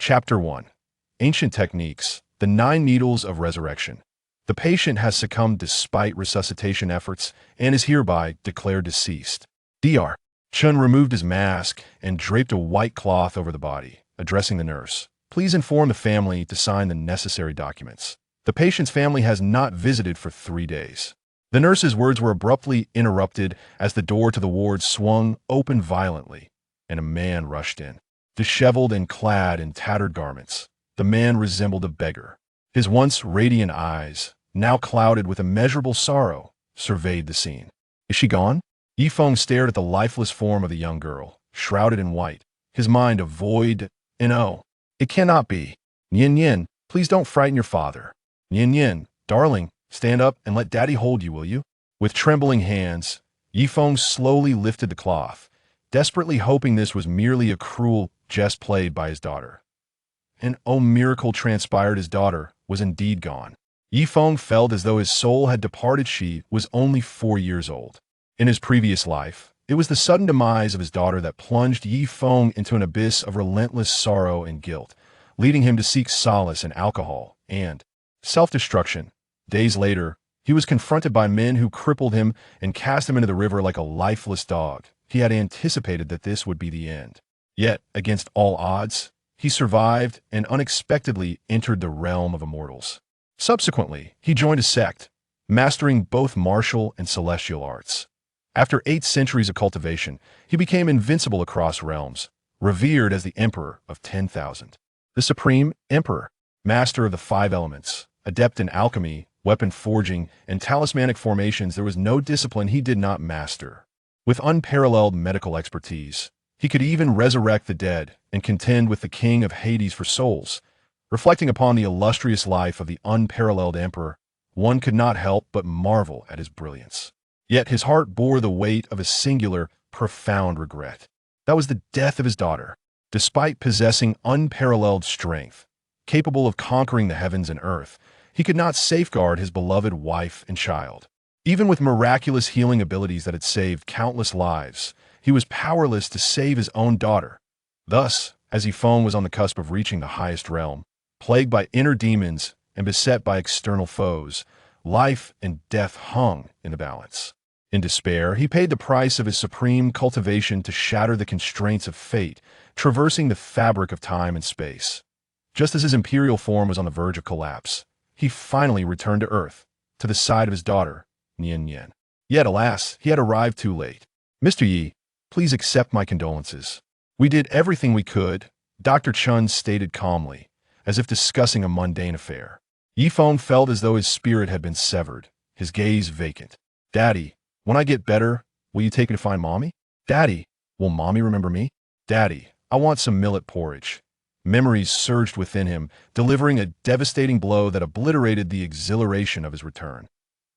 Chapter 1. Ancient Techniques, the 9 Needles of Resurrection. The patient has succumbed despite resuscitation efforts and is hereby declared deceased. Dr. Chun removed his mask and draped a white cloth over the body, addressing the nurse. Please inform the family to sign the necessary documents. The patient's family has not visited for 3 days. The nurse's words were abruptly interrupted as the door to the ward swung open violently, and a man rushed in. Disheveled and clad in tattered garments, the man resembled a beggar. His once radiant eyes, now clouded with immeasurable sorrow, surveyed the scene. Is she gone? Yifeng stared at the lifeless form of the young girl, shrouded in white, his mind a void and oh, it cannot be. Yin Yin, please don't frighten your father. Yin Yin, darling, stand up and let daddy hold you, will you? With trembling hands, Yifeng slowly lifted the cloth, desperately hoping this was merely a cruel jest played by his daughter. And oh, miracle transpired, his daughter was indeed gone. Yifeng felt as though his soul had departed. She was only 4 years old. In his previous life, it was the sudden demise of his daughter that plunged Yifeng into an abyss of relentless sorrow and guilt, leading him to seek solace in alcohol and self-destruction. Days later, he was confronted by men who crippled him and cast him into the river like a lifeless dog. He had anticipated that this would be the end. Yet, against all odds, he survived and unexpectedly entered the realm of immortals. Subsequently, he joined a sect, mastering both martial and celestial arts. After 8 centuries of cultivation, he became invincible across realms, revered as the Emperor of 10,000. The Supreme Emperor, master of the 5 elements, adept in alchemy, weapon forging, and talismanic formations, there was no discipline he did not master. With unparalleled medical expertise, he could even resurrect the dead and contend with the king of Hades for souls. Reflecting upon the illustrious life of the unparalleled emperor, one could not help but marvel at his brilliance. Yet his heart bore the weight of a singular, profound regret. That was the death of his daughter. Despite possessing unparalleled strength, capable of conquering the heavens and earth, he could not safeguard his beloved wife and child. Even with miraculous healing abilities that had saved countless lives, he was powerless to save his own daughter. Thus, as Yifeng was on the cusp of reaching the highest realm, plagued by inner demons and beset by external foes, life and death hung in the balance. In despair, he paid the price of his supreme cultivation to shatter the constraints of fate, traversing the fabric of time and space. Just as his imperial form was on the verge of collapse, he finally returned to Earth, to the side of his daughter, Nian Yen. Yet, alas, he had arrived too late. Mr. Yi, please accept my condolences. We did everything we could, Dr. Chun stated calmly, as if discussing a mundane affair. Yifeng felt as though his spirit had been severed, his gaze vacant. Daddy, when I get better, will you take me to find Mommy? Daddy, will Mommy remember me? Daddy, I want some millet porridge. Memories surged within him, delivering a devastating blow that obliterated the exhilaration of his return.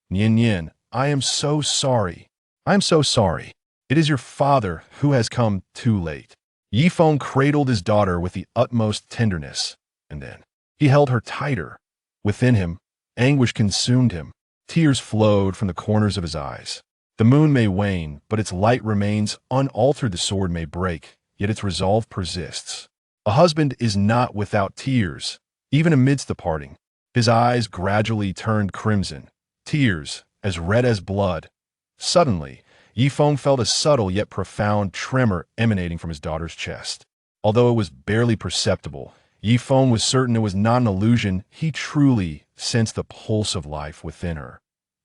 Nian Yin, I am so sorry. I am so sorry. It is your father who has come too late. Yifeng cradled his daughter with the utmost tenderness, and then he held her tighter. Within him, anguish consumed him. Tears flowed from the corners of his eyes. The moon may wane, but its light remains unaltered. The sword may break, yet its resolve persists. A husband is not without tears, even amidst the parting. His eyes gradually turned crimson, tears as red as blood. Suddenly, Yifeng felt a subtle yet profound tremor emanating from his daughter's chest. Although it was barely perceptible, Yifeng was certain it was not an illusion. He truly sensed the pulse of life within her.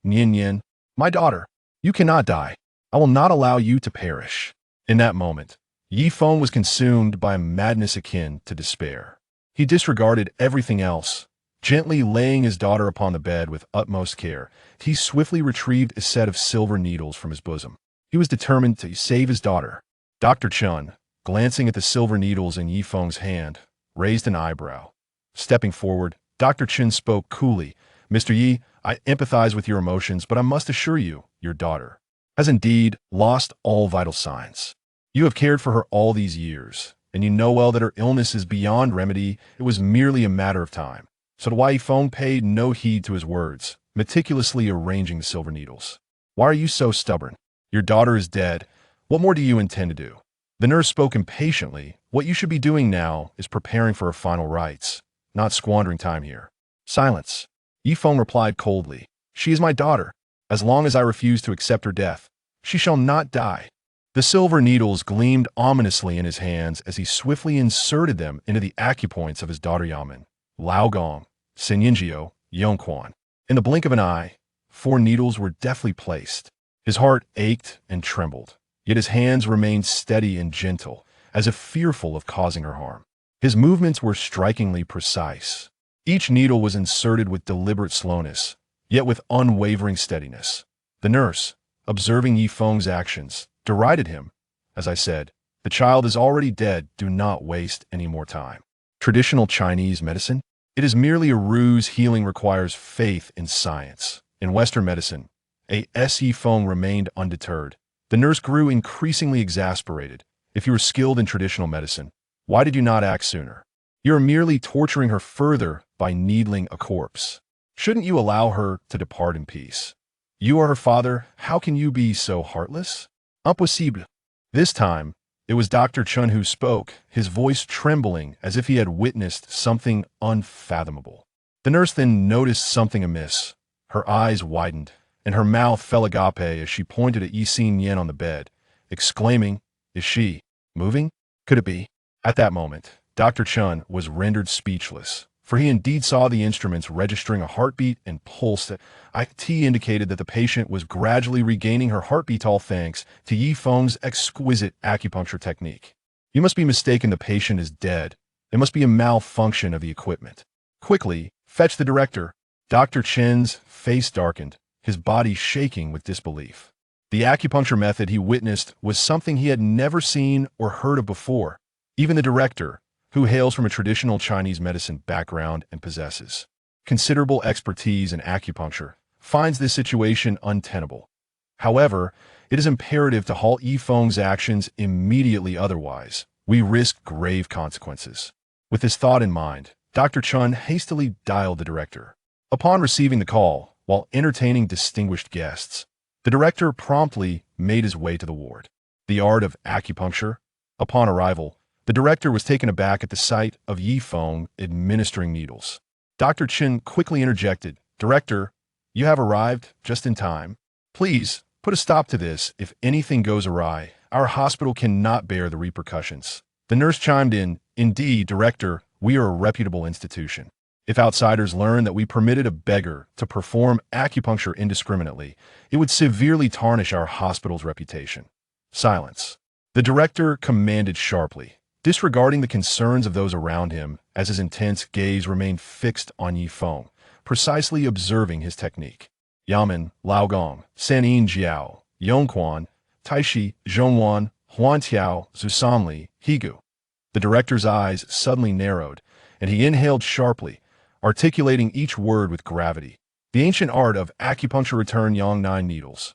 Nian Yin, my daughter, you cannot die. I will not allow you to perish. In that moment, Yifeng was consumed by a madness akin to despair. He disregarded everything else. Gently laying his daughter upon the bed with utmost care, he swiftly retrieved a set of silver needles from his bosom. He was determined to save his daughter. Dr. Chun, glancing at the silver needles in Yifeng's hand, raised an eyebrow. Stepping forward, Dr. Chun spoke coolly. Mr. Yi, I empathize with your emotions, but I must assure you, your daughter has indeed lost all vital signs. You have cared for her all these years, and you know well that her illness is beyond remedy. It was merely a matter of time. So Yifeng paid no heed to his words, meticulously arranging the silver needles. Why are you so stubborn? Your daughter is dead. What more do you intend to do? The nurse spoke impatiently. What you should be doing now is preparing for her final rites, not squandering time here. Silence. Yifeng replied coldly. She is my daughter. As long as I refuse to accept her death, she shall not die. The silver needles gleamed ominously in his hands as he swiftly inserted them into the acupoints of his daughter Yamen, Laogong, Senyinjio, Yongquan. In the blink of an eye, 4 needles were deftly placed. His heart ached and trembled, yet his hands remained steady and gentle, as if fearful of causing her harm. His movements were strikingly precise. Each needle was inserted with deliberate slowness, yet with unwavering steadiness. The nurse, observing Yifeng's actions, derided him. As I said, the child is already dead. Do not waste any more time. Traditional Chinese medicine? It is merely a ruse. Healing requires faith in science. In Western medicine, Yifeng remained undeterred. The nurse grew increasingly exasperated. If you were skilled in traditional medicine, why did you not act sooner? You are merely torturing her further by needling a corpse. Shouldn't you allow her to depart in peace? You are her father. How can you be so heartless? Impossible. This time, it was Dr. Chun who spoke, his voice trembling as if he had witnessed something unfathomable. The nurse then noticed something amiss. Her eyes widened, and her mouth fell agape as she pointed at Yi Yen on the bed, exclaiming, "Is she moving? Could it be?" At that moment, Dr. Chun was rendered speechless, for he indeed saw the instruments registering a heartbeat and pulse that indicated that the patient was gradually regaining her heartbeat, all thanks to Yifeng's exquisite acupuncture technique. You must be mistaken. The patient is dead. There must be a malfunction of the equipment. Quickly, fetch the director. Dr. Chen's face darkened, his body shaking with disbelief. The acupuncture method he witnessed was something he had never seen or heard of before. Even the director, who hails from a traditional Chinese medicine background and possesses considerable expertise in acupuncture, finds this situation untenable. However, it is imperative to halt Yifeng's actions immediately, otherwise we risk grave consequences. With this thought in mind, Dr. Chun hastily dialed the director. Upon receiving the call, while entertaining distinguished guests, the director promptly made his way to the ward. The art of acupuncture. Upon arrival, the director was taken aback at the sight of Yifeng administering needles. Dr. Chen quickly interjected, "Director, you have arrived just in time. Please, put a stop to this. If anything goes awry, our hospital cannot bear the repercussions." The nurse chimed in, "Indeed, Director, we are a reputable institution. If outsiders learn that we permitted a beggar to perform acupuncture indiscriminately, it would severely tarnish our hospital's reputation." Silence. The director commanded sharply, disregarding the concerns of those around him as his intense gaze remained fixed on Yifeng, precisely observing his technique. Yamen, Laogong, Sanyin Jiao, Yongquan, Taishi, Zhongwan, Huantiao, Zusamli, Higu. The director's eyes suddenly narrowed, and he inhaled sharply, articulating each word with gravity. The ancient art of acupuncture returned Yang 9 needles.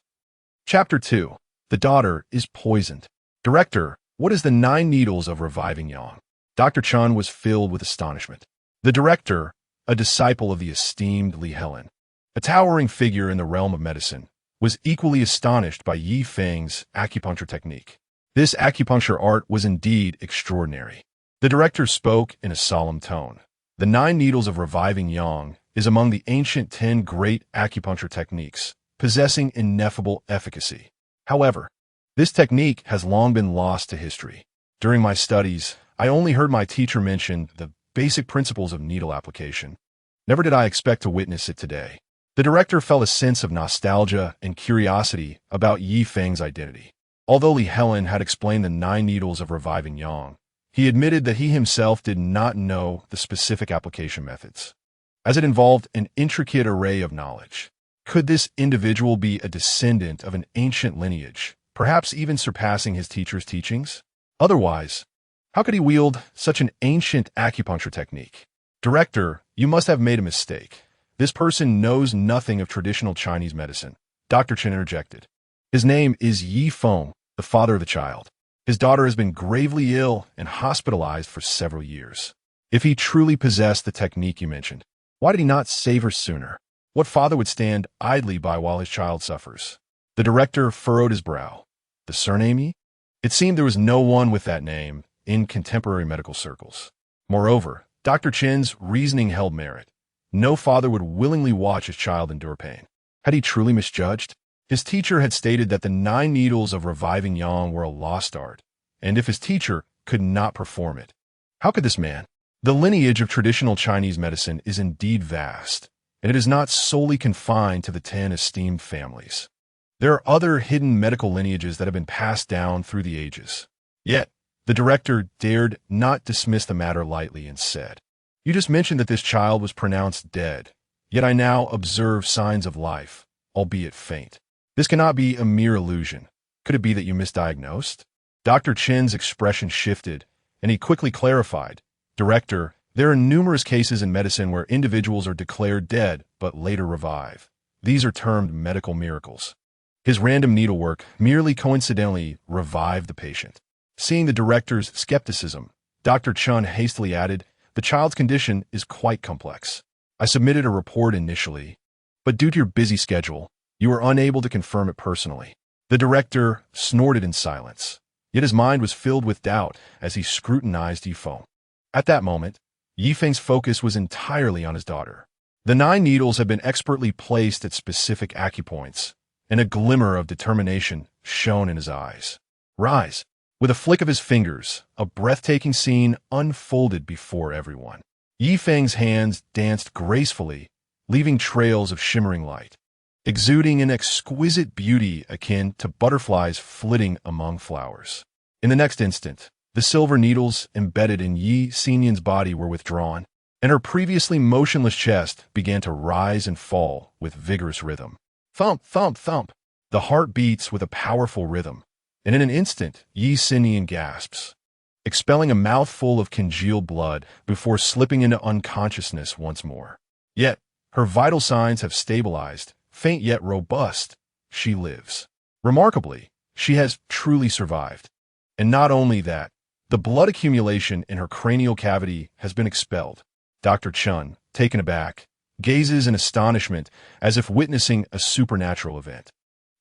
Chapter 2. The daughter is poisoned. Director, what is the 9 needles of reviving Yang? Dr. Chun was filled with astonishment. The director, a disciple of the esteemed Li Helen, a towering figure in the realm of medicine, was equally astonished by Yifeng's acupuncture technique. This acupuncture art was indeed extraordinary. The director spoke in a solemn tone. The 9 needles of reviving Yang is among the ancient 10 great acupuncture techniques, possessing ineffable efficacy. However, this technique has long been lost to history. During my studies, I only heard my teacher mention the basic principles of needle application. Never did I expect to witness it today. The director felt a sense of nostalgia and curiosity about Yifeng's identity. Although Li Helen had explained the 9 needles of reviving Yang, he admitted that he himself did not know the specific application methods, as it involved an intricate array of knowledge. Could this individual be a descendant of an ancient lineage, perhaps even surpassing his teacher's teachings? Otherwise, how could he wield such an ancient acupuncture technique? Director, you must have made a mistake. This person knows nothing of traditional Chinese medicine. Dr. Chen interjected. His name is Yifeng, the father of the child. His daughter has been gravely ill and hospitalized for several years. If he truly possessed the technique you mentioned, why did he not save her sooner? What father would stand idly by while his child suffers? The director furrowed his brow. The surname? It seemed there was no one with that name in contemporary medical circles. Moreover, Dr. Chen's reasoning held merit. No father would willingly watch his child endure pain. Had he truly misjudged? His teacher had stated that the 9 needles of reviving yang were a lost art, and if his teacher could not perform it, how could this man? The lineage of traditional Chinese medicine is indeed vast, and it is not solely confined to the 10 esteemed families. There are other hidden medical lineages that have been passed down through the ages. Yet, the director dared not dismiss the matter lightly and said, "You just mentioned that this child was pronounced dead, yet I now observe signs of life, albeit faint. This cannot be a mere illusion. Could it be that you misdiagnosed?" Dr. Chen's expression shifted, and he quickly clarified, "Director, there are numerous cases in medicine where individuals are declared dead but later revive. These are termed medical miracles." His random needlework merely coincidentally revived the patient. Seeing the director's skepticism, Dr. Chen hastily added, "The child's condition is quite complex. I submitted a report initially, but due to your busy schedule, you were unable to confirm it personally." The director snorted in silence, yet his mind was filled with doubt as he scrutinized Yifeng. At that moment, Yifeng's focus was entirely on his daughter. The 9 needles had been expertly placed at specific acupoints, and a glimmer of determination shone in his eyes. "Rise." With a flick of his fingers, a breathtaking scene unfolded before everyone. Yifeng's hands danced gracefully, leaving trails of shimmering light, exuding an exquisite beauty akin to butterflies flitting among flowers. In the next instant, the silver needles embedded in Yi Xinyan's body were withdrawn, and her previously motionless chest began to rise and fall with vigorous rhythm. Thump, thump, thump. The heart beats with a powerful rhythm, and in an instant, Yi Xinyan gasps, expelling a mouthful of congealed blood before slipping into unconsciousness once more. Yet, her vital signs have stabilized, faint yet robust. She lives. Remarkably, she has truly survived. And not only that, the blood accumulation in her cranial cavity has been expelled. Dr. Chen, taken aback, gazes in astonishment as if witnessing a supernatural event.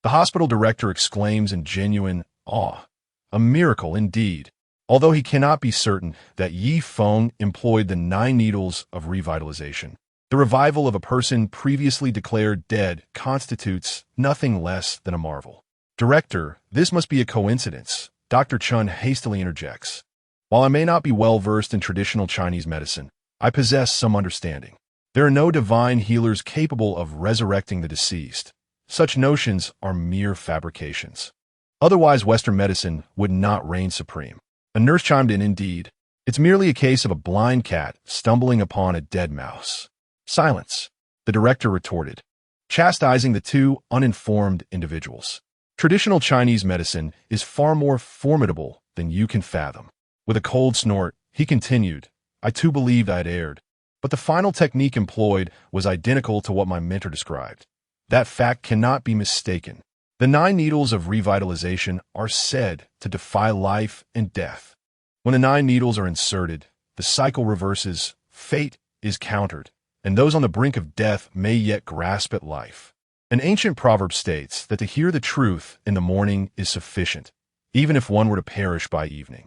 The hospital director exclaims in genuine awe. A miracle indeed. Although he cannot be certain that Yifeng employed the 9 needles of revitalization, the revival of a person previously declared dead constitutes nothing less than a marvel. "Director, this must be a coincidence," Dr. Chen hastily interjects. "While I may not be well versed in traditional Chinese medicine, I possess some understanding. There are no divine healers capable of resurrecting the deceased. Such notions are mere fabrications. Otherwise, Western medicine would not reign supreme." A nurse chimed in, "Indeed, it's merely a case of a blind cat stumbling upon a dead mouse." "Silence," the director retorted, chastising the 2 uninformed individuals. "Traditional Chinese medicine is far more formidable than you can fathom." With a cold snort, he continued, "I too believed I had erred, but the final technique employed was identical to what my mentor described. That fact cannot be mistaken. The 9 needles of revitalization are said to defy life and death. When the 9 needles are inserted, the cycle reverses, fate is countered, and those on the brink of death may yet grasp at life. An ancient proverb states that to hear the truth in the morning is sufficient, even if one were to perish by evening.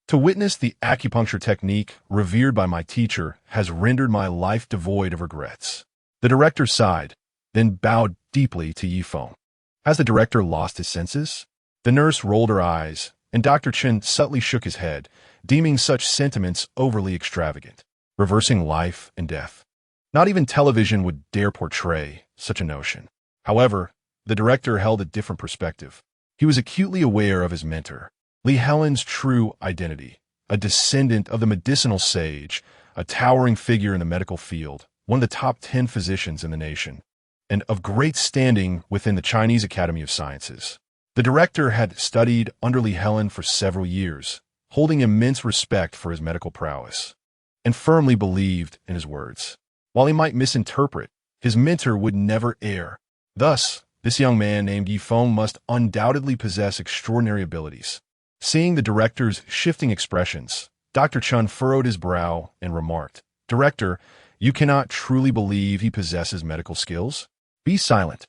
To witness the acupuncture technique revered by my teacher has rendered my life devoid of regrets." The director sighed, then bowed deeply to Yifeng. Has the director lost his senses? The nurse rolled her eyes, and Dr. Chen subtly shook his head, deeming such sentiments overly extravagant. Reversing life and death. Not even television would dare portray such a notion. However, the director held a different perspective. He was acutely aware of his mentor, Li Helen's true identity, a descendant of the medicinal sage, a towering figure in the medical field, one of the top 10 physicians in the nation, and of great standing within the Chinese Academy of Sciences. The director had studied under Li Helen for several years, holding immense respect for his medical prowess, and firmly believed in his words. While he might misinterpret, his mentor would never err. Thus, this young man named Yifeng must undoubtedly possess extraordinary abilities. Seeing the director's shifting expressions, Dr. Chen furrowed his brow and remarked, "Director, you cannot truly believe he possesses medical skills? Be silent."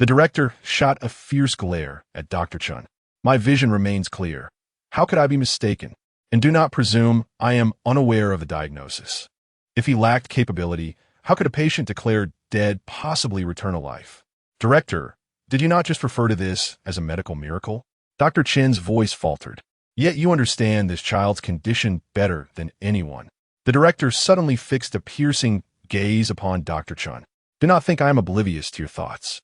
The director shot a fierce glare at Dr. Chen. "My vision remains clear. How could I be mistaken? And do not presume I am unaware of the diagnosis. If he lacked capability, how could a patient declared dead possibly return to life? Director, did you not just refer to this as a medical miracle? Dr. Chen's voice faltered. Yet you understand this child's condition better than anyone. The director suddenly fixed a piercing gaze upon Dr. Chen. Do not think I am oblivious to your thoughts.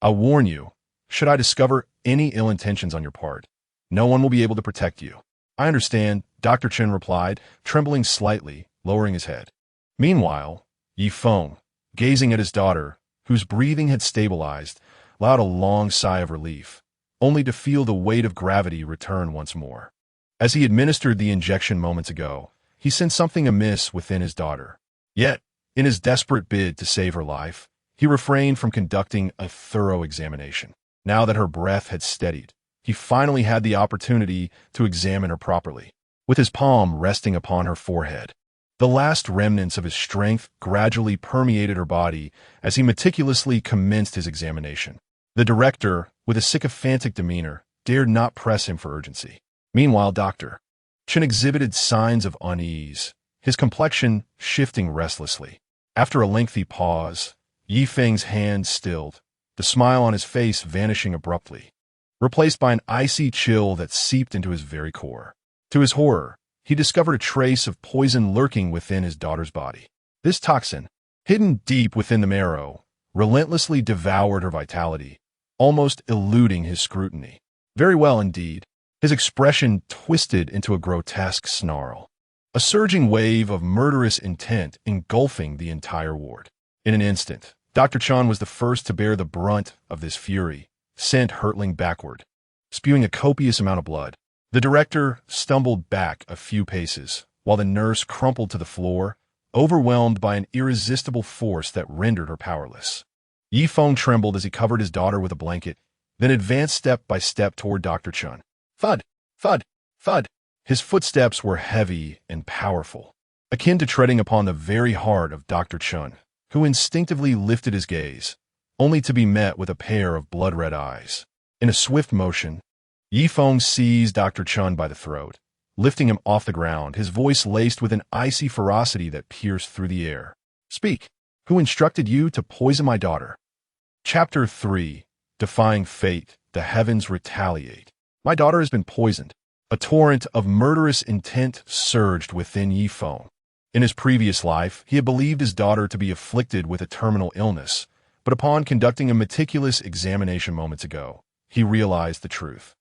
I warn you, should I discover any ill intentions on your part, no one will be able to protect you. I understand, Dr. Chen replied, trembling slightly, lowering his head. Meanwhile, Yi Feng, gazing at his daughter, whose breathing had stabilized, allowed a long sigh of relief, only to feel the weight of gravity return once more. As he administered the injection moments ago, he sensed something amiss within his daughter. Yet, in his desperate bid to save her life, he refrained from conducting a thorough examination. Now that her breath had steadied, he finally had the opportunity to examine her properly, with his palm resting upon her forehead. The last remnants of his strength gradually permeated her body as he meticulously commenced his examination. The director, with a sycophantic demeanor, dared not press him for urgency. Meanwhile, Dr. Chen exhibited signs of unease, his complexion shifting restlessly. After a lengthy pause, Yi Feng's hand stilled, the smile on his face vanishing abruptly, replaced by an icy chill that seeped into his very core. To his horror, he discovered a trace of poison lurking within his daughter's body. This toxin, hidden deep within the marrow, relentlessly devoured her vitality, almost eluding his scrutiny. Very well indeed. His expression twisted into a grotesque snarl, a surging wave of murderous intent engulfing the entire ward. In an instant, Dr. Chen was the first to bear the brunt of this fury, sent hurtling backward, spewing a copious amount of blood. The director stumbled back a few paces, while the nurse crumpled to the floor, overwhelmed by an irresistible force that rendered her powerless. Yi Feng trembled as he covered his daughter with a blanket, then advanced step by step toward Dr. Chen. Thud, thud, thud. His footsteps were heavy and powerful, akin to treading upon the very heart of Dr. Chen, who instinctively lifted his gaze, only to be met with a pair of blood-red eyes. In a swift motion, Yi Feng seized Dr. Chen by the throat, lifting him off the ground, his voice laced with an icy ferocity that pierced through the air. Speak. Who instructed you to poison my daughter? Chapter 3. Defying Fate, the Heavens Retaliate. My daughter has been poisoned. A torrent of murderous intent surged within Yi Feng. In his previous life, he had believed his daughter to be afflicted with a terminal illness, but upon conducting a meticulous examination moments ago, he realized the truth.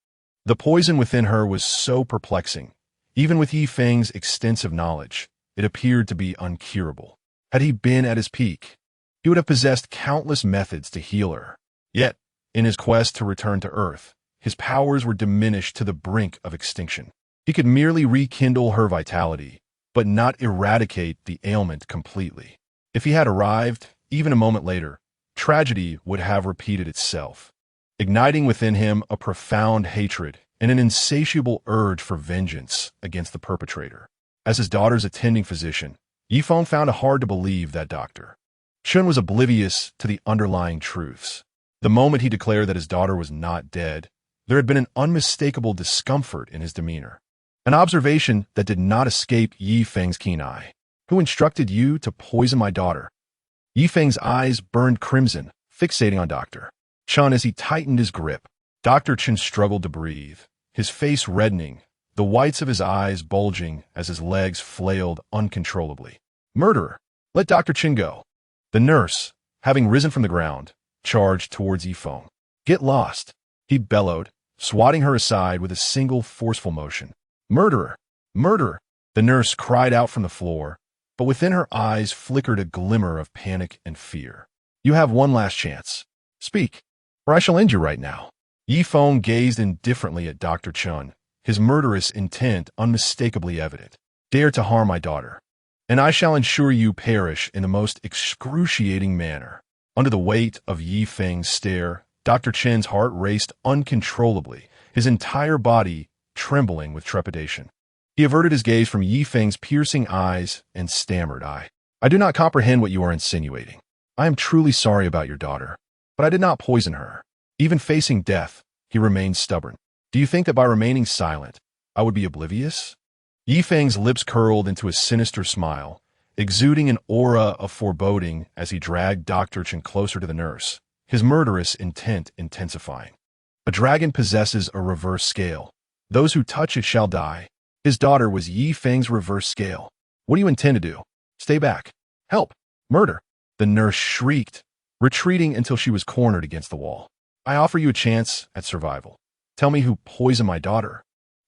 The poison within her was so perplexing. Even with Yi Feng's extensive knowledge, it appeared to be uncurable. Had he been at his peak, he would have possessed countless methods to heal her. Yet, in his quest to return to Earth, his powers were diminished to the brink of extinction. He could merely rekindle her vitality, but not eradicate the ailment completely. If he had arrived, even a moment later, tragedy would have repeated itself, igniting within him a profound hatred and an insatiable urge for vengeance against the perpetrator. As his daughter's attending physician, Yi Feng found it hard to believe that Dr. Chen was oblivious to the underlying truths. The moment he declared that his daughter was not dead, there had been an unmistakable discomfort in his demeanor, an observation that did not escape Yi Feng's keen eye. Who instructed you to poison my daughter? Yi Feng's eyes burned crimson, fixating on Dr. Chen as he tightened his grip. Dr. Chen struggled to breathe, his face reddening, the whites of his eyes bulging as his legs flailed uncontrollably. Murderer! Let Dr. Chen go. The nurse, having risen from the ground, charged towards Yi Feng. Get lost, he bellowed, swatting her aside with a single forceful motion. Murderer! Murderer! The nurse cried out from the floor, but within her eyes flickered a glimmer of panic and fear. You have one last chance. Speak, or I shall end you right now. Yi Feng gazed indifferently at Dr. Chen, his murderous intent unmistakably evident. Dare to harm my daughter, and I shall ensure you perish in the most excruciating manner. Under the weight of Yi Feng's stare, Dr. Chen's heart raced uncontrollably, his entire body trembling with trepidation. He averted his gaze from Yi Feng's piercing eyes and stammered, I do not comprehend what you are insinuating. I am truly sorry about your daughter, but I did not poison her. Even facing death, he remained stubborn. Do you think that by remaining silent, I would be oblivious? Yifeng's lips curled into a sinister smile, exuding an aura of foreboding as he dragged Dr. Chen closer to the nurse, his murderous intent intensifying. A dragon possesses a reverse scale. Those who touch it shall die. His daughter was Yifeng's reverse scale. What do you intend to do? Stay back. Help. Murder. The nurse shrieked, retreating until she was cornered against the wall. I offer you a chance at survival. Tell me who poisoned my daughter.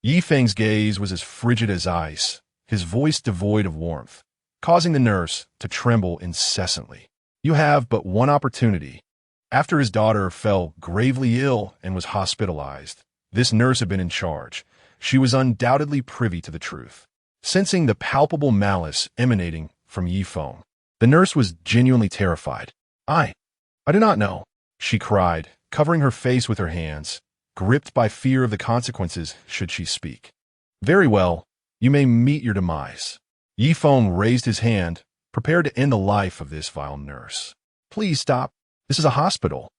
Yifeng's gaze was as frigid as ice, his voice devoid of warmth, causing the nurse to tremble incessantly. You have but one opportunity. After his daughter fell gravely ill and was hospitalized, this nurse had been in charge. She was undoubtedly privy to the truth. Sensing the palpable malice emanating from Yifeng, the nurse was genuinely terrified. I do not know, she cried, covering her face with her hands, gripped by fear of the consequences should she speak. Very well, you may meet your demise. Yifeng raised his hand, prepared to end the life of this vile nurse. Please stop. This is a hospital.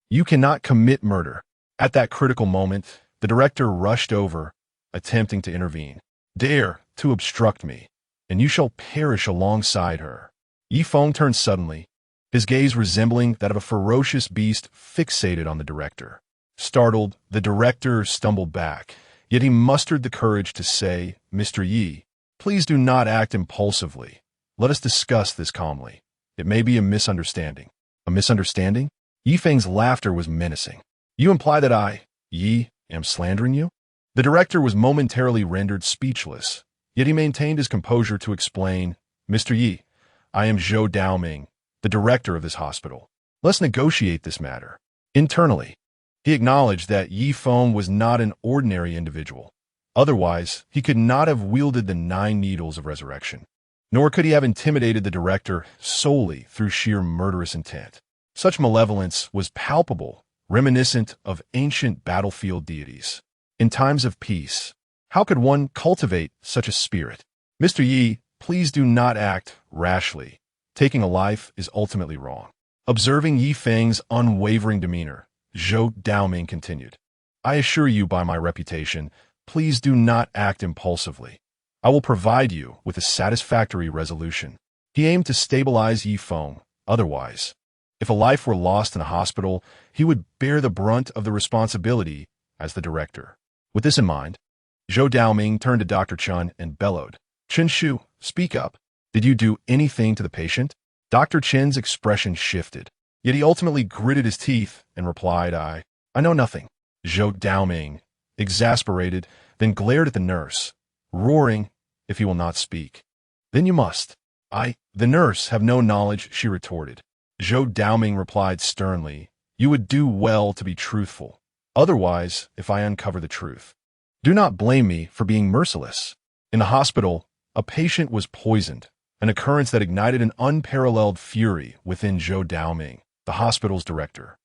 You cannot commit murder. At that critical moment, the director rushed over, attempting to intervene. Dare to obstruct me, and you shall perish alongside her. Yifeng turned suddenly, his gaze resembling that of a ferocious beast fixated on the director. Startled, the director stumbled back, yet he mustered the courage to say, Mr. Yi, please do not act impulsively. Let us discuss this calmly. It may be a misunderstanding. A misunderstanding? Yifeng's laughter was menacing. You imply that I, Yi, am slandering you? The director was momentarily rendered speechless, yet he maintained his composure to explain, Mr. Yi, I am Zhou Daoming, the director of this hospital. Let's negotiate this matter. Internally, he acknowledged that Yifeng was not an ordinary individual. Otherwise, he could not have wielded the 9 needles of resurrection. Nor could he have intimidated the director solely through sheer murderous intent. Such malevolence was palpable, reminiscent of ancient battlefield deities. In times of peace, how could one cultivate such a spirit? Mr. Yi, please do not act rashly. Taking a life is ultimately wrong. Observing Yifeng's unwavering demeanor, Zhou Daoming continued. I assure you by my reputation, please do not act impulsively. I will provide you with a satisfactory resolution. He aimed to stabilize Yifeng. Otherwise, if a life were lost in a hospital, he would bear the brunt of the responsibility as the director. With this in mind, Zhou Daoming turned to Dr. Chen and bellowed, Chen Shu, speak up. Did you do anything to the patient? Dr. Chen's expression shifted, yet he ultimately gritted his teeth and replied, I know nothing. Zhou Daoming, exasperated, then glared at the nurse, roaring, if he will not speak. Then you must. The nurse, have no knowledge, she retorted. Zhou Daoming replied sternly, you would do well to be truthful. Otherwise, if I uncover the truth, do not blame me for being merciless. In the hospital, a patient was poisoned, an occurrence that ignited an unparalleled fury within Zhou Daoming, the hospital's director.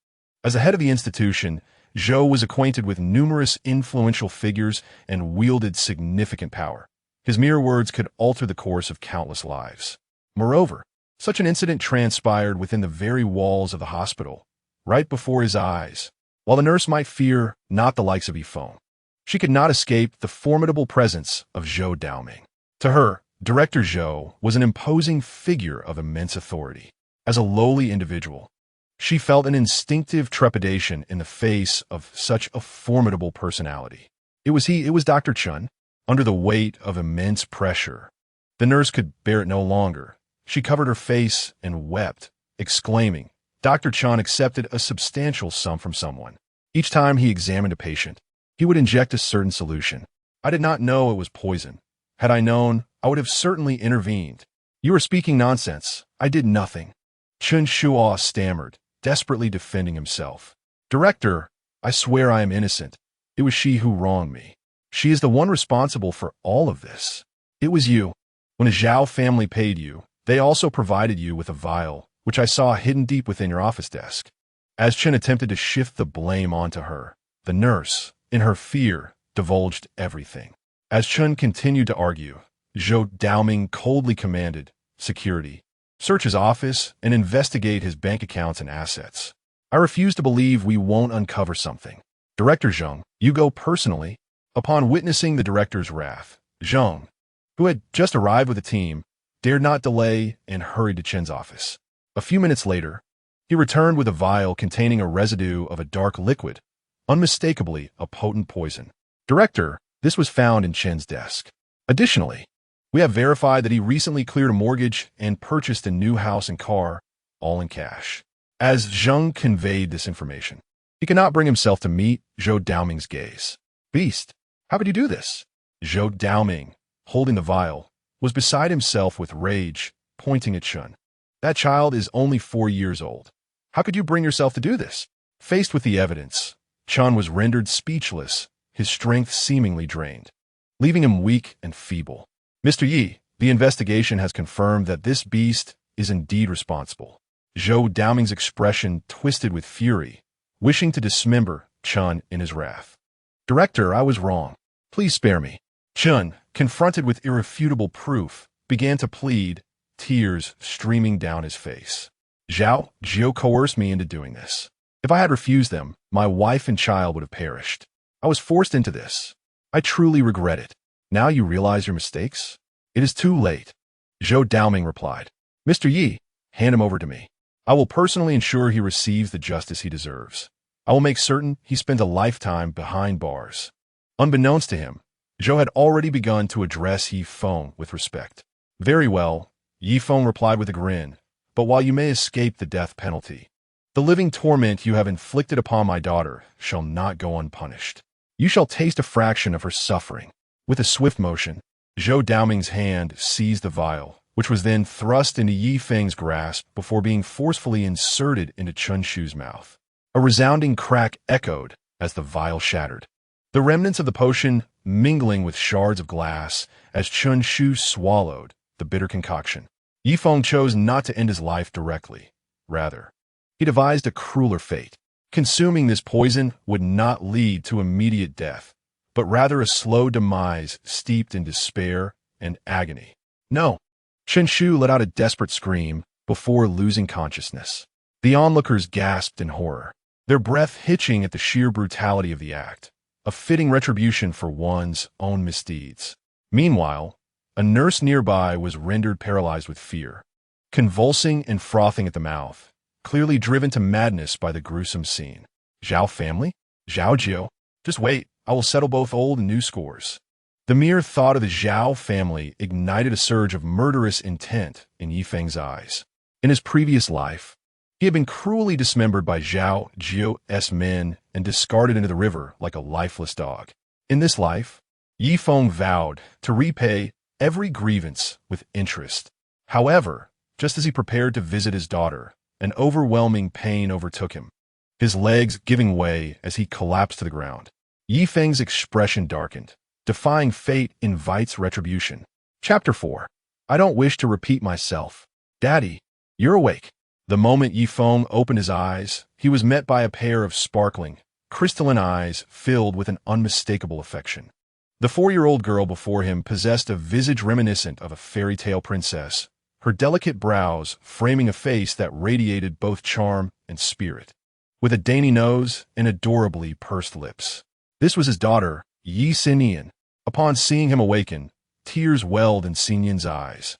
As the head of the institution, Zhou was acquainted with numerous influential figures and wielded significant power. His mere words could alter the course of countless lives. Moreover, such an incident transpired within the very walls of the hospital, right before his eyes. While the nurse might fear not the likes of Yifeng, she could not escape the formidable presence of Zhou Daoming. To her, Director Zhou was an imposing figure of immense authority. As a lowly individual, she felt an instinctive trepidation in the face of such a formidable personality. It was Dr. Chen. Under the weight of immense pressure, the nurse could bear it no longer. She covered her face and wept, exclaiming, Dr. Chen accepted a substantial sum from someone. Each time he examined a patient, he would inject a certain solution. I did not know it was poison. Had I known, I would have certainly intervened. You are speaking nonsense. I did nothing. Chen Shuo stammered, desperately defending himself. Director, I swear I am innocent. It was she who wronged me. She is the one responsible for all of this. It was you. When the Zhao family paid you, they also provided you with a vial, which I saw hidden deep within your office desk. As Chen attempted to shift the blame onto her, the nurse, in her fear, divulged everything. As Chen continued to argue, Zhou Daoming coldly commanded, security, search his office and investigate his bank accounts and assets. I refuse to believe we won't uncover something. Director Zheng, you go personally. Upon witnessing the director's wrath, Zheng, who had just arrived with a team, dared not delay and hurried to Chen's office. A few minutes later, he returned with a vial containing a residue of a dark liquid, unmistakably a potent poison. Director, this was found in Chen's desk. Additionally, we have verified that he recently cleared a mortgage and purchased a new house and car, all in cash. As Zheng conveyed this information, he could not bring himself to meet Zhou Daoming's gaze. Beast, how could you do this? Zhou Daoming, holding the vial, was beside himself with rage, pointing at Chen. That child is only 4 years old. How could you bring yourself to do this? Faced with the evidence, Chen was rendered speechless, his strength seemingly drained, leaving him weak and feeble. Mr. Yi, the investigation has confirmed that this beast is indeed responsible. Zhou Daoming's expression twisted with fury, wishing to dismember Chen in his wrath. Director, I was wrong. Please spare me. Chen, confronted with irrefutable proof, began to plead, tears streaming down his face. Zhao Jiu coerced me into doing this. If I had refused them, my wife and child would have perished. I was forced into this. I truly regret it. Now you realize your mistakes? It is too late. Zhou Daoming replied. Mr. Yi, hand him over to me. I will personally ensure he receives the justice he deserves. I will make certain he spends a lifetime behind bars. Unbeknownst to him, Zhou had already begun to address Yi Feng with respect. Very well, Yi Feng replied with a grin, but while you may escape the death penalty, the living torment you have inflicted upon my daughter shall not go unpunished. You shall taste a fraction of her suffering. With a swift motion, Zhou Daoming's hand seized the vial, which was then thrust into Yi Feng's grasp before being forcefully inserted into Chen Shu's mouth. A resounding crack echoed as the vial shattered, the remnants of the potion mingling with shards of glass as Chen Shu swallowed the bitter concoction. Yi Feng chose not to end his life directly. Rather, he devised a crueler fate. Consuming this poison would not lead to immediate death, but rather a slow demise steeped in despair and agony. No! Chen Shu let out a desperate scream before losing consciousness. The onlookers gasped in horror, their breath hitching at the sheer brutality of the act, a fitting retribution for one's own misdeeds. Meanwhile, a nurse nearby was rendered paralyzed with fear, convulsing and frothing at the mouth, clearly driven to madness by the gruesome scene. Zhao family? Zhao Jiu? Just wait, I will settle both old and new scores. The mere thought of the Zhao family ignited a surge of murderous intent in Yi Feng's eyes. In his previous life, he had been cruelly dismembered by Zhao Jiu's men and discarded into the river like a lifeless dog. In this life, Yi Feng vowed to repay every grievance with interest. However, just as he prepared to visit his daughter, an overwhelming pain overtook him, his legs giving way as he collapsed to the ground. Yi Feng's expression darkened. Defying fate invites retribution. Chapter 4. I don't wish to repeat myself. Daddy, you're awake. The moment Yi Feng opened his eyes, he was met by a pair of sparkling, crystalline eyes filled with an unmistakable affection. The 4-year-old girl before him possessed a visage reminiscent of a fairy tale princess, her delicate brows framing a face that radiated both charm and spirit, with a dainty nose and adorably pursed lips. This was his daughter, Yi Xinyan. Upon seeing him awaken, tears welled in Xinyan's eyes,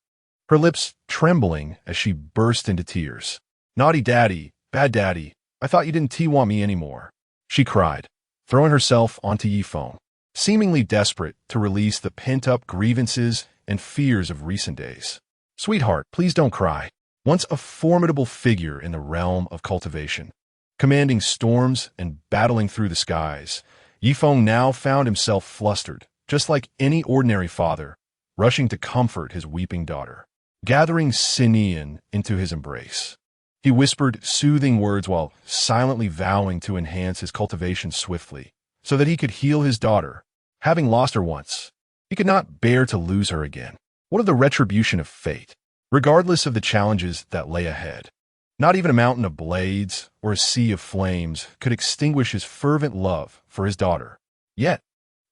her lips trembling as she burst into tears. Naughty daddy, bad daddy, I thought you didn't want me anymore, she cried, throwing herself onto Yi Feng, seemingly desperate to release the pent-up grievances and fears of recent days. Sweetheart, please don't cry. Once a formidable figure in the realm of cultivation, commanding storms and battling through the skies, Yi Feng now found himself flustered, just like any ordinary father, rushing to comfort his weeping daughter. Gathering Xinyan into his embrace, he whispered soothing words while silently vowing to enhance his cultivation swiftly, so that he could heal his daughter. Having lost her once, he could not bear to lose her again. What of the retribution of fate? Regardless of the challenges that lay ahead, not even a mountain of blades or a sea of flames could extinguish his fervent love for his daughter. Yet,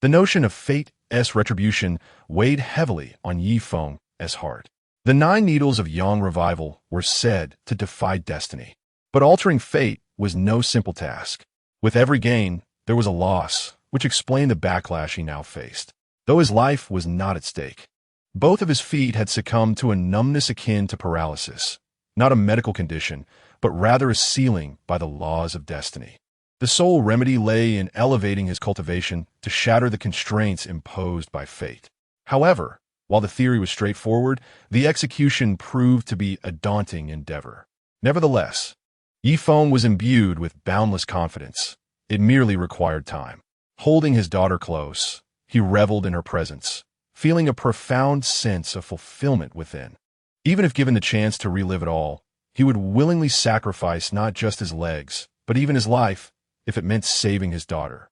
the notion of fate's retribution weighed heavily on Yi Feng's heart. The 9 needles of Yang revival were said to defy destiny, but altering fate was no simple task. With every gain, there was a loss, which explained the backlash he now faced. Though his life was not at stake, Both of his feet had succumbed to a numbness akin to paralysis, not a medical condition, but rather a sealing by the laws of destiny. The sole remedy lay in elevating his cultivation to shatter the constraints imposed by fate. However, while the theory was straightforward, the execution proved to be a daunting endeavor. Nevertheless, Yifeng was imbued with boundless confidence. It merely required time. Holding his daughter close, he reveled in her presence, feeling a profound sense of fulfillment within. Even if given the chance to relive it all, he would willingly sacrifice not just his legs, but even his life, if it meant saving his daughter.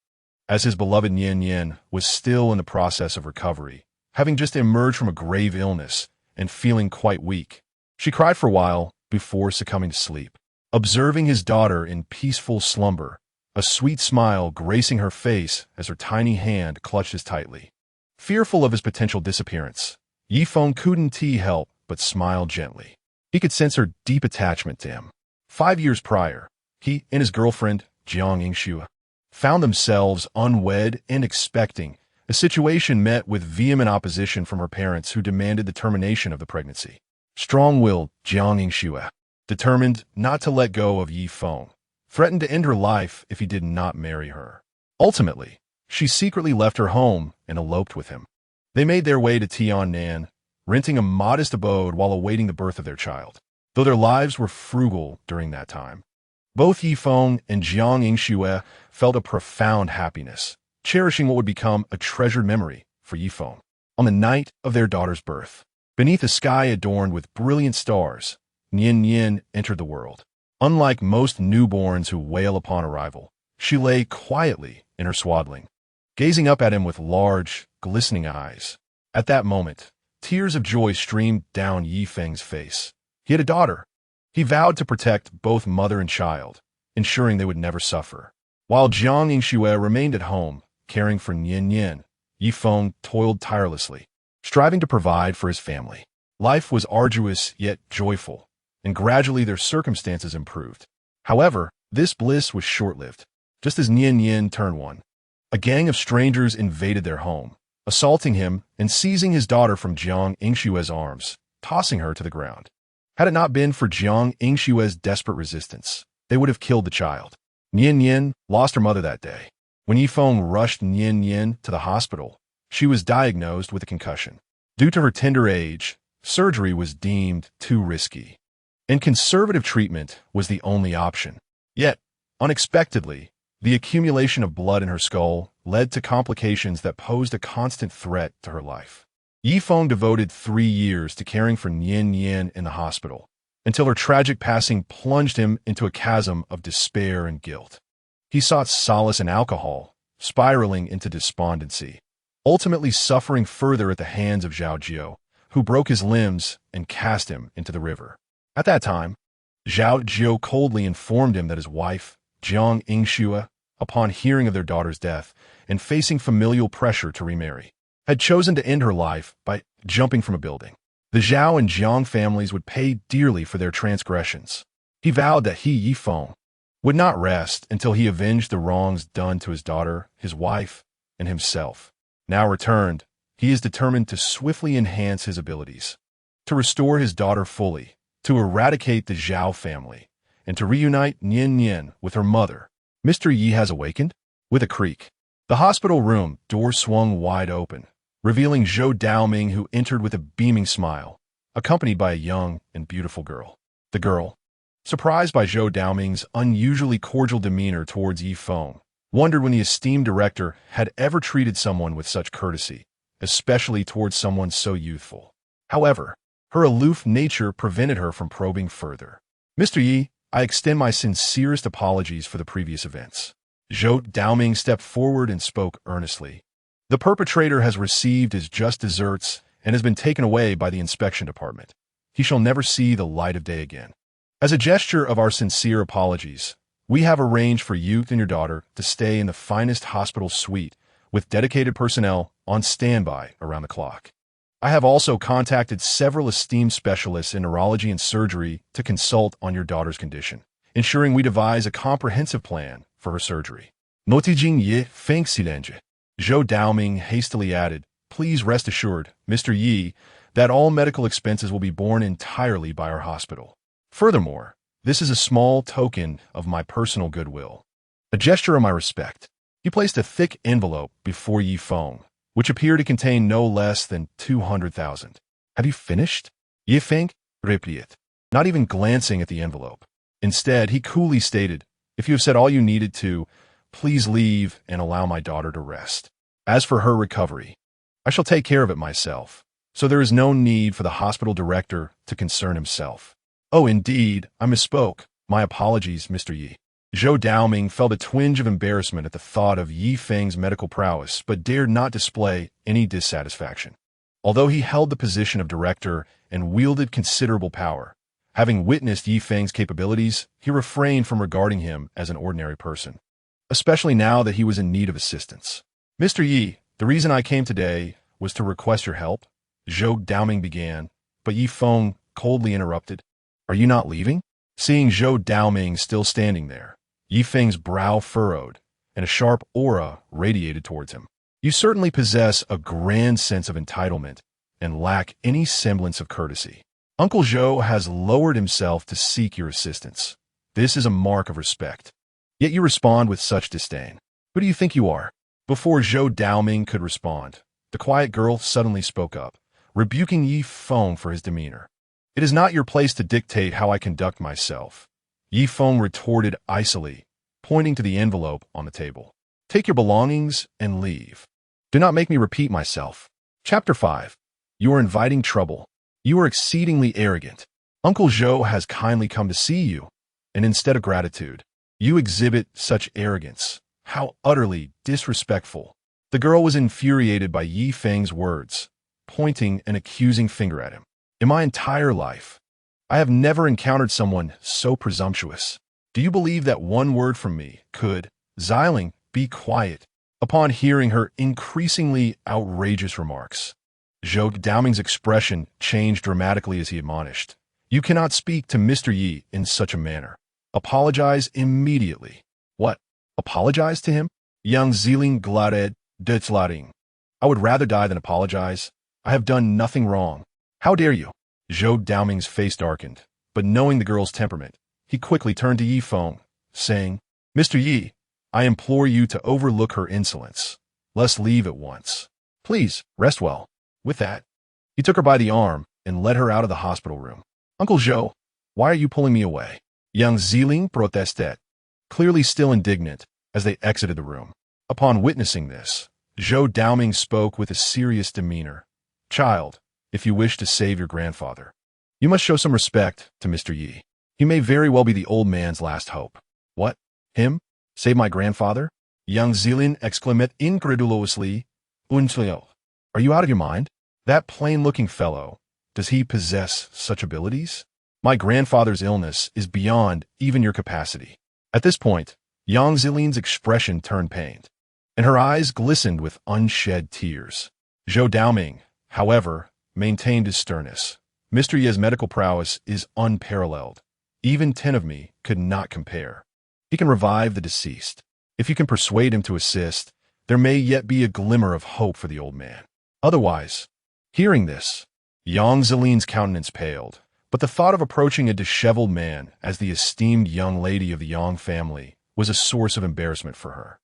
As his beloved Nian Yin was still in the process of recovery, having just emerged from a grave illness and feeling quite weak, she cried for a while before succumbing to sleep. Observing his daughter in peaceful slumber, a sweet smile gracing her face as her tiny hand clutched his tightly. Fearful of his potential disappearance, Yifeng couldn't help but smile gently. He could sense her deep attachment to him. 5 years prior, he and his girlfriend, Jiang Yingxue, found themselves unwed and expecting, a situation met with vehement opposition from her parents who demanded the termination of the pregnancy. Strong-willed Jiang Yingxue, determined not to let go of Yifeng, threatened to end her life if he did not marry her. Ultimately, she secretly left her home and eloped with him. They made their way to Tiannan, renting a modest abode while awaiting the birth of their child. Though their lives were frugal during that time, both Yifeng and Jiang Yingxue felt a profound happiness, cherishing what would become a treasured memory for Yifeng. On the night of their daughter's birth, beneath a sky adorned with brilliant stars, Nian Yin entered the world. Unlike most newborns who wail upon arrival, she lay quietly in her swaddling, gazing up at him with large, glistening eyes. At that moment, tears of joy streamed down Yifeng's face. He had a daughter. He vowed to protect both mother and child, ensuring they would never suffer. While Jiang Yingxue remained at home, caring for Nian Yin, Yifeng toiled tirelessly, striving to provide for his family. Life was arduous yet joyful, and gradually their circumstances improved. However, this bliss was short-lived. Just as Nian Yin turned 1, a gang of strangers invaded their home, assaulting him and seizing his daughter from Jiang Yingxue's arms, tossing her to the ground. Had it not been for Jiang Yingxue's desperate resistance, they would have killed the child. Nian Yin lost her mother that day. When Yifeng rushed Nian Yin to the hospital, she was diagnosed with a concussion. Due to her tender age, surgery was deemed too risky, and conservative treatment was the only option. Yet, unexpectedly, the accumulation of blood in her skull led to complications that posed a constant threat to her life. Yifeng devoted 3 years to caring for Nian Yin in the hospital, until her tragic passing plunged him into a chasm of despair and guilt. He sought solace in alcohol, spiraling into despondency, ultimately suffering further at the hands of Zhao Jiu, who broke his limbs and cast him into the river. At that time, Zhao Jiu coldly informed him that his wife, Jiang Yingxue, upon hearing of their daughter's death and facing familial pressure to remarry, had chosen to end her life by jumping from a building. The Zhao and Jiang families would pay dearly for their transgressions. He vowed that he, Yifeng, would not rest until he avenged the wrongs done to his daughter, his wife, and himself. Now returned, he is determined to swiftly enhance his abilities, to restore his daughter fully, to eradicate the Zhao family, and to reunite Nian Yin with her mother. Mr. Yi has awakened? With a creak, the hospital room door swung wide open, revealing Zhou Daoming, who entered with a beaming smile, accompanied by a young and beautiful girl. The girl, surprised by Zhou Daoming's unusually cordial demeanor towards Yifeng, wondered when the esteemed director had ever treated someone with such courtesy, especially towards someone so youthful. However, her aloof nature prevented her from probing further. Mr. Yi, I extend my sincerest apologies for the previous events. Zhou Daoming stepped forward and spoke earnestly. The perpetrator has received his just deserts and has been taken away by the inspection department. He shall never see the light of day again. As a gesture of our sincere apologies, we have arranged for you and your daughter to stay in the finest hospital suite with dedicated personnel on standby around the clock. I have also contacted several esteemed specialists in neurology and surgery to consult on your daughter's condition, ensuring we devise a comprehensive plan for her surgery. Notijing Ye Feng Silenge. Zhou Daoming hastily added, Please rest assured, Mr. Yi, that all medical expenses will be borne entirely by our hospital. Furthermore, this is a small token of my personal goodwill. A gesture of my respect. He placed a thick envelope before Yi Feng, which appeared to contain no less than 200,000. Have you finished? Yi Feng repeated, not even glancing at the envelope. Instead, he coolly stated, if you have said all you needed to, please leave and allow my daughter to rest. As for her recovery, I shall take care of it myself, so there is no need for the hospital director to concern himself. Oh, indeed, I misspoke. My apologies, Mr. Yi. Zhou Daoming felt a twinge of embarrassment at the thought of Yi Feng's medical prowess, but dared not display any dissatisfaction. Although he held the position of director and wielded considerable power, having witnessed Yi Feng's capabilities, he refrained from regarding him as an ordinary person, especially now that he was in need of assistance. Mr. Yi, the reason I came today was to request your help, Zhou Daoming began, but Yi Feng coldly interrupted. Are you not leaving? Seeing Zhou Daoming still standing there, Yi Feng's brow furrowed, and a sharp aura radiated towards him. You certainly possess a grand sense of entitlement and lack any semblance of courtesy. Uncle Zhou has lowered himself to seek your assistance. This is a mark of respect. Yet you respond with such disdain. Who do you think you are? Before Zhou Daoming could respond, the quiet girl suddenly spoke up, rebuking Yi Feng for his demeanor. It is not your place to dictate how I conduct myself. Yi Feng retorted icily, pointing to the envelope on the table. Take your belongings and leave. Do not make me repeat myself. Chapter 5. You are inviting trouble. You are exceedingly arrogant. Uncle Zhou has kindly come to see you, and instead of gratitude, you exhibit such arrogance. How utterly disrespectful. The girl was infuriated by Yi Feng's words, pointing an accusing finger at him. In my entire life, I have never encountered someone so presumptuous. Do you believe that one word from me could, Xiling, be quiet? Upon hearing her increasingly outrageous remarks, Zhou Daoming's expression changed dramatically as he admonished. You cannot speak to Mr. Yi in such a manner. Apologize immediately. What? Apologize to him? Young Xiling glared, Deutschlading. I would rather die than apologize. I have done nothing wrong. How dare you? Zhou Daoming's face darkened, but knowing the girl's temperament, he quickly turned to Yi Feng, saying, Mr. Yi, I implore you to overlook her insolence. Let's leave at once. Please, rest well. With that, he took her by the arm and led her out of the hospital room. Uncle Zhou, why are you pulling me away? Young Xiling protested, clearly still indignant, as they exited the room. Upon witnessing this, Zhou Daoming spoke with a serious demeanor. Child, if you wish to save your grandfather, you must show some respect to Mr. Yi. He may very well be the old man's last hope. What? Him? Save my grandfather? Young Xiling exclaimed incredulously. Unzliu, are you out of your mind? That plain-looking fellow, does he possess such abilities? My grandfather's illness is beyond even your capacity. At this point, Yang Ziling's expression turned pained, and her eyes glistened with unshed tears. Zhou Daoming, however, maintained his sternness. Mr. Yi's medical prowess is unparalleled. Even 10 of me could not compare. He can revive the deceased. If you can persuade him to assist, there may yet be a glimmer of hope for the old man. Otherwise, hearing this, Yang Ziling's countenance paled, but the thought of approaching a disheveled man as the esteemed young lady of the Yang family was a source of embarrassment for her.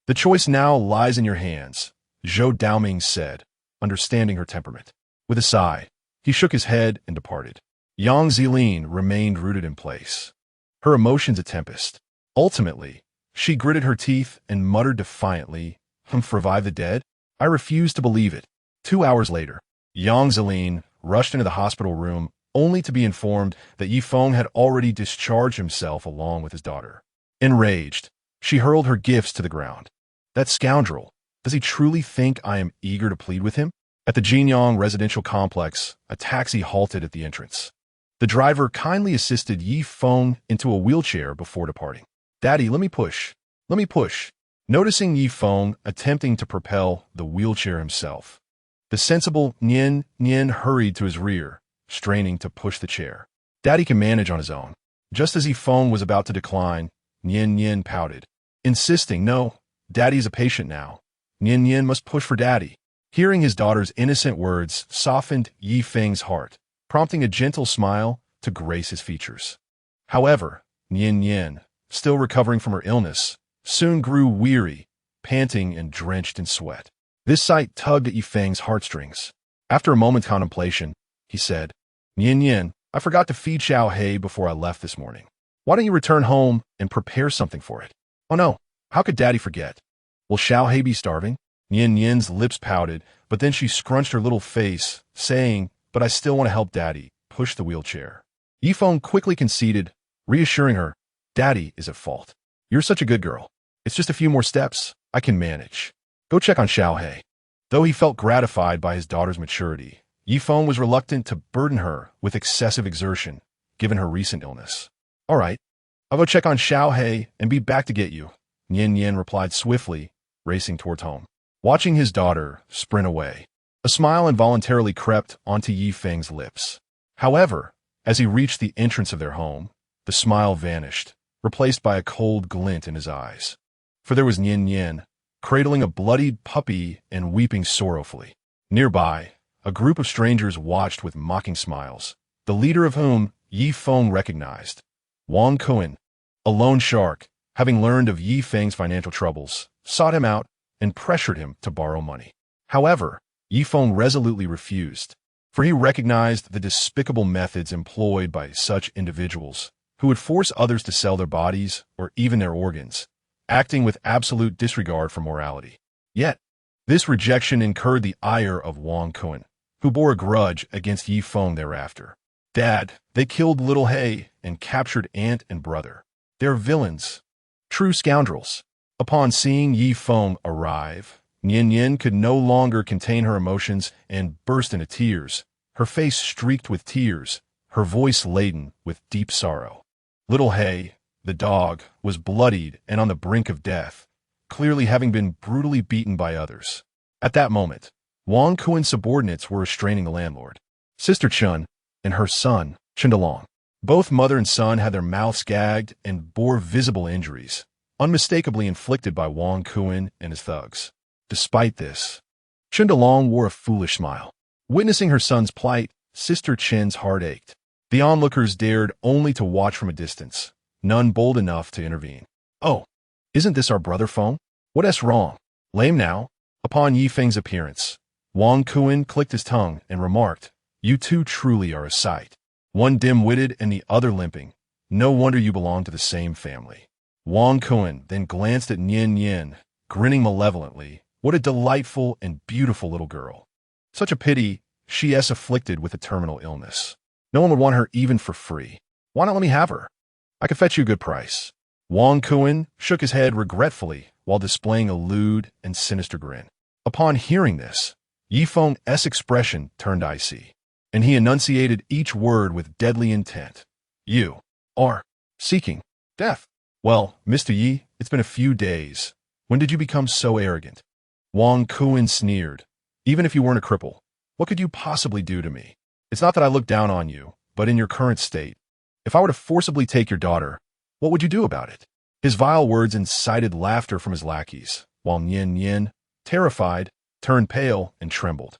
The choice now lies in your hands, Zhou Daoming said, understanding her temperament. With a sigh, he shook his head and departed. Yang Ziling remained rooted in place, her emotions a tempest. Ultimately, she gritted her teeth and muttered defiantly, revive the dead? I refuse to believe it. 2 hours later, Yang Ziling rushed into the hospital room only to be informed that Yi Feng had already discharged himself along with his daughter. Enraged, she hurled her gifts to the ground. That scoundrel, does he truly think I am eager to plead with him? At the Jinyang residential complex, a taxi halted at the entrance. The driver kindly assisted Yi Feng into a wheelchair before departing. Daddy, let me push. Let me push. Noticing Yi Feng attempting to propel the wheelchair himself, the sensible Nian hurried to his rear, straining to push the chair. Daddy can manage on his own. Just as Yi Feng was about to decline, Nian pouted, insisting, no, Daddy is a patient now. Nian must push for Daddy. Hearing his daughter's innocent words softened Yi Feng's heart, prompting a gentle smile to grace his features. However, Nian Yin, still recovering from her illness, soon grew weary, panting and drenched in sweat. This sight tugged at Yi Feng's heartstrings. After a moment's contemplation, he said, Nian Yin, I forgot to feed Xiao Hei before I left this morning. Why don't you return home and prepare something for it? Oh no, how could Daddy forget? Will Xiao Hei be starving? Nian Yin's lips pouted, but then she scrunched her little face, saying, but I still want to help Daddy push the wheelchair. Yi Feng quickly conceded, reassuring her, Daddy is at fault. You're such a good girl. It's just a few more steps. I can manage. Go check on Xiao Hei. Though he felt gratified by his daughter's maturity, Yi Feng was reluctant to burden her with excessive exertion, given her recent illness. All right, I'll go check on Xiao Hei and be back to get you, Nian Yin replied swiftly, racing towards home. Watching his daughter sprint away, a smile involuntarily crept onto Yi Feng's lips. However, as he reached the entrance of their home, the smile vanished, replaced by a cold glint in his eyes. For there was Nian Yin, cradling a bloodied puppy and weeping sorrowfully. Nearby, a group of strangers watched with mocking smiles, the leader of whom Yi Feng recognized. Wang Kuan, a loan shark, having learned of Yi Feng's financial troubles, sought him out and pressured him to borrow money. However, Yi Feng resolutely refused, for he recognized the despicable methods employed by such individuals who would force others to sell their bodies or even their organs, acting with absolute disregard for morality. Yet, this rejection incurred the ire of Wang Kuan, who bore a grudge against Yi Feng thereafter. Dad, they killed little Hei and captured aunt and brother. They're villains. True scoundrels. Upon seeing Yi Feng arrive, Nian Yin could no longer contain her emotions and burst into tears, her face streaked with tears, her voice laden with deep sorrow. Little Hei, the dog, was bloodied and on the brink of death, clearly having been brutally beaten by others. At that moment, Wang Kuan's subordinates were restraining the landlord, Sister Chun, and her son, Chundalong. Both mother and son had their mouths gagged and bore visible injuries, unmistakably inflicted by Wang Kuan and his thugs. Despite this, Chundalong wore a foolish smile. Witnessing her son's plight, Sister Chen's heart ached. The onlookers dared only to watch from a distance, none bold enough to intervene. Oh, isn't this our brother Feng? What's wrong? Lame now? Upon Yi Feng's appearance, Wang Kuan clicked his tongue and remarked, You two truly are a sight. One dim-witted and the other limping. No wonder you belong to the same family. Wang Kuan then glanced at Nian Yin, grinning malevolently. What a delightful and beautiful little girl. Such a pity she is afflicted with a terminal illness. No one would want her even for free. Why not let me have her? I could fetch you a good price. Wang Kuan shook his head regretfully while displaying a lewd and sinister grin. Upon hearing this, Yi Feng's expression turned icy, and he enunciated each word with deadly intent. You are seeking death. Well, Mr. Yi, it's been a few days. When did you become so arrogant? Wang Kuan sneered. Even if you weren't a cripple, what could you possibly do to me? It's not that I look down on you, but in your current state, if I were to forcibly take your daughter, what would you do about it? His vile words incited laughter from his lackeys, while Nian Yin, terrified, turned pale and trembled.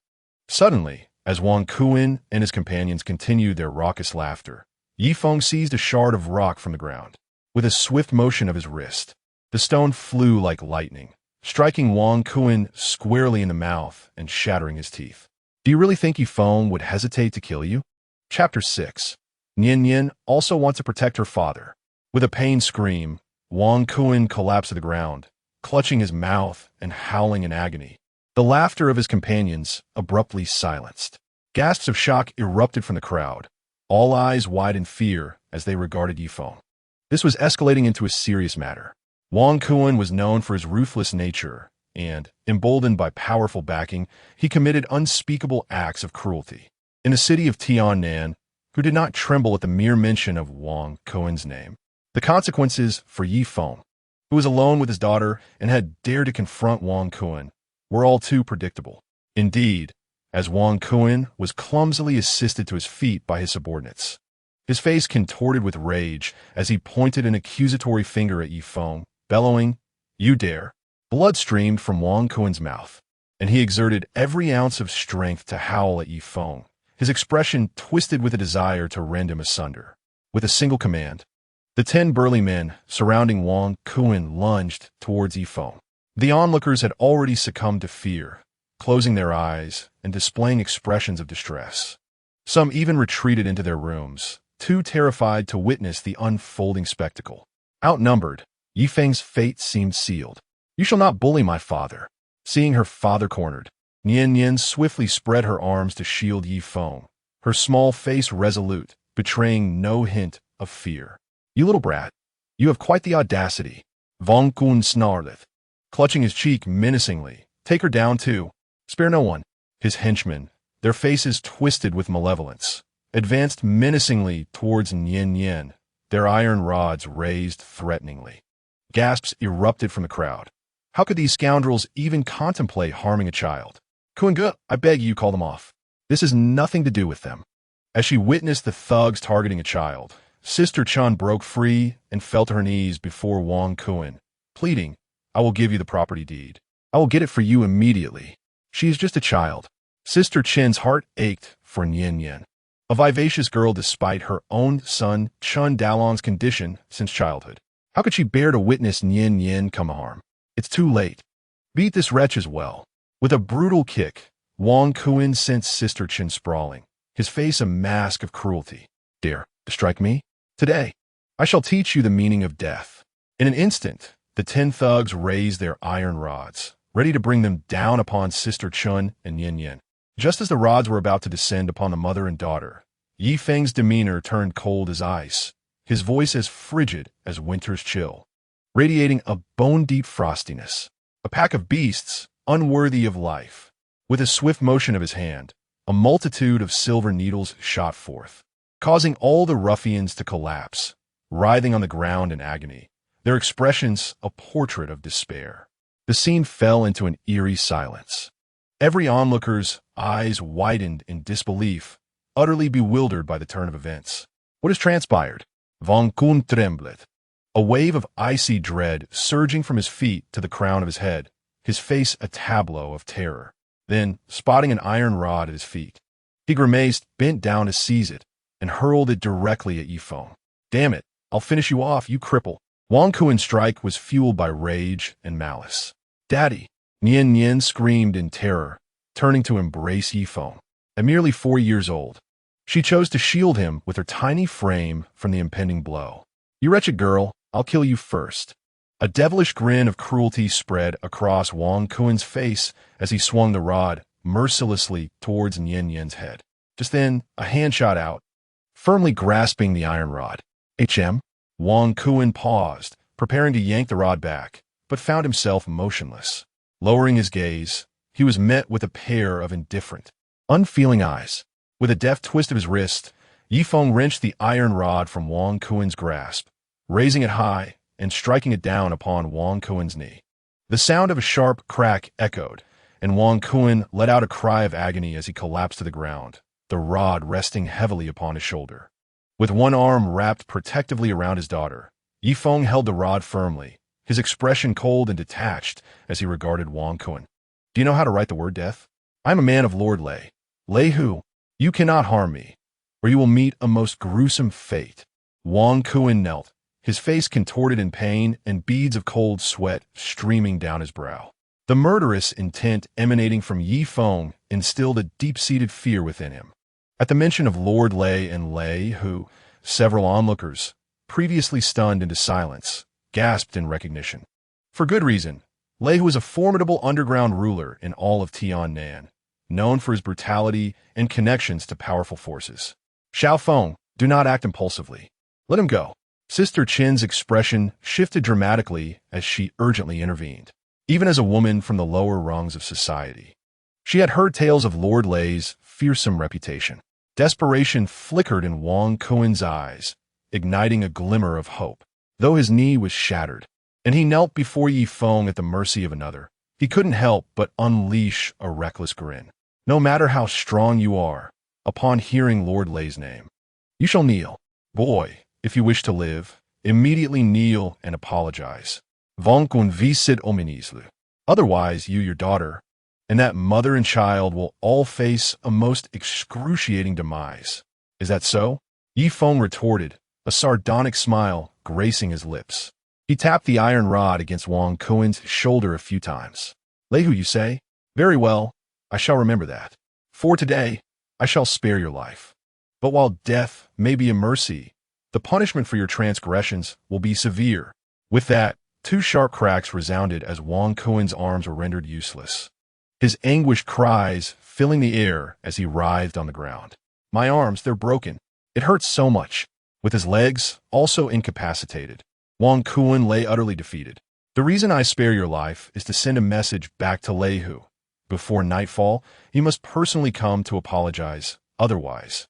Suddenly, as Wang Kuan and his companions continued their raucous laughter, Yi Feng seized a shard of rock from the ground. With a swift motion of his wrist, the stone flew like lightning, striking Wang Kuan squarely in the mouth and shattering his teeth. Do you really think Yi Feng would hesitate to kill you? Chapter 6. Nian Yin also wants to protect her father. With a pained scream, Wang Kuan collapsed to the ground, clutching his mouth and howling in agony. The laughter of his companions abruptly silenced. Gasps of shock erupted from the crowd, all eyes wide in fear as they regarded Yi Feng. This was escalating into a serious matter. Wang Kuan was known for his ruthless nature, and, emboldened by powerful backing, he committed unspeakable acts of cruelty. In the city of Tiannan, who did not tremble at the mere mention of Wang Kuan's name. The consequences for Yi Feng, who was alone with his daughter and had dared to confront Wang Kuan, were all too predictable. Indeed, as Wang Kuan was clumsily assisted to his feet by his subordinates, his face contorted with rage as he pointed an accusatory finger at Yi Feng, bellowing, You dare. Blood streamed from Wang Kuan's mouth, and he exerted every ounce of strength to howl at Yi Feng, his expression twisted with a desire to rend him asunder. With a single command, the 10 burly men surrounding Wang Kun lunged towards Yi Feng. The onlookers had already succumbed to fear, closing their eyes and displaying expressions of distress. Some even retreated into their rooms, too terrified to witness the unfolding spectacle. Outnumbered, Yi Feng's fate seemed sealed. "You shall not bully my father." Seeing her father cornered, Nian Yin swiftly spread her arms to shield Yi Feng, her small face resolute, betraying no hint of fear. "You little brat, you have quite the audacity," Wang Kun snarled, clutching his cheek menacingly. "Take her down too. Spare no one." His henchmen, their faces twisted with malevolence, advanced menacingly towards Nian Yin, their iron rods raised threateningly. Gasps erupted from the crowd. How could these scoundrels even contemplate harming a child? "Kuanga, I beg you, call them off. This has nothing to do with them." As she witnessed the thugs targeting a child, Sister Chun broke free and fell to her knees before Wang Kun, pleading, "I will give you the property deed. I will get it for you immediately. She is just a child." Sister Chen's heart ached for Nian Yin, a vivacious girl despite her own son Chun Dalon's condition since childhood. How could she bear to witness Nian Yin come to harm? "It's too late. Beat this wretch as well." With a brutal kick, Wang Kun sent Sister Chen sprawling, his face a mask of cruelty. "Dare to strike me? Today, I shall teach you the meaning of death." In an instant, the 10 thugs raised their iron rods, ready to bring them down upon Sister Chun and Nian Yin. Just as the rods were about to descend upon the mother and daughter, Yi Feng's demeanor turned cold as ice, his voice as frigid as winter's chill, radiating a bone-deep frostiness. A pack of beasts, unworthy of life. With a swift motion of his hand, a multitude of silver needles shot forth, causing all the ruffians to collapse, writhing on the ground in agony, their expressions a portrait of despair. The scene fell into an eerie silence. Every onlooker's eyes widened in disbelief, utterly bewildered by the turn of events. "What has transpired?" Wang Kun trembled, a wave of icy dread surging from his feet to the crown of his head, his face a tableau of terror. Then, spotting an iron rod at his feet, he grimaced, bent down to seize it, and hurled it directly at Yi Feng. "Damn it, I'll finish you off, you cripple." Wang Kun's strike was fueled by rage and malice. "Daddy!" Nian Yin screamed in terror, turning to embrace Yi Feng. At merely 4 years old, she chose to shield him with her tiny frame from the impending blow. "You wretched girl, I'll kill you first." A devilish grin of cruelty spread across Wang Kun's face as he swung the rod mercilessly towards Nian Yin's head. Just then, a hand shot out, firmly grasping the iron rod. Wang Kun paused, preparing to yank the rod back, but found himself motionless. Lowering his gaze, he was met with a pair of indifferent, unfeeling eyes. With a deft twist of his wrist, Yi Feng wrenched the iron rod from Wang Kun's grasp, raising it high and striking it down upon Wang Kun's knee. The sound of a sharp crack echoed, and Wang Kun let out a cry of agony as he collapsed to the ground, the rod resting heavily upon his shoulder. With one arm wrapped protectively around his daughter, Yi Feng held the rod firmly, his expression cold and detached as he regarded Wang Kun. "Do you know how to write the word death? I am a man of Lord Lei. Lei Hu, you cannot harm me, or you will meet a most gruesome fate." Wang Kun knelt, his face contorted in pain and beads of cold sweat streaming down his brow. The murderous intent emanating from Yi Feng instilled a deep-seated fear within him. At the mention of Lord Lei and Lei Hu, several onlookers, previously stunned into silence, gasped in recognition. For good reason. Lei Hu was a formidable underground ruler in all of Tiannan, known for his brutality and connections to powerful forces. "Xiao Feng, do not act impulsively. Let him go." Sister Chen's expression shifted dramatically as she urgently intervened. Even as a woman from the lower rungs of society, she had heard tales of Lord Lei's fearsome reputation. Desperation flickered in Wang Kun's eyes, igniting a glimmer of hope. Though his knee was shattered, and he knelt before Yi Feng at the mercy of another, he couldn't help but unleash a reckless grin. "No matter how strong you are, upon hearing Lord Lei's name, you shall kneel. Boy, if you wish to live, immediately kneel and apologize. Vont qu'on visite ominisle. Otherwise, you, your daughter, and that mother and child will all face a most excruciating demise. Is that so? Yifeng retorted, a sardonic smile gracing his lips. He tapped the iron rod against Wang Kuen's shoulder a few times. Leihu, you say? Very well, I shall remember that. For today, I shall spare your life. But while death may be a mercy, the punishment for your transgressions will be severe. With that, two sharp cracks resounded as Wang Kuen's arms were rendered useless. His anguished cries filling the air as he writhed on the ground. My arms, they're broken. It hurts so much. With his legs also incapacitated, Wang Kuen lay utterly defeated. The reason I spare your life is to send a message back to Leihu. Before nightfall, he must personally come to apologize. Otherwise,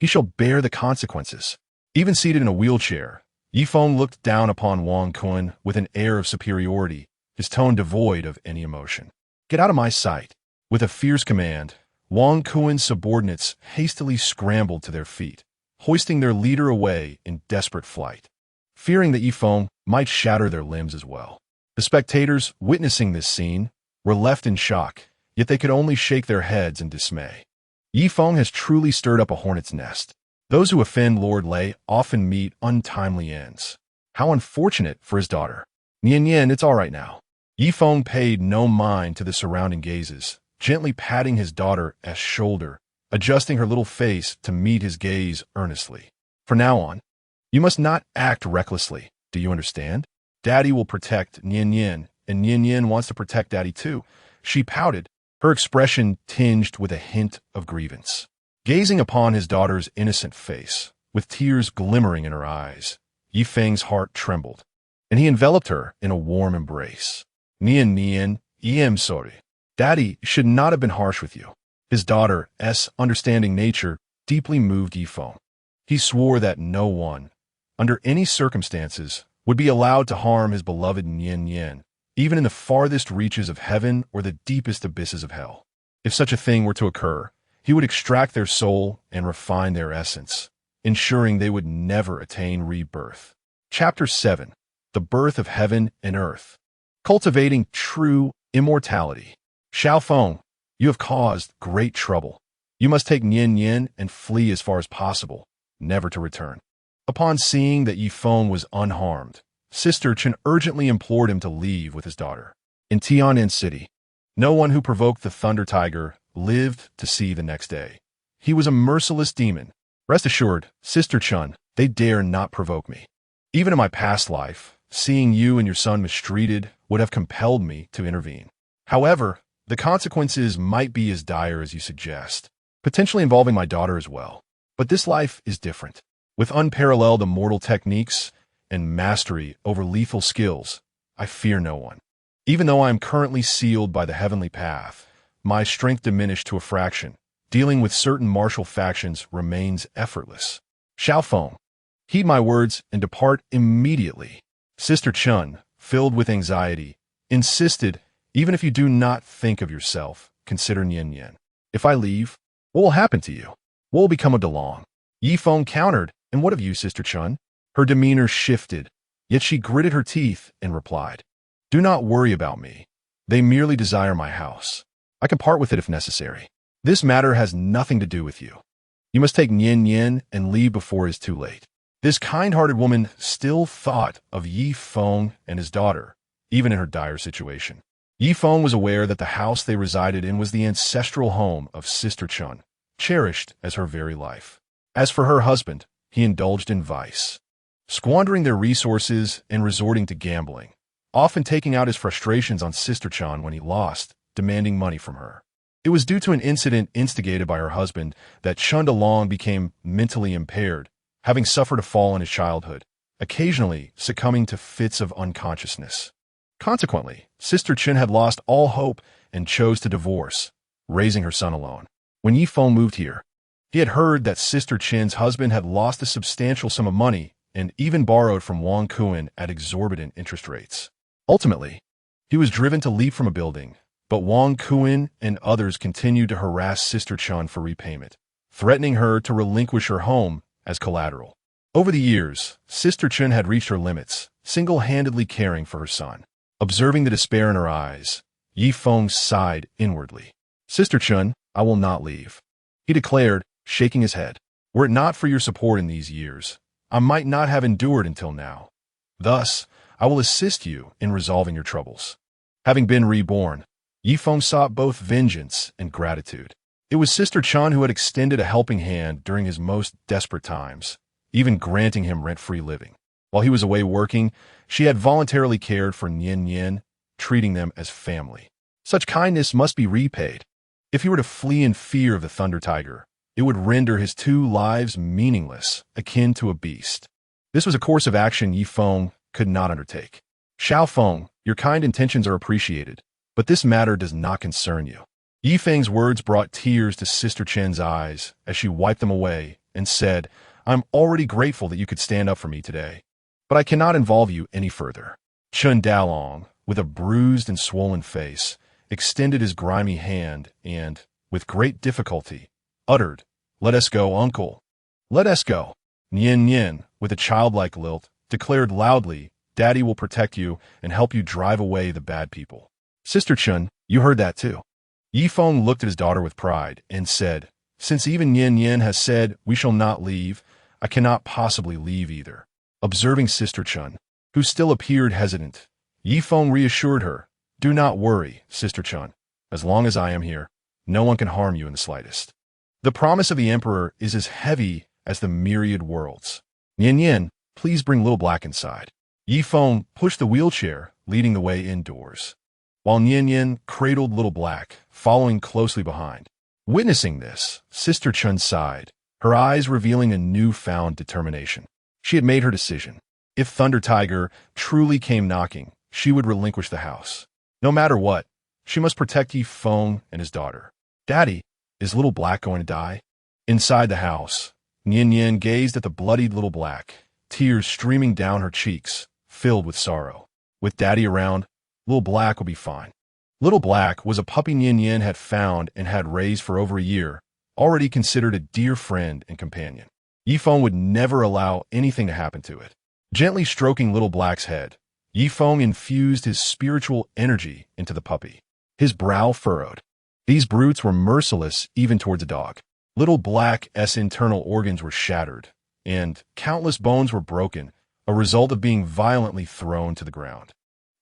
he shall bear the consequences. Even seated in a wheelchair, Yifeng looked down upon Wang Kuen with an air of superiority, his tone devoid of any emotion. Get out of my sight. With a fierce command, Wang Kuen's subordinates hastily scrambled to their feet, hoisting their leader away in desperate flight, fearing that Yifeng might shatter their limbs as well. The spectators, witnessing this scene, were left in shock, yet they could only shake their heads in dismay. Yifeng has truly stirred up a hornet's nest. Those who offend Lord Lei often meet untimely ends. How unfortunate for his daughter. Nian Yan, it's all right now. Yifeng paid no mind to the surrounding gazes, gently patting his daughter's shoulder, adjusting her little face to meet his gaze earnestly. From now on, you must not act recklessly. Do you understand? Daddy will protect Nian Yan, and Nian Yan wants to protect Daddy too. She pouted, her expression tinged with a hint of grievance. Gazing upon his daughter's innocent face, with tears glimmering in her eyes, Yifeng's heart trembled, and he enveloped her in a warm embrace. Nian, I am sorry. Daddy should not have been harsh with you. His daughter's understanding nature deeply moved Yifeng. He swore that no one, under any circumstances, would be allowed to harm his beloved Nian Yan, even in the farthest reaches of heaven or the deepest abysses of hell. If such a thing were to occur, he would extract their soul and refine their essence, ensuring they would never attain rebirth. Chapter 7. The Birth of Heaven and Earth. Cultivating True Immortality. Xiaofeng, you have caused great trouble. You must take Nian Yan and flee as far as possible, never to return. Upon seeing that Yifeng was unharmed, Sister Chen urgently implored him to leave with his daughter. In Tianan City, no one who provoked the Thunder Tiger lived to see the next day. He was a merciless demon. Rest assured, Sister Chen, they dare not provoke me. Even in my past life, seeing you and your son mistreated would have compelled me to intervene. However, the consequences might be as dire as you suggest, potentially involving my daughter as well. But this life is different. With unparalleled immortal techniques and mastery over lethal skills, I fear no one. Even though I am currently sealed by the heavenly path, my strength diminished to a fraction. Dealing with certain martial factions remains effortless. Xiaofeng, heed my words and depart immediately. Sister Chen, filled with anxiety, insisted, even if you do not think of yourself, consider Nian Yan. If I leave, what will happen to you? What will become of DeLong? Yifeng countered, and what of you, Sister Chen? Her demeanor shifted, yet she gritted her teeth and replied, do not worry about me. They merely desire my house. I can part with it if necessary. This matter has nothing to do with you. You must take Nian Yan and leave before it is too late. This kind-hearted woman still thought of Yifeng and his daughter, even in her dire situation. Yifeng was aware that the house they resided in was the ancestral home of Sister Chen, cherished as her very life. As for her husband, he indulged in vice, squandering their resources and resorting to gambling, often taking out his frustrations on Sister Chen when he lost, demanding money from her. It was due to an incident instigated by her husband that Chen DeLong became mentally impaired, having suffered a fall in his childhood, occasionally succumbing to fits of unconsciousness. Consequently, Sister Chen had lost all hope and chose to divorce, raising her son alone. When Yifeng moved here, he had heard that Sister Chen's husband had lost a substantial sum of money and even borrowed from Wang Kuen at exorbitant interest rates. Ultimately, he was driven to leap from a building, but Wang Kuen and others continued to harass Sister Chen for repayment, threatening her to relinquish her home as collateral. Over the years, Sister Chen had reached her limits, single-handedly caring for her son. Observing the despair in her eyes, Yi Feng sighed inwardly. Sister Chun, I will not leave, he declared, shaking his head. Were it not for your support in these years, I might not have endured until now. Thus, I will assist you in resolving your troubles. Having been reborn, Yi Feng sought both vengeance and gratitude. It was Sister Chun who had extended a helping hand during his most desperate times, even granting him rent-free living. While he was away working, she had voluntarily cared for Nian Nian, treating them as family. Such kindness must be repaid. If he were to flee in fear of the Thunder Tiger, it would render his 2 lives meaningless, akin to a beast. This was a course of action Yi Feng could not undertake. Xiao Feng, your kind intentions are appreciated, but this matter does not concern you. Yi Feng's words brought tears to Sister Chen's eyes as she wiped them away and said, I'm already grateful that you could stand up for me today, but I cannot involve you any further. Chun Dalong, with a bruised and swollen face, extended his grimy hand and, with great difficulty, uttered, Let us go, uncle. Let us go. Nian Nian, with a childlike lilt, declared loudly, Daddy will protect you and help you drive away the bad people. Sister Chun, you heard that too. Yi Feng looked at his daughter with pride and said, Since even Nian Nian has said we shall not leave, I cannot possibly leave either. Observing Sister Chun, who still appeared hesitant, Yi Feng reassured her, Do not worry, Sister Chun. As long as I am here, no one can harm you in the slightest. The promise of the Emperor is as heavy as the myriad worlds. Nian Nian, please bring Little Black inside. Yi Feng pushed the wheelchair, leading the way indoors, while Nian Nian cradled Little Black, following closely behind. Witnessing this, Sister Chun sighed, her eyes revealing a newfound determination. She had made her decision. If Thunder Tiger truly came knocking, she would relinquish the house. No matter what, she must protect Yi Feng and his daughter. Daddy, is Little Black going to die? Inside the house, Nian Nian gazed at the bloodied Little Black, tears streaming down her cheeks, filled with sorrow. With Daddy around, Little Black will be fine. Little Black was a puppy Nian Nian had found and had raised for over a year, already considered a dear friend and companion. Yi Feng would never allow anything to happen to it. Gently stroking Little Black's head, Yi Feng infused his spiritual energy into the puppy. His brow furrowed. These brutes were merciless even towards a dog. Little Black's internal organs were shattered, and countless bones were broken, a result of being violently thrown to the ground.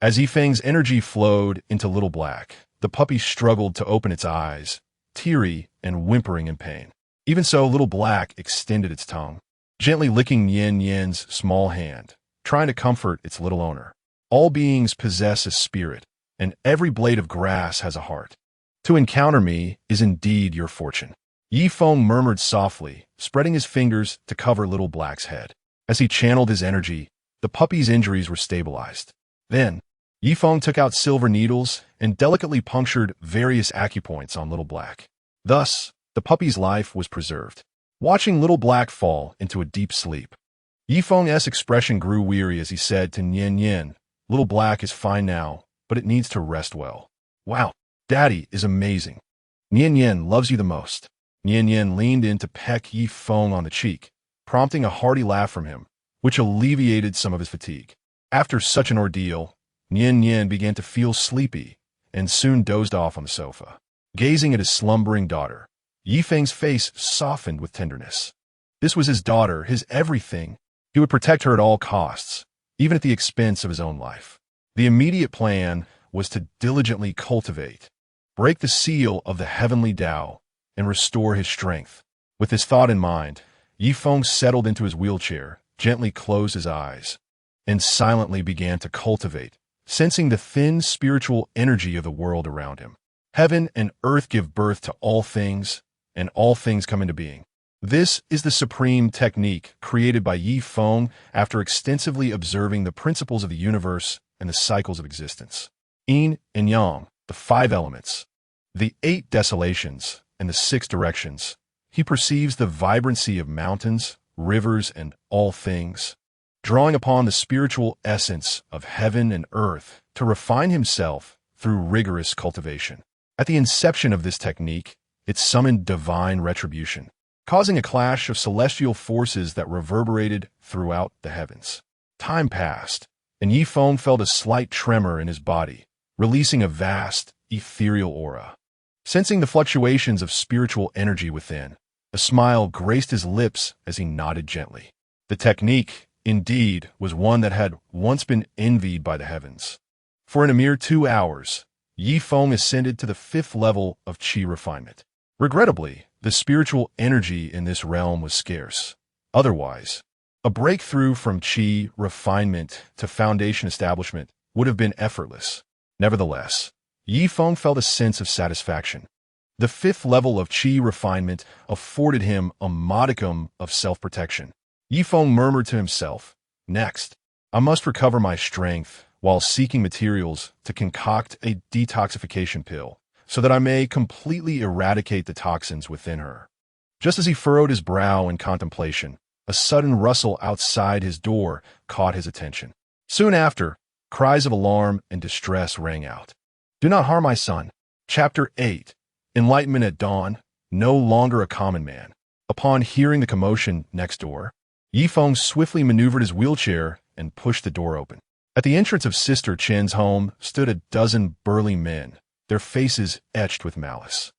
As Yi Feng's energy flowed into Little Black, the puppy struggled to open its eyes, teary and whimpering in pain. Even so, Little Black extended its tongue, gently licking Nian Nian's small hand, trying to comfort its little owner. All beings possess a spirit, and every blade of grass has a heart. To encounter me is indeed your fortune. Yi Feng murmured softly, spreading his fingers to cover Little Black's head. As he channeled his energy, the puppy's injuries were stabilized. Then, Yi Feng took out silver needles and delicately punctured various acupoints on Little Black. Thus, the puppy's life was preserved. Watching Little Black fall into a deep sleep, Yi Feng's expression grew weary as he said to Nian Nian, Little Black is fine now, but it needs to rest well. Wow, Daddy is amazing. Nian Nian loves you the most. Nian Nian leaned in to peck Yi Feng on the cheek, prompting a hearty laugh from him, which alleviated some of his fatigue. After such an ordeal, Nian Nian began to feel sleepy and soon dozed off on the sofa. Gazing at his slumbering daughter, Yi Feng's face softened with tenderness. This was his daughter, his everything. He would protect her at all costs, even at the expense of his own life. The immediate plan was to diligently cultivate, break the seal of the heavenly Tao, and restore his strength. With this thought in mind, Yi Feng settled into his wheelchair, gently closed his eyes, and silently began to cultivate, sensing the thin spiritual energy of the world around him. Heaven and earth give birth to all things, and all things come into being. This is the supreme technique created by Yi Feng after extensively observing the principles of the universe and the cycles of existence. Yin and Yang, the 5 elements, the 8 desolations, and the 6 directions. He perceives the vibrancy of mountains, rivers, and all things, drawing upon the spiritual essence of heaven and earth to refine himself through rigorous cultivation. At the inception of this technique, it summoned divine retribution, causing a clash of celestial forces that reverberated throughout the heavens. Time passed, and Yi Feng felt a slight tremor in his body, releasing a vast, ethereal aura. Sensing the fluctuations of spiritual energy within, a smile graced his lips as he nodded gently. The technique, indeed, was one that had once been envied by the heavens. For in a mere 2 hours, Yi Feng ascended to the 5th level of qi refinement. Regrettably, the spiritual energy in this realm was scarce. Otherwise, a breakthrough from qi refinement to foundation establishment would have been effortless. Nevertheless, Yi Feng felt a sense of satisfaction. The 5th level of qi refinement afforded him a modicum of self-protection. Yi Feng murmured to himself, "Next, I must recover my strength while seeking materials to concoct a detoxification pill so that I may completely eradicate the toxins within her." Just as he furrowed his brow in contemplation, a sudden rustle outside his door caught his attention. Soon after, cries of alarm and distress rang out. "Do not harm my son." Chapter 8. Enlightenment at Dawn, no longer a common man. Upon hearing the commotion next door, Yi Feng swiftly maneuvered his wheelchair and pushed the door open. At the entrance of Sister Chen's home stood a dozen burly men, their faces etched with malice.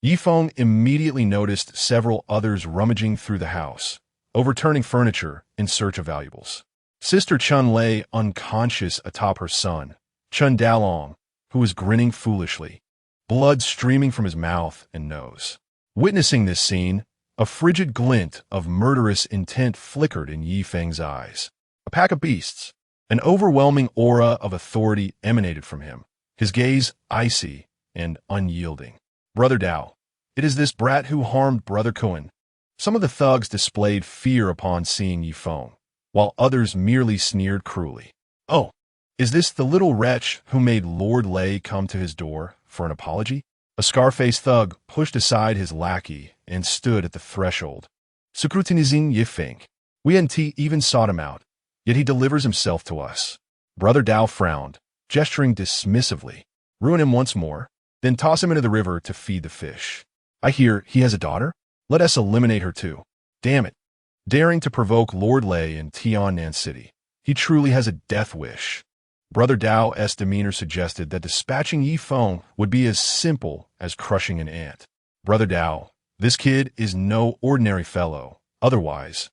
Yi Feng immediately noticed several others rummaging through the house, overturning furniture in search of valuables. Sister Chen lay unconscious atop her son, Chen Dalong, who was grinning foolishly, blood streaming from his mouth and nose. Witnessing this scene, a frigid glint of murderous intent flickered in Yi Feng's eyes. A pack of beasts. An overwhelming aura of authority emanated from him, his gaze icy and unyielding. "Brother Dao, it is this brat who harmed Brother Kuan." Some of the thugs displayed fear upon seeing Yi Feng, while others merely sneered cruelly. "Oh, is this the little wretch who made Lord Lei come to his door for an apology?" A scar-faced thug pushed aside his lackey and stood at the threshold. "Scrutinizing Yi Feng. We and T even sought him out, yet he delivers himself to us." Brother Dao frowned, gesturing dismissively. "Ruin him once more, then toss him into the river to feed the fish. I hear he has a daughter? Let us eliminate her too. Damn it. Daring to provoke Lord Lei in Tiannan City. He truly has a death wish." Brother Dao's demeanor suggested that dispatching Yi Feng would be as simple as crushing an ant. "Brother Dao, this kid is no ordinary fellow. Otherwise,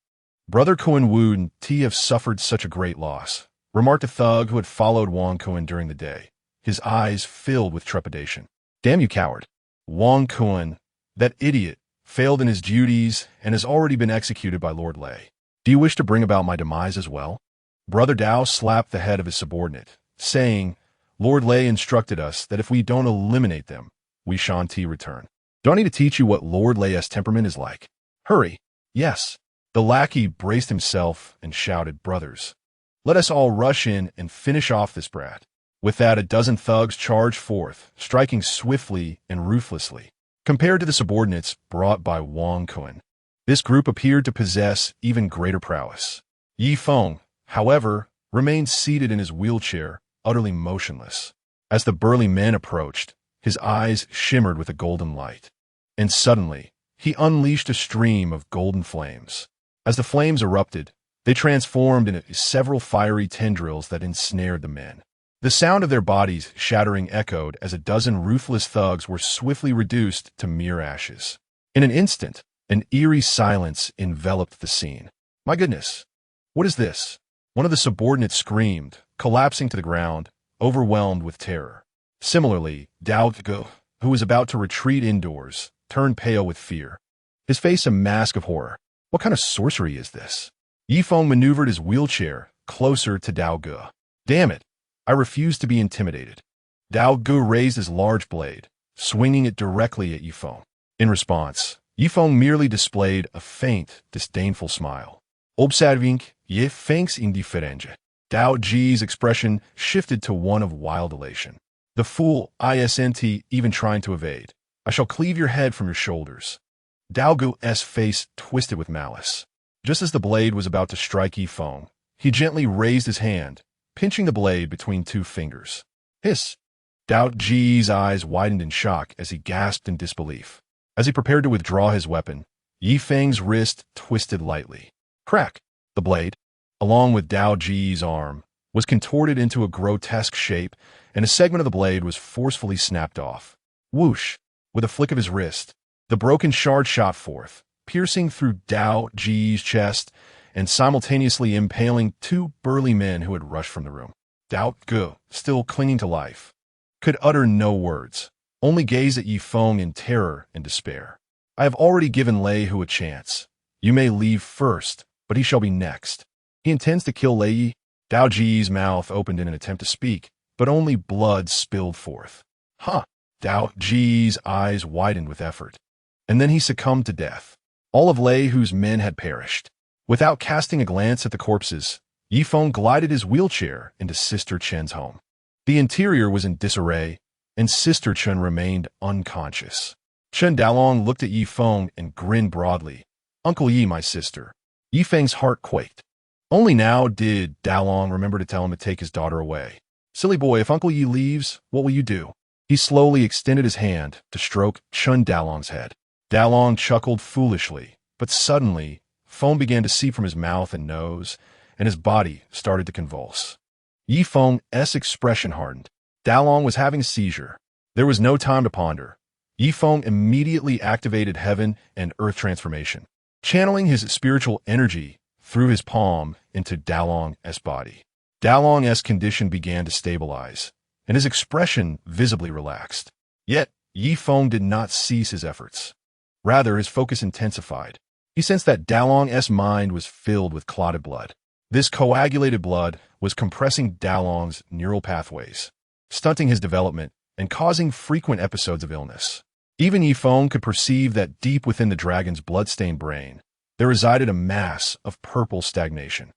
Brother Kuan Wu and T have suffered such a great loss," remarked a thug who had followed Wang Kuan during the day, his eyes filled with trepidation. "Damn you, coward. Wang Kuan, that idiot, failed in his duties and has already been executed by Lord Lei. Do you wish to bring about my demise as well?" Brother Dao slapped the head of his subordinate, saying, "Lord Lei instructed us that if we don't eliminate them, we shan't return. Do I need to teach you what Lord Lei's temperament is like? Hurry." "Yes." The lackey braced himself and shouted, "Brothers, let us all rush in and finish off this brat." With that, a dozen thugs charged forth, striking swiftly and ruthlessly. Compared to the subordinates brought by Wang Kuan, this group appeared to possess even greater prowess. Yi Feng, however, remained seated in his wheelchair, utterly motionless. As the burly men approached, his eyes shimmered with a golden light. And suddenly, he unleashed a stream of golden flames. As the flames erupted, they transformed into several fiery tendrils that ensnared the men. The sound of their bodies shattering echoed as a dozen ruthless thugs were swiftly reduced to mere ashes. In an instant, an eerie silence enveloped the scene. "My goodness, what is this?" One of the subordinates screamed, collapsing to the ground, overwhelmed with terror. Similarly, Dao Ge, who was about to retreat indoors, turned pale with fear, his face a mask of horror. What kind of sorcery is this? Yi Feng maneuvered his wheelchair closer to Dao Ge. "Damn it, I refuse to be intimidated." Dao Ge raised his large blade, swinging it directly at Yi Feng. In response, Yi Feng merely displayed a faint, disdainful smile. "Observing Yi Feng's indifference." Dao Ji's expression shifted to one of wild elation. "The fool isn't even trying to evade. I shall cleave your head from your shoulders." Dao Ge's face twisted with malice. Just as the blade was about to strike Yi Feng, he gently raised his hand, pinching the blade between two fingers. "Hiss!" Dao Ji's eyes widened in shock as he gasped in disbelief. As he prepared to withdraw his weapon, Yi Feng's wrist twisted lightly. Crack! The blade, along with Dao Ji's arm, was contorted into a grotesque shape, and a segment of the blade was forcefully snapped off. Whoosh! With a flick of his wrist, the broken shard shot forth, piercing through Dao Ji's chest and simultaneously impaling two burly men who had rushed from the room. Dao Ge, still clinging to life, could utter no words, only gaze at Yi Feng in terror and despair. I have already given Lei Hu a chance. You may leave first, but he shall be next. He intends to kill Lei Yi. Dao Ji's mouth opened in an attempt to speak, but only blood spilled forth. Huh! Dao Ji's eyes widened with effort. And then he succumbed to death. All of Lei Hu's men had perished. Without casting a glance at the corpses, Yi Feng glided his wheelchair into Sister Chen's home. The interior was in disarray, and Sister Chen remained unconscious. Chen Dalong looked at Yi Feng and grinned broadly. Uncle Yi, my sister. Yi Feng's heart quaked. Only now did Dalong remember to tell him to take his daughter away. Silly boy, if Uncle Yi leaves, what will you do? He slowly extended his hand to stroke Chen Dalong's head. Dalong chuckled foolishly, but suddenly, foam began to seep from his mouth and nose, and his body started to convulse. Yi Feng's expression hardened. Dalong was having a seizure. There was no time to ponder. Yi Feng immediately activated heaven and earth transformation, channeling his spiritual energy through his palm into Dalong's body. Dalong's condition began to stabilize, and his expression visibly relaxed. Yet, Yi Feng did not cease his efforts. Rather, his focus intensified. He sensed that Dalong's mind was filled with clotted blood. This coagulated blood was compressing Dalong's neural pathways, stunting his development and causing frequent episodes of illness. Even Yi Feng could perceive that deep within the dragon's blood-stained brain, there resided a mass of purple stagnation.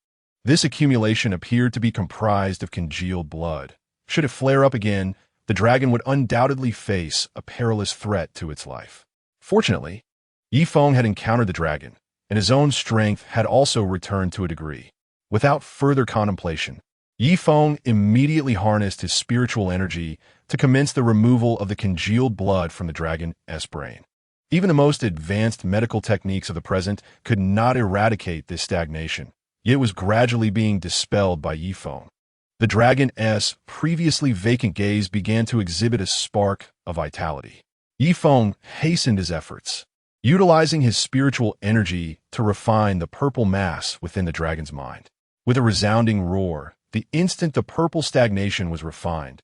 This accumulation appeared to be comprised of congealed blood. Should it flare up again, the dragon would undoubtedly face a perilous threat to its life. Fortunately, Yi Feng had encountered the dragon, and his own strength had also returned to a degree. Without further contemplation, Yi Feng immediately harnessed his spiritual energy to commence the removal of the congealed blood from the dragon's brain. Even the most advanced medical techniques of the present could not eradicate this stagnation, yet it was gradually being dispelled by Yi Feng. The dragon's previously vacant gaze began to exhibit a spark of vitality. Yi Feng hastened his efforts, utilizing his spiritual energy to refine the purple mass within the dragon's mind. With a resounding roar, the instant the purple stagnation was refined,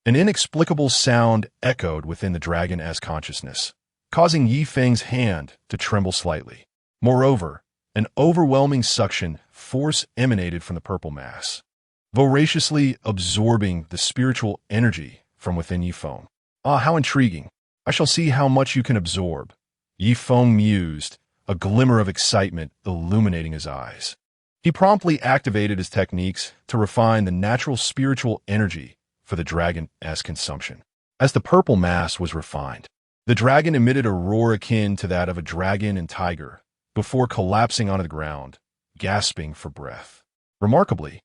an inexplicable sound echoed within the dragon's consciousness, causing Yi Feng's hand to tremble slightly. Moreover, an overwhelming suction force emanated from the purple mass, voraciously absorbing the spiritual energy from within Yi Feng. Ah, how intriguing! I shall see how much you can absorb, Yi Feng mused, a glimmer of excitement illuminating his eyes. He promptly activated his techniques to refine the natural spiritual energy for the dragon's consumption. As the purple mass was refined, the dragon emitted a roar akin to that of a dragon and tiger before collapsing onto the ground, gasping for breath. Remarkably,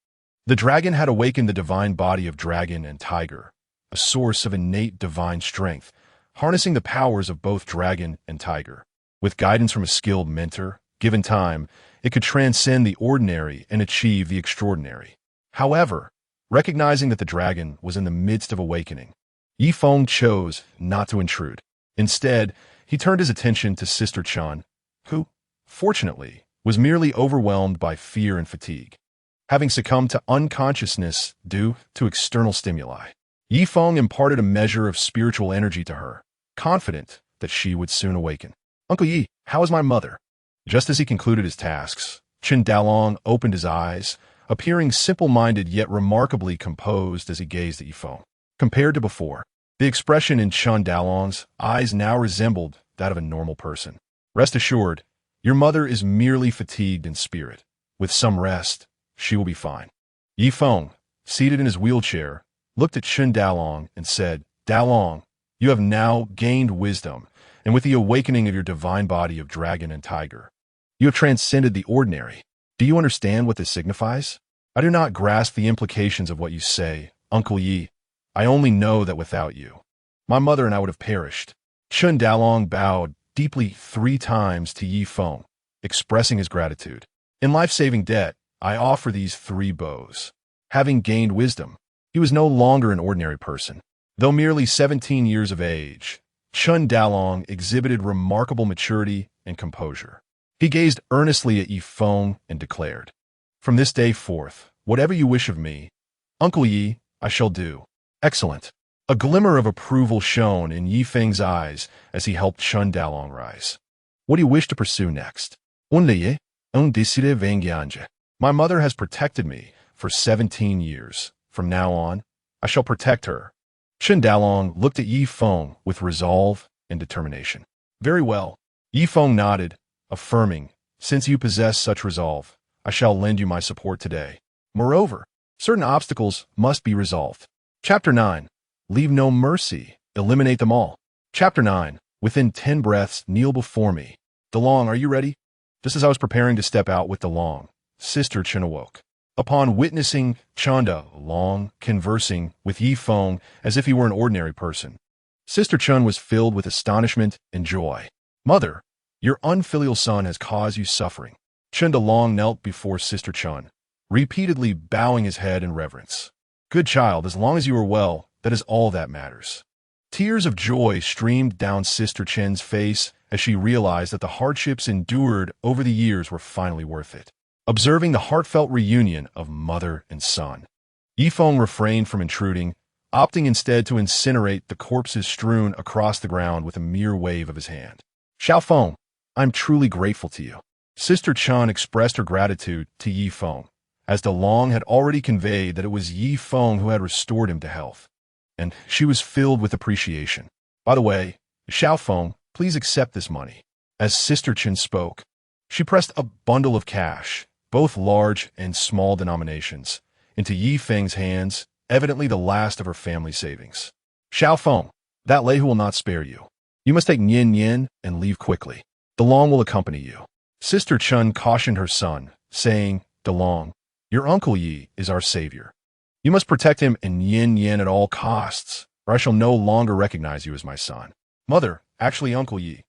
the dragon had awakened the divine body of dragon and tiger, a source of innate divine strength, harnessing the powers of both dragon and tiger. With guidance from a skilled mentor, given time, it could transcend the ordinary and achieve the extraordinary. However, recognizing that the dragon was in the midst of awakening, Yi Feng chose not to intrude. Instead, he turned his attention to Sister Chen, who, fortunately, was merely overwhelmed by fear and fatigue, having succumbed to unconsciousness due to external stimuli. Yi Feng imparted a measure of spiritual energy to her, confident that she would soon awaken. Uncle Yi, how is my mother? Just as he concluded his tasks, Chen Dalong opened his eyes, appearing simple-minded yet remarkably composed as he gazed at Yi Feng. Compared to before, the expression in Chen Dalong's eyes now resembled that of a normal person. Rest assured, your mother is merely fatigued in spirit. With some rest, she will be fine. Yi Feng, seated in his wheelchair, looked at Chen Dalong and said, Dalong, you have now gained wisdom, and with the awakening of your divine body of dragon and tiger, you have transcended the ordinary. Do you understand what this signifies? I do not grasp the implications of what you say, Uncle Yi. I only know that without you, my mother and I would have perished. Chen Dalong bowed deeply 3 times to Yi Feng, expressing his gratitude. In life-saving debt, I offer these 3 bows. Having gained wisdom, he was no longer an ordinary person. Though merely 17 years of age, Chun Dalong exhibited remarkable maturity and composure. He gazed earnestly at Yi Feng and declared, "From this day forth, whatever you wish of me, Uncle Yi, I shall do." Excellent. A glimmer of approval shone in Yi Feng's eyes as he helped Chun Dalong rise. "What do you wish to pursue next?" "My mother has protected me for 17 years. From now on, I shall protect her." Chun Dalong looked at Yi Feng with resolve and determination. "Very well." Yi Feng nodded, affirming, "Since you possess such resolve, I shall lend you my support today. Moreover, certain obstacles must be resolved." Chapter 9. Leave no mercy. Eliminate them all. Chapter 9. Within 10 breaths, kneel before me. "Dalong, are you ready?" Just as I was preparing to step out with Dalong, Sister Chun awoke. Upon witnessing Chun Dalong conversing with Yi Feng as if he were an ordinary person, Sister Chun was filled with astonishment and joy. "Mother, your unfilial son has caused you suffering." Chun Dalong knelt before Sister Chun, repeatedly bowing his head in reverence. "Good child, as long as you are well, that is all that matters." Tears of joy streamed down Sister Chun's face as she realized that the hardships endured over the years were finally worth it. Observing the heartfelt reunion of mother and son, Yi Feng refrained from intruding, opting instead to incinerate the corpses strewn across the ground with a mere wave of his hand. "Xiao Feng, I'm truly grateful to you." Sister Chun expressed her gratitude to Yi Feng, as Dalong had already conveyed that it was Yi Feng who had restored him to health, and she was filled with appreciation. "By the way, Xiao Feng, please accept this money." As Sister Chun spoke, she pressed a bundle of cash, both large and small denominations, into Yi Feng's hands, evidently the last of her family savings. "Xiao Feng, that Lei Hu will not spare you. You must take Nian Yin and leave quickly. Dalong will accompany you." Sister Chun cautioned her son, saying, "Dalong, your Uncle Yi is our savior. You must protect him and Yin Yin at all costs, or I shall no longer recognize you as my son." "Mother, actually Uncle Yi."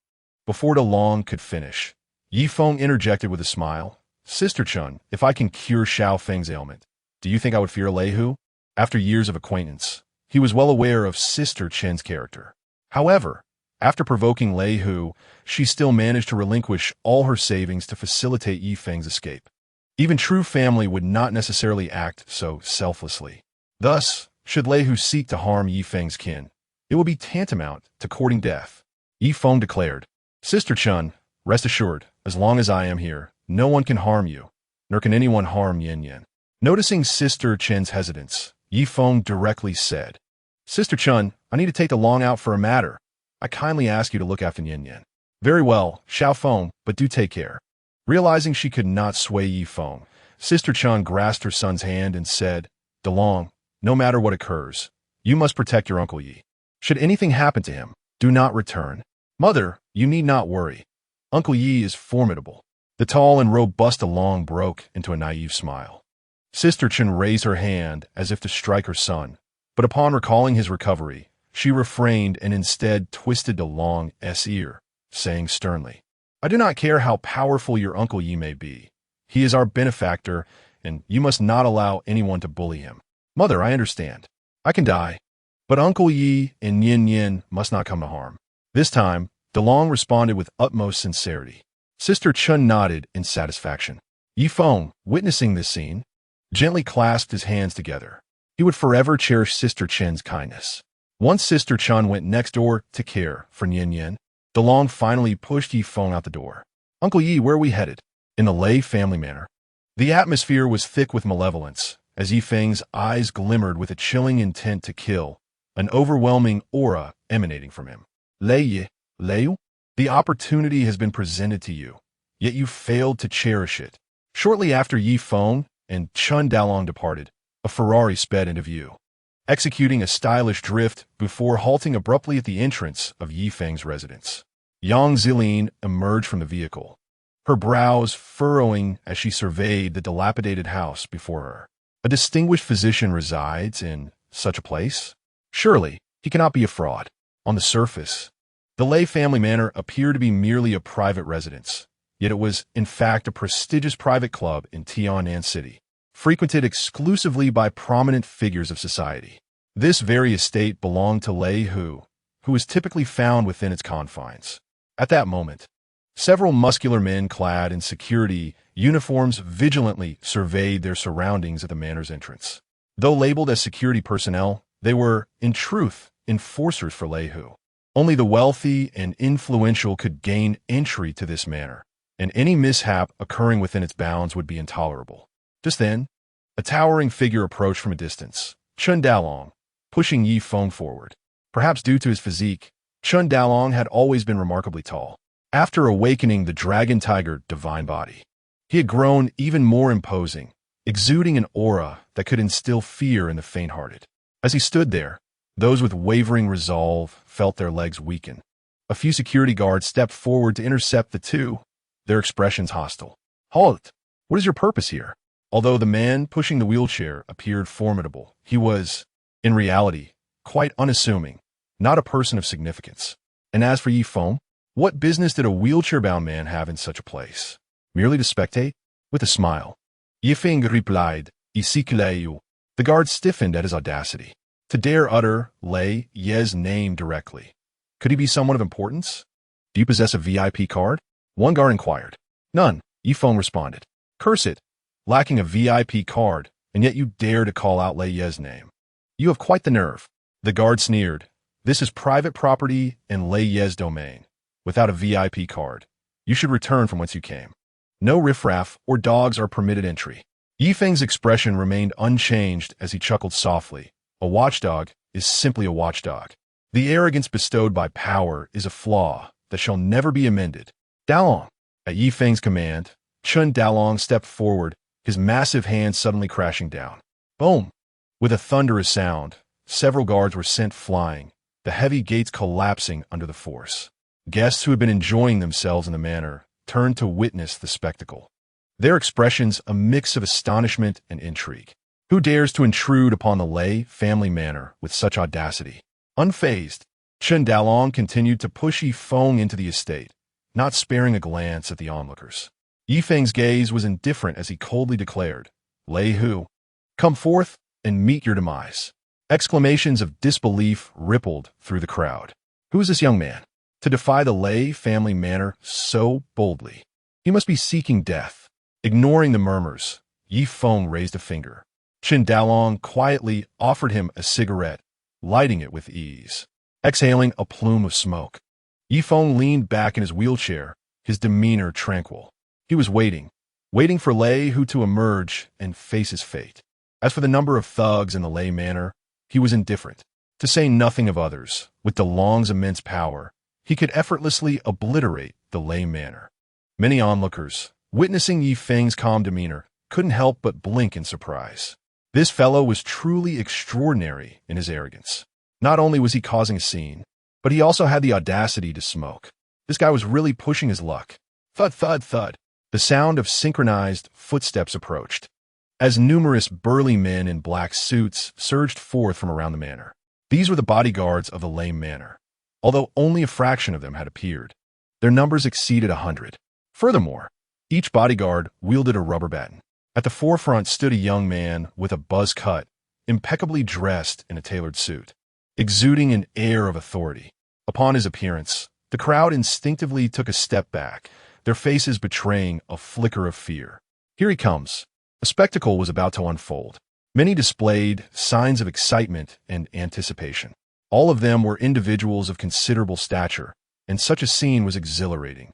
Before Dalong could finish, Yi Feng interjected with a smile, "Sister Chun, if I can cure Xiao Feng's ailment, do you think I would fear Lei Hu?" After years of acquaintance, he was well aware of Sister Chun's character. However, after provoking Lei Hu, she still managed to relinquish all her savings to facilitate Yi Feng's escape. Even true family would not necessarily act so selflessly. Thus, should Lei Hu seek to harm Yi Feng's kin, it would be tantamount to courting death. Yi Feng declared, "Sister Chun, rest assured, as long as I am here, no one can harm you, nor can anyone harm Yin Yin." Noticing Sister Chun's hesitance, Yi Feng directly said, "Sister Chun, I need to take Dalong out for a matter. I kindly ask you to look after Yin Yin." "Very well, Xiao Feng, but do take care." Realizing she could not sway Yi Feng, Sister Chun grasped her son's hand and said, "Dalong, no matter what occurs, you must protect your Uncle Yi. Should anything happen to him, do not return. Mother, you need not worry. Uncle Yi is formidable." The tall and robust Dalong broke into a naive smile. Sister Chun raised her hand as if to strike her son, but upon recalling his recovery, she refrained and instead twisted Dalong's ear, saying sternly, "I do not care how powerful your Uncle Yi may be. He is our benefactor, and you must not allow anyone to bully him." "Mother, I understand. I can die, but Uncle Yi and Yin Yin must not come to harm." This time, Dalong responded with utmost sincerity. Sister Chun nodded in satisfaction. Yi Feng, witnessing this scene, gently clasped his hands together. He would forever cherish Sister Chun's kindness. Once Sister Chun went next door to care for Yin Yin, Dalong finally pushed Yi Feng out the door. "Uncle Yi, where are we headed?" "In the Lei family manor." The atmosphere was thick with malevolence, as Yi Feng's eyes glimmered with a chilling intent to kill, an overwhelming aura emanating from him. "Lei Yu, the opportunity has been presented to you, yet you failed to cherish it." Shortly after Yi Feng and Chun Dalong departed, a Ferrari sped into view, executing a stylish drift before halting abruptly at the entrance of Yi Feng's residence. Yang Zilin emerged from the vehicle, her brows furrowing as she surveyed the dilapidated house before her. A distinguished physician resides in such a place? Surely, he cannot be a fraud. On the surface, the Lei family manor appeared to be merely a private residence, yet it was, in fact, a prestigious private club in Tianan City. frequented exclusively by prominent figures of society. This very estate belonged to Lei Hu, who was typically found within its confines. At that moment, several muscular men clad in security uniforms vigilantly surveyed their surroundings at the manor's entrance. Though labeled as security personnel, they were, in truth, enforcers for Lei Hu. Only the wealthy and influential could gain entry to this manor, and any mishap occurring within its bounds would be intolerable. Just then, a towering figure approached from a distance, Chun Dalong, pushing Yi Feng forward. Perhaps due to his physique, Chun Dalong had always been remarkably tall. After awakening the dragon tiger divine body, he had grown even more imposing, exuding an aura that could instill fear in the faint-hearted. As he stood there, those with wavering resolve felt their legs weaken. A few security guards stepped forward to intercept the two, their expressions hostile. "Halt! What is your purpose here?" Although the man pushing the wheelchair appeared formidable, he was, in reality, quite unassuming, not a person of significance. And as for Yi Feng, what business did a wheelchair-bound man have in such a place? Merely to spectate? With a smile, Yi Feng replied, "Isikileu." The guard stiffened at his audacity. To dare utter Lei Ye's name directly. Could he be someone of importance? "Do you possess a VIP card?" one guard inquired. "None," Yi Feng responded. "Curse it, lacking a VIP card, and yet you dare to call out Lei Ye's name. You have quite the nerve." The guard sneered. "This is private property in Lei Ye's domain. Without a VIP card, you should return from whence you came. No riffraff or dogs are permitted entry." Yi Feng's expression remained unchanged as he chuckled softly. A watchdog is simply a watchdog. The arrogance bestowed by power is a flaw that shall never be amended. "Dalong!" At Yi Feng's command, Chun Dalong stepped forward, his massive hands suddenly crashing down. Boom! With a thunderous sound, several guards were sent flying, the heavy gates collapsing under the force. Guests who had been enjoying themselves in the manor turned to witness the spectacle. Their expressions a mix of astonishment and intrigue. Who dares to intrude upon the Lei family manor with such audacity? Unfazed, Chun Dalong continued to push Yi Feng into the estate, not sparing a glance at the onlookers. Yi Feng's gaze was indifferent as he coldly declared, "Lei Hu, come forth and meet your demise." Exclamations of disbelief rippled through the crowd. Who is this young man to defy the Lei family manor so boldly? He must be seeking death. Ignoring the murmurs, Yi Feng raised a finger. Chun Dalong quietly offered him a cigarette, lighting it with ease. Exhaling a plume of smoke, Yi Feng leaned back in his wheelchair, his demeanor tranquil. He was waiting for Lei Hu to emerge and face his fate. As for the number of thugs in the Lei manor, he was indifferent. To say nothing of others, with Dalong's immense power, he could effortlessly obliterate the Lei manor. Many onlookers, witnessing Yi Feng's calm demeanor, couldn't help but blink in surprise. This fellow was truly extraordinary in his arrogance. Not only was he causing a scene, but he also had the audacity to smoke. This guy was really pushing his luck. Thud, thud, thud. The sound of synchronized footsteps approached, as numerous burly men in black suits surged forth from around the manor. These were the bodyguards of the Lei manor, although only a fraction of them had appeared. Their numbers exceeded 100. Furthermore, each bodyguard wielded a rubber baton. At the forefront stood a young man with a buzz cut, impeccably dressed in a tailored suit, exuding an air of authority. Upon his appearance, the crowd instinctively took a step back, their faces betraying a flicker of fear. Here he comes. A spectacle was about to unfold. Many displayed signs of excitement and anticipation. All of them were individuals of considerable stature, and such a scene was exhilarating,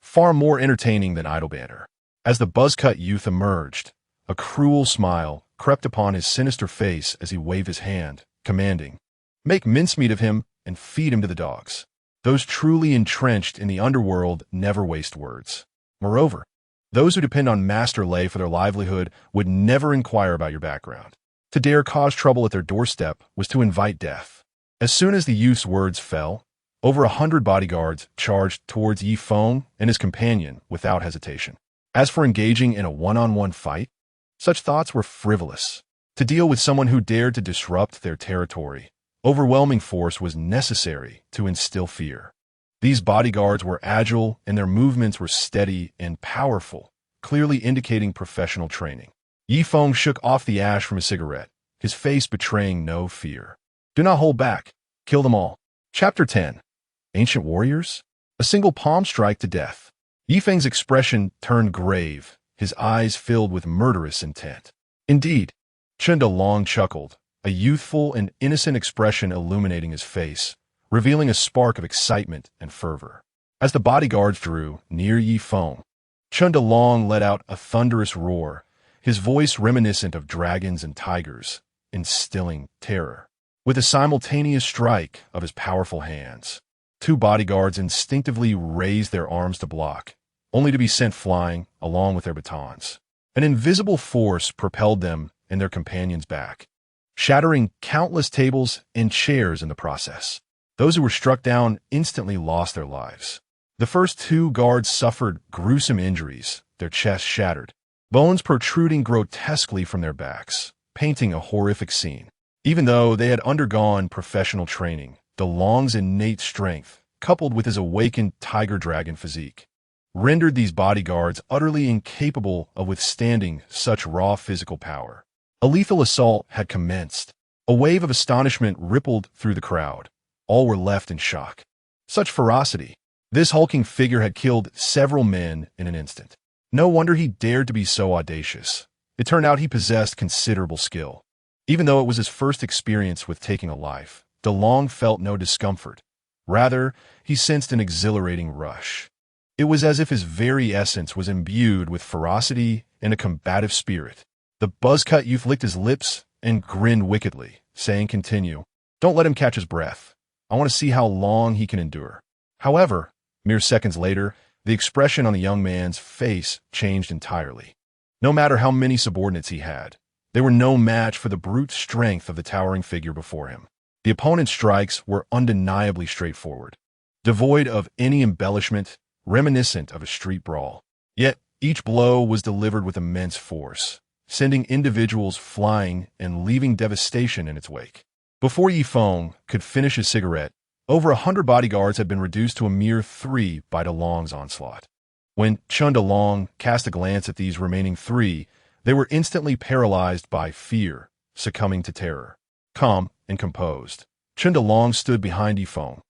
far more entertaining than idle banter. As the buzz-cut youth emerged, a cruel smile crept upon his sinister face as he waved his hand, commanding, "Make mincemeat of him and feed him to the dogs." Those truly entrenched in the underworld never waste words. Moreover, those who depend on Master Lei for their livelihood would never inquire about your background. To dare cause trouble at their doorstep was to invite death. As soon as the youth's words fell, over 100 bodyguards charged towards Yi Feng and his companion without hesitation. As for engaging in a one-on-one fight, such thoughts were frivolous. To deal with someone who dared to disrupt their territory, overwhelming force was necessary to instill fear. These bodyguards were agile and their movements were steady and powerful, clearly indicating professional training. Yifeng shook off the ash from his cigarette, his face betraying no fear. Do not hold back. Kill them all. Chapter 10. Ancient Warriors? A single palm strike to death. Yifeng's expression turned grave, his eyes filled with murderous intent. Indeed, Chen Long chuckled, a youthful and innocent expression illuminating his face, revealing a spark of excitement and fervor. As the bodyguards drew near Yifeng, Chen Long let out a thunderous roar, his voice reminiscent of dragons and tigers, instilling terror. With a simultaneous strike of his powerful hands, two bodyguards instinctively raised their arms to block, only to be sent flying along with their batons. An invisible force propelled them and their companions back, shattering countless tables and chairs in the process. Those who were struck down instantly lost their lives. The first two guards suffered gruesome injuries, their chests shattered, bones protruding grotesquely from their backs, painting a horrific scene. Even though they had undergone professional training, DeLong's innate strength, coupled with his awakened tiger-dragon physique, rendered these bodyguards utterly incapable of withstanding such raw physical power. A lethal assault had commenced. A wave of astonishment rippled through the crowd. All were left in shock. Such ferocity. This hulking figure had killed several men in an instant. No wonder he dared to be so audacious. It turned out he possessed considerable skill. Even though it was his first experience with taking a life, DeLong felt no discomfort. Rather, he sensed an exhilarating rush. It was as if his very essence was imbued with ferocity and a combative spirit. The buzz-cut youth licked his lips and grinned wickedly, saying, "Continue. Don't let him catch his breath. I want to see how long he can endure." However, mere seconds later, the expression on the young man's face changed entirely. No matter how many subordinates he had, they were no match for the brute strength of the towering figure before him. The opponent's strikes were undeniably straightforward, devoid of any embellishment, reminiscent of a street brawl. Yet each blow was delivered with immense force, sending individuals flying and leaving devastation in its wake. Before Yifeng could finish his cigarette, over 100 bodyguards had been reduced to a mere 3 by DeLong's onslaught. When Chen DeLong cast a glance at these remaining 3, they were instantly paralyzed by fear, succumbing to terror. Calm and composed, Chen DeLong stood behind Yifeng,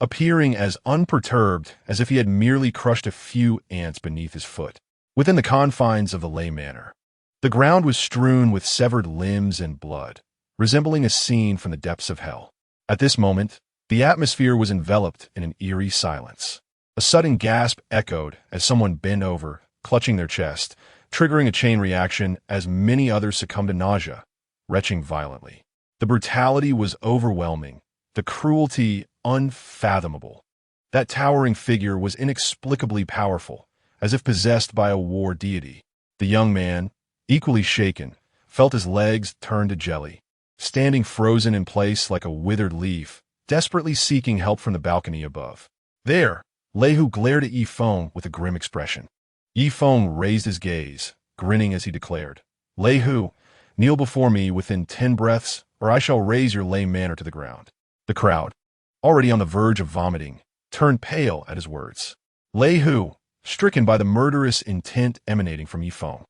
appearing as unperturbed as if he had merely crushed a few ants beneath his foot. Within the confines of the Lei Manor, the ground was strewn with severed limbs and blood, resembling a scene from the depths of hell. At this moment, the atmosphere was enveloped in an eerie silence. A sudden gasp echoed as someone bent over, clutching their chest, triggering a chain reaction as many others succumbed to nausea, retching violently. The brutality was overwhelming, the cruelty unfathomable. That towering figure was inexplicably powerful, as if possessed by a war deity. The young man, equally shaken, felt his legs turn to jelly, standing frozen in place like a withered leaf, desperately seeking help from the balcony above. There, Leihu glared at Yifeng with a grim expression. Yifeng raised his gaze, grinning as he declared, "Leihu, kneel before me within 10 breaths, or I shall raise your Lei Manor to the ground." The crowd, already on the verge of vomiting, turned pale at his words. Leihu, stricken by the murderous intent emanating from Yifeng,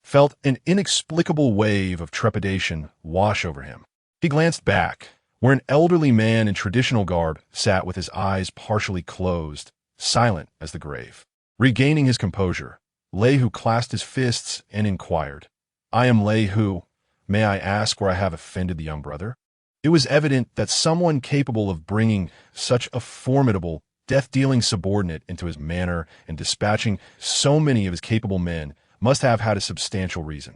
felt an inexplicable wave of trepidation wash over him. He glanced back, where an elderly man in traditional garb sat with his eyes partially closed, silent as the grave. Regaining his composure, Leihu clasped his fists and inquired, "I am Leihu. May I ask where I have offended the young brother?" It was evident that someone capable of bringing such a formidable, death-dealing subordinate into his manor and dispatching so many of his capable men must have had a substantial reason.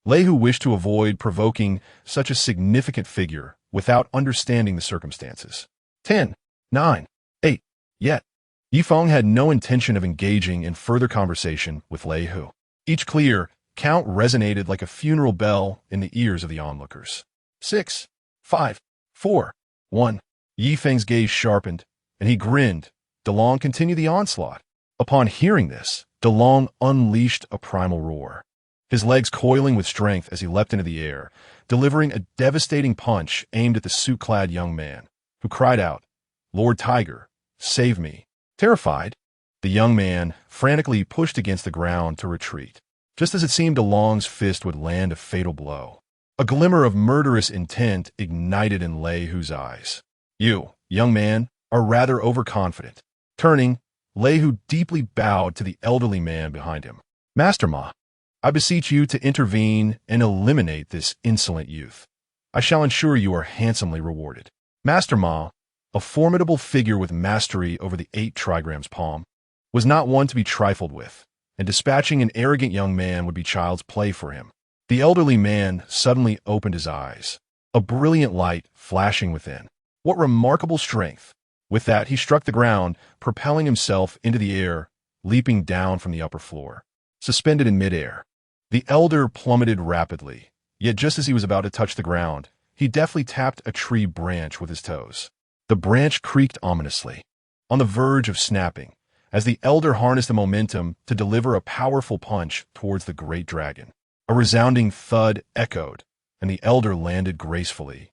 Leihu wished to avoid provoking such a significant figure without understanding the circumstances. 10, 9, 8. Yet, Yifeng had no intention of engaging in further conversation with Leihu. Each clear count resonated like a funeral bell in the ears of the onlookers. 6, 5, 4, 1. Yifeng's gaze sharpened, and he grinned. DeLong continued the onslaught. Upon hearing this, DeLong unleashed a primal roar, his legs coiling with strength as he leapt into the air, delivering a devastating punch aimed at the suit-clad young man, who cried out, "Lord Tiger, save me." Terrified, the young man frantically pushed against the ground to retreat. just as it seemed Along's fist would land a fatal blow. A glimmer of murderous intent ignited in Lei Hu's eyes. "You, young man, are rather overconfident." Turning, Lei Hu deeply bowed to the elderly man behind him. "Master Ma, I beseech you to intervene and eliminate this insolent youth. I shall ensure you are handsomely rewarded." Master Ma, a formidable figure with mastery over the 8 trigrams palm, was not one to be trifled with, and dispatching an arrogant young man would be child's play for him. The elderly man suddenly opened his eyes, a brilliant light flashing within. What remarkable strength! With that, he struck the ground, propelling himself into the air, leaping down from the upper floor. Suspended in midair, the elder plummeted rapidly, yet just as he was about to touch the ground, he deftly tapped a tree branch with his toes. The branch creaked ominously, on the verge of snapping, as the elder harnessed the momentum to deliver a powerful punch towards the great dragon. A resounding thud echoed, and the elder landed gracefully,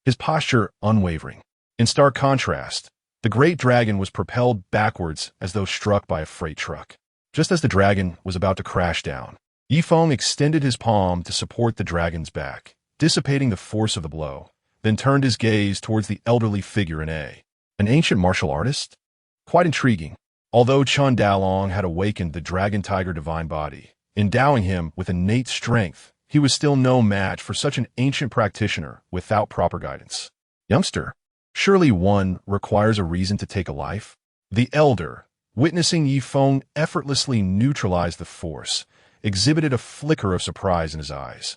his posture unwavering. In stark contrast, the great dragon was propelled backwards as though struck by a freight truck. Just as the dragon was about to crash down, Yifeng extended his palm to support the dragon's back, dissipating the force of the blow, then turned his gaze towards the elderly figure in A. An ancient martial artist? Quite intriguing. Although Chun Dalong had awakened the dragon tiger divine body, endowing him with innate strength, he was still no match for such an ancient practitioner without proper guidance. "Youngster, surely one requires a reason to take a life?" The elder, witnessing Yifeng effortlessly neutralize the force, exhibited a flicker of surprise in his eyes.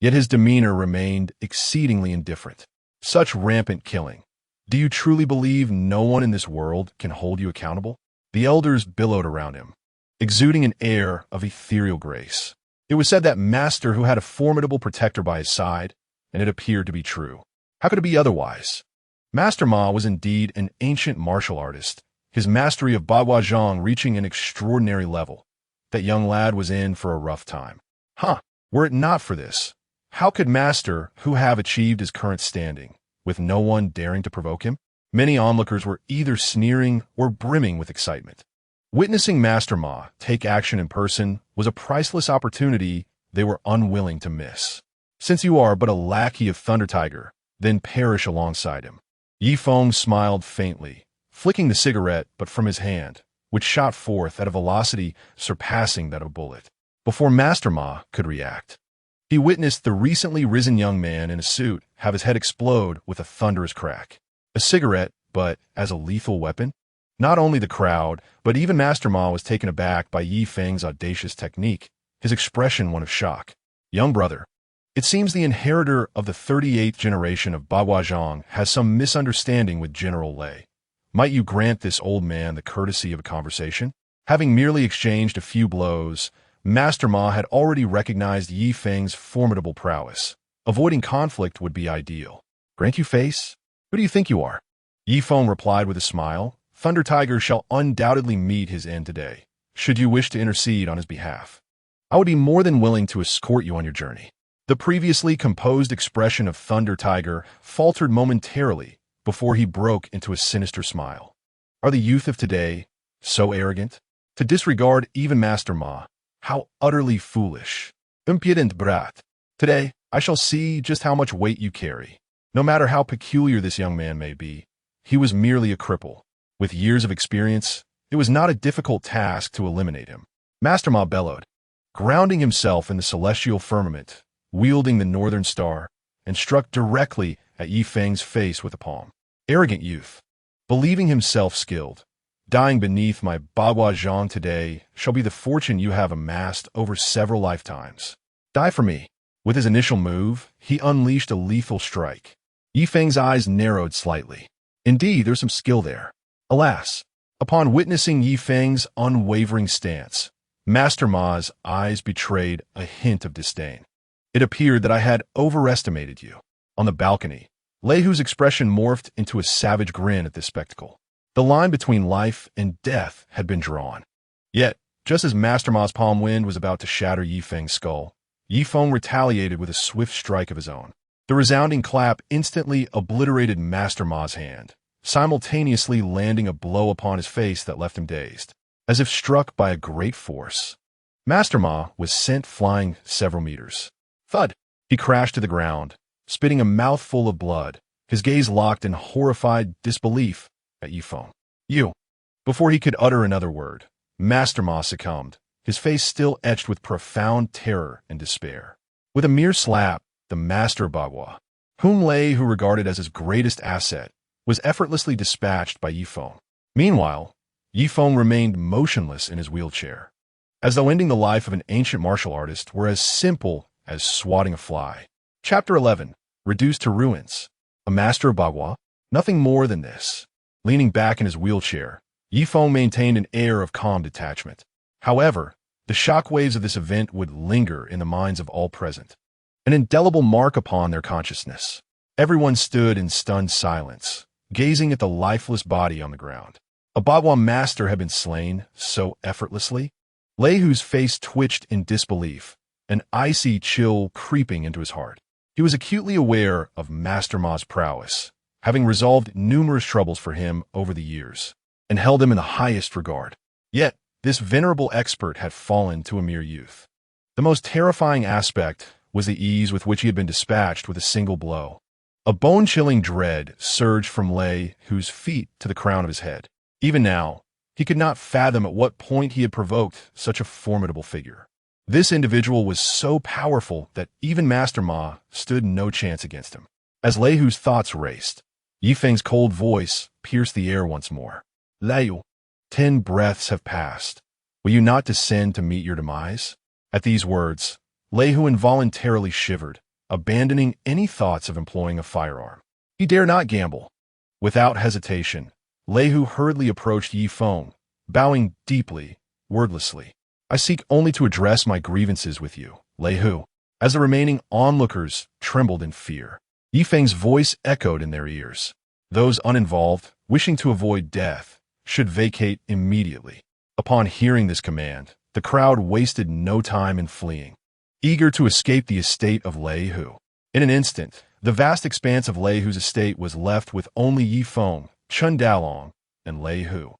Yet his demeanor remained exceedingly indifferent. "Such rampant killing. Do you truly believe no one in this world can hold you accountable?" The elders billowed around him, exuding an air of ethereal grace. It was said that Master who had a formidable protector by his side, and it appeared to be true. How could it be otherwise? Master Ma was indeed an ancient martial artist, his mastery of Bagua Zhang reaching an extraordinary level. That young lad was in for a rough time. Were it not for this, how could Master who have achieved his current standing, with no one daring to provoke him? Many onlookers were either sneering or brimming with excitement. Witnessing Master Ma take action in person was a priceless opportunity they were unwilling to miss. "Since you are but a lackey of Thunder Tiger, then perish alongside him." Yifeng smiled faintly, flicking the cigarette but from his hand, which shot forth at a velocity surpassing that of a bullet. Before Master Ma could react, he witnessed the recently risen young man in a suit have his head explode with a thunderous crack. A cigarette, but as a lethal weapon? Not only the crowd, but even Master Ma was taken aback by Yifeng's audacious technique, his expression one of shock. "Young brother, it seems the inheritor of the 38th generation of Bagua Zhang has some misunderstanding with General Lei. Might you grant this old man the courtesy of a conversation?" Having merely exchanged a few blows, Master Ma had already recognized Yifeng's formidable prowess. Avoiding conflict would be ideal. "Grant you face? Who do you think you are?" Yifeng replied with a smile. "Thunder Tiger shall undoubtedly meet his end today. Should you wish to intercede on his behalf, I would be more than willing to escort you on your journey." The previously composed expression of Thunder Tiger faltered momentarily before he broke into a sinister smile. Are the youth of today so arrogant? To disregard even Master Ma? How utterly foolish. Impudent brat. Today, I shall see just how much weight you carry. No matter how peculiar this young man may be, he was merely a cripple. With years of experience, it was not a difficult task to eliminate him. Master Ma bellowed, grounding himself in the celestial firmament, wielding the northern star, and struck directly at Yifeng's face with a palm. "Arrogant youth, believing himself skilled, dying beneath my Bagua Zhang today shall be the fortune you have amassed over several lifetimes. Die for me." With his initial move, he unleashed a lethal strike. Yifeng's eyes narrowed slightly. Indeed, there's some skill there. Alas, upon witnessing Yifeng's unwavering stance, Master Ma's eyes betrayed a hint of disdain. "It appeared that I had overestimated you." On the balcony, Lei Hu's expression morphed into a savage grin at this spectacle. The line between life and death had been drawn. Yet, just as Master Ma's palm wind was about to shatter Yifeng's skull, Yifeng retaliated with a swift strike of his own. The resounding clap instantly obliterated Master Ma's hand, simultaneously landing a blow upon his face that left him dazed. As if struck by a great force, Master Ma was sent flying several meters. Thud! He crashed to the ground, spitting a mouthful of blood, his gaze locked in horrified disbelief at Yifeng. You! Before he could utter another word, Master Ma succumbed, his face still etched with profound terror and despair. With a mere slap, the master Bagua, whom who regarded as his greatest asset, was effortlessly dispatched by Yifeng. Meanwhile, Yifeng remained motionless in his wheelchair, as though ending the life of an ancient martial artist were as simple as swatting a fly. Chapter 11. Reduced to ruins. A master of Bagua? Nothing more than this. Leaning back in his wheelchair, Yifeng maintained an air of calm detachment. However, the shockwaves of this event would linger in the minds of all present, an indelible mark upon their consciousness. Everyone stood in stunned silence, gazing at the lifeless body on the ground. A Bagua master had been slain so effortlessly. Leihu's face twitched in disbelief, an icy chill creeping into his heart. He was acutely aware of Master Ma's prowess, having resolved numerous troubles for him over the years, and held him in the highest regard. Yet, this venerable expert had fallen to a mere youth. The most terrifying aspect was the ease with which he had been dispatched with a single blow. A bone-chilling dread surged from Leihu's feet to the crown of his head. Even now, he could not fathom at what point he had provoked such a formidable figure. This individual was so powerful that even Master Ma stood no chance against him. As Leihu's thoughts raced, Yifeng's cold voice pierced the air once more. Leihu, 10 breaths have passed. Will you not descend to meet your demise? At these words, Leihu involuntarily shivered, abandoning any thoughts of employing a firearm. He dare not gamble. Without hesitation, Leihu hurriedly approached Yifeng, bowing deeply, wordlessly. I seek only to address my grievances with you, Leihu. As the remaining onlookers trembled in fear, Yifeng's voice echoed in their ears. Those uninvolved, wishing to avoid death, should vacate immediately. Upon hearing this command, the crowd wasted no time in fleeing, eager to escape the estate of Leihu. In an instant, the vast expanse of Leihu's estate was left with only Yifeng, Chun Dalong, and Leihu.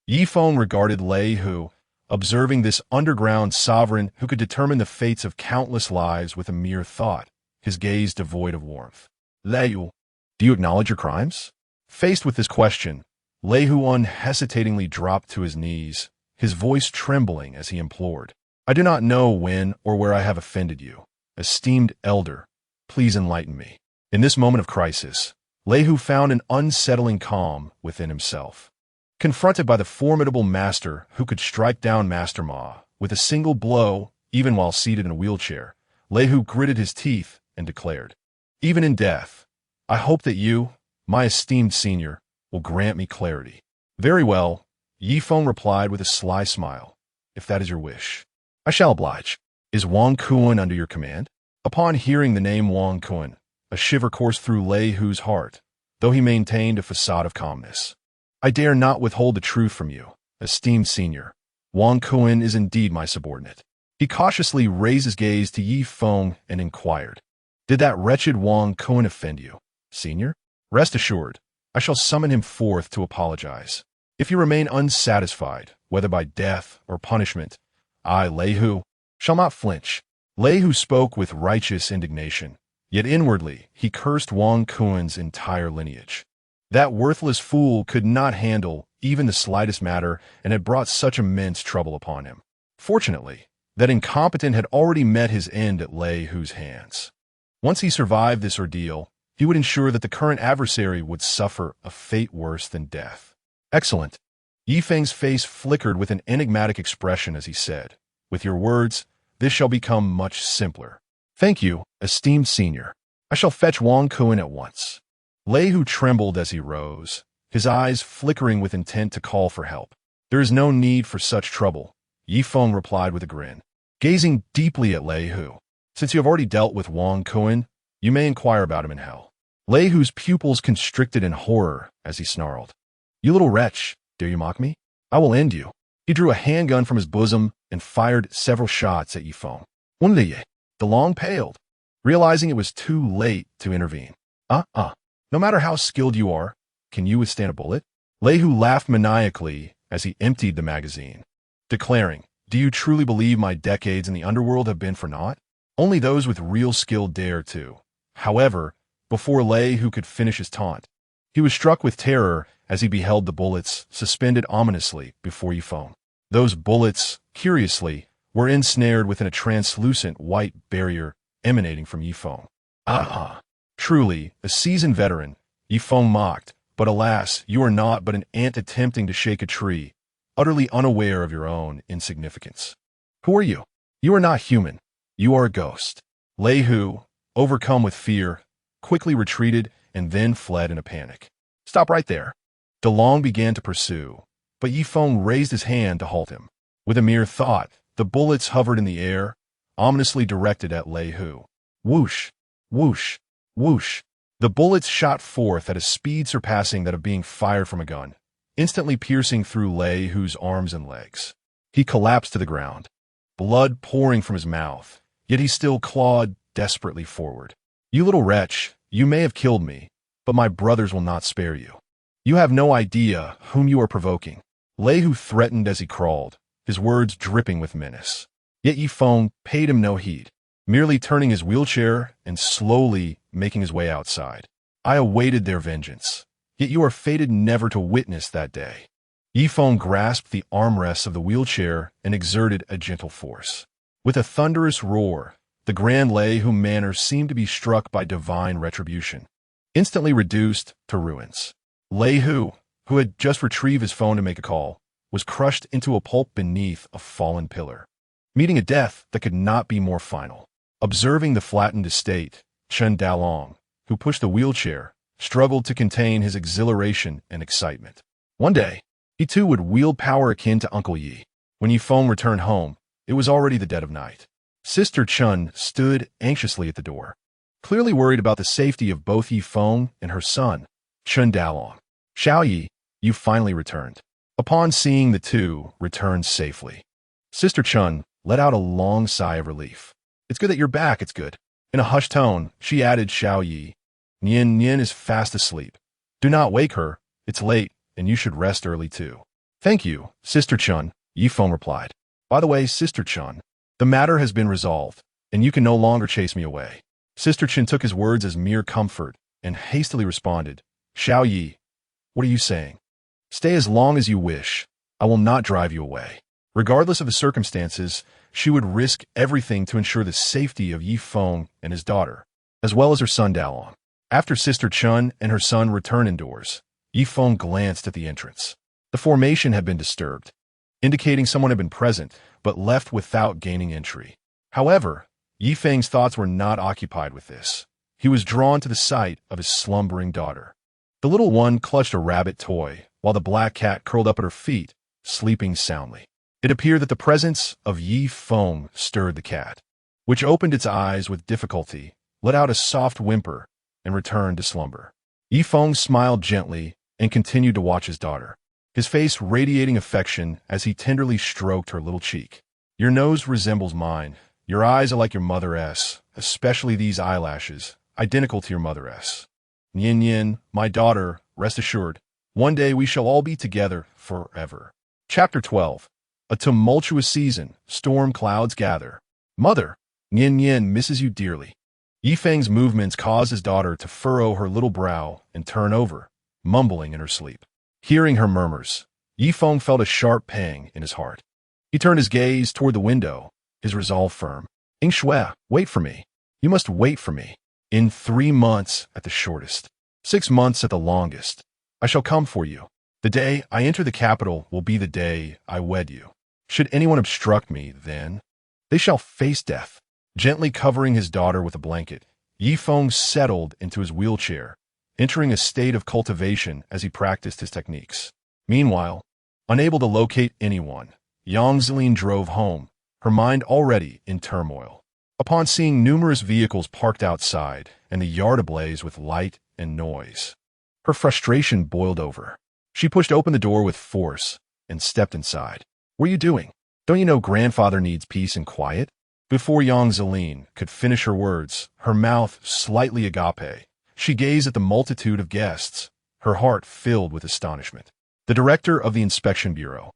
Yifeng regarded Leihu, observing this underground sovereign who could determine the fates of countless lives with a mere thought, his gaze devoid of warmth. Leihu, do you acknowledge your crimes? Faced with this question, Leihu unhesitatingly dropped to his knees, his voice trembling as he implored. I do not know when or where I have offended you. Esteemed elder, please enlighten me. In this moment of crisis, Leihu found an unsettling calm within himself. Confronted by the formidable master who could strike down Master Ma with a single blow, even while seated in a wheelchair, Leihu gritted his teeth and declared, even in death, I hope that you, my esteemed senior, will grant me clarity. Very well, Yifeng replied with a sly smile. If that is your wish, I shall oblige. Is Wang Kuan under your command? Upon hearing the name Wang Kuan, a shiver coursed through Leihu's heart, though he maintained a facade of calmness. I dare not withhold the truth from you, esteemed senior. Wang Kuan is indeed my subordinate. He cautiously raised his gaze to Yifeng and inquired, did that wretched Wang Kuan offend you, senior? Rest assured, I shall summon him forth to apologize. If you remain unsatisfied, whether by death or punishment, I, Leihu, shall not flinch. Leihu spoke with righteous indignation, yet inwardly he cursed Wang Kuan's entire lineage. That worthless fool could not handle even the slightest matter and had brought such immense trouble upon him. Fortunately, that incompetent had already met his end at Leihu's hands. Once he survived this ordeal, he would ensure that the current adversary would suffer a fate worse than death. Excellent. Yifeng's face flickered with an enigmatic expression as he said, with your words, this shall become much simpler. Thank you, esteemed senior. I shall fetch Wang Kuan at once. Leihu trembled as he rose, his eyes flickering with intent to call for help. There is no need for such trouble, Yifeng replied with a grin, gazing deeply at Leihu. Since you have already dealt with Wang Kuan, you may inquire about him in hell. Leihu's pupils constricted in horror as he snarled. You little wretch, dare you mock me? I will end you. He drew a handgun from his bosom and fired several shots at Yifeng. The long paled, realizing it was too late to intervene. No matter how skilled you are, can you withstand a bullet? Leihu laughed maniacally as he emptied the magazine, declaring, Do you truly believe my decades in the underworld have been for naught? Only those with real skill dare to. However, before Lei Hu could finish his taunt, he was struck with terror as he beheld the bullets suspended ominously before Yifeng. Those bullets, curiously, were ensnared within a translucent white barrier emanating from Yifeng. Ah! Truly, a seasoned veteran, Yifeng mocked, but alas, you are not but an ant attempting to shake a tree, utterly unaware of your own insignificance. Who are you? You are not human. You are a ghost. Lei Hu, overcome with fear, quickly retreated and then fled in a panic. Stop right there. DeLong began to pursue, but Yifeng raised his hand to halt him. With a mere thought, the bullets hovered in the air, ominously directed at Lei Hu. Whoosh, whoosh, whoosh. The bullets shot forth at a speed surpassing that of being fired from a gun, instantly piercing through Lei Hu's arms and legs. He collapsed to the ground, blood pouring from his mouth, yet he still clawed desperately forward. You little wretch, you may have killed me, but my brothers will not spare you. You have no idea whom you are provoking. Lei Hu threatened as he crawled, his words dripping with menace. Yet Yifeng paid him no heed, merely turning his wheelchair and slowly making his way outside. I awaited their vengeance, yet you are fated never to witness that day. Yifeng grasped the armrests of the wheelchair and exerted a gentle force. With a thunderous roar, the Grand Lei Hu Manor seemed to be struck by divine retribution, instantly reduced to ruins. Lei Hu, who had just retrieved his phone to make a call, was crushed into a pulp beneath a fallen pillar, meeting a death that could not be more final. Observing the flattened estate, Chen Dalong, who pushed the wheelchair, struggled to contain his exhilaration and excitement. One day, he too would wield power akin to Uncle Yi. When Yifeng returned home, it was already the dead of night. Sister Chun stood anxiously at the door, clearly worried about the safety of both Yifeng and her son, Chen Dalong. Xiao Yi, you finally returned. Upon seeing the two return safely, Sister Chun let out a long sigh of relief. It's good that you're back, it's good. In a hushed tone, she added Xiao Yi. Nian is fast asleep. Do not wake her, it's late, and you should rest early too. Thank you, Sister Chun, Yifeng replied. By the way, Sister Chun, the matter has been resolved, and you can no longer chase me away. Sister Chun took his words as mere comfort and hastily responded, Xiao Yi, what are you saying? Stay as long as you wish. I will not drive you away. Regardless of the circumstances, she would risk everything to ensure the safety of Yifeng and his daughter, as well as her son Dalong. After Sister Chun and her son returned indoors, Yifeng glanced at the entrance. The formation had been disturbed, indicating someone had been present, but left without gaining entry. However, Yifeng's thoughts were not occupied with this. He was drawn to the sight of his slumbering daughter. The little one clutched a rabbit toy, while the black cat curled up at her feet, sleeping soundly. It appeared that the presence of Yifeng stirred the cat, which opened its eyes with difficulty, let out a soft whimper, and returned to slumber. Yifeng smiled gently and continued to watch his daughter, his face radiating affection as he tenderly stroked her little cheek. Your nose resembles mine. Your eyes are like your mother's, especially these eyelashes, identical to your mother's. Nian, my daughter, rest assured, one day we shall all be together forever. Chapter 12. A tumultuous season, storm clouds gather. Mother, Nian misses you dearly. Yifeng's movements caused his daughter to furrow her little brow and turn over, mumbling in her sleep. Hearing her murmurs, Yifeng felt a sharp pang in his heart. He turned his gaze toward the window, his resolve firm. Shui, wait for me. You must wait for me. In 3 months at the shortest, 6 months at the longest, I shall come for you. The day I enter the capital will be the day I wed you. Should anyone obstruct me, then, they shall face death. Gently covering his daughter with a blanket, Yifeng settled into his wheelchair, entering a state of cultivation as he practiced his techniques. Meanwhile, unable to locate anyone, Yang Zelin drove home, her mind already in turmoil. Upon seeing numerous vehicles parked outside and the yard ablaze with light and noise, her frustration boiled over. She pushed open the door with force and stepped inside. What are you doing? Don't you know grandfather needs peace and quiet? Before Yang Zelin could finish her words, her mouth slightly agape, she gazed at the multitude of guests, her heart filled with astonishment. The director of the inspection bureau,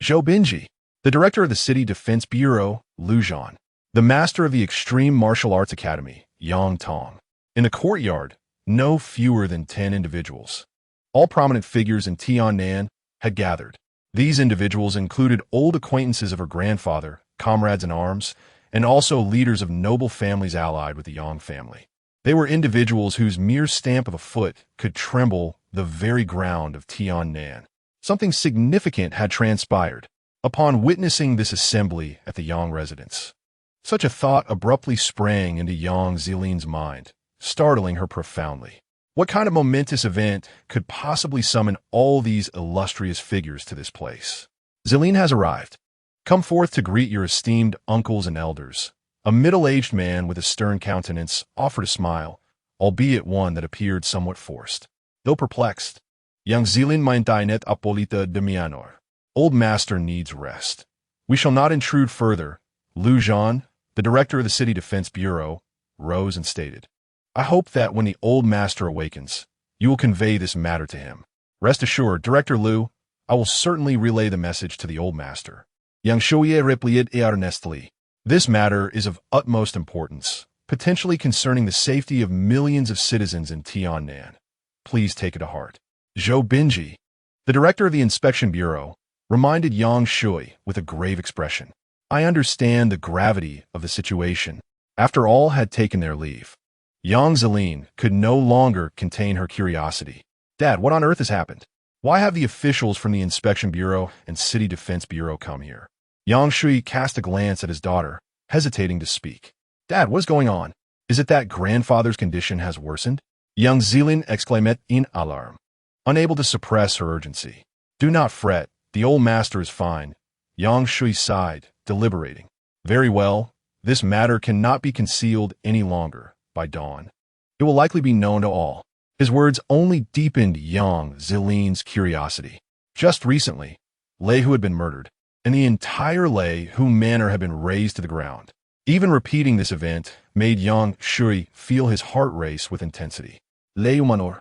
Zhou Binji, the director of the City Defense Bureau, Lu Zhan, the master of the Extreme Martial Arts Academy, Yang Tong. In the courtyard, no fewer than 10 individuals, all prominent figures in Tiannan, had gathered. These individuals included old acquaintances of her grandfather, comrades in arms, and also leaders of noble families allied with the Yang family. They were individuals whose mere stamp of a foot could tremble the very ground of Tiannan. Something significant had transpired upon witnessing this assembly at the Yang residence. Such a thought abruptly sprang into Yang Zilin's mind, startling her profoundly. What kind of momentous event could possibly summon all these illustrious figures to this place? Zilin has arrived. Come forth to greet your esteemed uncles and elders. A middle-aged man with a stern countenance offered a smile, albeit one that appeared somewhat forced. Though perplexed, Yang Zilin maintained apolita demianor. Old master needs rest. We shall not intrude further. Lu Zhan, the director of the City Defense Bureau, rose and stated, I hope that when the old master awakens, you will convey this matter to him. Rest assured, Director Lu, I will certainly relay the message to the old master. Yang Shuye replied earnestly. This matter is of utmost importance, potentially concerning the safety of millions of citizens in Tiannan. Please take it to heart. Zhou Binji, the director of the Inspection Bureau, reminded Yang Shui with a grave expression. I understand the gravity of the situation. After all had taken their leave, Yang Zilin could no longer contain her curiosity. Dad, what on earth has happened? Why have the officials from the Inspection Bureau and City Defense Bureau come here? Yang Shui cast a glance at his daughter, hesitating to speak. Dad, what is going on? Is it that grandfather's condition has worsened? Yang Zilin exclaimed in alarm, unable to suppress her urgency. Do not fret, the old master is fine. Yang Shui sighed, deliberating. Very well, this matter cannot be concealed any longer. By dawn, it will likely be known to all. His words only deepened Yang Zilin's curiosity. Just recently, Lei Hu had been murdered, and the entire Lei Hu manor had been razed to the ground. Even repeating this event made Yang Shui feel his heart race with intensity. Lei Hu manor.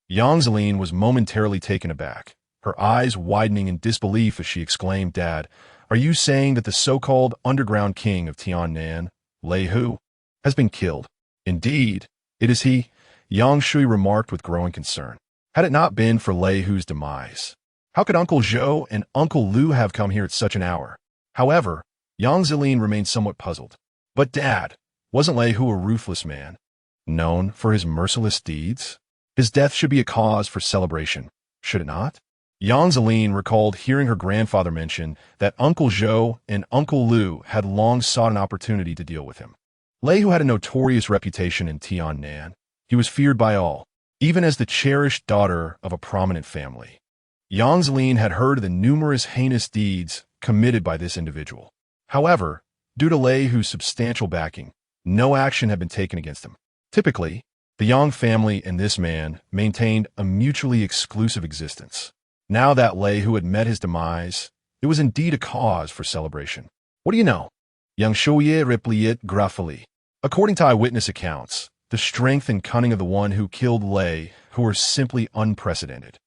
Yang Zilin was momentarily taken aback, her eyes widening in disbelief as she exclaimed, Dad, are you saying that the so-called underground king of Tiannan, Lei Hu, has been killed? Indeed, it is he, Yang Shui remarked with growing concern. Had it not been for Lei Hu's demise, how could Uncle Zhou and Uncle Lu have come here at such an hour? However, Yang Zilin remained somewhat puzzled. But Dad, wasn't Lei Hu a ruthless man, known for his merciless deeds? His death should be a cause for celebration, should it not? Yang Zilin recalled hearing her grandfather mention that Uncle Zhou and Uncle Lu had long sought an opportunity to deal with him. Lei Hu had a notorious reputation in Tiannan. He was feared by all, even as the cherished daughter of a prominent family. Yang Zilin had heard of the numerous heinous deeds committed by this individual. However, due to Lei Hu's substantial backing, no action had been taken against him. Typically, the Yang family and this man maintained a mutually exclusive existence. Now that Lei Hu had met his demise, it was indeed a cause for celebration. What do you know? Yang Shuye replied gruffly. According to eyewitness accounts, the strength and cunning of the one who killed Lei Hu were simply unprecedented.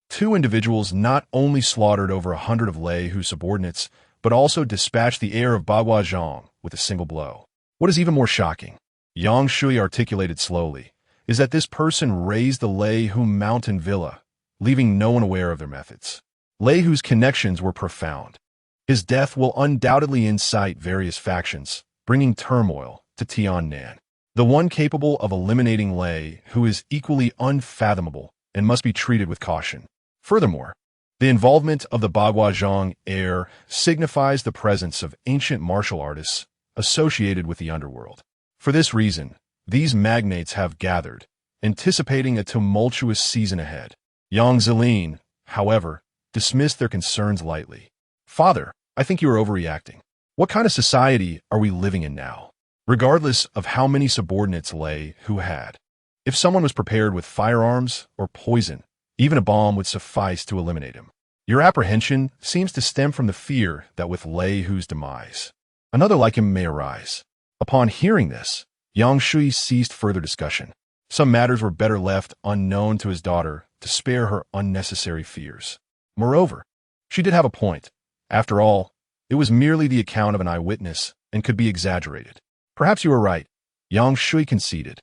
Two individuals not only slaughtered over 100 of Lei Hu's subordinates, but also dispatched the heir of Bagua Zhang with a single blow. What is even more shocking, Yang Shui articulated slowly, is that this person razed the Lei Hu mountain villa, leaving no one aware of their methods. Lei Hu's connections were profound. His death will undoubtedly incite various factions, bringing turmoil to Tiannan. The one capable of eliminating Lei Hu is equally unfathomable and must be treated with caution. Furthermore, the involvement of the Bagua Zhang heir signifies the presence of ancient martial artists associated with the underworld. For this reason, these magnates have gathered, anticipating a tumultuous season ahead. Yang Zilin, however, dismissed their concerns lightly. Father, I think you are overreacting. What kind of society are we living in now? Regardless of how many subordinates Lei Hu had, if someone was prepared with firearms or poison, even a bomb would suffice to eliminate him. Your apprehension seems to stem from the fear that with Lei Hu's demise, another like him may arise. Upon hearing this, Yang Shui ceased further discussion. Some matters were better left unknown to his daughter to spare her unnecessary fears. Moreover, she did have a point. After all, It was merely the account of an eyewitness and could be exaggerated. Perhaps you are right, Yang Shui conceded,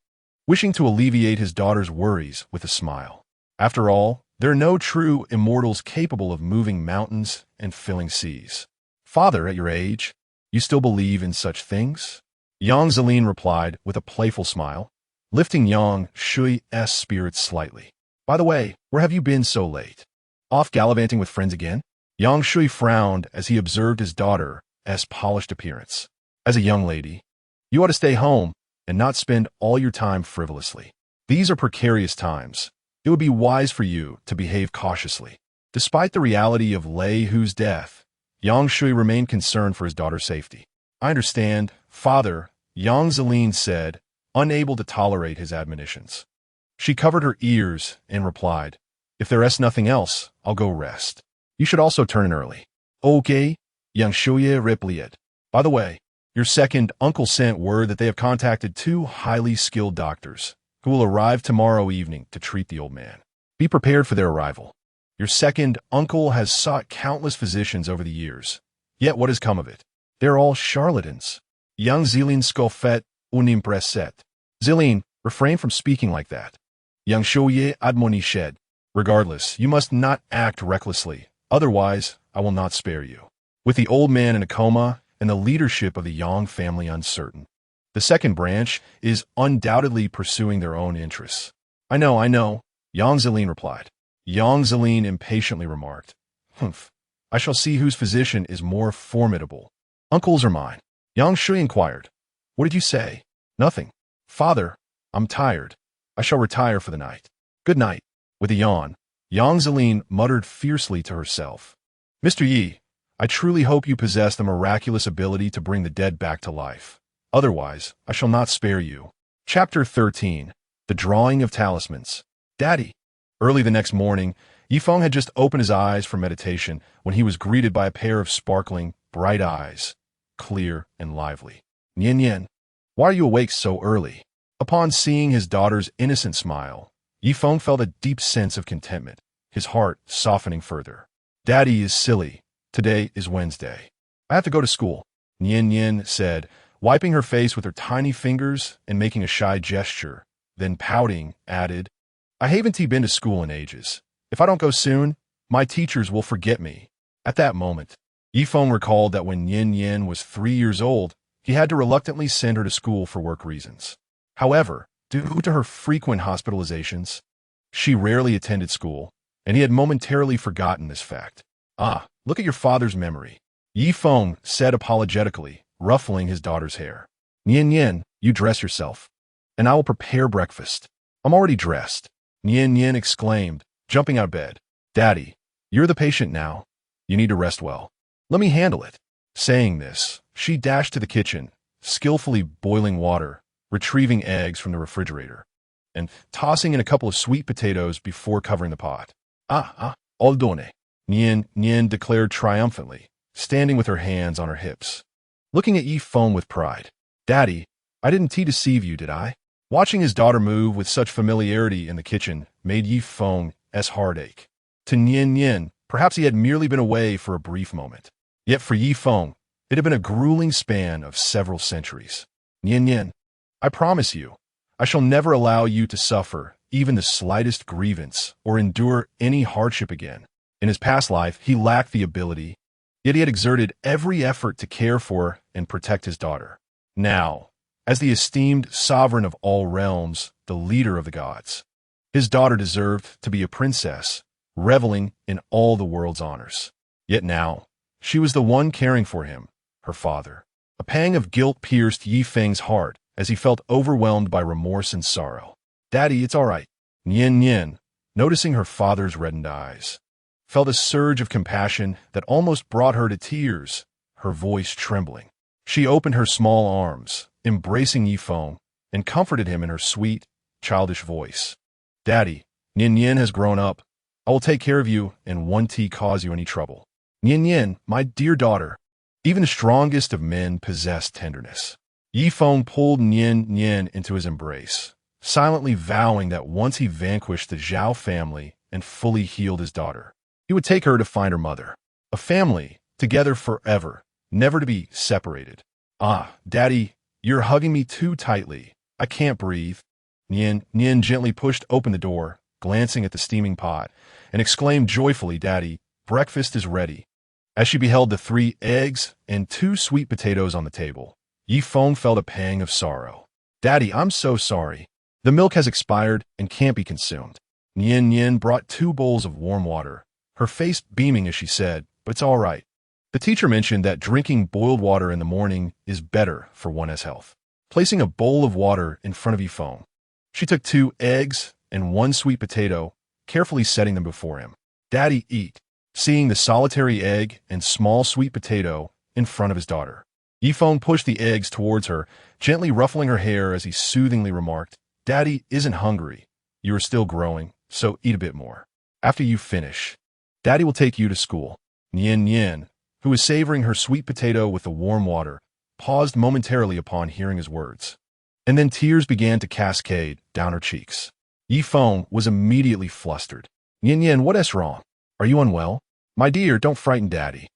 wishing to alleviate his daughter's worries with a smile. After all, there are no true immortals capable of moving mountains and filling seas. Father, at your age, you still believe in such things? Yang Zelin replied with a playful smile, lifting Yang Shui's spirits slightly. By the way, where have you been so late? Off gallivanting with friends again? Yang Shui frowned as he observed his daughter's polished appearance. As a young lady, you ought to stay home and not spend all your time frivolously. These are precarious times. It would be wise for you to behave cautiously. Despite the reality of Lei Hu's death, Yang Shui remained concerned for his daughter's safety. I understand, Father, Yang Zelin said, unable to tolerate his admonitions. She covered her ears and replied, if there is nothing else, I'll go rest. You should also turn in early. Okay, Yang Shui replied. By the way, your second uncle sent word that they have contacted 2 highly skilled doctors who will arrive tomorrow evening to treat the old man. Be prepared for their arrival. Your second uncle has sought countless physicians over the years, yet what has come of it? They're all charlatans. Young Zelin scoffet unimpresset. Zelin, refrain from speaking like that. Yang Shuye admonished. Regardless, you must not act recklessly, otherwise I will not spare you. With the old man in a coma and the leadership of the Yang family uncertain, the second branch is undoubtedly pursuing their own interests. I know, Yang Zelin replied. Yang Zelin impatiently remarked, Humph, I shall see whose physician is more formidable. Uncles or mine? Yang Shui inquired. What did you say? Nothing. Father, I'm tired. I shall retire for the night. Good night. With a yawn, Yang Zelin muttered fiercely to herself. Mr. Yi, I truly hope you possess the miraculous ability to bring the dead back to life. Otherwise, I shall not spare you. Chapter 13. The Drawing of Talismans. Daddy. Early the next morning, Yifeng had just opened his eyes for meditation when he was greeted by a pair of sparkling, bright eyes, clear and lively. Nian Nian, why are you awake so early? Upon seeing his daughter's innocent smile, Yifeng felt a deep sense of contentment, his heart softening further. Daddy is silly. Today is Wednesday. I have to go to school, Nian Nian said, wiping her face with her tiny fingers and making a shy gesture, then pouting, added, I haven't been to school in ages. If I don't go soon, my teachers will forget me. At that moment, Yifeng recalled that when Yin Yin was 3 years old, he had to reluctantly send her to school for work reasons. However, due to her frequent hospitalizations, she rarely attended school, and he had momentarily forgotten this fact. Ah, look at your father's memory, Yifeng said apologetically, ruffling his daughter's hair. Nian Yin, you dress yourself, and I will prepare breakfast. I'm already dressed, Nian Yin exclaimed, jumping out of bed. Daddy, you're the patient now. You need to rest well. Let me handle it. Saying this, she dashed to the kitchen, skillfully boiling water, retrieving eggs from the refrigerator, and tossing in a couple of sweet potatoes before covering the pot. All done, Nian declared triumphantly, standing with her hands on her hips. Looking at Yifeng with pride. Daddy, I didn't deceive you, did I? Watching his daughter move with such familiarity in the kitchen made Yifeng's heart ache. To Nian Yin, perhaps he had merely been away for a brief moment. Yet for Yifeng, it had been a grueling span of several centuries. Nian Yin, I promise you, I shall never allow you to suffer even the slightest grievance or endure any hardship again. In his past life, he lacked the ability, yet he had exerted every effort to care for and protect his daughter. Now, as the esteemed sovereign of all realms, the leader of the gods, his daughter deserved to be a princess, reveling in all the world's honors. Yet now, she was the one caring for him, her father. A pang of guilt pierced Yifeng's heart as he felt overwhelmed by remorse and sorrow. Daddy, it's all right. Nian Yin, noticing her father's reddened eyes, felt a surge of compassion that almost brought her to tears, her voice trembling. She opened her small arms, embracing Yifeng, and comforted him in her sweet, childish voice. Daddy, Nian Yin has grown up. I will take care of you and won't cause you any trouble. Nian Yin, my dear daughter, even the strongest of men possess tenderness. Yifeng pulled Nian Yin into his embrace, silently vowing that once he vanquished the Zhao family and fully healed his daughter, he would take her to find her mother. A family, together forever, never to be separated. Ah, Daddy, you're hugging me too tightly. I can't breathe. Nian gently pushed open the door, glancing at the steaming pot, and exclaimed joyfully, Daddy, breakfast is ready. As she beheld the 3 eggs and 2 sweet potatoes on the table, Yifeng felt a pang of sorrow. Daddy, I'm so sorry. The milk has expired and can't be consumed. Nian brought 2 bowls of warm water, her face beaming as she said, but it's all right. The teacher mentioned that drinking boiled water in the morning is better for one's health. Placing a bowl of water in front of Yifeng, she took 2 eggs and 1 sweet potato, carefully setting them before him. Daddy, eat. Seeing the solitary egg and small sweet potato in front of his daughter, Yifeng pushed the eggs towards her, gently ruffling her hair as he soothingly remarked, Daddy isn't hungry. You are still growing, so eat a bit more. After you finish, Daddy will take you to school. Nian, who was savoring her sweet potato with the warm water, paused momentarily upon hearing his words. And then tears began to cascade down her cheeks. Yifeng was immediately flustered. Nian, what is wrong? Are you unwell? My dear, don't frighten Daddy.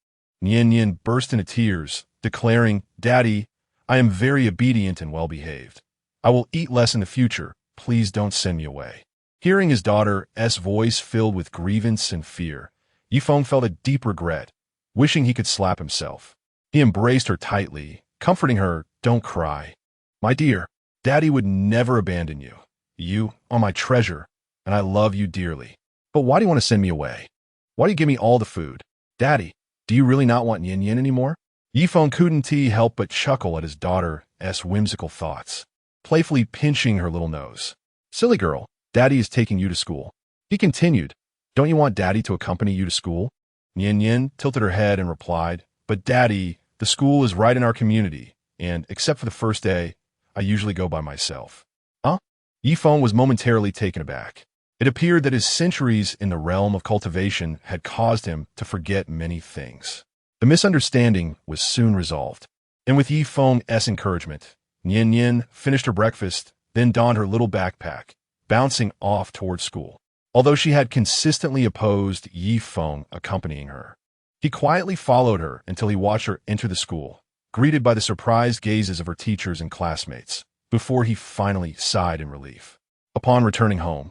Nian burst into tears, declaring, Daddy, I am very obedient and well-behaved. I will eat less in the future. Please don't send me away. Hearing his daughter's voice filled with grievance and fear, Yifeng felt a deep regret, wishing he could slap himself. He embraced her tightly, comforting her, Don't cry. My dear, Daddy would never abandon you. You are my treasure, and I love you dearly. But why do you want to send me away? Why do you give me all the food? Daddy, do you really not want Nian anymore? Yifeng couldn't help but chuckle at his daughter's whimsical thoughts, playfully pinching her little nose. Silly girl, Daddy is taking you to school. He continued, Don't you want Daddy to accompany you to school? Nian tilted her head and replied, But Daddy, the school is right in our community, and except for the first day, I usually go by myself. Huh? Yifeng was momentarily taken aback. It appeared that his centuries in the realm of cultivation had caused him to forget many things. The misunderstanding was soon resolved, and with Yifeng's encouragement, Nian finished her breakfast, then donned her little backpack, bouncing off toward school. Although she had consistently opposed Yifeng accompanying her, he quietly followed her until he watched her enter the school, greeted by the surprised gazes of her teachers and classmates, before he finally sighed in relief. Upon returning home,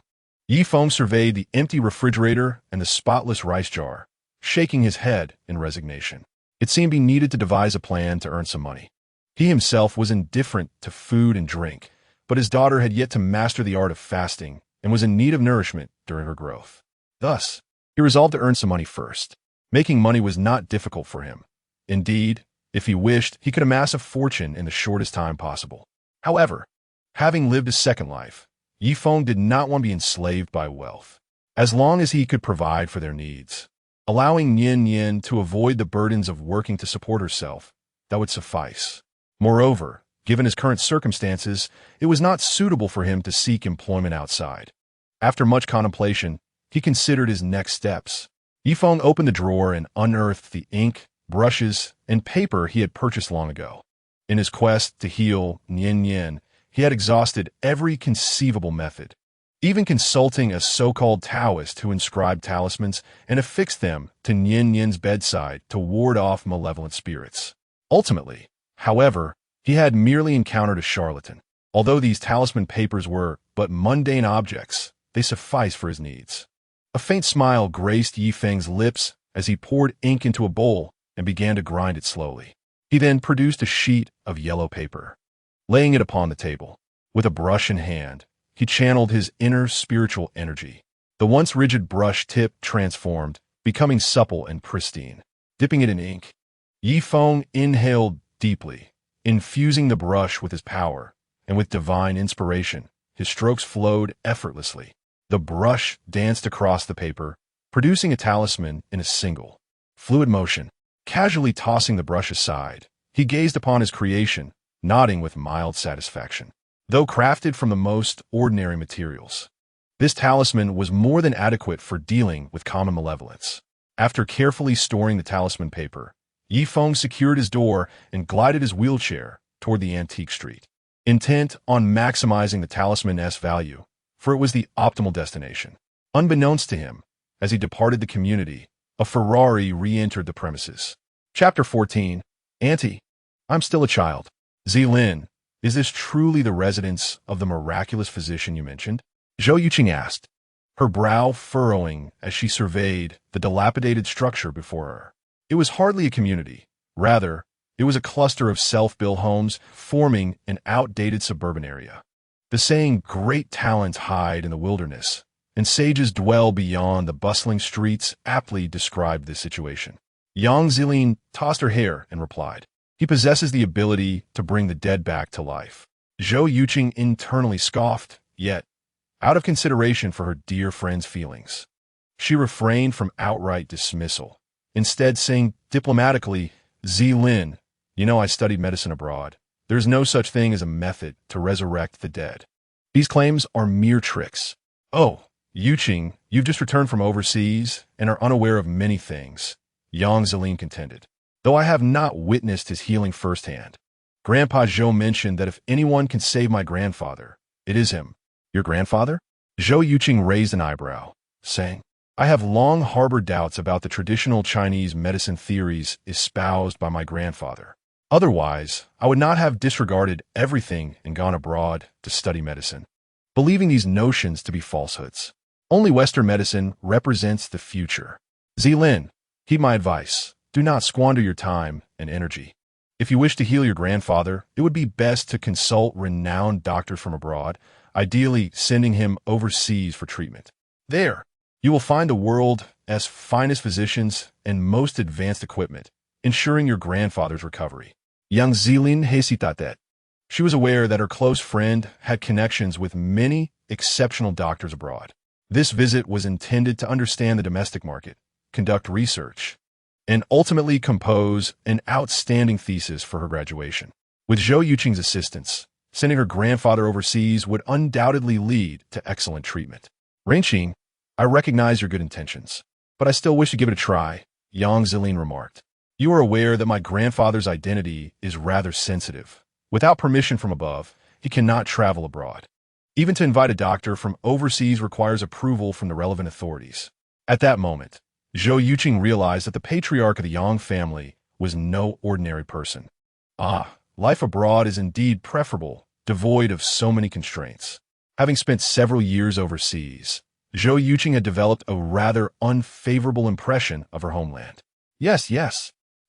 Yifeng surveyed the empty refrigerator and the spotless rice jar, shaking his head in resignation. It seemed he needed to devise a plan to earn some money. He himself was indifferent to food and drink, but his daughter had yet to master the art of fasting and was in need of nourishment during her growth. Thus, he resolved to earn some money first. Making money was not difficult for him. Indeed, if he wished, he could amass a fortune in the shortest time possible. However, having lived a second life, Yifeng did not want to be enslaved by wealth, as long as he could provide for their needs. Allowing Nian to avoid the burdens of working to support herself, that would suffice. Moreover, given his current circumstances, it was not suitable for him to seek employment outside. After much contemplation, he considered his next steps. Yifeng opened the drawer and unearthed the ink, brushes, and paper he had purchased long ago. In his quest to heal Nian, he had exhausted every conceivable method, even consulting a so-called Taoist who inscribed talismans and affixed them to Nian's bedside to ward off malevolent spirits. Ultimately, however, he had merely encountered a charlatan. Although these talisman papers were but mundane objects, they sufficed for his needs. A faint smile graced Yifeng's lips as he poured ink into a bowl and began to grind it slowly. He then produced a sheet of yellow paper. Laying it upon the table, with a brush in hand, he channeled his inner spiritual energy. The once rigid brush tip transformed, becoming supple and pristine. Dipping it in ink, Yifeng inhaled deeply, infusing the brush with his power, and with divine inspiration, his strokes flowed effortlessly. The brush danced across the paper, producing a talisman in a single, fluid motion. Casually tossing the brush aside, he gazed upon his creation, nodding with mild satisfaction. Though crafted from the most ordinary materials, this talisman was more than adequate for dealing with common malevolence. After carefully storing the talisman paper, Yifeng secured his door and glided his wheelchair toward the antique street, intent on maximizing the talisman's value, for it was the optimal destination. Unbeknownst to him, as he departed the community, a Ferrari re-entered the premises. Chapter 14. Auntie, I'm still a child. Zilin, is this truly the residence of the miraculous physician you mentioned? Zhou Yuqing asked, her brow furrowing as she surveyed the dilapidated structure before her. It was hardly a community. Rather, it was a cluster of self-built homes forming an outdated suburban area. The saying, great talents hide in the wilderness, and sages dwell beyond the bustling streets, aptly described this situation. Yang Zilin tossed her hair and replied, he possesses the ability to bring the dead back to life. Zhou Yuqing internally scoffed, yet, out of consideration for her dear friend's feelings, she refrained from outright dismissal, instead saying diplomatically, Zilin, you know I studied medicine abroad. There's no such thing as a method to resurrect the dead. These claims are mere tricks. Oh, Yuqing, you've just returned from overseas and are unaware of many things, Yang Zilin contended, though I have not witnessed his healing firsthand. Grandpa Zhou mentioned that if anyone can save my grandfather, it is him. Your grandfather? Zhou Yuqing raised an eyebrow, saying, I have long harbored doubts about the traditional Chinese medicine theories espoused by my grandfather. Otherwise, I would not have disregarded everything and gone abroad to study medicine, believing these notions to be falsehoods. Only Western medicine represents the future. Zilin, heed my advice. Do not squander your time and energy. If you wish to heal your grandfather, it would be best to consult renowned doctors from abroad, ideally sending him overseas for treatment. There, you will find the world's finest physicians and most advanced equipment, ensuring your grandfather's recovery. Yang Zilin hesitated. She was aware that her close friend had connections with many exceptional doctors abroad. This visit was intended to understand the domestic market, conduct research, and ultimately compose an outstanding thesis for her graduation. With Zhou Yuqing's assistance, sending her grandfather overseas would undoubtedly lead to excellent treatment. Rainqing, I recognize your good intentions, but I still wish to give it a try, Yang Zilin remarked. You are aware that my grandfather's identity is rather sensitive. Without permission from above, he cannot travel abroad. Even to invite a doctor from overseas requires approval from the relevant authorities. At that moment, Zhou Yuqing realized that the patriarch of the Yang family was no ordinary person. Life abroad is indeed preferable, devoid of so many constraints. Having spent several years overseas, Zhou Yuqing had developed a rather unfavorable impression of her homeland. Yes,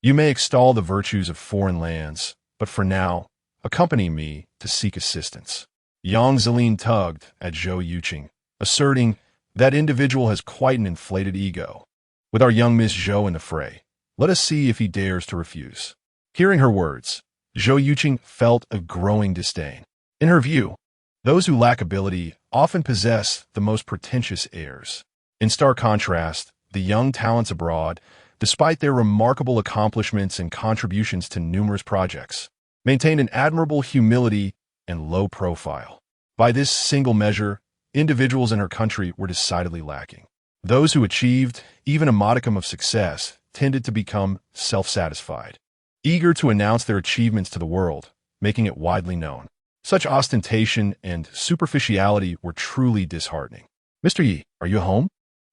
you may extol the virtues of foreign lands, but for now, accompany me to seek assistance. Yang Zilin tugged at Zhou Yuqing, asserting that individual has quite an inflated ego. With our young Miss Zhou in the fray, let us see if he dares to refuse. Hearing her words, Zhou Yuqing felt a growing disdain. In her view, those who lack ability often possess the most pretentious airs. In stark contrast, the young talents abroad, despite their remarkable accomplishments and contributions to numerous projects, maintained an admirable humility and low profile. By this single measure, individuals in her country were decidedly lacking. Those who achieved even a modicum of success tended to become self-satisfied, eager to announce their achievements to the world, making it widely known. Such ostentation and superficiality were truly disheartening. Mr. Yi, are you home?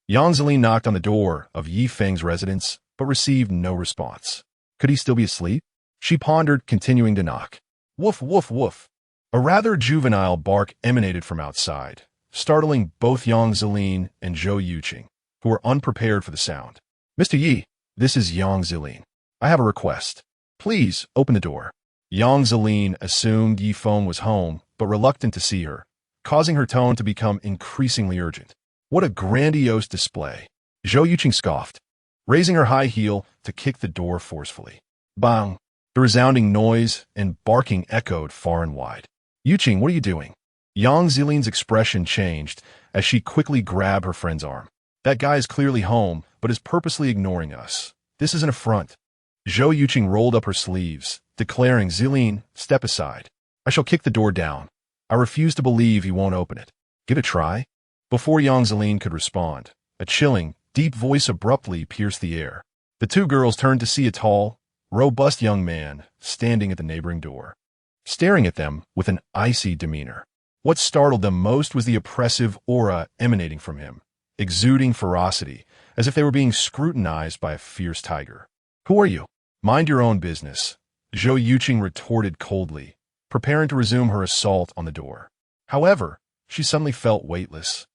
Yang Zilin knocked on the door of Yi Feng's residence, but received no response. Could he still be asleep? She pondered, continuing to knock. Woof, woof, woof. A rather juvenile bark emanated from outside, startling both Yang Zilin and Zhou Yuqing, who were unprepared for the sound. Mr. Yi, this is Yang Zilin. I have a request. Please open the door. Yang Zilin assumed Yi Feng was home, but reluctant to see her, causing her tone to become increasingly urgent. What a grandiose display. Zhou Yuqing scoffed, raising her high heel to kick the door forcefully. Bang! The resounding noise and barking echoed far and wide. Yuqing, what are you doing? Yang Zilin's expression changed as she quickly grabbed her friend's arm. That guy is clearly home, but is purposely ignoring us. This is an affront. Zhou Yuqing rolled up her sleeves, declaring, Zilin, step aside. I shall kick the door down. I refuse to believe he won't open it. Give it a try? Before Yang Zilin could respond, a chilling, deep voice abruptly pierced the air. The two girls turned to see a tall, robust young man standing at the neighboring door, staring at them with an icy demeanor. What startled them most was the oppressive aura emanating from him, exuding ferocity, as if they were being scrutinized by a fierce tiger. Who are you? Mind your own business, Zhou Yuqing retorted coldly, preparing to resume her assault on the door. However, she suddenly felt weightless,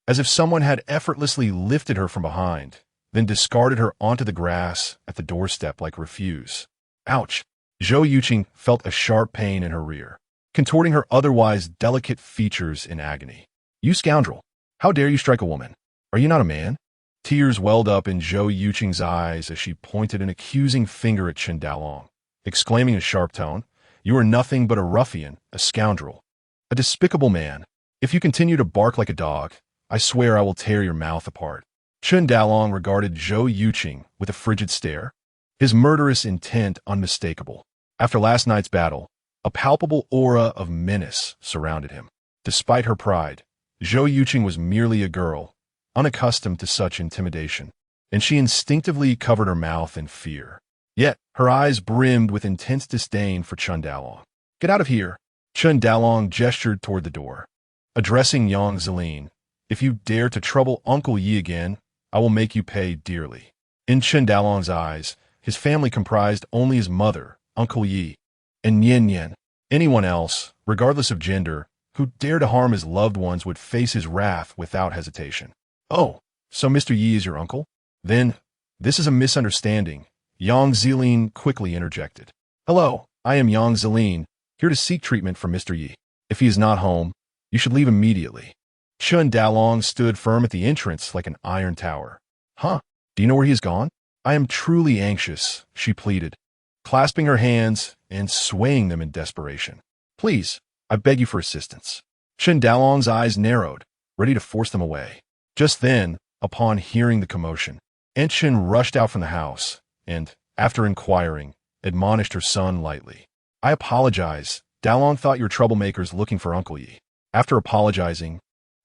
as if someone had effortlessly lifted her from behind, then discarded her onto the grass at the doorstep like refuse. Ouch! Zhou Yuqing felt a sharp pain in her rear, contorting her otherwise delicate features in agony. You scoundrel! How dare you strike a woman? Are you not a man? Tears welled up in Zhou Yuqing's eyes as she pointed an accusing finger at Chen Daolong, exclaiming in a sharp tone, "You are nothing but a ruffian, a scoundrel, a despicable man. If you continue to bark like a dog, I swear I will tear your mouth apart." Chen Daolong regarded Zhou Yuqing with a frigid stare, his murderous intent unmistakable. After last night's battle, a palpable aura of menace surrounded him. Despite her pride, Zhou Yuqing was merely a girl, unaccustomed to such intimidation, and she instinctively covered her mouth in fear. Yet, her eyes brimmed with intense disdain for Chen Daolong. "Get out of here!" Chen Daolong gestured toward the door. Addressing Yang Zilin, "If you dare to trouble Uncle Yi again, I will make you pay dearly." In Chen Daolong's eyes, his family comprised only his mother, Uncle Yi, and Nian Nian. Anyone else, regardless of gender, who dared to harm his loved ones would face his wrath without hesitation. "Oh, so Mr. Yi is your uncle? Then, this is a misunderstanding," Yang Zilin quickly interjected. "Hello, I am Yang Zilin, here to seek treatment for Mr. Yi. If he is not home, you should leave immediately." Chen Daolong stood firm at the entrance like an iron tower. "Huh? Do you know where he has gone? I am truly anxious," she pleaded, clasping her hands and swaying them in desperation. "Please, I beg you for assistance." Chen Daolong's eyes narrowed, ready to force them away. Just then, upon hearing the commotion, Aunt Chen rushed out from the house and, after inquiring, admonished her son lightly. "I apologize. Daolong thought you were troublemakers looking for Uncle Yi." After apologizing,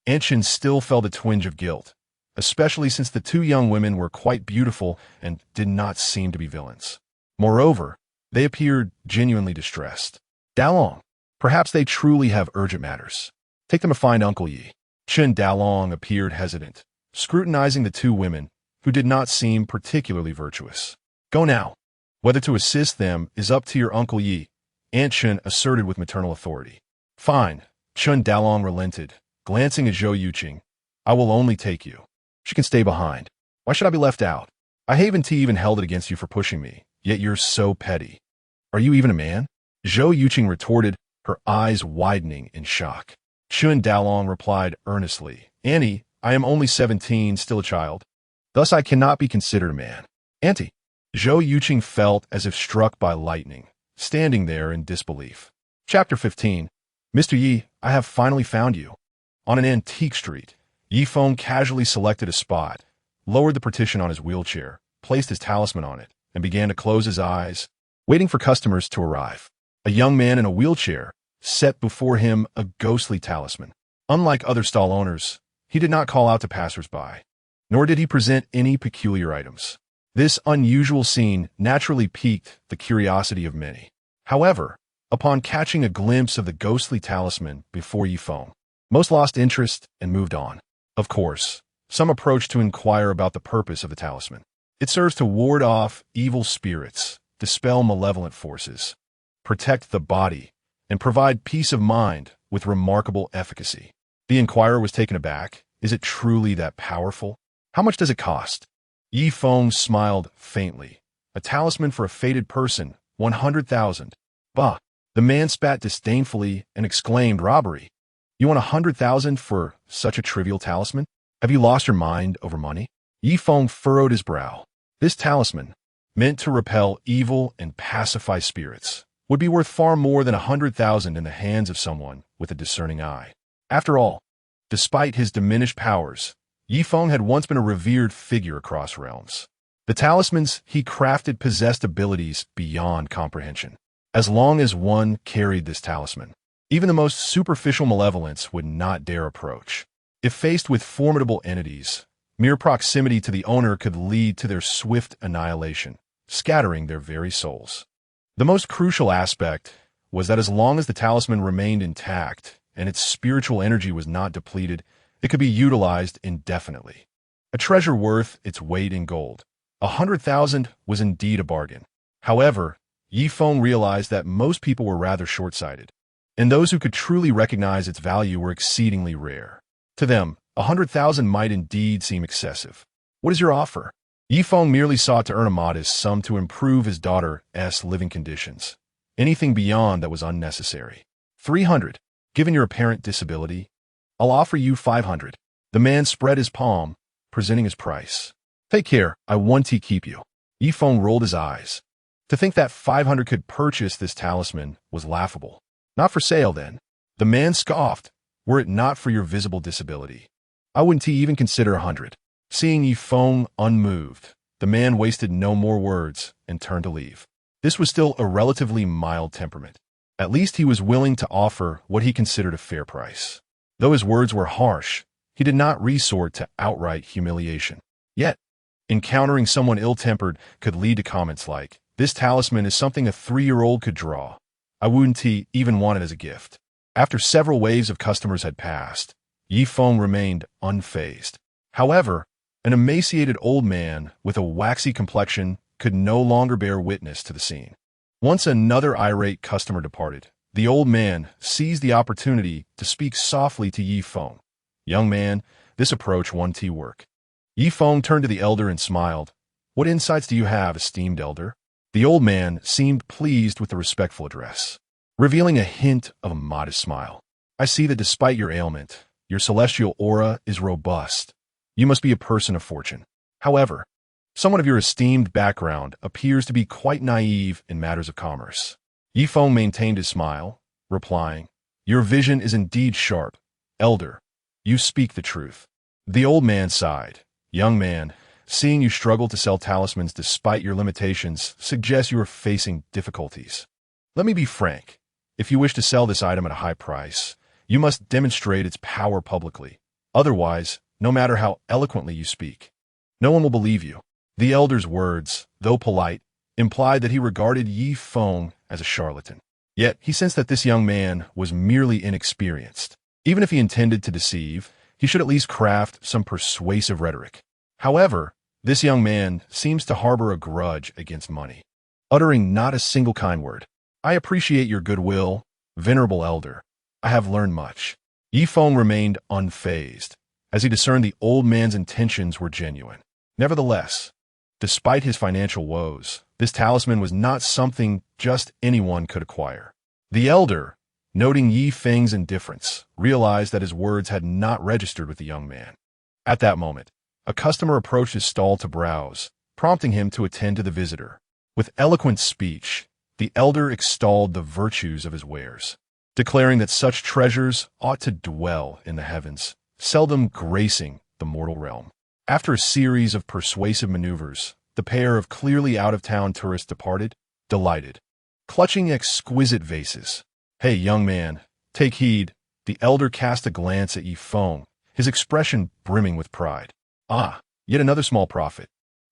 Aunt Chen still felt a twinge of guilt, especially since the two young women were quite beautiful and did not seem to be villains. Moreover, they appeared genuinely distressed. "Daolong, perhaps they truly have urgent matters. Take them to find Uncle Yi." Chen Daolong appeared hesitant, scrutinizing the two women, who did not seem particularly virtuous. "Go now. Whether to assist them is up to your Uncle Yi," Aunt Chen asserted with maternal authority. "Fine," Chen Daolong relented, glancing at Zhou Yuqing. "I will only take you. She can stay behind. Why should I be left out? I haven't even held it against you for pushing me, yet you're so petty. Are you even a man?" Zhou Yuqing retorted, her eyes widening in shock. Chen Daolong replied earnestly, "Auntie, I am only 17, still a child. Thus I cannot be considered a man." "Auntie." Zhou Yuqing felt as if struck by lightning, standing there in disbelief. Chapter 15. "Mr. Yi, I have finally found you." On an antique street, Yi Feng casually selected a spot, lowered the partition on his wheelchair, placed his talisman on it, and began to close his eyes, waiting for customers to arrive. A young man in a wheelchair set before him a ghostly talisman. Unlike other stall owners, he did not call out to passers-by, nor did he present any peculiar items. This unusual scene naturally piqued the curiosity of many. However, upon catching a glimpse of the ghostly talisman before Yi Feng, most lost interest and moved on. Of course, some approached to inquire about the purpose of the talisman. It serves to ward off evil spirits, dispel malevolent forces, protect the body, and provide peace of mind with remarkable efficacy. The inquirer was taken aback. Is it truly that powerful? How much does it cost? Yi Feng smiled faintly. A talisman for a fated person, 100,000. Bah! The man spat disdainfully and exclaimed, "Robbery! You want 100,000 for such a trivial talisman? Have you lost your mind over money?" Yi Feng furrowed his brow. This talisman, meant to repel evil and pacify spirits, would be worth far more than 100,000 in the hands of someone with a discerning eye. After all, despite his diminished powers, Yi Feng had once been a revered figure across realms. The talismans he crafted possessed abilities beyond comprehension. As long as one carried this talisman, even the most superficial malevolence would not dare approach. If faced with formidable entities, mere proximity to the owner could lead to their swift annihilation, scattering their very souls. The most crucial aspect was that as long as the talisman remained intact and its spiritual energy was not depleted, it could be utilized indefinitely. A treasure worth its weight in gold. 100,000 was indeed a bargain. However, Yi Feng realized that most people were rather short-sighted, and those who could truly recognize its value were exceedingly rare. To them, 100,000 might indeed seem excessive. What is your offer? Yi Feng merely sought to earn a modest sum to improve his daughter's living conditions. Anything beyond that was unnecessary. 300. Given your apparent disability, I'll offer you 500. The man spread his palm, presenting his price. Take care, I want to keep you. Yi Feng rolled his eyes. To think that 500 could purchase this talisman was laughable. Not for sale, then. The man scoffed. Were it not for your visible disability, I wouldn't even consider 100. Seeing Yi Feng unmoved, the man wasted no more words and turned to leave. This was still a relatively mild temperament. At least he was willing to offer what he considered a fair price. Though his words were harsh, he did not resort to outright humiliation. Yet, encountering someone ill-tempered could lead to comments like, "This talisman is something a 3-year-old could draw. I wouldn't even want it as a gift." After several waves of customers had passed, Yi Feng remained unfazed. However, an emaciated old man with a waxy complexion could no longer bear witness to the scene. Once another irate customer departed, the old man seized the opportunity to speak softly to Yi Feng. "Young man, this approach won't work." Yi Feng turned to the elder and smiled. "What insights do you have, esteemed elder?" The old man seemed pleased with the respectful address, revealing a hint of a modest smile. "I see that despite your ailment, your celestial aura is robust. You must be a person of fortune. However, someone of your esteemed background appears to be quite naive in matters of commerce." Yi Feng maintained his smile, replying, "Your vision is indeed sharp, elder. You speak the truth." The old man sighed. "Young man, seeing you struggle to sell talismans despite your limitations suggests you are facing difficulties. Let me be frank. If you wish to sell this item at a high price, you must demonstrate its power publicly. Otherwise, no matter how eloquently you speak, no one will believe you." The elder's words, though polite, implied that he regarded Yi Feng as a charlatan. Yet he sensed that this young man was merely inexperienced. Even if he intended to deceive, he should at least craft some persuasive rhetoric. However, this young man seems to harbor a grudge against money, uttering not a single kind word. "I appreciate your goodwill, venerable elder. I have learned much." Yi Feng remained unfazed, as he discerned the old man's intentions were genuine. Nevertheless, despite his financial woes, this talisman was not something just anyone could acquire. The elder, noting Yi Feng's indifference, realized that his words had not registered with the young man. At that moment, a customer approached his stall to browse, prompting him to attend to the visitor. With eloquent speech, the elder extolled the virtues of his wares, declaring that such treasures ought to dwell in the heavens, seldom gracing the mortal realm. After a series of persuasive maneuvers, the pair of clearly out-of-town tourists departed, delighted, clutching exquisite vases. "Hey, young man, take heed." The elder cast a glance at Yi Feng, his expression brimming with pride. "Ah, yet another small profit."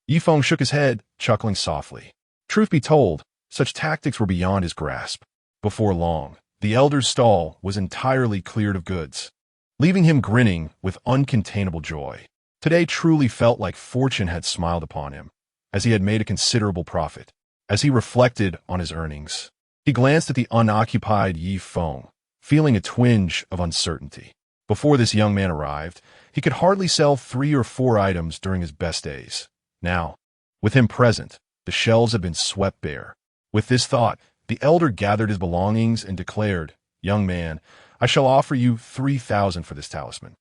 Yi Feng shook his head, chuckling softly. Truth be told, such tactics were beyond his grasp. Before long, the elder's stall was entirely cleared of goods, leaving him grinning with uncontainable joy. Today truly felt like fortune had smiled upon him, as he had made a considerable profit. As he reflected on his earnings, he glanced at the unoccupied Yi Feng, feeling a twinge of uncertainty. Before this young man arrived, he could hardly sell 3 or 4 items during his best days. Now, with him present, the shelves had been swept bare. With this thought, the elder gathered his belongings and declared, "Young man, I shall offer you 3,000 for this talisman."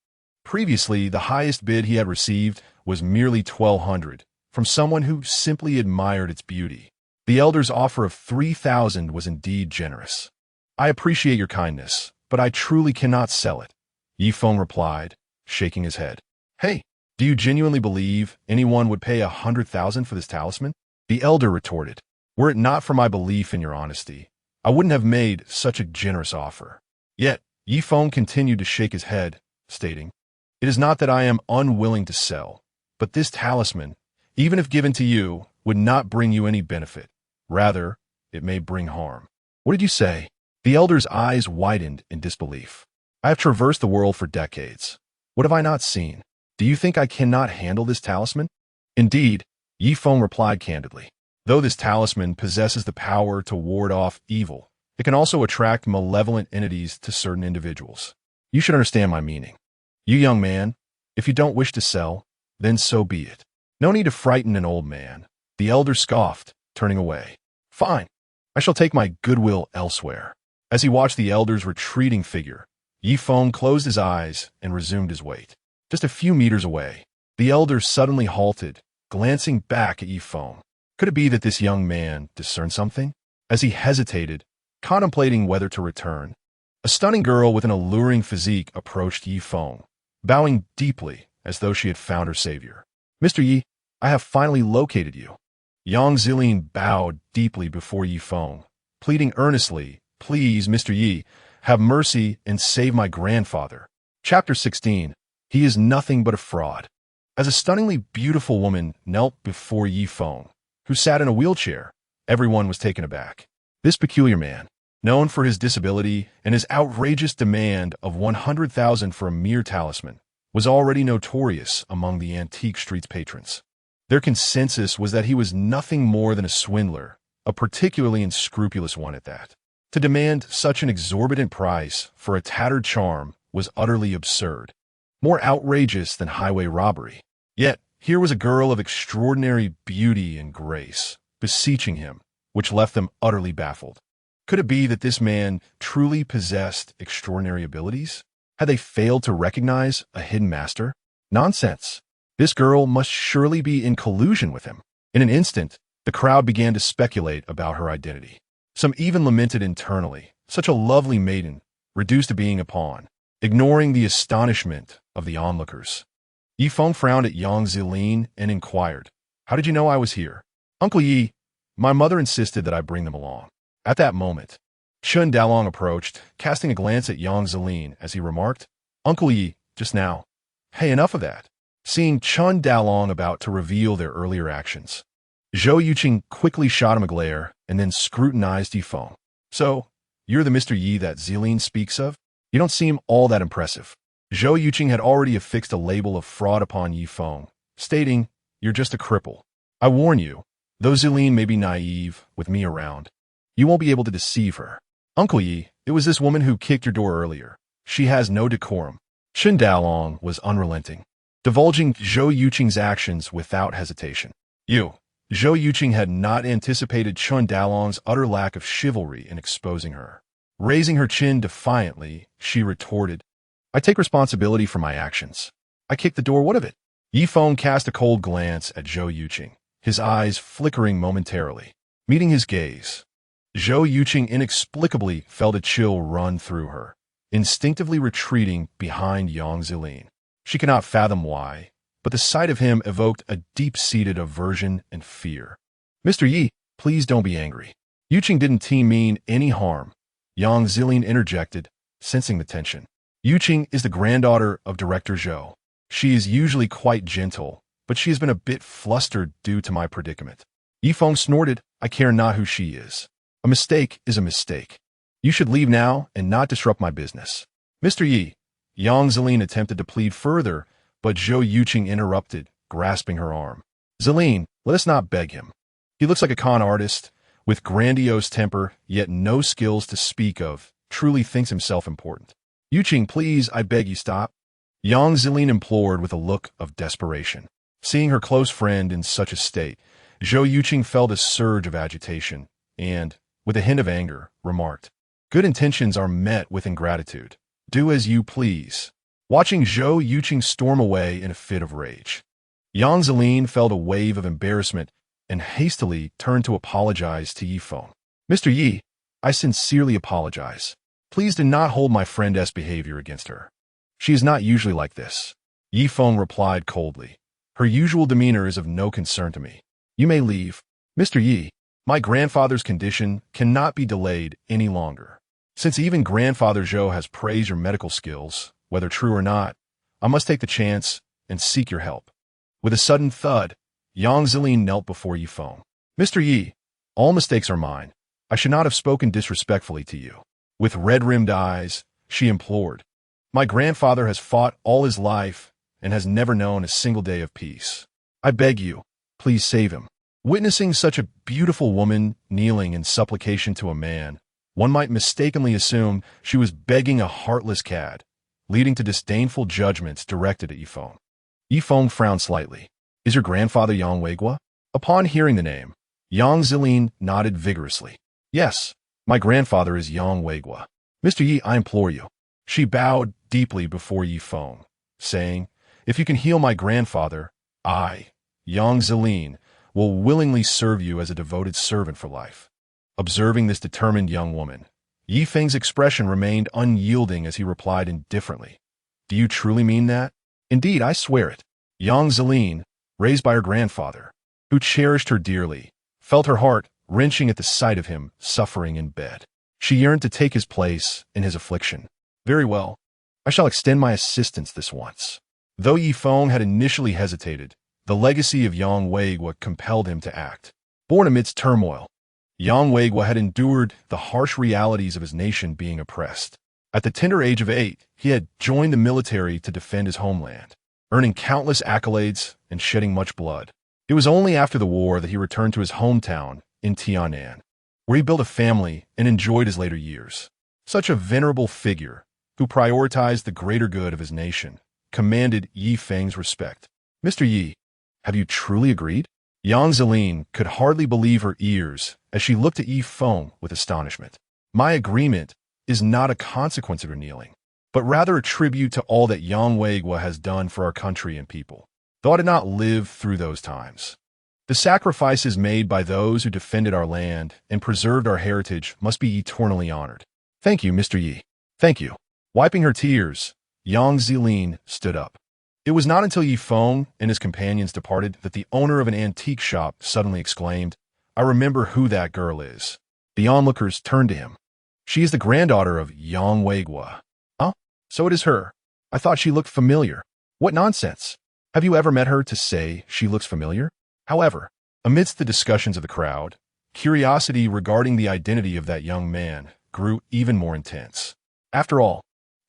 Previously, the highest bid he had received was merely 1,200, from someone who simply admired its beauty. The elder's offer of 3,000 was indeed generous. "I appreciate your kindness, but I truly cannot sell it," Yi Feng replied, shaking his head. "Hey, do you genuinely believe anyone would pay 100,000 for this talisman?" The elder retorted, "Were it not for my belief in your honesty, I wouldn't have made such a generous offer." Yet, Yi Feng continued to shake his head, stating, "It is not that I am unwilling to sell, but this talisman, even if given to you, would not bring you any benefit. Rather, it may bring harm." "What did you say?" The elder's eyes widened in disbelief. "I have traversed the world for decades. What have I not seen? Do you think I cannot handle this talisman?" "Indeed," Yi Feng replied candidly. Though this talisman possesses the power to ward off evil, it can also attract malevolent entities to certain individuals. You should understand my meaning. You young man, if you don't wish to sell, then so be it. No need to frighten an old man. The elder scoffed, turning away. Fine. I shall take my goodwill elsewhere. As he watched the elder's retreating figure, Yifeng closed his eyes and resumed his wait. Just a few meters away, the elder suddenly halted, glancing back at Yifeng. Could it be that this young man discerned something? As he hesitated, contemplating whether to return, a stunning girl with an alluring physique approached Yifeng, bowing deeply as though she had found her savior. Mr. Yi, I have finally located you. Yang Zilin bowed deeply before Yifeng, pleading earnestly, Please, Mr. Yi, have mercy and save my grandfather. Chapter 16. He is nothing but a fraud. As a stunningly beautiful woman knelt before Yifeng, who sat in a wheelchair, everyone was taken aback. This peculiar man, known for his disability and his outrageous demand of 100,000 for a mere talisman, was already notorious among the antique street's patrons. Their consensus was that he was nothing more than a swindler, a particularly unscrupulous one at that. To demand such an exorbitant price for a tattered charm was utterly absurd, more outrageous than highway robbery. Yet, here was a girl of extraordinary beauty and grace, beseeching him, which left them utterly baffled. Could it be that this man truly possessed extraordinary abilities? Had they failed to recognize a hidden master? Nonsense. This girl must surely be in collusion with him. In an instant, the crowd began to speculate about her identity. Some even lamented internally, such a lovely maiden, reduced to being a pawn, ignoring the astonishment of the onlookers. Yifeng frowned at Yang Zilin and inquired, How did you know I was here? Uncle Yi, my mother insisted that I bring them along. At that moment, Chun Dalong approached, casting a glance at Yang Zilin as he remarked, Uncle Yi, just now. Hey, enough of that. Seeing Chun Dalong about to reveal their earlier actions, Zhou Yuqing quickly shot him a glare and then scrutinized Yifeng. So, you're the Mr. Yi that Zilin speaks of? You don't seem all that impressive. Zhou Yuqing had already affixed a label of fraud upon Yifeng, stating, You're just a cripple. I warn you, though Zilin may be naive with me around, you won't be able to deceive her. Uncle Yi, it was this woman who kicked your door earlier. She has no decorum. Chun Dalong was unrelenting, divulging Zhou Yuqing's actions without hesitation. Zhou Yuqing had not anticipated Chun Dalong's utter lack of chivalry in exposing her. Raising her chin defiantly, she retorted, I take responsibility for my actions. I kicked the door, what of it? Yifeng cast a cold glance at Zhou Yuqing, his eyes flickering momentarily. Meeting his gaze, Zhou Yuqing inexplicably felt a chill run through her, instinctively retreating behind Yang Zilin. She could not fathom why, but the sight of him evoked a deep-seated aversion and fear. Mr. Yi, please don't be angry. Yuqing didn't mean any harm. Yang Zilin interjected, sensing the tension. Yuqing is the granddaughter of Director Zhou. She is usually quite gentle, but she has been a bit flustered due to my predicament. Yifeng snorted, I care not who she is. A mistake is a mistake. You should leave now and not disrupt my business. Mr. Yi, Yang Zilin attempted to plead further, but Zhou Yuqing interrupted, grasping her arm. Zilin, let us not beg him. He looks like a con artist, with grandiose temper, yet no skills to speak of, truly thinks himself important. Yuqing, please, I beg you stop. Yang Zilin implored with a look of desperation. Seeing her close friend in such a state, Zhou Yuqing felt a surge of agitation, and, with a hint of anger, remarked, Good intentions are met with ingratitude. Do as you please. Watching Zhou Yuqing storm away in a fit of rage, Yang Zilin felt a wave of embarrassment and hastily turned to apologize to Yifeng. Mr. Yi, I sincerely apologize. Please do not hold my friend's behavior against her. She is not usually like this. Yifeng replied coldly. Her usual demeanor is of no concern to me. You may leave. Mr. Yi, my grandfather's condition cannot be delayed any longer. Since even Grandfather Zhou has praised your medical skills, whether true or not, I must take the chance and seek your help. With a sudden thud, Yang Zilin knelt before Yifeng. Mr. Yi, all mistakes are mine. I should not have spoken disrespectfully to you. With red-rimmed eyes, she implored. My grandfather has fought all his life and has never known a single day of peace. I beg you, please save him. Witnessing such a beautiful woman kneeling in supplication to a man, one might mistakenly assume she was begging a heartless cad, leading to disdainful judgments directed at Yifeng. Yifeng frowned slightly. Is your grandfather Yang Weigua? Upon hearing the name, Yang Zilin nodded vigorously. Yes, my grandfather is Yang Weigua. Mr. Yi, I implore you. She bowed deeply before Yifeng, saying, if you can heal my grandfather, I, Yang Zilin, will willingly serve you as a devoted servant for life. Observing this determined young woman, Yifeng's expression remained unyielding as he replied indifferently. Do you truly mean that? Indeed, I swear it. Yang Zilin, raised by her grandfather, who cherished her dearly, felt her heart wrenching at the sight of him suffering in bed. She yearned to take his place in his affliction. Very well, I shall extend my assistance this once. Though Yifeng had initially hesitated, the legacy of Yang Weigua compelled him to act. Born amidst turmoil, Yang Weigua had endured the harsh realities of his nation being oppressed. At the tender age of 8, he had joined the military to defend his homeland, earning countless accolades and shedding much blood. It was only after the war that he returned to his hometown in Tianan, where he built a family and enjoyed his later years. Such a venerable figure, who prioritized the greater good of his nation, commanded Yifeng's respect. Mr. Yi, have you truly agreed? Yang Zilin could hardly believe her ears as she looked at Yifeng with astonishment. My agreement is not a consequence of your kneeling, but rather a tribute to all that Yang Weigua has done for our country and people. Though I did not live through those times, the sacrifices made by those who defended our land and preserved our heritage must be eternally honored. Thank you, Mr. Yi. Thank you. Wiping her tears, Yang Zilin stood up. It was not until Yifeng and his companions departed that the owner of an antique shop suddenly exclaimed, I remember who that girl is. The onlookers turned to him. She is the granddaughter of Yang Weigua. Huh? So it is her. I thought she looked familiar. What nonsense. Have you ever met her to say she looks familiar? However, amidst the discussions of the crowd, curiosity regarding the identity of that young man grew even more intense. After all,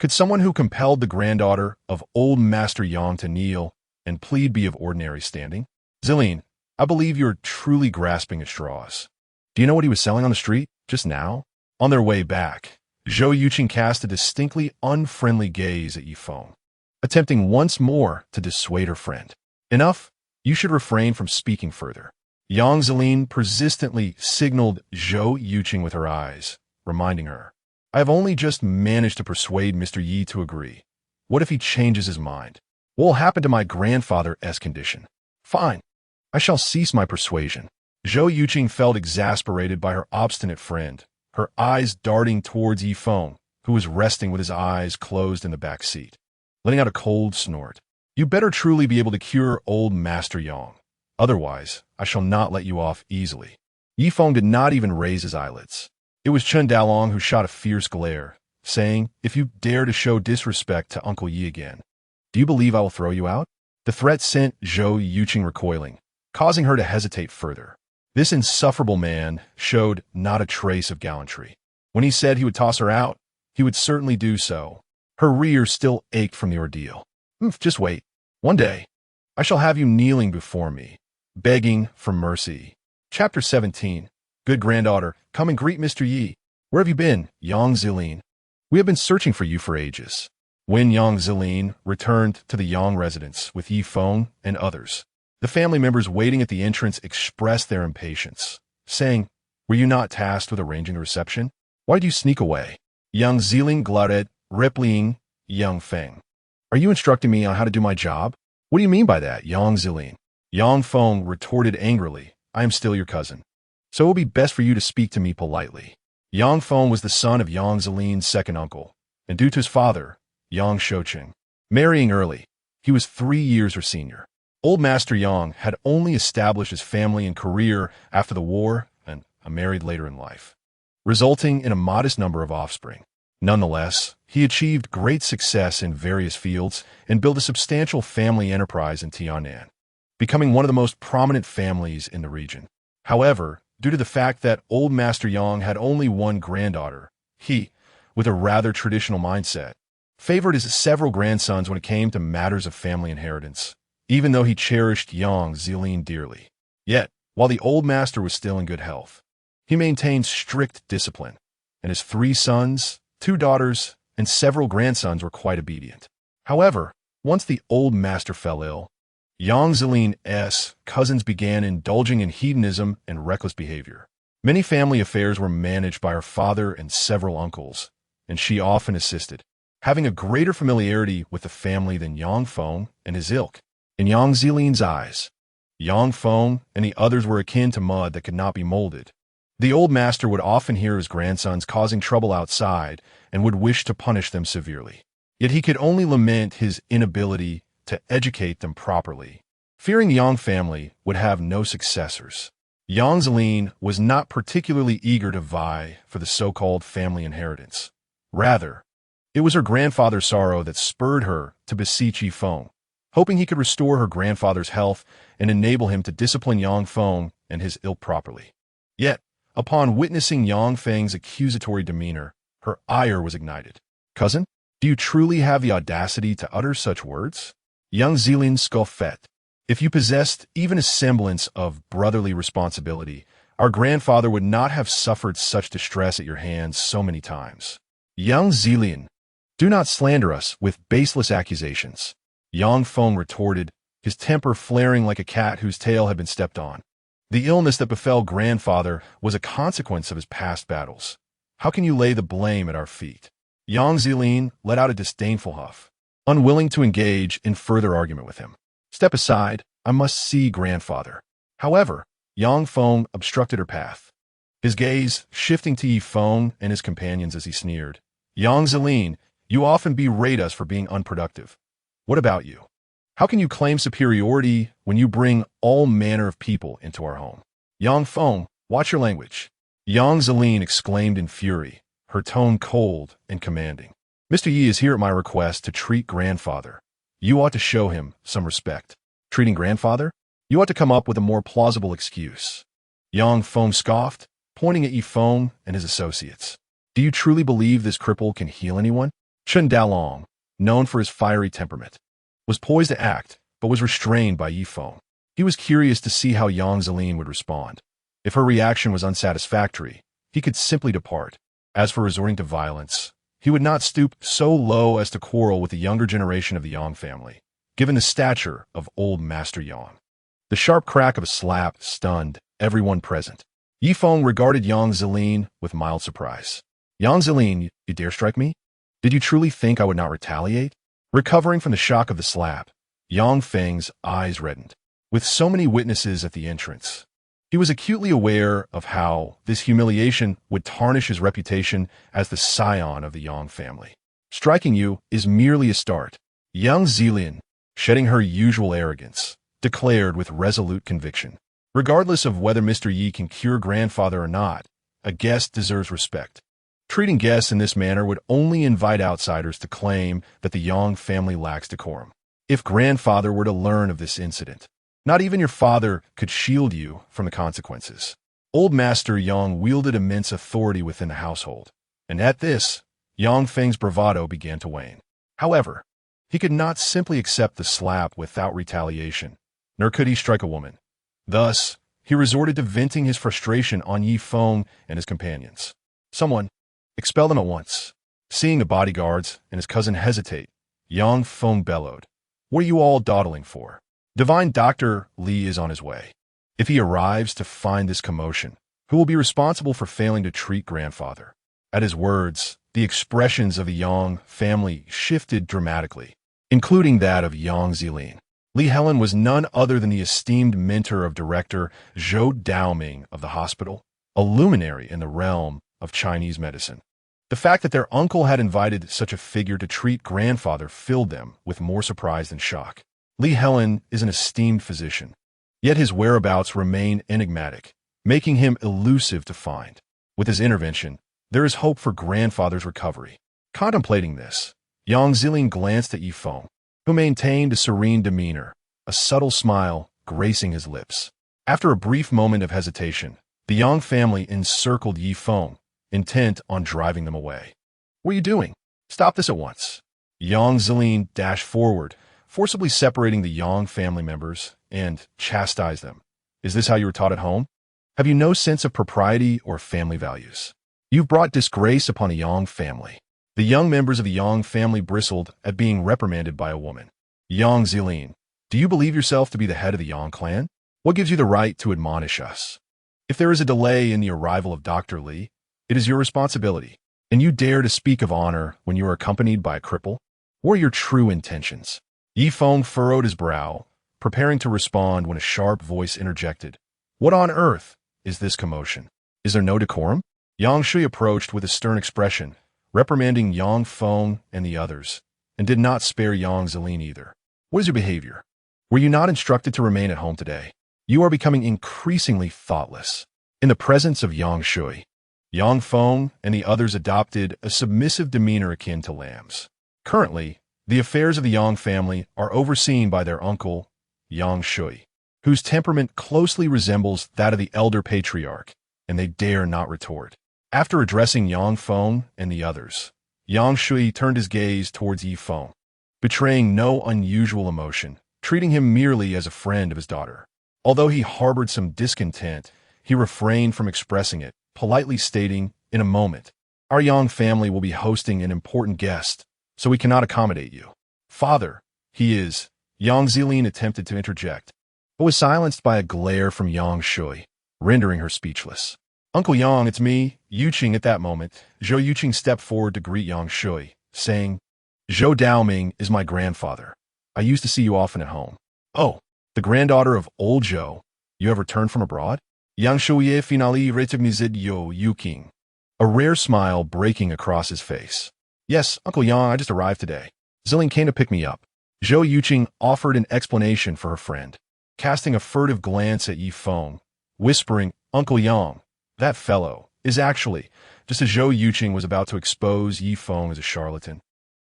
could someone who compelled the granddaughter of old Master Yang to kneel and plead be of ordinary standing? Zilin, I believe you're truly grasping at straws. Do you know what he was selling on the street just now? On their way back, Zhou Yuqing cast a distinctly unfriendly gaze at Yifeng, attempting once more to dissuade her friend. Enough, you should refrain from speaking further. Yang Zilin persistently signaled Zhou Yuqing with her eyes, reminding her, I have only just managed to persuade Mr. Yi to agree. What if he changes his mind? What will happen to my grandfather's condition? Fine. I shall cease my persuasion. Zhou Yuqing felt exasperated by her obstinate friend, her eyes darting towards Yifeng, who was resting with his eyes closed in the back seat, letting out a cold snort. You better truly be able to cure old Master Yang. Otherwise, I shall not let you off easily. Yifeng did not even raise his eyelids. It was Chen Dalong who shot a fierce glare, saying, if you dare to show disrespect to Uncle Yi again, do you believe I will throw you out? The threat sent Zhou Yuqing recoiling, causing her to hesitate further. This insufferable man showed not a trace of gallantry. When he said he would toss her out, he would certainly do so. Her rear still ached from the ordeal. Just wait. One day, I shall have you kneeling before me, begging for mercy. Chapter 17. Good granddaughter, come and greet Mr. Yi. Where have you been, Yang Zilin? We have been searching for you for ages. When Yang Zilin returned to the Yang residence with Yifeng and others, the family members waiting at the entrance expressed their impatience, saying, were you not tasked with arranging the reception? Why did you sneak away? Yang Zilin gloated, replying, Yang Feng. Are you instructing me on how to do my job? What do you mean by that, Yang Zilin? Yang Feng retorted angrily, I am still your cousin, so it will be best for you to speak to me politely. Yang Feng was the son of Yang Zilin's second uncle, and due to his father, Yang Shouqing, marrying early, he was 3 years her senior. Old Master Yang had only established his family and career after the war and married later in life, resulting in a modest number of offspring. Nonetheless, he achieved great success in various fields and built a substantial family enterprise in Tianan, becoming one of the most prominent families in the region. However, due to the fact that old Master Yang had only one granddaughter, he, with a rather traditional mindset, favored his several grandsons when it came to matters of family inheritance, even though he cherished Yang Zilin dearly. Yet, While the old master was still in good health, he maintained strict discipline, and his 3 sons, 2 daughters, and several grandsons were quite obedient. However, once the old master fell ill, Yang Zeline's cousins began indulging in hedonism and reckless behavior. Many family affairs were managed by her father and several uncles, and she often assisted, having a greater familiarity with the family than Yang Feng and his ilk. In Yang Zeline's eyes, Yang Feng and the others were akin to mud that could not be molded. The old master would often hear his grandsons causing trouble outside and would wish to punish them severely. Yet he could only lament his inability to educate them properly. Fearing the Yang family would have no successors, Yang Zeline was not particularly eager to vie for the so-called family inheritance. Rather, it was her grandfather's sorrow that spurred her to beseech Yi Feng, hoping he could restore her grandfather's health and enable him to discipline Yang Feng and his ilk properly. Yet, upon witnessing Yang Feng's accusatory demeanor, her ire was ignited. "Cousin, do you truly have the audacity to utter such words?" Yang Zilin scoffed. "If you possessed even a semblance of brotherly responsibility, our grandfather would not have suffered such distress at your hands so many times." "Yang Zilin, do not slander us with baseless accusations," Yang Feng retorted, his temper flaring like a cat whose tail had been stepped on. "The illness that befell grandfather was a consequence of his past battles. How can you lay the blame at our feet?" Yang Zilin let out a disdainful huff, unwilling to engage in further argument with him. "Step aside, I must see grandfather." However, Yang Feng obstructed her path, his gaze shifting to Yi Feng and his companions as he sneered. "Yang Zilin, you often berate us for being unproductive. What about you? How can you claim superiority when you bring all manner of people into our home?" "Yang Feng, watch your language," Yang Zilin exclaimed in fury, her tone cold and commanding. "Mr. Yi is here at my request to treat grandfather. You ought to show him some respect." "Treating grandfather? You ought to come up with a more plausible excuse." Yang Feng scoffed, pointing at Yi Feng and his associates. "Do you truly believe this cripple can heal anyone?" Chen Dalong, known for his fiery temperament, was poised to act, but was restrained by Yi Feng. He was curious to see how Yang Zilin would respond. If her reaction was unsatisfactory, he could simply depart. As for resorting to violence, he would not stoop so low as to quarrel with the younger generation of the Yang family, given the stature of old Master Yang. The sharp crack of a slap stunned everyone present. Yi Feng regarded Yang Zilin with mild surprise. "Yang Zilin, you dare strike me? Did you truly think I would not retaliate?" Recovering from the shock of the slap, Yang Feng's eyes reddened. With so many witnesses at the entrance, he was acutely aware of how this humiliation would tarnish his reputation as the scion of the Yang family. "Striking you is merely a start," Yang Zilin, shedding her usual arrogance, declared with resolute conviction. "Regardless of whether Mr. Yi can cure grandfather or not, a guest deserves respect. Treating guests in this manner would only invite outsiders to claim that the Yang family lacks decorum. If grandfather were to learn of this incident, not even your father could shield you from the consequences." Old Master Yang wielded immense authority within the household, and at this, Yang Feng's bravado began to wane. However, he could not simply accept the slap without retaliation, nor could he strike a woman. Thus, he resorted to venting his frustration on Yi Feng and his companions. "Someone, expel them at once." Seeing the bodyguards and his cousin hesitate, Yang Feng bellowed, "What are you all dawdling for? Divine Dr. Li is on his way. If he arrives to find this commotion, who will be responsible for failing to treat grandfather?" At his words, the expressions of the Yang family shifted dramatically, including that of Yang Zilin. Li Helen was none other than the esteemed mentor of Director Zhou Daoming of the hospital, a luminary in the realm of Chinese medicine. The fact that their uncle had invited such a figure to treat grandfather filled them with more surprise than shock. Li Helen is an esteemed physician, yet his whereabouts remain enigmatic, making him elusive to find. With his intervention, there is hope for grandfather's recovery. Contemplating this, Yang Zilin glanced at Yi Feng, who maintained a serene demeanor, a subtle smile gracing his lips. After a brief moment of hesitation, the Yang family encircled Yi Feng, intent on driving them away. "What are you doing? Stop this at once." Yang Zilin dashed forward, forcibly separating the Yang family members, and chastised them. Is this how you were taught at home? Have you no sense of propriety or family values? You've brought disgrace upon a Yang family. The young members of the Yang family bristled at being reprimanded by a woman. Yang Zilin, do you believe yourself to be the head of the Yang clan? What gives you the right to admonish us? If there is a delay in the arrival of Dr. Li, it is your responsibility, and you dare to speak of honor when you are accompanied by a cripple? What are your true intentions? Yi Feng furrowed his brow, preparing to respond when a sharp voice interjected. What on earth is this commotion? Is there no decorum? Yang Shui approached with a stern expression, reprimanding Yang Feng and the others, and did not spare Yang Zilin either. What is your behavior? Were you not instructed to remain at home today? You are becoming increasingly thoughtless. In the presence of Yang Shui, Yang Feng and the others adopted a submissive demeanor akin to lambs. Currently, the affairs of the Yang family are overseen by their uncle, Yang Shui, whose temperament closely resembles that of the elder patriarch, and they dare not retort. After addressing Yang Feng and the others, Yang Shui turned his gaze towards Yi Feng, betraying no unusual emotion, treating him merely as a friend of his daughter. Although he harbored some discontent, he refrained from expressing it, politely stating, in a moment, our Yang family will be hosting an important guest, so we cannot accommodate you. Father, he is. Yang Zilin attempted to interject, but was silenced by a glare from Yang Shui, rendering her speechless. Uncle Yang, it's me, Yuqing. At that moment, Zhou Yuqing stepped forward to greet Yang Shui, saying, Zhou Daoming is my grandfather. I used to see you often at home. Oh, the granddaughter of old Zhou. You have returned from abroad? Yang Shui finally recognized Yo Yuqing, a rare smile breaking across his face. Yes, Uncle Yang, I just arrived today. Zilin came to pick me up. Zhou Yuqing offered an explanation for her friend, casting a furtive glance at Yi Feng, whispering, Uncle Yang, that fellow is actually, just as Zhou Yuqing was about to expose Yi Feng as a charlatan.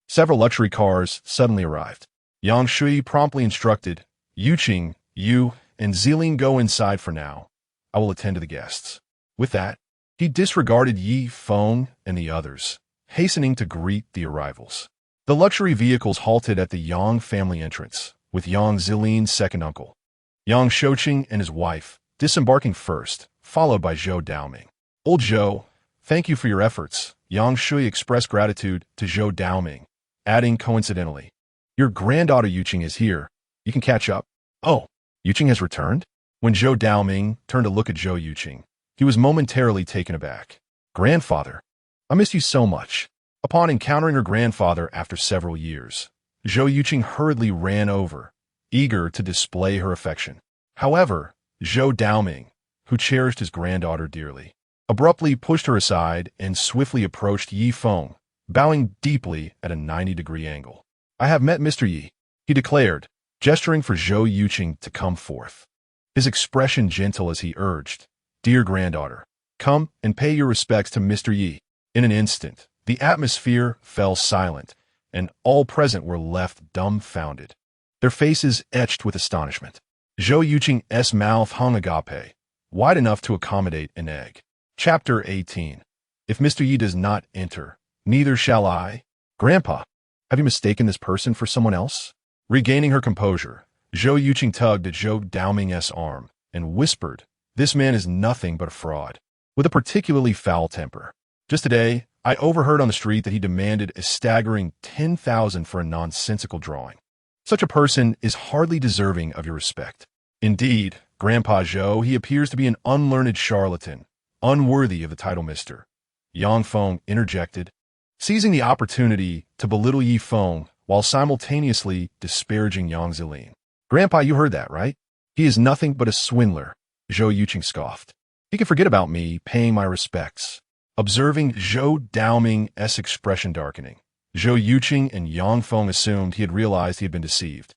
Several luxury cars suddenly arrived. Yang Shui promptly instructed, Yuqing, you and Zilin go inside for now. I will attend to the guests. With that, he disregarded Yi Feng and the others, hastening to greet the arrivals. The luxury vehicles halted at the Yang family entrance, with Yang Zilin's second uncle, Yang Shouqing and his wife, disembarking first, followed by Zhou Daoming. Old Zhou, thank you for your efforts. Yang Shui expressed gratitude to Zhou Daoming, adding coincidentally, your granddaughter Yuqing is here. You can catch up. Oh, Yuqing has returned? When Zhou Daoming turned to look at Zhou Yuqing, he was momentarily taken aback. Grandfather, I missed you so much. Upon encountering her grandfather after several years, Zhou Yuqing hurriedly ran over, eager to display her affection. However, Zhou Daoming, who cherished his granddaughter dearly, abruptly pushed her aside and swiftly approached Yi Feng, bowing deeply at a 90-degree angle. I have met Mr. Yi, he declared, gesturing for Zhou Yuqing to come forth. His expression gentle as he urged, Dear granddaughter, come and pay your respects to Mr. Yi. In an instant, the atmosphere fell silent, and all present were left dumbfounded, their faces etched with astonishment. Zhou Yuqing's mouth hung agape, wide enough to accommodate an egg. Chapter 18. If Mr. Yi does not enter, neither shall I. Grandpa, have you mistaken this person for someone else? Regaining her composure, Zhou Yuqing tugged at Zhou Daoming's arm and whispered, This man is nothing but a fraud, with a particularly foul temper. Just today, I overheard on the street that he demanded a staggering 10,000 for a nonsensical drawing. Such a person is hardly deserving of your respect. Indeed, Grandpa Zhou, he appears to be an unlearned charlatan, unworthy of the title Mr. Yang Feng interjected, seizing the opportunity to belittle Yi Feng while simultaneously disparaging Yang Zilin. Grandpa, you heard that, right? He is nothing but a swindler, Zhou Yuqing scoffed. He can forget about me paying my respects. Observing Zhou Daoming's expression darkening, Zhou Yuqing and Yang Feng assumed he had realized he had been deceived,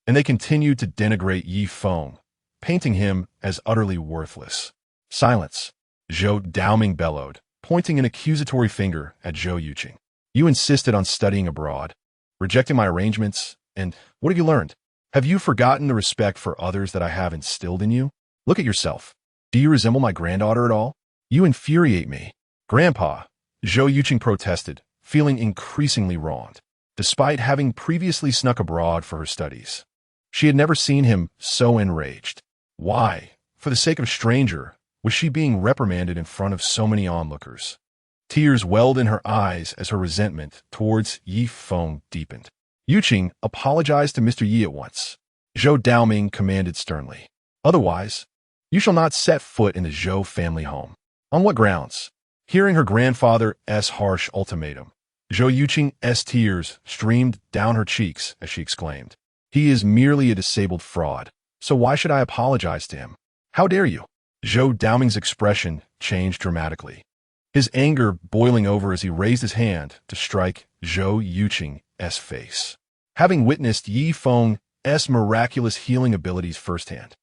and they continued to denigrate Yi Feng, painting him as utterly worthless. Silence, Zhou Daoming bellowed, pointing an accusatory finger at Zhou Yuqing. You insisted on studying abroad, rejecting my arrangements, and what have you learned? Have you forgotten the respect for others that I have instilled in you? Look at yourself. Do you resemble my granddaughter at all? You infuriate me. Grandpa, Zhou Yuqing protested, feeling increasingly wronged, despite having previously snuck abroad for her studies. She had never seen him so enraged. Why, For the sake of a stranger, was she being reprimanded in front of so many onlookers? Tears welled in her eyes as her resentment towards Yi Feng deepened. Yuqing apologized to Mr. Yi at once. Zhou Daoming commanded sternly. Otherwise, you shall not set foot in the Zhou family home. On what grounds? Hearing her grandfather's harsh ultimatum, Zhou Yuqing's tears streamed down her cheeks as she exclaimed, "He is merely a disabled fraud, so why should I apologize to him? How dare you?" Zhou Daoming's expression changed dramatically, his anger boiling over as he raised his hand to strike Zhou Yuqing's face. Having witnessed Yi Feng's miraculous healing abilities firsthand,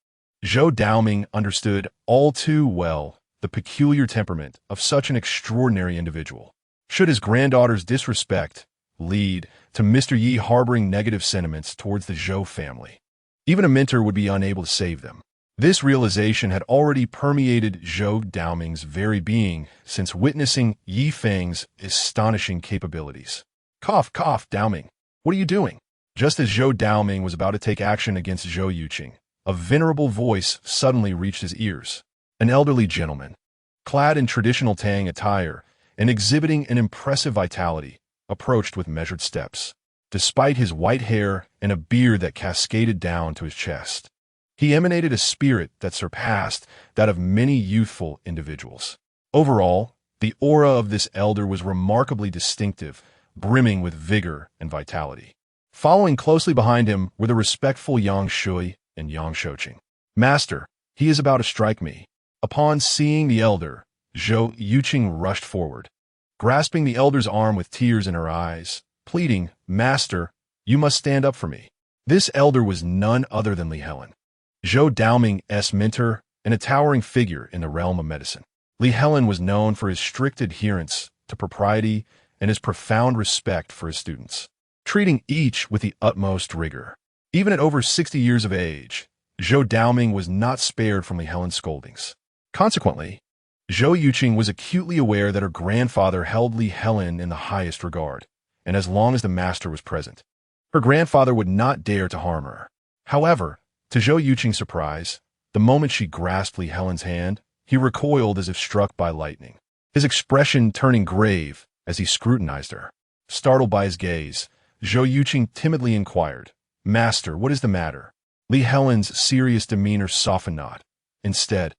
Zhou Daoming understood all too well the peculiar temperament of such an extraordinary individual. Should his granddaughter's disrespect lead to Mr. Yi harboring negative sentiments towards the Zhou family, even a mentor would be unable to save them. This realization had already permeated Zhou Daoming's very being since witnessing Yi Feng's astonishing capabilities. Cough, Daoming, what are you doing? Just as Zhou Daoming was about to take action against Zhou Yuqing, a venerable voice suddenly reached his ears. An elderly gentleman, clad in traditional Tang attire and exhibiting an impressive vitality, approached with measured steps. Despite his white hair and a beard that cascaded down to his chest, he emanated a spirit that surpassed that of many youthful individuals. Overall, the aura of this elder was remarkably distinctive, brimming with vigor and vitality. Following closely behind him were the respectful Yang Shui and Yang Shouqing. "Master, he is about to strike me." Upon seeing the elder, Zhou Yuqing rushed forward, grasping the elder's arm with tears in her eyes, pleading, "Master, you must stand up for me." This elder was none other than Li Helen, Zhou Daoming's mentor and a towering figure in the realm of medicine. Li Helen was known for his strict adherence to propriety and his profound respect for his students, treating each with the utmost rigor. Even at over 60 years of age, Zhou Daoming was not spared from Li Helen's scoldings. Consequently, Zhou Yuqing was acutely aware that her grandfather held Li Helen in the highest regard, and as long as the master was present, her grandfather would not dare to harm her. However, to Zhou Yuqing's surprise, the moment she grasped Li Helen's hand, he recoiled as if struck by lightning, his expression turning grave as he scrutinized her. Startled by his gaze, Zhou Yuqing timidly inquired, "Master, what is the matter?" Li Helen's serious demeanor softened not. Instead,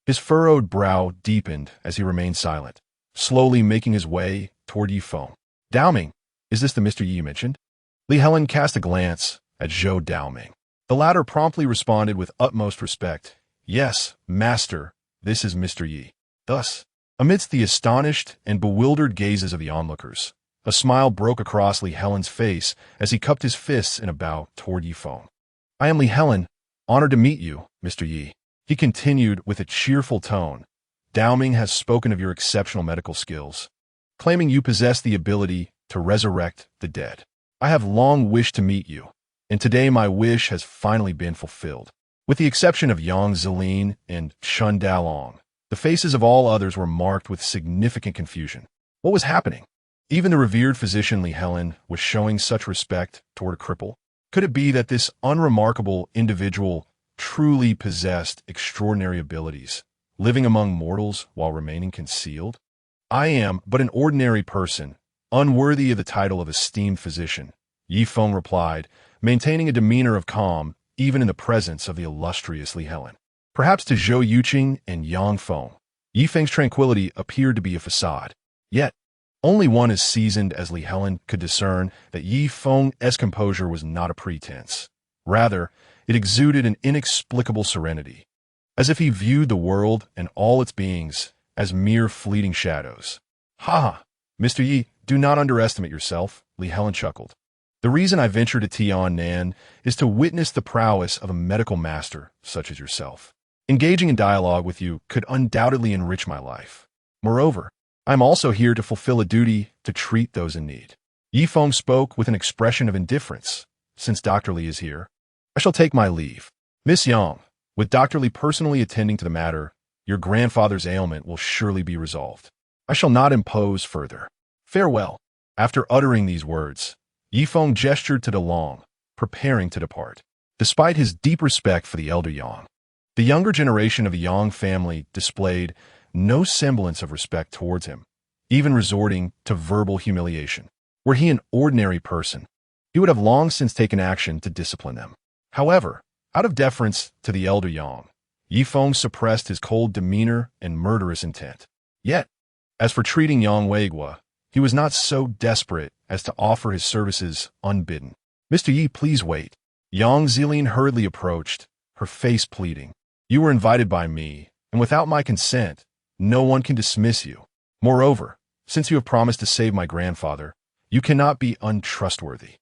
his furrowed brow deepened as he remained silent, slowly making his way toward Yi Feng. "Daoming, is this the Mr. Yi you mentioned?" Li Helen cast a glance at Zhou Daoming. The latter promptly responded with utmost respect, "Yes, master, this is Mr. Yi." Thus, amidst the astonished and bewildered gazes of the onlookers, a smile broke across Li Helen's face as he cupped his fists in a bow toward Yi Feng. "I am Li Helen, honored to meet you, Mr. Yi." He continued with a cheerful tone, "Daoming has spoken of your exceptional medical skills, claiming you possess the ability to resurrect the dead. I have long wished to meet you, and today my wish has finally been fulfilled." With the exception of Yang Zilin and Shun Dalong, the faces of all others were marked with significant confusion. What was happening? Even the revered physician Li Helen was showing such respect toward a cripple. Could it be that this unremarkable individual truly possessed extraordinary abilities, living among mortals while remaining concealed? "I am but an ordinary person, unworthy of the title of esteemed physician," Yi Feng replied, maintaining a demeanor of calm even in the presence of the illustrious Li Helen. Perhaps to Zhou Yuqing and Yang Feng, Yi Feng's tranquility appeared to be a facade. Yet, only one as seasoned as Li Helen could discern that Yi Feng's composure was not a pretense. Rather, it exuded an inexplicable serenity, as if he viewed the world and all its beings as mere fleeting shadows. "Ha! Mr. Yi, do not underestimate yourself," Li Helen chuckled. "The reason I venture to Tiannan is to witness the prowess of a medical master such as yourself. Engaging in dialogue with you could undoubtedly enrich my life. Moreover, I am also here to fulfill a duty to treat those in need." Yi Feng spoke with an expression of indifference. "Since Dr. Li is here, I shall take my leave. Miss Yang, with Dr. Li personally attending to the matter, your grandfather's ailment will surely be resolved. I shall not impose further. Farewell." After uttering these words, Yi Feng gestured to Dalong, preparing to depart. Despite his deep respect for the elder Yang, The younger generation of the Yang family displayed no semblance of respect towards him, even resorting to verbal humiliation. Were he an ordinary person, he would have long since taken action to discipline them. However, out of deference to the elder Yang, Yifeng suppressed his cold demeanor and murderous intent. Yet, as for treating Yang Weigua, he was not so desperate as to offer his services unbidden. "Mr. Yi, please wait." Yang Zilin hurriedly approached, her face pleading. "You were invited by me, and without my consent, no one can dismiss you. Moreover, since you have promised to save my grandfather, you cannot be untrustworthy."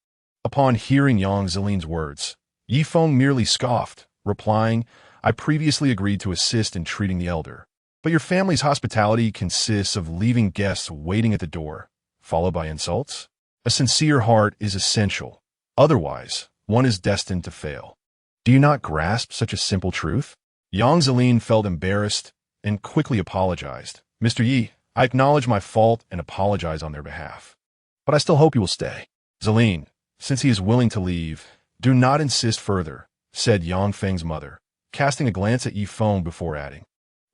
Upon hearing Yang Zilin's words, Yifeng merely scoffed, replying, "I previously agreed to assist in treating the elder, but your family's hospitality consists of leaving guests waiting at the door, followed by insults? A sincere heart is essential. Otherwise, one is destined to fail. Do you not grasp such a simple truth?" Yang Zilin felt embarrassed and quickly apologized. "Mr. Yi, I acknowledge my fault and apologize on their behalf. But I still hope you will stay." "Zilin, since he is willing to leave, do not insist further," said Yang Feng's mother, casting a glance at Yifeng before adding,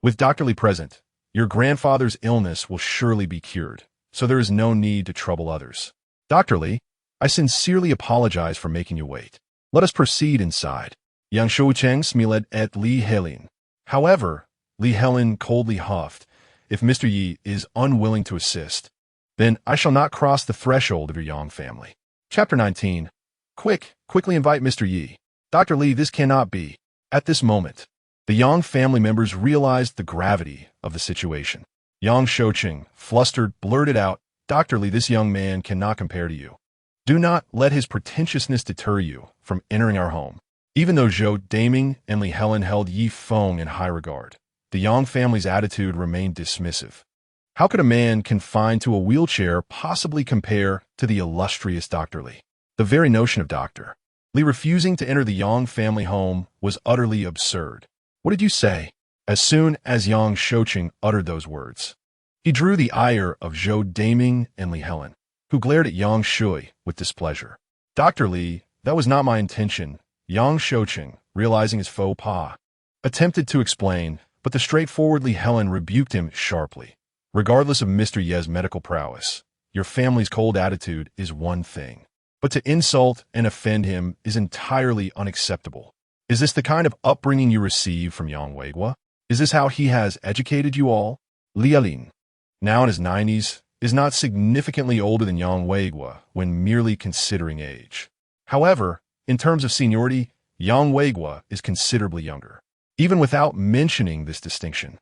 "With Dr. Li present, your grandfather's illness will surely be cured, so there is no need to trouble others. Dr. Li, I sincerely apologize for making you wait. Let us proceed inside." Yang Shoucheng smiled at Li Helin. However, Li Helin coldly huffed, "If Mr. Yi is unwilling to assist, then I shall not cross the threshold of your Yang family." Chapter 19. Quickly invite Mr. Yi. "Dr. Li, this cannot be." At this moment, the Yang family members realized the gravity of the situation. Yang Shoucheng, flustered, blurted out, "Dr. Li, this young man cannot compare to you. Do not let his pretentiousness deter you from entering our home." Even though Zhou Daming and Li Helen held Yifeng in high regard, the Yang family's attitude remained dismissive. How could a man confined to a wheelchair possibly compare to the illustrious Dr. Li? The very notion of Dr. Li refusing to enter the Yang family home was utterly absurd. "What did you say?" As soon as Yang Shoucheng uttered those words, he drew the ire of Zhou Daming and Li Helen, who glared at Yang Shui with displeasure. "Dr. Li, that was not my intention." Yang Shoucheng, realizing his faux pas, attempted to explain, but the straightforward Li Helen rebuked him sharply. "Regardless of Mr. Ye's medical prowess, your family's cold attitude is one thing, but to insult and offend him is entirely unacceptable. Is this the kind of upbringing you receive from Yang Weigua? Is this how he has educated you all?" Lialin, now in his 90s, is not significantly older than Yang Weigua when merely considering age. However, in terms of seniority, Yang Weigua is considerably younger, even without mentioning this distinction.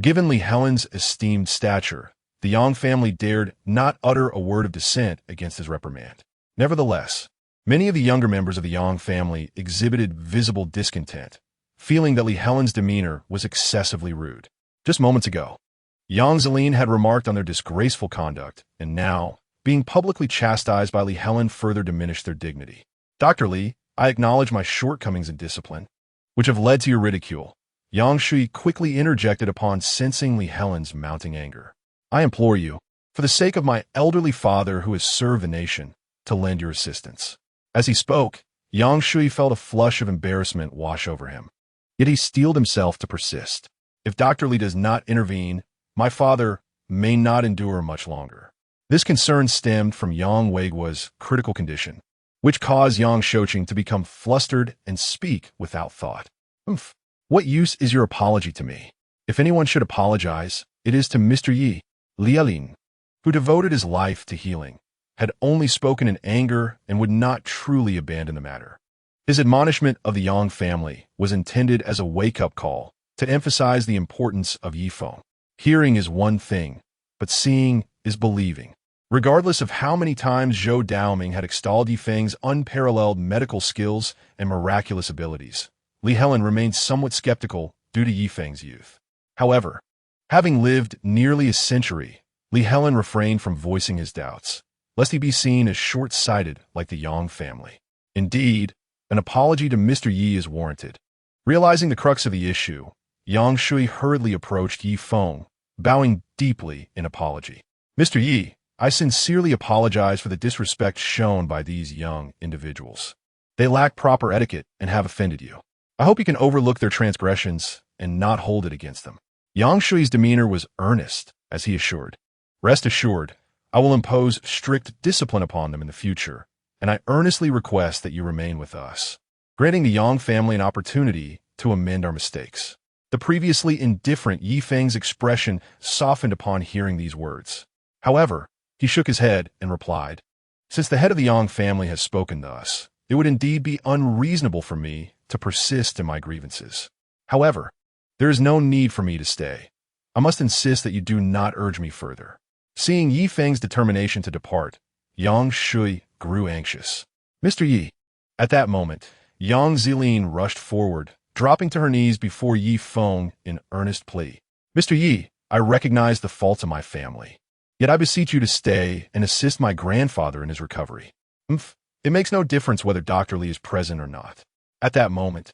Given Li Helen's esteemed stature, the Yang family dared not utter a word of dissent against his reprimand. Nevertheless, many of the younger members of the Yang family exhibited visible discontent, feeling that Li Helen's demeanor was excessively rude. Just moments ago, Yang Zilin had remarked on their disgraceful conduct, and now, being publicly chastised by Li Helen further diminished their dignity. "Dr. Li, I acknowledge my shortcomings in discipline, which have led to your ridicule." Yang Shui quickly interjected upon sensing Li Helen's mounting anger. "I implore you, for the sake of my elderly father who has served the nation, to lend your assistance." As he spoke, Yang Shui felt a flush of embarrassment wash over him. Yet he steeled himself to persist. "If Dr. Li does not intervene, my father may not endure much longer." This concern stemmed from Yang Weigua's critical condition, which caused Yang Shoucheng to become flustered and speak without thought. "What use is your apology to me? If anyone should apologize, it is to Mr. Yi." Lialin, who devoted his life to healing, had only spoken in anger and would not truly abandon the matter. His admonishment of the Yang family was intended as a wake-up call to emphasize the importance of Yifeng. Hearing is one thing, but seeing is believing. Regardless of how many times Zhou Daoming had extolled Yifeng's unparalleled medical skills and miraculous abilities, Li Helen remained somewhat skeptical due to Yifeng's youth. However, having lived nearly a century, Li Helen refrained from voicing his doubts, lest he be seen as short-sighted like the Yang family. Indeed, an apology to Mr. Yi is warranted. Realizing the crux of the issue, Yang Shui hurriedly approached Yifeng, bowing deeply in apology. "Mr. Yi, I sincerely apologize for the disrespect shown by these young individuals. They lack proper etiquette and have offended you." I hope you can overlook their transgressions and not hold it against them. Yang Shui's demeanor was earnest, as he assured. Rest assured, I will impose strict discipline upon them in the future, and I earnestly request that you remain with us, granting the Yang family an opportunity to amend our mistakes. The previously indifferent Yi Feng's expression softened upon hearing these words. However, he shook his head and replied, "Since the head of the Yang family has spoken thus, it would indeed be unreasonable for me to persist in my grievances. However, there is no need for me to stay. I must insist that you do not urge me further." Seeing Yi Feng's determination to depart, Yang Shui grew anxious. "Mr. Yi." At that moment, Yang Zilin rushed forward, dropping to her knees before Yi Feng in earnest plea. "Mr. Yi, I recognize the faults of my family. Yet I beseech you to stay and assist my grandfather in his recovery. It makes no difference whether Dr. Li is present or not." At that moment,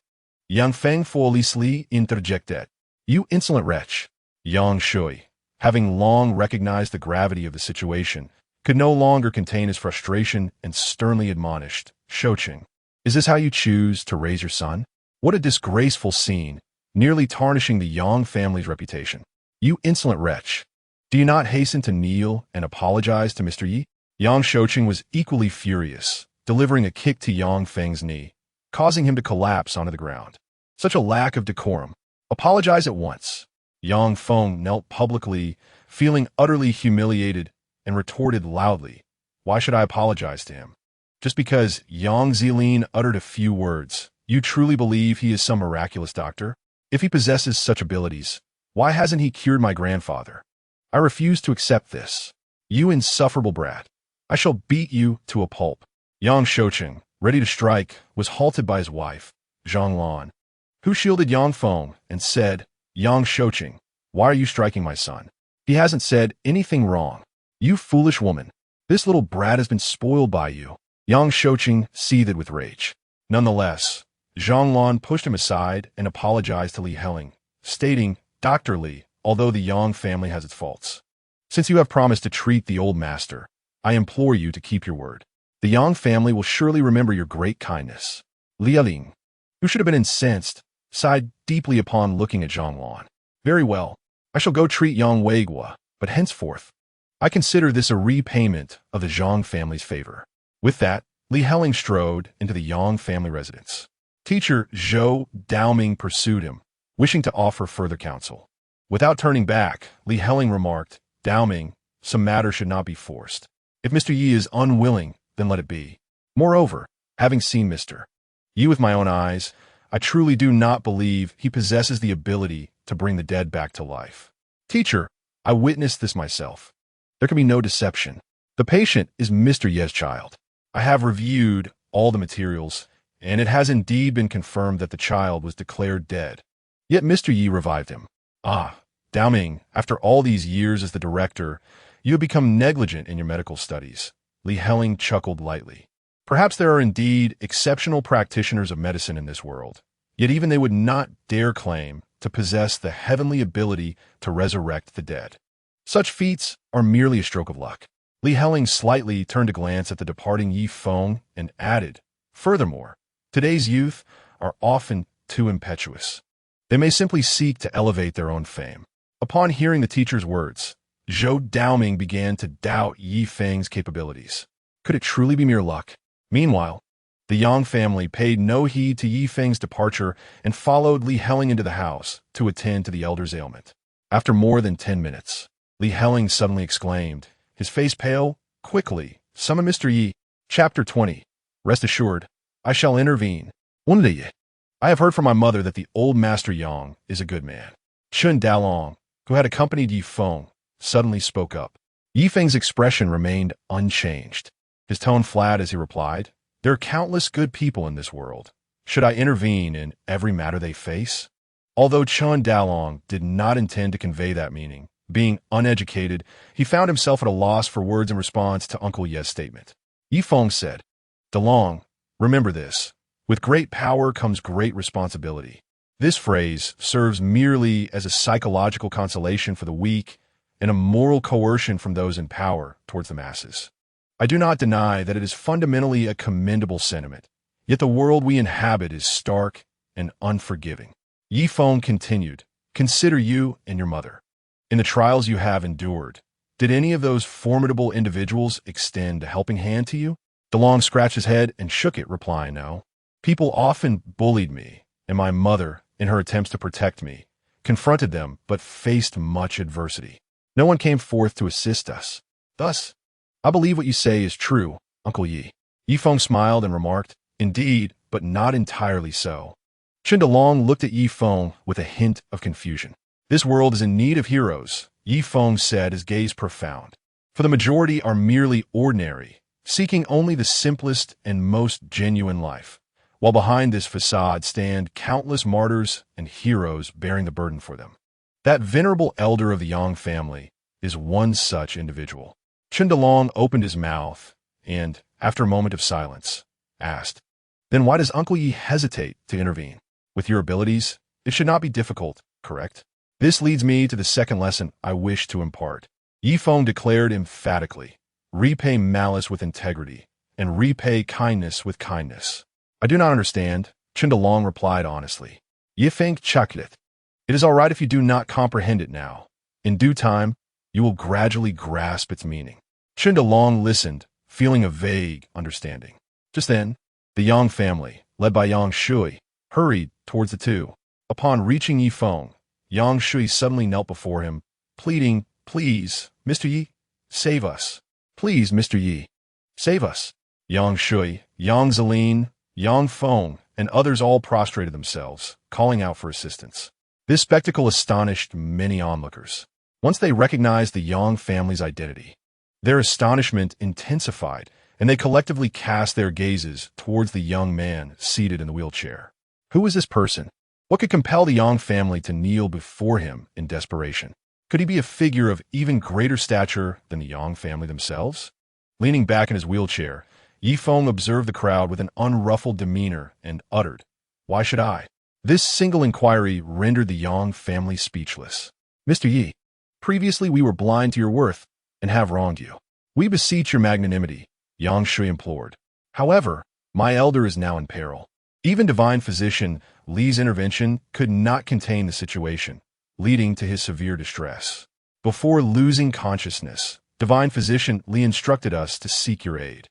Yang Feng foolishly interjected, "You insolent wretch." Yang Shui, having long recognized the gravity of the situation, could no longer contain his frustration and sternly admonished, "Shouqing, is this how you choose to raise your son? What a disgraceful scene, nearly tarnishing the Yang family's reputation. You insolent wretch. Do you not hasten to kneel and apologize to Mr. Yi?" Yang Shouqing was equally furious, delivering a kick to Yang Feng's knee, causing him to collapse onto the ground. Such a lack of decorum. "Apologize at once." Yang Feng knelt publicly, feeling utterly humiliated, and retorted loudly, "Why should I apologize to him? Just because Yang Zilin uttered a few words, you truly believe he is some miraculous doctor? If he possesses such abilities, why hasn't he cured my grandfather? I refuse to accept this. You insufferable brat. I shall beat you to a pulp." Yang Shouqing, ready to strike, was halted by his wife, Zhang Lan, who shielded Yang Feng and said, "Yang Shouqing, why are you striking my son? He hasn't said anything wrong. You foolish woman. This little brat has been spoiled by you." Yang Shouqing seethed with rage. Nonetheless, Zhang Lan pushed him aside and apologized to Li Heling, stating, "Dr. Li, although the Yang family has its faults, since you have promised to treat the old master, I implore you to keep your word. The Yang family will surely remember your great kindness." Li Heling, who should have been incensed, sighed deeply upon looking at Zhang Lan. "Very well, I shall go treat Yang Weigua, but henceforth, I consider this a repayment of the Zhang family's favor." With that, Li Heling strode into the Yang family residence. Teacher Zhou Daoming pursued him, wishing to offer further counsel. Without turning back, Li Heling remarked, "Daoming, some matter should not be forced. If Mr. Yi is unwilling, then let it be. Moreover, having seen Mr. Yi with my own eyes, I truly do not believe he possesses the ability to bring the dead back to life. Teacher, I witnessed this myself. There can be no deception. The patient is Mr. Ye's child. I have reviewed all the materials, and it has indeed been confirmed that the child was declared dead. Yet Mr. Yi revived him. Ah, Daoming, after all these years as the director, you have become negligent in your medical studies." Li Heling chuckled lightly. "Perhaps there are indeed exceptional practitioners of medicine in this world, yet even they would not dare claim to possess the heavenly ability to resurrect the dead. Such feats are merely a stroke of luck." Li Heling slightly turned to glance at the departing Yi Feng and added, "Furthermore, today's youth are often too impetuous. They may simply seek to elevate their own fame." Upon hearing the teacher's words, Zhou Daoming began to doubt Yi Feng's capabilities. Could it truly be mere luck? Meanwhile, the Yang family paid no heed to Yi Feng's departure and followed Li Heling into the house to attend to the elder's ailment. After more than 10 minutes, Li Heling suddenly exclaimed, his face pale, "Quickly, summon Mr. Yi." Chapter 20. Rest assured, I shall intervene. I have heard from my mother that the old Master Yang is a good man. Chun Dalong, who had accompanied Yi Feng, suddenly spoke up. Yi Feng's expression remained unchanged. His tone flat as he replied, "There are countless good people in this world. Should I intervene in every matter they face?" Although Chun Dalong did not intend to convey that meaning, being uneducated, he found himself at a loss for words in response to Uncle Ye's statement. Yi Feng said, "Dalong, remember this. With great power comes great responsibility." This phrase serves merely as a psychological consolation for the weak and a moral coercion from those in power towards the masses. I do not deny that it is fundamentally a commendable sentiment, yet the world we inhabit is stark and unforgiving. Yi Feng continued, "Consider you and your mother. In the trials you have endured, did any of those formidable individuals extend a helping hand to you?" DeLong scratched his head and shook it, replying, "No. People often bullied me, and my mother, in her attempts to protect me, confronted them but faced much adversity. No one came forth to assist us. Thus, I believe what you say is true, Uncle Yi." Yi Feng smiled and remarked, "Indeed, but not entirely so." Chen DeLong looked at Yi Feng with a hint of confusion. "This world is in need of heroes," Yi Feng said, his gaze profound. "For the majority are merely ordinary, seeking only the simplest and most genuine life, while behind this facade stand countless martyrs and heroes bearing the burden for them. That venerable elder of the Yang family is one such individual." Chen DeLong opened his mouth and, after a moment of silence, asked, "Then why does Uncle Yi hesitate to intervene? With your abilities, it should not be difficult, correct?" "This leads me to the second lesson I wish to impart," Yi Feng declared emphatically. "Repay malice with integrity, and repay kindness with kindness." "I do not understand," Chen DeLong replied honestly. Yi Feng chuckled. "It is all right if you do not comprehend it now. In due time, you will gradually grasp its meaning." Chen DeLong listened, feeling a vague understanding. Just then, the Yang family, led by Yang Shui, hurried towards the two. Upon reaching Yi Feng, Yang Shui suddenly knelt before him, pleading, "Please, Mr. Yi, save us. Please, Mr. Yi, save us." Yang Shui, Yang Zeline, Yang Feng, and others all prostrated themselves, calling out for assistance. This spectacle astonished many onlookers. Once they recognized the Yang family's identity, their astonishment intensified, and they collectively cast their gazes towards the young man seated in the wheelchair. Who was this person? What could compel the Yang family to kneel before him in desperation? Could he be a figure of even greater stature than the Yang family themselves? Leaning back in his wheelchair, Yi Feng observed the crowd with an unruffled demeanor and uttered, "Why should I?" This single inquiry rendered the Yang family speechless. "Mr. Yi, previously we were blind to your worth and have wronged you. We beseech your magnanimity," Yang Shui implored. "However, my elder is now in peril." Even divine physician Li's intervention could not contain the situation, leading to his severe distress. Before losing consciousness, divine physician Li instructed us to seek your aid.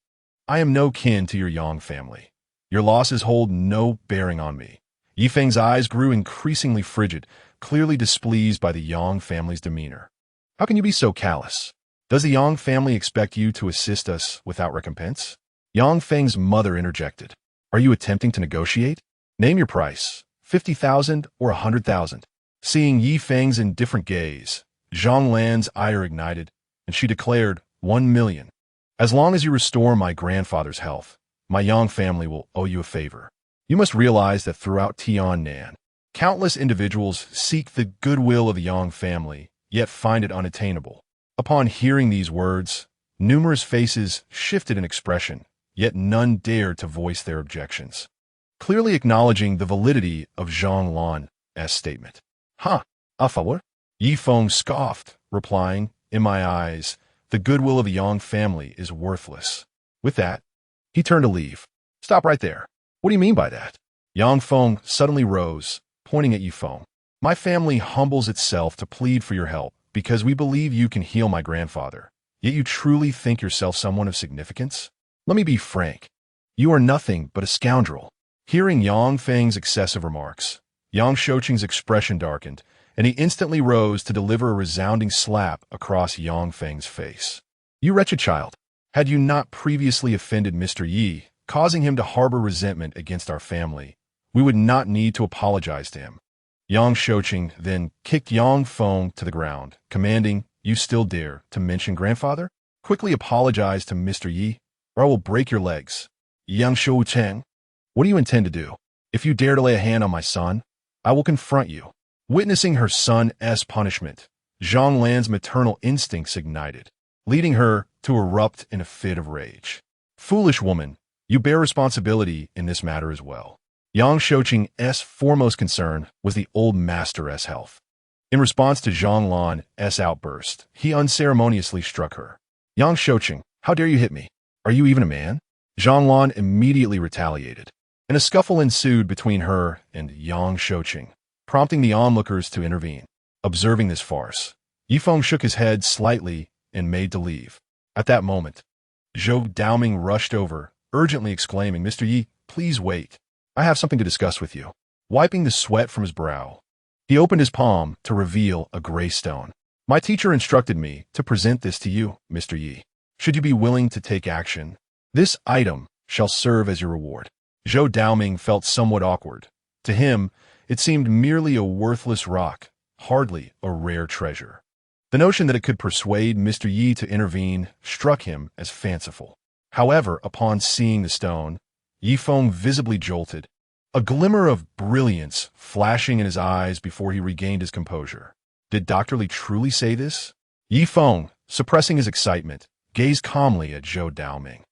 "I am no kin to your Yang family. Your losses hold no bearing on me." Yi Feng's eyes grew increasingly frigid, clearly displeased by the Yang family's demeanor. "How can you be so callous? Does the Yang family expect you to assist us without recompense?" Yang Feng's mother interjected. "Are you attempting to negotiate? Name your price, 50,000 or 100,000. Seeing Yi Feng's indifferent gaze, Zhang Lan's ire ignited, and she declared, 1,000,000. "As long as you restore my grandfather's health, my Yang family will owe you a favor. You must realize that throughout Tiannan, countless individuals seek the goodwill of the Yang family, yet find it unattainable." Upon hearing these words, numerous faces shifted in expression, yet none dared to voice their objections, clearly acknowledging the validity of Zhang Lan's statement. "Huh, a favor?" Yi Feng scoffed, replying, "In my eyes, the goodwill of the Yang family is worthless." With that, he turned to leave. "Stop right there. What do you mean by that?" Yang Feng suddenly rose, pointing at Yi Feng. "My family humbles itself to plead for your help because we believe you can heal my grandfather. Yet you truly think yourself someone of significance? Let me be frank. You are nothing but a scoundrel." Hearing Yang Feng's excessive remarks, Yang Shouqing's expression darkened, and he instantly rose to deliver a resounding slap across Yang Feng's face. "You wretched child, had you not previously offended Mr. Yi, causing him to harbor resentment against our family, we would not need to apologize to him." Yang Shouqing then kicked Yang Feng to the ground, commanding, "You still dare to mention grandfather? Quickly apologize to Mr. Yi, or I will break your legs." "Yang Shouqing, what do you intend to do? If you dare to lay a hand on my son, I will confront you." Witnessing her son's punishment, Zhang Lan's maternal instincts ignited, leading her to erupt in a fit of rage. "Foolish woman, you bear responsibility in this matter as well." Yang Shouqing's foremost concern was the old master's health. In response to Zhang Lan's outburst, he unceremoniously struck her. "Yang Shouqing, how dare you hit me? Are you even a man?" Zhang Lan immediately retaliated. and a scuffle ensued between her and Yang Shouqing, prompting the onlookers to intervene. Observing this farce, Yifeng shook his head slightly and made to leave. At that moment, Zhou Daoming rushed over, urgently exclaiming, "Mr. Yi, please wait. I have something to discuss with you." Wiping the sweat from his brow, he opened his palm to reveal a gray stone. "My teacher instructed me to present this to you, Mr. Yi. Should you be willing to take action, this item shall serve as your reward." Zhou Daoming felt somewhat awkward. To him, it seemed merely a worthless rock, hardly a rare treasure. The notion that it could persuade Mr. Yi to intervene struck him as fanciful. However, upon seeing the stone, Yifeng visibly jolted, a glimmer of brilliance flashing in his eyes before he regained his composure. Did Dr. Li truly say this? Yifeng, suppressing his excitement, gazed calmly at Zhou Daoming.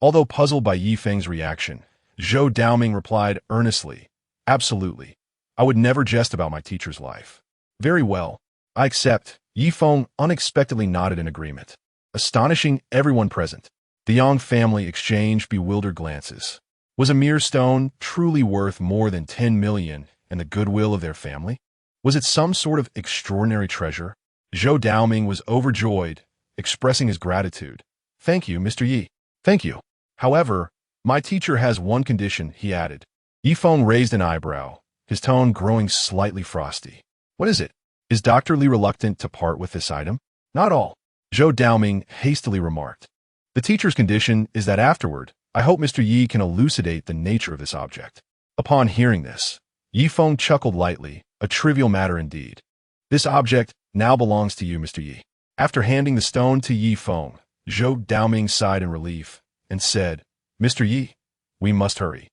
Although puzzled by Yifeng's reaction, Zhou Daoming replied earnestly, "Absolutely. I would never jest about my teacher's life." "Very well. I accept." Yifeng unexpectedly nodded in agreement, astonishing everyone present. The Yang family exchanged bewildered glances. Was a mere stone truly worth more than 10 million and the goodwill of their family? Was it some sort of extraordinary treasure? Zhou Daoming was overjoyed, expressing his gratitude. "Thank you, Mr. Yi. Thank you. However, my teacher has one condition," he added. Yifeng raised an eyebrow, his tone growing slightly frosty. "What is it? Is Dr. Li reluctant to part with this item?" "Not all," Zhou Daoming hastily remarked. "The teacher's condition is that afterward, I hope Mr. Yi can elucidate the nature of this object." Upon hearing this, Yifeng chuckled lightly, a trivial matter indeed. "This object now belongs to you, Mr. Yi." After handing the stone to Yifeng, Zhou Daoming sighed in relief and said, "Mr. Yi, we must hurry.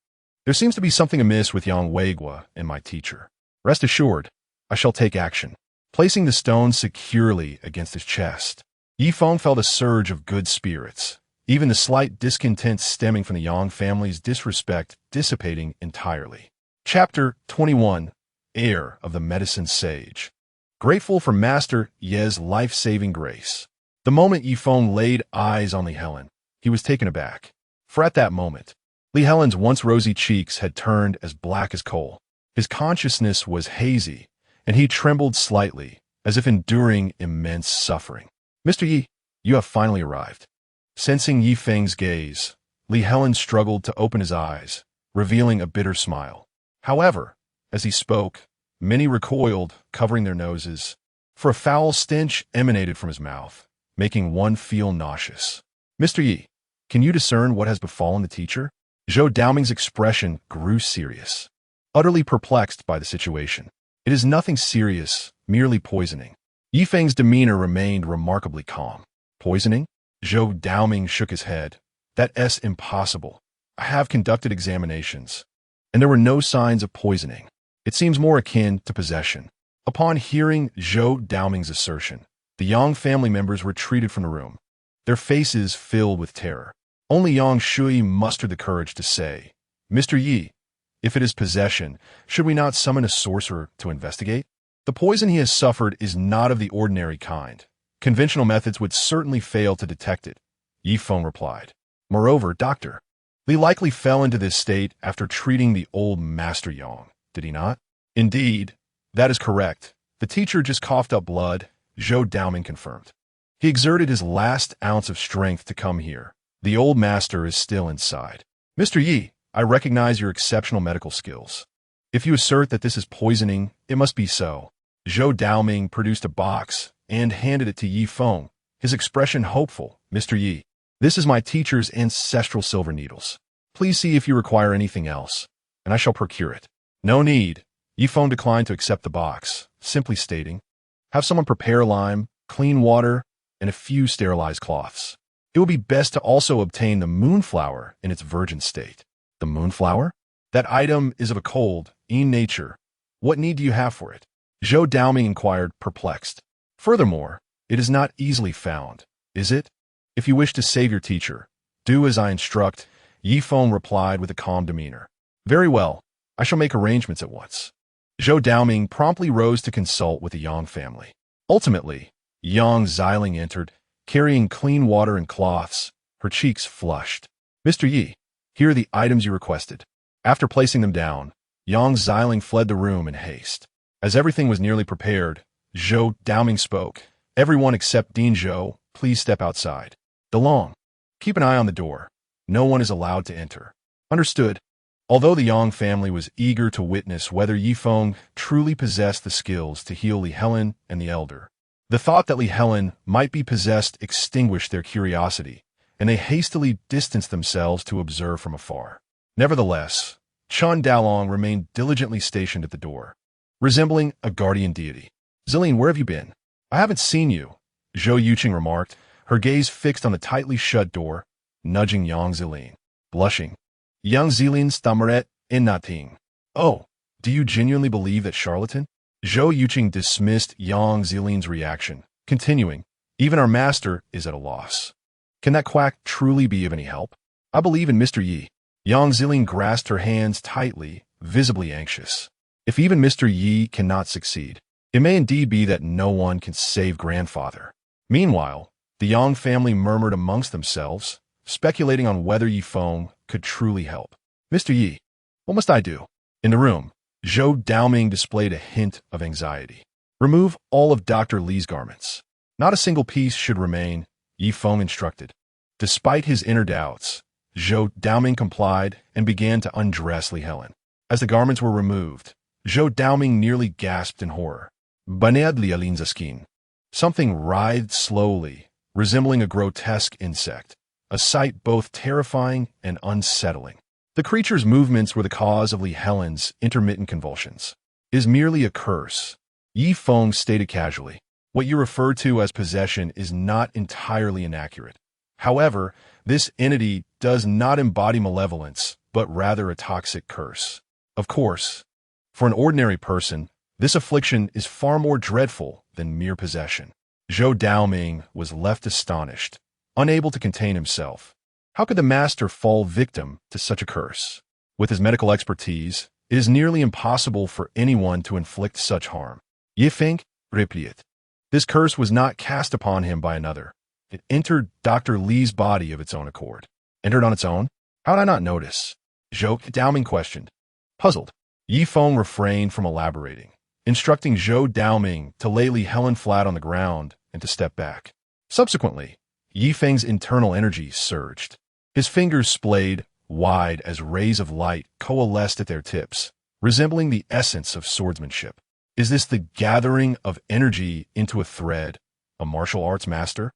There seems to be something amiss with Yang Weigua and my teacher. Rest assured, I shall take action." Placing the stone securely against his chest, Yifeng felt a surge of good spirits, even the slight discontent stemming from the Yang family's disrespect dissipating entirely. Chapter 21. Heir of the Medicine Sage. Grateful for Master Ye's life-saving grace. The moment Yifeng laid eyes on Li Helen, he was taken aback. For at that moment, Li Helen's once rosy cheeks had turned as black as coal. His consciousness was hazy, and he trembled slightly, as if enduring immense suffering. "Mr. Yi, you have finally arrived." Sensing Yifeng's gaze, Li Helen struggled to open his eyes, revealing a bitter smile. However, as he spoke, many recoiled, covering their noses, for a foul stench emanated from his mouth, making one feel nauseous. "Mr. Yi, can you discern what has befallen the teacher?" Zhou Daoming's expression grew serious, utterly perplexed by the situation. "It is nothing serious, merely poisoning." Yifeng's demeanor remained remarkably calm. "Poisoning?" Zhou Daoming shook his head. "That's impossible. I have conducted examinations, and there were no signs of poisoning. It seems more akin to possession." Upon hearing Zhou Daoming's assertion, the Yang family members retreated from the room, their faces filled with terror. Only Yang Shui mustered the courage to say, "Mr. Yi, if it is possession, should we not summon a sorcerer to investigate? The poison he has suffered is not of the ordinary kind. Conventional methods would certainly fail to detect it," Yifeng replied. "Moreover, Dr. Li likely fell into this state after treating the old Master Yang, did he not?" "Indeed, that is correct. The teacher just coughed up blood," Zhou Daoming confirmed. "He exerted his last ounce of strength to come here. The old master is still inside." "Mr. Yi, I recognize your exceptional medical skills. If you assert that this is poisoning, it must be so." Zhou Daoming produced a box and handed it to Yifeng, his expression hopeful. "Mr. Yi, this is my teacher's ancestral silver needles. Please see if you require anything else, and I shall procure it." "No need." Yifeng declined to accept the box, simply stating, "Have someone prepare lime, clean water, and a few sterilized cloths. It would be best to also obtain the moonflower in its virgin state." "The moonflower? That item is of a cold, nature. What need do you have for it?" Zhou Daoming inquired, perplexed. "Furthermore, it is not easily found, is it? If you wish to save your teacher, do as I instruct," Yifeng replied with a calm demeanor. "Very well, I shall make arrangements at once." Zhou Daoming promptly rose to consult with the Yang family. Ultimately, Yang Xiling entered, carrying clean water and cloths, her cheeks flushed. "Mr. Yi, here are the items you requested. After placing them down, Yang Xiling fled the room in haste. As everything was nearly prepared, Zhou Daoming spoke. Everyone except Dean Zhou, please step outside. DeLong, keep an eye on the door. No one is allowed to enter. Understood. Although the Yang family was eager to witness whether Yifeng truly possessed the skills to heal Li Helen and the Elder, the thought that Li Helen might be possessed extinguished their curiosity, and they hastily distanced themselves to observe from afar. Nevertheless, Chun Dalong remained diligently stationed at the door, resembling a guardian deity. Zillian, where have you been? I haven't seen you, Zhou Yuqing remarked, her gaze fixed on the tightly shut door, nudging Yang Zilin. Blushing, Yang Zilin stammered in nothing. Oh, do you genuinely believe that charlatan? Zhou Yuqing dismissed Yang Zilin's reaction, continuing, even our master is at a loss. Can that quack truly be of any help? I believe in Mr. Yi. Yang Zilin grasped her hands tightly, visibly anxious. If even Mr. Yi cannot succeed, it may indeed be that no one can save grandfather. Meanwhile, the Yang family murmured amongst themselves, speculating on whether Yifeng could truly help. Mr. Yi, what must I do? In the room, Zhou Daoming displayed a hint of anxiety. Remove all of Dr. Li's garments. Not a single piece should remain, Yifeng instructed. Despite his inner doubts, Zhou Daoming complied and began to undress Li Helen. As the garments were removed, Zhou Daoming nearly gasped in horror. Banead Li Helen's skin. Something writhed slowly, resembling a grotesque insect, a sight both terrifying and unsettling. The creature's movements were the cause of Li Helen's intermittent convulsions. It is merely a curse, Yifeng stated casually. What you refer to as possession is not entirely inaccurate. However, this entity does not embody malevolence, but rather a toxic curse. Of course, for an ordinary person, this affliction is far more dreadful than mere possession. Zhou Daoming was left astonished, unable to contain himself. How could the master fall victim to such a curse? With his medical expertise, it is nearly impossible for anyone to inflict such harm. Yifeng replied. This curse was not cast upon him by another. It entered Dr. Li's body of its own accord. Entered on its own? How did I not notice? Zhou Daoming questioned. Puzzled, Yifeng refrained from elaborating, instructing Zhou Daoming to lay Li Helen flat on the ground and to step back. Subsequently, Yifeng's internal energy surged. His fingers splayed wide as rays of light coalesced at their tips, resembling the essence of swordsmanship. Is this the gathering of energy into a thread, a martial arts master?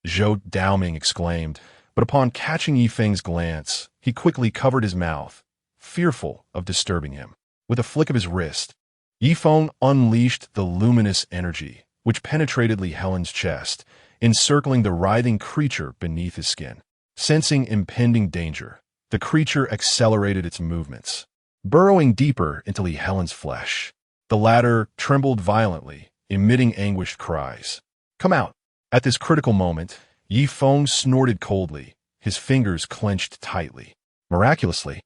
Zhou Daoming exclaimed, but upon catching Yifeng's glance, he quickly covered his mouth, fearful of disturbing him. With a flick of his wrist, Yifeng unleashed the luminous energy, which penetrated Li Helen's chest, encircling the writhing creature beneath his skin. Sensing impending danger, the creature accelerated its movements, burrowing deeper into Li Helen's flesh. The latter trembled violently, emitting anguished cries. Come out! At this critical moment, Yifeng snorted coldly, his fingers clenched tightly. Miraculously,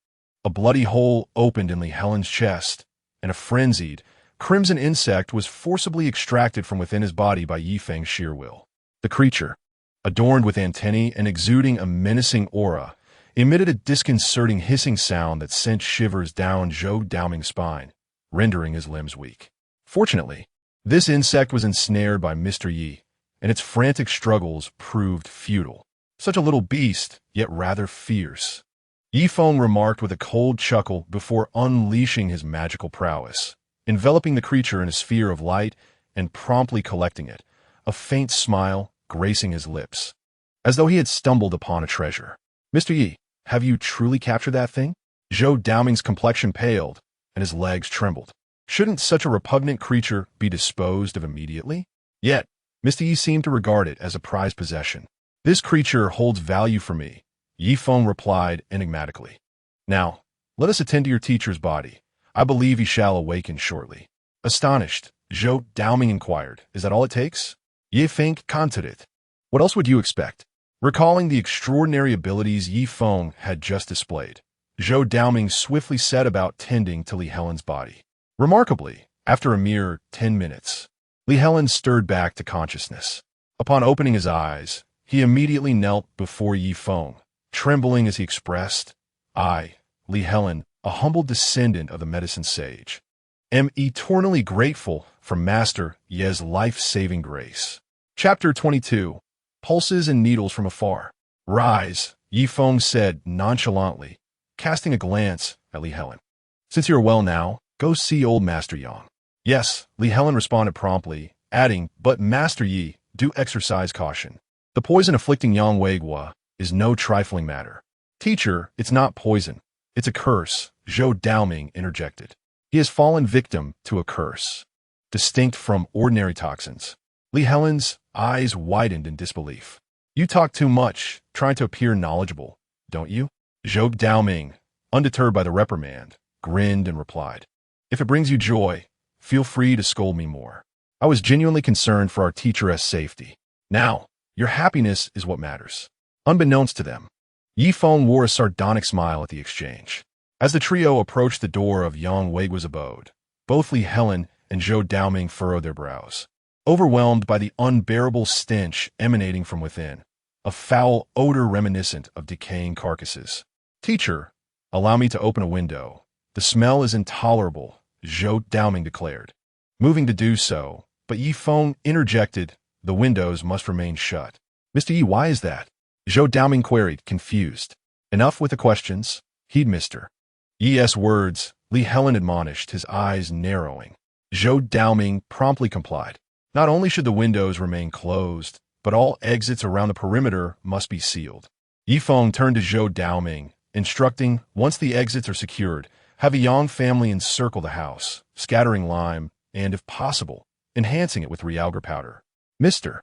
a bloody hole opened in Li Helen's chest, and a frenzied, crimson insect was forcibly extracted from within his body by Yifeng's sheer will. The creature, adorned with antennae and exuding a menacing aura, emitted a disconcerting hissing sound that sent shivers down Zhou Daoming's spine, rendering his limbs weak. Fortunately, this insect was ensnared by Mr. Yi, and its frantic struggles proved futile. Such a little beast, yet rather fierce. Yifeng remarked with a cold chuckle before unleashing his magical prowess, enveloping the creature in a sphere of light and promptly collecting it, a faint smile gracing his lips, as though he had stumbled upon a treasure. Mr. Yi, have you truly captured that thing? Zhou Daoming's complexion paled, and his legs trembled. Shouldn't such a repugnant creature be disposed of immediately? Yet, Mr. Yi seemed to regard it as a prized possession. This creature holds value for me, Yifeng replied enigmatically. Now, let us attend to your teacher's body. I believe he shall awaken shortly. Astonished, Zhou Daoming inquired, is that all it takes? Yifeng countered. What else would you expect? Recalling the extraordinary abilities Yifeng had just displayed, Zhou Daoming swiftly set about tending to Li Helen's body. Remarkably, after a mere 10 minutes, Li Helen stirred back to consciousness. Upon opening his eyes, he immediately knelt before Yifeng, trembling as he expressed, I, Li Helen, a humble descendant of the medicine sage. Am eternally grateful for Master Ye's life-saving grace. Chapter 22. Pulses and Needles from Afar. Rise, Yi Feng said nonchalantly, casting a glance at Li Helen. Since you're well now, go see old Master Yang. Yes, Li Helen responded promptly, adding, but Master Yi, do exercise caution. The poison afflicting Yang Weigua is no trifling matter. Teacher, it's not poison. It's a curse, Zhou Daoming interjected. He has fallen victim to a curse, distinct from ordinary toxins. Li Helen's eyes widened in disbelief. You talk too much, trying to appear knowledgeable, don't you? Zhou Daoming, undeterred by the reprimand, grinned and replied, if it brings you joy, feel free to scold me more. I was genuinely concerned for our teacheress' safety. Now, your happiness is what matters. Unbeknownst to them, Yi Feng wore a sardonic smile at the exchange. As the trio approached the door of Yang Weigua's abode, both Li Helen and Zhou Daoming furrowed their brows, overwhelmed by the unbearable stench emanating from within, a foul odor reminiscent of decaying carcasses. Teacher, allow me to open a window. The smell is intolerable, Zhou Daoming declared. Moving to do so, but Yi Feng interjected, the windows must remain shut. Mr. Yi, why is that? Zhou Daoming queried, confused. Enough with the questions. Heed Mr. Yi's words, Li Helen admonished, his eyes narrowing. Zhou Daoming promptly complied. Not only should the windows remain closed, but all exits around the perimeter must be sealed. Yi Feng turned to Zhou Daoming, instructing, once the exits are secured, have a Yang family encircle the house, scattering lime, and, if possible, enhancing it with realgar powder. Mr.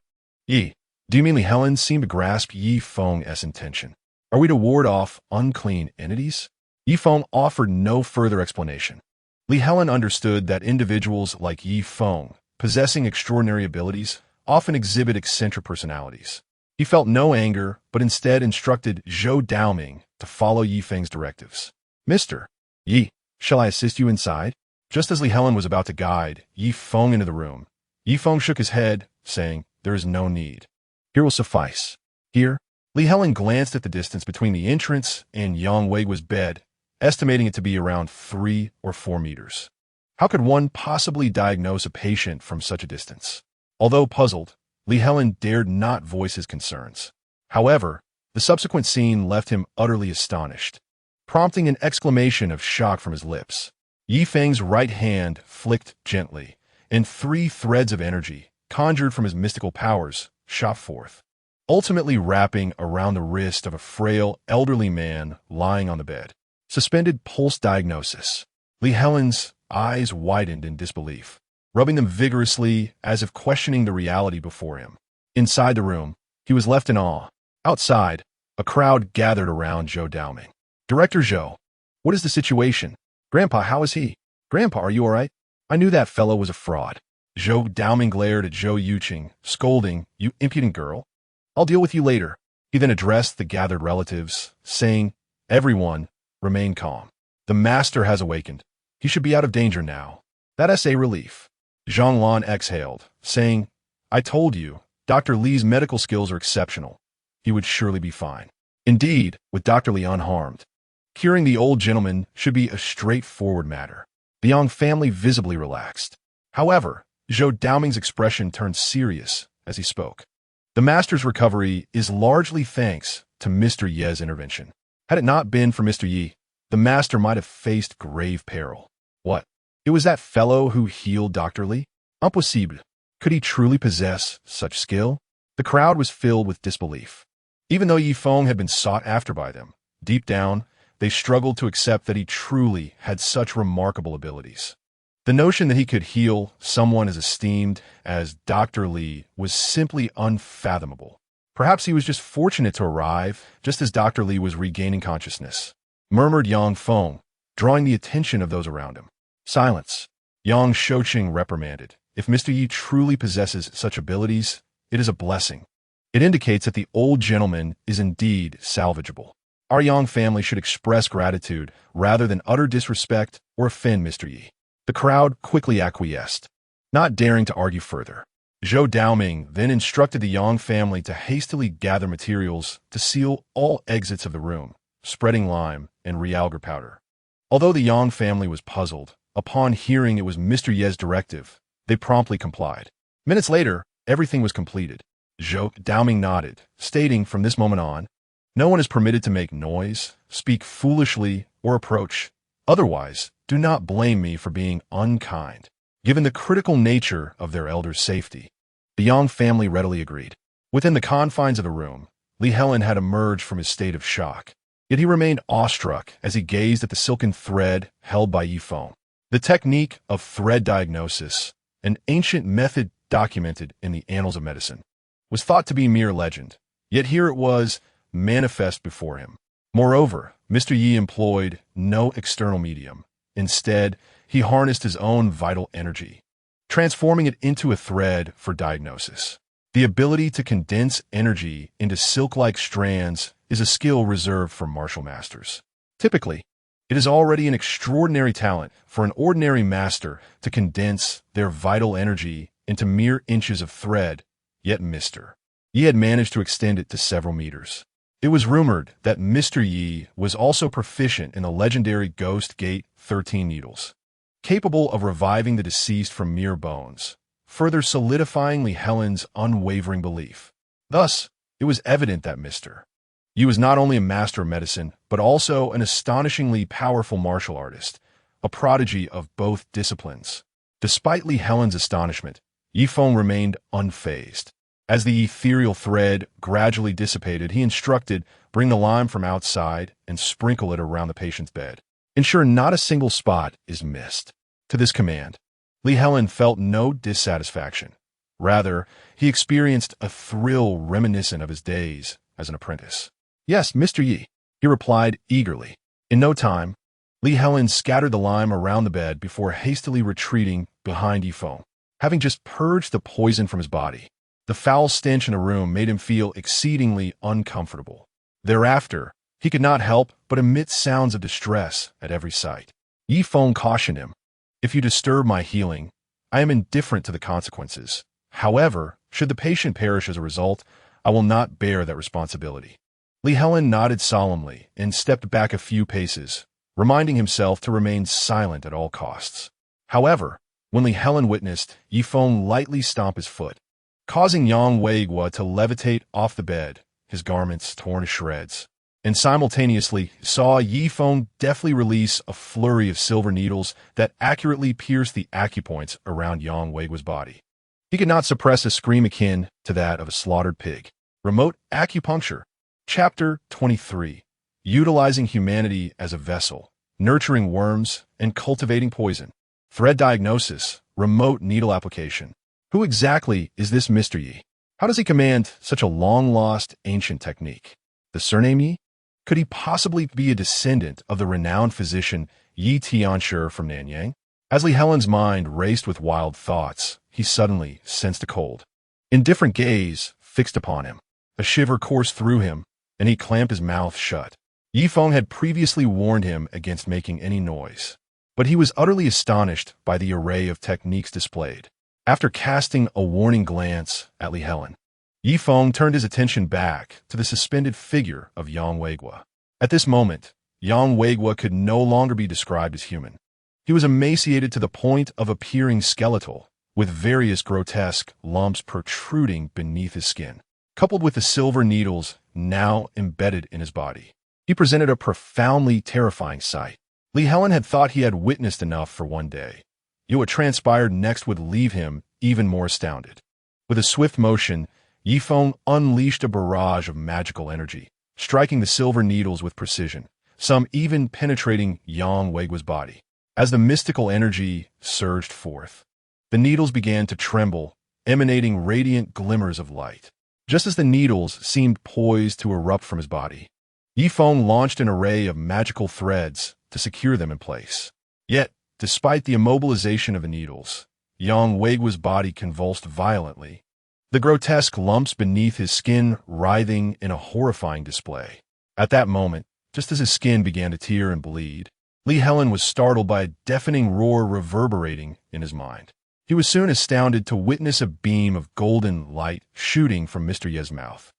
Yi, do you mean Li Helen seemed to grasp Yi Feng's intention? Are we to ward off unclean entities? Yi Feng offered no further explanation. Li Helen understood that individuals like Yi Feng, possessing extraordinary abilities, often exhibit eccentric personalities. He felt no anger, but instead instructed Zhou Daoming to follow Yi Feng's directives. Mr. Yi, shall I assist you inside? Just as Li Helen was about to guide Yi Feng into the room, Yi Feng shook his head, saying, there is no need. Here will suffice. Here, Li Helen glanced at the distance between the entrance and Yang Weigua's bed, estimating it to be around 3 or 4 meters. How could one possibly diagnose a patient from such a distance? Although puzzled, Li Helen dared not voice his concerns. However, the subsequent scene left him utterly astonished, prompting an exclamation of shock from his lips. Yi Feng's right hand flicked gently, and 3 threads of energy, conjured from his mystical powers, shot forth, ultimately wrapping around the wrist of a frail, elderly man lying on the bed. Suspended pulse diagnosis. Li Helen's eyes widened in disbelief, rubbing them vigorously as if questioning the reality before him. Inside the room, he was left in awe. Outside, a crowd gathered around Zhou Daoming. Director Zhou, what is the situation? Grandpa, how is he? Grandpa, are you all right? I knew that fellow was a fraud. Zhou Daoming glared at Zhou Yuqing, scolding, you impudent girl. I'll deal with you later. He then addressed the gathered relatives, saying, everyone, remain calm. The master has awakened. He should be out of danger now. That's a relief. Zhang Lan exhaled, saying, I told you, Dr. Li's medical skills are exceptional. He would surely be fine. Indeed, with Dr. Li unharmed, curing the old gentleman should be a straightforward matter. The Yang family visibly relaxed. However, Zhou Daoming's expression turned serious as he spoke. The master's recovery is largely thanks to Mr. Ye's intervention. Had it not been for Mr. Yi, the master might have faced grave peril. What? It was that fellow who healed Dr. Li? Impossible. Could he truly possess such skill? The crowd was filled with disbelief. Even though Yi Feng had been sought after by them, deep down, they struggled to accept that he truly had such remarkable abilities. The notion that he could heal someone as esteemed as Dr. Li was simply unfathomable. Perhaps he was just fortunate to arrive just as Dr. Li was regaining consciousness, murmured Yang Feng, drawing the attention of those around him. Silence. Yang Shouqing reprimanded. If Mr. Yi truly possesses such abilities, it is a blessing. It indicates that the old gentleman is indeed salvageable. Our Yang family should express gratitude rather than utter disrespect or offend Mr. Yi. The crowd quickly acquiesced, not daring to argue further. Zhou Daoming then instructed the Yang family to hastily gather materials to seal all exits of the room, spreading lime and realgar powder. Although the Yang family was puzzled, upon hearing it was Mr. Ye's directive, they promptly complied. Minutes later, everything was completed. Zhou Daoming nodded, stating from this moment on, no one is permitted to make noise, speak foolishly, or approach. Otherwise, do not blame me for being unkind. Given the critical nature of their elder's safety, the Yang family readily agreed. Within the confines of the room, Li Helen had emerged from his state of shock. Yet he remained awestruck as he gazed at the silken thread held by Yifeng. The technique of thread diagnosis, an ancient method documented in the annals of medicine, was thought to be mere legend, yet here it was manifest before him. Moreover, Mr. Yi employed no external medium. Instead, he harnessed his own vital energy, transforming it into a thread for diagnosis. The ability to condense energy into silk-like strands is a skill reserved for martial masters. Typically, it is already an extraordinary talent for an ordinary master to condense their vital energy into mere inches of thread, yet Mr. Yi had managed to extend it to several meters. It was rumored that Mr. Yi was also proficient in the legendary Ghost Gate 13 needles, capable of reviving the deceased from mere bones, further solidifying Li Helen's unwavering belief. Thus, it was evident that Mr. Yi was not only a master of medicine, but also an astonishingly powerful martial artist, a prodigy of both disciplines. Despite Li Helen's astonishment, Yifeng remained unfazed. As the ethereal thread gradually dissipated, he instructed, bring the lime from outside and sprinkle it around the patient's bed. Ensure not a single spot is missed. To this command, Li Helen felt no dissatisfaction. Rather, he experienced a thrill reminiscent of his days as an apprentice. Yes, Mr. Yi, he replied eagerly. In no time, Li Helen scattered the lime around the bed before hastily retreating behind Yifeng, having just purged the poison from his body. The foul stench in the room made him feel exceedingly uncomfortable. Thereafter, he could not help but emit sounds of distress at every sight. Yifeng cautioned him, if you disturb my healing, I am indifferent to the consequences. However, should the patient perish as a result, I will not bear that responsibility. Li Helen nodded solemnly and stepped back a few paces, reminding himself to remain silent at all costs. However, when Li Helen witnessed Yifeng lightly stomp his foot, causing Yang Weigua to levitate off the bed, his garments torn to shreds, and simultaneously saw Yifeng deftly release a flurry of silver needles that accurately pierced the acupoints around Yang Weigua's body. He could not suppress a scream akin to that of a slaughtered pig. Remote Acupuncture, Chapter 23, Utilizing Humanity as a Vessel, Nurturing Worms, and Cultivating Poison. Thread Diagnosis, Remote Needle Application. Who exactly is this Mr. Yi? How does he command such a long-lost ancient technique? The surname Yi? Could he possibly be a descendant of the renowned physician Yi Tianshi from Nanyang? As Li Helen's mind raced with wild thoughts, he suddenly sensed a cold, indifferent gaze fixed upon him. A shiver coursed through him, and he clamped his mouth shut. Yifeng had previously warned him against making any noise, but he was utterly astonished by the array of techniques displayed. After casting a warning glance at Li Helen, Yifeng turned his attention back to the suspended figure of Yang Weigua. At this moment, Yang Weigua could no longer be described as human. He was emaciated to the point of appearing skeletal, with various grotesque lumps protruding beneath his skin, coupled with the silver needles now embedded in his body. He presented a profoundly terrifying sight. Li Helen had thought he had witnessed enough for one day. Yet what transpired next would leave him even more astounded. With a swift motion, Yifeng unleashed a barrage of magical energy, striking the silver needles with precision, some even penetrating Yang Weigua's body. As the mystical energy surged forth, the needles began to tremble, emanating radiant glimmers of light. Just as the needles seemed poised to erupt from his body, Yifeng launched an array of magical threads to secure them in place. Yet, despite the immobilization of the needles, Yang Weigua's body convulsed violently, the grotesque lumps beneath his skin writhing in a horrifying display. At that moment, just as his skin began to tear and bleed, Li Helen was startled by a deafening roar reverberating in his mind. He was soon astounded to witness a beam of golden light shooting from Mr. Ye's mouth,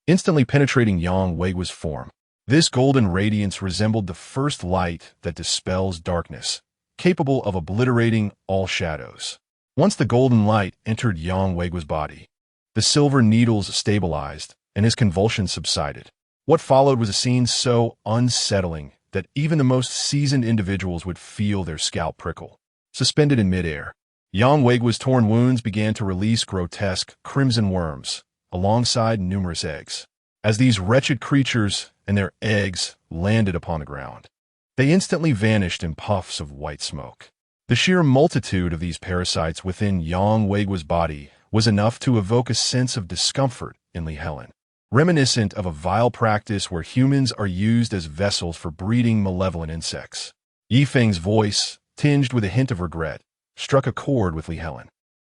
instantly penetrating Yang Weigua's form. This golden radiance resembled the first light that dispels darkness, capable of obliterating all shadows. Once the golden light entered Yang Weigua's body, the silver needles stabilized and his convulsions subsided. What followed was a scene so unsettling that even the most seasoned individuals would feel their scalp prickle. Suspended in midair, Yang Weigua's torn wounds began to release grotesque crimson worms, alongside numerous eggs. As these wretched creatures and their eggs landed upon the ground, they instantly vanished in puffs of white smoke. The sheer multitude of these parasites within Yang Weigua's body was enough to evoke a sense of discomfort in Li Helen, reminiscent of a vile practice where humans are used as vessels for breeding malevolent insects. Yi Feng's voice, tinged with a hint of regret, struck a chord with Li Helen.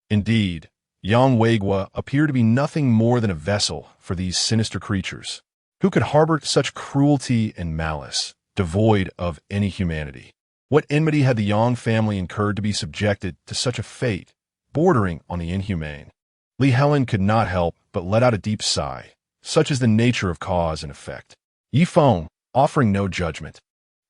Indeed, Yang Weigua appeared to be nothing more than a vessel for these sinister creatures. Who could harbor such cruelty and malice, devoid of any humanity? What enmity had the Yang family incurred to be subjected to such a fate, bordering on the inhumane? Li Helen could not help but let out a deep sigh. Such is the nature of cause and effect. Yi Feng, offering no judgment,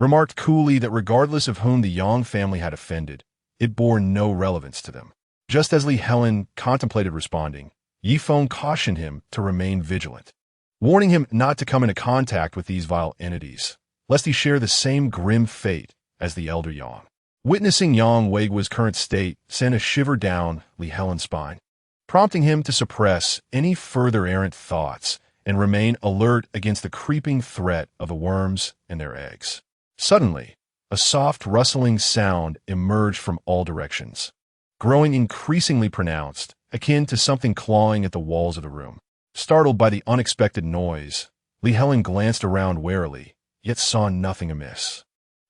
remarked coolly that regardless of whom the Yang family had offended, it bore no relevance to them. Just as Li Helen contemplated responding, Yi Feng cautioned him to remain vigilant, warning him not to come into contact with these vile entities, lest he share the same grim fate as the elder Yang. Witnessing Yang Weigua's current state sent a shiver down Li Helen's spine, prompting him to suppress any further errant thoughts and remain alert against the creeping threat of the worms and their eggs. Suddenly, a soft rustling sound emerged from all directions, growing increasingly pronounced, akin to something clawing at the walls of the room. Startled by the unexpected noise, Li Helen glanced around warily, yet saw nothing amiss.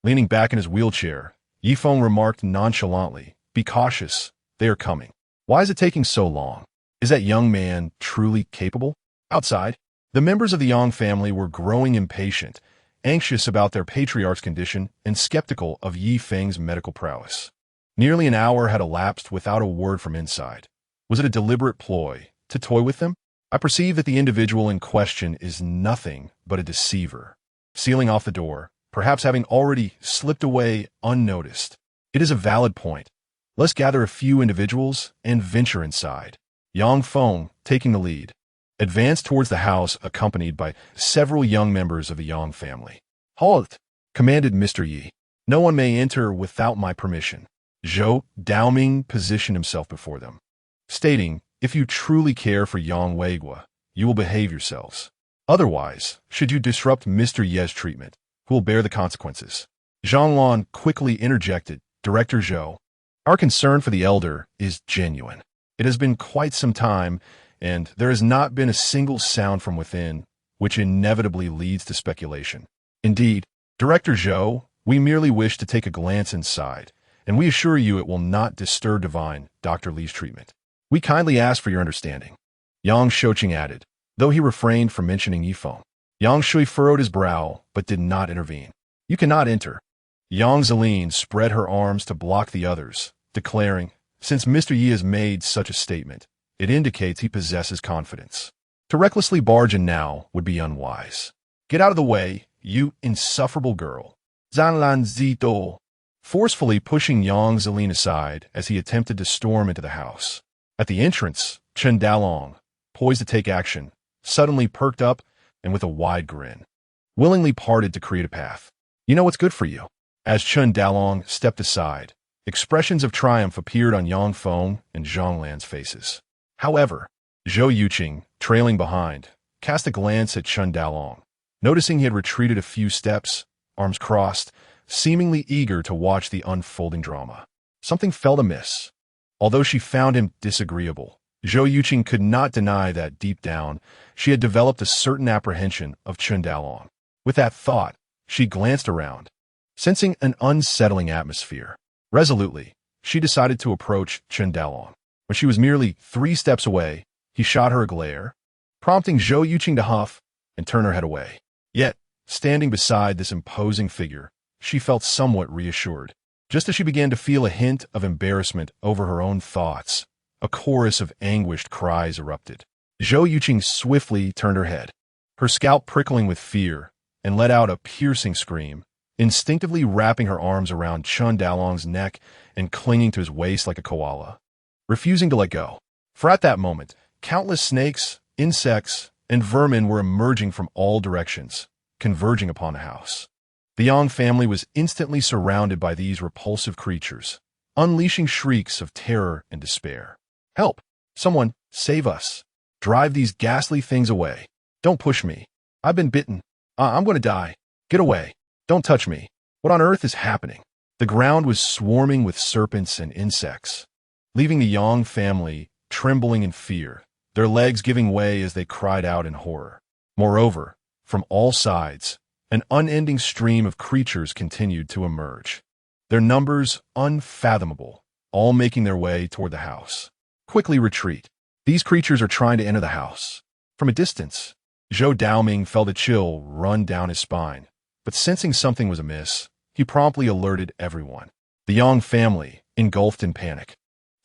Leaning back in his wheelchair, Yi Feng remarked nonchalantly, "Be cautious, they are coming." "Why is it taking so long? Is that young man truly capable?" Outside, the members of the Yang family were growing impatient, anxious about their patriarch's condition and skeptical of Yi Feng's medical prowess. Nearly an hour had elapsed without a word from inside. Was it a deliberate ploy to toy with them? I perceive that the individual in question is nothing but a deceiver, sealing off the door, perhaps having already slipped away unnoticed. It is a valid point. Let's gather a few individuals and venture inside. Yang Feng, taking the lead, advanced towards the house accompanied by several young members of the Yang family. "Halt!" commanded Mr. Yi. "No one may enter without my permission." Zhou Daoming positioned himself before them, stating, "If you truly care for Yang Weigua, you will behave yourselves. Otherwise, should you disrupt Mr. Ye's treatment, who will bear the consequences?" Zhang Lan quickly interjected, "Director Zhou, our concern for the elder is genuine. It has been quite some time, and there has not been a single sound from within, which inevitably leads to speculation. Indeed, Director Zhou, we merely wish to take a glance inside, and we assure you it will not disturb Divine Dr. Li's treatment. We kindly ask for your understanding." Yang Shouqing added, though he refrained from mentioning Yi Feng. Yang Shui furrowed his brow, but did not intervene. "You cannot enter." Yang Zeline spread her arms to block the others, declaring, "Since Mr. Yi has made such a statement, it indicates he possesses confidence. To recklessly barge in now would be unwise. Get out of the way, you insufferable girl." Zanlan Zito, forcefully pushing Yang Zeline aside as he attempted to storm into the house. At the entrance, Chen Dalong, poised to take action, suddenly perked up and with a wide grin, willingly parted to create a path. "You know what's good for you." As Chen Dalong stepped aside, expressions of triumph appeared on Yang Feng and Zhang Lan's faces. However, Zhou Yuqing, trailing behind, cast a glance at Chen Dalong. Noticing he had retreated a few steps, arms crossed, seemingly eager to watch the unfolding drama. Something felt amiss. Although she found him disagreeable, Zhou Yuqing could not deny that deep down she had developed a certain apprehension of Chen Dalong. With that thought, she glanced around, sensing an unsettling atmosphere. Resolutely, she decided to approach Chen Dalong. When she was merely 3 steps away, he shot her a glare, prompting Zhou Yuqing to huff and turn her head away. Yet, standing beside this imposing figure, she felt somewhat reassured. Just as she began to feel a hint of embarrassment over her own thoughts, a chorus of anguished cries erupted. Zhou Yuqing swiftly turned her head, her scalp prickling with fear, and let out a piercing scream, instinctively wrapping her arms around Chun Dalong's neck and clinging to his waist like a koala, refusing to let go. For at that moment, countless snakes, insects, and vermin were emerging from all directions, converging upon the house. The Yang family was instantly surrounded by these repulsive creatures, unleashing shrieks of terror and despair. "Help! Someone, save us! Drive these ghastly things away! Don't push me! I've been bitten! I'm going to die! Get away! Don't touch me! What on earth is happening?" The ground was swarming with serpents and insects, leaving the Yang family trembling in fear, their legs giving way as they cried out in horror. Moreover, from all sides, an unending stream of creatures continued to emerge, their numbers unfathomable, all making their way toward the house. "Quickly retreat. These creatures are trying to enter the house." From a distance, Zhou Daoming felt a chill run down his spine, but sensing something was amiss, he promptly alerted everyone. The Yang family, engulfed in panic,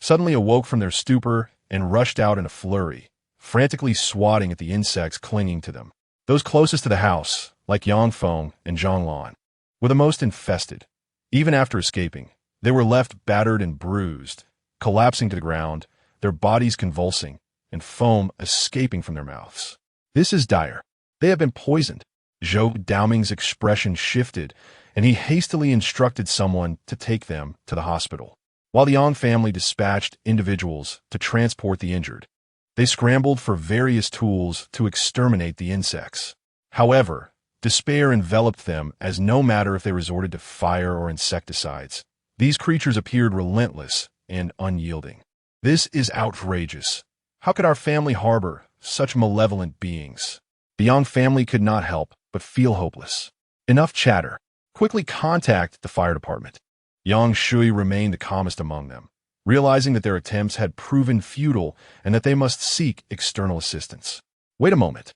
suddenly awoke from their stupor and rushed out in a flurry, frantically swatting at the insects clinging to them. Those closest to the house, like Yang Feng and Zhang Lan, were the most infested. Even after escaping, they were left battered and bruised, collapsing to the ground, their bodies convulsing, and foam escaping from their mouths. "This is dire. They have been poisoned." Zhou Daoming's expression shifted, and he hastily instructed someone to take them to the hospital. While the Yang family dispatched individuals to transport the injured, they scrambled for various tools to exterminate the insects. However, despair enveloped them as no matter if they resorted to fire or insecticides, these creatures appeared relentless and unyielding. "This is outrageous. How could our family harbor such malevolent beings?" The Yang family could not help but feel hopeless. "Enough chatter. Quickly contact the fire department." Yang Shui remained the calmest among them, realizing that their attempts had proven futile and that they must seek external assistance. "Wait a moment,"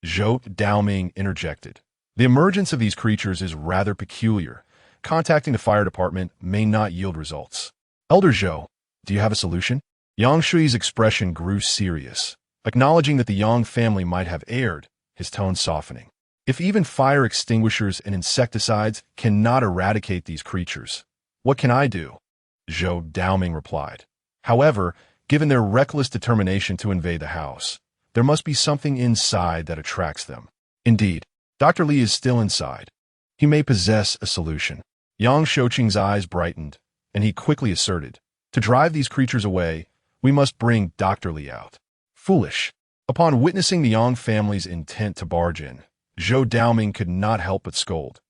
Zhou Daoming interjected. "The emergence of these creatures is rather peculiar. Contacting the fire department may not yield results. Elder Zhou, do you have a solution?" Yang Shui's expression grew serious, acknowledging that the Yang family might have erred, his tone softening. "If even fire extinguishers and insecticides cannot eradicate these creatures, what can I do?" Zhou Daoming replied. "However, given their reckless determination to invade the house, there must be something inside that attracts them. Indeed, Dr. Li is still inside. He may possess a solution." Yang Shouqing's eyes brightened, and he quickly asserted, "To drive these creatures away, we must bring Dr. Li out." "Foolish." Upon witnessing the Yang family's intent to barge in, Zhou Daoming could not help but scold.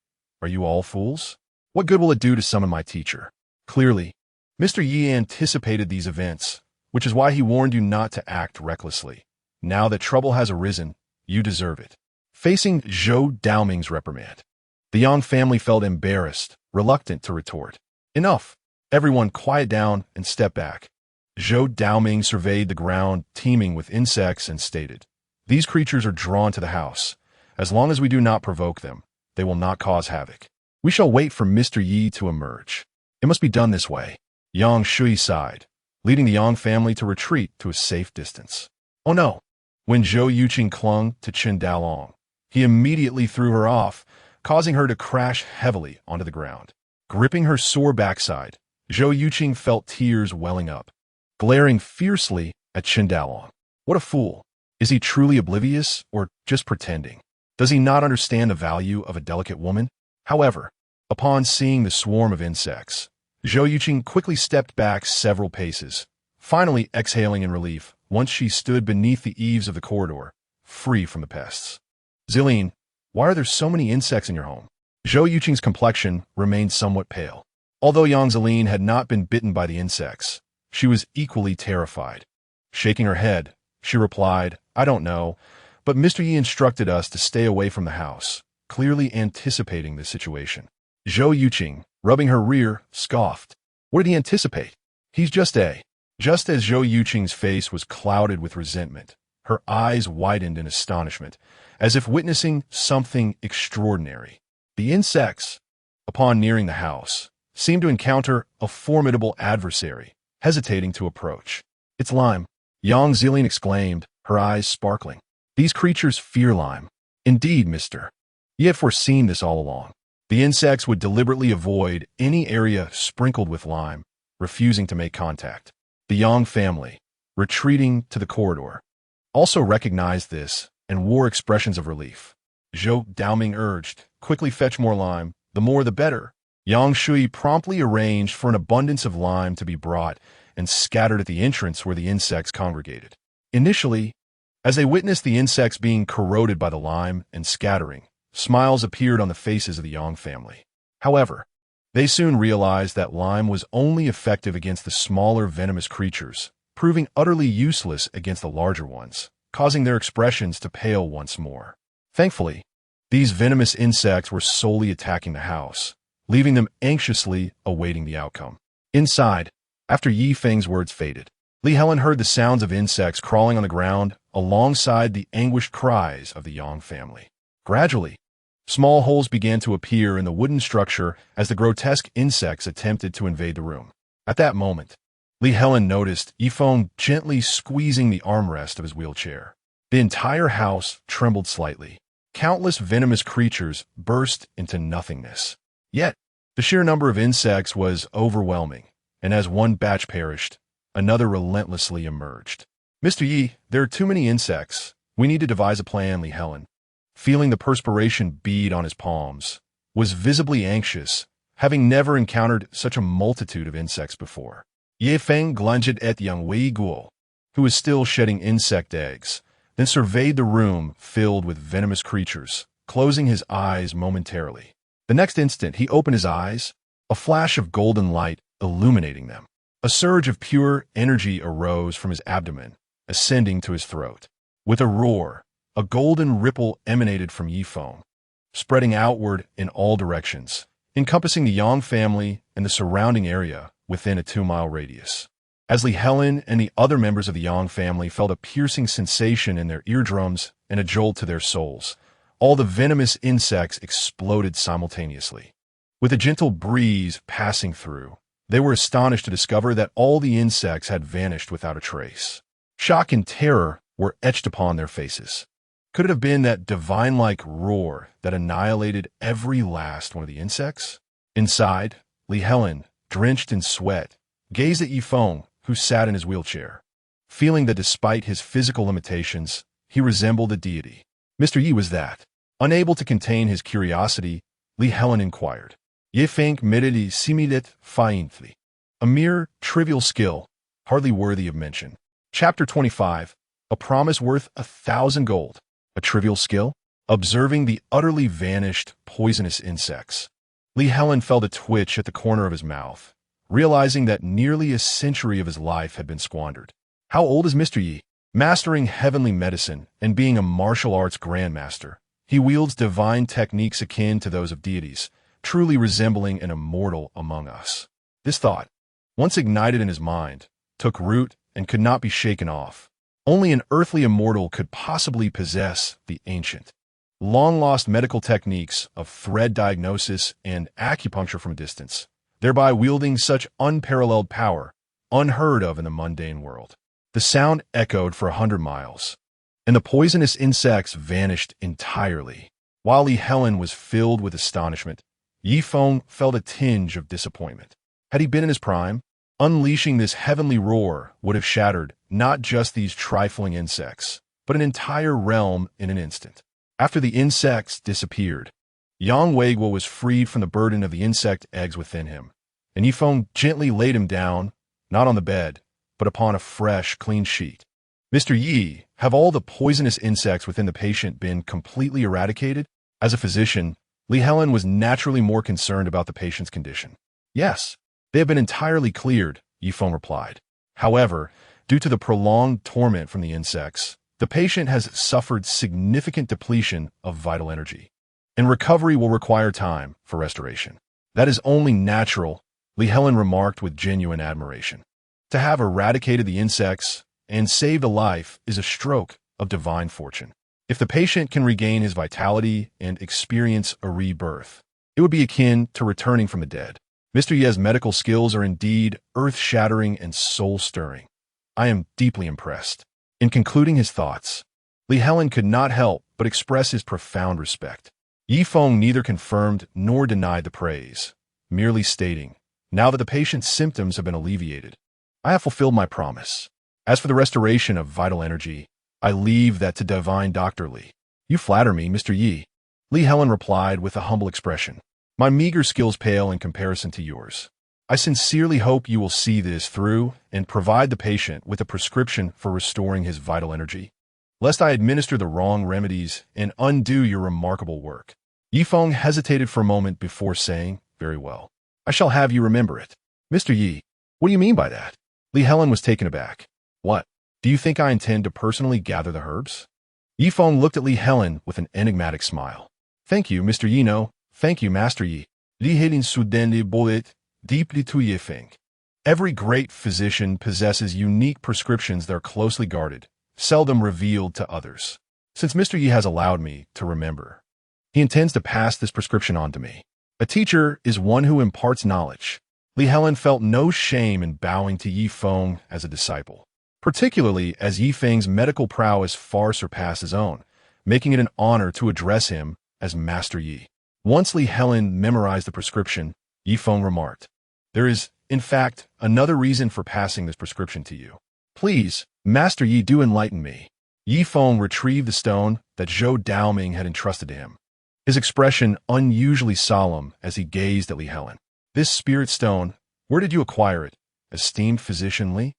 "Are you all fools? What good will it do to summon my teacher?" Clearly, Mr. Yi anticipated these events, which is why he warned you not to act recklessly. Now that trouble has arisen, you deserve it. Facing Zhou Daoming's reprimand, the Yang family felt embarrassed, reluctant to retort. "Enough. Everyone quiet down and step back." Zhou Daoming surveyed the ground teeming with insects and stated, "These creatures are drawn to the house. As long as we do not provoke them, they will not cause havoc. We shall wait for Mr. Yi to emerge. It must be done this way." Yang Shui sighed, leading the Yang family to retreat to a safe distance. "Oh no!" When Zhou Yuqing clung to Qin Dalong, he immediately threw her off, causing her to crash heavily onto the ground. Gripping her sore backside, Zhou Yuqing felt tears welling up, glaring fiercely at Qin Dalong. What a fool! Is he truly oblivious or just pretending? Does he not understand the value of a delicate woman? However, upon seeing the swarm of insects, Zhou Yuqing quickly stepped back several paces, finally exhaling in relief once she stood beneath the eaves of the corridor, free from the pests. "Zilin, why are there so many insects in your home?" Zhou Yuqing's complexion remained somewhat pale. Although Yang Zilin had not been bitten by the insects, she was equally terrified. Shaking her head, she replied, "I don't know, but Mr. Yi instructed us to stay away from the house," clearly anticipating the situation. Zhou Yuqing, rubbing her rear, scoffed. What did he anticipate? Just as Zhou Yuqing's face was clouded with resentment, her eyes widened in astonishment, as if witnessing something extraordinary. The insects, upon nearing the house, seemed to encounter a formidable adversary, hesitating to approach. "It's lime," Yang Zilin exclaimed, her eyes sparkling. "These creatures fear lime." "Indeed, mister. He had foreseen this all along. The insects would deliberately avoid any area sprinkled with lime, refusing to make contact. The Yang family, retreating to the corridor, also recognized this and wore expressions of relief. Zhou Daoming urged, "Quickly fetch more lime, the more the better." Yang Shui promptly arranged for an abundance of lime to be brought and scattered at the entrance where the insects congregated. Initially, as they witnessed the insects being corroded by the lime and scattering, smiles appeared on the faces of the Yang family. However, they soon realized that lime was only effective against the smaller venomous creatures, proving utterly useless against the larger ones, causing their expressions to pale once more. Thankfully, these venomous insects were solely attacking the house, leaving them anxiously awaiting the outcome. Inside, after Yi Feng's words faded, Li Helen heard the sounds of insects crawling on the ground alongside the anguished cries of the Yang family. Gradually, small holes began to appear in the wooden structure as the grotesque insects attempted to invade the room. At that moment, Li Helen noticed Yifeng gently squeezing the armrest of his wheelchair. The entire house trembled slightly. Countless venomous creatures burst into nothingness. Yet, the sheer number of insects was overwhelming, and as one batch perished, another relentlessly emerged. "Mr. Yi, there are too many insects. We need to devise a plan," Li Helen, feeling the perspiration bead on his palms, was visibly anxious, having never encountered such a multitude of insects before. Ye Feng glunged at young Wei Guo, who was still shedding insect eggs, then surveyed the room filled with venomous creatures, closing his eyes momentarily. The next instant, he opened his eyes, a flash of golden light illuminating them. A surge of pure energy arose from his abdomen, ascending to his throat. With a roar, a golden ripple emanated from Yifeng, spreading outward in all directions, encompassing the Yang family and the surrounding area within a 2-mile radius. As Li Helen and the other members of the Yang family felt a piercing sensation in their eardrums and a jolt to their souls, all the venomous insects exploded simultaneously. With a gentle breeze passing through, they were astonished to discover that all the insects had vanished without a trace. Shock and terror were etched upon their faces. Could it have been that divine-like roar that annihilated every last one of the insects? Inside, Li Helen, drenched in sweat, gazed at Yifeng, who sat in his wheelchair, feeling that despite his physical limitations, he resembled a deity. Mr. Yi was that. Unable to contain his curiosity, Li Helen inquired. Yifeng mididi simidet faintly. A mere trivial skill, hardly worthy of mention. Chapter 25. A promise worth 1,000 gold. A trivial skill? Observing the utterly vanished, poisonous insects, Li Helen felt a twitch at the corner of his mouth, realizing that nearly a century of his life had been squandered. How old is Mr. Yi? Mastering heavenly medicine and being a martial arts grandmaster, he wields divine techniques akin to those of deities, truly resembling an immortal among us. This thought, once ignited in his mind, took root and could not be shaken off. Only an earthly immortal could possibly possess the ancient, long-lost medical techniques of thread diagnosis and acupuncture from a distance, thereby wielding such unparalleled power, unheard of in the mundane world. The sound echoed for 100 miles, and the poisonous insects vanished entirely. While Li Helen was filled with astonishment, Yifeng felt a tinge of disappointment. Had he been in his prime, unleashing this heavenly roar would have shattered not just these trifling insects, but an entire realm in an instant. After the insects disappeared, Yang Weiguo was freed from the burden of the insect eggs within him, and Yifeng gently laid him down, not on the bed, but upon a fresh, clean sheet. Mr. Yi, have all the poisonous insects within the patient been completely eradicated? As a physician, Li Helen was naturally more concerned about the patient's condition. Yes, they have been entirely cleared, Yifeng replied. However, due to the prolonged torment from the insects, the patient has suffered significant depletion of vital energy, and recovery will require time for restoration. That is only natural, Li Helen remarked with genuine admiration. To have eradicated the insects and saved a life is a stroke of divine fortune. If the patient can regain his vitality and experience a rebirth, it would be akin to returning from the dead. Mr. Ye's medical skills are indeed earth-shattering and soul-stirring. I am deeply impressed. In concluding his thoughts, Li Helen could not help but express his profound respect. Yi Feng neither confirmed nor denied the praise, merely stating, "Now that the patient's symptoms have been alleviated, I have fulfilled my promise. As for the restoration of vital energy, I leave that to divine Dr. Li." "You flatter me, Mr. Yi," Li Helen replied with a humble expression. "My meager skills pale in comparison to yours. I sincerely hope you will see this through and provide the patient with a prescription for restoring his vital energy, lest I administer the wrong remedies and undo your remarkable work." Yi Feng hesitated for a moment before saying, "Very well. I shall have you remember it." "Mr. Yi, what do you mean by that?" Li Helen was taken aback. "What? Do you think I intend to personally gather the herbs?" Yi Feng looked at Li Helen with an enigmatic smile. "Thank you, Mr. Yi. No, thank you, Master Yi." Li Helen Sudende Bolet, deeply to Yi Feng. Every great physician possesses unique prescriptions that are closely guarded, seldom revealed to others. Since Mr. Yi has allowed me to remember, he intends to pass this prescription on to me. A teacher is one who imparts knowledge. Li Helen felt no shame in bowing to Yi Feng as a disciple, particularly as Yi Feng's medical prowess far surpassed his own, making it an honor to address him as Master Yi. Once Li Helen memorized the prescription, Yi Feng remarked, "There is, in fact, another reason for passing this prescription to you. Please, Master Yi, do enlighten me." Yi Feng retrieved the stone that Zhou Daoming had entrusted to him, his expression unusually solemn as he gazed at Li Helen. "This spirit stone, where did you acquire it, esteemed physician Li?"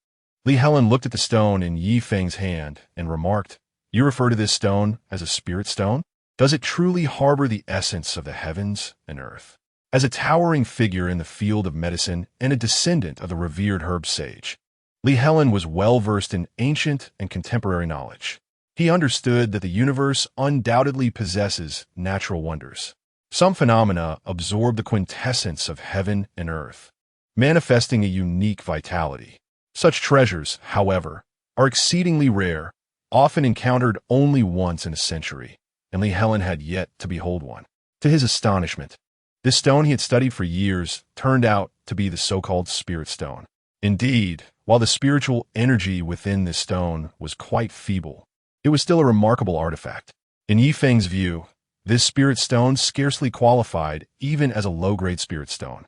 Li Helen looked at the stone in Yi Feng's hand and remarked, "You refer to this stone as a spirit stone? Does it truly harbor the essence of the heavens and earth?" As a towering figure in the field of medicine and a descendant of the revered herb sage, Li Helen was well-versed in ancient and contemporary knowledge. He understood that the universe undoubtedly possesses natural wonders. Some phenomena absorb the quintessence of heaven and earth, manifesting a unique vitality. Such treasures, however, are exceedingly rare, often encountered only once in a century, and Li Helen had yet to behold one. To his astonishment, this stone he had studied for years turned out to be the so-called spirit stone. Indeed, while the spiritual energy within this stone was quite feeble, it was still a remarkable artifact. In Yi Feng's view, this spirit stone scarcely qualified even as a low-grade spirit stone.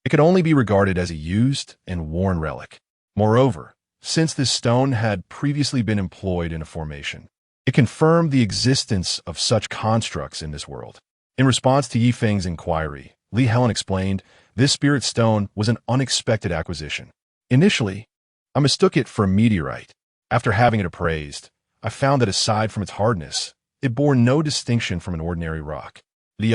It could only be regarded as a used and worn relic. Moreover, since this stone had previously been employed in a formation, it confirmed the existence of such constructs in this world. In response to Yi Feng's inquiry, Li Helen explained, "This spirit stone was an unexpected acquisition. Initially, I mistook it for a meteorite. After having it appraised, I found that aside from its hardness, it bore no distinction from an ordinary rock. Had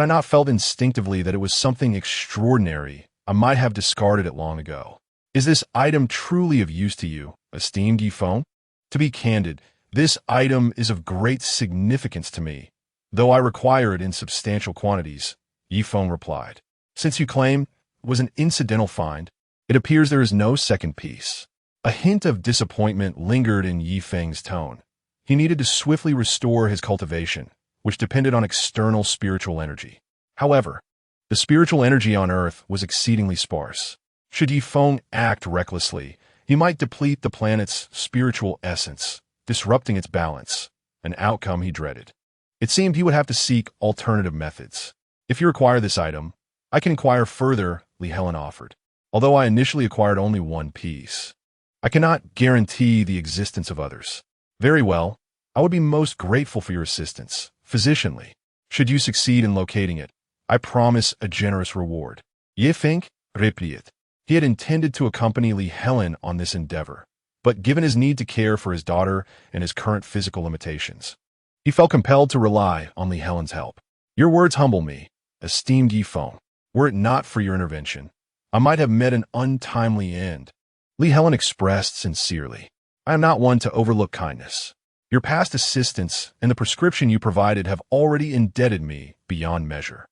I not felt instinctively that it was something extraordinary, I might have discarded it long ago. Is this item truly of use to you, esteemed Yi Feng?" "To be candid, this item is of great significance to me, though I require it in substantial quantities," Yi Feng replied. "Since you claim it was an incidental find, it appears there is no second piece." A hint of disappointment lingered in Yi Feng's tone. He needed to swiftly restore his cultivation, which depended on external spiritual energy. However, the spiritual energy on Earth was exceedingly sparse. Should Yi Feng act recklessly, he might deplete the planet's spiritual essence, disrupting its balance, an outcome he dreaded. It seemed he would have to seek alternative methods. "If you require this item, I can inquire further," Li Helen offered. "Although I initially acquired only one piece, I cannot guarantee the existence of others." "Very well. I would be most grateful for your assistance, physician Li. Should you succeed in locating it, I promise a generous reward." Yi Feng replied. He had intended to accompany Li Helen on this endeavor, but given his need to care for his daughter and his current physical limitations, he felt compelled to rely on Li Helen's help. "Your words humble me, esteemed Yi Feng. Were it not for your intervention, I might have met an untimely end." Li Helen expressed sincerely, "I am not one to overlook kindness. Your past assistance and the prescription you provided have already indebted me beyond measure.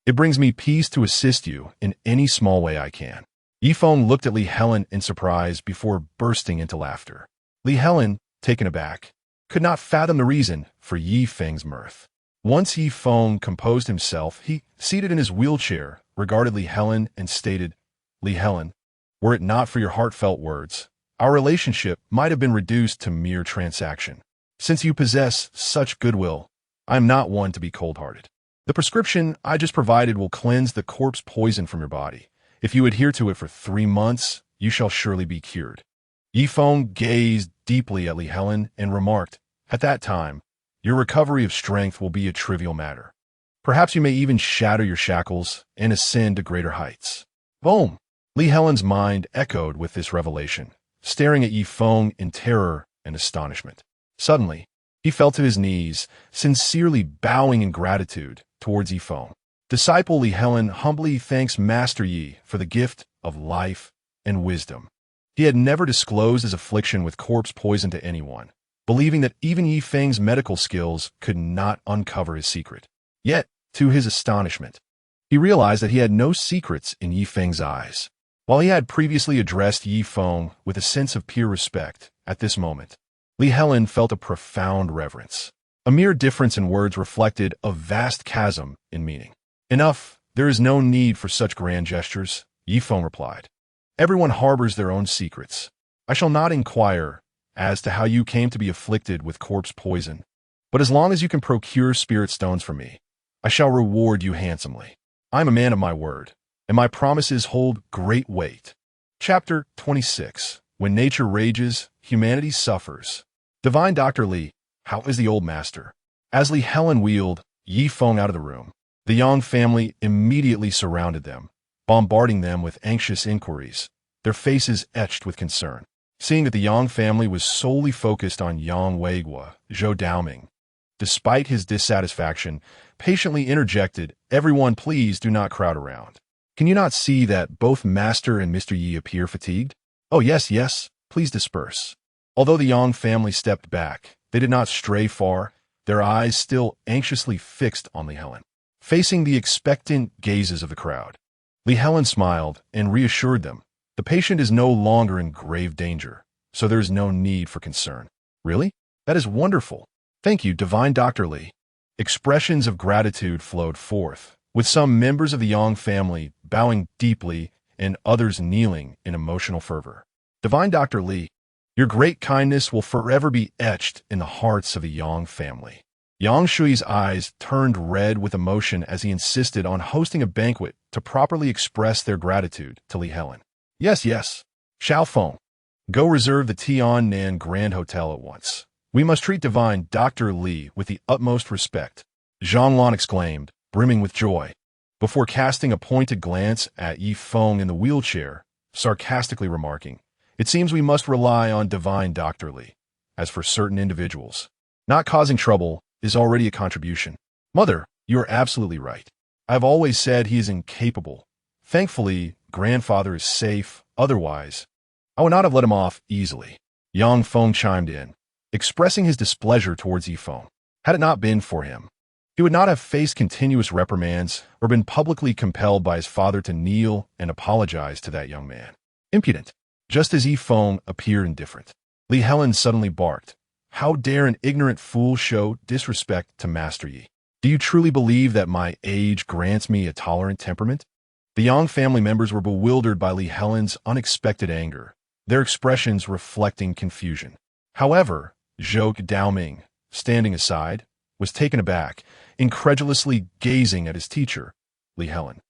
It brings me peace to assist you in any small way I can." Yi Feng looked at Li Helen in surprise before bursting into laughter. Li Helen, taken aback, could not fathom the reason for Yi Feng's mirth. Once Yi Feng composed himself, he, seated in his wheelchair, regarded Li Helen and stated, "Li Helen, were it not for your heartfelt words, our relationship might have been reduced to mere transaction. Since you possess such goodwill, I am not one to be cold-hearted. The prescription I just provided will cleanse the corpse poison from your body. If you adhere to it for 3 months, you shall surely be cured. Yi Feng gazed deeply at Li Helen and remarked, "At that time, your recovery of strength will be a trivial matter. Perhaps you may even shatter your shackles and ascend to greater heights." Boom! Li Helen's mind echoed with this revelation, staring at Yi Feng in terror and astonishment. Suddenly, he fell to his knees, sincerely bowing in gratitude towards Yi Feng. Disciple Li Helen humbly thanks Master Yi for the gift of life and wisdom. He had never disclosed his affliction with corpse poison to anyone, believing that even Yi Feng's medical skills could not uncover his secret. Yet, to his astonishment, he realized that he had no secrets in Yi Feng's eyes. While he had previously addressed Yi Feng with a sense of pure respect, at this moment, Li Helen felt a profound reverence. A mere difference in words reflected a vast chasm in meaning. "Enough, there is no need for such grand gestures," Yi Feng replied. "Everyone harbors their own secrets. I shall not inquire as to how you came to be afflicted with corpse poison, but as long as you can procure spirit stones for me, I shall reward you handsomely. I am a man of my word, and my promises hold great weight." Chapter 26. When nature rages, humanity suffers. Divine Dr. Li, how is the old master? As Li Helen wheeled Yi Feng out of the room, the Yang family immediately surrounded them, bombarding them with anxious inquiries, their faces etched with concern. Seeing that the Yang family was solely focused on Yang Weiguo, Zhou Daoming, despite his dissatisfaction, patiently interjected, "Everyone, please do not crowd around. Can you not see that both Master and Mr. Yi appear fatigued? Oh, yes, yes, please disperse." Although the Yang family stepped back, they did not stray far, their eyes still anxiously fixed on Li Helen. Facing the expectant gazes of the crowd, Li Helen smiled and reassured them. The patient is no longer in grave danger, so there is no need for concern. "Really? That is wonderful. Thank you, Divine Dr. Li." Expressions of gratitude flowed forth, with some members of the Yang family bowing deeply and others kneeling in emotional fervor. "Divine Dr. Li, your great kindness will forever be etched in the hearts of the Yang family." Yang Shui's eyes turned red with emotion as he insisted on hosting a banquet to properly express their gratitude to Li Helen. "Yes, yes. Xiao Feng, go reserve the Tiannan Grand Hotel at once. We must treat Divine Dr. Li with the utmost respect," Zhang Lan exclaimed, brimming with joy, before casting a pointed glance at Yi Feng in the wheelchair, sarcastically remarking, "It seems we must rely on Divine Dr. Li. As for certain individuals, not causing trouble is already a contribution." "Mother, you are absolutely right. I have always said he is incapable. Thankfully, grandfather is safe, otherwise, I would not have let him off easily." Yang Feng chimed in, expressing his displeasure towards Yi Feng. Had it not been for him, he would not have faced continuous reprimands or been publicly compelled by his father to kneel and apologize to that young man. Impudent. Just as Yi Feng appeared indifferent, Li Helen suddenly barked, "How dare an ignorant fool show disrespect to Master Yi? Do you truly believe that my age grants me a tolerant temperament?" The Yang family members were bewildered by Li Helen's unexpected anger, their expressions reflecting confusion. However, Zhou Daoming, standing aside, was taken aback, incredulously gazing at his teacher, Li Helen.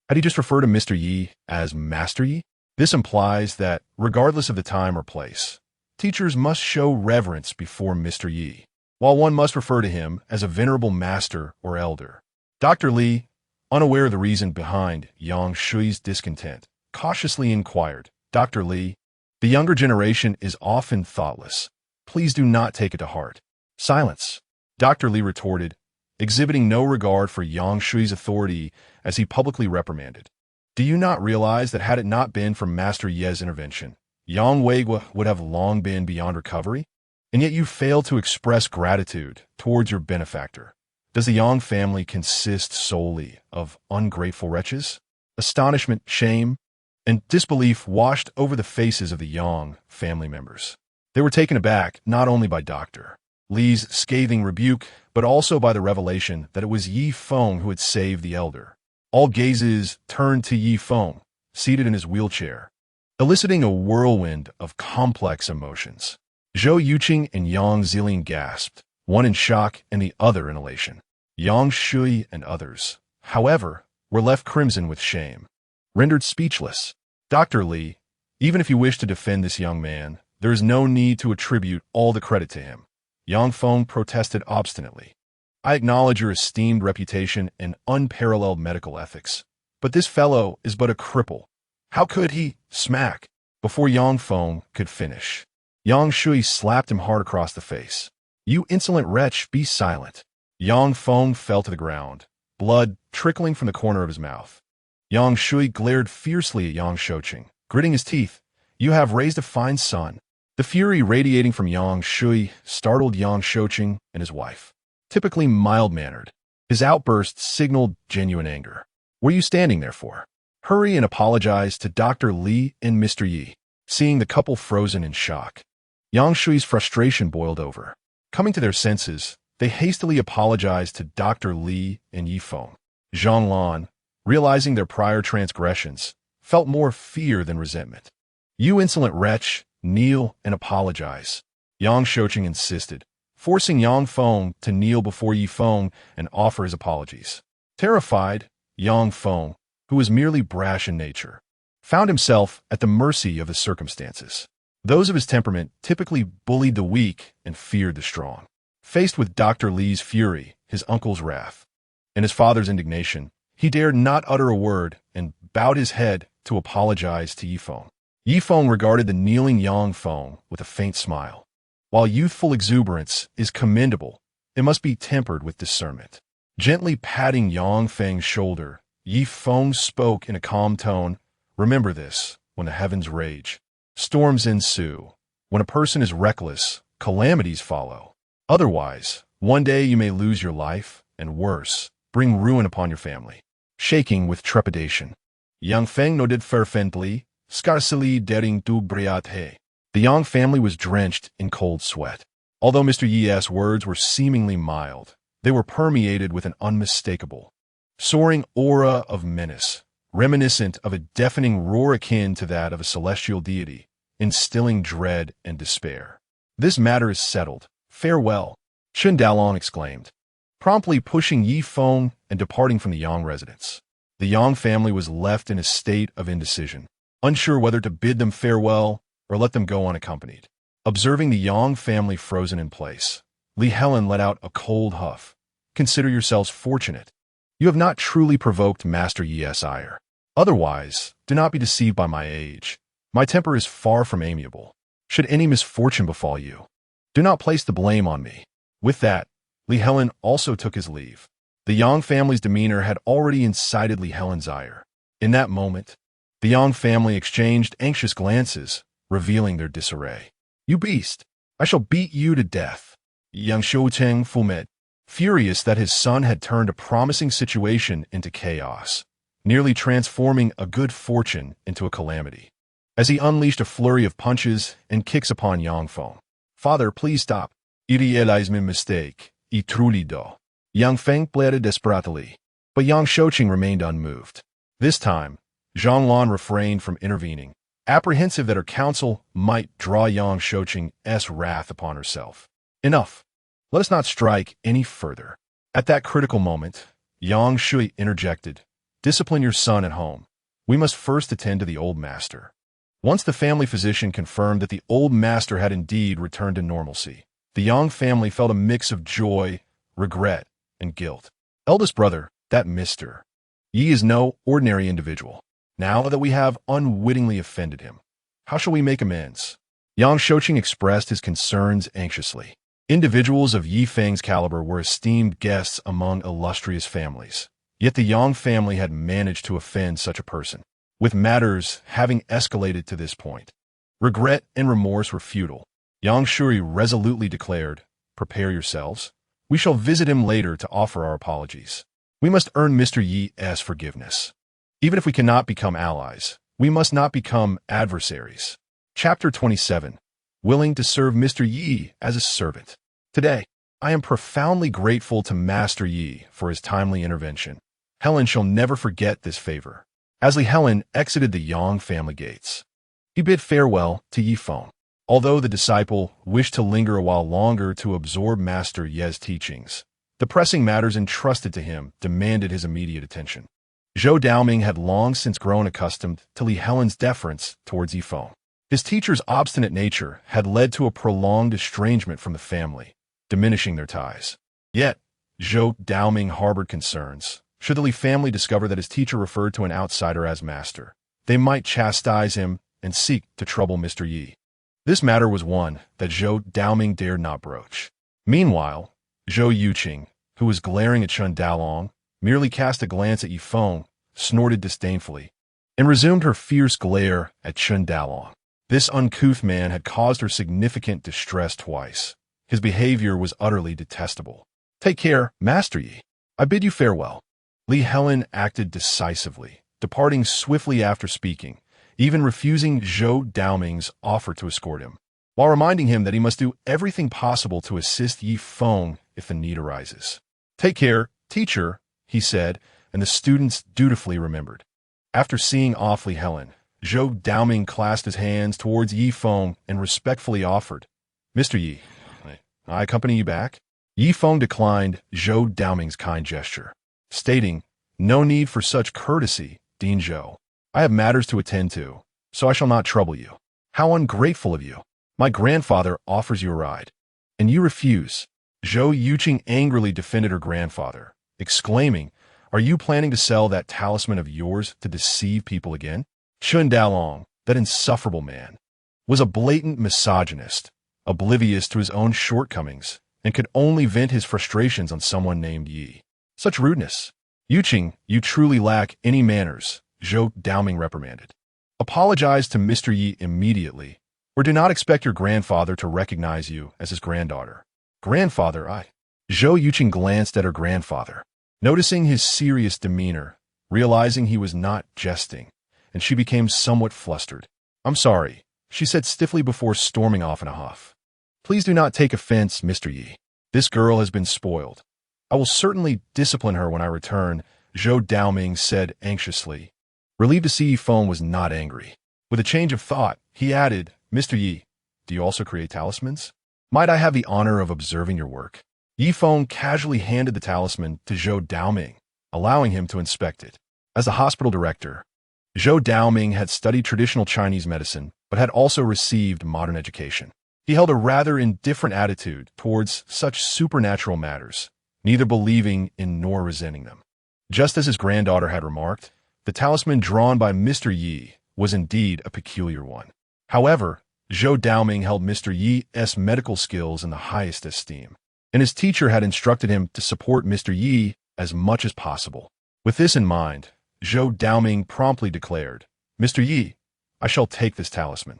Had he just referred to Mr. Yi as Master Yi? This implies that, regardless of the time or place, teachers must show reverence before Mr. Yi, while one must refer to him as a venerable master or elder. Dr. Li, unaware of the reason behind Yang Shui's discontent, cautiously inquired, "Dr. Li, the younger generation is often thoughtless. Please do not take it to heart." "Silence," Dr. Li retorted, exhibiting no regard for Yang Shui's authority as he publicly reprimanded. "Do you not realize that had it not been for Master Ye's intervention, Yang Weiguo would have long been beyond recovery? And yet you fail to express gratitude towards your benefactor. Does the Yang family consist solely of ungrateful wretches?" Astonishment, shame, and disbelief washed over the faces of the Yang family members. They were taken aback not only by Dr. Li's scathing rebuke, but also by the revelation that it was Yi Feng who had saved the elder. All gazes turned to Yi Feng, seated in his wheelchair, eliciting a whirlwind of complex emotions. Zhou Yuqing and Yang Zilin gasped, one in shock and the other in elation. Yang Shui and others, however, were left crimson with shame, rendered speechless. Dr. Li, even if you wish to defend this young man, there is no need to attribute all the credit to him. Yang Feng protested obstinately. I acknowledge your esteemed reputation and unparalleled medical ethics, but this fellow is but a cripple. How could he? Smack! Before Yang Feng could finish, Yang Shui slapped him hard across the face. You insolent wretch, be silent. Yang Feng fell to the ground, blood trickling from the corner of his mouth. Yang Shui glared fiercely at Yang Shouqing, gritting his teeth. You have raised a fine son. The fury radiating from Yang Shui startled Yang Shouqing and his wife. Typically mild-mannered, his outburst signaled genuine anger. What are you standing there for? Hurry and apologize to Dr. Li and Mr. Yi. Seeing the couple frozen in shock, Yang Shui's frustration boiled over. Coming to their senses, they hastily apologized to Dr. Li and Yi Feng. Zhang Lan, realizing their prior transgressions, felt more fear than resentment. You insolent wretch, kneel and apologize. Yang Shouqing insisted, forcing Yang Feng to kneel before Yi Feng and offer his apologies. Terrified, Yang Feng, who was merely brash in nature, found himself at the mercy of his circumstances. Those of his temperament typically bullied the weak and feared the strong. Faced with Dr. Li's fury, his uncle's wrath, and his father's indignation, he dared not utter a word and bowed his head to apologize to Yi Feng. Yi Feng regarded the kneeling Yang Feng with a faint smile. While youthful exuberance is commendable, it must be tempered with discernment. Gently patting Yang Feng's shoulder, Yi Feng spoke in a calm tone. Remember this, when the heavens rage, storms ensue. When a person is reckless, calamities follow. Otherwise, one day you may lose your life, and worse, bring ruin upon your family. Shaking with trepidation, Yang Feng nodded fervently, scarcely daring to breathe. The Yang family was drenched in cold sweat. Although Mr. Yi's words were seemingly mild, they were permeated with an unmistakable, soaring aura of menace, reminiscent of a deafening roar akin to that of a celestial deity, instilling dread and despair. This matter is settled. Farewell, Chen Daolong exclaimed, promptly pushing Yi Feng and departing from the Yang residence. The Yang family was left in a state of indecision, unsure whether to bid them farewell or let them go unaccompanied. Observing the Yang family frozen in place, Li Helen let out a cold huff. Consider yourselves fortunate. You have not truly provoked Master Yi's ire. Otherwise, do not be deceived by my age. My temper is far from amiable. Should any misfortune befall you, do not place the blame on me. With that, Li Helen also took his leave. The Yang family's demeanor had already incited Li Helen's ire. In that moment, the Yang family exchanged anxious glances, revealing their disarray. You beast! I shall beat you to death. Yang Shoucheng fumed, furious that his son had turned a promising situation into chaos, nearly transforming a good fortune into a calamity, as he unleashed a flurry of punches and kicks upon Yang Feng. Father, please stop. I realize my mistake. I truly do. Yang Feng pleaded desperately, but Yang Shouqing remained unmoved. This time, Zhang Lan refrained from intervening, apprehensive that her counsel might draw Yang Shouqing's wrath upon herself. Enough. Let us not strike any further. At that critical moment, Yang Shui interjected, discipline your son at home. We must first attend to the old master. Once the family physician confirmed that the old master had indeed returned to normalcy, the Yang family felt a mix of joy, regret, and guilt. Eldest brother, that Mr. Yi is no ordinary individual. Now that we have unwittingly offended him, how shall we make amends? Yang Shouqing expressed his concerns anxiously. Individuals of Yi Feng's caliber were esteemed guests among illustrious families, yet the Yang family had managed to offend such a person, with matters having escalated to this point. Regret and remorse were futile. Yang Shui resolutely declared, prepare yourselves. We shall visit him later to offer our apologies. We must earn Mr. Yi's forgiveness. Even if we cannot become allies, we must not become adversaries. Chapter 27. Willing to serve Mr. Yi as a servant. Today, I am profoundly grateful to Master Yi for his timely intervention. Helen shall never forget this favor. As Li Helen exited the Yang family gates, he bid farewell to Yi Feng. Although the disciple wished to linger a while longer to absorb Master Ye's teachings, the pressing matters entrusted to him demanded his immediate attention. Zhou Daoming had long since grown accustomed to Li Helen's deference towards Yifeng. His teacher's obstinate nature had led to a prolonged estrangement from the family, diminishing their ties. Yet, Zhou Daoming harbored concerns. Should the Li family discover that his teacher referred to an outsider as master, they might chastise him and seek to trouble Mr. Yi. This matter was one that Zhou Daoming dared not broach. Meanwhile, Zhou Yuqing, who was glaring at Chen Dalong, merely cast a glance at Yifeng, snorted disdainfully, and resumed her fierce glare at Chen Dalong. This uncouth man had caused her significant distress twice. His behavior was utterly detestable. "Take care, Master Yi. I bid you farewell." Li Helen acted decisively, departing swiftly after speaking, even refusing Zhou Daoming's offer to escort him, while reminding him that he must do everything possible to assist Yifeng if the need arises. "Take care, teacher," he said, and the students dutifully remembered. After seeing off Li Helen, Zhou Daoming clasped his hands towards Yifeng and respectfully offered, "Mr. Yi, I accompany you back?" Yifeng declined Zhou Daoming's kind gesture, stating, "No need for such courtesy, Dean Zhou. I have matters to attend to, so I shall not trouble you." "How ungrateful of you. My grandfather offers you a ride, and you refuse." Zhou Yuqing angrily defended her grandfather, exclaiming, "Are you planning to sell that talisman of yours to deceive people again?" Chen Dalong, that insufferable man, was a blatant misogynist, oblivious to his own shortcomings, and could only vent his frustrations on someone named Yi. Such rudeness! "Yuqing, you truly lack any manners," Zhou Daoming reprimanded. "Apologize to Mr. Yi immediately, or do not expect your grandfather to recognize you as his granddaughter." "Grandfather, Zhou Yuqing glanced at her grandfather, noticing his serious demeanor, realizing he was not jesting, and she became somewhat flustered. "I'm sorry," she said stiffly before storming off in a huff. "Please do not take offense, Mr. Yi. This girl has been spoiled. I will certainly discipline her when I return," Zhou Daoming said anxiously. Relieved to see Yifeng was not angry. With a change of thought, he added, "Mr. Yi, do you also create talismans? Might I have the honor of observing your work?" Yifeng casually handed the talisman to Zhou Daoming, allowing him to inspect it. As a hospital director, Zhou Daoming had studied traditional Chinese medicine, but had also received modern education. He held a rather indifferent attitude towards such supernatural matters, neither believing in nor resenting them. Just as his granddaughter had remarked, the talisman drawn by Mr. Yi was indeed a peculiar one. However, Zhou Daoming held Mr. Yi's medical skills in the highest esteem, and his teacher had instructed him to support Mr. Yi as much as possible. With this in mind, Zhou Daoming promptly declared, "Mr. Yi, I shall take this talisman."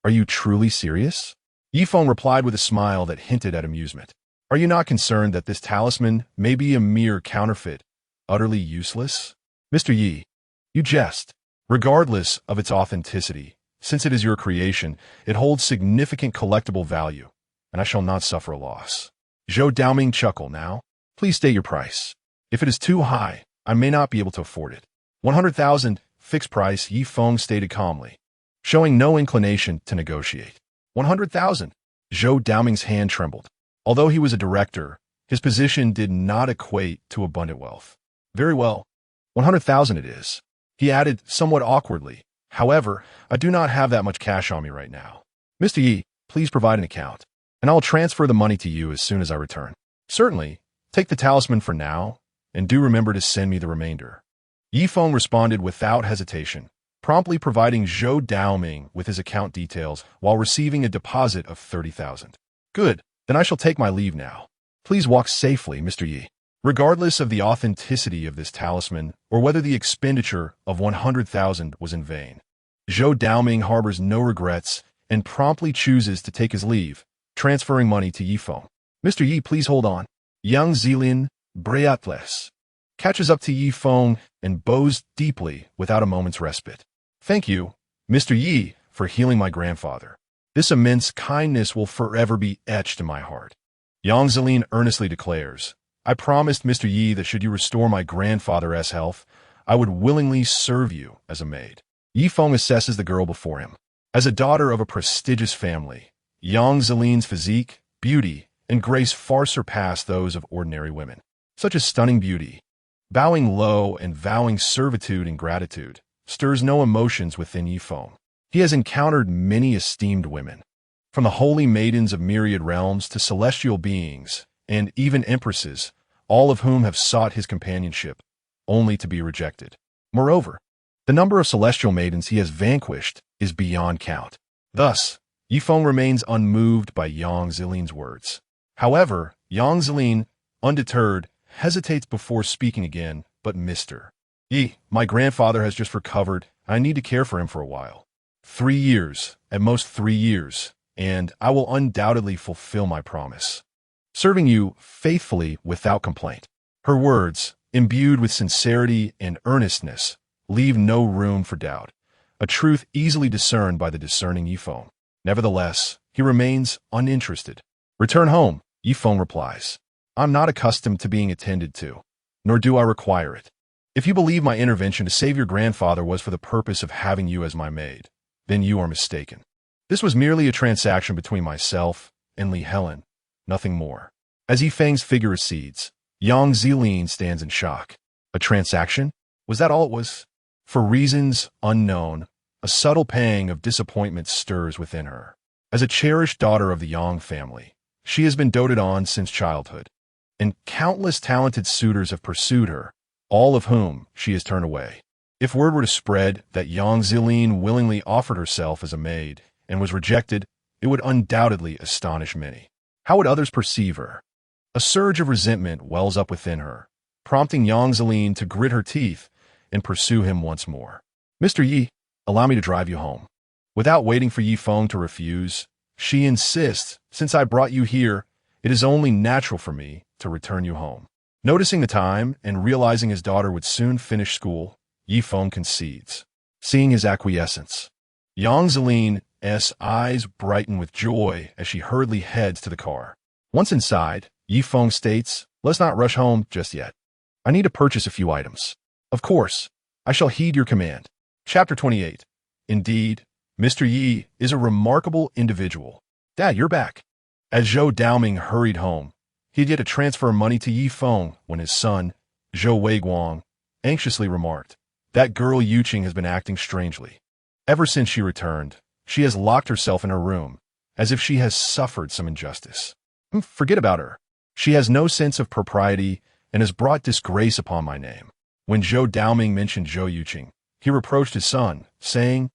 "Are you truly serious?" Yifeng replied with a smile that hinted at amusement. "Are you not concerned that this talisman may be a mere counterfeit, utterly useless?" "Mr. Yi, you jest. Regardless of its authenticity, since it is your creation, it holds significant collectible value, and I shall not suffer a loss." Zhou Daoming chuckled. "Now, please state your price. If it is too high, I may not be able to afford it." 100,000, fixed price, Yifeng stated calmly, showing no inclination to negotiate. 100,000. Zhou Daoming's hand trembled. Although he was a director, his position did not equate to abundant wealth. "Very well. 100,000 it is," he added somewhat awkwardly. "However, I do not have that much cash on me right now. Mr. Yi, please provide an account, and I will transfer the money to you as soon as I return." "Certainly. Take the talisman for now, and do remember to send me the remainder." Yifeng responded without hesitation, promptly providing Zhou Daoming with his account details while receiving a deposit of 30,000. "Good, then I shall take my leave now. Please walk safely, Mr. Yi." Regardless of the authenticity of this talisman or whether the expenditure of 100,000 was in vain, Zhou Daoming harbors no regrets and promptly chooses to take his leave, transferring money to Yifeng. "Mr. Yi, please hold on." Young Zilin, Breathless, catches up to Yifeng and bows deeply without a moment's respite. "Thank you, Mr. Yi, for healing my grandfather. This immense kindness will forever be etched in my heart." Yang Zilin earnestly declares, "I promised Mr. Yi that should you restore my grandfather's health, I would willingly serve you as a maid." Yifeng assesses the girl before him. As a daughter of a prestigious family, Yang Zeline's physique, beauty, and grace far surpassed those of ordinary women. Such a stunning beauty, bowing low and vowing servitude and gratitude, stirs no emotions within Yifeng. He has encountered many esteemed women, from the holy maidens of myriad realms to celestial beings, and even empresses, all of whom have sought his companionship, only to be rejected. Moreover, the number of celestial maidens he has vanquished is beyond count. Thus, Yifeng remains unmoved by Yang Zeline's words. However, Yang Zeline, undeterred, hesitates before speaking again, but Mr. Yi, my grandfather has just recovered. I need to care for him for a while. 3 years, at most 3 years, and I will undoubtedly fulfill my promise, serving you faithfully without complaint. Her words, imbued with sincerity and earnestness, leave no room for doubt, a truth easily discerned by the discerning Yifeng. Nevertheless, he remains uninterested. Return home, Yifeng replies. I'm not accustomed to being attended to, nor do I require it. If you believe my intervention to save your grandfather was for the purpose of having you as my maid, then you are mistaken. This was merely a transaction between myself and Li Helen, nothing more. As Yifeng's figure recedes, Yang Zeline stands in shock. A transaction? Was that all it was? For reasons unknown, a subtle pang of disappointment stirs within her. As a cherished daughter of the Yang family, she has been doted on since childhood, and countless talented suitors have pursued her, all of whom she has turned away. If word were to spread that Yang Zeline willingly offered herself as a maid and was rejected, it would undoubtedly astonish many. How would others perceive her? A surge of resentment wells up within her, prompting Yang Zeline to grit her teeth and pursue him once more. Mr. Yi, allow me to drive you home. Without waiting for Yifeng to refuse, she insists, since I brought you here, it is only natural for me to return you home. Noticing the time and realizing his daughter would soon finish school, Yifeng concedes. Seeing his acquiescence, Yang Zeline's eyes brighten with joy as she hurriedly heads to the car. Once inside, Yifeng states, let's not rush home just yet. I need to purchase a few items. Of course, I shall heed your command. Chapter 28. Indeed, Mr. Yi is a remarkable individual. Dad, you're back. As Zhou Daoming hurried home, he had yet to transfer money to Yifeng when his son, Zhou Weiguang, anxiously remarked, that girl Yuqing has been acting strangely. Ever since she returned, she has locked herself in her room, as if she has suffered some injustice. Forget about her. She has no sense of propriety and has brought disgrace upon my name. When Zhou Daoming mentioned Zhou Yuqing, he reproached his son, saying,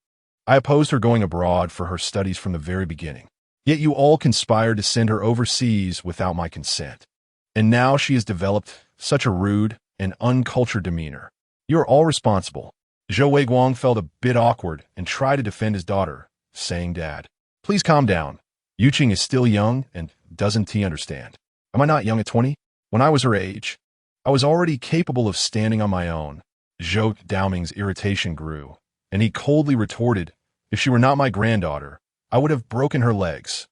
I opposed her going abroad for her studies from the very beginning. Yet you all conspired to send her overseas without my consent. And now she has developed such a rude and uncultured demeanor. You are all responsible. Zhou Weiguang felt a bit awkward and tried to defend his daughter, saying, Dad, please calm down. Yuqing is still young and doesn't he understand? Am I not young at 20? When I was her age, I was already capable of standing on my own. Zhou Daoming's irritation grew, and he coldly retorted, if she were not my granddaughter, I would have broken her legs.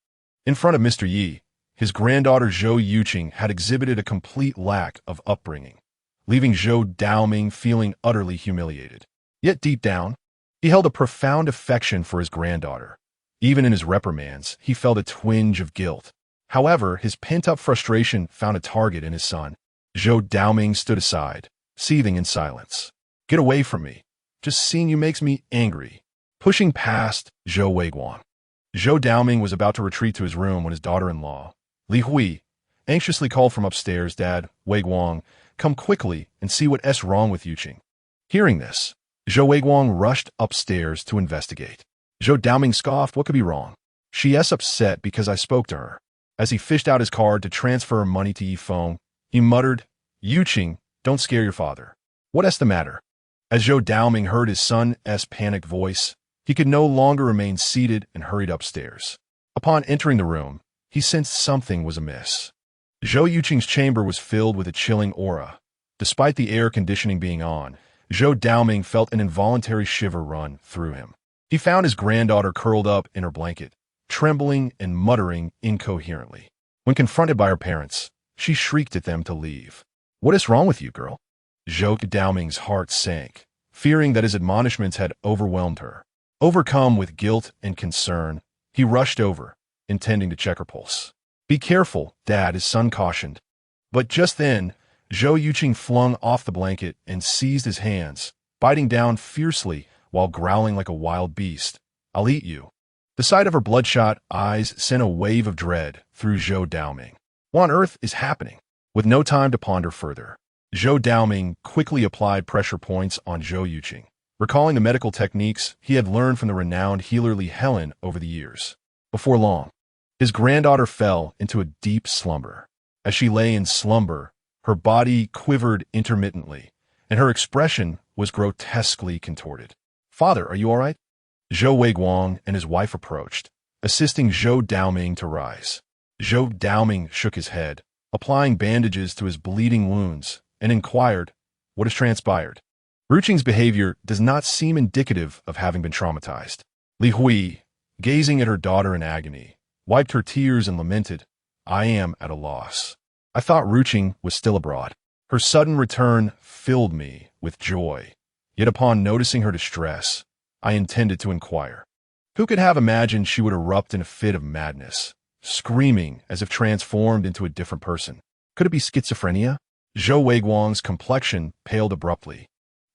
In front of Mr. Yi, his granddaughter Zhou Yuqing had exhibited a complete lack of upbringing, leaving Zhou Daoming feeling utterly humiliated. Yet deep down, he held a profound affection for his granddaughter. Even in his reprimands, he felt a twinge of guilt. However, his pent-up frustration found a target in his son. Zhou Daoming stood aside, seething in silence. Get away from me. Just seeing you makes me angry. Pushing past Zhou Weiguang, Zhou Daoming was about to retreat to his room when his daughter-in-law, Li Hui, anxiously called from upstairs, Dad, Weiguang, come quickly and see what's wrong with Yuqing. Hearing this, Zhou Weiguang rushed upstairs to investigate. Zhou Daoming scoffed, what could be wrong? She's upset because I spoke to her. As he fished out his card to transfer money to Yifeng, he muttered, Yuqing, don't scare your father. What's the matter? As Zhou Daoming heard his son's panicked voice, he could no longer remain seated and hurried upstairs. Upon entering the room, he sensed something was amiss. Zhou Yuqing's chamber was filled with a chilling aura. Despite the air conditioning being on, Zhou Daoming felt an involuntary shiver run through him. He found his granddaughter curled up in her blanket, trembling and muttering incoherently. When confronted by her parents, she shrieked at them to leave. What is wrong with you, girl? Zhou Daoming's heart sank, fearing that his admonishments had overwhelmed her. Overcome with guilt and concern, he rushed over intending to check her pulse. "Be careful, Dad," his son cautioned. But just then, Zhou Yuqing flung off the blanket and seized his hands, biting down fiercely while growling like a wild beast. "I'll eat you." The sight of her bloodshot eyes sent a wave of dread through Zhou Daoming. What on earth is happening? With no time to ponder further, Zhou Daoming quickly applied pressure points on Zhou Yuqing, recalling the medical techniques he had learned from the renowned healer Li Helen over the years. Before long, his granddaughter fell into a deep slumber. As she lay in slumber, her body quivered intermittently, and her expression was grotesquely contorted. "Father, are you all right?" Zhou Weiguang and his wife approached, assisting Zhou Daoming to rise. Zhou Daoming shook his head, applying bandages to his bleeding wounds, and inquired, "What has transpired?" Ruqing's behavior does not seem indicative of having been traumatized. Li Hui, gazing at her daughter in agony, wiped her tears and lamented, "I am at a loss. I thought Ruqing was still abroad." Her sudden return filled me with joy, yet upon noticing her distress, I intended to inquire. Who could have imagined she would erupt in a fit of madness, screaming as if transformed into a different person? Could it be schizophrenia? Zhou Weiguang's complexion paled abruptly,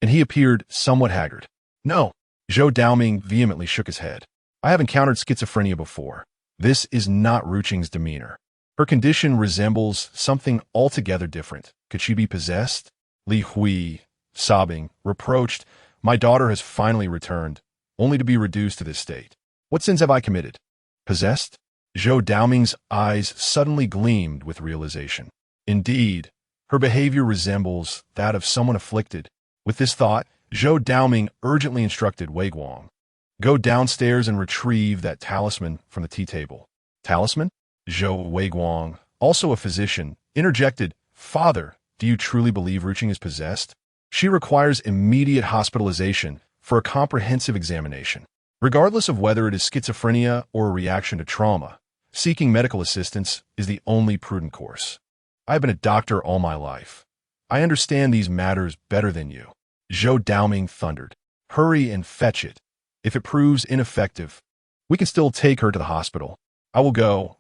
and he appeared somewhat haggard. "No." Zhou Daoming vehemently shook his head. "I have encountered schizophrenia before. This is not Ruqing's demeanor. Her condition resembles something altogether different. Could she be possessed?" Li Hui, sobbing, reproached, "My daughter has finally returned, only to be reduced to this state. What sins have I committed?" "Possessed?" Zhou Daoming's eyes suddenly gleamed with realization. Indeed, her behavior resembles that of someone afflicted. With this thought, Zhou Daoming urgently instructed Weiguang, "Go downstairs and retrieve that talisman from the tea table." "Talisman?" Zhou Weiguang, also a physician, interjected, "Father, do you truly believe Ruqing is possessed? She requires immediate hospitalization for a comprehensive examination. Regardless of whether it is schizophrenia or a reaction to trauma, seeking medical assistance is the only prudent course. I've been a doctor all my life. I understand these matters better than you." Zhou Daoming thundered, "Hurry and fetch it. If it proves ineffective, we can still take her to the hospital." I will go."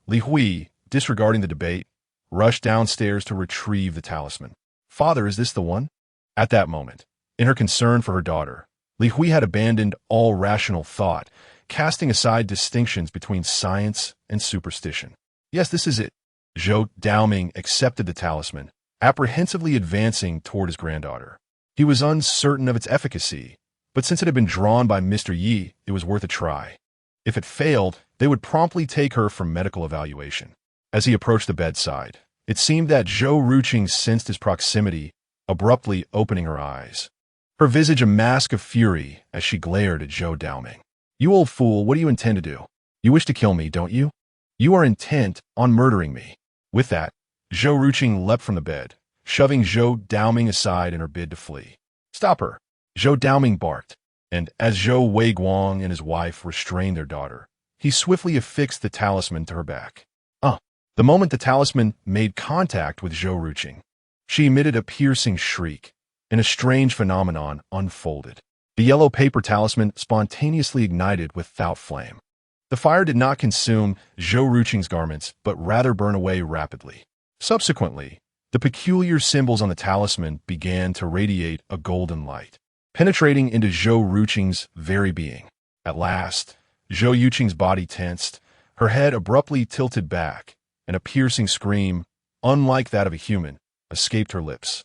Li Hui, disregarding the debate, rushed downstairs to retrieve the talisman. "Father, is this the one?" At that moment, in her concern for her daughter, Li Hui had abandoned all rational thought, casting aside distinctions between science and superstition. "Yes, this is it." Zhou Daoming accepted the talisman, apprehensively advancing toward his granddaughter. He was uncertain of its efficacy, but since it had been drawn by Mr. Yi, it was worth a try. If it failed, they would promptly take her for medical evaluation. As he approached the bedside, it seemed that Zhou Ruqing sensed his proximity, abruptly opening her eyes. Her visage a mask of fury as she glared at Zhou Daoming. "You old fool, what do you intend to do? You wish to kill me, don't you? You are intent on murdering me." With that, Zhou Ruqing leapt from the bed, shoving Zhou Daoming aside in her bid to flee. "Stop her!" Zhou Daoming barked, and as Zhou Weiguang and his wife restrained their daughter, he swiftly affixed the talisman to her back. The moment the talisman made contact with Zhou Ruqing, she emitted a piercing shriek, and a strange phenomenon unfolded. The yellow paper talisman spontaneously ignited without flame. The fire did not consume Zhou Ruqing's garments, but rather burn away rapidly. Subsequently, the peculiar symbols on the talisman began to radiate a golden light, penetrating into Zhou Ruqing's very being. At last, Zhou Yuqing's body tensed, her head abruptly tilted back, and a piercing scream, unlike that of a human, escaped her lips.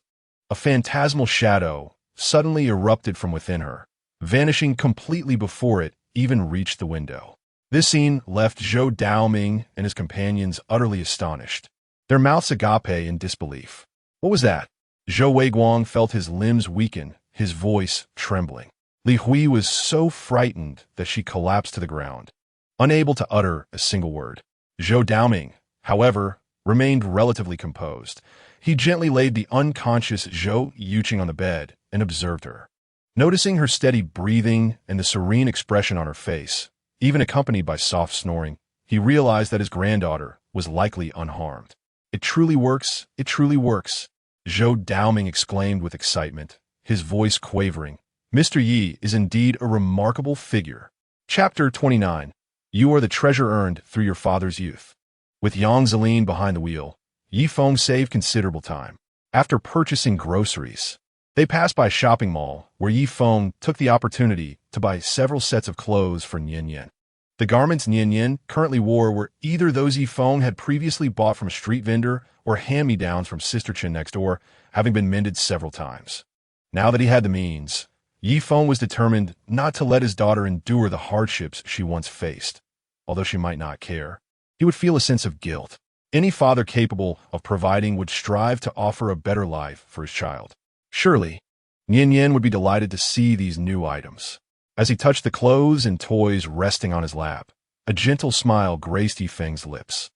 A phantasmal shadow suddenly erupted from within her, vanishing completely before it even reached the window. This scene left Zhou Daoming and his companions utterly astonished, their mouths agape in disbelief. What was that? Zhou Weiguang felt his limbs weaken, his voice trembling. Li Hui was so frightened that she collapsed to the ground, unable to utter a single word. Zhou Daoming, however, remained relatively composed. He gently laid the unconscious Zhou Yuqing on the bed and observed her. Noticing her steady breathing and the serene expression on her face, even accompanied by soft snoring, he realized that his granddaughter was likely unharmed. "It truly works, it truly works," Zhou Daoming exclaimed with excitement, his voice quavering. "Mr. Yi is indeed a remarkable figure." Chapter 29. You are the treasure earned through your father's youth. With Yang Zelin behind the wheel, Yi Feng saved considerable time. After purchasing groceries, they passed by a shopping mall where Yi Feng took the opportunity to buy several sets of clothes for Nian Yan. The garments Nian Yan currently wore were either those Yi Feng had previously bought from a street vendor or hand-me-downs from Sister Chen next door, having been mended several times. Now that he had the means, Yi Feng was determined not to let his daughter endure the hardships she once faced. Although she might not care, he would feel a sense of guilt. Any father capable of providing would strive to offer a better life for his child. Surely, Nian Yan would be delighted to see these new items. As he touched the clothes and toys resting on his lap, a gentle smile graced Yi Feng's lips.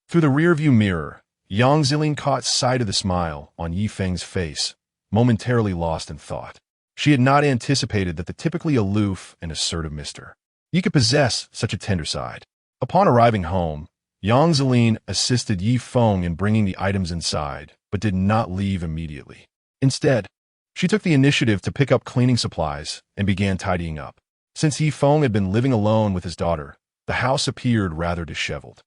Through the rearview mirror, Yang Zilin caught sight of the smile on Yi Feng's face, momentarily lost in thought. She had not anticipated that the typically aloof and assertive Mr. Yi could possess such a tender side. Upon arriving home, Yang Zilin assisted Yi Feng in bringing the items inside, but did not leave immediately. Instead, she took the initiative to pick up cleaning supplies and began tidying up. Since Yi Feng had been living alone with his daughter, the house appeared rather disheveled.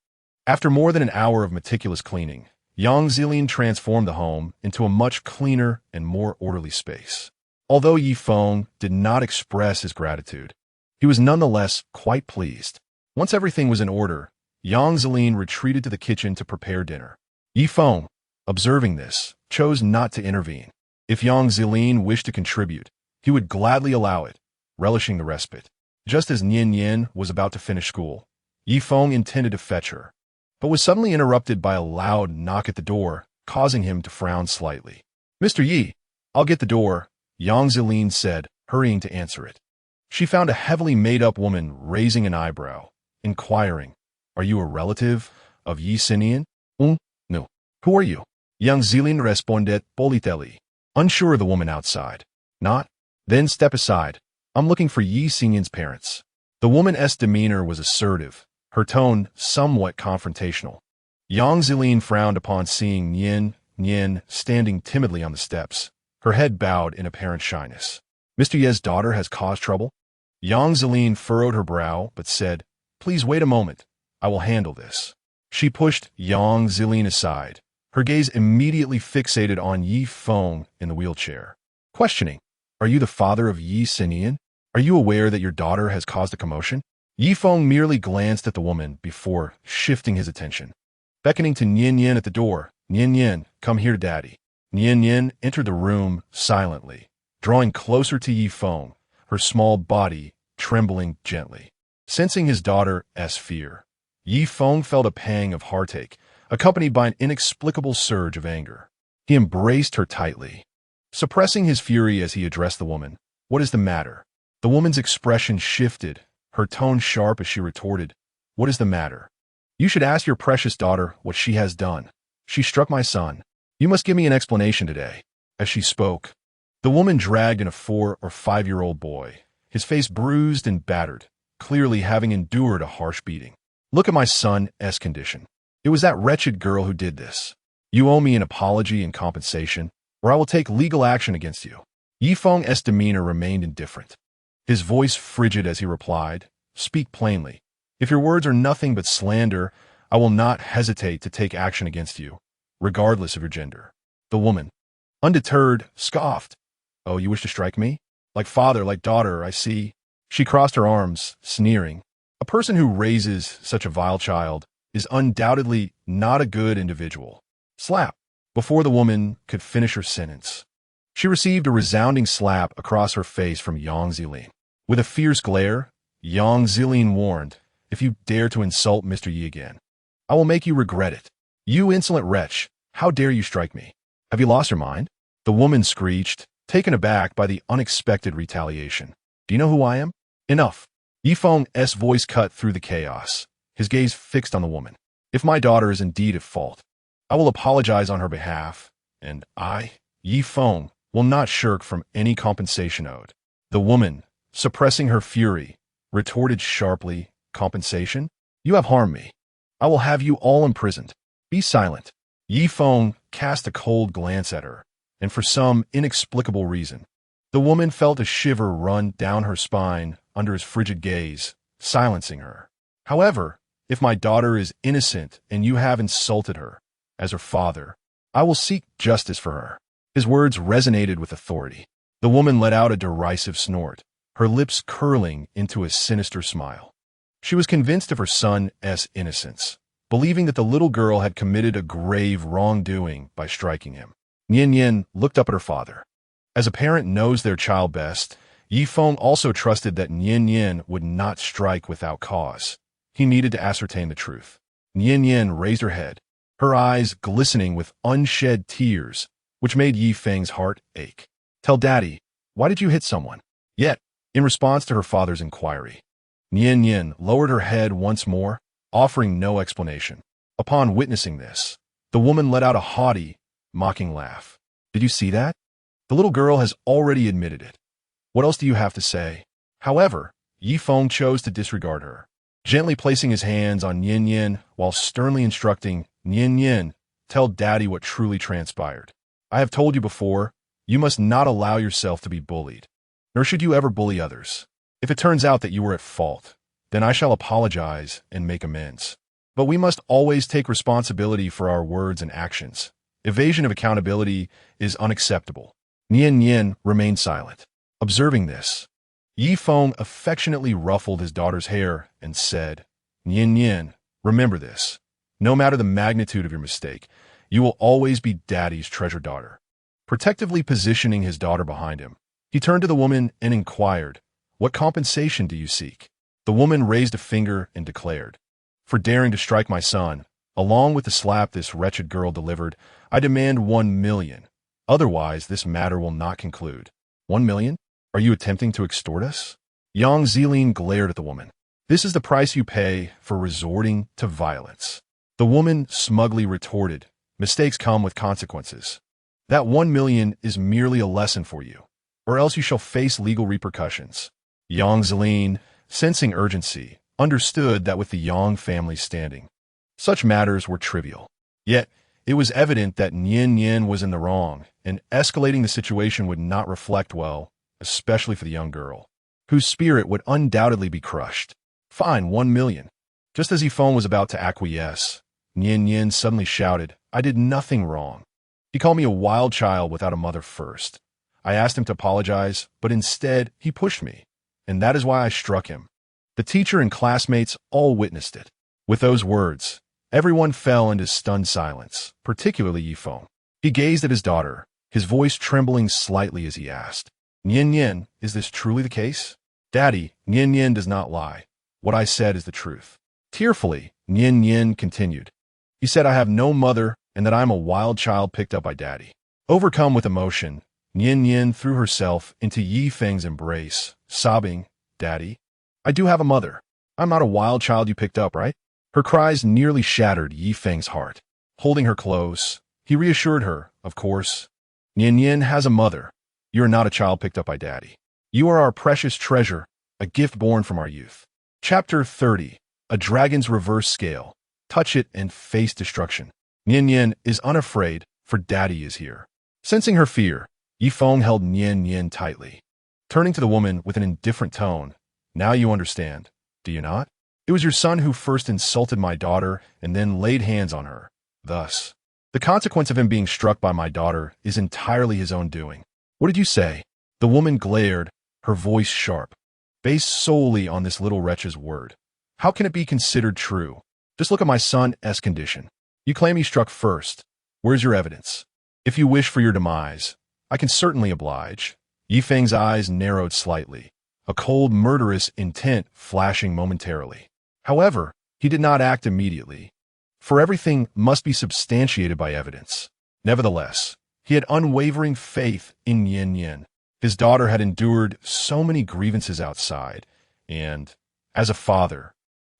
After more than an hour of meticulous cleaning, Yang Zilin transformed the home into a much cleaner and more orderly space. Although Yi Feng did not express his gratitude, he was nonetheless quite pleased. Once everything was in order, Yang Zilin retreated to the kitchen to prepare dinner. Yi Feng, observing this, chose not to intervene. If Yang Zilin wished to contribute, he would gladly allow it, relishing the respite. Just as Nian Yan was about to finish school, Yi Feng intended to fetch her, but was suddenly interrupted by a loud knock at the door, causing him to frown slightly. "Mr. Yi, I'll get the door," Yang Zilin said, hurrying to answer it. She found a heavily made-up woman raising an eyebrow, inquiring, "Are you a relative of Yi Sinian?" No. Who are you?" Yang Zilin responded politely, unsure of the woman outside. "Not? Then step aside. I'm looking for Yi Sinian's parents." The woman's demeanor was assertive, her tone somewhat confrontational. Yang Zilin frowned upon seeing Nian standing timidly on the steps, her head bowed in apparent shyness. "Mr. Ye's daughter has caused trouble?" Yang Zilin furrowed her brow, but said, "Please wait a moment. I will handle this." She pushed Yang Zilin aside, her gaze immediately fixated on Yi Feng in the wheelchair. Questioning, "Are you the father of Yi Sinian? Are you aware that your daughter has caused a commotion?" Yi Feng merely glanced at the woman before shifting his attention. Beckoning to Nian Yan at the door, "Nian Yan, come here, Daddy." Nian Yan entered the room silently, drawing closer to Yi Feng, her small body trembling gently. Sensing his daughter's fear, Yi Feng felt a pang of heartache, accompanied by an inexplicable surge of anger. He embraced her tightly, suppressing his fury as he addressed the woman. "What is the matter?" The woman's expression shifted, her tone sharp as she retorted, "What is the matter? You should ask your precious daughter what she has done. She struck my son. You must give me an explanation today." As she spoke, the woman dragged in a 4 or 5-year-old boy, his face bruised and battered, clearly having endured a harsh beating. "Look at my son's condition. It was that wretched girl who did this. You owe me an apology and compensation, or I will take legal action against you." Yi Feng's demeanor remained indifferent, his voice frigid as he replied, "Speak plainly. If your words are nothing but slander, I will not hesitate to take action against you, regardless of your gender." The woman, undeterred, scoffed, "Oh, you wish to strike me? Like father, like daughter, I see." She crossed her arms, sneering. A person who raises such a vile child is undoubtedly not a good individual. Slap. Before the woman could finish her sentence, she received a resounding slap across her face from Yang Zilin. With a fierce glare, Yang Zilin warned, "If you dare to insult Mr. Yi again, I will make you regret it. You insolent wretch, how dare you strike me? Have you lost your mind?" The woman screeched, taken aback by the unexpected retaliation. "Do you know who I am?" "Enough." Yi Feng's voice cut through the chaos, his gaze fixed on the woman. "If my daughter is indeed at fault, I will apologize on her behalf, and I, Yi Feng, will not shirk from any compensation owed." The woman, suppressing her fury, retorted sharply, "Compensation? You have harmed me. I will have you all imprisoned. Be silent." Yi Feng cast a cold glance at her, and for some inexplicable reason, the woman felt a shiver run down her spine under his frigid gaze, silencing her. However, if my daughter is innocent and you have insulted her, as her father, I will seek justice for her." His words resonated with authority. The woman let out a derisive snort, her lips curling into a sinister smile. She was convinced of her son's innocence, believing that the little girl had committed a grave wrongdoing by striking him. Nian Yin looked up at her father. As a parent knows their child best, Yi Feng also trusted that Nian Yin would not strike without cause. He needed to ascertain the truth. Nian Yin raised her head, her eyes glistening with unshed tears, which made Yi Feng's heart ache. "Tell Daddy, why did you hit someone?" Yet, in response to her father's inquiry, Nian Yin lowered her head once more, offering no explanation. Upon witnessing this, the woman let out a haughty, mocking laugh. "Did you see that? The little girl has already admitted it. What else do you have to say?" However, Yi Feng chose to disregard her, gently placing his hands on Nian Yin while sternly instructing, "Nian Yin, tell Daddy what truly transpired. I have told you before, you must not allow yourself to be bullied, nor should you ever bully others. If it turns out that you were at fault, then I shall apologize and make amends. But we must always take responsibility for our words and actions. Evasion of accountability is unacceptable." Nian Yin remained silent. Observing this, Yi Feng affectionately ruffled his daughter's hair and said, "Nian Yin, remember this. No matter the magnitude of your mistake, you will always be Daddy's treasured daughter." Protectively positioning his daughter behind him, he turned to the woman and inquired, "What compensation do you seek?" The woman raised a finger and declared, "For daring to strike my son, along with the slap this wretched girl delivered, I demand 1 million. Otherwise, this matter will not conclude." 1 million? Are you attempting to extort us? Yang Zilin glared at the woman. "This is the price you pay for resorting to violence." The woman smugly retorted, "Mistakes come with consequences. That 1 million is merely a lesson for you, or else you shall face legal repercussions." Yang Zilin, sensing urgency, understood that with the Yang family's standing, such matters were trivial. Yet, it was evident that Nian Yin was in the wrong, and escalating the situation would not reflect well, especially for the young girl, whose spirit would undoubtedly be crushed. "Fine, 1 million. Just as Yi Feng was about to acquiesce, Nian Yin suddenly shouted, "I did nothing wrong. He called me a wild child without a mother first. I asked him to apologize, but instead he pushed me, and that is why I struck him." The teacher and classmates all witnessed it. With those words, everyone fell into stunned silence, particularly Yi Feng. He gazed at his daughter, his voice trembling slightly as he asked, "Nian Yin, is this truly the case?" "Daddy, Nian Yin does not lie. What I said is the truth." Tearfully, Nian Yin continued, "He said I have no mother and that I am a wild child picked up by Daddy." Overcome with emotion, Nian Yin threw herself into Yi Feng's embrace, sobbing, "Daddy, I do have a mother. I'm not a wild child you picked up, right?" Her cries nearly shattered Yi Feng's heart. Holding her close, he reassured her, "Of course, Nian Yin has a mother. You are not a child picked up by Daddy. You are our precious treasure, a gift born from our youth." Chapter 30. A Dragon's Reverse Scale. Touch it and face destruction. Nian Yin is unafraid, for Daddy is here. Sensing her fear, Yi Feng held Nian Yin tightly. Turning to the woman with an indifferent tone, "Now you understand, do you not? It was your son who first insulted my daughter and then laid hands on her. Thus, the consequence of him being struck by my daughter is entirely his own doing." "What did you say?" The woman glared, her voice sharp. "Based solely on this little wretch's word. How can it be considered true? Just look at my son's condition. You claim he struck first. Where's your evidence? If you wish for your demise, I can certainly oblige." Yi Feng's eyes narrowed slightly, a cold, murderous intent flashing momentarily. However, he did not act immediately, for everything must be substantiated by evidence. Nevertheless, he had unwavering faith in Nian Yin. His daughter had endured so many grievances outside, and, as a father,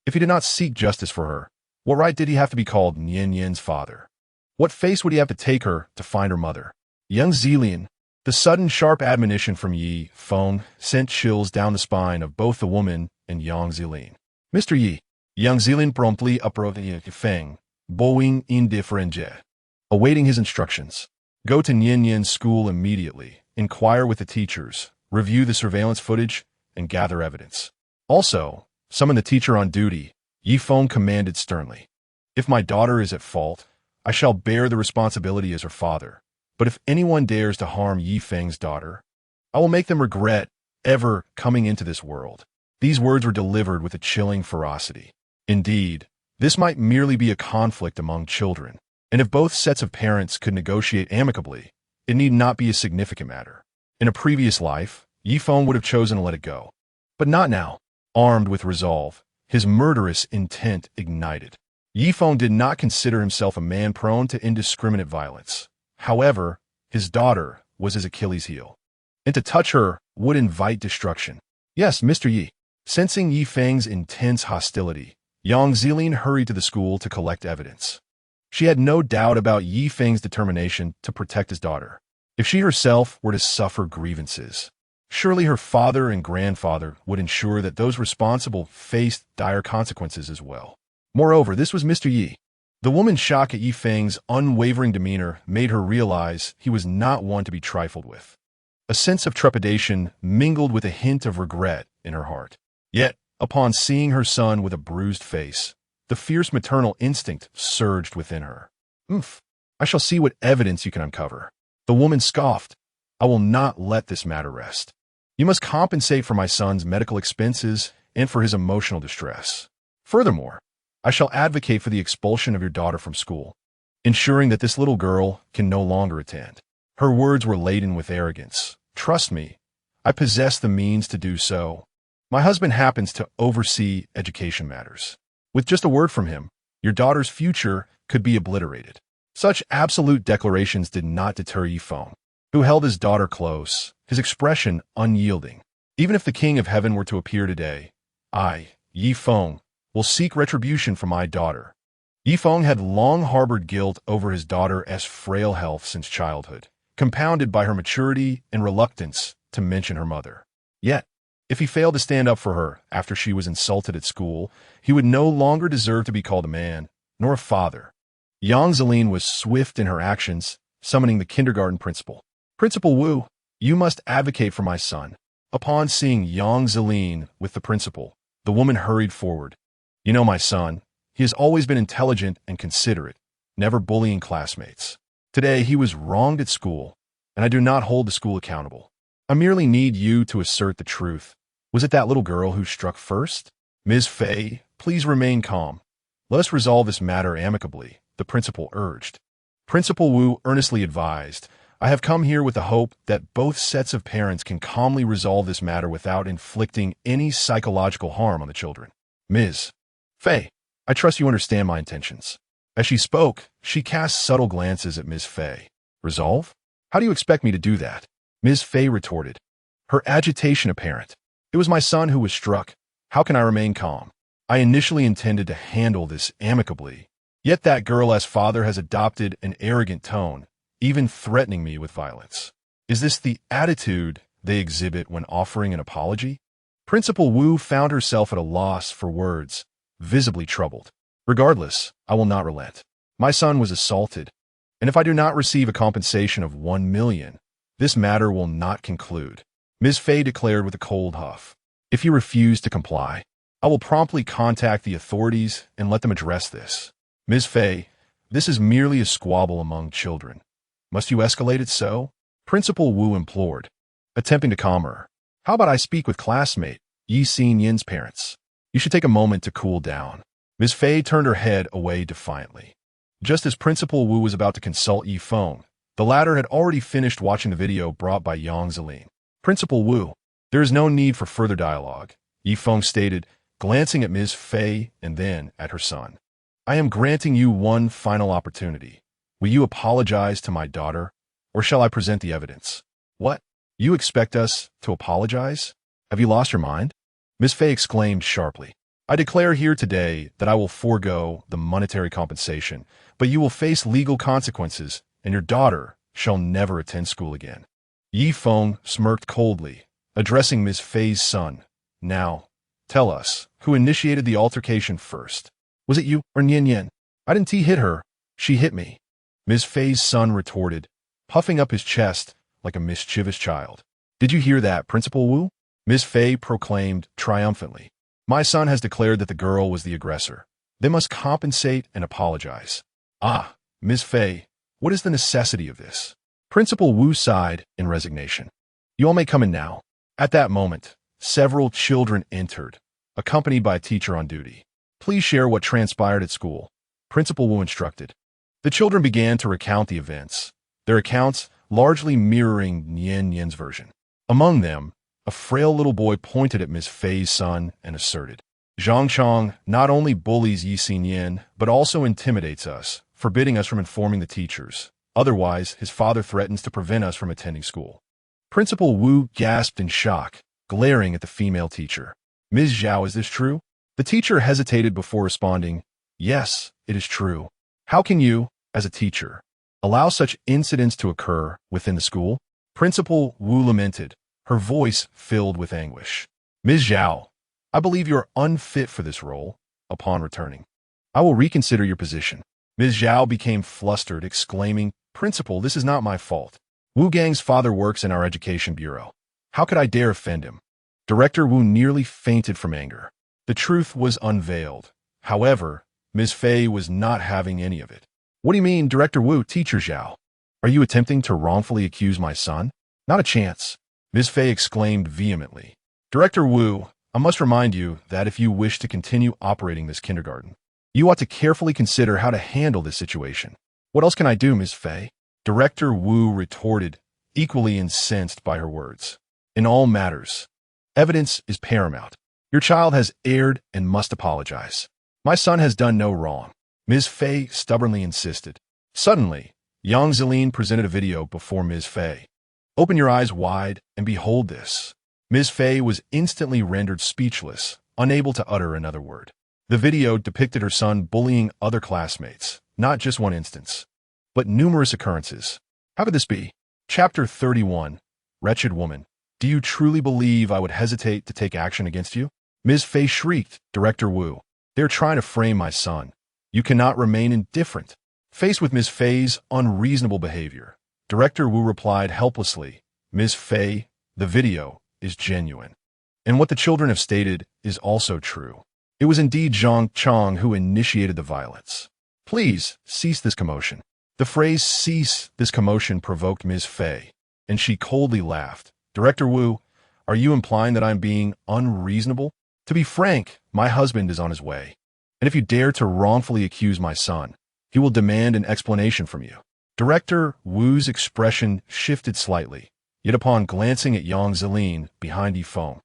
if he did not seek justice for her, what right did he have to be called Nian Yin's father? What face would he have to take her to find her mother? Young Zilin, the sudden sharp admonition from Yi Feng sent chills down the spine of both the woman and Yang Zilin. "Mr. Yi," Yang Zilin promptly approached Yi Feng, bowing indifferently, awaiting his instructions. "Go to Nian Yin's school immediately, inquire with the teachers, review the surveillance footage, and gather evidence. Also, summon the teacher on duty, Yi Feng commanded sternly. If my daughter is at fault, I shall bear the responsibility as her father. But if anyone dares to harm Yi Feng's daughter, I will make them regret ever coming into this world. These words were delivered with a chilling ferocity. Indeed, this might merely be a conflict among children, and if both sets of parents could negotiate amicably, it need not be a significant matter. In a previous life, Yi Feng would have chosen to let it go. But not now. Armed with resolve, his murderous intent ignited. Yi Feng did not consider himself a man prone to indiscriminate violence. However, his daughter was his Achilles heel, and to touch her would invite destruction. Yes, Mr. Yi. Sensing Yi Feng's intense hostility, Yang Zilin hurried to the school to collect evidence. She had no doubt about Yi Feng's determination to protect his daughter. If she herself were to suffer grievances, surely her father and grandfather would ensure that those responsible faced dire consequences as well. Moreover, this was Mr. Yi. The woman's shock at Yi Feng's unwavering demeanor made her realize he was not one to be trifled with. A sense of trepidation mingled with a hint of regret in her heart. Yet, upon seeing her son with a bruised face, the fierce maternal instinct surged within her. I shall see what evidence you can uncover. The woman scoffed. I will not let this matter rest. You must compensate for my son's medical expenses and for his emotional distress. Furthermore, I shall advocate for the expulsion of your daughter from school, ensuring that this little girl can no longer attend. Her words were laden with arrogance. Trust me, I possess the means to do so. My husband happens to oversee education matters. With just a word from him, your daughter's future could be obliterated. Such absolute declarations did not deter Yi Feng, who held his daughter close, his expression unyielding. Even if the King of Heaven were to appear today, I, Yi Feng, will seek retribution for my daughter. Yi Feng had long harbored guilt over his daughter's frail health since childhood, compounded by her maturity and reluctance to mention her mother. Yet, if he failed to stand up for her after she was insulted at school, he would no longer deserve to be called a man, nor a father. Yang Zilin was swift in her actions, summoning the kindergarten principal. Principal Wu, you must advocate for my son. Upon seeing Yang Zilin with the principal, the woman hurried forward. You know my son, he has always been intelligent and considerate, never bullying classmates. Today he was wronged at school, and I do not hold the school accountable. I merely need you to assert the truth. Was it that little girl who struck first? Ms. Fei, please remain calm. Let us resolve this matter amicably, the principal urged. Principal Wu earnestly advised, I have come here with the hope that both sets of parents can calmly resolve this matter without inflicting any psychological harm on the children. Ms. Fei, I trust you understand my intentions. As she spoke, she cast subtle glances at Ms. Fei. Resolve? How do you expect me to do that? Ms. Fei retorted, her agitation apparent. It was my son who was struck. How can I remain calm? I initially intended to handle this amicably. Yet that girl's father has adopted an arrogant tone, even threatening me with violence. Is this the attitude they exhibit when offering an apology? Principal Wu found herself at a loss for words, visibly troubled. Regardless, I will not relent. My son was assaulted, and if I do not receive a compensation of 1 million, this matter will not conclude. Ms. Fei declared with a cold huff. If you refuse to comply, I will promptly contact the authorities and let them address this. Ms. Fei, this is merely a squabble among children. Must you escalate it so? Principal Wu implored, attempting to calm her. How about I speak with classmate Yi Xin-yin's parents? You should take a moment to cool down. Ms. Fei turned her head away defiantly. Just as Principal Wu was about to consult Yi Feng, the latter had already finished watching the video brought by Yang Zilin. Principal Wu, there is no need for further dialogue, Yi Feng stated, glancing at Ms. Fei and then at her son. I am granting you one final opportunity. Will you apologize to my daughter, or shall I present the evidence? What? You expect us to apologize? Have you lost your mind? Ms. Fei exclaimed sharply. I declare here today that I will forego the monetary compensation, but you will face legal consequences, and your daughter shall never attend school again. Yi Feng smirked coldly, addressing Ms. Fei's son. Now, tell us, who initiated the altercation first? Was it you or Nian Yin? I didn't hit her. She hit me. Ms. Fei's son retorted, puffing up his chest like a mischievous child. Did you hear that, Principal Wu? Ms. Fei proclaimed triumphantly. My son has declared that the girl was the aggressor. They must compensate and apologize. Ah, Ms. Fei, what is the necessity of this? Principal Wu sighed in resignation. You all may come in now. At that moment, several children entered, accompanied by a teacher on duty. Please share what transpired at school, Principal Wu instructed. The children began to recount the events, their accounts largely mirroring Nian Yan's version. Among them, a frail little boy pointed at Ms. Fei's son and asserted, Zhang Chong not only bullies Yi Xinyan, but also intimidates us, forbidding us from informing the teachers. Otherwise, his father threatens to prevent us from attending school. Principal Wu gasped in shock, glaring at the female teacher. Ms. Zhao, is this true? The teacher hesitated before responding, Yes, it is true. How can you, as a teacher, allow such incidents to occur within the school? Principal Wu lamented, her voice filled with anguish. Ms. Zhao, I believe you are unfit for this role. Upon returning, I will reconsider your position. Ms. Zhao became flustered, exclaiming, Principal, this is not my fault. Wu Gang's father works in our education bureau. How could I dare offend him? Director Wu nearly fainted from anger. The truth was unveiled. However, Ms. Fei was not having any of it. What do you mean, Director Wu, Teacher Zhao? Are you attempting to wrongfully accuse my son? Not a chance. Ms. Fei exclaimed vehemently. Director Wu, I must remind you that if you wish to continue operating this kindergarten, you ought to carefully consider how to handle this situation. What else can I do, Ms. Fei? Director Wu retorted, equally incensed by her words. In all matters, evidence is paramount. Your child has erred and must apologize. My son has done no wrong. Ms. Fei stubbornly insisted. Suddenly, Yang Zilin presented a video before Ms. Fei. Open your eyes wide and behold this. Ms. Fei was instantly rendered speechless, unable to utter another word. The video depicted her son bullying other classmates, not just one instance, but numerous occurrences. How could this be? Chapter 31. Wretched woman, do you truly believe I would hesitate to take action against you? Ms. Fei shrieked, Director Wu. They're trying to frame my son. You cannot remain indifferent. Faced with Ms. Fei's unreasonable behavior, Director Wu replied helplessly, Ms. Fei, the video is genuine. And what the children have stated is also true. It was indeed Zhang Chong who initiated the violence. Please, cease this commotion. The phrase cease this commotion provoked Ms. Fei, and she coldly laughed. Director Wu, are you implying that I'm being unreasonable? To be frank, my husband is on his way. And if you dare to wrongfully accuse my son, he will demand an explanation from you. Director Wu's expression shifted slightly, yet upon glancing at Yang Zilin behind Yifeng,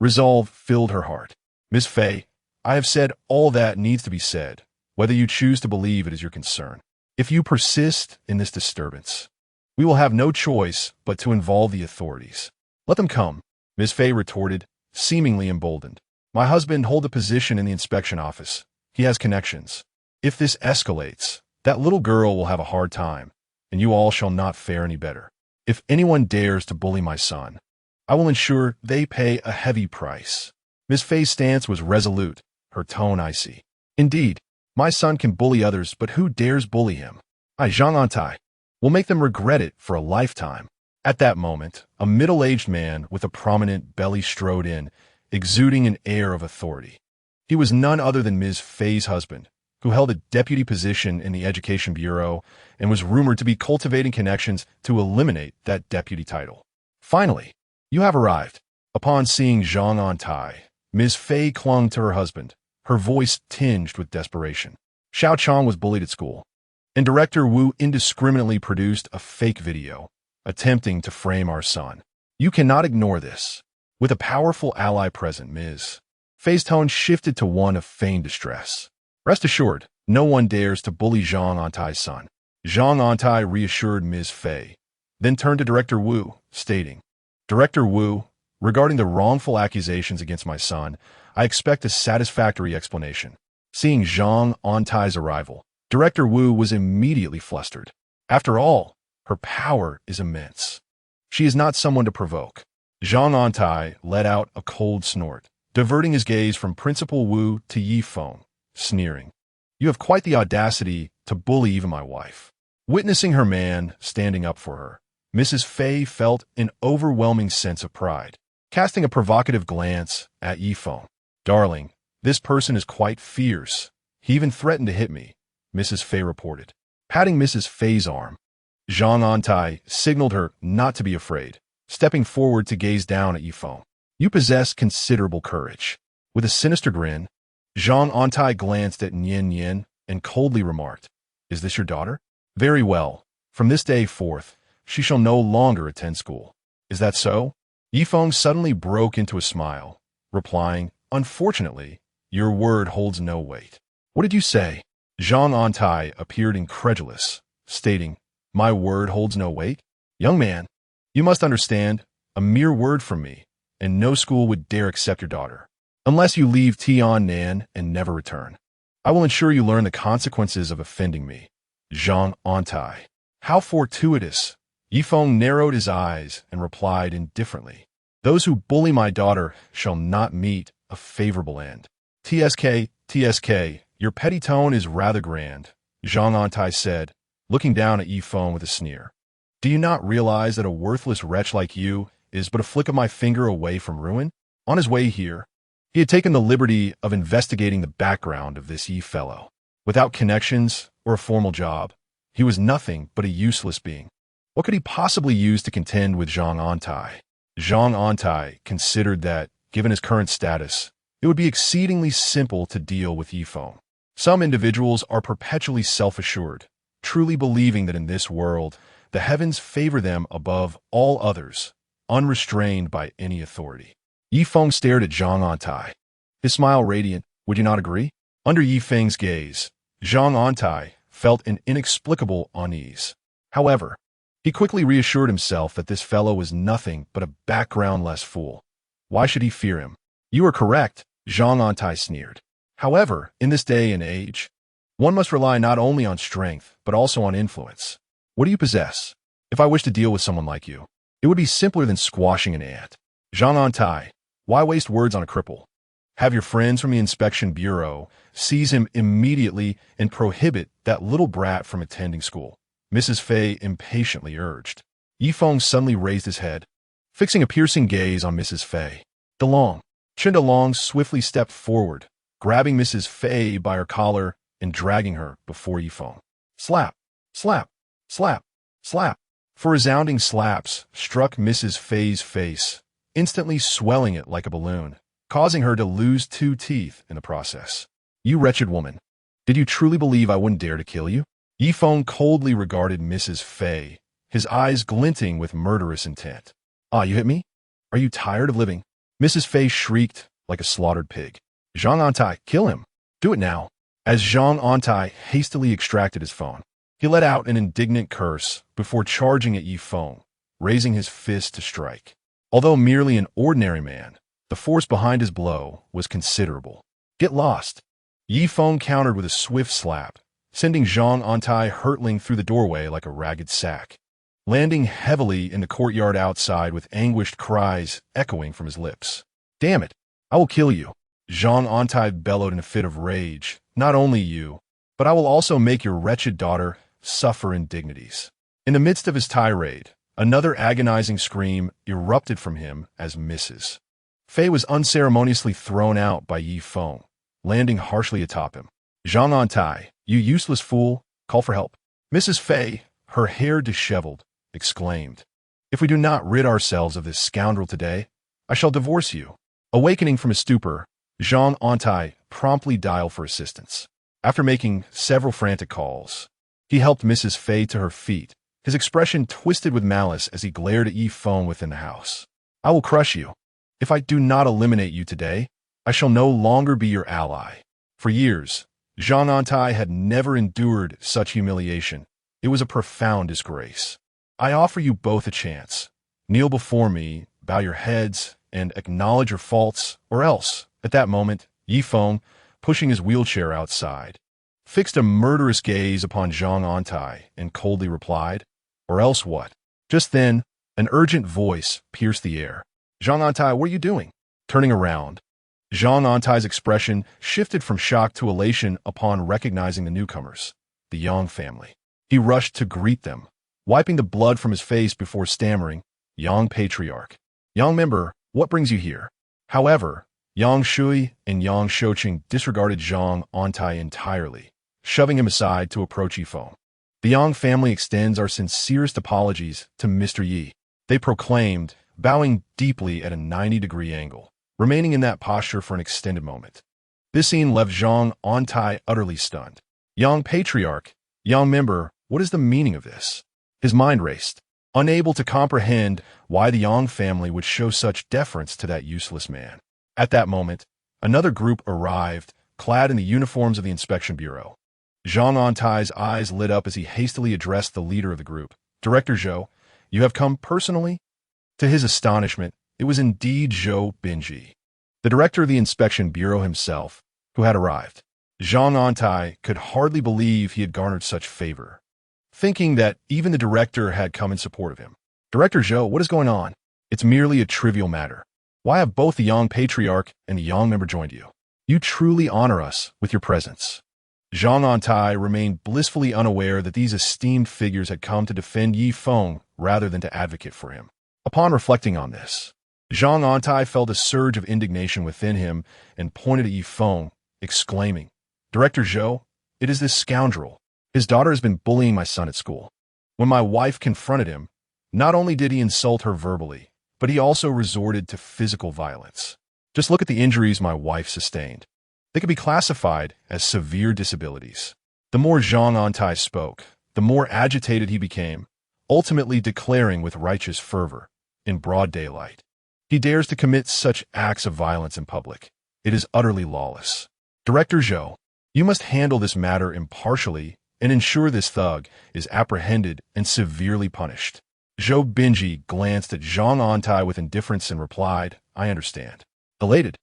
resolve filled her heart. Ms. Fei, I have said all that needs to be said, whether you choose to believe it is your concern. If you persist in this disturbance, we will have no choice but to involve the authorities. Let them come, Ms. Fei retorted, seemingly emboldened. My husband holds a position in the inspection office. He has connections. If this escalates, that little girl will have a hard time, and you all shall not fare any better. If anyone dares to bully my son, I will ensure they pay a heavy price. Ms. Fei's stance was resolute, her tone icy. Indeed, my son can bully others, but who dares bully him? I, Zhang Antai, will make them regret it for a lifetime. At that moment, a middle-aged man with a prominent belly strode in, exuding an air of authority. He was none other than Ms. Fei's husband, who held a deputy position in the Education Bureau and was rumored to be cultivating connections to eliminate that deputy title. Finally, you have arrived. Upon seeing Zhang Antai, Ms. Fei clung to her husband, her voice tinged with desperation. Xiao Chong was bullied at school, and Director Wu indiscriminately produced a fake video, attempting to frame our son. You cannot ignore this. With a powerful ally present, Ms. Fei's tone shifted to one of feigned distress. Rest assured, no one dares to bully Zhang Antai's son. Zhang Antai reassured Ms. Fei, then turned to Director Wu, stating, Director Wu, regarding the wrongful accusations against my son, I expect a satisfactory explanation. Seeing Zhang Antai's arrival, Director Wu was immediately flustered. After all, her power is immense. She is not someone to provoke. Zhang Antai let out a cold snort, diverting his gaze from Principal Wu to Yifeng, sneering. You have quite the audacity to bully even my wife. Witnessing her man standing up for her, Mrs. Fei felt an overwhelming sense of pride. Casting a provocative glance at Yifeng, Darling, this person is quite fierce. He even threatened to hit me, Mrs. Fei reported. Patting Mrs. Fei's arm, Zhang Antai signaled her not to be afraid, stepping forward to gaze down at Yifeng. You possess considerable courage. With a sinister grin, Zhang Antai glanced at Nian Yin and coldly remarked, Is this your daughter? Very well. From this day forth, she shall no longer attend school. Is that so? Yifeng suddenly broke into a smile, replying, Unfortunately, your word holds no weight. What did you say? Zhang Antai appeared incredulous, stating, My word holds no weight? Young man, you must understand, a mere word from me, and no school would dare accept your daughter, unless you leave Tiannan and never return. I will ensure you learn the consequences of offending me. Zhang Antai. How fortuitous. Yifeng narrowed his eyes and replied indifferently, Those who bully my daughter shall not meet a favorable end. TSK, your petty tone is rather grand, Zhang Antai said, looking down at Yifeng with a sneer. Do you not realize that a worthless wretch like you is but a flick of my finger away from ruin? On his way here, he had taken the liberty of investigating the background of this Yi fellow. Without connections or a formal job, he was nothing but a useless being. What could he possibly use to contend with Zhang Antai? Zhang Antai considered that, given his current status, it would be exceedingly simple to deal with Yifeng. Some individuals are perpetually self-assured, truly believing that in this world, the heavens favor them above all others, unrestrained by any authority. Yifeng stared at Zhang Antai, his smile radiant. Would you not agree? Under Yifeng's gaze, Zhang Antai felt an inexplicable unease. However, he quickly reassured himself that this fellow was nothing but a background-less fool. Why should he fear him? You are correct, Zhang Antai sneered. However, in this day and age, one must rely not only on strength, but also on influence. What do you possess? If I wish to deal with someone like you, it would be simpler than squashing an ant. Zhang Antai, why waste words on a cripple? Have your friends from the inspection bureau seize him immediately and prohibit that little brat from attending school, Mrs. Fei impatiently urged. Yifeng suddenly raised his head, fixing a piercing gaze on Mrs. Fei. Chen DeLong swiftly stepped forward, grabbing Mrs. Fei by her collar and dragging her before Yifeng. Slap, slap, slap, slap. For resounding slaps struck Mrs. Fei's face, instantly swelling it like a balloon, causing her to lose 2 teeth in the process. You wretched woman. Did you truly believe I wouldn't dare to kill you? Yifeng coldly regarded Mrs. Fei, his eyes glinting with murderous intent. Ah, you hit me? Are you tired of living? Mrs. Fei shrieked like a slaughtered pig. Zhang Antai, kill him. Do it now. As Zhang Antai hastily extracted his phone, he let out an indignant curse before charging at Yifeng, raising his fist to strike. Although merely an ordinary man, the force behind his blow was considerable. Get lost. Yifeng countered with a swift slap, sending Zhang Antai hurtling through the doorway like a ragged sack, landing heavily in the courtyard outside with anguished cries echoing from his lips. Damn it, I will kill you. Zhang Antai bellowed in a fit of rage. Not only you, but I will also make your wretched daughter suffer indignities. In the midst of his tirade, another agonizing scream erupted from him as Mrs. Fei was unceremoniously thrown out by Yifeng, landing harshly atop him. Zhang Antai, you useless fool, call for help. Mrs. Fei, her hair disheveled, exclaimed, If we do not rid ourselves of this scoundrel today, I shall divorce you. Awakening from his stupor, Zhang Antai promptly dialed for assistance. After making several frantic calls, he helped Mrs. Fei to her feet, his expression twisted with malice as he glared at Yifeng within the house. I will crush you. If I do not eliminate you today, I shall no longer be your ally. For years, Zhang Antai had never endured such humiliation. It was a profound disgrace. I offer you both a chance. Kneel before me, bow your heads, and acknowledge your faults, or else, at that moment, Yifeng, pushing his wheelchair outside, fixed a murderous gaze upon Zhang Antai and coldly replied, Or else what? Just then, an urgent voice pierced the air. Zhang Antai, what are you doing? Turning around, Zhang Antai's expression shifted from shock to elation upon recognizing the newcomers, the Yang family. He rushed to greet them, wiping the blood from his face before stammering, Yang patriarch. Yang member, what brings you here? However, Yang Shui and Yang Shouqing disregarded Zhang Antai entirely, shoving him aside to approach Yifeng. The Yang family extends our sincerest apologies to Mr. Yi, they proclaimed, bowing deeply at a 90-degree angle, remaining in that posture for an extended moment. This scene left Zhang Antai utterly stunned. Yang Patriarch, Yang member, what is the meaning of this? His mind raced, unable to comprehend why the Yang family would show such deference to that useless man. At that moment, another group arrived, clad in the uniforms of the Inspection Bureau. Zhang Antai's eyes lit up as he hastily addressed the leader of the group. Director Zhou, you have come personally? To his astonishment, it was indeed Zhou Binji, the director of the Inspection Bureau himself, who had arrived. Zhang Antai could hardly believe he had garnered such favor, thinking that even the director had come in support of him. Director Zhou, what is going on? It's merely a trivial matter. Why have both the Yang Patriarch and the Yang member joined you? You truly honor us with your presence. Zhang Antai remained blissfully unaware that these esteemed figures had come to defend Yifeng rather than to advocate for him. Upon reflecting on this, Zhang Antai felt a surge of indignation within him and pointed at Yifeng, exclaiming, Director Zhou, it is this scoundrel. His daughter has been bullying my son at school. When my wife confronted him, not only did he insult her verbally, but he also resorted to physical violence. Just look at the injuries my wife sustained. They could be classified as severe disabilities. The more Zhang Antai spoke, the more agitated he became, ultimately declaring with righteous fervor, in broad daylight, he dares to commit such acts of violence in public. It is utterly lawless. Director Zhou, you must handle this matter impartially and ensure this thug is apprehended and severely punished. Zhou Binji glanced at Zhang Antai with indifference and replied, I understand. Elated,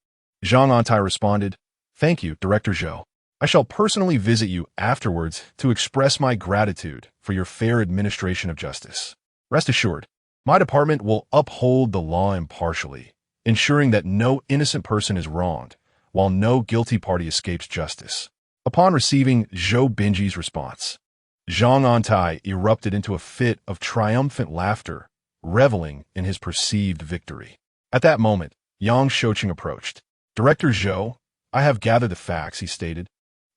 Zhang Antai responded, Thank you, Director Zhou. I shall personally visit you afterwards to express my gratitude for your fair administration of justice. Rest assured, my department will uphold the law impartially, ensuring that no innocent person is wronged, while no guilty party escapes justice. Upon receiving Zhou Binji's response, Zhang Antai erupted into a fit of triumphant laughter, reveling in his perceived victory. At that moment, Yang Shouqing approached. Director Zhou, I have gathered the facts, he stated,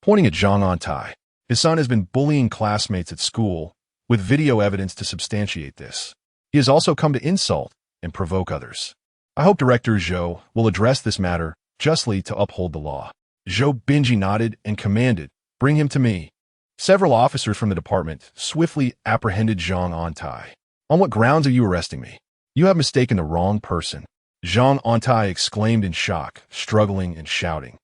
pointing at Zhang Antai. His son has been bullying classmates at school, with video evidence to substantiate this. He has also come to insult and provoke others. I hope Director Zhou will address this matter justly to uphold the law. Zhou Binji nodded and commanded, Bring him to me. Several officers from the department swiftly apprehended Zhang Antai. On what grounds are you arresting me? You have mistaken the wrong person. Zhang Antai exclaimed in shock, struggling and shouting.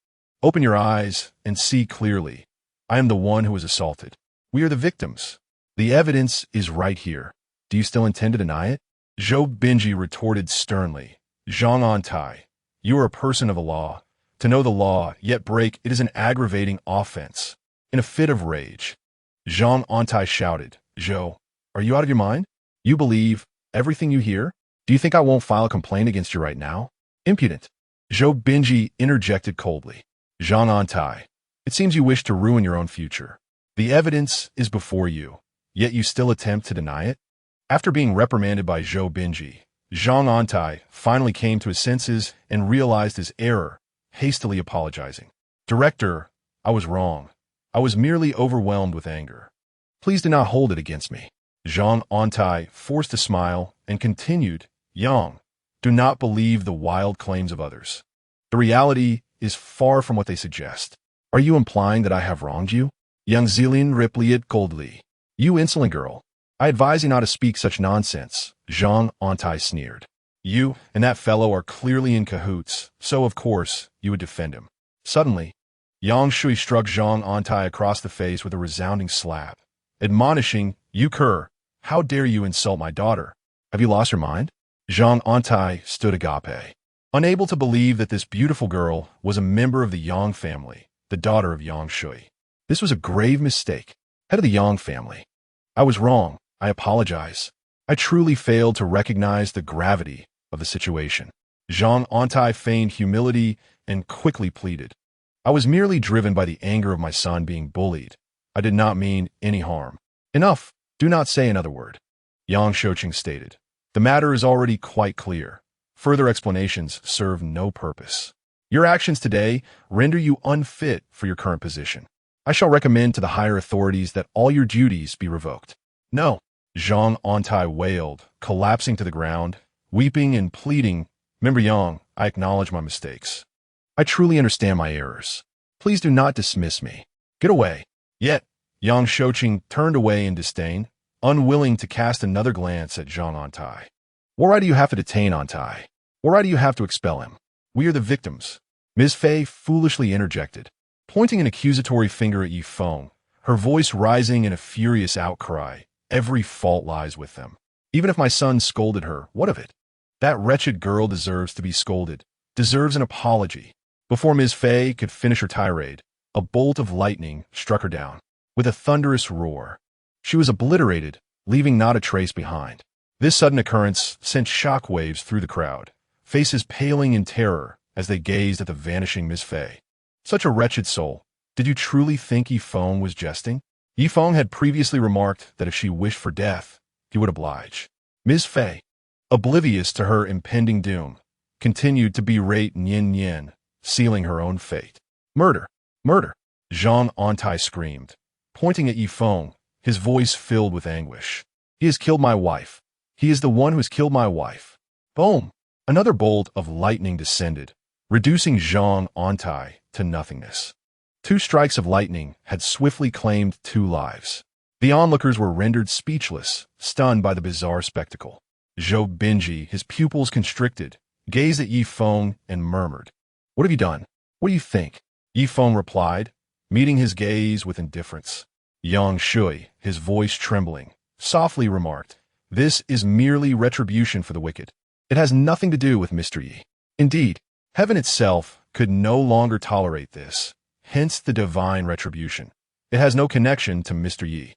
Open your eyes and see clearly. I am the one who was assaulted. We are the victims. The evidence is right here. Do you still intend to deny it? Zhou Binji retorted sternly. Zhang Antai, you are a person of the law. To know the law, yet break it is an aggravating offense. In a fit of rage, Zhang Antai shouted, Zhou, are you out of your mind? You believe everything you hear? Do you think I won't file a complaint against you right now? Impudent. Zhou Binji interjected coldly. Zhang Antai, it seems you wish to ruin your own future. The evidence is before you, yet you still attempt to deny it? After being reprimanded by Zhou Binji, Zhang Antai finally came to his senses and realized his error, hastily apologizing. Director, I was wrong. I was merely overwhelmed with anger. Please do not hold it against me. Zhang Antai forced a smile and continued, Yang, do not believe the wild claims of others. The reality is far from what they suggest. Are you implying that I have wronged you? Yang Zilin replied coldly. You insolent girl. I advise you not to speak such nonsense, Zhang Antai sneered. You and that fellow are clearly in cahoots, so of course you would defend him. Suddenly, Yang Shui struck Zhang Antai across the face with a resounding slap, admonishing, You cur, how dare you insult my daughter? Have you lost your mind? Zhang Antai stood agape, unable to believe that this beautiful girl was a member of the Yang family, the daughter of Yang Shui. This was a grave mistake. Head of the Yang family. I was wrong. I apologize. I truly failed to recognize the gravity of the situation. Zhang Antai feigned humility and quickly pleaded. I was merely driven by the anger of my son being bullied. I did not mean any harm. Enough. Do not say another word. Yang Shouqing stated. The matter is already quite clear. Further explanations serve no purpose. Your actions today render you unfit for your current position. I shall recommend to the higher authorities that all your duties be revoked. No, Zhang Antai wailed, collapsing to the ground, weeping and pleading. Member Yang, I acknowledge my mistakes. I truly understand my errors. Please do not dismiss me. Get away. Yet, Yang Shouqing turned away in disdain, unwilling to cast another glance at Zhang Antai. Why do you have to detain Antai? Why do you have to expel him? We are the victims. Ms. Fei foolishly interjected, pointing an accusatory finger at Yifeng, her voice rising in a furious outcry. Every fault lies with them. Even if my son scolded her, what of it? That wretched girl deserves to be scolded, deserves an apology. Before Ms. Fei could finish her tirade, a bolt of lightning struck her down. With a thunderous roar, she was obliterated, leaving not a trace behind. This sudden occurrence sent shockwaves through the crowd, faces paling in terror as they gazed at the vanishing Ms. Fei. Such a wretched soul. Did you truly think Yifeng was jesting? Yifeng had previously remarked that if she wished for death, he would oblige. Ms. Fei, oblivious to her impending doom, continued to berate Nian Nian, sealing her own fate. Murder! Murder! Zhang Antai screamed, pointing at Yifeng, his voice filled with anguish. He has killed my wife. He is the one who has killed my wife. Boom! Another bolt of lightning descended, reducing Zhang Antai to nothingness. 2 strikes of lightning had swiftly claimed 2 lives. The onlookers were rendered speechless, stunned by the bizarre spectacle. Zhou Binji, his pupils constricted, gazed at Yifeng and murmured, "What have you done? What do you think?" Yifeng replied, meeting his gaze with indifference. Yang Shui, his voice trembling, softly remarked, "This is merely retribution for the wicked. It has nothing to do with Mr. Yi. Indeed, heaven itself could no longer tolerate this, hence the divine retribution. It has no connection to Mr. Yi.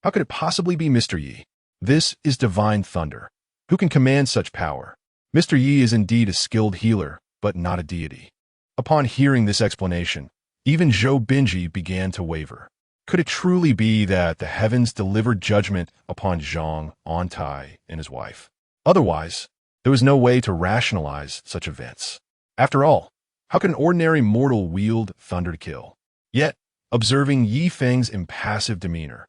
How could it possibly be Mr. Yi? This is divine thunder. Who can command such power? Mr. Yi is indeed a skilled healer, but not a deity." Upon hearing this explanation, even Zhou Binji began to waver. Could it truly be that the heavens delivered judgment upon Zhang Antai and his wife? Otherwise, there was no way to rationalize such events. After all, how could an ordinary mortal wield thunder to kill? Yet, observing Yifeng's impassive demeanor,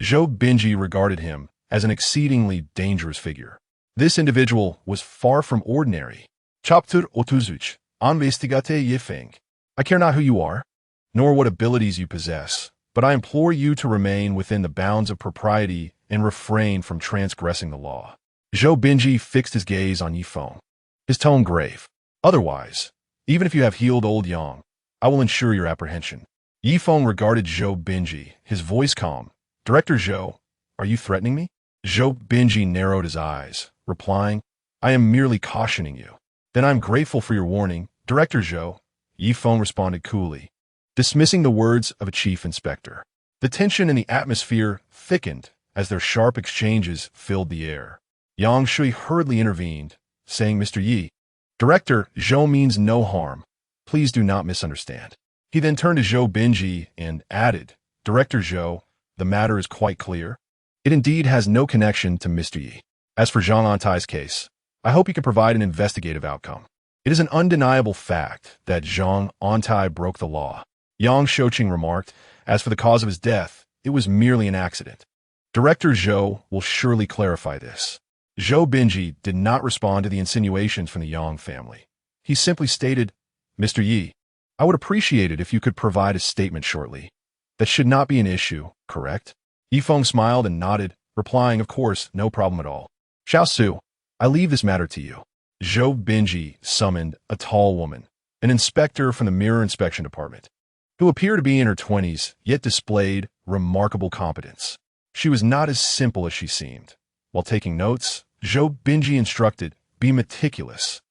Zhou Binji regarded him as an exceedingly dangerous figure. This individual was far from ordinary. Chapter Otuzuch, Investigate Yifeng. I care not who you are, nor what abilities you possess, but I implore you to remain within the bounds of propriety and refrain from transgressing the law. Zhou Binji fixed his gaze on Yifeng, his tone grave. Otherwise, even if you have healed old Yang, I will ensure your apprehension. Yifeng regarded Zhou Binji, his voice calm. Director Zhou, are you threatening me? Zhou Binji narrowed his eyes, replying, I am merely cautioning you. Then I'm grateful for your warning, Director Zhou. Yifeng responded coolly, dismissing the words of a chief inspector. The tension in the atmosphere thickened as their sharp exchanges filled the air. Yang Shui hurriedly intervened, saying, Mr. Yi, Director Zhou means no harm. Please do not misunderstand. He then turned to Zhou Binji and added, Director Zhou, the matter is quite clear. It indeed has no connection to Mr. Yi. As for Zhang Antai's case, I hope you can provide an investigative outcome. It is an undeniable fact that Zhang Antai broke the law. Yang Shouqing remarked, as for the cause of his death, it was merely an accident. Director Zhou will surely clarify this. Zhou Binji did not respond to the insinuations from the Yang family. He simply stated, Mr. Yi, I would appreciate it if you could provide a statement shortly. That should not be an issue, correct? Yifeng smiled and nodded, replying, of course, no problem at all. Xiao Su, I leave this matter to you. Zhou Binji summoned a tall woman, an inspector from the mirror inspection department, who appeared to be in her 20s, yet displayed remarkable competence. She was not as simple as she seemed. While taking notes, Zhou Binji instructed, be meticulous.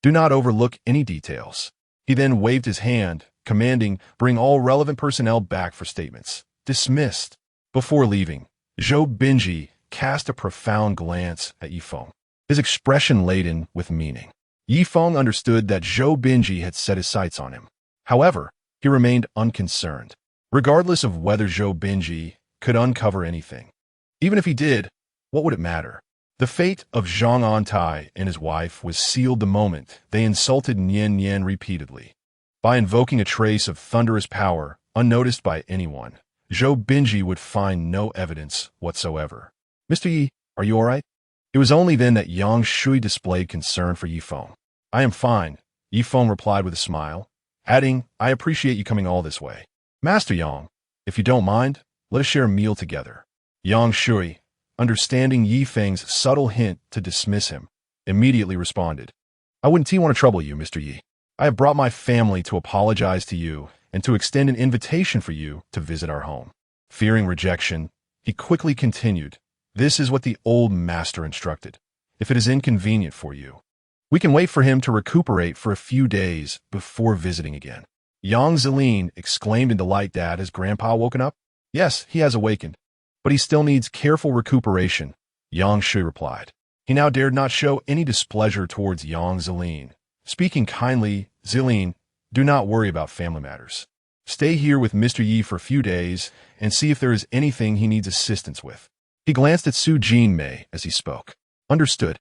Do not overlook any details. He then waved his hand, commanding, bring all relevant personnel back for statements. Dismissed. Before leaving, Zhou Binji cast a profound glance at Yifeng, his expression laden with meaning. Yifeng understood that Zhou Binji had set his sights on him. However, he remained unconcerned, regardless of whether Zhou Binji could uncover anything. Even if he did, what would it matter? The fate of Zhang Antai and his wife was sealed the moment they insulted Nian Nian repeatedly. By invoking a trace of thunderous power, unnoticed by anyone, Zhou Binji would find no evidence whatsoever. Mr. Yi, are you all right? It was only then that Yang Shui displayed concern for Yifeng. I am fine, Yifeng replied with a smile, adding, I appreciate you coming all this way. Master Yang, if you don't mind, let us share a meal together. Yang Shui, understanding Yifeng's subtle hint to dismiss him, immediately responded, I wouldn't want to trouble you, Mr. Yi. I have brought my family to apologize to you and to extend an invitation for you to visit our home. Fearing rejection, he quickly continued, This is what the old master instructed. If it is inconvenient for you, we can wait for him to recuperate for a few days before visiting again. Yang Zilin exclaimed in delight that has Grandpa woken up? Yes, he has awakened, but he still needs careful recuperation, Yang Shui replied. He now dared not show any displeasure towards Yang Zilin. Speaking kindly, Zilin, do not worry about family matters. Stay here with Mr. Yi for a few days and see if there is anything he needs assistance with. He glanced at Su Jinmei as he spoke. Understood.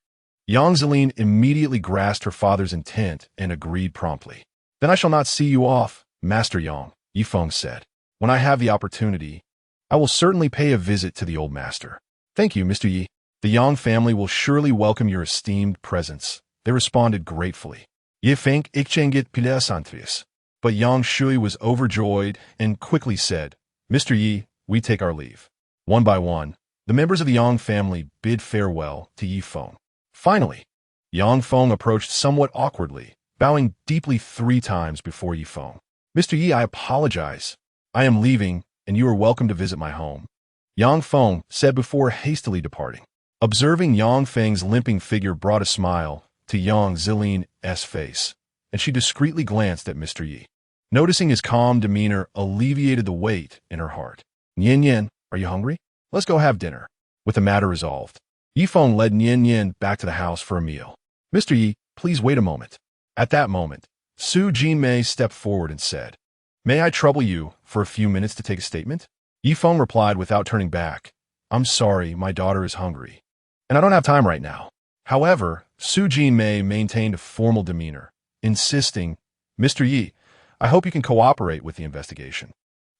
Yang Zilin immediately grasped her father's intent and agreed promptly. Then I shall not see you off, Master Yang, Yifeng said. When I have the opportunity, I will certainly pay a visit to the old master. Thank you, Mr. Yi. The Yang family will surely welcome your esteemed presence. They responded gratefully. Yifeng ikchengit pilasantris. But Yang Shui was overjoyed and quickly said, Mr. Yi, we take our leave. One by one, the members of the Yang family bid farewell to Yifeng. Finally, Yang Feng approached somewhat awkwardly, bowing deeply 3 times before Yifeng. Mr. Yi, I apologize. I am leaving, and you are welcome to visit my home, Yang Feng said before hastily departing. Observing Yang Feng's limping figure brought a smile to Yang Zilin's face, and she discreetly glanced at Mr. Yi. Noticing his calm demeanor alleviated the weight in her heart. Nian Yan, are you hungry? Let's go have dinner. With the matter resolved, Yifeng led Nian Yan back to the house for a meal. Mr. Yi, please wait a moment. At that moment, Su Jinmei stepped forward and said, May I trouble you for a few minutes to take a statement? Yifeng replied without turning back, I'm sorry, my daughter is hungry, and I don't have time right now. However, Su Jinmei maintained a formal demeanor, insisting, Mr. Yi, I hope you can cooperate with the investigation.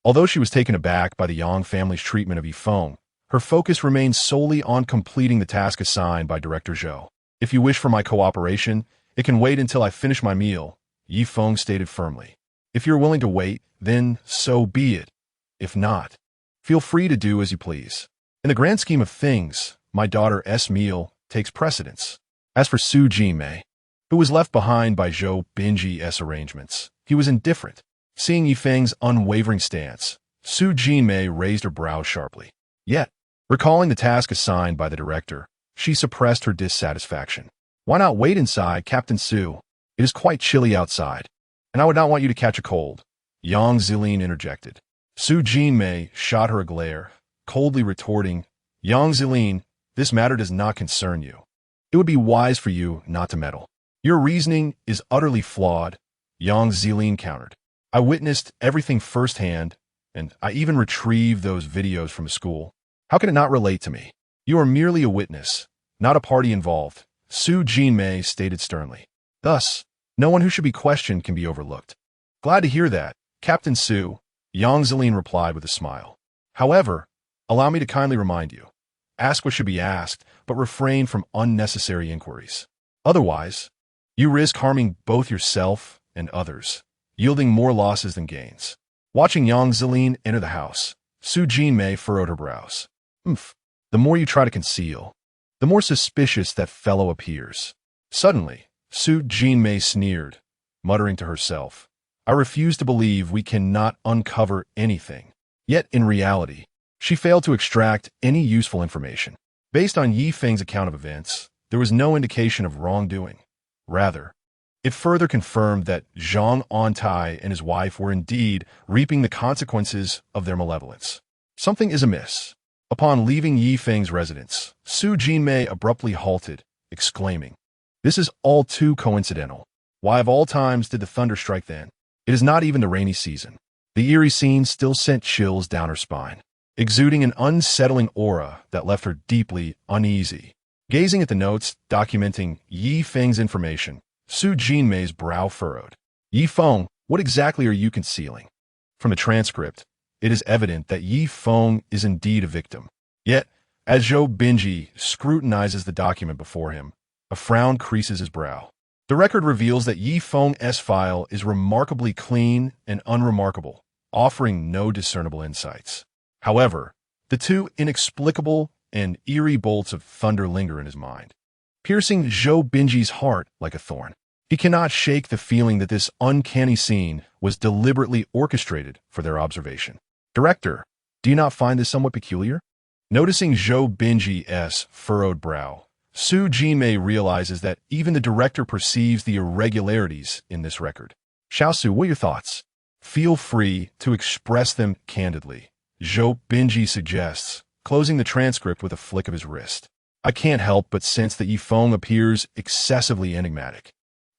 Although she was taken aback by the Yang family's treatment of Yifeng, her focus remained solely on completing the task assigned by Director Zhou. If you wish for my cooperation, it can wait until I finish my meal, Yifeng stated firmly. If you're willing to wait, then so be it. If not, feel free to do as you please. In the grand scheme of things, my daughter's meal takes precedence. As for Su Jinmei, who was left behind by Zhou Binji's arrangements, he was indifferent. Seeing Yifeng's unwavering stance, Su Jinmei raised her brows sharply. Yet, recalling the task assigned by the director, she suppressed her dissatisfaction. Why not wait inside, Captain Su? It is quite chilly outside, and I would not want you to catch a cold, Yang Zilin interjected. Su Jinmei shot her a glare, coldly retorting, Yang Zilin, this matter does not concern you. It would be wise for you not to meddle. Your reasoning is utterly flawed, Yang Zilin countered. I witnessed everything firsthand, and I even retrieved those videos from the school. How can it not relate to me? You are merely a witness, not a party involved, Su Jinmei stated sternly. Thus, no one who should be questioned can be overlooked. Glad to hear that, Captain Su, Yang Zilin replied with a smile. However, allow me to kindly remind you, ask what should be asked, but refrain from unnecessary inquiries. Otherwise, you risk harming both yourself and others, yielding more losses than gains. Watching Yang Zilin enter the house, Su Jinmei furrowed her brows. The more you try to conceal, the more suspicious that fellow appears. Suddenly, Su Jinmei sneered, muttering to herself, I refuse to believe we cannot uncover anything. Yet, in reality, she failed to extract any useful information. Based on Yifeng's account of events, there was no indication of wrongdoing. Rather, it further confirmed that Zhang Antai and his wife were indeed reaping the consequences of their malevolence. Something is amiss. Upon leaving Yifeng's residence, Su Jinmei abruptly halted, exclaiming, This is all too coincidental. Why of all times did the thunder strike then? It is not even the rainy season. The eerie scene still sent chills down her spine, exuding an unsettling aura that left her deeply uneasy. Gazing at the notes documenting Yifeng's information, Su Jinmei's brow furrowed. Yifeng, What exactly are you concealing? From the transcript, it is evident that Yi Feng is indeed a victim. Yet, as Zhou Binji scrutinizes the document before him, a frown creases his brow. The record reveals that Yi Feng's file is remarkably clean and unremarkable, offering no discernible insights. However, the two inexplicable and eerie bolts of thunder linger in his mind, piercing Zhou Binji's heart like a thorn. He cannot shake the feeling that this uncanny scene was deliberately orchestrated for their observation. Director, do you not find this somewhat peculiar? Noticing Zhou Binji's furrowed brow, Su Jinmei realizes that even the director perceives the irregularities in this record. Xiaosu, what are your thoughts? Feel free to express them candidly, Zhou Binji suggests, closing the transcript with a flick of his wrist. I can't help but sense that Yi Feng appears excessively enigmatic.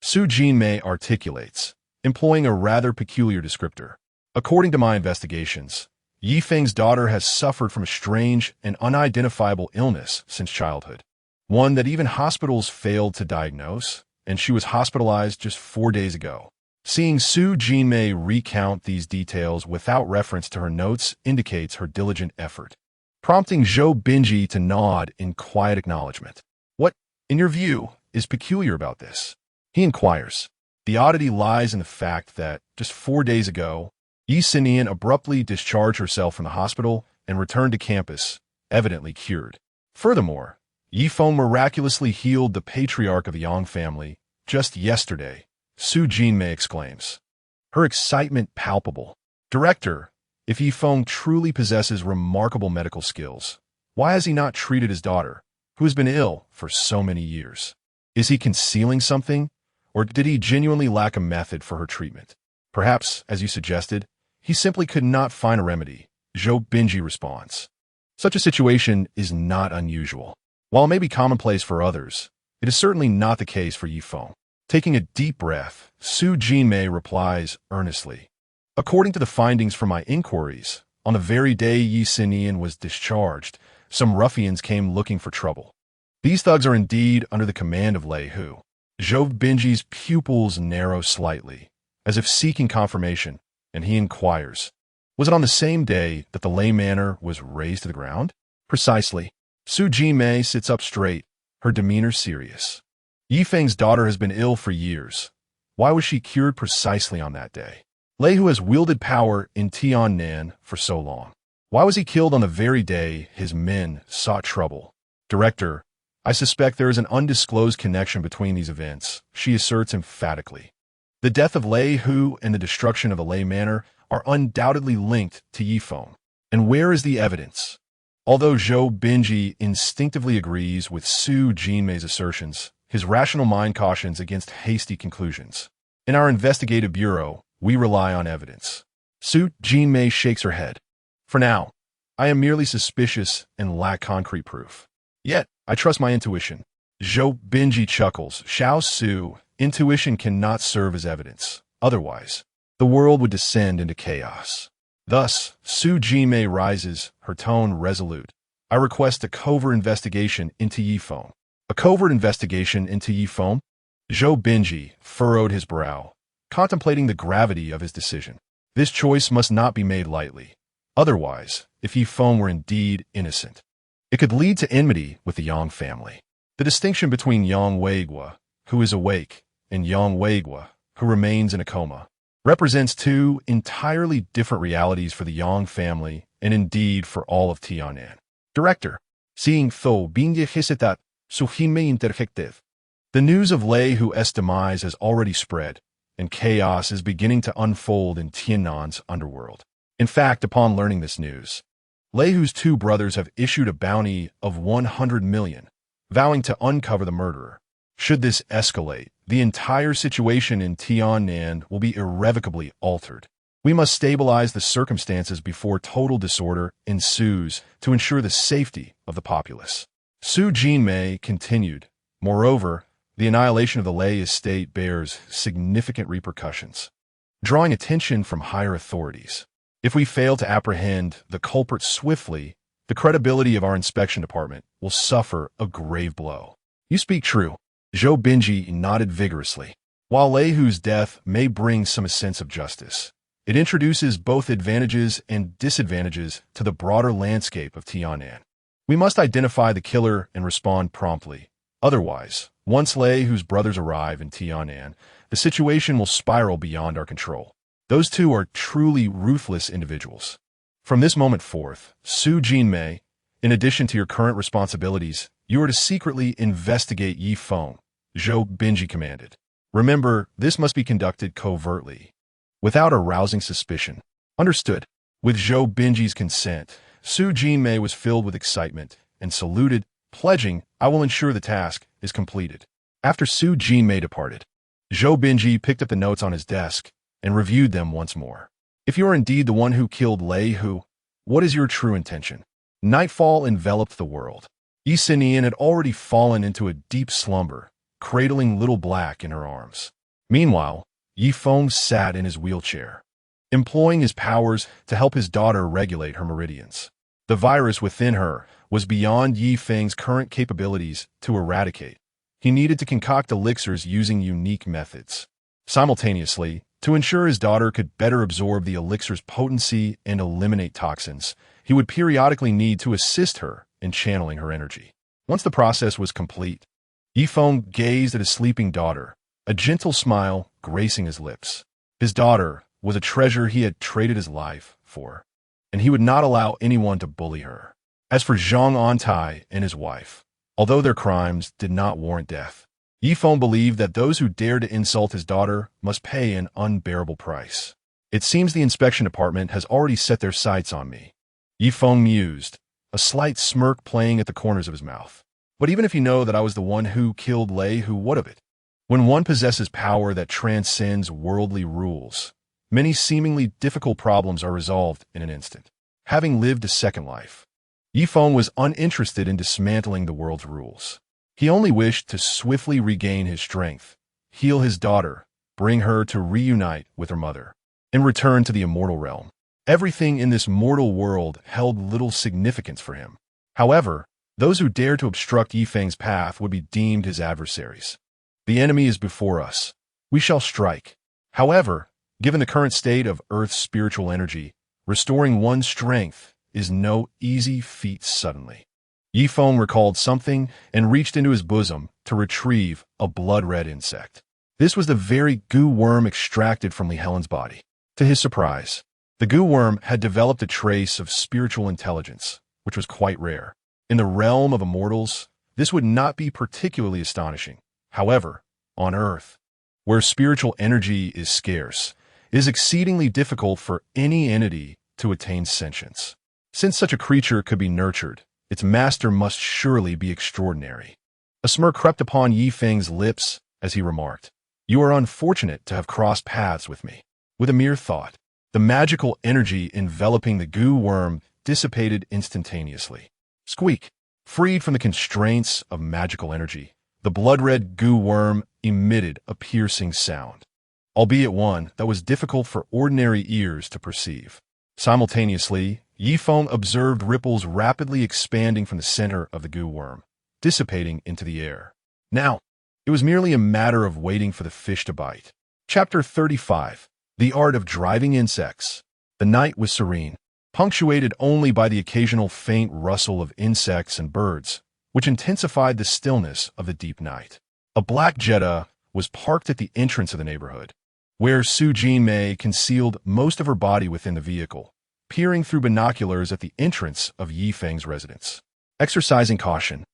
Su Jinmei articulates, employing a rather peculiar descriptor. According to my investigations, Yi Feng's daughter has suffered from a strange and unidentifiable illness since childhood, one that even hospitals failed to diagnose, and she was hospitalized just 4 days ago. Seeing Su Jinmei recount these details without reference to her notes indicates her diligent effort, prompting Zhou Binji to nod in quiet acknowledgement. What, in your view, is peculiar about this? He inquires. The oddity lies in the fact that, just 4 days ago, Yi Xinian abruptly discharged herself from the hospital and returned to campus, evidently cured. Furthermore, Yi Feng miraculously healed the patriarch of the Yang family just yesterday, Su Jinmei exclaims, her excitement palpable. Director, if Yi Feng truly possesses remarkable medical skills, why has he not treated his daughter, who has been ill for so many years? Is he concealing something, or did he genuinely lack a method for her treatment? Perhaps, as you suggested, he simply could not find a remedy, Zhou Binji responds. Such a situation is not unusual. While it may be commonplace for others, it is certainly not the case for Yi Feng. Taking a deep breath, Su Jinmei replies earnestly. According to the findings from my inquiries, on the very day Yi Xinian was discharged, some ruffians came looking for trouble. These thugs are indeed under the command of Lei Hu. Zhou Binji's pupils narrow slightly, as if seeking confirmation, and he inquires, was it on the same day that the Lei Manor was razed to the ground? Precisely. Su Jinmei sits up straight, her demeanor serious. Yi Feng's daughter has been ill for years. Why was she cured precisely on that day? Lei Hu has wielded power in Tiannan for so long. Why was he killed on the very day his men sought trouble? Director, I suspect there is an undisclosed connection between these events, she asserts emphatically. The death of Lei Hu and the destruction of the Lei Manor are undoubtedly linked to Yi Feng. And where is the evidence? Although Zhou Binji instinctively agrees with Su Jinmei's assertions, his rational mind cautions against hasty conclusions. In our investigative bureau, we rely on evidence. Su Jinmei shakes her head. For now, I am merely suspicious and lack concrete proof. Yet, I trust my intuition. Zhou Binji chuckles. Xiao Su, intuition cannot serve as evidence. Otherwise, the world would descend into chaos. Thus, Su Jinmei rises, her tone resolute. I request a covert investigation into Yi Feng. A covert investigation into Yi Feng? Zhou Binji furrowed his brow, contemplating the gravity of his decision. This choice must not be made lightly. Otherwise, if Yi Feng were indeed innocent, it could lead to enmity with the Yang family. The distinction between Yang Weigua, who is awake, and Yang Weigua, who remains in a coma, represents two entirely different realities for the Yang family and indeed for all of Tiannan. Director, seeing Tho Binge Hisitat, Suhime Interjective. The news of Lei Hu's demise has already spread, and chaos is beginning to unfold in Tiannan's underworld. In fact, upon learning this news, Lei Hu's two brothers have issued a bounty of 100 million, vowing to uncover the murderer. Should this escalate, the entire situation in Tiannan will be irrevocably altered. We must stabilize the circumstances before total disorder ensues to ensure the safety of the populace. Su Jinmei continued. Moreover, the annihilation of the Lei estate bears significant repercussions, drawing attention from higher authorities. If we fail to apprehend the culprit swiftly, the credibility of our inspection department will suffer a grave blow. You speak true. Zhou Binji nodded vigorously. While Lei Hu's death may bring some sense of justice, it introduces both advantages and disadvantages to the broader landscape of Tianan. We must identify the killer and respond promptly. Otherwise, once Lei Hu's brothers arrive in Tianan, the situation will spiral beyond our control. Those two are truly ruthless individuals. From this moment forth, Su Jinmei, in addition to your current responsibilities, you are to secretly investigate Yi Feng, Zhou Binji commanded. Remember, this must be conducted covertly, without arousing suspicion. Understood. With Zhou Binji's consent, Su Jinmei was filled with excitement and saluted, pledging, "I will ensure the task is completed." After Su Jinmei departed, Zhou Binji picked up the notes on his desk and reviewed them once more. If you are indeed the one who killed Lei Hu, what is your true intention? Nightfall enveloped the world. Yi Sinian had already fallen into a deep slumber, cradling little Black in her arms. Meanwhile, Yi Feng sat in his wheelchair, employing his powers to help his daughter regulate her meridians. The virus within her was beyond Yi Feng's current capabilities to eradicate. He needed to concoct elixirs using unique methods. Simultaneously, to ensure his daughter could better absorb the elixir's potency and eliminate toxins, he would periodically need to assist her in channeling her energy. Once the process was complete, Yi Feng gazed at his sleeping daughter, a gentle smile gracing his lips. His daughter was a treasure he had traded his life for, and he would not allow anyone to bully her. As for Zhang Antai and his wife, although their crimes did not warrant death, Yi Feng believed that those who dared to insult his daughter must pay an unbearable price. It seems the inspection department has already set their sights on me. Yi Feng mused, a slight smirk playing at the corners of his mouth. But even if you know that I was the one who killed Lei Hu, what of it? When one possesses power that transcends worldly rules, many seemingly difficult problems are resolved in an instant. Having lived a second life, Yi Feng was uninterested in dismantling the world's rules. He only wished to swiftly regain his strength, heal his daughter, bring her to reunite with her mother, and return to the immortal realm. Everything in this mortal world held little significance for him. However, those who dared to obstruct Yi Feng's path would be deemed his adversaries. The enemy is before us. We shall strike. However, given the current state of Earth's spiritual energy, restoring one's strength is no easy feat suddenly. Yi Feng recalled something and reached into his bosom to retrieve a blood-red insect. This was the very goo worm extracted from Li Helen's body. To his surprise, the goo worm had developed a trace of spiritual intelligence, which was quite rare. In the realm of immortals, this would not be particularly astonishing. However, on Earth, where spiritual energy is scarce, it is exceedingly difficult for any entity to attain sentience. Since such a creature could be nurtured, its master must surely be extraordinary. A smirk crept upon Yi Feng's lips as he remarked, "You are unfortunate to have crossed paths with me." With a mere thought, the magical energy enveloping the goo worm dissipated instantaneously. Squeak! Freed from the constraints of magical energy, the blood-red goo worm emitted a piercing sound, albeit one that was difficult for ordinary ears to perceive. Simultaneously, Yi Feng observed ripples rapidly expanding from the center of the goo worm, dissipating into the air. Now, it was merely a matter of waiting for the fish to bite. Chapter 35. The Art of Driving Insects. The night was serene, punctuated only by the occasional faint rustle of insects and birds, which intensified the stillness of the deep night. A black Jetta was parked at the entrance of the neighborhood, where Su Jinmei concealed most of her body within the vehicle, peering through binoculars at the entrance of Yi Feng's residence. Exercising caution,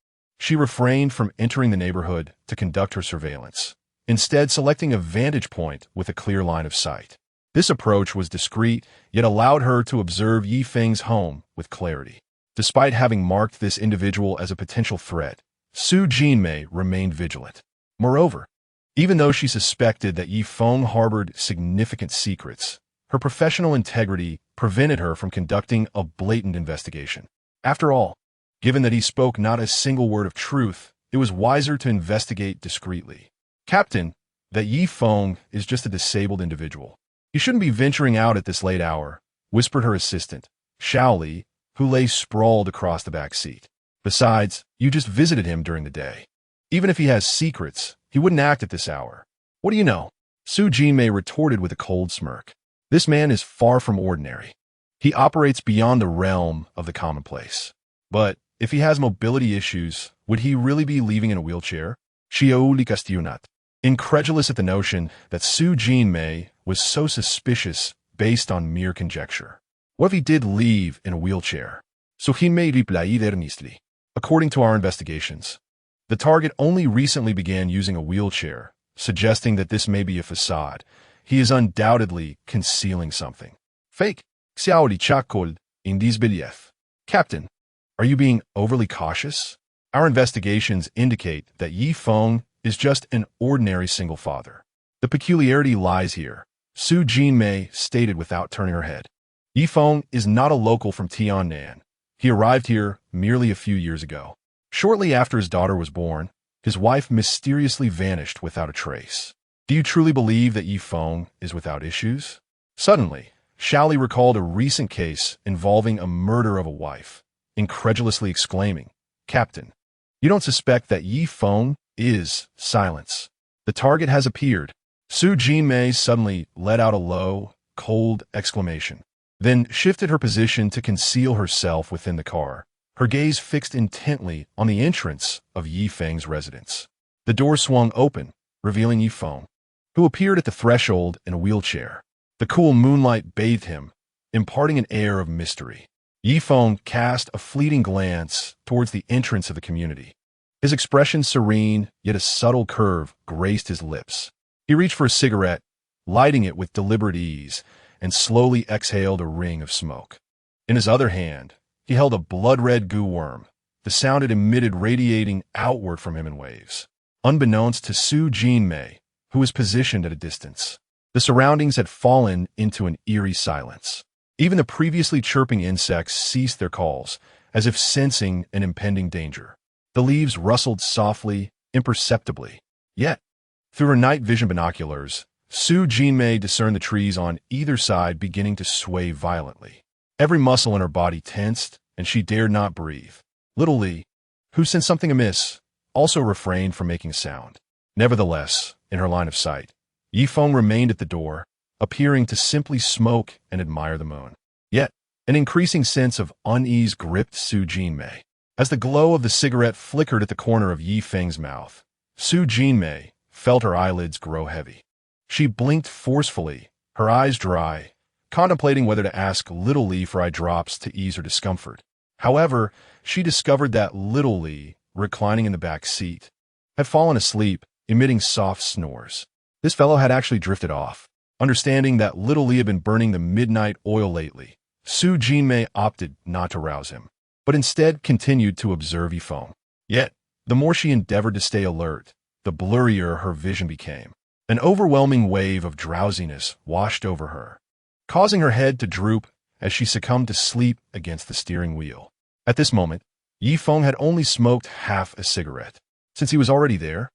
she refrained from entering the neighborhood to conduct her surveillance, instead selecting a vantage point with a clear line of sight. This approach was discreet, yet allowed her to observe Yi Feng's home with clarity. Despite having marked this individual as a potential threat, Su Jinmei remained vigilant. Moreover, even though she suspected that Yi Feng harbored significant secrets, her professional integrity prevented her from conducting a blatant investigation. After all, given that he spoke not a single word of truth, it was wiser to investigate discreetly. "Captain, that Yi Feng is just a disabled individual. You shouldn't be venturing out at this late hour," whispered her assistant, Shaoli, who lay sprawled across the back seat. "Besides, you just visited him during the day. Even if he has secrets, he wouldn't act at this hour." What do you know? Su Jinmei retorted with a cold smirk. This man is far from ordinary. He operates beyond the realm of the commonplace. But if he has mobility issues, would he really be leaving in a wheelchair? Xiao Li Castilunat, incredulous at the notion that Su Jinmei was so suspicious based on mere conjecture. What if he did leave in a wheelchair? Su Jinmei replied earnestly. According to our investigations, the target only recently began using a wheelchair, suggesting that this may be a facade. He is undoubtedly concealing something. Fake. Xiao Li chuckled in disbelief. Captain, are you being overly cautious? Our investigations indicate that Yi Feng is just an ordinary single father. The peculiarity lies here, Su Jinmei stated without turning her head. Yi Feng is not a local from Tiannan. He arrived here merely a few years ago. Shortly after his daughter was born, his wife mysteriously vanished without a trace. Do you truly believe that Yi Feng is without issues? Suddenly, Xiaoli recalled a recent case involving a murder of a wife, incredulously exclaiming, Captain, you don't suspect that Yi Feng is silence. The target has appeared. Su Jinmei suddenly let out a low, cold exclamation, then shifted her position to conceal herself within the car, her gaze fixed intently on the entrance of Yi Feng's residence. The door swung open, revealing Yi Feng, who appeared at the threshold in a wheelchair. The cool moonlight bathed him, imparting an air of mystery. Yi Feng cast a fleeting glance towards the entrance of the community. His expression serene, yet a subtle curve graced his lips. He reached for a cigarette, lighting it with deliberate ease, and slowly exhaled a ring of smoke. In his other hand, he held a blood-red goo worm, the sound it emitted radiating outward from him in waves. Unbeknownst to Su Jinmei, who was positioned at a distance, the surroundings had fallen into an eerie silence. Even the previously chirping insects ceased their calls, as if sensing an impending danger. The leaves rustled softly, imperceptibly. Yet, through her night vision binoculars, Su Jinmei discerned the trees on either side beginning to sway violently. Every muscle in her body tensed, and she dared not breathe. Little Li, who sensed something amiss, also refrained from making a sound. Nevertheless, in her line of sight, Yi Feng remained at the door, appearing to simply smoke and admire the moon. Yet, an increasing sense of unease gripped Su Jinmei. As the glow of the cigarette flickered at the corner of Yi Feng's mouth, Su Jinmei felt her eyelids grow heavy. She blinked forcefully, her eyes dry, contemplating whether to ask Little Li for eye drops to ease her discomfort. However, she discovered that Little Li, reclining in the back seat, had fallen asleep, emitting soft snores. This fellow had actually drifted off. Understanding that Little Li had been burning the midnight oil lately, Su Jinmei opted not to rouse him, but instead continued to observe Yi Feng. Yet, the more she endeavored to stay alert, the blurrier her vision became. An overwhelming wave of drowsiness washed over her, causing her head to droop as she succumbed to sleep against the steering wheel. At this moment, Yi Feng had only smoked half a cigarette. Since he was already there,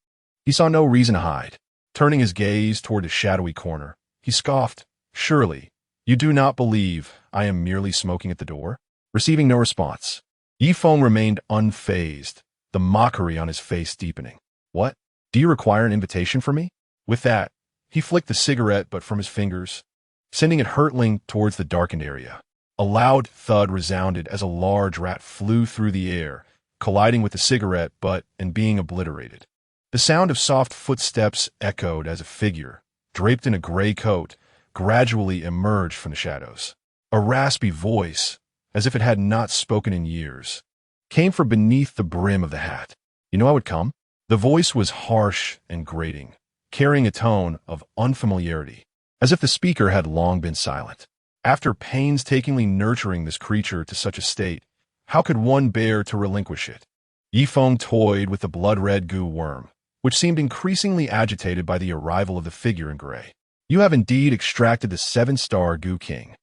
he saw no reason to hide. Turning his gaze toward the shadowy corner, he scoffed, Surely, you do not believe I am merely smoking at the door? Receiving no response, Yi Feng remained unfazed, the mockery on his face deepening. What? Do you require an invitation from me? With that, he flicked the cigarette but from his fingers, sending it hurtling towards the darkened area. A loud thud resounded as a large rat flew through the air, colliding with the cigarette butt and being obliterated. The sound of soft footsteps echoed as a figure, draped in a gray coat, gradually emerged from the shadows. A raspy voice, as if it had not spoken in years, came from beneath the brim of the hat. You know I would come? The voice was harsh and grating, carrying a tone of unfamiliarity, as if the speaker had long been silent. After painstakingly nurturing this creature to such a state, how could one bear to relinquish it? Yi Feng toyed with the blood-red goo worm, which seemed increasingly agitated by the arrival of the figure in gray. You have indeed extracted the 7-star goo king.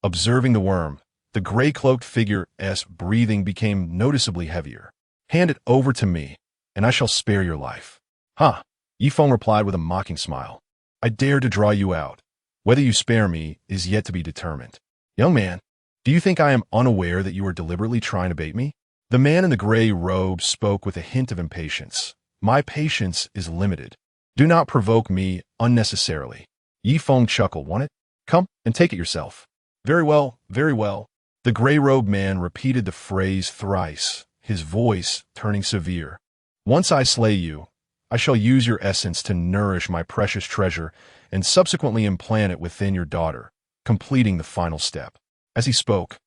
Observing the worm, the gray-cloaked figure's breathing became noticeably heavier. Hand it over to me, and I shall spare your life. Huh? Yi Feng replied with a mocking smile. I dare to draw you out. Whether you spare me is yet to be determined. Young man, do you think I am unaware that you are deliberately trying to bait me? The man in the gray robe spoke with a hint of impatience. My patience is limited. Do not provoke me unnecessarily. Yi Feng chuckled, want it? Come and take it yourself. Very well, very well. The gray-robed man repeated the phrase thrice, his voice turning severe. Once I slay you, I shall use your essence to nourish my precious treasure and subsequently implant it within your daughter, completing the final step. As he spoke,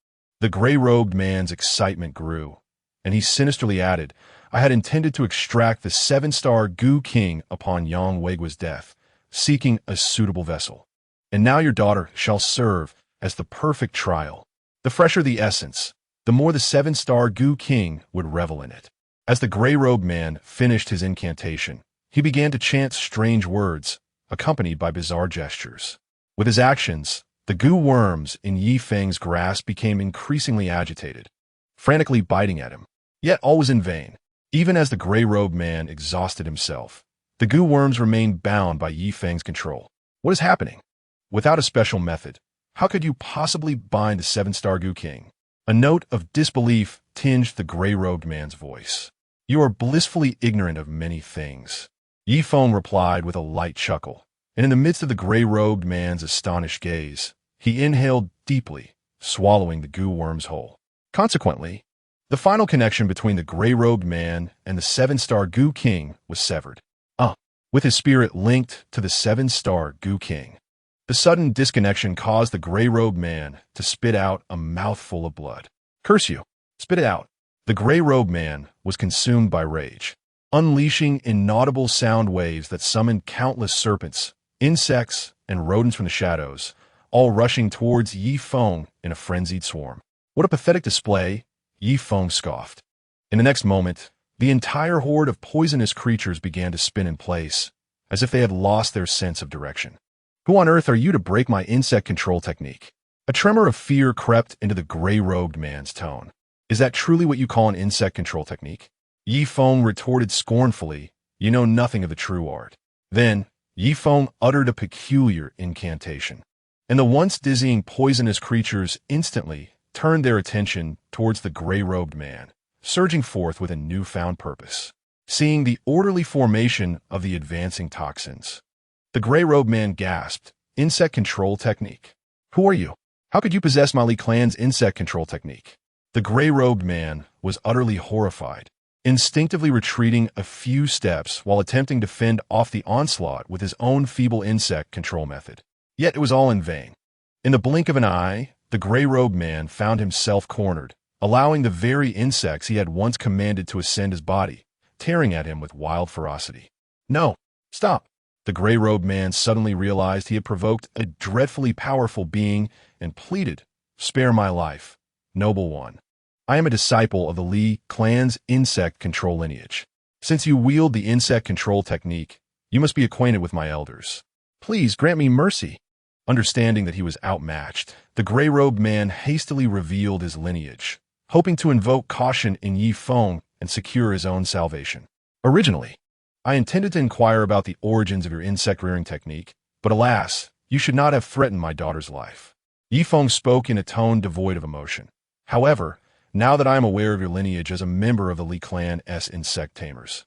the gray-robed man's excitement grew, and he sinisterly added, I had intended to extract the 7-star Gu King upon Yang Weigua's death, seeking a suitable vessel. And now your daughter shall serve as the perfect trial. The fresher the essence, the more the 7-star Gu King would revel in it. As the gray-robed man finished his incantation, he began to chant strange words, accompanied by bizarre gestures. With his actions, the Gu worms in Yi Feng's grasp became increasingly agitated, frantically biting at him. Yet all was in vain. Even as the gray-robed man exhausted himself, the Gu worms remained bound by Yi Feng's control. What is happening? Without a special method, how could you possibly bind the 7-star Gu King? A note of disbelief tinged the gray-robed man's voice. You are blissfully ignorant of many things. Yi Feng replied with a light chuckle, and in the midst of the gray-robed man's astonished gaze, he inhaled deeply, swallowing the Gu worms whole. Consequently, the final connection between the gray-robed man and the 7-star Gu King was severed. With his spirit linked to the 7-star Gu King. The sudden disconnection caused the gray-robed man to spit out a mouthful of blood. Curse you! Spit it out! The gray-robed man was consumed by rage, unleashing inaudible sound waves that summoned countless serpents, insects, and rodents from the shadows, all rushing towards Yi Feng in a frenzied swarm. What a pathetic display! Yi Feng scoffed. In the next moment, the entire horde of poisonous creatures began to spin in place, as if they had lost their sense of direction. Who on earth are you to break my insect control technique? A tremor of fear crept into the gray-robed man's tone. Is that truly what you call an insect control technique? Yi Feng retorted scornfully, you know nothing of the true art. Then, Yi Feng uttered a peculiar incantation, and the once dizzying poisonous creatures instantly turned their attention towards the gray-robed man, surging forth with a newfound purpose. Seeing the orderly formation of the advancing toxins, the gray-robed man gasped, insect control technique. Who are you? How could you possess my Li clan's insect control technique? The gray-robed man was utterly horrified, instinctively retreating a few steps while attempting to fend off the onslaught with his own feeble insect control method. Yet it was all in vain. In the blink of an eye, the gray-robed man found himself cornered, allowing the very insects he had once commanded to ascend his body, tearing at him with wild ferocity. No, stop! The gray-robed man suddenly realized he had provoked a dreadfully powerful being and pleaded, spare my life, noble one. I am a disciple of the Li clan's insect control lineage. Since you wield the insect control technique, you must be acquainted with my elders. Please grant me mercy. Understanding that he was outmatched, the gray-robed man hastily revealed his lineage, hoping to invoke caution in Yi Feng and secure his own salvation. Originally, I intended to inquire about the origins of your insect-rearing technique, but alas, you should not have threatened my daughter's life. Yi Feng spoke in a tone devoid of emotion. However, now that I am aware of your lineage as a member of the Li clan's insect tamers,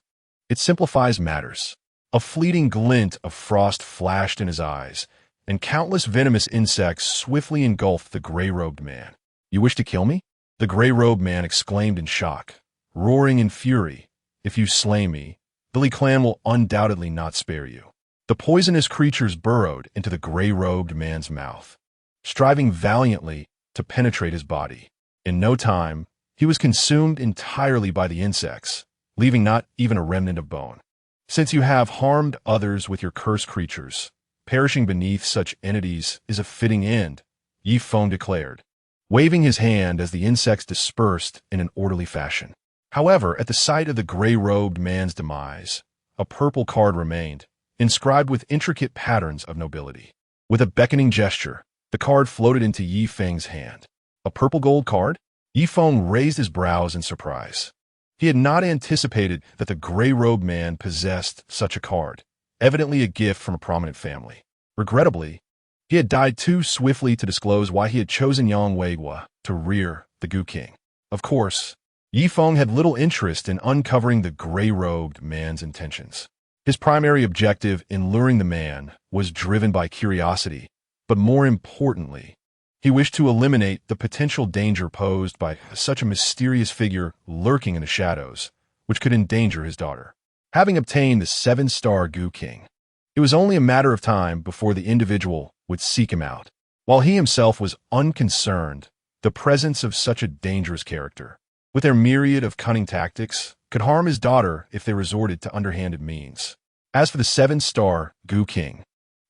it simplifies matters. A fleeting glint of frost flashed in his eyes, and countless venomous insects swiftly engulfed the gray-robed man. You wish to kill me? The gray-robed man exclaimed in shock, roaring in fury. If you slay me, the Li clan will undoubtedly not spare you. The poisonous creatures burrowed into the gray-robed man's mouth, striving valiantly to penetrate his body. In no time, he was consumed entirely by the insects, leaving not even a remnant of bone. Since you have harmed others with your cursed creatures, perishing beneath such entities is a fitting end, Yi Feng declared, waving his hand as the insects dispersed in an orderly fashion. However, at the sight of the gray-robed man's demise, a purple card remained, inscribed with intricate patterns of nobility. With a beckoning gesture, the card floated into Yi Feng's hand. A purple gold card? Yi Feng raised his brows in surprise. He had not anticipated that the gray-robed man possessed such a card, evidently a gift from a prominent family. Regrettably, he had died too swiftly to disclose why he had chosen Yang Weigua to rear the Gu King. Of course, Yi Feng had little interest in uncovering the gray-robed man's intentions. His primary objective in luring the man was driven by curiosity, but more importantly, he wished to eliminate the potential danger posed by such a mysterious figure lurking in the shadows, which could endanger his daughter. Having obtained the 7-star Gu King, it was only a matter of time before the individual would seek him out. While he himself was unconcerned, the presence of such a dangerous character, with their myriad of cunning tactics, could harm his daughter if they resorted to underhanded means. As for the 7-star Gu King,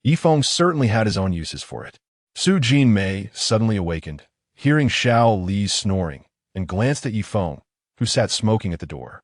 Yifeng certainly had his own uses for it. Su Jinmei suddenly awakened, hearing Xiao Li's snoring, and glanced at Yifeng, who sat smoking at the door.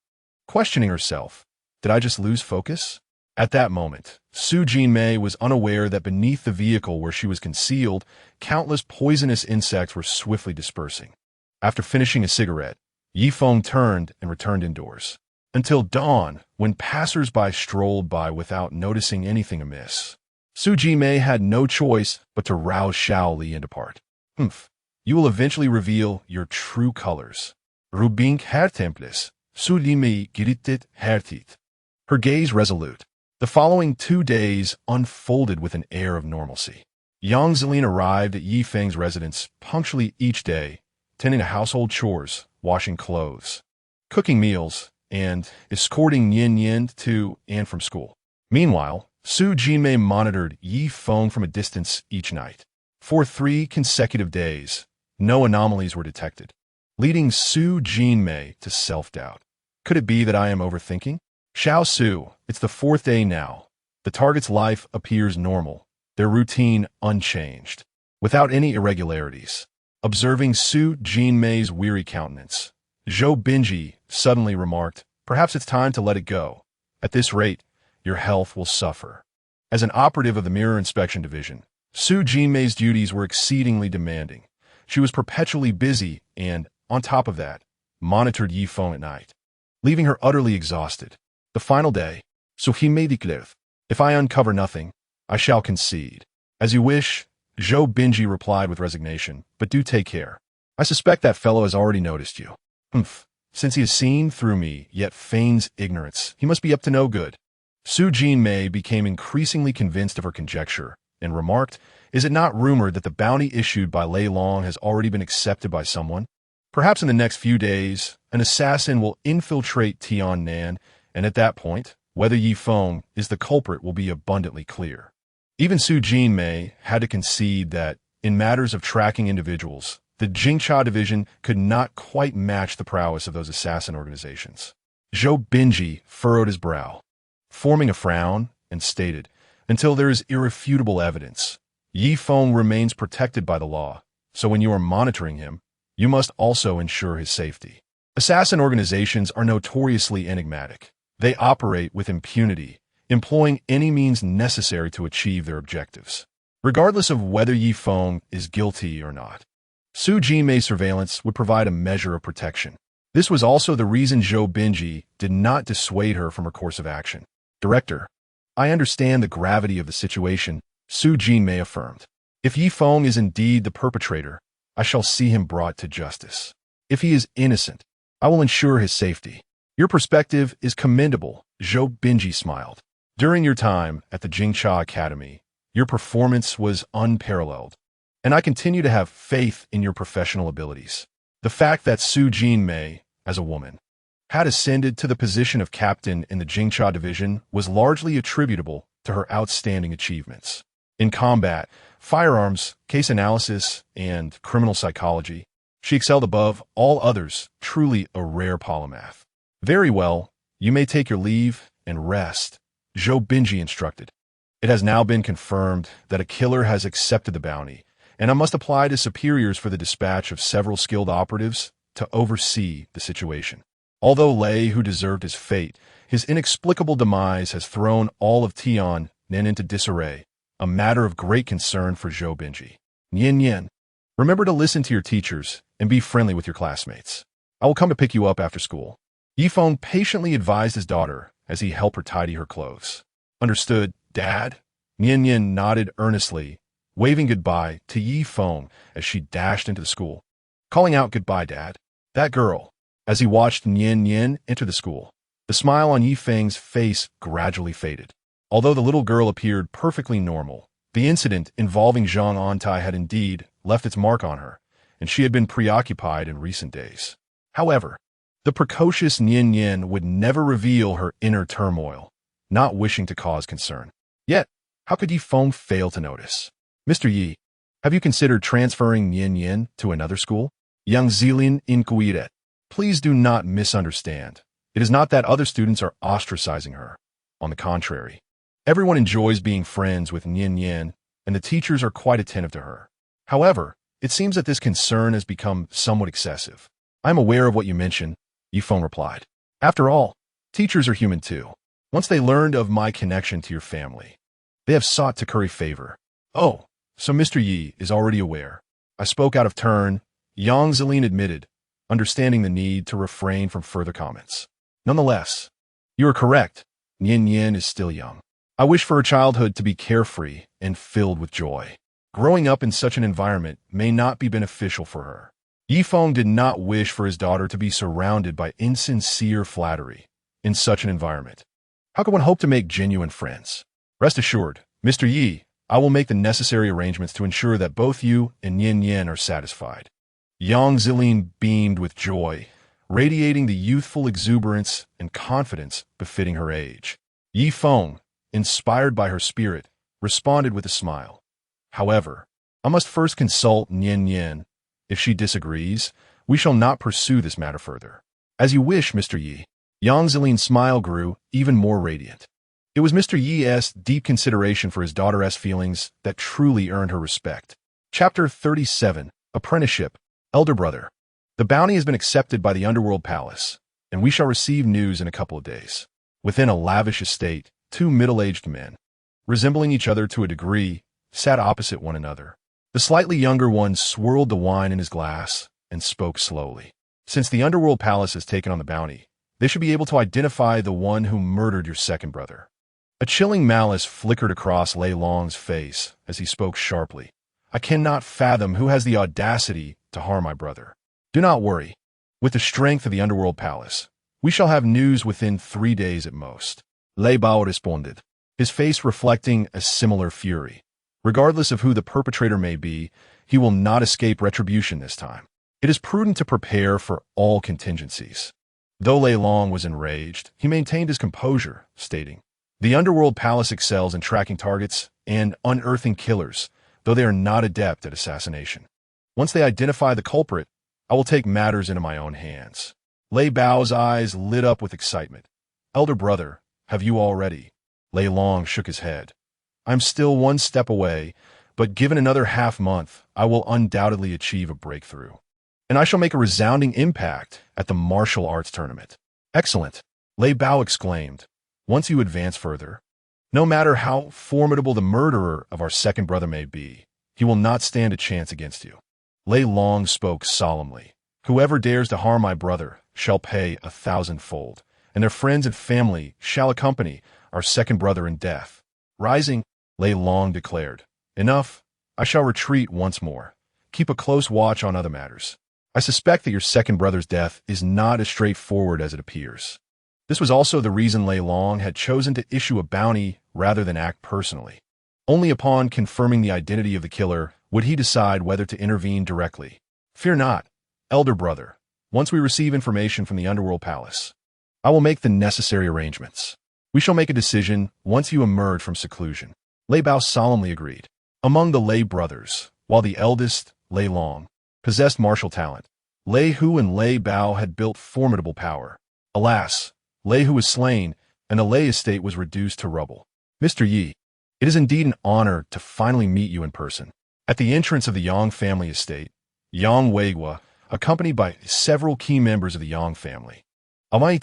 Questioning herself, did I just lose focus? At that moment, Su Jinmei was unaware that beneath the vehicle where she was concealed, countless poisonous insects were swiftly dispersing. After finishing a cigarette, Yifeng turned and returned indoors. Until dawn, when passers-by strolled by without noticing anything amiss. Su Jinmei had no choice but to rouse Xiao Li and depart. You will eventually reveal your true colors. Rubink hertemplis, Su Jinmei giritet hertit. Her gaze resolute. The following 2 days unfolded with an air of normalcy. Yang Zelin arrived at Yifeng's residence punctually each day, tending to household chores, washing clothes, cooking meals, and escorting Nian to and from school. Meanwhile, Su Jinmei monitored Yifeng from a distance each night. For 3 consecutive days, no anomalies were detected, leading Su Jinmei to self-doubt. Could it be that I am overthinking? Xiao Su, it's the 4th day now. The target's life appears normal, their routine unchanged, without any irregularities. Observing Su Jinmei's weary countenance, Zhou Binji suddenly remarked, perhaps it's time to let it go. At this rate, your health will suffer. As an operative of the Mirror Inspection Division, Su Jinmei's duties were exceedingly demanding. She was perpetually busy and, on top of that, monitored Yifeng at night, leaving her utterly exhausted. The final day, Su Jinmei declared, if I uncover nothing, I shall concede. As you wish, Zhou Binji replied with resignation, but do take care. I suspect that fellow has already noticed you. Since he has seen through me, yet feigns ignorance, he must be up to no good. Su Jinmei became increasingly convinced of her conjecture, and remarked, is it not rumored that the bounty issued by Lei Long has already been accepted by someone? Perhaps in the next few days, an assassin will infiltrate Tiannan, and at that point, whether Yifeng is the culprit will be abundantly clear. Even Su Jinmei had to concede that, in matters of tracking individuals, the Jingcha division could not quite match the prowess of those assassin organizations. Zhou Binji furrowed his brow, forming a frown, and stated, until there is irrefutable evidence, Yifeng remains protected by the law, so when you are monitoring him, you must also ensure his safety. Assassin organizations are notoriously enigmatic. They operate with impunity, employing any means necessary to achieve their objectives, regardless of whether Yifeng is guilty or not. Su Jinmei's surveillance would provide a measure of protection. This was also the reason Zhou Binji did not dissuade her from her course of action. Director, I understand the gravity of the situation, Su Jinmei affirmed. If Yifeng is indeed the perpetrator, I shall see him brought to justice. If he is innocent, I will ensure his safety. Your perspective is commendable, Zhou Binji smiled. During your time at the Jingcha Academy, your performance was unparalleled, and I continue to have faith in your professional abilities. The fact that Su Jinmei, as a woman, had ascended to the position of captain in the Jingcha division was largely attributable to her outstanding achievements. In combat, firearms, case analysis, and criminal psychology, she excelled above all others, truly a rare polymath. Very well, you may take your leave and rest, Zhou Binji instructed. It has now been confirmed that a killer has accepted the bounty, and I must apply to superiors for the dispatch of several skilled operatives to oversee the situation. Although Lei, who deserved his fate, his inexplicable demise has thrown all of Tiannan into disarray, a matter of great concern for Zhou Binji. Nian, remember to listen to your teachers and be friendly with your classmates. I will come to pick you up after school. Yifeng patiently advised his daughter as he helped her tidy her clothes. Understood, Dad? Nian nodded earnestly, waving goodbye to Yifeng as she dashed into the school, calling out goodbye, Dad. That girl, as he watched Nian enter the school, The smile on Yi Feng's face gradually faded. Although the little girl appeared perfectly normal, the incident involving Zhang Antai had indeed left its mark on her, and she had been preoccupied in recent days. However, the precocious Nian Yin would never reveal her inner turmoil, not wishing to cause concern. Yet, how could Yi Feng fail to notice? Mr. Yi, have you considered transferring Nian Yin to another school? Young Zilin inquired. Please do not misunderstand. It is not that other students are ostracizing her. On the contrary, everyone enjoys being friends with Nian Yin, and the teachers are quite attentive to her. However, it seems that this concern has become somewhat excessive. I am aware of what you mentioned, Yi Feng replied. After all, teachers are human too. Once they learned of my connection to your family, they have sought to curry favor. Oh, so Mr. Yi is already aware. I spoke out of turn, Yang Zelin admitted, understanding the need to refrain from further comments. Nonetheless, you are correct. Nian Yin is still young. I wish for her childhood to be carefree and filled with joy. Growing up in such an environment may not be beneficial for her. Yi Feng did not wish for his daughter to be surrounded by insincere flattery in such an environment. How can one hope to make genuine friends? Rest assured, Mr. Yi, I will make the necessary arrangements to ensure that both you and Nian Yin are satisfied. Yang Zilin beamed with joy, radiating the youthful exuberance and confidence befitting her age. Yi Feng, inspired by her spirit, responded with a smile. However, I must first consult Nian Yin. If she disagrees, we shall not pursue this matter further. As you wish, Mr. Yi. Yang Zilin's smile grew even more radiant. It was Mr. Yi's deep consideration for his daughter's feelings that truly earned her respect. Chapter 37, Apprenticeship, Elder Brother. The bounty has been accepted by the Underworld Palace, and we shall receive news in a couple of days. Within a lavish estate, two middle-aged men, resembling each other to a degree, sat opposite one another. The slightly younger one swirled the wine in his glass and spoke slowly. Since the Underworld Palace has taken on the bounty, they should be able to identify the one who murdered your second brother. A chilling malice flickered across Lei Long's face as he spoke sharply. I cannot fathom who has the audacity to harm my brother. Do not worry. With the strength of the Underworld Palace, we shall have news within 3 days at most. Lei Bao responded, his face reflecting a similar fury. Regardless of who the perpetrator may be, he will not escape retribution this time. It is prudent to prepare for all contingencies. Though Lei Long was enraged, he maintained his composure, stating, the Underworld Palace excels in tracking targets and unearthing killers, though they are not adept at assassination. Once they identify the culprit, I will take matters into my own hands. Lei Bao's eyes lit up with excitement. Elder brother, have you already? Lei Long shook his head. I'm still one step away, but given another half-month, I will undoubtedly achieve a breakthrough. And I shall make a resounding impact at the martial arts tournament. Excellent, Lei Bao exclaimed. Once you advance further, no matter how formidable the murderer of our second brother may be, he will not stand a chance against you. Lei Long spoke solemnly. Whoever dares to harm my brother shall pay 1,000-fold, and their friends and family shall accompany our second brother in death. Rising, Lei Long declared, enough, I shall retreat once more. Keep a close watch on other matters. I suspect that your second brother's death is not as straightforward as it appears. This was also the reason Lei Long had chosen to issue a bounty rather than act personally. Only upon confirming the identity of the killer would he decide whether to intervene directly. Fear not, elder brother. Once we receive information from the Underworld Palace, I will make the necessary arrangements. We shall make a decision once you emerge from seclusion. Lei Bao solemnly agreed. Among the Lei brothers, while the eldest, Lei Long, possessed martial talent, Lei Hu and Lei Bao had built formidable power. Alas, Lei Hu was slain, and the Lei estate was reduced to rubble. Mr. Yi, it is indeed an honor to finally meet you in person. At the entrance of the Yang family estate, Yang Weigua, accompanied by several key members of the Yang family. Upon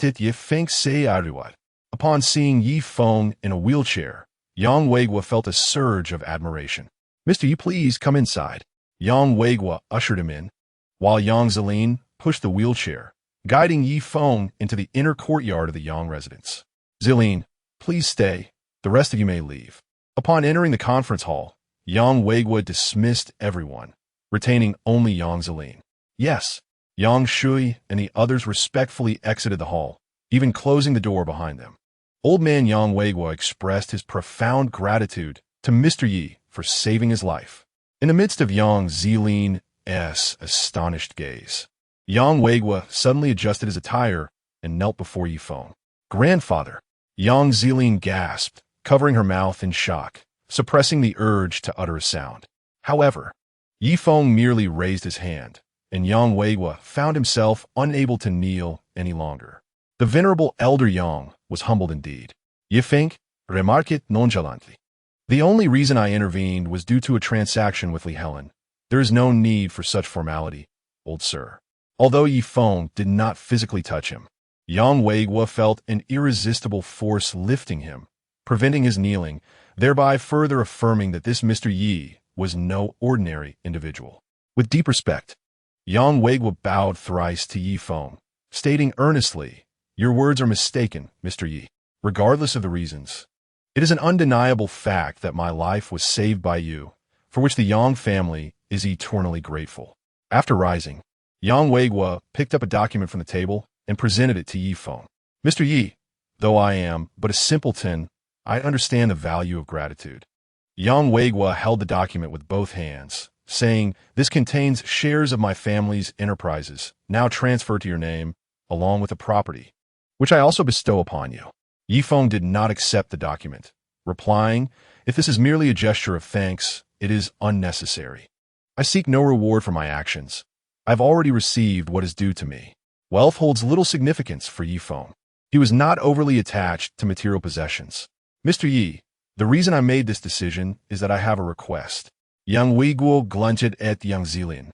seeing Yi Feng in a wheelchair, Yang Weigua felt a surge of admiration. Mr. Yi, please come inside. Yang Weigua ushered him in, while Yang Zelin pushed the wheelchair, guiding Yi Feng into the inner courtyard of the Yang residence. Zelin, please stay. The rest of you may leave. Upon entering the conference hall, Yang Weigua dismissed everyone, retaining only Yang Zelin. Yes, Yang Shui and the others respectfully exited the hall, even closing the door behind them. Old man Yang Weigua expressed his profound gratitude to Mr. Yi for saving his life. In the midst of Yang Zilin's astonished gaze, Yang Weigua suddenly adjusted his attire and knelt before Yifeng. "Grandfather!" Yang Zilin gasped, covering her mouth in shock, suppressing the urge to utter a sound. However, Yifeng merely raised his hand, and Yang Weigua found himself unable to kneel any longer. The venerable elder Yang was humbled indeed. "Yifeng," remarked nonchalantly. "The only reason I intervened was due to a transaction with Li Helen. There is no need for such formality, old sir." Although Yifeng did not physically touch him, Yang Weigua felt an irresistible force lifting him, preventing his kneeling, thereby further affirming that this Mr. Yi was no ordinary individual. With deep respect, Yang Weigua bowed thrice to Yifeng, stating earnestly, "Your words are mistaken, Mr. Yi. Regardless of the reasons, it is an undeniable fact that my life was saved by you, for which the Yang family is eternally grateful." After rising, Yang Weigua picked up a document from the table and presented it to Yifeng. "Mr. Yi, though I am but a simpleton, I understand the value of gratitude." Yang Weigua held the document with both hands, saying, "This contains shares of my family's enterprises, now transferred to your name, along with the property, which I also bestow upon you." Yifeng did not accept the document, replying, "If this is merely a gesture of thanks, it is unnecessary. I seek no reward for my actions. I have already received what is due to me." Wealth holds little significance for Yifeng. He was not overly attached to material possessions. "Mr. Yi, the reason I made this decision is that I have a request." Yang Weiguo grunted at Yang Zilin,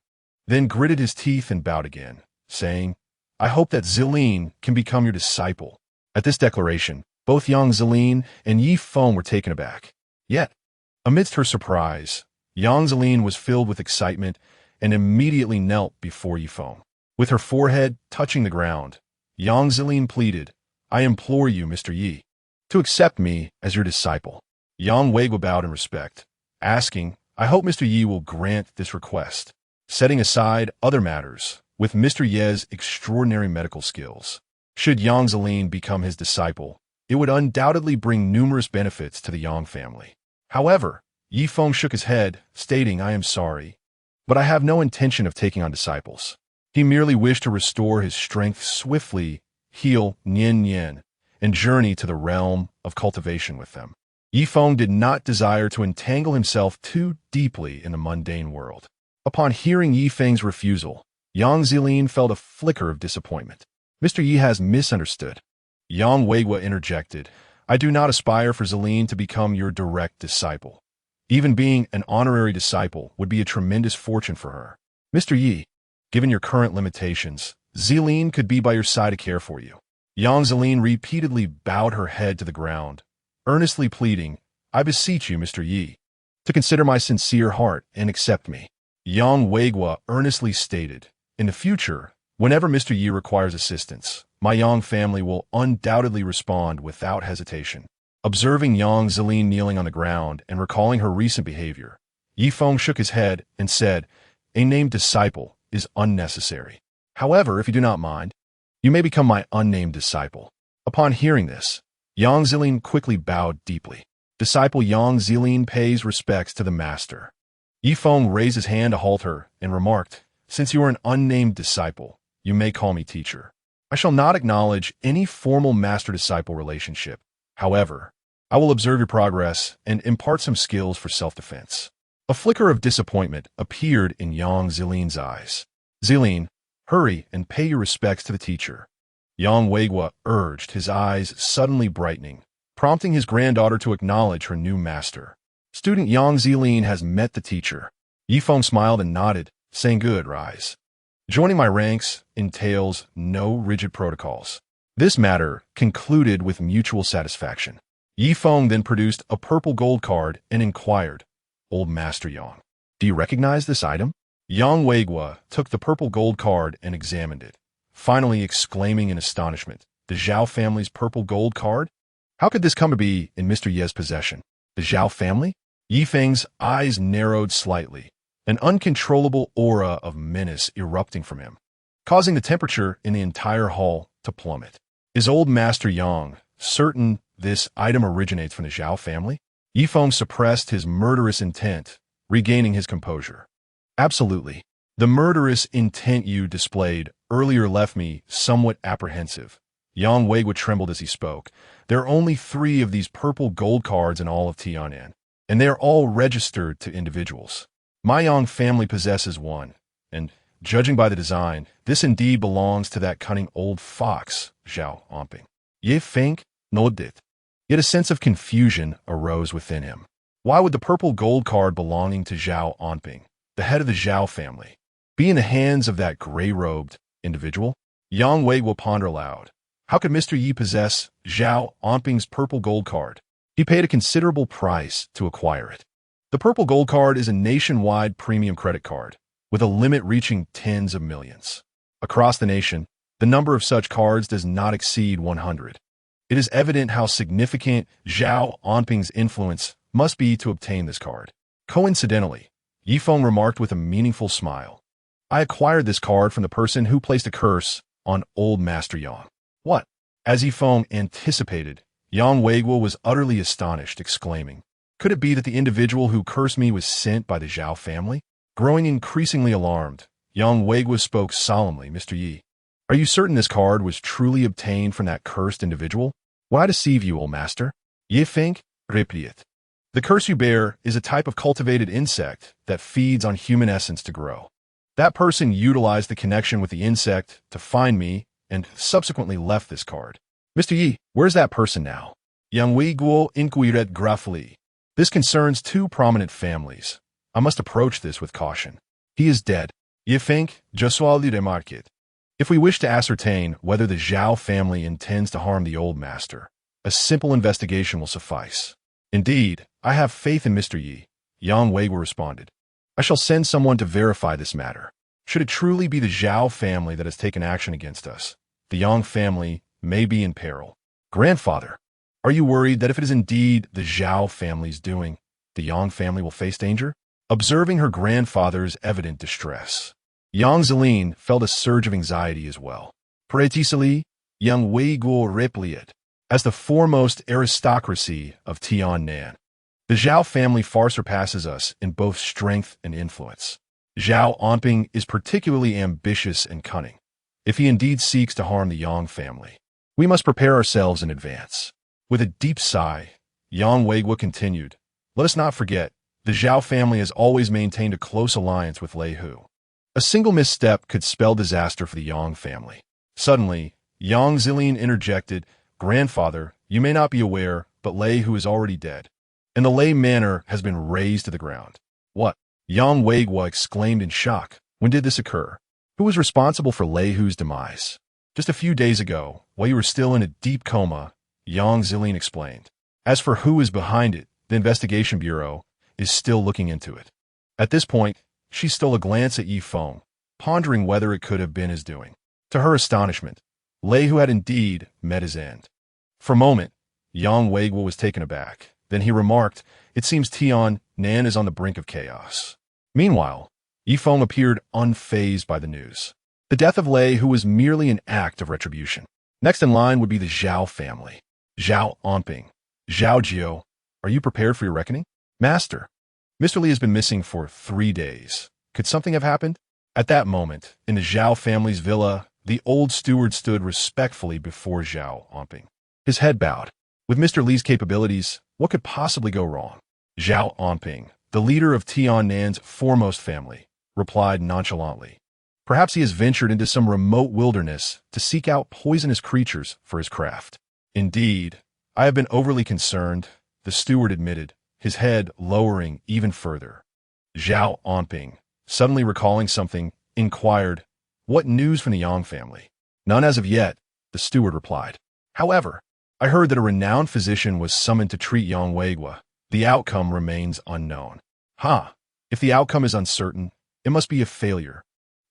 then gritted his teeth and bowed again, saying, "I hope that Zilin can become your disciple." At this declaration, both Yang Zilin and Yifeng were taken aback. Yet, amidst her surprise, Yang Zilin was filled with excitement and immediately knelt before Yifeng. With her forehead touching the ground, Yang Zilin pleaded, "I implore you, Mr. Yi, to accept me as your disciple." Yang Weigua bowed in respect, asking, "I hope Mr. Yi will grant this request." Setting aside other matters, with Mr. Ye's extraordinary medical skills, should Yang Zilin become his disciple, it would undoubtedly bring numerous benefits to the Yang family. However, Yifeng shook his head, stating, "I am sorry, but I have no intention of taking on disciples." He merely wished to restore his strength swiftly, heal Nian, and journey to the realm of cultivation with them. Yifeng did not desire to entangle himself too deeply in the mundane world. Upon hearing Yifeng's refusal, Yang Zilin felt a flicker of disappointment. "Mr. Yi has misunderstood." Yang Weigua interjected, "I do not aspire for Zilin to become your direct disciple. Even being an honorary disciple would be a tremendous fortune for her. Mr. Yi, given your current limitations, Zilin could be by your side to care for you." Yang Zilin repeatedly bowed her head to the ground, earnestly pleading, "I beseech you, Mr. Yi, to consider my sincere heart and accept me." Yang Weigua earnestly stated, "In the future, whenever Mr. Yi requires assistance, my Yang family will undoubtedly respond without hesitation." Observing Yang Zilin kneeling on the ground and recalling her recent behavior, Yifeng shook his head and said, "A named disciple is unnecessary. However, if you do not mind, you may become my unnamed disciple." Upon hearing this, Yang Zilin quickly bowed deeply. Disciple Yang Zilin pays respects to the master. Yifeng raised his hand to halt her and remarked, "Since you are an unnamed disciple, you may call me teacher. I shall not acknowledge any formal master-disciple relationship. However, I will observe your progress and impart some skills for self-defense." A flicker of disappointment appeared in Yang Zilin's eyes. "Zilin, hurry and pay your respects to the teacher," Yang Weigua urged, his eyes suddenly brightening, prompting his granddaughter to acknowledge her new master. "Student Yang Zilin has met the teacher." Yifeng smiled and nodded, saying, "Good, rise. Joining my ranks entails no rigid protocols." This matter concluded with mutual satisfaction. Yifeng then produced a purple gold card and inquired, "Old Master Yang, do you recognize this item?" Yang Weigua took the purple gold card and examined it, finally exclaiming in astonishment, "The Zhao family's purple gold card? How could this come to be in Mr. Ye's possession?" "The Zhao family?" Yifeng's eyes narrowed slightly, an uncontrollable aura of menace erupting from him, causing the temperature in the entire hall to plummet. Is old Master Yang certain this item originates from the Zhao family? Yifeng suppressed his murderous intent, regaining his composure. Absolutely. The murderous intent you displayed earlier left me somewhat apprehensive. Yang Weigua trembled as he spoke. There are only 3 of these purple gold cards in all of Tianan, and they are all registered to individuals. My Yang family possesses one, and, judging by the design, this indeed belongs to that cunning old fox, Zhao Onping. Ye think, nodded. Yet a sense of confusion arose within him. Why would the purple gold card belonging to Zhao Onping, the head of the Zhao family, be in the hands of that gray-robed individual? Yang Wei will ponder aloud. How could Mr. Yi possess Zhao Onping's purple gold card? He paid a considerable price to acquire it. The purple gold card is a nationwide premium credit card, with a limit reaching tens of millions. Across the nation, the number of such cards does not exceed 100. It is evident how significant Zhao Onping's influence must be to obtain this card. Coincidentally, Yifeng remarked with a meaningful smile. I acquired this card from the person who placed a curse on old Master Yang. What? As Yifeng anticipated, Yang Weigua was utterly astonished, exclaiming, could it be that the individual who cursed me was sent by the Zhao family? Growing increasingly alarmed, Yang Weigua spoke solemnly. Mr. Yi, are you certain this card was truly obtained from that cursed individual? Why deceive you, old master? Ye think, replied. The curse you bear is a type of cultivated insect that feeds on human essence to grow. That person utilized the connection with the insect to find me and subsequently left this card. Mr. Yi, where's that person now? Yang Weiguo inquired gruffly. This concerns 2 prominent families. I must approach this with caution. He is dead. Ye think, je suis le remarqué. If we wish to ascertain whether the Zhao family intends to harm the old master, a simple investigation will suffice. Indeed, I have faith in Mr. Yi, Yang Weigua responded. I shall send someone to verify this matter. Should it truly be the Zhao family that has taken action against us, the Yang family may be in peril. Grandfather, are you worried that if it is indeed the Zhao family's doing, the Yang family will face danger? Observing her grandfather's evident distress, Yang Zeline felt a surge of anxiety as well. Precisely, Yang Weiguo replied. As the foremost aristocracy of Tianan, the Zhao family far surpasses us in both strength and influence. Zhao Onping is particularly ambitious and cunning. If he indeed seeks to harm the Yang family, we must prepare ourselves in advance. With a deep sigh, Yang Weigua continued, let us not forget, the Zhao family has always maintained a close alliance with Lei Hu. A single misstep could spell disaster for the Yang family. Suddenly, Yang Zeline interjected, Grandfather, you may not be aware, but Lei Hu is already dead, and the Lei manor has been razed to the ground. What? Yang Weigua exclaimed in shock. When did this occur? Who was responsible for Lei Hu's demise? Just a few days ago, while you were still in a deep coma, Yang Zeline explained. As for who is behind it, the investigation bureau is still looking into it. At this point, she stole a glance at Yifeng, pondering whether it could have been his doing. To her astonishment, Lei Hu had indeed met his end. For a moment, Yang Weigua was taken aback. Then he remarked, it seems Tianan is on the brink of chaos. Meanwhile, Yifeng appeared unfazed by the news. The death of Lei Hu was merely an act of retribution. Next in line would be the Zhao family. Zhao Onping. Zhao Jiao, are you prepared for your reckoning? Master, Mr. Li has been missing for 3 days. Could something have happened? At that moment, in the Zhao family's villa, the old steward stood respectfully before Zhao Onping. His head bowed. With Mr. Li's capabilities, what could possibly go wrong? Zhao Onping, the leader of Tianan's foremost family, replied nonchalantly. Perhaps he has ventured into some remote wilderness to seek out poisonous creatures for his craft. Indeed, I have been overly concerned, the steward admitted, his head lowering even further. Zhao Onping, suddenly recalling something, inquired, what news from the Yang family? None as of yet, the steward replied. However, I heard that a renowned physician was summoned to treat Yang Weigua. The outcome remains unknown. If the outcome is uncertain, it must be a failure,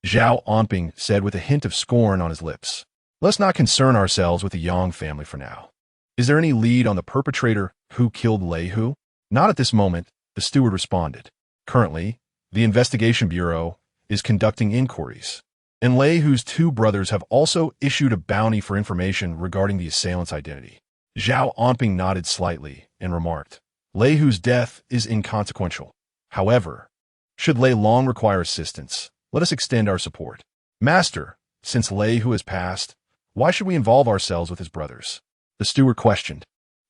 Zhao Onping said with a hint of scorn on his lips. Let's not concern ourselves with the Yang family for now. Is there any lead on the perpetrator who killed Lei Hu? Not at this moment, the steward responded. Currently, the investigation bureau is conducting inquiries. and Lei Hu's two brothers have also issued a bounty for information regarding the assailant's identity. Zhao Onping nodded slightly and remarked, Lei Hu's death is inconsequential. However, should Lei Long require assistance, let us extend our support. Master, since Lei Hu has passed, why should we involve ourselves with his brothers? The steward questioned.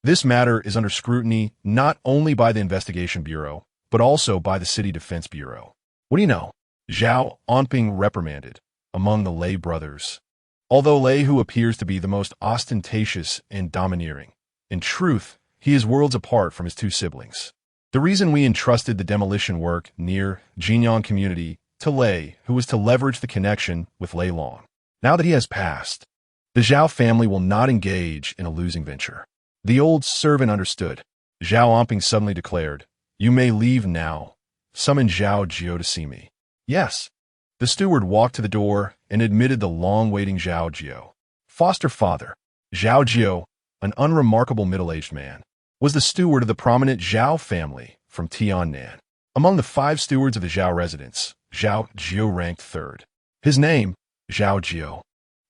This matter is under scrutiny not only by the Investigation Bureau, but also by the City Defense Bureau. What do you know? Zhao Onping reprimanded among the Lei brothers. Although Lei Hu appears to be the most ostentatious and domineering, in truth, he is worlds apart from his two siblings. The reason we entrusted the demolition work near Jinyang community to Lei, who was to leverage the connection with Lei Long. Now that he has passed, the Zhao family will not engage in a losing venture. The old servant understood. Zhao Onping suddenly declared, You may leave now. Summon Zhao Jiao to see me. Yes. The steward walked to the door and admitted the long-waiting Zhao Jiao. Foster father, Zhao Jiao, an unremarkable middle-aged man, was the steward of the prominent Zhao family from Tiannan. Among the 5 stewards of the Zhao residence, Zhao Jiao ranked 3rd. His name, Zhao Jiao,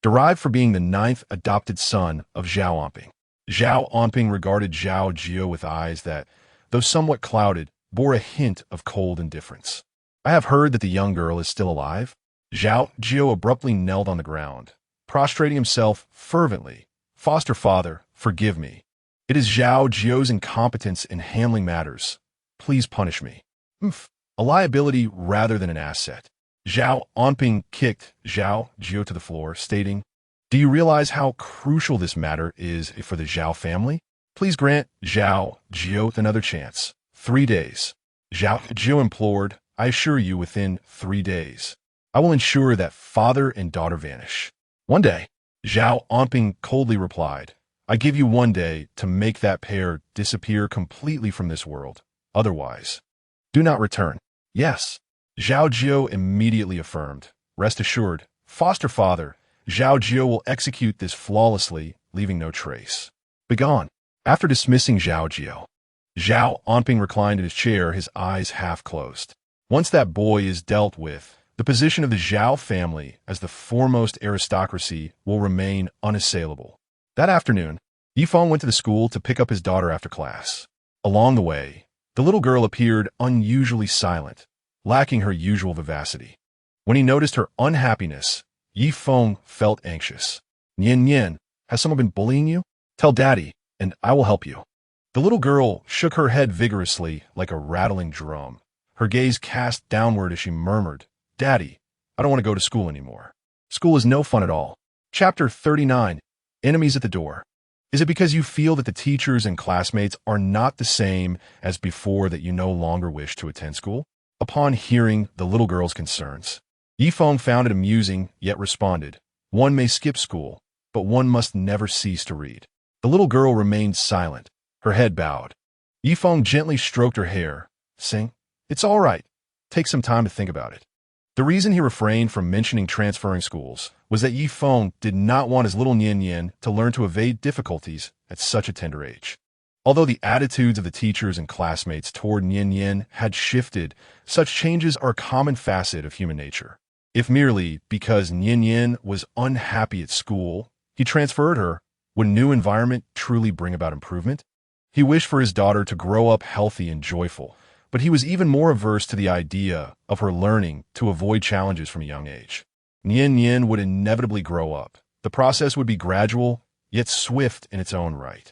derived from being the 9th adopted son of Zhao Onping. Zhao Onping regarded Zhao Jiao with eyes that, though somewhat clouded, bore a hint of cold indifference. I have heard that the young girl is still alive. Zhao Jiao abruptly knelt on the ground, prostrating himself fervently. Foster father, forgive me. It is Zhao Jiao's incompetence in handling matters. Please punish me. A liability rather than an asset. Zhao Onping kicked Zhao Jiao to the floor, stating, Do you realize how crucial this matter is for the Zhao family? Please grant Zhao Jiao another chance. 3 days. Zhao Jiao implored, I assure you within 3 days. I will ensure that father and daughter vanish. 1 day. Zhao Onping coldly replied, I give you 1 day to make that pair disappear completely from this world. Otherwise, do not return. Yes. Zhao Jiao immediately affirmed. Rest assured, foster father, Zhao Jiao will execute this flawlessly, leaving no trace. Begone. After dismissing Zhao Jiao, Zhao Onping reclined in his chair, his eyes half closed. Once that boy is dealt with, the position of the Zhao family as the foremost aristocracy will remain unassailable. That afternoon, Yifeng went to the school to pick up his daughter after class. Along the way, the little girl appeared unusually silent, lacking her usual vivacity. When he noticed her unhappiness, Yifeng felt anxious. Nian Nian, has someone been bullying you? Tell daddy, and I will help you. The little girl shook her head vigorously like a rattling drum, her gaze cast downward as she murmured, Daddy, I don't want to go to school anymore. School is no fun at all. Chapter 39, Enemies at the Door. Is it because you feel that the teachers and classmates are not the same as before that you no longer wish to attend school? Upon hearing the little girl's concerns, Yifeng found it amusing, yet responded, One may skip school, but one must never cease to read. The little girl remained silent, her head bowed. Yifeng gently stroked her hair, saying, It's all right. Take some time to think about it. The reason he refrained from mentioning transferring schools was that Yifeng did not want his little Nian Nian to learn to evade difficulties at such a tender age. Although the attitudes of the teachers and classmates toward Nian Nian had shifted, such changes are a common facet of human nature. If merely because Nian Nian was unhappy at school, he transferred her, would a new environment truly bring about improvement? He wished for his daughter to grow up healthy and joyful, but he was even more averse to the idea of her learning to avoid challenges from a young age. Nian Nian would inevitably grow up. The process would be gradual, yet swift in its own right.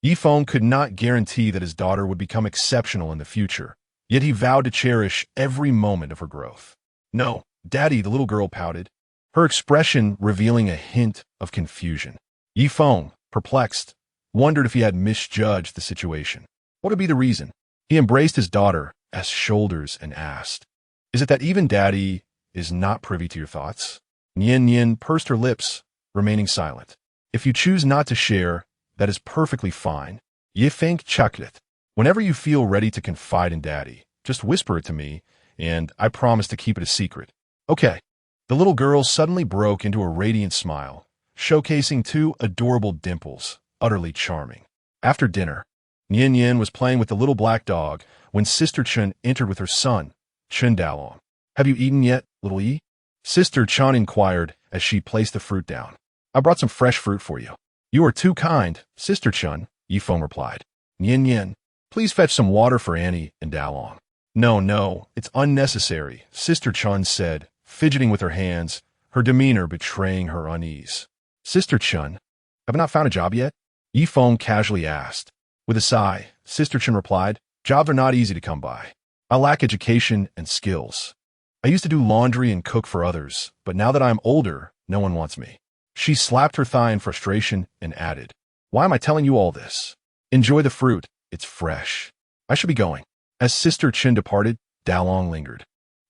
Yifeng could not guarantee that his daughter would become exceptional in the future, yet he vowed to cherish every moment of her growth. No, Daddy, the little girl pouted, her expression revealing a hint of confusion. Yifeng, perplexed, wondered if he had misjudged the situation. What would be the reason? He embraced his daughter as shoulders and asked, Is it that even Daddy is not privy to your thoughts? Nian Nian pursed her lips, remaining silent. If you choose not to share, that is perfectly fine. Yifeng chuckled. Whenever you feel ready to confide in Daddy, just whisper it to me, and I promise to keep it a secret. Okay. The little girl suddenly broke into a radiant smile, showcasing 2 adorable dimples, utterly charming. After dinner, Nian Nian was playing with the little black dog when Sister Chen entered with her son, Chen Dalong. Have you eaten yet, little Yi? Sister Chun inquired as she placed the fruit down. I brought some fresh fruit for you. You are too kind, Sister Chun, Yifeng replied. Nian Yin, please fetch some water for Annie and Dalong. No, no, it's unnecessary, Sister Chun said, fidgeting with her hands, her demeanor betraying her unease. Sister Chun, have I not found a job yet? Yifeng casually asked. With a sigh, Sister Chun replied, jobs are not easy to come by. I lack education and skills. I used to do laundry and cook for others, but now that I am older, no one wants me. She slapped her thigh in frustration and added, why am I telling you all this? Enjoy the fruit, it's fresh. I should be going. As Sister Chin departed, Dalong lingered,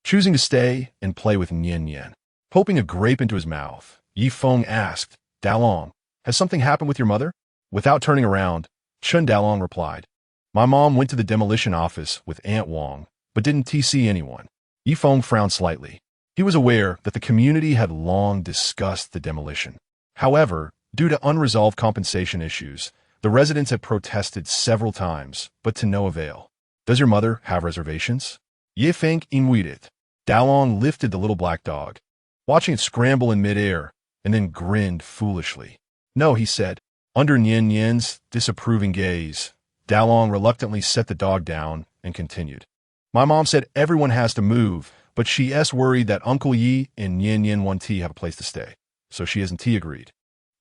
choosing to stay and play with Nian Yin. Popping a grape into his mouth, Yifeng asked, Dalong, has something happened with your mother? Without turning around, Chun Dalong replied, my mom went to the demolition office with Aunt Wong, but didn't TC anyone. Yifeng frowned slightly. He was aware that the community had long discussed the demolition. However, due to unresolved compensation issues, the residents had protested several times, but to no avail. Does your mother have reservations? Yifeng invited. Dalong lifted the little black dog, watching it scramble in midair, and then grinned foolishly. No, he said. Under Nian Yin's disapproving gaze, Dalong reluctantly set the dog down and continued. My mom said everyone has to move, but she's worried that Uncle Yi and Nian Yin 1T have a place to stay, so she and T agreed.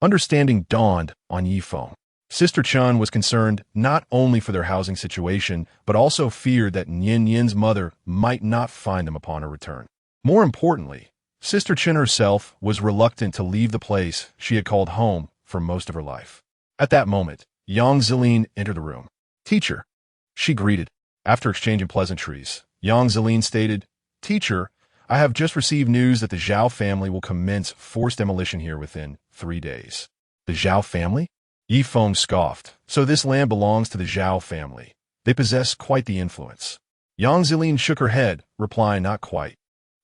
Understanding dawned on Yifeng. Sister Chun was concerned not only for their housing situation, but also feared that Nian Yin's mother might not find them upon her return. More importantly, Sister Chin herself was reluctant to leave the place she had called home for most of her life. At that moment, Yang Zilin entered the room. Teacher, she greeted. After exchanging pleasantries, Yang Zilin stated, Teacher, I have just received news that the Zhao family will commence forced demolition here within 3 days. The Zhao family? Yifeng scoffed. So this land belongs to the Zhao family. They possess quite the influence. Yang Zilin shook her head, replying not quite.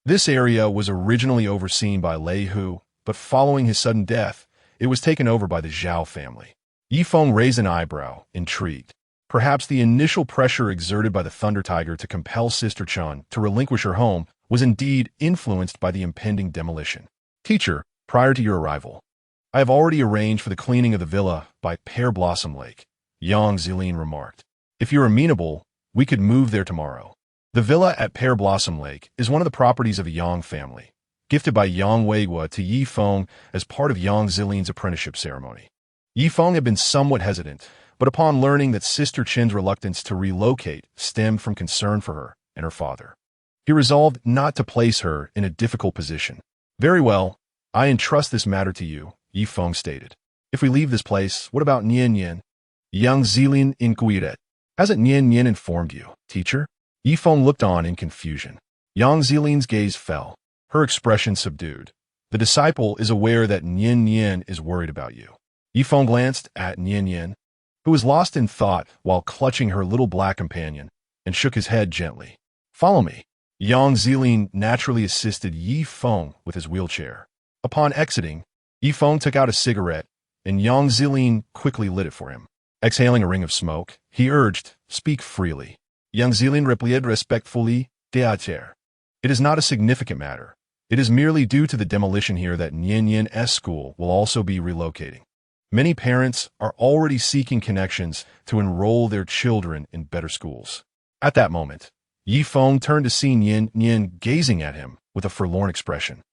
This area was originally overseen by Lei Hu, but following his sudden death, it was taken over by the Zhao family. Yifeng raised an eyebrow, intrigued. Perhaps the initial pressure exerted by the Thunder Tiger to compel Sister Chun to relinquish her home was indeed influenced by the impending demolition. Teacher, prior to your arrival, I have already arranged for the cleaning of the villa by Pear Blossom Lake, Yang Zilin remarked. If you're amenable, we could move there tomorrow. The villa at Pear Blossom Lake is one of the properties of the Yang family, gifted by Yang Weigua to Yifeng as part of Yang Zilin's apprenticeship ceremony. Yifeng had been somewhat hesitant, but upon learning that Sister Chin's reluctance to relocate stemmed from concern for her and her father, he resolved not to place her in a difficult position. Very well, I entrust this matter to you, Yifeng stated. If we leave this place, what about Nian Yin? Yang Zilin inquired. Hasn't Nian Yin informed you, teacher? Yifeng looked on in confusion. Yang Zilin's gaze fell, her expression subdued. The disciple is aware that Nian Yin is worried about you. Yifeng glanced at Nian Yin, who was lost in thought while clutching her little black companion, and shook his head gently. Follow me. Yang Zilin naturally assisted Yifeng with his wheelchair. Upon exiting, Yifeng took out a cigarette, and Yang Zilin quickly lit it for him. Exhaling a ring of smoke, he urged, speak freely. Yang Zilin replied respectfully, Deacher. It is not a significant matter. It is merely due to the demolition here that Nian Yin's school will also be relocating. Many parents are already seeking connections to enroll their children in better schools. At that moment, Yifeng turned to see Nian Yin gazing at him with a forlorn expression.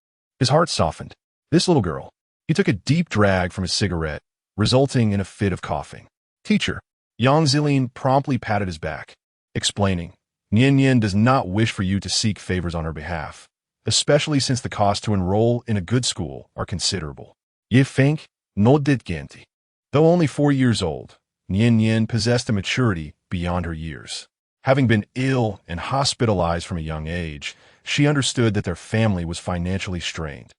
His heart softened. This little girl. He took a deep drag from his cigarette, resulting in a fit of coughing. Teacher, Yang Zilin promptly patted his back, explaining, Nian Yin does not wish for you to seek favors on her behalf, especially since the costs to enroll in a good school are considerable. Yifeng nodded gently. Though only 4 years old, Nian Yin possessed a maturity beyond her years. Having been ill and hospitalized from a young age, she understood that their family was financially strained.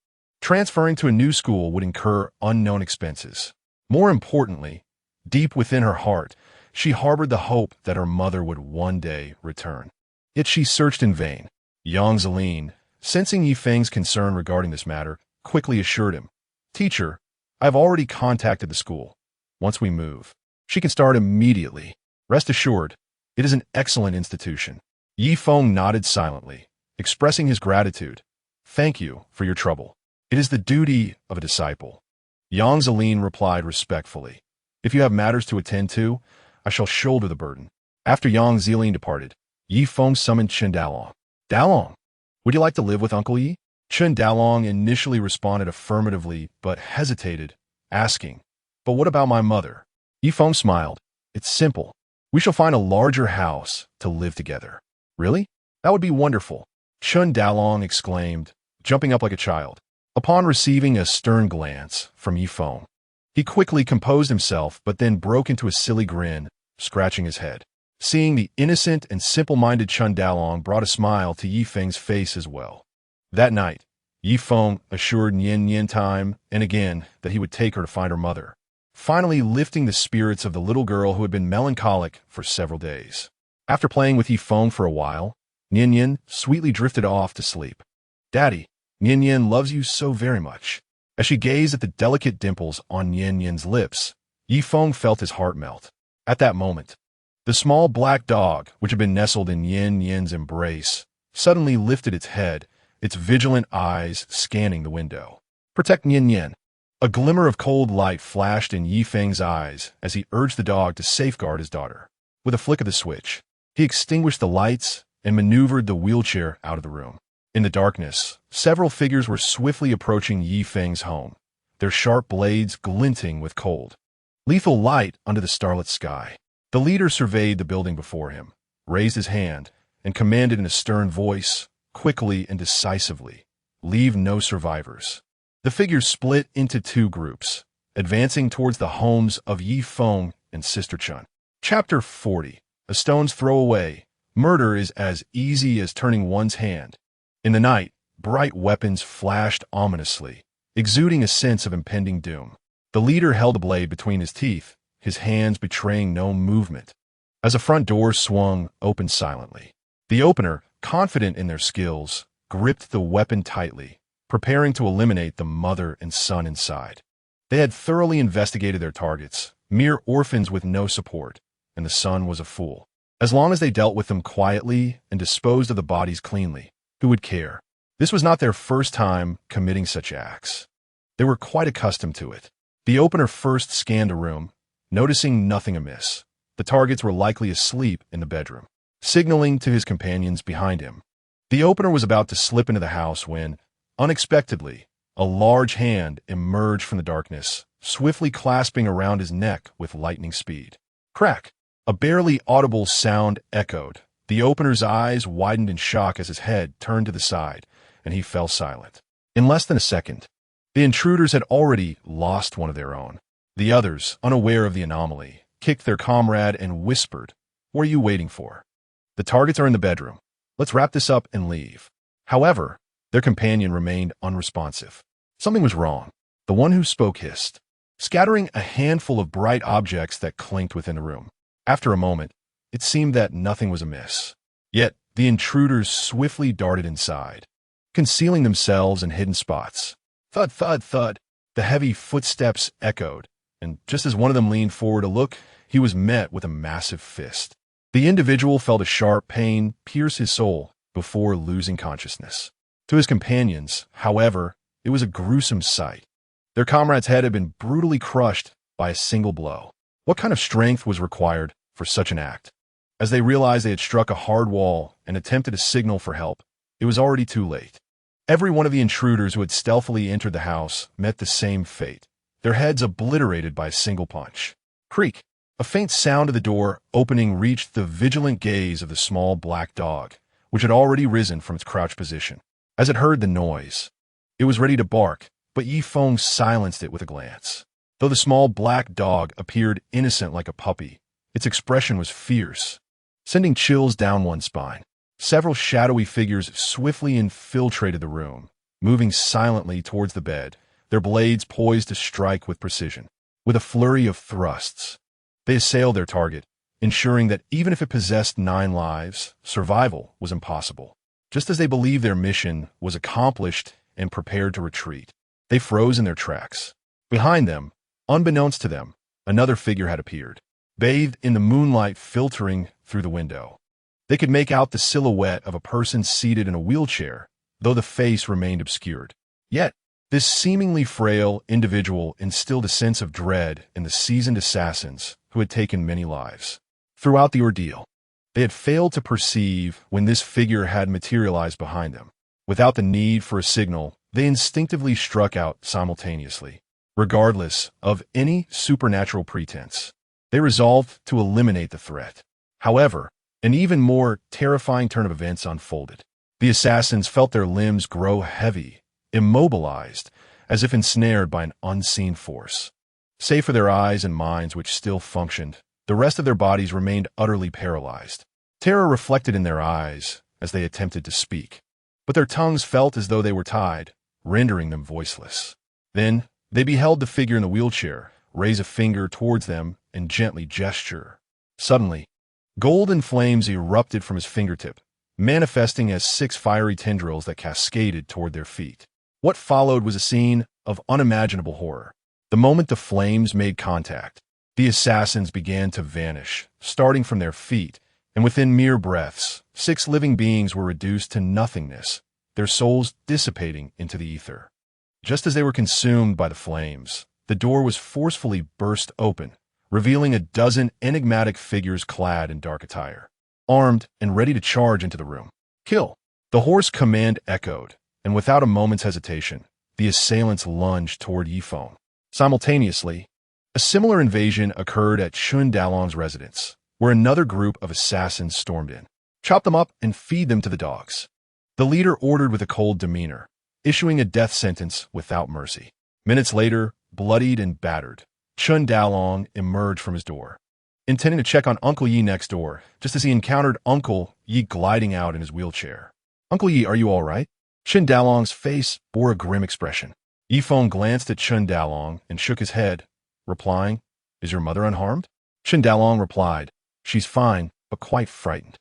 Transferring to a new school would incur unknown expenses. More importantly, deep within her heart, she harbored the hope that her mother would one day return. Yet she searched in vain. Yang Zilin, sensing Yifeng's concern regarding this matter, quickly assured him, Teacher, I have already contacted the school. Once we move, she can start immediately. Rest assured, it is an excellent institution. Yifeng nodded silently, expressing his gratitude. Thank you for your trouble. It is the duty of a disciple. Yang Zelin replied respectfully. If you have matters to attend to, I shall shoulder the burden. After Yang Zelin departed, Yi Feng summoned Chen Dalong. Dalong, would you like to live with Uncle Yi? Chen Dalong initially responded affirmatively, but hesitated, asking, But what about my mother? Yi Feng smiled. It's simple. We shall find a larger house to live together. Really? That would be wonderful. Chen Dalong exclaimed, jumping up like a child. Upon receiving a stern glance from Yi Feng, he quickly composed himself but then broke into a silly grin, scratching his head. Seeing the innocent and simple-minded Chen Dalong brought a smile to Yi Feng's face as well. That night, Yi Feng assured Nian Nian time and again that he would take her to find her mother, finally lifting the spirits of the little girl who had been melancholic for several days. After playing with Yi Feng for a while, Nian Nian sweetly drifted off to sleep. Daddy, Nian Nian loves you so very much. As she gazed at the delicate dimples on Nian Nian's lips, Yi Feng felt his heart melt. At that moment, the small black dog, which had been nestled in Nian Nian's embrace, suddenly lifted its head, its vigilant eyes scanning the window. Protect Nian Nian. A glimmer of cold light flashed in Yi Feng's eyes as he urged the dog to safeguard his daughter. With a flick of the switch, he extinguished the lights and maneuvered the wheelchair out of the room. In the darkness, several figures were swiftly approaching Yi Feng's home, their sharp blades glinting with cold, lethal light under the starlit sky. The leader surveyed the building before him, raised his hand, and commanded in a stern voice, quickly and decisively, "Leave no survivors." The figures split into two groups, advancing towards the homes of Yi Feng and Sister Chen. Chapter 40. A stone's throw away. Murder is as easy as turning one's hand. In the night, bright weapons flashed ominously, exuding a sense of impending doom. The leader held a blade between his teeth, his hands betraying no movement, as a front door swung open silently. The opener, confident in their skills, gripped the weapon tightly, preparing to eliminate the mother and son inside. They had thoroughly investigated their targets, mere orphans with no support, and the son was a fool. As long as they dealt with them quietly and disposed of the bodies cleanly, who would care? This was not their first time committing such acts. They were quite accustomed to it. The opener first scanned a room, noticing nothing amiss. The targets were likely asleep in the bedroom, signaling to his companions behind him. The opener was about to slip into the house when, unexpectedly, a large hand emerged from the darkness, swiftly clasping around his neck with lightning speed. Crack! A barely audible sound echoed. The opener's eyes widened in shock as his head turned to the side, and he fell silent. In less than a second, the intruders had already lost one of their own. The others, unaware of the anomaly, kicked their comrade and whispered, "What are you waiting for? The targets are in the bedroom. Let's wrap this up and leave." However, their companion remained unresponsive. Something was wrong. The one who spoke hissed, scattering a handful of bright objects that clinked within the room. After a moment, it seemed that nothing was amiss. Yet, the intruders swiftly darted inside, concealing themselves in hidden spots. Thud, thud, thud. The heavy footsteps echoed, and just as one of them leaned forward to look, he was met with a massive fist. The individual felt a sharp pain pierce his soul before losing consciousness. To his companions, however, it was a gruesome sight. Their comrade's head had been brutally crushed by a single blow. What kind of strength was required for such an act? As they realized they had struck a hard wall and attempted to signal for help, it was already too late. Every one of the intruders who had stealthily entered the house met the same fate, their heads obliterated by a single punch. Creak! A faint sound of the door opening reached the vigilant gaze of the small black dog, which had already risen from its crouched position. As it heard the noise, it was ready to bark, but Yi Feng silenced it with a glance. Though the small black dog appeared innocent like a puppy, its expression was fierce, sending chills down one's spine. Several shadowy figures swiftly infiltrated the room, moving silently towards the bed, their blades poised to strike with precision. With a flurry of thrusts, they assailed their target, ensuring that even if it possessed 9 lives, survival was impossible. Just as they believed their mission was accomplished and prepared to retreat, they froze in their tracks. Behind them, unbeknownst to them, another figure had appeared, bathed in the moonlight filtering through the window. They could make out the silhouette of a person seated in a wheelchair, though the face remained obscured. Yet, this seemingly frail individual instilled a sense of dread in the seasoned assassins who had taken many lives. Throughout the ordeal, they had failed to perceive when this figure had materialized behind them. Without the need for a signal, they instinctively struck out simultaneously, regardless of any supernatural pretense. They resolved to eliminate the threat. However, an even more terrifying turn of events unfolded. The assassins felt their limbs grow heavy, immobilized, as if ensnared by an unseen force. Save for their eyes and minds, which still functioned, the rest of their bodies remained utterly paralyzed. Terror reflected in their eyes as they attempted to speak, but their tongues felt as though they were tied, rendering them voiceless. Then, they beheld the figure in the wheelchair raise a finger towards them and gently gesture. Suddenly, golden flames erupted from his fingertip, manifesting as 6 fiery tendrils that cascaded toward their feet. What followed was a scene of unimaginable horror. The moment the flames made contact, the assassins began to vanish, starting from their feet, and within mere breaths, 6 living beings were reduced to nothingness, their souls dissipating into the ether. Just as they were consumed by the flames, the door was forcefully burst open, revealing a dozen enigmatic figures clad in dark attire, armed and ready to charge into the room. Kill! The hoarse command echoed, and without a moment's hesitation, the assailants lunged toward Yifeng. Simultaneously, a similar invasion occurred at Chun Dalong's residence, where another group of assassins stormed in. Chop them up and feed them to the dogs. The leader ordered with a cold demeanor, issuing a death sentence without mercy. Minutes later, bloodied and battered, Chun Dalong emerged from his door, intending to check on Uncle Yi next door, just as he encountered Uncle Yi gliding out in his wheelchair. "Uncle Yi, are you all right?" Chun Dalong's face bore a grim expression. Yifeng glanced at Chun Dalong and shook his head, replying, "Is your mother unharmed?" Chun Dalong replied, "She's fine, but quite frightened."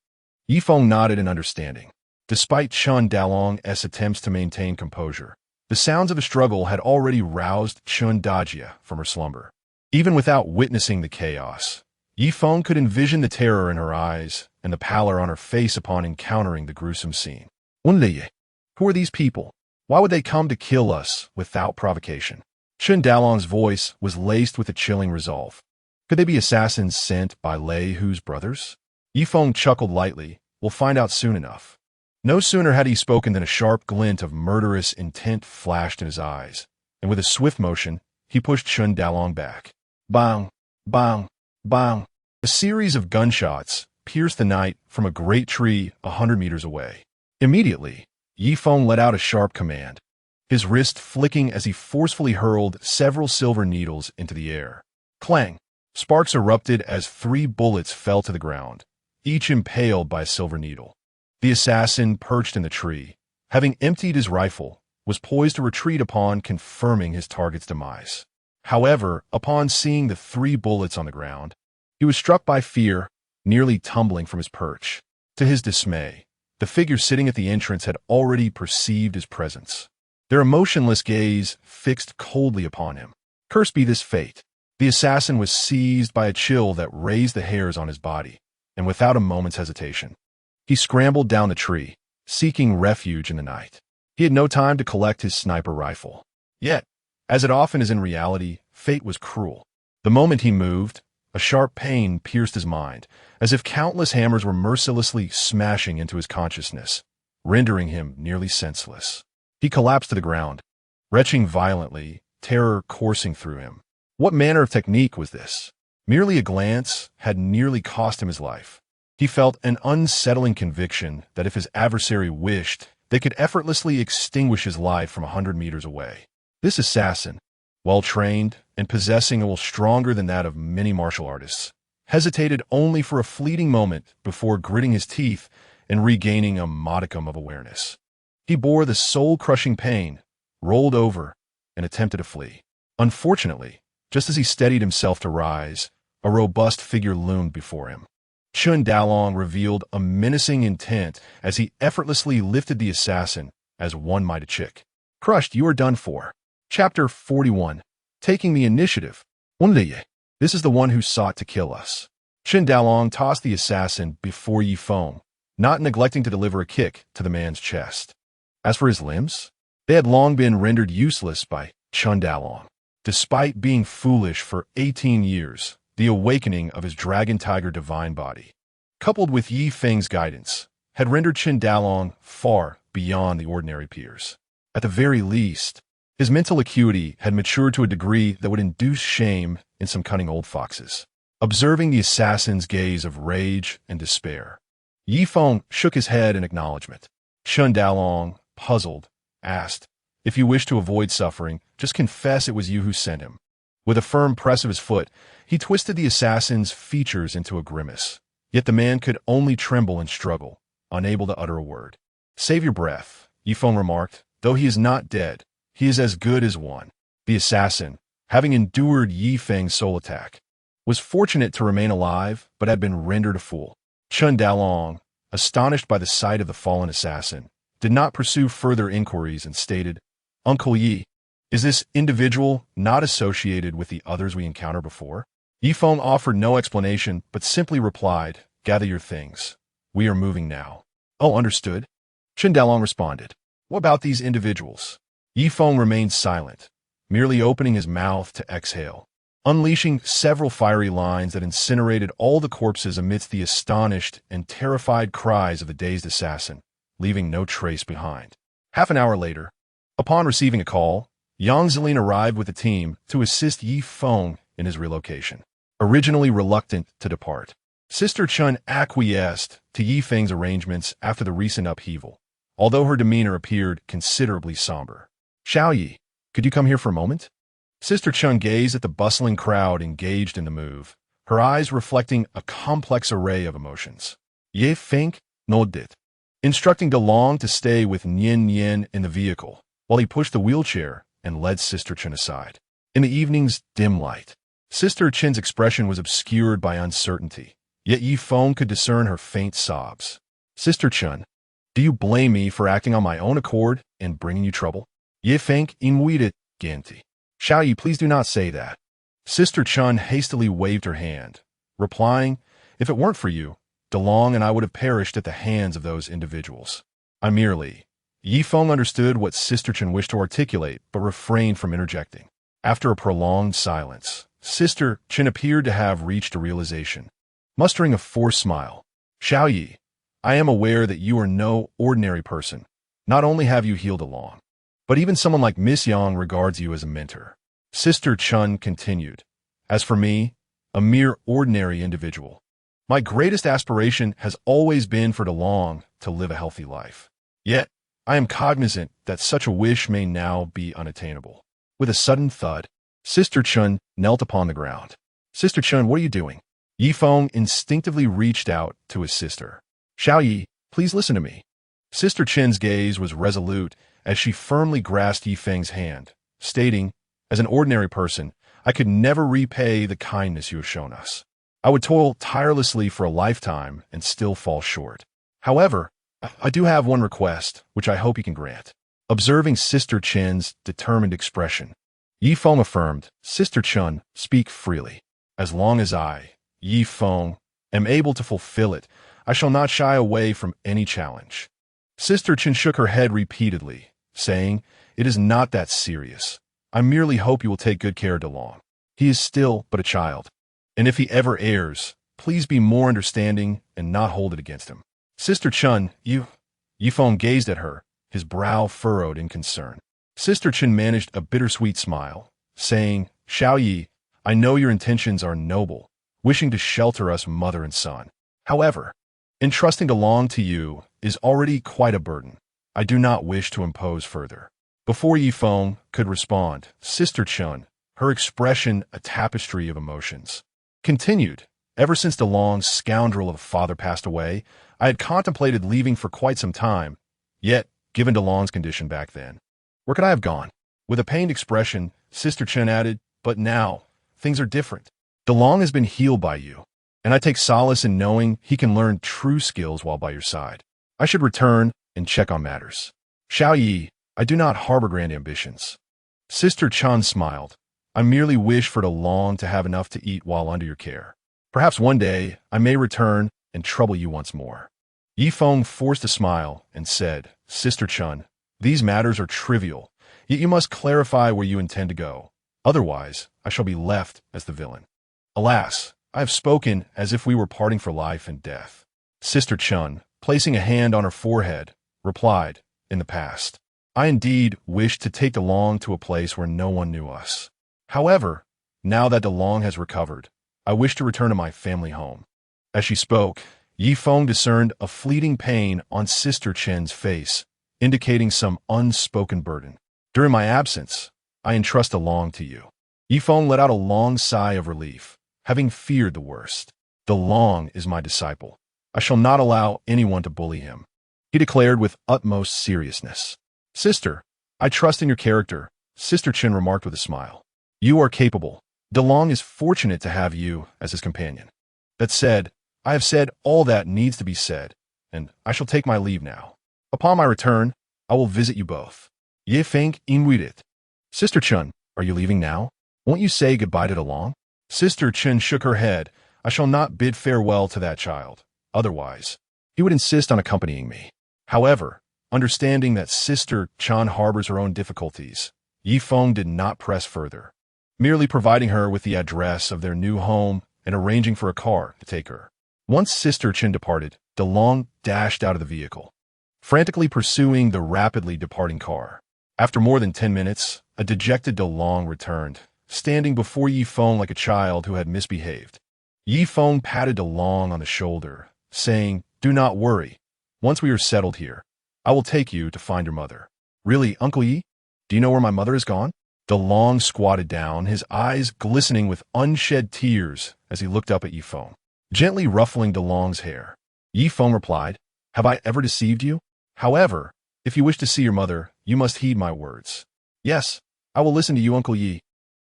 Yifeng nodded in understanding. Despite Chun Dalong's attempts to maintain composure, the sounds of a struggle had already roused Chun Dajia from her slumber. Even without witnessing the chaos, Yifeng could envision the terror in her eyes and the pallor on her face upon encountering the gruesome scene. "Wenliye, who are these people? Why would they come to kill us without provocation?" Chun Dalong's voice was laced with a chilling resolve. Could they be assassins sent by Lei Hu's brothers? Yifeng chuckled lightly. "We'll find out soon enough." No sooner had he spoken than a sharp glint of murderous intent flashed in his eyes, and with a swift motion, he pushed Chun Dalong back. Bang! Bang! Bang! A series of gunshots pierced the night from a great tree 100 meters away. Immediately, Yifeng let out a sharp command, his wrist flicking as he forcefully hurled several silver needles into the air. Clang! Sparks erupted as 3 bullets fell to the ground, each impaled by a silver needle. The assassin perched in the tree, having emptied his rifle, was poised to retreat upon confirming his target's demise. However, upon seeing the 3 bullets on the ground, he was struck by fear, nearly tumbling from his perch. To his dismay, the figure sitting at the entrance had already perceived his presence, their emotionless gaze fixed coldly upon him. Cursed be this fate! The assassin was seized by a chill that raised the hairs on his body, and without a moment's hesitation, he scrambled down the tree, seeking refuge in the night. He had no time to collect his sniper rifle. Yet, as it often is in reality, fate was cruel. The moment he moved, a sharp pain pierced his mind, as if countless hammers were mercilessly smashing into his consciousness, rendering him nearly senseless. He collapsed to the ground, retching violently, terror coursing through him. What manner of technique was this? Merely a glance had nearly cost him his life. He felt an unsettling conviction that if his adversary wished, they could effortlessly extinguish his life from 100 meters away. This assassin, well-trained and possessing a will stronger than that of many martial artists, hesitated only for a fleeting moment before gritting his teeth and regaining a modicum of awareness. He bore the soul-crushing pain, rolled over, and attempted to flee. Unfortunately, just as he steadied himself to rise, a robust figure loomed before him. Chun Dalong revealed a menacing intent as he effortlessly lifted the assassin as one might a chick. "Crushed, you are done for." Chapter 41. Taking the Initiative. Wenliye, this is the one who sought to kill us. Chun Dalong tossed the assassin before Yifeng, not neglecting to deliver a kick to the man's chest. As for his limbs, they had long been rendered useless by Chun Dalong. Despite being foolish for 18 years, the awakening of his dragon tiger divine body, coupled with Yi Feng's guidance, had rendered Chen Dalong far beyond the ordinary peers. At the very least, his mental acuity had matured to a degree that would induce shame in some cunning old foxes. Observing the assassin's gaze of rage and despair, Yi Feng shook his head in acknowledgement. Chen Dalong, puzzled, asked, "If you wish to avoid suffering, just confess it was you who sent him." With a firm press of his foot, he twisted the assassin's features into a grimace. Yet the man could only tremble and struggle, unable to utter a word. "Save your breath," Yi Feng remarked. "Though he is not dead, he is as good as one." The assassin, having endured Yi Feng's soul attack, was fortunate to remain alive, but had been rendered a fool. Chen Dalong, astonished by the sight of the fallen assassin, did not pursue further inquiries and stated, "Uncle Yi, is this individual not associated with the others we encountered before?" Yi Feng offered no explanation, but simply replied, "Gather your things. We are moving now." "Oh, understood," Chen Dalong responded. "What about these individuals?" Yi Feng remained silent, merely opening his mouth to exhale, unleashing several fiery lines that incinerated all the corpses amidst the astonished and terrified cries of the dazed assassin, leaving no trace behind. Half an hour later, upon receiving a call, Yang Zilin arrived with the team to assist Yi Feng in his relocation. Originally reluctant to depart, Sister Chun acquiesced to Yi Feng's arrangements after the recent upheaval, although her demeanor appeared considerably somber. "Xiao Yi, could you come here for a moment?" Sister Chun gazed at the bustling crowd engaged in the move, her eyes reflecting a complex array of emotions. Yi Feng nodded, instructing DeLong to stay with Nian Nian in the vehicle, while he pushed the wheelchair and led Sister Chun aside. In the evening's dim light, Sister Chin's expression was obscured by uncertainty, yet Yi Feng could discern her faint sobs. "Sister Chun, do you blame me for acting on my own accord and bringing you trouble?" "Yi Feng inuited Genti. Xiao Yi, please do not say that." Sister Chun hastily waved her hand, replying, "If it weren't for you, DeLong and I would have perished at the hands of those individuals. I merely—" Yi Feng understood what Sister Chun wished to articulate, but refrained from interjecting. After a prolonged silence, Sister Chun appeared to have reached a realization. Mustering a forced smile, "Xiao Yi, I am aware that you are no ordinary person. Not only have you healed DeLong, but even someone like Miss Yang regards you as a mentor." Sister Chun continued, "As for me, a mere ordinary individual, my greatest aspiration has always been for DeLong to live a healthy life. Yet, I am cognizant that such a wish may now be unattainable." With a sudden thud, Sister Chun knelt upon the ground. "Sister Chun, what are you doing?" Yi Feng instinctively reached out to his sister. "Xiao Yi, please listen to me." Sister Chin's gaze was resolute as she firmly grasped Yi Feng's hand, stating, "As an ordinary person, I could never repay the kindness you have shown us. I would toil tirelessly for a lifetime and still fall short. However, I do have one request, which I hope you can grant." Observing Sister Chin's determined expression, Yi Feng affirmed, "Sister Chun, speak freely. As long as I, Yi Feng, am able to fulfill it, I shall not shy away from any challenge." Sister Chun shook her head repeatedly, saying, "It is not that serious. I merely hope you will take good care of DeLong. He is still but a child, and if he ever errs, please be more understanding and not hold it against him." "Sister Chun, Yi Feng gazed at her, his brow furrowed in concern. Sister Chun managed a bittersweet smile, saying, "Xiao Yi, I know your intentions are noble, wishing to shelter us mother and son. However, entrusting DeLong to you is already quite a burden. I do not wish to impose further." Before Yi Feng could respond, Sister Chun, her expression a tapestry of emotions, continued, "Ever since DeLong's scoundrel of a father passed away, I had contemplated leaving for quite some time. Yet, given DeLong's condition back then, where could I have gone?" With a pained expression, Sister Chun added, "But now, things are different. DeLong has been healed by you, and I take solace in knowing he can learn true skills while by your side. I should return and check on matters. Xiao Yi, I do not harbor grand ambitions." Sister Chun smiled. "I merely wish for DeLong to have enough to eat while under your care. Perhaps one day I may return and trouble you once more." Yi Feng forced a smile and said, "Sister Chun, These matters are trivial, yet you must clarify where you intend to go. Otherwise, I shall be left as the villain. Alas, I have spoken as if we were parting for life and death. Sister Chun, placing a hand on her forehead, replied, in the past. I indeed wished to take DeLong to a place where no one knew us. However, now that DeLong has recovered, I wish to return to my family home. As she spoke, Yi Feng discerned a fleeting pain on Sister Chen's face, indicating some unspoken burden. During my absence, I entrust DeLong to you. Yi Feng let out a long sigh of relief, having feared the worst. DeLong is my disciple. I shall not allow anyone to bully him, he declared with utmost seriousness. Sister, I trust in your character, Sister Chen remarked with a smile. You are capable. DeLong is fortunate to have you as his companion. That said, I have said all that needs to be said, and I shall take my leave now. Upon my return, I will visit you both. Ye Feng Inwitit. Sister Chen, are you leaving now? Won't you say goodbye to DeLong? Sister Chen shook her head. I shall not bid farewell to that child. Otherwise, he would insist on accompanying me. However, understanding that Sister Chen harbors her own difficulties, Yi Feng did not press further, merely providing her with the address of their new home and arranging for a car to take her. Once Sister Chen departed, DeLong dashed out of the vehicle, frantically pursuing the rapidly departing car. After more than 10 minutes, a dejected DeLong returned, standing before Yi Feng like a child who had misbehaved. Yi Feng patted DeLong on the shoulder, saying, Do not worry. Once we are settled here, I will take you to find your mother. Really, Uncle Yi? Do you know where my mother has gone? DeLong squatted down, his eyes glistening with unshed tears as he looked up at Yi Feng, gently ruffling DeLong's hair. Yi Feng replied, Have I ever deceived you? However, if you wish to see your mother, you must heed my words. Yes, I will listen to you, Uncle Yi.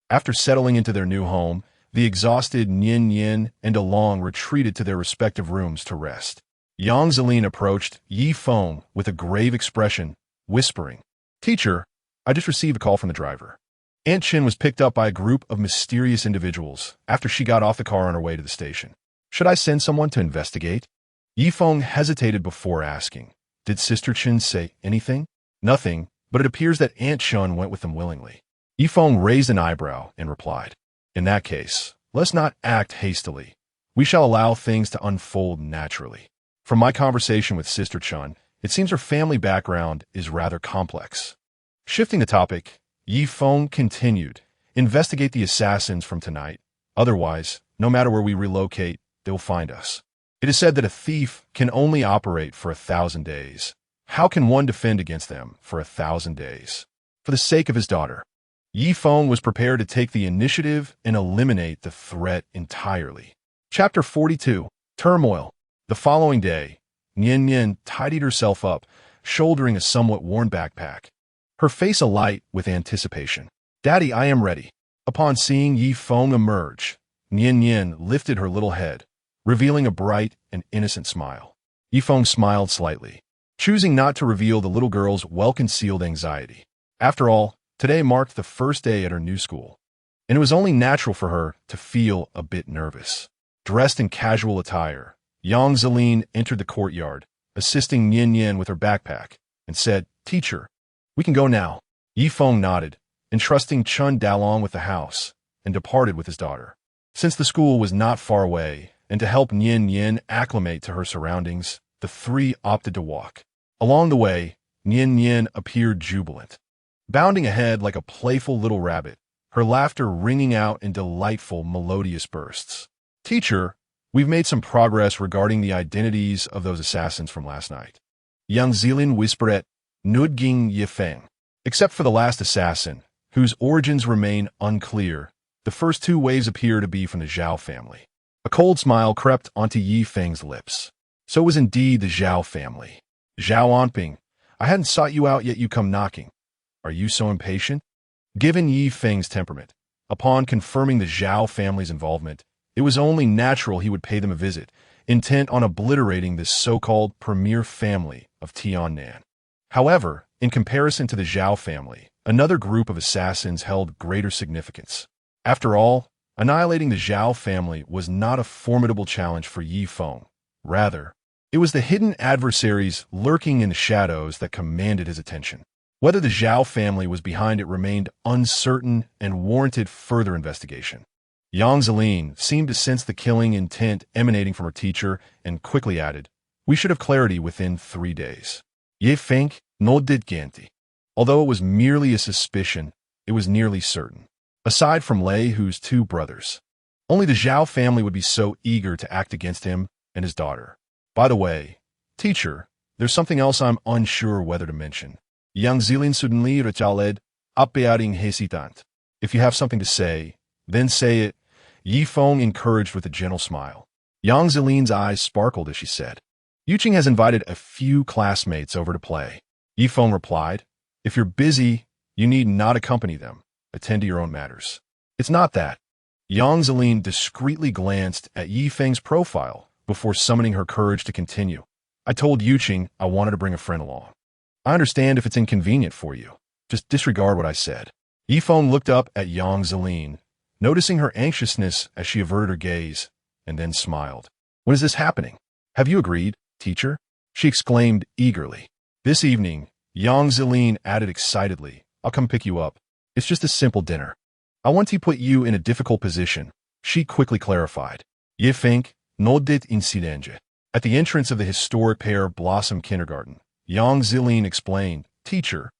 After settling into their new home, the exhausted Nian Yin and DeLong retreated to their respective rooms to rest. Yang Zelin approached Yi Feng with a grave expression, whispering, Teacher, I just received a call from the driver. Aunt Chin was picked up by a group of mysterious individuals after she got off the car on her way to the station. Should I send someone to investigate? Yi Feng hesitated before asking, Did Sister Chin say anything? Nothing, but it appears that Aunt Chun went with them willingly. Yi Feng raised an eyebrow and replied, In that case, let's not act hastily. We shall allow things to unfold naturally. From my conversation with Sister Chun, it seems her family background is rather complex. Shifting the topic, Yi Feng continued, Investigate the assassins from tonight. Otherwise, no matter where we relocate, they will find us. It is said that a thief can only operate for 1,000 days. How can one defend against them for 1,000 days? For the sake of his daughter, Yi Feng was prepared to take the initiative and eliminate the threat entirely. Chapter 42, Turmoil. The following day, Nian Nian tidied herself up, shouldering a somewhat worn backpack, her face alight with anticipation. Daddy, I am ready. Upon seeing Yi Feng emerge, Nian Nian lifted her little head, revealing a bright and innocent smile. Yi Feng smiled slightly, choosing not to reveal the little girl's well-concealed anxiety. After all, today marked the first day at her new school, and it was only natural for her to feel a bit nervous. Dressed in casual attire, Yang Zelin entered the courtyard, assisting Nian Nian with her backpack, and said, Teacher, we can go now. Yi Feng nodded, entrusting Chun Dalong with the house, and departed with his daughter. Since the school was not far away, and to help Nian Nian acclimate to her surroundings, the three opted to walk. Along the way, Nian Nian appeared jubilant, bounding ahead like a playful little rabbit, her laughter ringing out in delightful, melodious bursts. Teacher, we've made some progress regarding the identities of those assassins from last night. Yang Zilin whispered, Nudging Yi Feng. Except for the last assassin, whose origins remain unclear, the first two waves appear to be from the Zhao family. A cold smile crept onto Yi Feng's lips. So it was indeed the Zhao family. Zhao Anping, I hadn't sought you out yet you come knocking. Are you so impatient? Given Yi Feng's temperament, upon confirming the Zhao family's involvement, it was only natural he would pay them a visit, intent on obliterating this so-called premier family of Tiannan. However, in comparison to the Zhao family, another group of assassins held greater significance. After all, annihilating the Zhao family was not a formidable challenge for Yi Feng. Rather, it was the hidden adversaries lurking in the shadows that commanded his attention. Whether the Zhao family was behind it remained uncertain and warranted further investigation. Yang Zelin seemed to sense the killing intent emanating from her teacher and quickly added, "We should have clarity within 3 days." Ye Feng no did Ganti. Although it was merely a suspicion, it was nearly certain. Aside from Lei Hu's 2 brothers, only the Zhao family would be so eager to act against him and his daughter. By the way, teacher, there's something else I'm unsure whether to mention. Yang Zilin suddenly recaled, apearing hesitant. If you have something to say, then say it. Yi Feng encouraged with a gentle smile. Yang Zilin's eyes sparkled as she said, Yuqing has invited a few classmates over to play. Yi Feng replied, if you're busy, you need not accompany them. Attend to your own matters. It's not that. Yang Zilin discreetly glanced at Yi Feng's profile before summoning her courage to continue. I told Yuqing I wanted to bring a friend along. I understand if it's inconvenient for you. Just disregard what I said. Yi Feng looked up at Yang Zilin, noticing her anxiousness as she averted her gaze, and then smiled. When is this happening? Have you agreed, teacher? She exclaimed eagerly. This evening, Yang Zilin added excitedly, I'll come pick you up. It's just a simple dinner. I want to put you in a difficult position, she quickly clarified. Ye Feng no dit incidenge. At the entrance of the historic Pear Blossom Kindergarten, Yang Zilin explained, Teacher,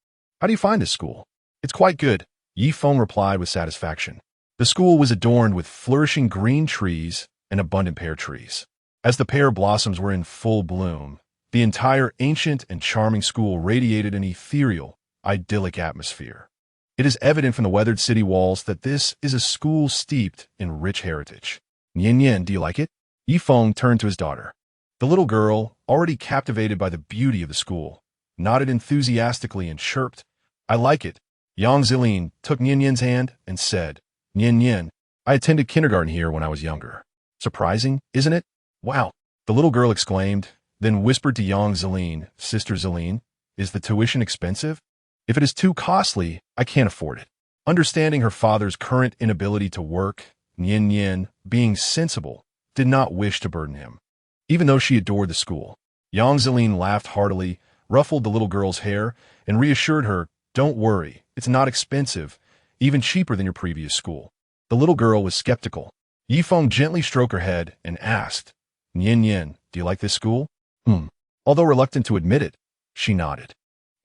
how do you find this school? It's quite good, Yi Feng replied with satisfaction. The school was adorned with flourishing green trees and abundant pear trees. As the pear blossoms were in full bloom, the entire ancient and charming school radiated an ethereal, idyllic atmosphere. It is evident from the weathered city walls that this is a school steeped in rich heritage. Nian Nian, do you like it? Yi Feng turned to his daughter. The little girl, already captivated by the beauty of the school, nodded enthusiastically and chirped, I like it. Yang Zilin took Nian Nian's hand and said, Nian Nian, I attended kindergarten here when I was younger. Surprising, isn't it? Wow, the little girl exclaimed, then whispered to Yang Zilin, Sister Zilin, is the tuition expensive? If it is too costly, I can't afford it. Understanding her father's current inability to work, Nian Nian, being sensible, did not wish to burden him. Even though she adored the school, Yang Zilin laughed heartily, ruffled the little girl's hair, and reassured her, don't worry, it's not expensive, even cheaper than your previous school. The little girl was skeptical. Yi Feng gently stroked her head and asked, Nian Nian, do you like this school? Although reluctant to admit it, she nodded.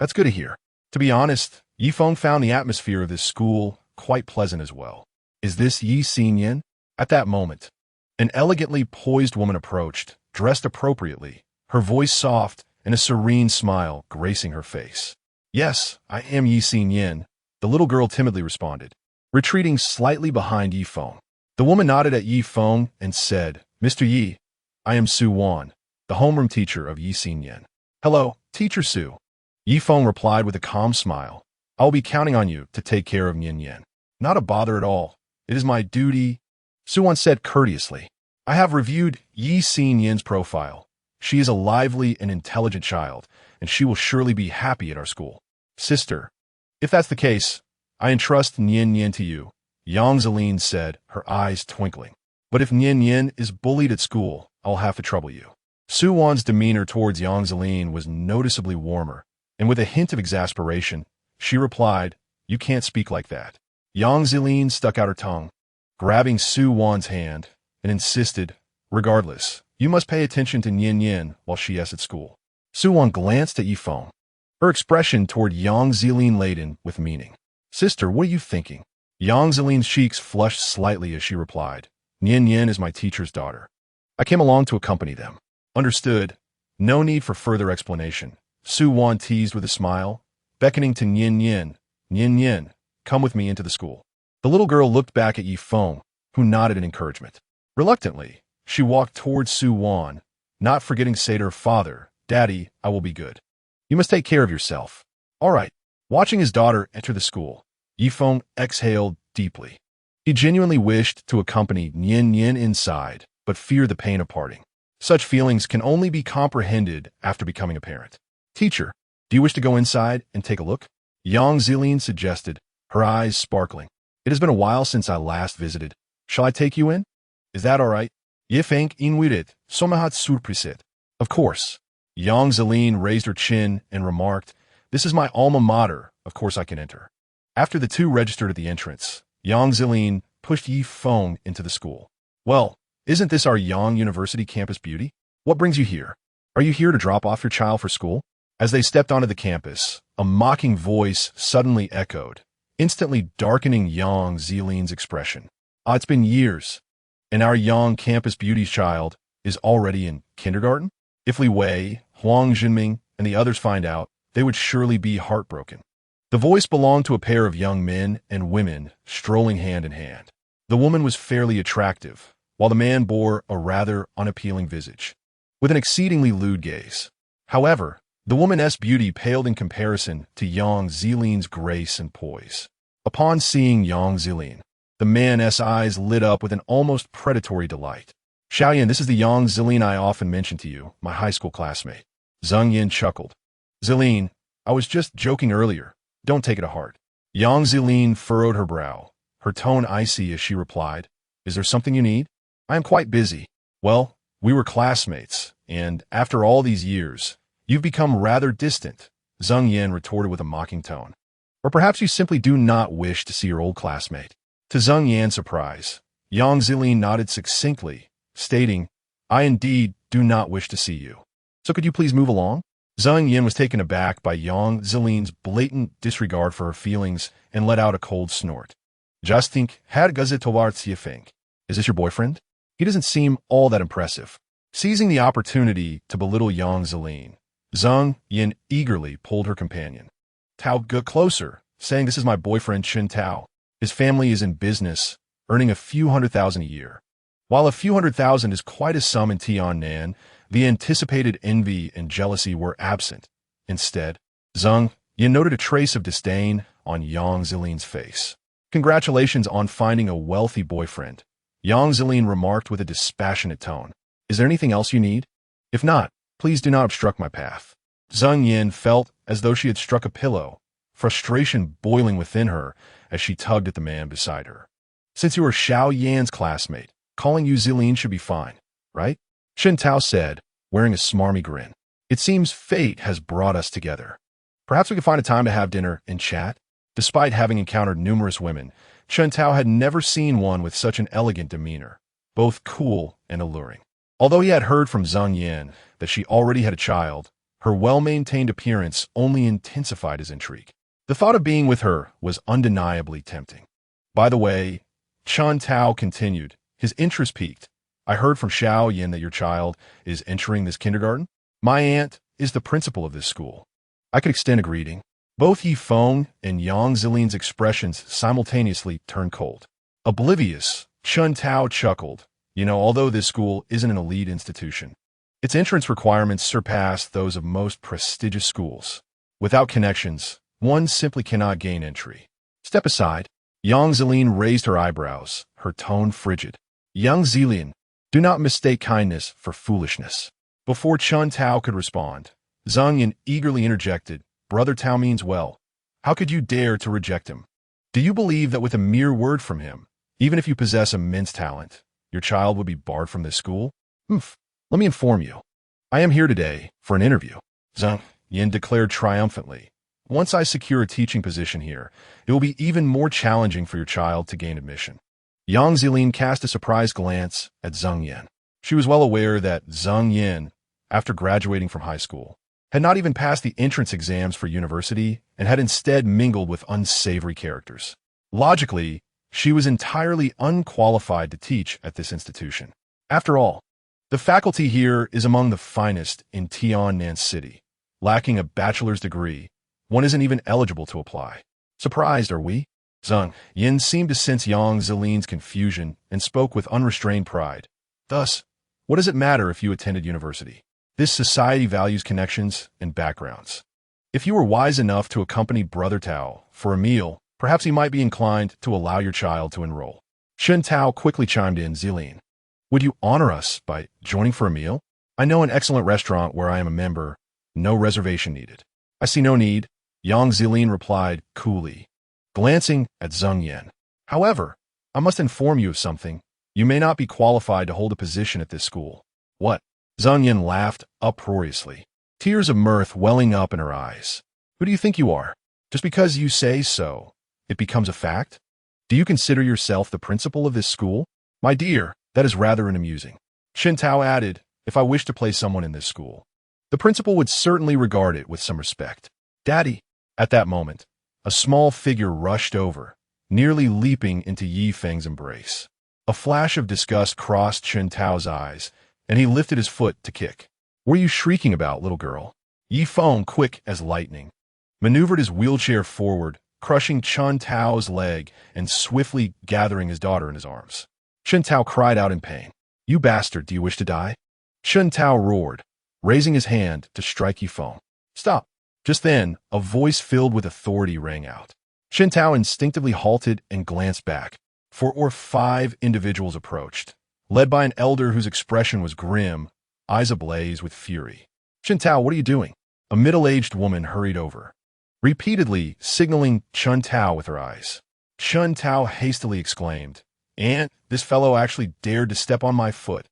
That's good to hear. To be honest, Yi Feng found the atmosphere of this school quite pleasant as well. Is this Yi Xinyan? At that moment, an elegantly poised woman approached, dressed appropriately, her voice soft and a serene smile gracing her face. Yes, I am Yi Xinyan, the little girl timidly responded, retreating slightly behind Yi Feng. The woman nodded at Yi Feng and said, Mr. Yi, I am Su Wan, the homeroom teacher of Yi Xinyan. Hello, Teacher Su. Yi Feng replied with a calm smile. I will be counting on you to take care of Nian Nian. Not a bother at all. It is my duty, Su Wan said courteously. I have reviewed Yi Xinyan's profile. She is a lively and intelligent child, and she will surely be happy at our school. Sister, if that's the case, I entrust Nian Nian to you, Yang Zilin said, her eyes twinkling. But if Nian Nian is bullied at school, I'll have to trouble you. Su Wan's demeanor towards Yang Zilin was noticeably warmer, and with a hint of exasperation, she replied, You can't speak like that. Yang Zilin stuck out her tongue, grabbing Su Wan's hand, and insisted, Regardless, you must pay attention to Nian Nian while she is at school. Su Wan glanced at Yi Feng, her expression toward Yang Zilin laden with meaning. Sister, what are you thinking? Yang Zilin's cheeks flushed slightly as she replied, Nian Nian is my teacher's daughter. I came along to accompany them. Understood. No need for further explanation. Su Wan teased with a smile, beckoning to Nian Nian. Nian Nian, come with me into the school. The little girl looked back at Yi Feng, who nodded in encouragement. Reluctantly, she walked towards Su Wan, not forgetting to say to her father, Daddy, I will be good. You must take care of yourself. All right. Watching his daughter enter the school, Yi Feng exhaled deeply. He genuinely wished to accompany Nian Nian inside, but feared the pain of parting. Such feelings can only be comprehended after becoming a parent. Teacher, do you wish to go inside and take a look? Yang Zilin suggested, her eyes sparkling. It has been a while since I last visited. Shall I take you in? Is that all right? Ye Feng invited, somahat surpriset. Of course. Yang Zilin raised her chin and remarked, This is my alma mater. Of course I can enter. After the two registered at the entrance, Yang Zilin pushed Yi Feng into the school. Well, isn't this our Yang University campus beauty? What brings you here? Are you here to drop off your child for school? As they stepped onto the campus, a mocking voice suddenly echoed, instantly darkening Yang Zilin's expression. It's been years, and our Yang campus beauty's child is already in kindergarten? If Li Wei, Huang Jinming, and the others find out, they would surely be heartbroken. The voice belonged to a pair of young men and women strolling hand in hand. The woman was fairly attractive, while the man bore a rather unappealing visage, with an exceedingly lewd gaze. However, the woman's beauty paled in comparison to Yang Zilin's grace and poise. Upon seeing Yang Zilin, the man's eyes lit up with an almost predatory delight. Xiaoyan, this is the Yang Zilin I often mentioned to you, my high school classmate. Zheng Yin chuckled. Zilin, I was just joking earlier. Don't take it to heart. Yang Zilin furrowed her brow, her tone icy as she replied, Is there something you need? I am quite busy. Well, we were classmates, and after all these years, you've become rather distant, Zheng Yin retorted with a mocking tone. Or perhaps you simply do not wish to see your old classmate. To Zheng Yan's surprise, Yang Zilin nodded succinctly, stating, I indeed do not wish to see you. So could you please move along? Zheng Yin was taken aback by Yang Zilin's blatant disregard for her feelings and let out a cold snort. Just think, Herr Gazetowart, is this your boyfriend? He doesn't seem all that impressive. Seizing the opportunity to belittle Yang Zilin, Zheng Yin eagerly pulled her companion. Tao, get closer, saying this is my boyfriend Chen Tao. His family is in business, earning a few $100,000 a year. While a few $100,000 is quite a sum in Tiannan, the anticipated envy and jealousy were absent. Instead, Zheng Yin noted a trace of disdain on Yang Zilin's face. Congratulations on finding a wealthy boyfriend, Yang Zilin remarked with a dispassionate tone. Is there anything else you need? If not, please do not obstruct my path. Zheng Yin felt as though she had struck a pillow, frustration boiling within her as she tugged at the man beside her. Since you are Xiao Yan's classmate, calling you Zilin should be fine, right? Chen Tao said, wearing a smarmy grin. It seems fate has brought us together. Perhaps we could find a time to have dinner and chat? Despite having encountered numerous women, Chen Tao had never seen one with such an elegant demeanor, both cool and alluring. Although he had heard from Zheng Yin that she already had a child, her well-maintained appearance only intensified his intrigue. The thought of being with her was undeniably tempting. By the way, Chen Tao continued, his interest piqued. I heard from Xiao Yin that your child is entering this kindergarten. My aunt is the principal of this school. I could extend a greeting. Both Yi Feng and Yang Zilin's expressions simultaneously turned cold. Oblivious, Chen Tao chuckled. Although this school isn't an elite institution, its entrance requirements surpass those of most prestigious schools. Without connections, one simply cannot gain entry. Step aside. Yang Zilin raised her eyebrows, her tone frigid. Yang Zilin, do not mistake kindness for foolishness. Before Chen Tao could respond, Zheng Yin eagerly interjected, Brother Tao means well. How could you dare to reject him? Do you believe that with a mere word from him, even if you possess immense talent, your child would be barred from this school? Let me inform you. I am here today for an interview, Zheng Yin declared triumphantly. Once I secure a teaching position here, it will be even more challenging for your child to gain admission. Yang Zilin cast a surprised glance at Zheng Yin. She was well aware that Zheng Yin, after graduating from high school, had not even passed the entrance exams for university and had instead mingled with unsavory characters. Logically, she was entirely unqualified to teach at this institution. After all, the faculty here is among the finest in Tiannan City. Lacking a bachelor's degree, one isn't even eligible to apply. Surprised, are we? Zheng Yin seemed to sense Yang Zilin's confusion and spoke with unrestrained pride. Thus, what does it matter if you attended university? This society values connections and backgrounds. If you were wise enough to accompany Brother Tao for a meal, perhaps he might be inclined to allow your child to enroll. Chen Tao quickly chimed in, Zilin, would you honor us by joining for a meal? I know an excellent restaurant where I am a member, no reservation needed. I see no need, Yang Zilin replied coolly, glancing at Zheng Yin. However, I must inform you of something. You may not be qualified to hold a position at this school. What? Zheng Yin laughed uproariously, tears of mirth welling up in her eyes. Who do you think you are? Just because you say so, it becomes a fact? Do you consider yourself the principal of this school? My dear, that is rather amusing. Chen Tao added, if I wish to place someone in this school, the principal would certainly regard it with some respect. Daddy. At that moment, a small figure rushed over, nearly leaping into Yi Feng's embrace. A flash of disgust crossed Chen Tao's eyes, and he lifted his foot to kick. What are you shrieking about, little girl? Yi Feng, quick as lightning, maneuvered his wheelchair forward, crushing Chen Tao's leg and swiftly gathering his daughter in his arms. Chen Tao cried out in pain. You bastard, do you wish to die? Chen Tao roared, raising his hand to strike Yi Feng. Stop. Just then, a voice filled with authority rang out. Chen Tao instinctively halted and glanced back. 4 or 5 individuals approached, led by an elder whose expression was grim, eyes ablaze with fury. Chen Tao, what are you doing? A middle-aged woman hurried over, repeatedly signaling Chen Tao with her eyes. Chen Tao hastily exclaimed, Aunt, this fellow actually dared to step on my foot.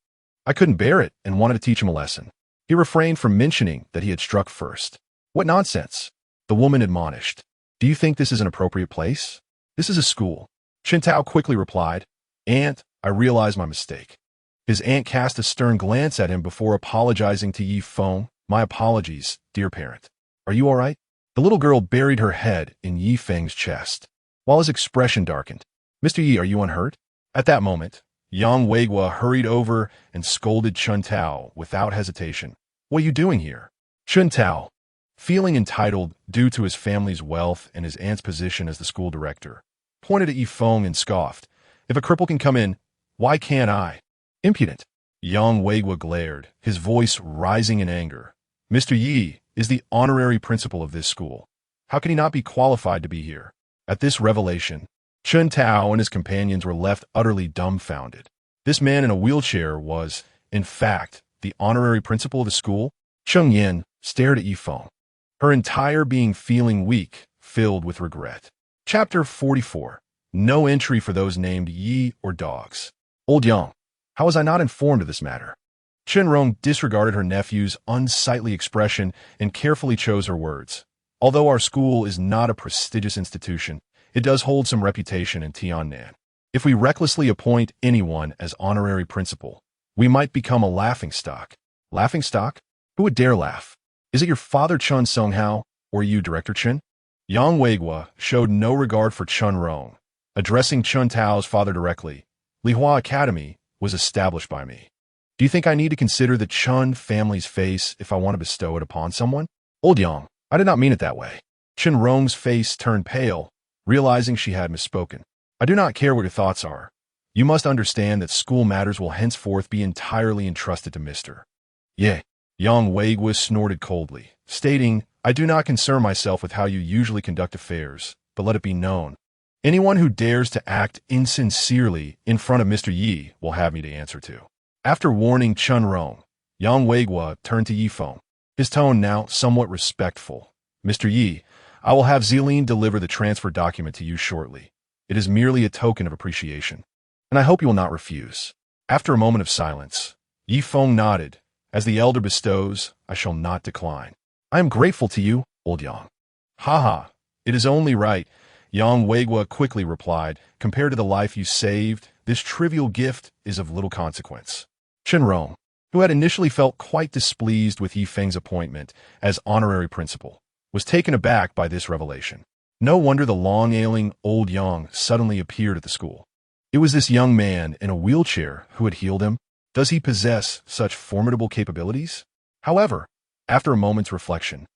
I couldn't bear it and wanted to teach him a lesson. He refrained from mentioning that he had struck first. What nonsense! The woman admonished. Do you think this is an appropriate place? This is a school. Chen Tao quickly replied, Aunt, I realize my mistake. His aunt cast a stern glance at him before apologizing to Yi Feng. My apologies, dear parent. Are you all right? The little girl buried her head in Yi Feng's chest, while his expression darkened. Mr. Yi, are you unhurt? At that moment, Yang Weigua hurried over and scolded Chen Tao without hesitation. What are you doing here? Chen Tao, feeling entitled due to his family's wealth and his aunt's position as the school director, pointed at Yi Feng and scoffed. If a cripple can come in, why can't I? Impudent. Yang Weigua glared, his voice rising in anger. Mr. Yi is the honorary principal of this school. How can he not be qualified to be here? At this revelation, Chen Tao and his companions were left utterly dumbfounded. This man in a wheelchair was, in fact, the honorary principal of the school? Cheng Yin stared at Yi Feng, her entire being feeling weak, filled with regret. Chapter 44. No entry for those named Yi or dogs. Old Yang, how was I not informed of this matter? Chen Rong disregarded her nephew's unsightly expression and carefully chose her words. Although our school is not a prestigious institution, it does hold some reputation in Tiannan. If we recklessly appoint anyone as honorary principal, we might become a laughingstock. Laughingstock? Who would dare laugh? Is it your father Chen Songhao, or you, Director Chen? Yang Weigua showed no regard for Chen Rong. Addressing Chen Tao's father directly, Lihua Academy was established by me. Do you think I need to consider the Chen family's face if I want to bestow it upon someone? Old Yang, I did not mean it that way. Chen Rong's face turned pale, realizing she had misspoken. I do not care what your thoughts are. You must understand that school matters will henceforth be entirely entrusted to Mr. Ye. Yang Weigua snorted coldly, stating, I do not concern myself with how you usually conduct affairs, but let it be known. Anyone who dares to act insincerely in front of Mr. Yi will have me to answer to. After warning Chen Rong, Yang Weigua turned to Yi Feng, his tone now somewhat respectful. Mr. Yi, I will have Zeline deliver the transfer document to you shortly. It is merely a token of appreciation, and I hope you will not refuse. After a moment of silence, Yi Feng nodded. As the elder bestows, I shall not decline. I am grateful to you, old Yang. Ha, it is only right, Yang Weigua quickly replied. Compared to the life you saved, this trivial gift is of little consequence. Chen Rong, who had initially felt quite displeased with Yi Feng's appointment as honorary principal, was taken aback by this revelation. No wonder the long-ailing old Yang suddenly appeared at the school. It was this young man in a wheelchair who had healed him. Does he possess such formidable capabilities? However, after a moment's reflection,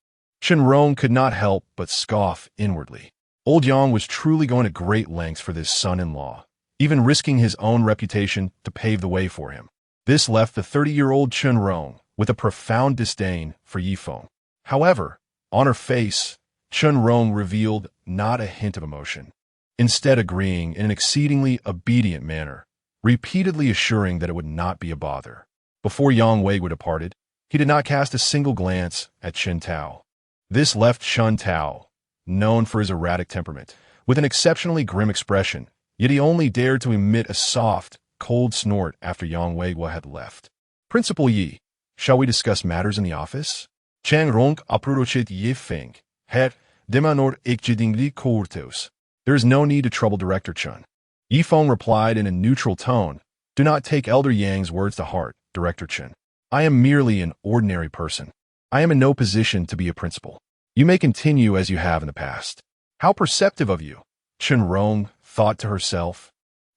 Chen Rong could not help but scoff inwardly. Old Yang was truly going to great lengths for this son-in-law, even risking his own reputation to pave the way for him. This left the 30-year-old Chen Rong with a profound disdain for Yi Feng. However, on her face, Chen Rong revealed not a hint of emotion, instead agreeing in an exceedingly obedient manner, repeatedly assuring that it would not be a bother. Before Yang Weigua departed, he did not cast a single glance at Chen Tao. This left Chen Tao, known for his erratic temperament, with an exceptionally grim expression, yet he only dared to emit a soft, cold snort after Yang Weigua had left. Principal Yi, shall we discuss matters in the office? Chang Rong approached Yi Feng, head Demanor ikjidingli kurteus. There is no need to trouble Director Chun. Yifeng replied in a neutral tone. Do not take Elder Yang's words to heart, Director Chun. I am merely an ordinary person. I am in no position to be a principal. You may continue as you have in the past. How perceptive of you, Chun Rong thought to herself.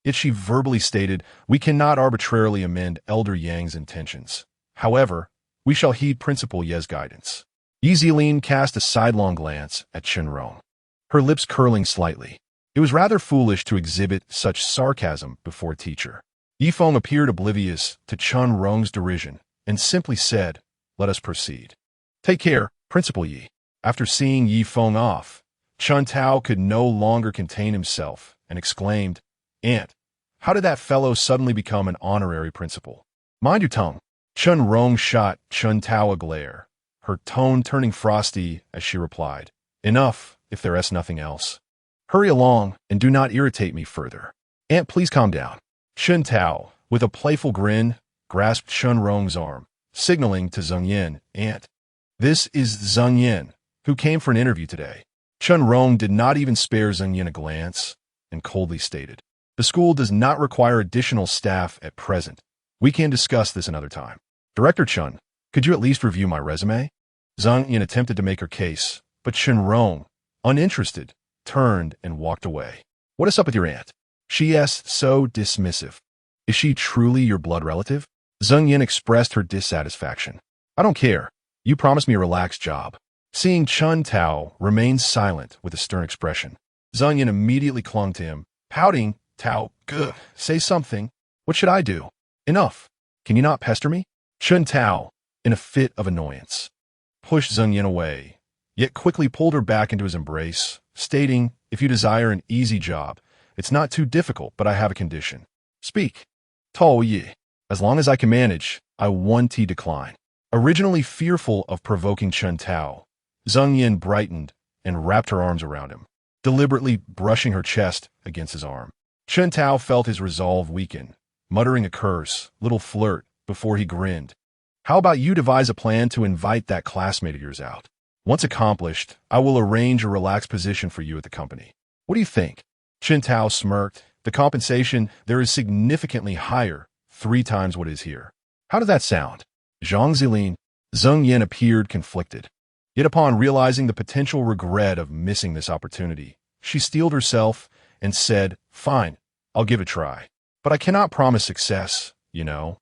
Yet she verbally stated, we cannot arbitrarily amend Elder Yang's intentions. However, we shall heed Principal Ye's guidance. Yi Zilin cast a sidelong glance at Chun Rong, her lips curling slightly. It was rather foolish to exhibit such sarcasm before a teacher. Yifeng appeared oblivious to Chun Rong's derision and simply said, let us proceed. Take care, Principal Yi. After seeing Yifeng off, Chun Tao could no longer contain himself and exclaimed, Aunt, how did that fellow suddenly become an honorary principal? Mind your tongue. Chun Rong shot Chun Tao a glare, her tone turning frosty as she replied, enough, if there is nothing else. Hurry along and do not irritate me further. Aunt, please calm down. Chun Tao, with a playful grin, grasped Chun Rong's arm, signaling to Zheng Yin, Aunt. This is Zheng Yin, who came for an interview today. Chun Rong did not even spare Zheng Yin a glance and coldly stated, the school does not require additional staff at present. We can discuss this another time. Director Chun, could you at least review my resume? Zheng Yin attempted to make her case, but Chun Rong, uninterested, turned and walked away. What is up with your aunt? She asked so dismissive. Is she truly your blood relative? Zheng Yin expressed her dissatisfaction. I don't care. You promised me a relaxed job. Seeing Chun Tao remain silent with a stern expression, Zheng Yin immediately clung to him, pouting, Tao, say something. What should I do? Enough. Can you not pester me? Chun Tao, in a fit of annoyance, pushed Zheng Yin away, yet quickly pulled her back into his embrace, stating, if you desire an easy job, it's not too difficult, but I have a condition. Speak. Tao Yi. As long as I can manage, I want to decline. Originally fearful of provoking Chun Tao, Zheng Yin brightened and wrapped her arms around him, deliberately brushing her chest against his arm. Chun Tao felt his resolve weaken, muttering a curse, little flirt, before he grinned. How about you devise a plan to invite that classmate of yours out? Once accomplished, I will arrange a relaxed position for you at the company. What do you think? Chun Tao smirked. The compensation there is significantly higher, 3 times what is here. How did that sound? Zhang Zilin, Zheng Yin appeared conflicted. Yet upon realizing the potential regret of missing this opportunity, she steeled herself and said, fine, I'll give it a try. But I cannot promise success, you know.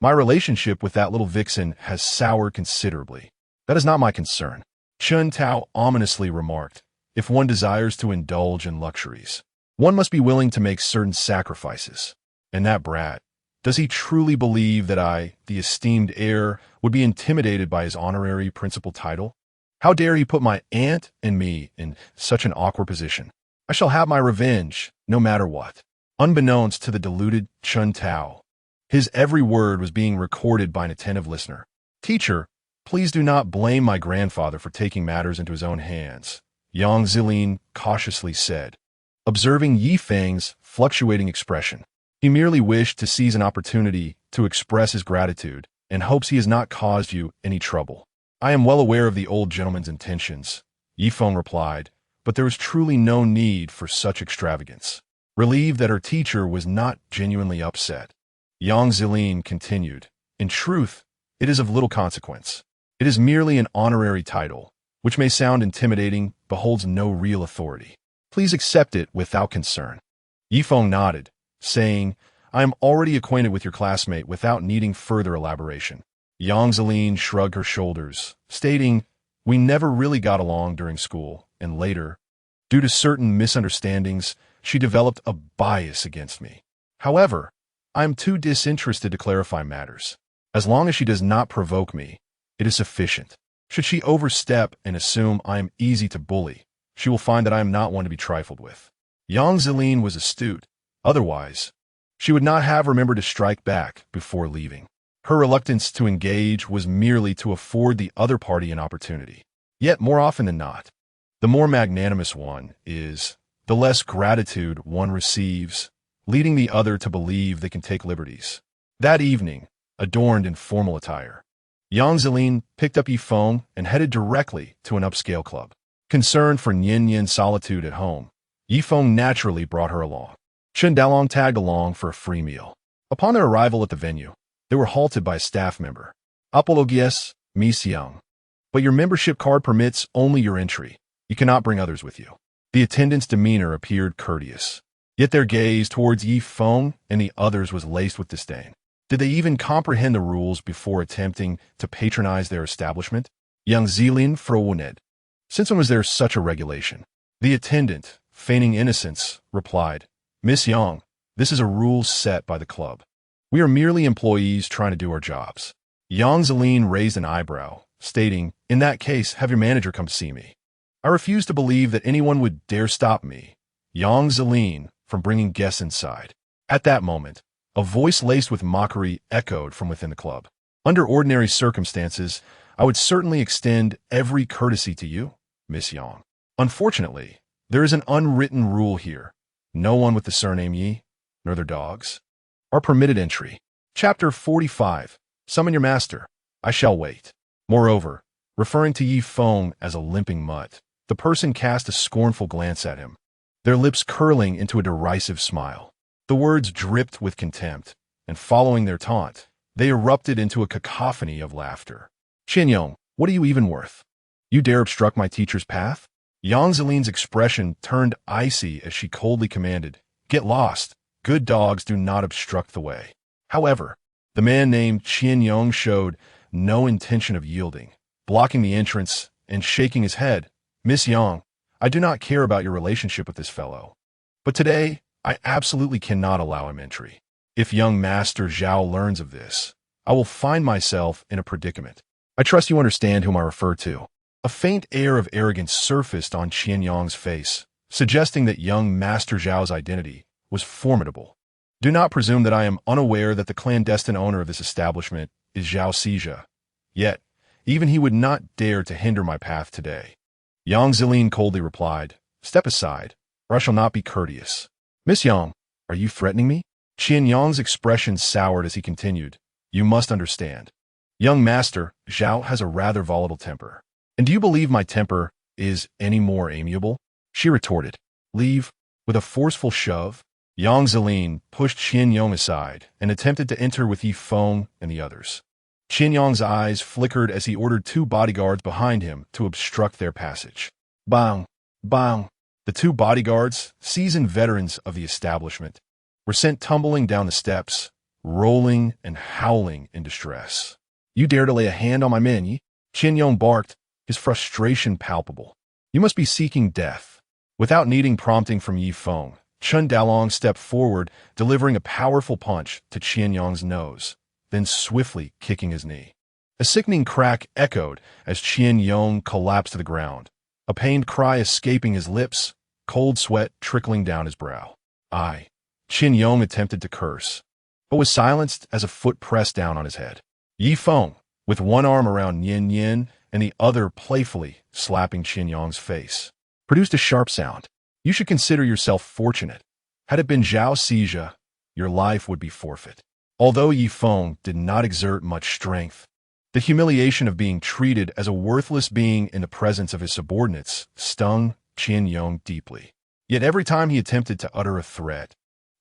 My relationship with that little vixen has soured considerably. That is not my concern. Chun Tao ominously remarked, if one desires to indulge in luxuries, one must be willing to make certain sacrifices. And that brat, does he truly believe that I, the esteemed heir, would be intimidated by his honorary principal title? How dare he put my aunt and me in such an awkward position? I shall have my revenge, no matter what. Unbeknownst to the deluded Chun Tao, his every word was being recorded by an attentive listener. Teacher, please do not blame my grandfather for taking matters into his own hands, Yang Zilin cautiously said, observing Yifeng's fluctuating expression. He merely wished to seize an opportunity to express his gratitude and hopes he has not caused you any trouble. I am well aware of the old gentleman's intentions, Yifeng replied, but there is truly no need for such extravagance. Relieved that her teacher was not genuinely upset, Yang Zilin continued, in truth, it is of little consequence. It is merely an honorary title, which may sound intimidating but holds no real authority. Please accept it without concern. Yifeng nodded, saying, I am already acquainted with your classmate without needing further elaboration. Yang Zilin shrugged her shoulders, stating, we never really got along during school, and later, due to certain misunderstandings, she developed a bias against me. However, I am too disinterested to clarify matters. As long as she does not provoke me, it is sufficient. Should she overstep and assume I am easy to bully, she will find that I am not one to be trifled with. Yang Zilin was astute. Otherwise, she would not have remembered to strike back before leaving. Her reluctance to engage was merely to afford the other party an opportunity. Yet more often than not, the more magnanimous one is, the less gratitude one receives, leading the other to believe they can take liberties. That evening, adorned in formal attire, Yang Zilin picked up Yifeng and headed directly to an upscale club. Concerned for Nian Nian's solitude at home, Yifeng naturally brought her along. Chen Dalong tagged along for a free meal. Upon their arrival at the venue, they were halted by a staff member. Apologies, Miss Young. But your membership card permits only your entry. You cannot bring others with you. The attendant's demeanor appeared courteous. Yet their gaze towards Yifeng and the others was laced with disdain. Did they even comprehend the rules before attempting to patronize their establishment? Young Zilin Frowened. Since when was there such a regulation? The attendant, feigning innocence, replied, Miss Young, this is a rule set by the club. We are merely employees trying to do our jobs. Yang Zilin raised an eyebrow, stating, in that case, have your manager come see me. I refuse to believe that anyone would dare stop me, Yang Zilin, from bringing guests inside. At that moment, a voice laced with mockery echoed from within the club. Under ordinary circumstances, I would certainly extend every courtesy to you, Miss Yang. Unfortunately, there is an unwritten rule here. No one with the surname Yi, nor their dogs, are permitted entry. Chapter 45. Summon your master. I shall wait. Moreover, referring to Yifeng as a limping mutt, the person cast a scornful glance at him, their lips curling into a derisive smile. The words dripped with contempt, and following their taunt, they erupted into a cacophony of laughter. Qianyong, what are you even worth? You dare obstruct my teacher's path? Yang Zilin's expression turned icy as she coldly commanded, get lost. Good dogs do not obstruct the way. However, the man named Qianyong showed no intention of yielding, blocking the entrance and shaking his head. Miss Yang, I do not care about your relationship with this fellow, but today, I absolutely cannot allow him entry. If young Master Zhao learns of this, I will find myself in a predicament. I trust you understand whom I refer to. A faint air of arrogance surfaced on Qianyong's face, suggesting that young Master Zhao's identity was formidable. Do not presume that I am unaware that the clandestine owner of this establishment is Zhao Xija. Yet, even he would not dare to hinder my path today. Yang Zilin coldly replied, step aside, or I shall not be courteous. Miss Yang, are you threatening me? Qianyong's expression soured as he continued, you must understand. Young Master, Zhao has a rather volatile temper. And do you believe my temper is any more amiable? She retorted. Leave. With a forceful shove, Yang Zilin pushed Qianyong aside and attempted to enter with Yifeng and the others. Qianyong's eyes flickered as he ordered 2 bodyguards behind him to obstruct their passage. Bang! Bang! The 2 bodyguards, seasoned veterans of the establishment, were sent tumbling down the steps, rolling and howling in distress. You dare to lay a hand on my men, Yi? Qianyong barked, his frustration palpable. You must be seeking death. Without needing prompting from Yifeng, Chen Dalong stepped forward, delivering a powerful punch to Qianyong's nose, then swiftly kicking his knee. A sickening crack echoed as Qianyong collapsed to the ground, a pained cry escaping his lips, cold sweat trickling down his brow. Qianyong attempted to curse, but was silenced as a foot pressed down on his head. Yifeng, with one arm around Nian Nian and the other playfully slapping Qianyong's face, produced a sharp sound. You should consider yourself fortunate. Had it been Zhao Xija, your life would be forfeit. Although Yifeng did not exert much strength, the humiliation of being treated as a worthless being in the presence of his subordinates stung Qianyong deeply. Yet every time he attempted to utter a threat,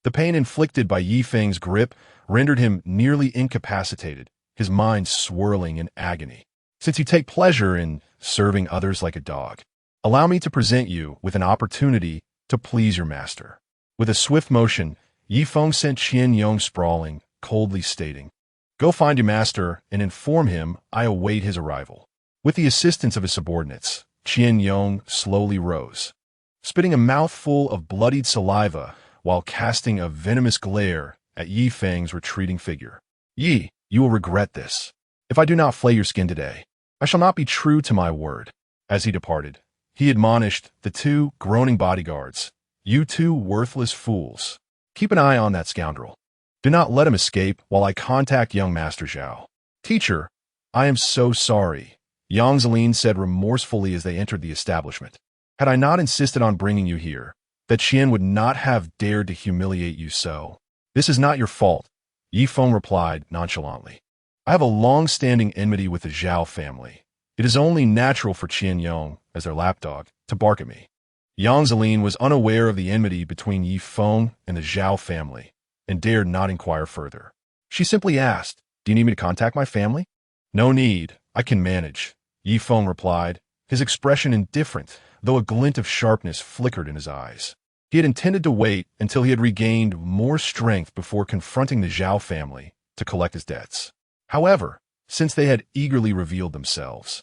the pain inflicted by Yifeng's grip rendered him nearly incapacitated, his mind swirling in agony. Since you take pleasure in serving others like a dog, allow me to present you with an opportunity to please your master. With a swift motion, Yifeng sent Qianyong sprawling, coldly stating, go find your master and inform him I await his arrival. With the assistance of his subordinates, Qianyong slowly rose, spitting a mouthful of bloodied saliva while casting a venomous glare at Yifeng's retreating figure. Yi, you will regret this. If I do not flay your skin today, I shall not be true to my word. As he departed, he admonished the 2 groaning bodyguards, you 2 worthless fools. Keep an eye on that scoundrel. Do not let him escape while I contact young Master Zhao. Teacher, I am so sorry, Yang Zilin said remorsefully as they entered the establishment. Had I not insisted on bringing you here, that Qian would not have dared to humiliate you so. This is not your fault, Yifeng replied nonchalantly. I have a long-standing enmity with the Zhao family, It is only natural for Qian Yong, as their lapdog, to bark at me. Yang Zeline was unaware of the enmity between Yi Feng and the Zhao family, and dared not inquire further. She simply asked, "Do you need me to contact my family?" "No need. I can manage," Yi Feng replied, his expression indifferent, though a glint of sharpness flickered in his eyes. He had intended to wait until he had regained more strength before confronting the Zhao family to collect his debts. However, since they had eagerly revealed themselves,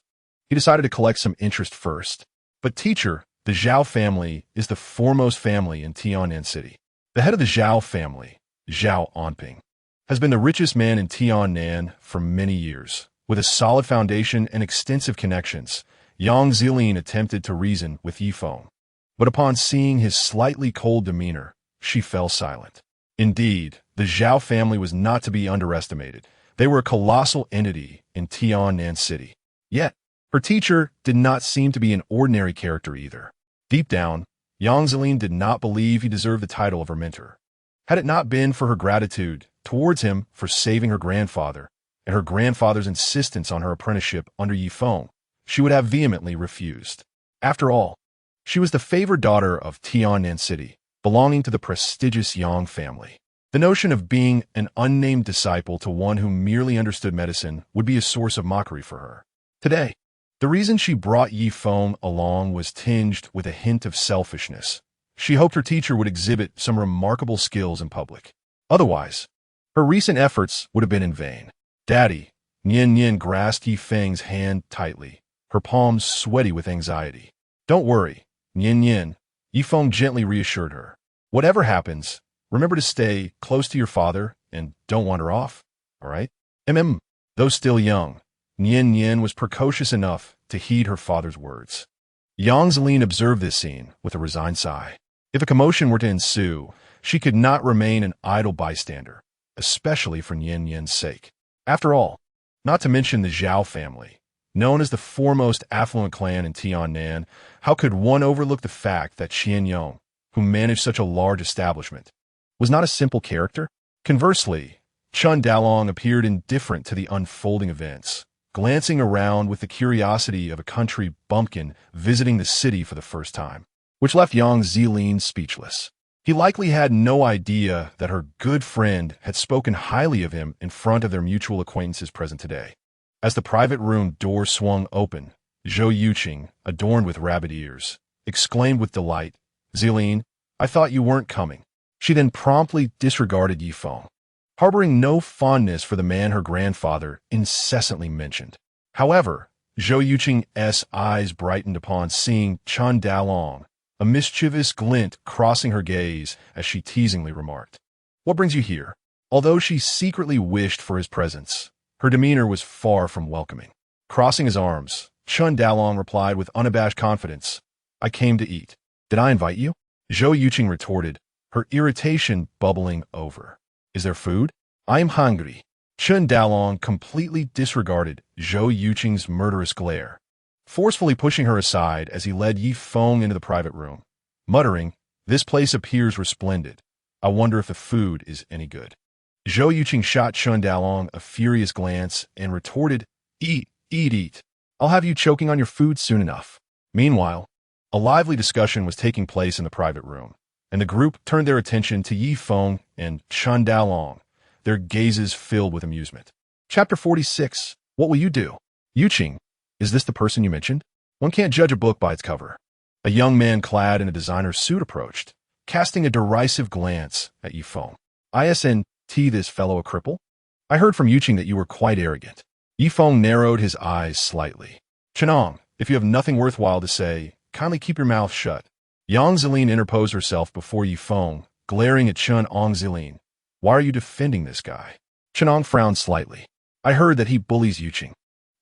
he decided to collect some interest first. But teacher, the Zhao family is the foremost family in Tiannan City. The head of the Zhao family, Zhao Onping, has been the richest man in Tiannan for many years. With a solid foundation and extensive connections, Yang Zeline attempted to reason with Yi Feng. But upon seeing his slightly cold demeanor, she fell silent. Indeed, the Zhao family was not to be underestimated. They were a colossal entity in Tiannan City. Yet, her teacher did not seem to be an ordinary character either. Deep down, Yang Zeline did not believe he deserved the title of her mentor. Had it not been for her gratitude towards him for saving her grandfather and her grandfather's insistence on her apprenticeship under Yi Feng, she would have vehemently refused. After all, she was the favored daughter of Tiannan City, belonging to the prestigious Yang family. The notion of being an unnamed disciple to one who merely understood medicine would be a source of mockery for her. Today, the reason she brought Yi Feng along was tinged with a hint of selfishness. She hoped her teacher would exhibit some remarkable skills in public. Otherwise, her recent efforts would have been in vain. "Daddy," Nian Nian grasped Yi Feng's hand tightly, her palms sweaty with anxiety. "Don't worry, Nian Nian," Yi Feng gently reassured her. "Whatever happens, remember to stay close to your father and don't wander off, all right?" Though still young, Nian Nian was precocious enough to heed her father's words. Yang Zeline observed this scene with a resigned sigh. If a commotion were to ensue, she could not remain an idle bystander, especially for Nian Nian's sake. After all, not to mention the Zhao family, known as the foremost affluent clan in Tiannan, how could one overlook the fact that Qian Yong, who managed such a large establishment, was not a simple character? Conversely, Chun Dalong appeared indifferent to the unfolding events, glancing around with the curiosity of a country bumpkin visiting the city for the first time, which left Yang Zeline speechless. He likely had no idea that her good friend had spoken highly of him in front of their mutual acquaintances present today. As the private room door swung open, Zhou Yuqing, adorned with rabbit ears, exclaimed with delight, "Zeline, I thought you weren't coming." She then promptly disregarded Yi Feng, harboring no fondness for the man her grandfather incessantly mentioned. However, Zhou Yuqing's eyes brightened upon seeing Chun Dalong, a mischievous glint crossing her gaze as she teasingly remarked, "What brings you here?" Although she secretly wished for his presence, her demeanor was far from welcoming. Crossing his arms, Chun Dalong replied with unabashed confidence, "I came to eat." "Did I invite you?" Zhou Yuqing retorted, her irritation bubbling over. "Is there food?" "I am hungry." Chun Dalong completely disregarded Zhou Yuqing's murderous glare, forcefully pushing her aside as he led Yi Feng into the private room, muttering, "This place appears resplendent. I wonder if the food is any good." Zhou Yuqing shot Chun Dalong a furious glance and retorted, "Eat, eat, eat. I'll have you choking on your food soon enough." Meanwhile, a lively discussion was taking place in the private room, and the group turned their attention to Yi Feng and Chun Dalong, their gazes filled with amusement. Chapter 46. What will you do? Yuqing, is this the person you mentioned? One can't judge a book by its cover. A young man clad in a designer's suit approached, casting a derisive glance at Yi Feng. "Isn't this fellow a cripple? I heard from Yuqing that you were quite arrogant." Yi Feng narrowed his eyes slightly. "Chenong, if you have nothing worthwhile to say, kindly keep your mouth shut." Yang Zeline interposed herself before Yi Feng, glaring at Chun Zeline. "Why are you defending this guy?" Chenong frowned slightly. "I heard that he bullies Yuqing.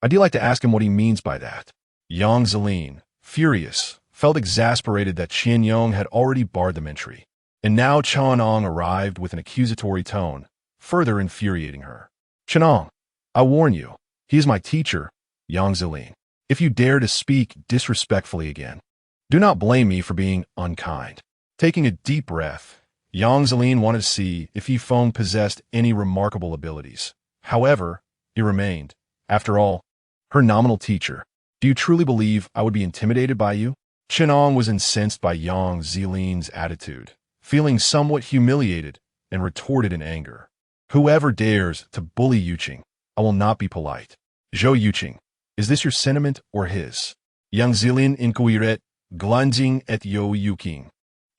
I'd like to ask him what he means by that." Yang Zeline, furious, felt exasperated that Qian Yong had already barred them entry, and now Chenong arrived with an accusatory tone, further infuriating her. "Chenong, I warn you, he is my teacher, Yang Zeline. If you dare to speak disrespectfully again, do not blame me for being unkind." Taking a deep breath, Yang Zeline wanted to see if Yi Feng possessed any remarkable abilities. However, he remained, after all, her nominal teacher. Do you truly believe I would be intimidated by you? Chenong was incensed by Yang Zilin's attitude, feeling somewhat humiliated, and retorted in anger. Whoever dares to bully Yuqing, I will not be polite. Zhou Yuqing, is this your sentiment or his? Yang Zilin inquiret, glanjing et Yo Yuqing.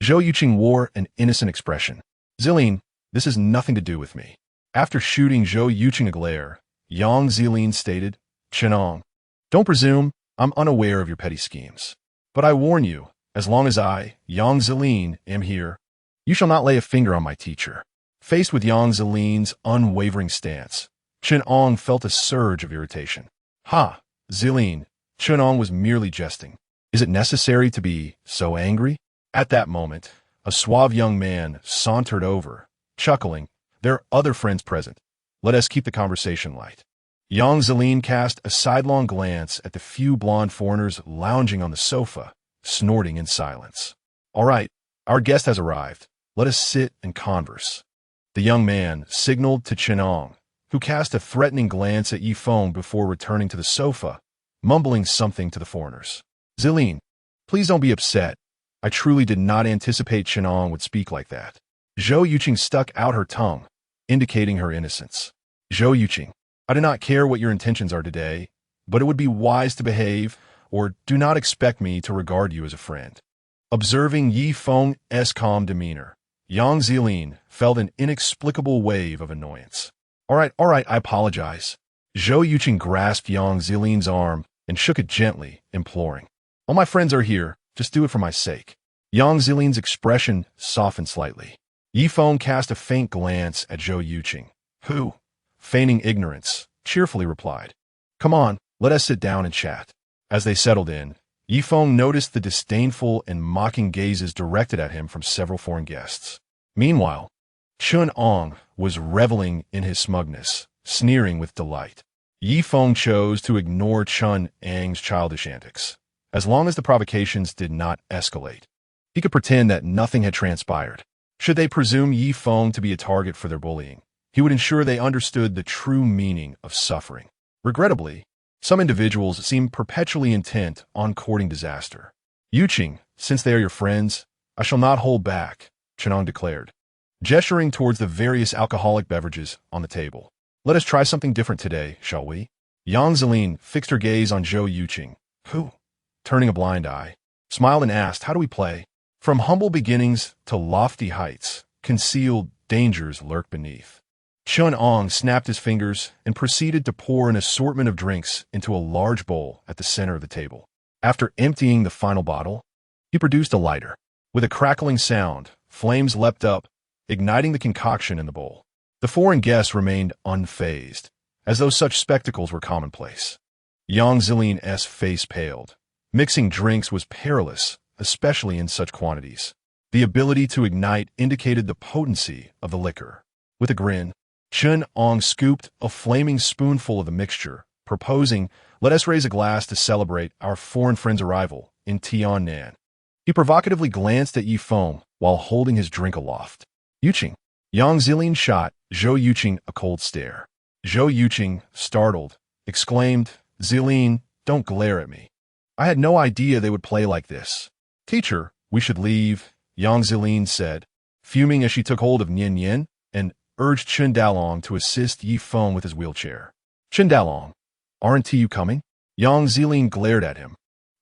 Zhou Yuqing wore an innocent expression. Zilin, this has nothing to do with me. After shooting Zhou Yuqing a glare, Yang Zilin stated, Chenong, don't presume I'm unaware of your petty schemes. But I warn you, as long as I, Yang Zilin, am here, you shall not lay a finger on my teacher. Faced with Yang Zilin's unwavering stance, Chenong felt a surge of irritation. Ha, Zilin, Chenong was merely jesting. Is it necessary to be so angry? At that moment, a suave young man sauntered over, chuckling. There are other friends present. Let us keep the conversation light. Yang Zilin cast a sidelong glance at the few blonde foreigners lounging on the sofa, snorting in silence. All right, our guest has arrived. Let us sit and converse. The young man signaled to Chenong, who cast a threatening glance at Yifeng before returning to the sofa, mumbling something to the foreigners. Zilin, please don't be upset. I truly did not anticipate Chenong would speak like that. Zhou Yuqing stuck out her tongue, indicating her innocence. Zhou Yuqing, I do not care what your intentions are today, but it would be wise to behave, or do not expect me to regard you as a friend. Observing Yifeng's calm demeanor, Yang Zilin felt an inexplicable wave of annoyance. All right, I apologize. Zhou Yuqing grasped Yang Zilin's arm and shook it gently, imploring. All my friends are here, just do it for my sake. Yang Zilin's expression softened slightly. Yifeng cast a faint glance at Zhou Yuqing, who, feigning ignorance, cheerfully replied, Come on, let us sit down and chat. As they settled in, Yifeng noticed the disdainful and mocking gazes directed at him from several foreign guests. Meanwhile, Chenong was reveling in his smugness, sneering with delight. Yifeng chose to ignore Chenong's childish antics. As long as the provocations did not escalate, he could pretend that nothing had transpired. Should they presume Yifeng to be a target for their bullying, he would ensure they understood the true meaning of suffering. Regrettably, some individuals seem perpetually intent on courting disaster. Yuqing, since they are your friends, I shall not hold back, Chenong declared, gesturing towards the various alcoholic beverages on the table. Let us try something different today, shall we? Yang Zilin fixed her gaze on Zhou Yuqing, who, turning a blind eye, smiled and asked, How do we play? From humble beginnings to lofty heights, concealed dangers lurk beneath. Chenong snapped his fingers and proceeded to pour an assortment of drinks into a large bowl at the center of the table. After emptying the final bottle, he produced a lighter. With a crackling sound, flames leapt up, igniting the concoction in the bowl. The foreign guests remained unfazed, as though such spectacles were commonplace. Yang Zilin's face paled. Mixing drinks was perilous, especially in such quantities. The ability to ignite indicated the potency of the liquor. With a grin, Chenong scooped a flaming spoonful of the mixture, proposing, Let us raise a glass to celebrate our foreign friend's arrival in Tiannan. He provocatively glanced at Yifeng while holding his drink aloft. Yuqing. Yang Zilin shot Zhou Yuqing a cold stare. Zhou Yuqing, startled, exclaimed, Zilin, don't glare at me. I had no idea they would play like this. Teacher, we should leave, Yang Zilin said, fuming as she took hold of Nian Yin and urged Chen Dalong to assist Yifeng with his wheelchair. Chen Dalong, aren't you coming? Yang Zilin glared at him,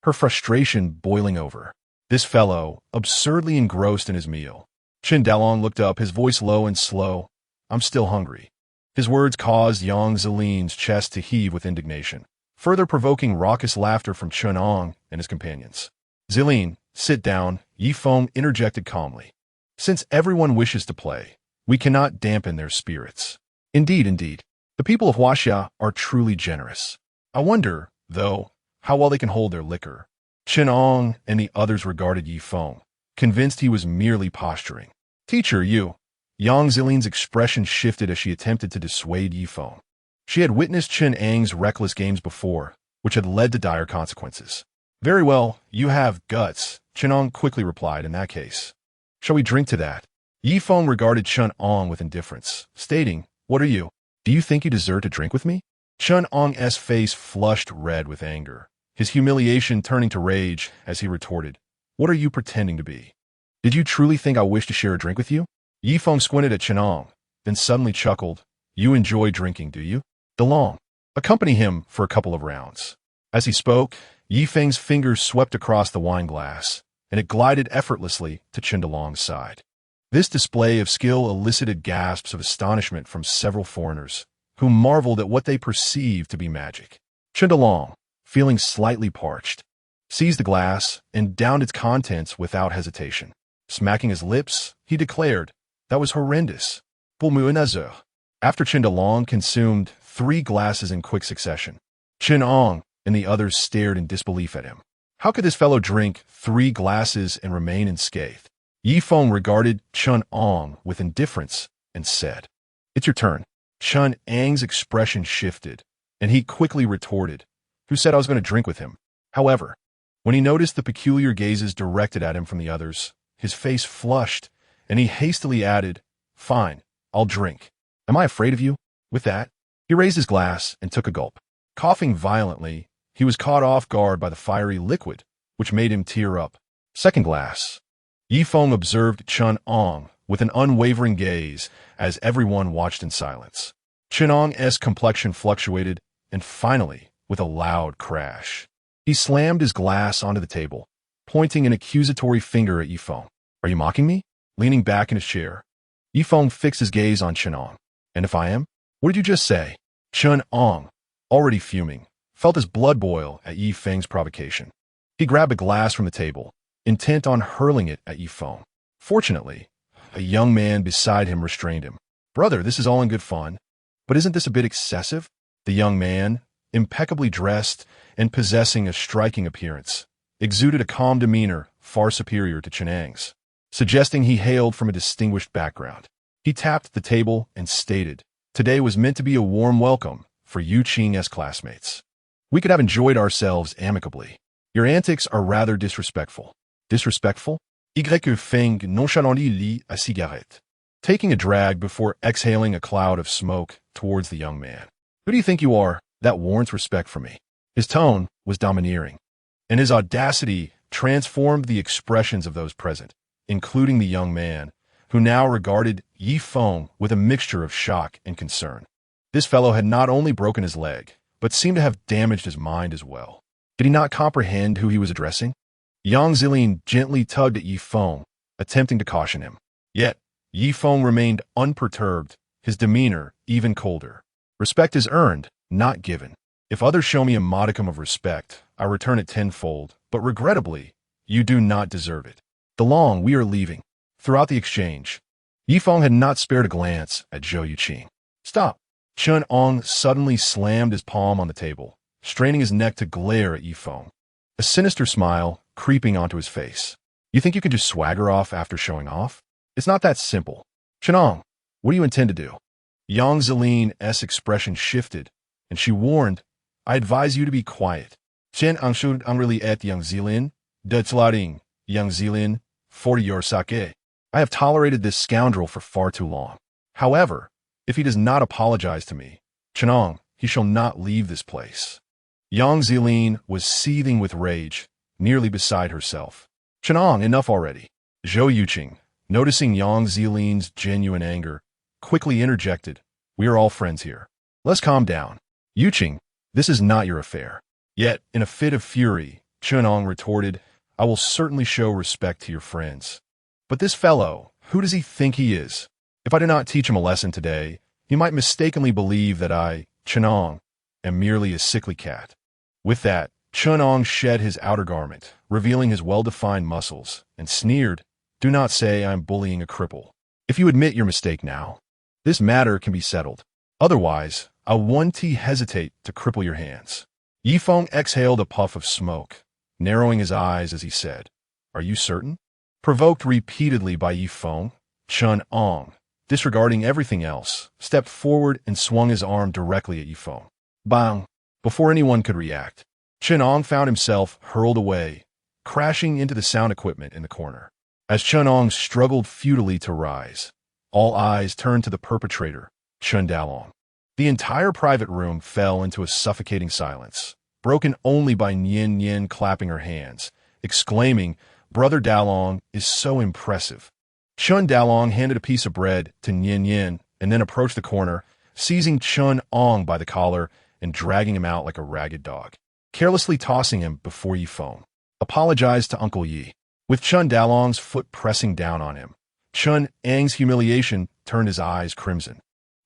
her frustration boiling over. This fellow, absurdly engrossed in his meal. Chen Dalong looked up, his voice low and slow. I'm still hungry. His words caused Yang Zilin's chest to heave with indignation, further provoking raucous laughter from Chenong and his companions. Zilin, sit down, Yifeng interjected calmly. Since everyone wishes to play, we cannot dampen their spirits. Indeed, the people of Huaxia are truly generous. I wonder, though, how well they can hold their liquor. Chenong and the others regarded Yifeng, convinced he was merely posturing. Teacher, you. Yang Zilin's expression shifted as she attempted to dissuade Yifeng. She had witnessed Chenong's reckless games before, which had led to dire consequences. Very well, you have guts, Chenong quickly replied. In that case, shall we drink to that? Yifeng regarded Chenong with indifference, stating, What are you? Do you think you deserve to drink with me? Chenong's face flushed red with anger, his humiliation turning to rage as he retorted, "What are you pretending to be? Did you truly think I wish to share a drink with you?" Yifeng squinted at Chenong, then suddenly chuckled. "You enjoy drinking, do you? DeLong, accompany him for a couple of rounds." As he spoke, Yifeng's fingers swept across the wine glass, and it glided effortlessly to Chendelong's side. This display of skill elicited gasps of astonishment from several foreigners, who marveled at what they perceived to be magic. Chendelong, feeling slightly parched, seized the glass and downed its contents without hesitation. Smacking his lips, he declared, "That was horrendous. Pour moi un azur." After Chendelong consumed 3 glasses in quick succession, Chenong and the others stared in disbelief at him. How could this fellow drink 3 glasses and remain unscathed? Yifeng regarded Chun Ong with indifference and said, "It's your turn." Chun Ang's expression shifted, and he quickly retorted, "Who said I was going to drink with him?" However, when he noticed the peculiar gazes directed at him from the others, his face flushed, and he hastily added, "Fine, I'll drink. Am I afraid of you?" With that, he raised his glass and took a gulp. Coughing violently, he was caught off guard by the fiery liquid, which made him tear up. Second glass. Yifeng observed Chun Ong with an unwavering gaze as everyone watched in silence. Chun Ong's complexion fluctuated, and finally, with a loud crash, he slammed his glass onto the table, pointing an accusatory finger at Yifeng. "Are you mocking me?" Leaning back in his chair, Yifeng fixed his gaze on Chun Ong. "And if I am? What did you just say?" Chun Ong, already fuming, felt his blood boil at Yifeng's provocation. He grabbed a glass from the table, intent on hurling it at Yifeng. Fortunately, a young man beside him restrained him. "Brother, this is all in good fun, but isn't this a bit excessive?" The young man, impeccably dressed and possessing a striking appearance, exuded a calm demeanor far superior to Chenang's, suggesting he hailed from a distinguished background. He tapped the table and stated, "Today was meant to be a warm welcome for Yu Qing's classmates. We could have enjoyed ourselves amicably. Your antics are rather disrespectful." "Disrespectful?" Y Feng nonchalantly lit a cigarette, taking a drag before exhaling a cloud of smoke towards the young man. "Who do you think you are that warrants respect from me?" His tone was domineering, and his audacity transformed the expressions of those present, including the young man, who now regarded Yifeng with a mixture of shock and concern. This fellow had not only broken his leg, but seemed to have damaged his mind as well. Did he not comprehend who he was addressing? Yang Zilin gently tugged at Yifeng, attempting to caution him. Yet, Yifeng remained unperturbed, his demeanor even colder. "Respect is earned, not given. If others show me a modicum of respect, I return it tenfold, but regrettably, you do not deserve it. DeLong, we are leaving." Throughout the exchange, Yifeng had not spared a glance at Zhou Yuqing. "Stop!" Chun Ong suddenly slammed his palm on the table, straining his neck to glare at Yifeng, a sinister smile creeping onto his face. "You think you can just swagger off after showing off? It's not that simple. Chenong, what do you intend to do?" Yang Zilin's expression shifted, and she warned, "I advise you to be quiet." Chen Angshud Angrili et Yang Zilin, de Tlaring, Yang Zilin, for your sake. I have tolerated this scoundrel for far too long. However, if he does not apologize to me, Chenong, he shall not leave this place. Yang Zilin was seething with rage, nearly beside herself. "Chenong, enough already." Zhou Yuqing, noticing Yang Zilin's genuine anger, quickly interjected, "We are all friends here. Let's calm down. Yuqing, this is not your affair." Yet, in a fit of fury, Chenong retorted, "I will certainly show respect to your friends. But this fellow, who does he think he is? If I do not teach him a lesson today, he might mistakenly believe that I, Chenong, am merely a sickly cat." With that, Chenong shed his outer garment, revealing his well-defined muscles, and sneered, "Do not say I am bullying a cripple. If you admit your mistake now, this matter can be settled. Otherwise, I won't hesitate to cripple your hands." Yifeng exhaled a puff of smoke, narrowing his eyes as he said, "Are you certain?" Provoked repeatedly by Yifeng, Chun Ong, disregarding everything else, stepped forward and swung his arm directly at Yifeng. Bang! Before anyone could react, Chun Ong found himself hurled away, crashing into the sound equipment in the corner. As Chun Ong struggled futilely to rise, all eyes turned to the perpetrator, Chun Dalong. The entire private room fell into a suffocating silence, broken only by Nian Nian clapping her hands, exclaiming, "Brother Dalong is so impressive." Chun Dalong handed a piece of bread to Nian Nian and then approached the corner, seizing Chun Ong by the collar and dragging him out like a ragged dog, carelessly tossing him before Yifeng. Apologized to Uncle Yi. With Chun Dalong's foot pressing down on him, Chun Ang's humiliation turned his eyes crimson,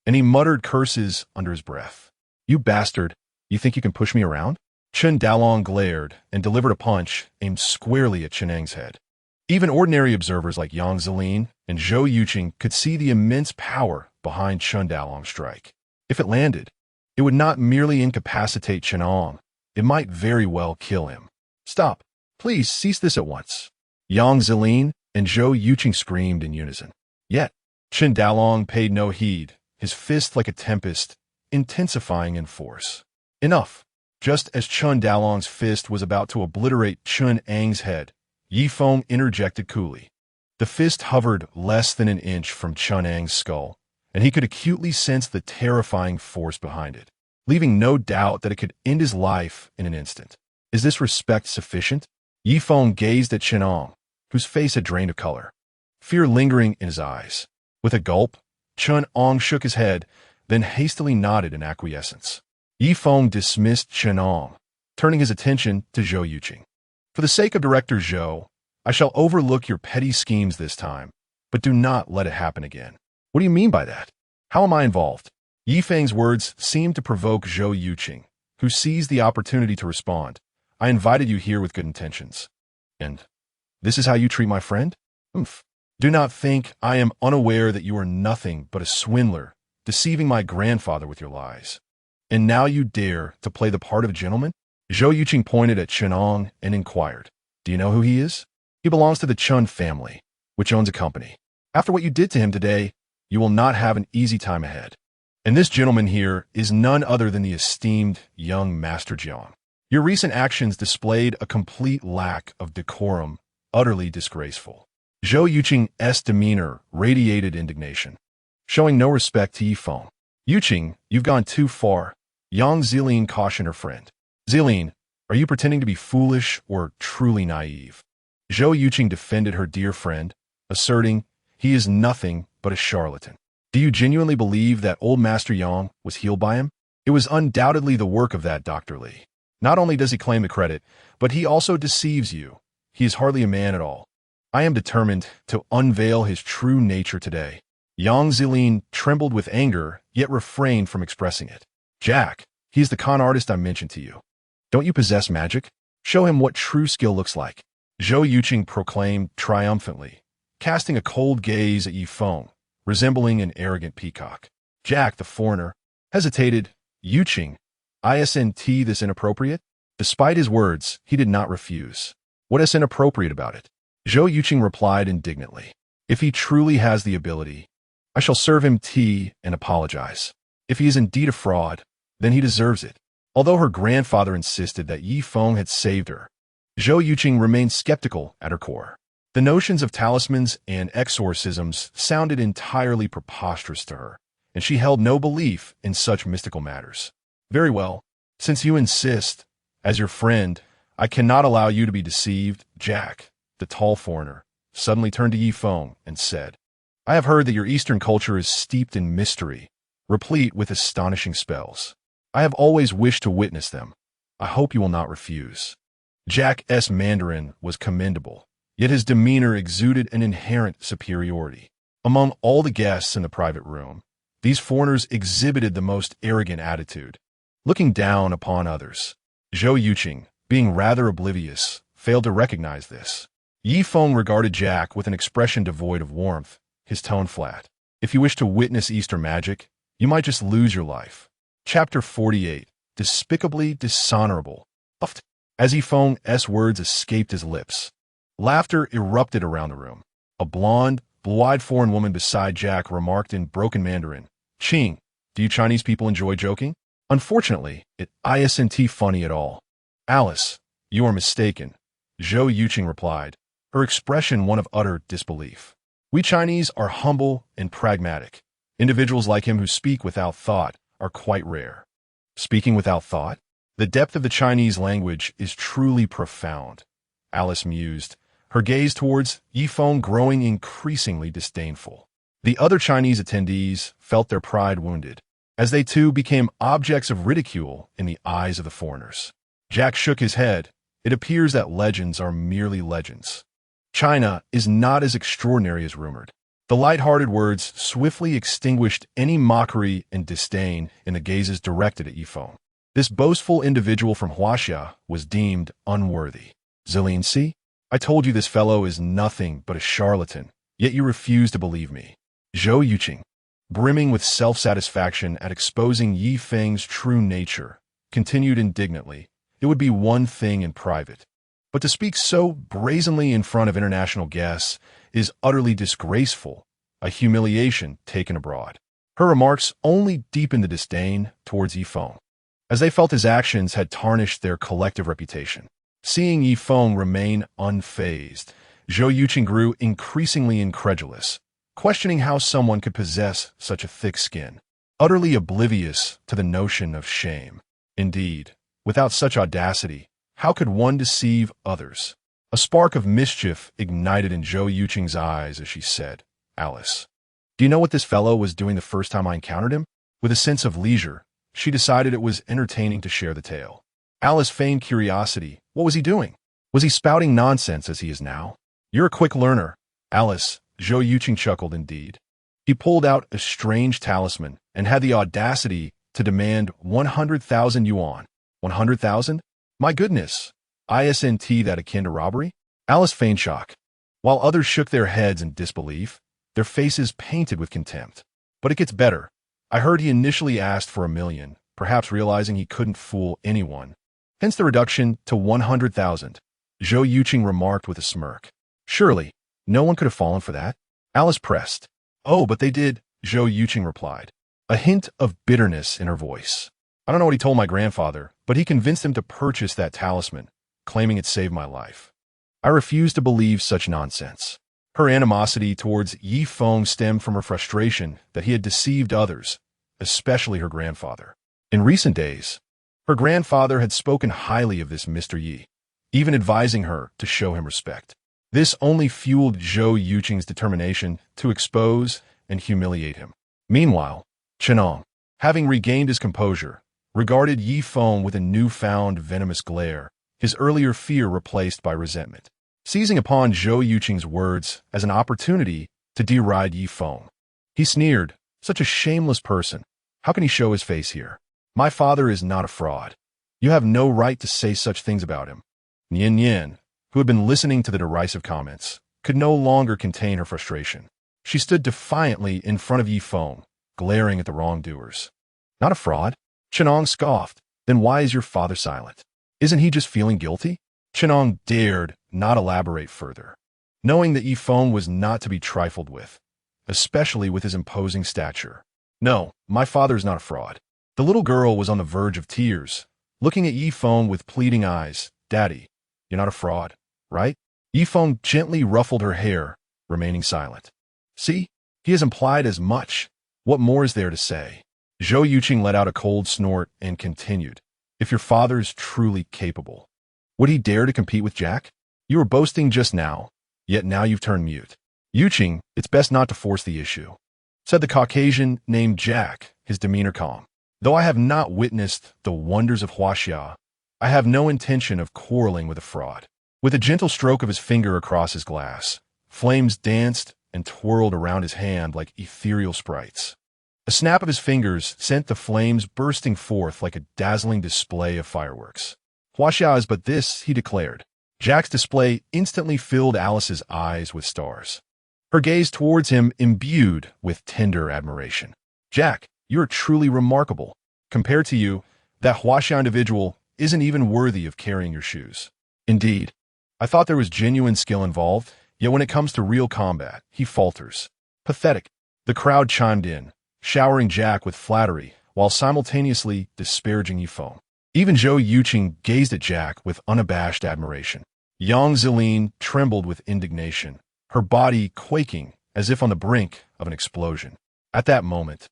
and he muttered curses under his breath. "You bastard, you think you can push me around?" Chun Dalong glared and delivered a punch aimed squarely at Chen Ang's head. Even ordinary observers like Yang Zilin and Zhou Yuqing could see the immense power behind Chun Dalong's strike. If it landed, it would not merely incapacitate Chen Ong, it might very well kill him. "Stop! Please cease this at once!" Yang Zilin and Zhou Yuqing screamed in unison. Yet, Chen Dalong paid no heed, his fist like a tempest, intensifying in force. Enough! Just as Chun Dalong's fist was about to obliterate Chun Ang's head, Yifeng interjected coolly. The fist hovered less than an inch from Chun Ang's skull, and he could acutely sense the terrifying force behind it, leaving no doubt that it could end his life in an instant. Is this respect sufficient? Yifeng gazed at Chen Ong, whose face had drained of color, fear lingering in his eyes. With a gulp, Chun Ong shook his head, then hastily nodded in acquiescence. Yifeng dismissed Chen Ong, turning his attention to Zhou Yuqing. "For the sake of Director Zhou, I shall overlook your petty schemes this time, but do not let it happen again." "What do you mean by that? How am I involved?" Yifeng's words seemed to provoke Zhou Yuqing, who seized the opportunity to respond. "I invited you here with good intentions. And this is how you treat my friend? Oomph. Do not think I am unaware that you are nothing but a swindler, deceiving my grandfather with your lies. And now you dare to play the part of a gentleman?" Zhou Yuqing pointed at Chen Ong and inquired, "Do you know who he is?" "He belongs to the Chun family, which owns a company. After what you did to him today, you will not have an easy time ahead. And this gentleman here is none other than the esteemed young Master Jiang. Your recent actions displayed a complete lack of decorum, utterly disgraceful." Zhou Yuqing's demeanor radiated indignation, showing no respect to Yifeng. "Yuqing, you've gone too far," Yang Zilin cautioned her friend. "Zilin, are you pretending to be foolish or truly naive?" Zhou Yuqing defended her dear friend, asserting, "He is nothing but a charlatan." "Do you genuinely believe that old Master Yang was healed by him?" "It was undoubtedly the work of that Dr. Li. Not only does he claim the credit, but he also deceives you. He is hardly a man at all. I am determined to unveil his true nature today." Yang Zilin trembled with anger, yet refrained from expressing it. "Jack, he is the con artist I mentioned to you. Don't you possess magic? Show him what true skill looks like." Zhou Yuqing proclaimed triumphantly, casting a cold gaze at Yifeng, resembling an arrogant peacock. Jack, the foreigner, hesitated. "Yuqing, isn't this inappropriate?" Despite his words, he did not refuse. "What is inappropriate about it?" Zhou Yuqing replied indignantly. "If he truly has the ability, I shall serve him tea and apologize. If he is indeed a fraud, then he deserves it." Although her grandfather insisted that Yifeng had saved her, Zhou Yuqing remained skeptical at her core. The notions of talismans and exorcisms sounded entirely preposterous to her, and she held no belief in such mystical matters. "Very well, since you insist, as your friend, I cannot allow you to be deceived." Jack, the tall foreigner, suddenly turned to Yifeng and said, "I have heard that your Eastern culture is steeped in mystery, replete with astonishing spells. I have always wished to witness them. I hope you will not refuse." Jack's Mandarin was commendable, yet his demeanor exuded an inherent superiority. Among all the guests in the private room, these foreigners exhibited the most arrogant attitude, looking down upon others. Zhou Yuqing, being rather oblivious, failed to recognize this. Yifeng regarded Jack with an expression devoid of warmth, his tone flat. "If you wish to witness Eastern magic, you might just lose your life." Chapter 48. Despicably dishonorable. As Yifeng's words escaped his lips, laughter erupted around the room. A blonde, blue-eyed foreign woman beside Jack remarked in broken Mandarin, "Qing, do you Chinese people enjoy joking?" "Unfortunately, it isn't funny at all." "Alice, you are mistaken," Zhou Yuqing replied, her expression one of utter disbelief. "We Chinese are humble and pragmatic. Individuals like him who speak without thought are quite rare." "Speaking without thought?" The depth of the Chinese language is truly profound, Alice mused, her gaze towards Yifeng growing increasingly disdainful. The other Chinese attendees felt their pride wounded, as they too became objects of ridicule in the eyes of the foreigners. Jack shook his head. It appears that legends are merely legends. China is not as extraordinary as rumored. The light-hearted words swiftly extinguished any mockery and disdain in the gazes directed at Yifeng. This boastful individual from Huaxia was deemed unworthy. Zillian, see? I told you this fellow is nothing but a charlatan, yet you refuse to believe me. Zhou Yuqing, brimming with self-satisfaction at exposing Yifeng's true nature, continued indignantly, it would be one thing in private, but to speak so brazenly in front of international guests is utterly disgraceful, a humiliation taken abroad. Her remarks only deepened the disdain towards Yifeng, as they felt his actions had tarnished their collective reputation. Seeing Yifeng remain unfazed, Zhou Yuqing grew increasingly incredulous, questioning how someone could possess such a thick skin, utterly oblivious to the notion of shame. Indeed, without such audacity, how could one deceive others? A spark of mischief ignited in Zhou Yuqing's eyes as she said, Alice, do you know what this fellow was doing the first time I encountered him? With a sense of leisure, she decided it was entertaining to share the tale. Alice feigned curiosity. What was he doing? Was he spouting nonsense as he is now? You're a quick learner, Alice, Zhou Yuqing chuckled indeed. He pulled out a strange talisman and had the audacity to demand 100,000 yuan. 100,000? My goodness. Isn't that akin to robbery? Alice feigned shock. While others shook their heads in disbelief, their faces painted with contempt. But it gets better. I heard he initially asked for 1 million, perhaps realizing he couldn't fool anyone. Hence the reduction to 100,000. Zhou Yuqing remarked with a smirk. Surely, no one could have fallen for that? Alice pressed. Oh, but they did, Zhou Yuqing replied, a hint of bitterness in her voice. I don't know what he told my grandfather, but he convinced him to purchase that talisman, claiming it saved my life. I refuse to believe such nonsense. Her animosity towards Yifeng stemmed from her frustration that he had deceived others, especially her grandfather. In recent days, her grandfather had spoken highly of this Mr. Yi, even advising her to show him respect. This only fueled Zhou Yuqing's determination to expose and humiliate him. Meanwhile, Chenong, having regained his composure, regarded Yifeng with a newfound venomous glare, his earlier fear replaced by resentment. Seizing upon Zhou Yuqing's words as an opportunity to deride Yifeng, he sneered, such a shameless person. How can he show his face here? My father is not a fraud. You have no right to say such things about him. Nian Nian, who had been listening to the derisive comments, could no longer contain her frustration. She stood defiantly in front of Yifeng, glaring at the wrongdoers. Not a fraud? Chenong scoffed. Then why is your father silent? Isn't he just feeling guilty? Chenong dared not elaborate further, knowing that Yifeng was not to be trifled with, especially with his imposing stature. No, my father is not a fraud. The little girl was on the verge of tears, looking at Yifeng with pleading eyes. Daddy, you're not a fraud, right? Yifeng gently ruffled her hair, remaining silent. See, he has implied as much. What more is there to say? Zhou Yuqing let out a cold snort and continued. If your father is truly capable, would he dare to compete with Jack? You were boasting just now, yet now you've turned mute. Yuqing, it's best not to force the issue, said the Caucasian named Jack, his demeanor calm. Though I have not witnessed the wonders of Huaxia, I have no intention of quarreling with a fraud. With a gentle stroke of his finger across his glass, flames danced and twirled around his hand like ethereal sprites. A snap of his fingers sent the flames bursting forth like a dazzling display of fireworks. Huaxia is but this, he declared. Jack's display instantly filled Alice's eyes with stars, her gaze towards him imbued with tender admiration. Jack, you are truly remarkable. Compared to you, that Huaxia individual isn't even worthy of carrying your shoes. Indeed, I thought there was genuine skill involved, yet when it comes to real combat, he falters. Pathetic. The crowd chimed in, showering Jack with flattery while simultaneously disparaging Yifeng. Even Zhou Yuqing gazed at Jack with unabashed admiration. Yang Zilin trembled with indignation, her body quaking as if on the brink of an explosion. At that moment,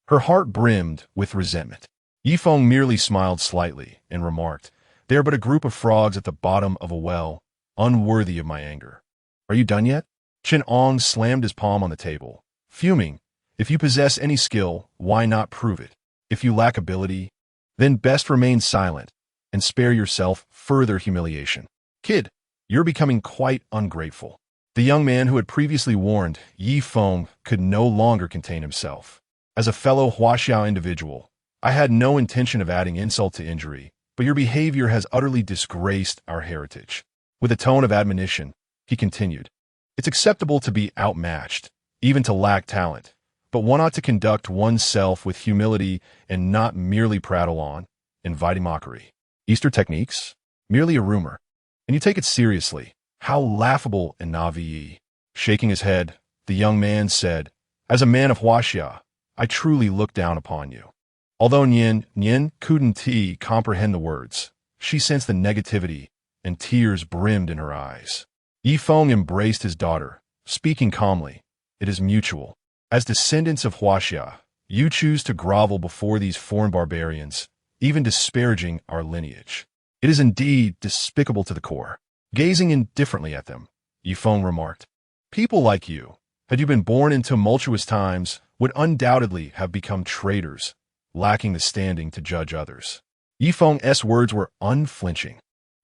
her heart brimmed with resentment. Yifeng merely smiled slightly and remarked, "They are but a group of frogs at the bottom of a well, unworthy of my anger." "Are you done yet?" Chen Ong slammed his palm on the table, fuming. "If you possess any skill, why not prove it? If you lack ability, then best remain silent and spare yourself further humiliation. Kid, you're becoming quite ungrateful." The young man who had previously warned Yi Feng could no longer contain himself. "As a fellow Huaxiao individual, I had no intention of adding insult to injury, but your behavior has utterly disgraced our heritage." With a tone of admonition, he continued, "It's acceptable to be outmatched, even to lack talent, but one ought to conduct oneself with humility and not merely prattle on, inviting mockery. Easter techniques? Merely a rumor. And you take it seriously. How laughable and naive." Shaking his head, the young man said, "As a man of Huaxia, I truly look down upon you." Although Nian couldn't comprehend the words, she sensed the negativity, and tears brimmed in her eyes. Yi Feng embraced his daughter, speaking calmly, "It is mutual. As descendants of Huaxia, you choose to grovel before these foreign barbarians, even disparaging our lineage. It is indeed despicable to the core." Gazing indifferently at them, Yi Feng remarked, "People like you, had you been born in tumultuous times, would undoubtedly have become traitors, lacking the standing to judge others." Yi Feng's words were unflinching,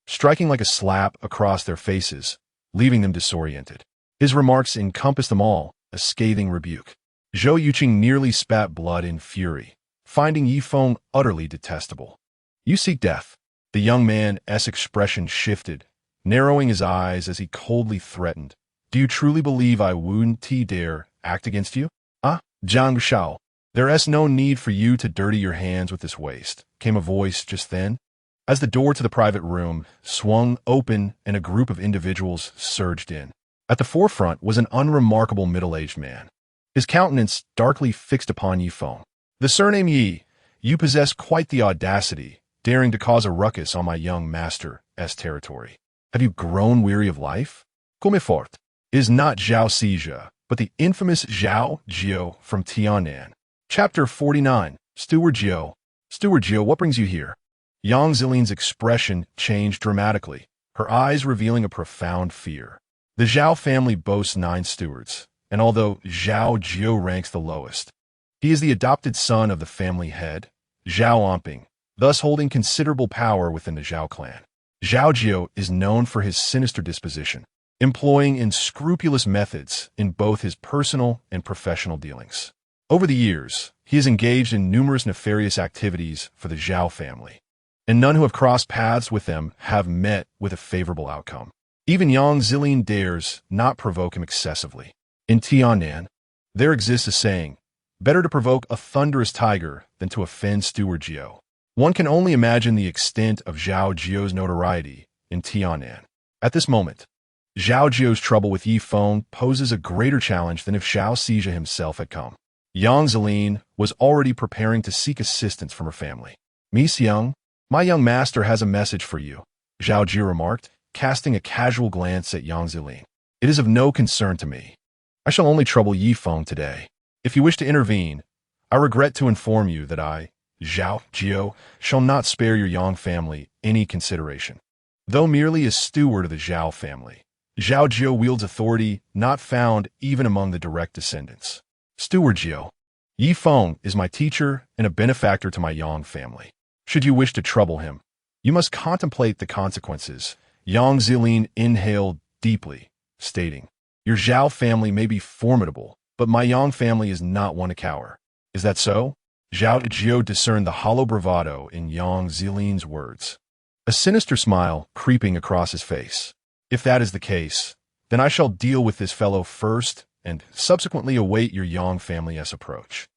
striking like a slap across their faces, leaving them disoriented. His remarks encompassed them all, a scathing rebuke. Zhou Yuqing nearly spat blood in fury, finding Yi Feng utterly detestable. "You seek death." The young man's expression shifted, narrowing his eyes as he coldly threatened, "Do you truly believe I wouldn't dare act against you? Ah, Zhang Shao, there's no need for you to dirty your hands with this waste," came a voice just then, as the door to the private room swung open and a group of individuals surged in. At the forefront was an unremarkable middle-aged man, his countenance darkly fixed upon Yi Feng. "The surname Yi, you possess quite the audacity, daring to cause a ruckus on my young master's territory. Have you grown weary of life? Comme fort. It is not Zhao Sijia, but the infamous Zhao Jiao from Tianan." Chapter 49. Steward Jiao. "Steward Jiao, what brings you here?" Yang Ziling's expression changed dramatically, her eyes revealing a profound fear. The Zhao family boasts 9 stewards, and although Zhao Jiao ranks the lowest, he is the adopted son of the family head, Zhao Amping, thus holding considerable power within the Zhao clan. Zhao Jiao is known for his sinister disposition, employing unscrupulous methods in both his personal and professional dealings. Over the years, he has engaged in numerous nefarious activities for the Zhao family, and none who have crossed paths with them have met with a favorable outcome. Even Yang Ziling dares not provoke him excessively. In Tianan, there exists a saying, "Better to provoke a thunderous tiger than to offend Steward Jiao." One can only imagine the extent of Zhao Jiao's notoriety in Tianan. At this moment, Zhao Jiao's trouble with Yi Feng poses a greater challenge than if Zhao Sijia himself had come. Yang Ziling was already preparing to seek assistance from her family. "Miss Yang, my young master has a message for you," Zhao Jia remarked, casting a casual glance at Yang Ziling. "It is of no concern to me. I shall only trouble Yi Feng today. If you wish to intervene, I regret to inform you that I, Zhao Jiao, shall not spare your Yang family any consideration." Though merely a steward of the Zhao family, Zhao Jiao wields authority not found even among the direct descendants. "Steward Jiao, Yi Feng is my teacher and a benefactor to my Yang family. Should you wish to trouble him, you must contemplate the consequences." Yang Ziling inhaled deeply, stating, "Your Zhao family may be formidable, but my Yang family is not one to cower." "Is that so?" Zhao Jiao discerned the hollow bravado in Yang Ziling's words, a sinister smile creeping across his face. "If that is the case, then I shall deal with this fellow first and subsequently await your Yang family's approach."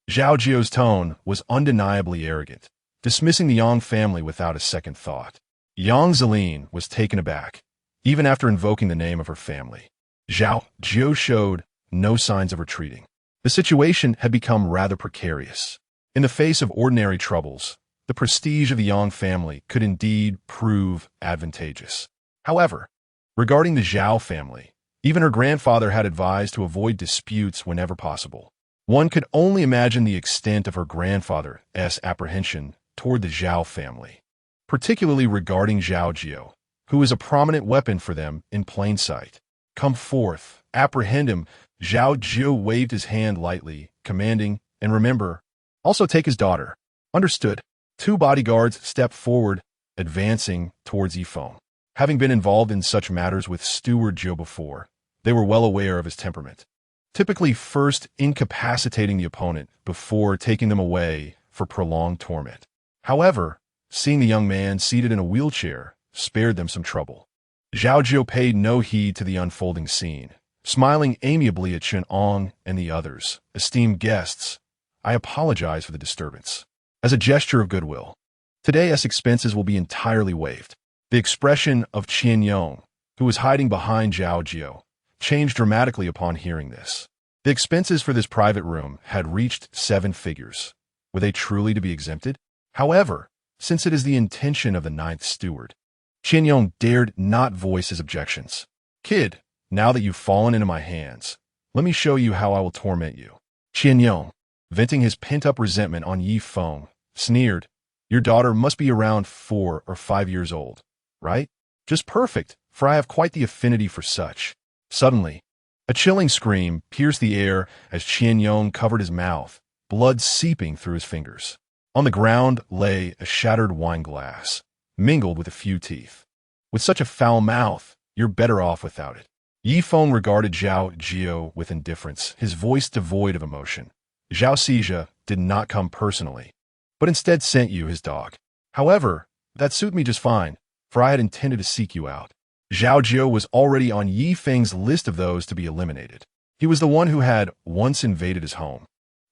Zhao Jiao's tone was undeniably arrogant, dismissing the Yang family without a second thought. Yang Ziling was taken aback, even after invoking the name of her family. Zhao Jiao showed no signs of retreating. The situation had become rather precarious. In the face of ordinary troubles, the prestige of the Yang family could indeed prove advantageous. However, regarding the Zhao family, even her grandfather had advised to avoid disputes whenever possible. One could only imagine the extent of her grandfather's apprehension toward the Zhao family, particularly regarding Zhao Jiao, who is a prominent weapon for them in plain sight. Come forth, apprehend him. Zhao Jiao waved his hand lightly, commanding, and remember, also take his daughter. Understood. Two bodyguards stepped forward, advancing towards Yifeng. Having been involved in such matters with Steward Jiao before, they were well aware of his temperament, typically first incapacitating the opponent before taking them away for prolonged torment. However, seeing the young man seated in a wheelchair spared them some trouble. Zhao Jiao paid no heed to the unfolding scene, smiling amiably at Chen Ong and the others. Esteemed guests, I apologize for the disturbance. As a gesture of goodwill, today's expenses will be entirely waived. The expression of Qian Yong, who was hiding behind Zhao Jiao, changed dramatically upon hearing this. The expenses for this private room had reached 7 figures. Were they truly to be exempted? However, since it is the intention of the 9th steward, Qian Yong dared not voice his objections. Kid, now that you've fallen into my hands, let me show you how I will torment you. Qian Yong, venting his pent-up resentment on Yifeng, sneered, your daughter must be around 4 or 5 years old, right? Just perfect, for I have quite the affinity for such. Suddenly, a chilling scream pierced the air as Qian Yong covered his mouth, blood seeping through his fingers. On the ground lay a shattered wine glass, mingled with a few teeth. With such a foul mouth, you're better off without it. Yifeng regarded Zhao Jiao with indifference, his voice devoid of emotion. Zhao Xija did not come personally, but instead sent you his dog. However, that suited me just fine, for I had intended to seek you out. Zhao Jiao was already on Yifeng's list of those to be eliminated. He was the one who had once invaded his home,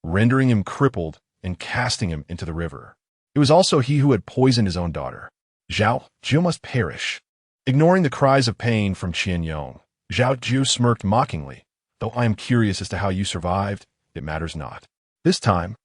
rendering him crippled and casting him into the river. It was also he who had poisoned his own daughter. Zhao Jiao must perish. Ignoring the cries of pain from Qian Yong, Zhao Jiao smirked mockingly. Though I am curious as to how you survived, it matters not. This time,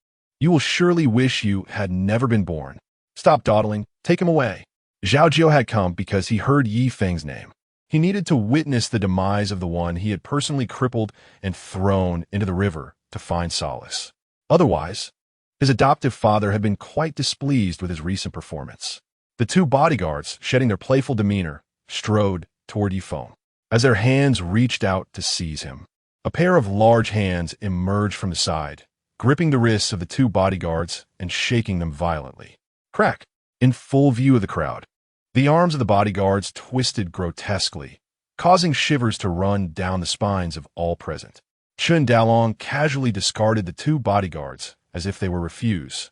you will surely wish you had never been born. Stop dawdling, take him away. Zhao Jiao had come because he heard Yifeng's name. He needed to witness the demise of the one he had personally crippled and thrown into the river to find solace. Otherwise, his adoptive father had been quite displeased with his recent performance. The two bodyguards, shedding their playful demeanor, strode toward Yifeng. As their hands reached out to seize him, a pair of large hands emerged from the side, gripping the wrists of the two bodyguards and shaking them violently. Crack! In full view of the crowd, the arms of the bodyguards twisted grotesquely, causing shivers to run down the spines of all present. Chen Dalong casually discarded the two bodyguards as if they were refuse,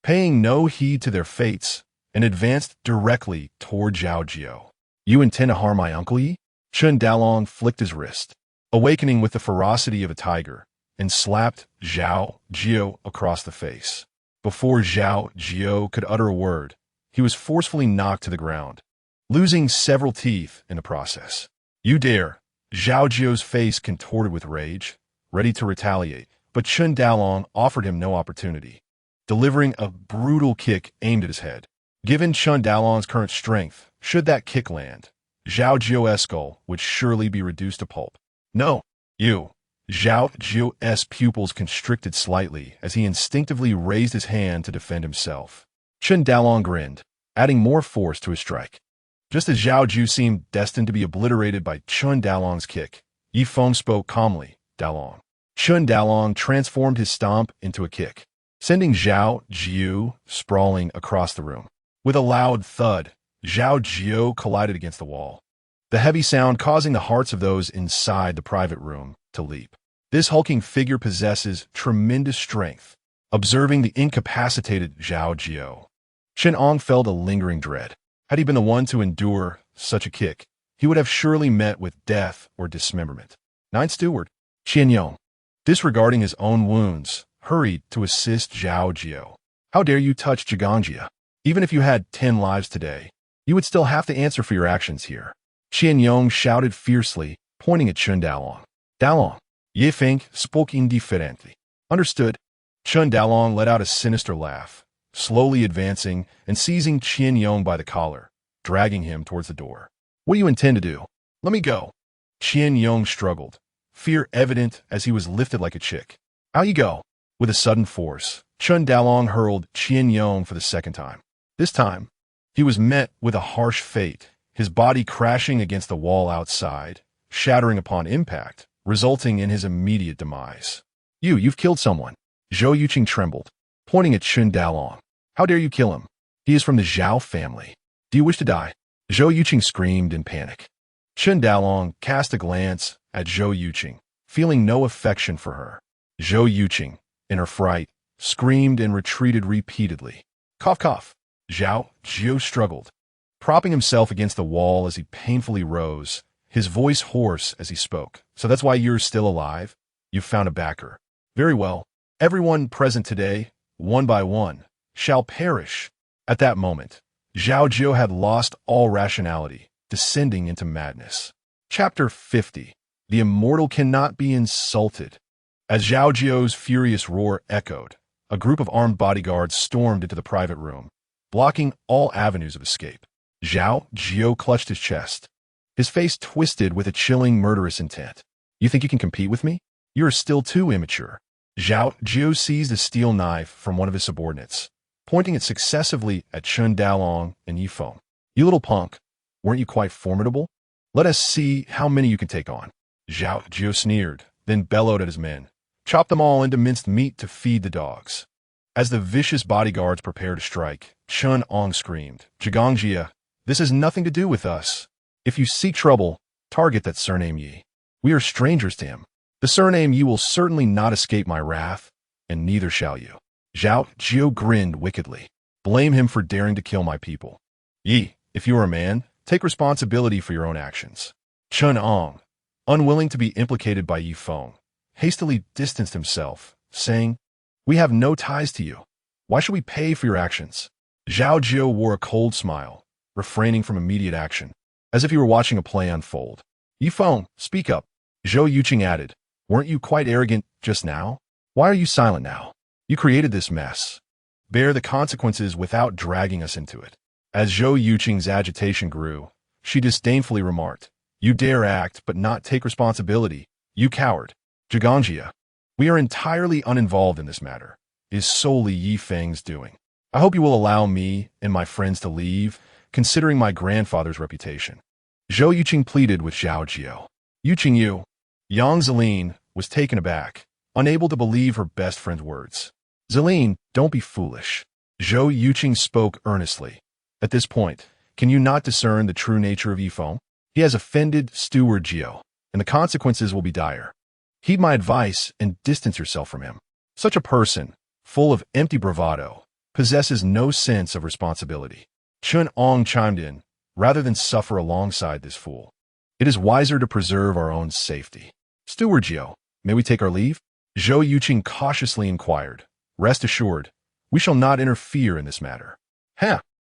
paying no heed to their fates, and advanced directly toward Zhao Jiao. You intend to harm my uncle Yi? Chen Dalong flicked his wrist, awakening with the ferocity of a tiger, and slapped Zhao Jiao across the face. Before Zhao Jiao could utter a word, he was forcefully knocked to the ground, losing several teeth in the process. You dare! Zhao Jiao's face contorted with rage, ready to retaliate, but Chen Dalong offered him no opportunity, delivering a brutal kick aimed at his head. Given Chen Dalong's current strength, should that kick land, Zhao Jiao's skull would surely be reduced to pulp. No, you! Zhao Jiao's pupils constricted slightly as he instinctively raised his hand to defend himself. Chen Dalong grinned, adding more force to his strike. Just as Zhao Jiao seemed destined to be obliterated by Chen Dalong's kick, Yifeng spoke calmly, Dalong. Chen Dalong transformed his stomp into a kick, sending Zhao Jiao sprawling across the room. With a loud thud, Zhao Jiao collided against the wall, the heavy sound causing the hearts of those inside the private room to leap. This hulking figure possesses tremendous strength. Observing the incapacitated Zhao Jiao, Chen Ong felt a lingering dread. Had he been the one to endure such a kick, he would have surely met with death or dismemberment. Ninth Steward, Qian Yong, disregarding his own wounds, hurried to assist Zhao Jiao. How dare you touch Jigangjia? Even if you had 10 lives today, you would still have to answer for your actions here. Qian Yong shouted fiercely, pointing at Chen Dalong. Dalong, Yifeng spoke indifferently. Understood. Chen Dalong let out a sinister laugh, slowly advancing and seizing Qian Yong by the collar, dragging him towards the door. What do you intend to do? Let me go. Qian Yong struggled, fear evident as he was lifted like a chick. Out you go. With a sudden force, Chun Dalong hurled Qian Yong for the second time. This time, he was met with a harsh fate, his body crashing against the wall outside, shattering upon impact, resulting in his immediate demise. You've killed someone. Zhou Yuqing trembled, pointing at Chun Dalong. How dare you kill him? He is from the Zhao family. Do you wish to die? Zhou Yuqing screamed in panic. Chun Dalong cast a glance at Zhou Yuqing, feeling no affection for her. Zhou Yuqing, in her fright, screamed and retreated repeatedly. Cough, cough. Zhao Jiu struggled, propping himself against the wall as he painfully rose, his voice hoarse as he spoke. So that's why you're still alive? You've found a backer. Very well. Everyone present today, one by one, shall perish. At that moment, Zhao Jiu had lost all rationality, descending into madness. Chapter 50. The immortal cannot be insulted. As Zhao Jiu's furious roar echoed, a group of armed bodyguards stormed into the private room, blocking all avenues of escape. Zhao Jiu clutched his chest, his face twisted with a chilling, murderous intent. You think you can compete with me? You are still too immature. Zhao Jiu seized a steel knife from one of his subordinates, pointing it successively at Chun Dalong and Yifeng. You little punk, weren't you quite formidable? Let us see how many you can take on. Zhao Jiu sneered, then bellowed at his men. Chop them all into minced meat to feed the dogs. As the vicious bodyguards prepared to strike, Chun Ong screamed, Jigongjia, this has nothing to do with us. If you seek trouble, target that surname Yi. We are strangers to him. The surname Yi will certainly not escape my wrath, and neither shall you. Zhao Jiu grinned wickedly. Blame him for daring to kill my people. Yi, if you are a man, take responsibility for your own actions. Chun Ong, unwilling to be implicated by Yifeng, hastily distanced himself, saying, We have no ties to you. Why should we pay for your actions? Zhao Jiu wore a cold smile, refraining from immediate action, as if he were watching a play unfold. Yifeng, speak up. Zhou Yuqing added, Weren't you quite arrogant just now? Why are you silent now? You created this mess. Bear the consequences without dragging us into it. As Zhou Yuqing's agitation grew, she disdainfully remarked, You dare act but not take responsibility, you coward. Jigongjia, we are entirely uninvolved in this matter. It is solely Yi Feng's doing. I hope you will allow me and my friends to leave, considering my grandfather's reputation. Zhou Yuqing pleaded with Zhao Jiu. Yuqing Yu. Yang Zeline was taken aback, unable to believe her best friend's words. Zeline, don't be foolish. Zhou Yuqing spoke earnestly. At this point, can you not discern the true nature of Yifeng? He has offended Steward Jiu, and the consequences will be dire. Heed my advice and distance yourself from him. Such a person, full of empty bravado, possesses no sense of responsibility. Chun Ong chimed in, rather than suffer alongside this fool. It is wiser to preserve our own safety. Steward Jiu, may we take our leave? Zhou Yuqing cautiously inquired. Rest assured, we shall not interfere in this matter.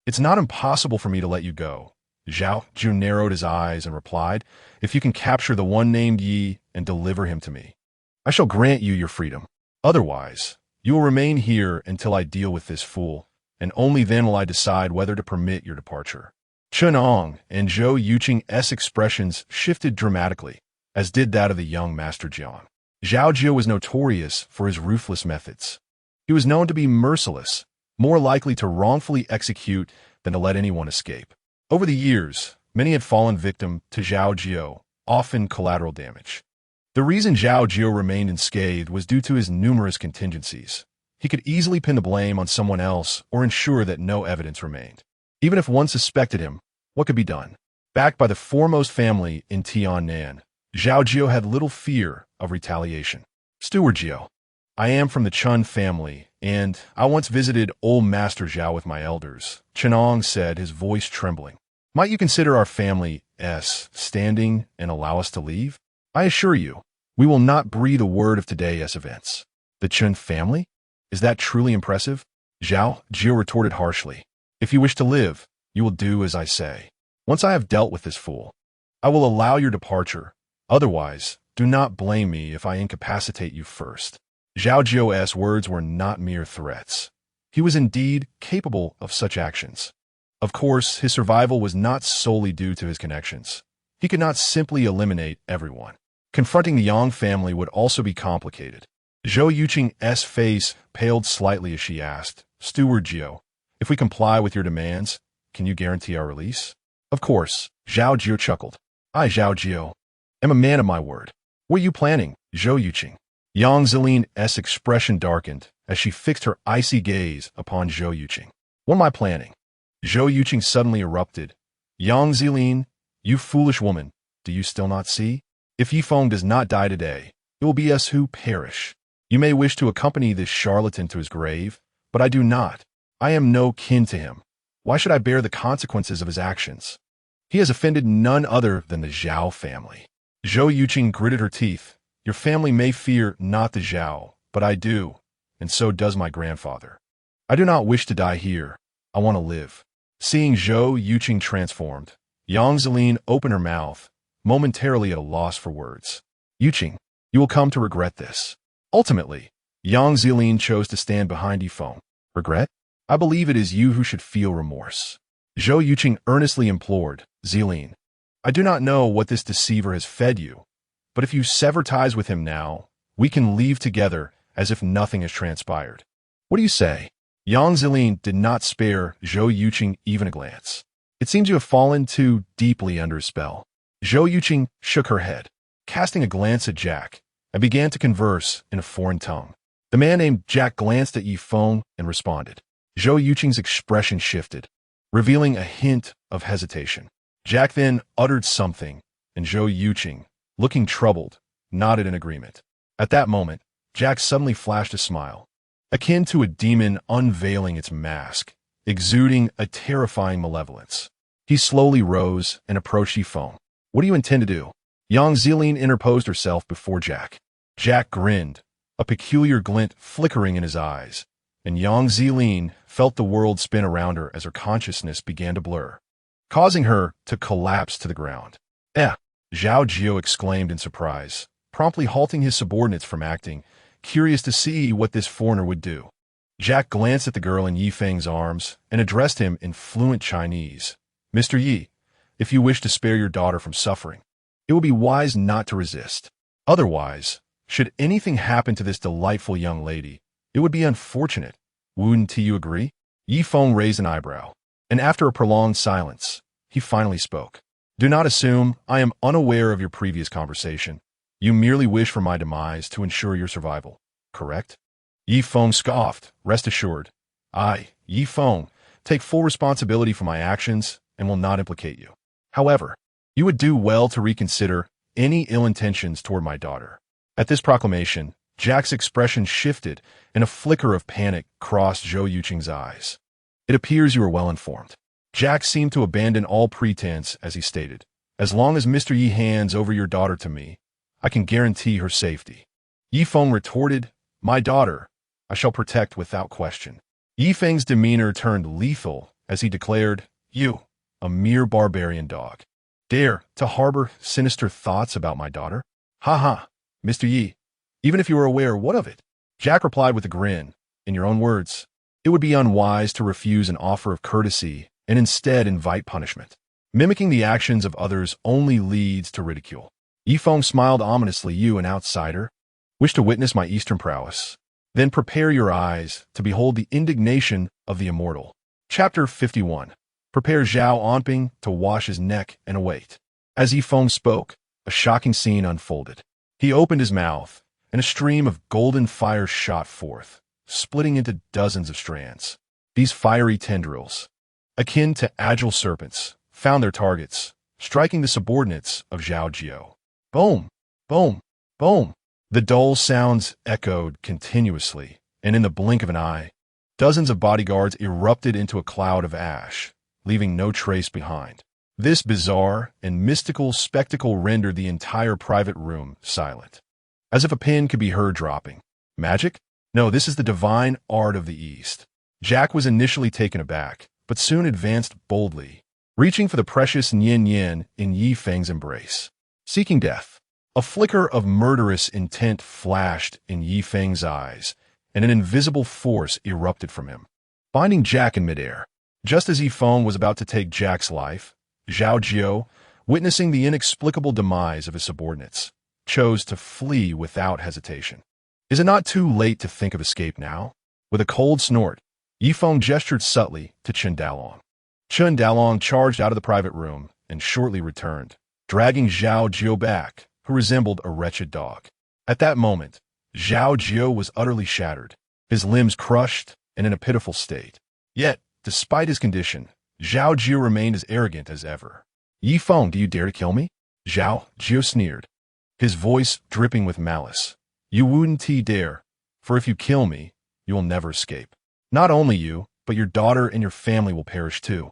It's not impossible for me to let you go. Zhao Jiu narrowed his eyes and replied, If you can capture the one named Yi and deliver him to me, I shall grant you your freedom. Otherwise, you will remain here until I deal with this fool, and only then will I decide whether to permit your departure. Chun Ong and Zhou Yuqing's expressions shifted dramatically, as did that of the young Master Jiang. Zhao Jiu was notorious for his ruthless methods. He was known to be merciless, more likely to wrongfully execute than to let anyone escape. Over the years, many had fallen victim to Zhao Jiu, often collateral damage. The reason Zhao Jiu remained unscathed was due to his numerous contingencies. He could easily pin the blame on someone else or ensure that no evidence remained. Even if one suspected him, what could be done? Backed by the foremost family in Tiannan, Zhao Jiu had little fear of retaliation. Steward Jiu, I am from the Chun family, and I once visited old Master Zhao with my elders, Chenong said, his voice trembling. Might you consider our family's standing and allow us to leave? I assure you, we will not breathe a word of today's events. The Chun family? Is that truly impressive? Zhao Jiu retorted harshly. If you wish to live, you will do as I say. Once I have dealt with this fool, I will allow your departure. Otherwise, do not blame me if I incapacitate you first. Zhao Jiu's words were not mere threats. He was indeed capable of such actions. Of course, his survival was not solely due to his connections. He could not simply eliminate everyone. Confronting the Yang family would also be complicated. Zhou Yuqing's face paled slightly as she asked, Steward Jiao, if we comply with your demands, can you guarantee our release? Of course, Zhao Jiao chuckled. I, Zhao Jiao, am a man of my word. What are you planning, Zhou Yuqing? Yang Ziline's expression darkened as she fixed her icy gaze upon Zhou Yuqing. What am I planning? Zhou Yuqing suddenly erupted. Yang Ziline, you foolish woman, do you still not see? If Yifeng does not die today, it will be us who perish. You may wish to accompany this charlatan to his grave, but I do not. I am no kin to him. Why should I bear the consequences of his actions? He has offended none other than the Zhao family. Zhou Yuqing gritted her teeth. Your family may fear not the Zhao, but I do, and so does my grandfather. I do not wish to die here. I want to live. Seeing Zhou Yuqing transformed, Yang Ziline opened her mouth, momentarily at a loss for words. Yuqing, you will come to regret this. Ultimately, Yang Ziline chose to stand behind Yifeng. Regret? I believe it is you who should feel remorse. Zhou Yuqing earnestly implored, Ziline, I do not know what this deceiver has fed you, but if you sever ties with him now, we can leave together as if nothing has transpired. What do you say? Yang Ziline did not spare Zhou Yuqing even a glance. It seems you have fallen too deeply under his spell. Zhou Yuqing shook her head, casting a glance at Jack, and began to converse in a foreign tongue. The man named Jack glanced at Yifeng and responded. Zhou Yuqing's expression shifted, revealing a hint of hesitation. Jack then uttered something, and Zhou Yuqing, looking troubled, nodded in agreement. At that moment, Jack suddenly flashed a smile, akin to a demon unveiling its mask, exuding a terrifying malevolence. He slowly rose and approached Yifeng. What do you intend to do? Yang Ziline interposed herself before Jack. Jack grinned, a peculiar glint flickering in his eyes, and Yang Ziline felt the world spin around her as her consciousness began to blur, causing her to collapse to the ground. Zhao Jiao exclaimed in surprise, promptly halting his subordinates from acting, curious to see what this foreigner would do. Jack glanced at the girl in Yifeng's arms and addressed him in fluent Chinese. Mr. Yi, if you wish to spare your daughter from suffering, it would be wise not to resist. Otherwise, should anything happen to this delightful young lady, it would be unfortunate. Wouldn't you agree? Yifeng raised an eyebrow, and after a prolonged silence, he finally spoke. Do not assume I am unaware of your previous conversation. You merely wish for my demise to ensure your survival, correct? Yifeng scoffed. Rest assured, I, Yifeng, take full responsibility for my actions and will not implicate you. However, you would do well to reconsider any ill intentions toward my daughter. At this proclamation, Jack's expression shifted and a flicker of panic crossed Zhou Yuqing's eyes. It appears you are well informed. Jack seemed to abandon all pretense as he stated, as long as Mr. Yi hands over your daughter to me, I can guarantee her safety. Yifeng retorted, my daughter, I shall protect without question. Yifeng's demeanor turned lethal as he declared, you, a mere barbarian dog, dare to harbor sinister thoughts about my daughter? Ha ha, Mr. Yi, even if you are aware, what of it? Jack replied with a grin, in your own words, it would be unwise to refuse an offer of courtesy and instead invite punishment. Mimicking the actions of others only leads to ridicule. Yifeng smiled ominously. You, an outsider, wish to witness my eastern prowess? Then prepare your eyes to behold the indignation of the immortal. Chapter 51. Prepare Zhao Onping to wash his neck and await. As Yifeng spoke, a shocking scene unfolded. He opened his mouth, and a stream of golden fire shot forth, splitting into dozens of strands. These fiery tendrils, akin to agile serpents, found their targets, striking the subordinates of Zhao Jiao. Boom! Boom! Boom! The dull sounds echoed continuously, and in the blink of an eye, dozens of bodyguards erupted into a cloud of ash, leaving no trace behind. This bizarre and mystical spectacle rendered the entire private room silent, as if a pin could be heard dropping. Magic? No, this is the divine art of the East. Jack was initially taken aback, but soon advanced boldly, reaching for the precious Nian in Yifeng's embrace. Seeking death. A flicker of murderous intent flashed in Yifeng's eyes, and an invisible force erupted from him, binding Jack in midair. Just as Yifeng was about to take Jack's life, Zhao Jiao, witnessing the inexplicable demise of his subordinates, chose to flee without hesitation. Is it not too late to think of escape now? With a cold snort, Yifeng gestured subtly to Chen Dalong. Chen Dalong charged out of the private room and shortly returned, dragging Zhao Jiu back, who resembled a wretched dog. At that moment, Zhao Jiu was utterly shattered, his limbs crushed and in a pitiful state. Yet, despite his condition, Zhao Jiu remained as arrogant as ever. Yifeng, do you dare to kill me? Zhao Jiu sneered, his voice dripping with malice. You wouldn't dare, for if you kill me, you will never escape. Not only you, but your daughter and your family will perish too.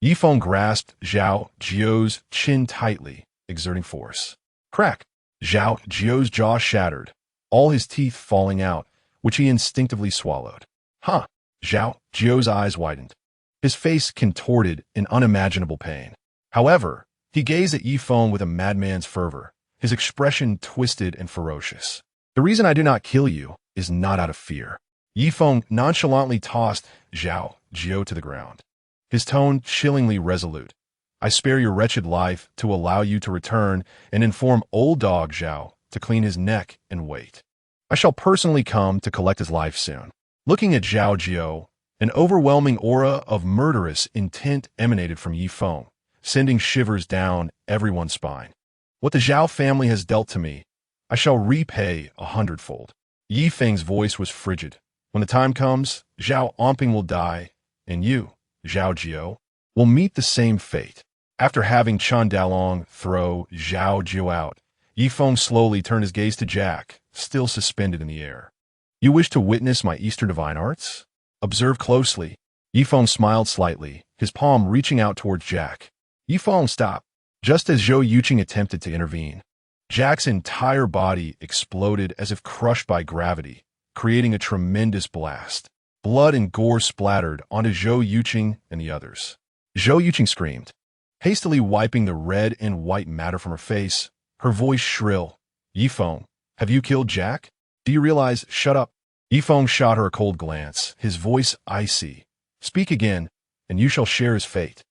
Yifeng grasped Zhao Jiu's chin tightly, exerting force. Crack! Zhao Jiu's jaw shattered, all his teeth falling out, which he instinctively swallowed. Huh! Zhao Jiu's eyes widened. His face contorted in unimaginable pain. However, he gazed at Yifeng with a madman's fervor, his expression twisted and ferocious. The reason I do not kill you is not out of fear. Yifeng nonchalantly tossed Zhao Jiu to the ground, his tone chillingly resolute. I spare your wretched life to allow you to return and inform old dog Zhao to clean his neck and wait. I shall personally come to collect his life soon. Looking at Zhao Jiu, an overwhelming aura of murderous intent emanated from Yifeng, sending shivers down everyone's spine. What the Zhao family has dealt to me, I shall repay 100-fold. Yifeng's voice was frigid. When the time comes, Zhao Omping will die, and you, Zhao Jiu, will meet the same fate. After having Chen Dalong throw Zhao Jiu out, Yifeng slowly turned his gaze to Jack, still suspended in the air. You wish to witness my Eastern divine arts? Observe closely. Yifeng smiled slightly, his palm reaching out towards Jack. Yifeng stopped, just as Zhou Yuqing attempted to intervene. Jack's entire body exploded as if crushed by gravity, creating a tremendous blast. Blood and gore splattered onto Zhou Yuqing and the others. Zhou Yuqing screamed, hastily wiping the red and white matter from her face, her voice shrill. Yifeng, have you killed Jack? Do you realize? Shut up. Yifeng shot her a cold glance, his voice icy. Speak again, and you shall share his fate.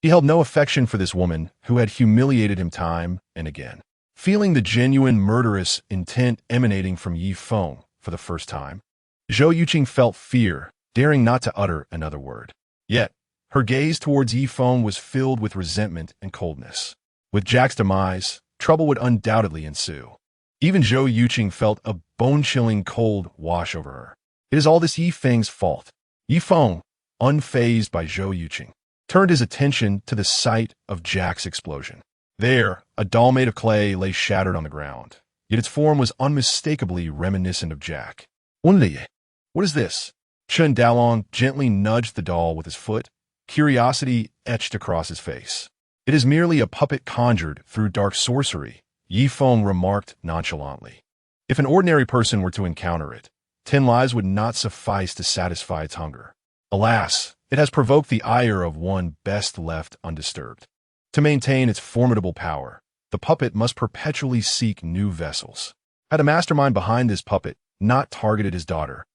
He held no affection for this woman who had humiliated him time and again. Feeling the genuine murderous intent emanating from Yifeng for the first time, Zhou Yuqing felt fear, daring not to utter another word. Yet, her gaze towards Yifeng was filled with resentment and coldness. With Jack's demise, trouble would undoubtedly ensue. Even Zhou Yuqing felt a bone-chilling cold wash over her. It is all this Yifeng's fault. Yifeng, unfazed by Zhou Yuqing, turned his attention to the site of Jack's explosion. There, a doll made of clay lay shattered on the ground, yet its form was unmistakably reminiscent of Jack. What is this? Chen Dalong gently nudged the doll with his foot, curiosity etched across his face. It is merely a puppet conjured through dark sorcery, Yifeng remarked nonchalantly. If an ordinary person were to encounter it, 10 lives would not suffice to satisfy its hunger. Alas, it has provoked the ire of one best left undisturbed. To maintain its formidable power, the puppet must perpetually seek new vessels. Had a mastermind behind this puppet not targeted his daughter,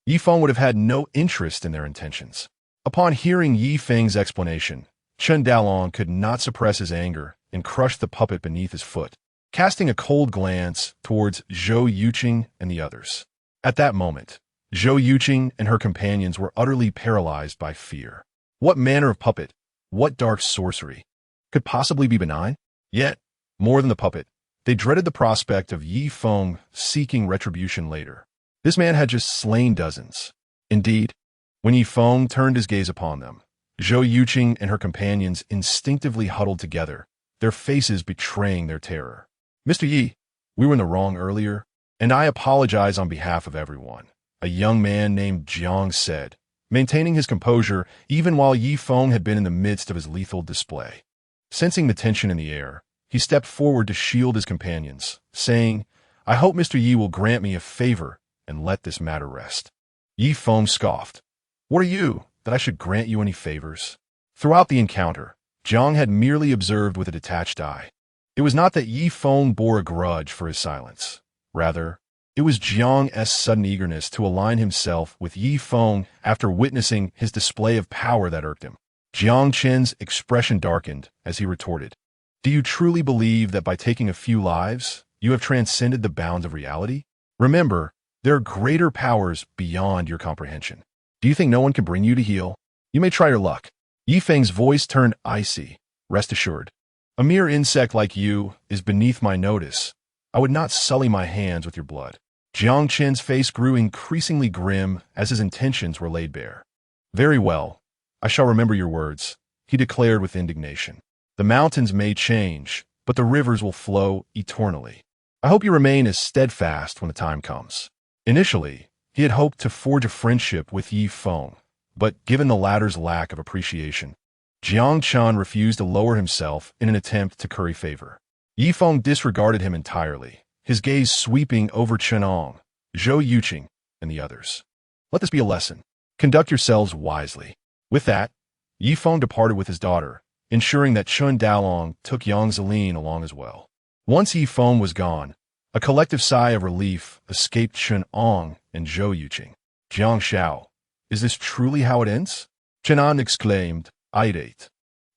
Yifeng would have had no interest in their intentions. Upon hearing Yifeng's explanation, Chen Dalong could not suppress his anger and crushed the puppet beneath his foot, casting a cold glance towards Zhou Yuqing and the others. At that moment, Zhou Yuqing and her companions were utterly paralyzed by fear. What manner of puppet, what dark sorcery, could possibly be benign? Yet, more than the puppet, they dreaded the prospect of Yifeng seeking retribution later. This man had just slain dozens. Indeed, when Yifeng turned his gaze upon them, Zhou Yuqing and her companions instinctively huddled together, their faces betraying their terror. Mr. Yi, we were in the wrong earlier, and I apologize on behalf of everyone, a young man named Jiang said, maintaining his composure even while Yifeng had been in the midst of his lethal display. Sensing the tension in the air, he stepped forward to shield his companions, saying, I hope Mr. Yi will grant me a favor and let this matter rest. Yifeng scoffed. What are you, that I should grant you any favors? Throughout the encounter, Jiang had merely observed with a detached eye. It was not that Yifeng bore a grudge for his silence. Rather, it was Jiang's sudden eagerness to align himself with Yifeng after witnessing his display of power that irked him. Jiang Chen's expression darkened as he retorted, Do you truly believe that by taking a few lives, you have transcended the bounds of reality? Remember, There are greater powers beyond your comprehension. Do you think no one can bring you to heal? You may try your luck. Yifeng's voice turned icy. Rest assured. A mere insect like you is beneath my notice. I would not sully my hands with your blood. Jiang Qin's face grew increasingly grim as his intentions were laid bare. Very well. I shall remember your words, he declared with indignation. The mountains may change, but the rivers will flow eternally. I hope you remain as steadfast when the time comes. Initially, he had hoped to forge a friendship with Yi Feng, but given the latter's lack of appreciation, Jiang Chen refused to lower himself in an attempt to curry favor. Yi Feng disregarded him entirely, his gaze sweeping over Chenong, Zhou Yuqing, and the others. Let this be a lesson. Conduct yourselves wisely. With that, Yi Feng departed with his daughter, ensuring that Chun Daolong took Yang Zelin along as well. Once Yi Feng was gone, a collective sigh of relief escaped Chen Ong and Zhou Yuqing. Jiang Xiao, is this truly how it ends? Chen An exclaimed, irate.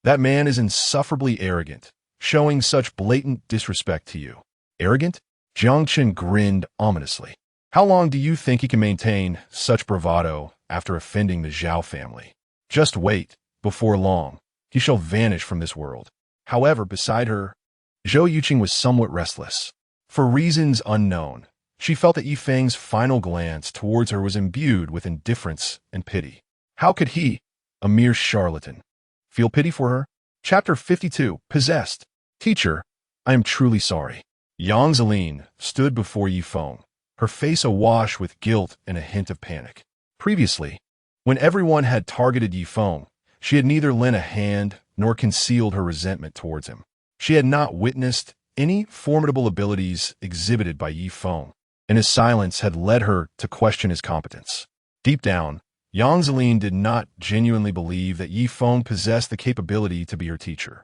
That man is insufferably arrogant, showing such blatant disrespect to you. Arrogant? Jiang Chen grinned ominously. How long do you think he can maintain such bravado after offending the Zhao family? Just wait, before long, he shall vanish from this world. However, beside her, Zhou Yuqing was somewhat restless. For reasons unknown, she felt that Yifeng's final glance towards her was imbued with indifference and pity. How could he, a mere charlatan, feel pity for her? Chapter 52, Possessed. Teacher, I am truly sorry. Yang Zelin stood before Yifeng, her face awash with guilt and a hint of panic. Previously, when everyone had targeted Yifeng, she had neither lent a hand nor concealed her resentment towards him. She had not witnessed any formidable abilities exhibited by Yifeng, and his silence had led her to question his competence. Deep down, Yang Zelin did not genuinely believe that Yifeng possessed the capability to be her teacher.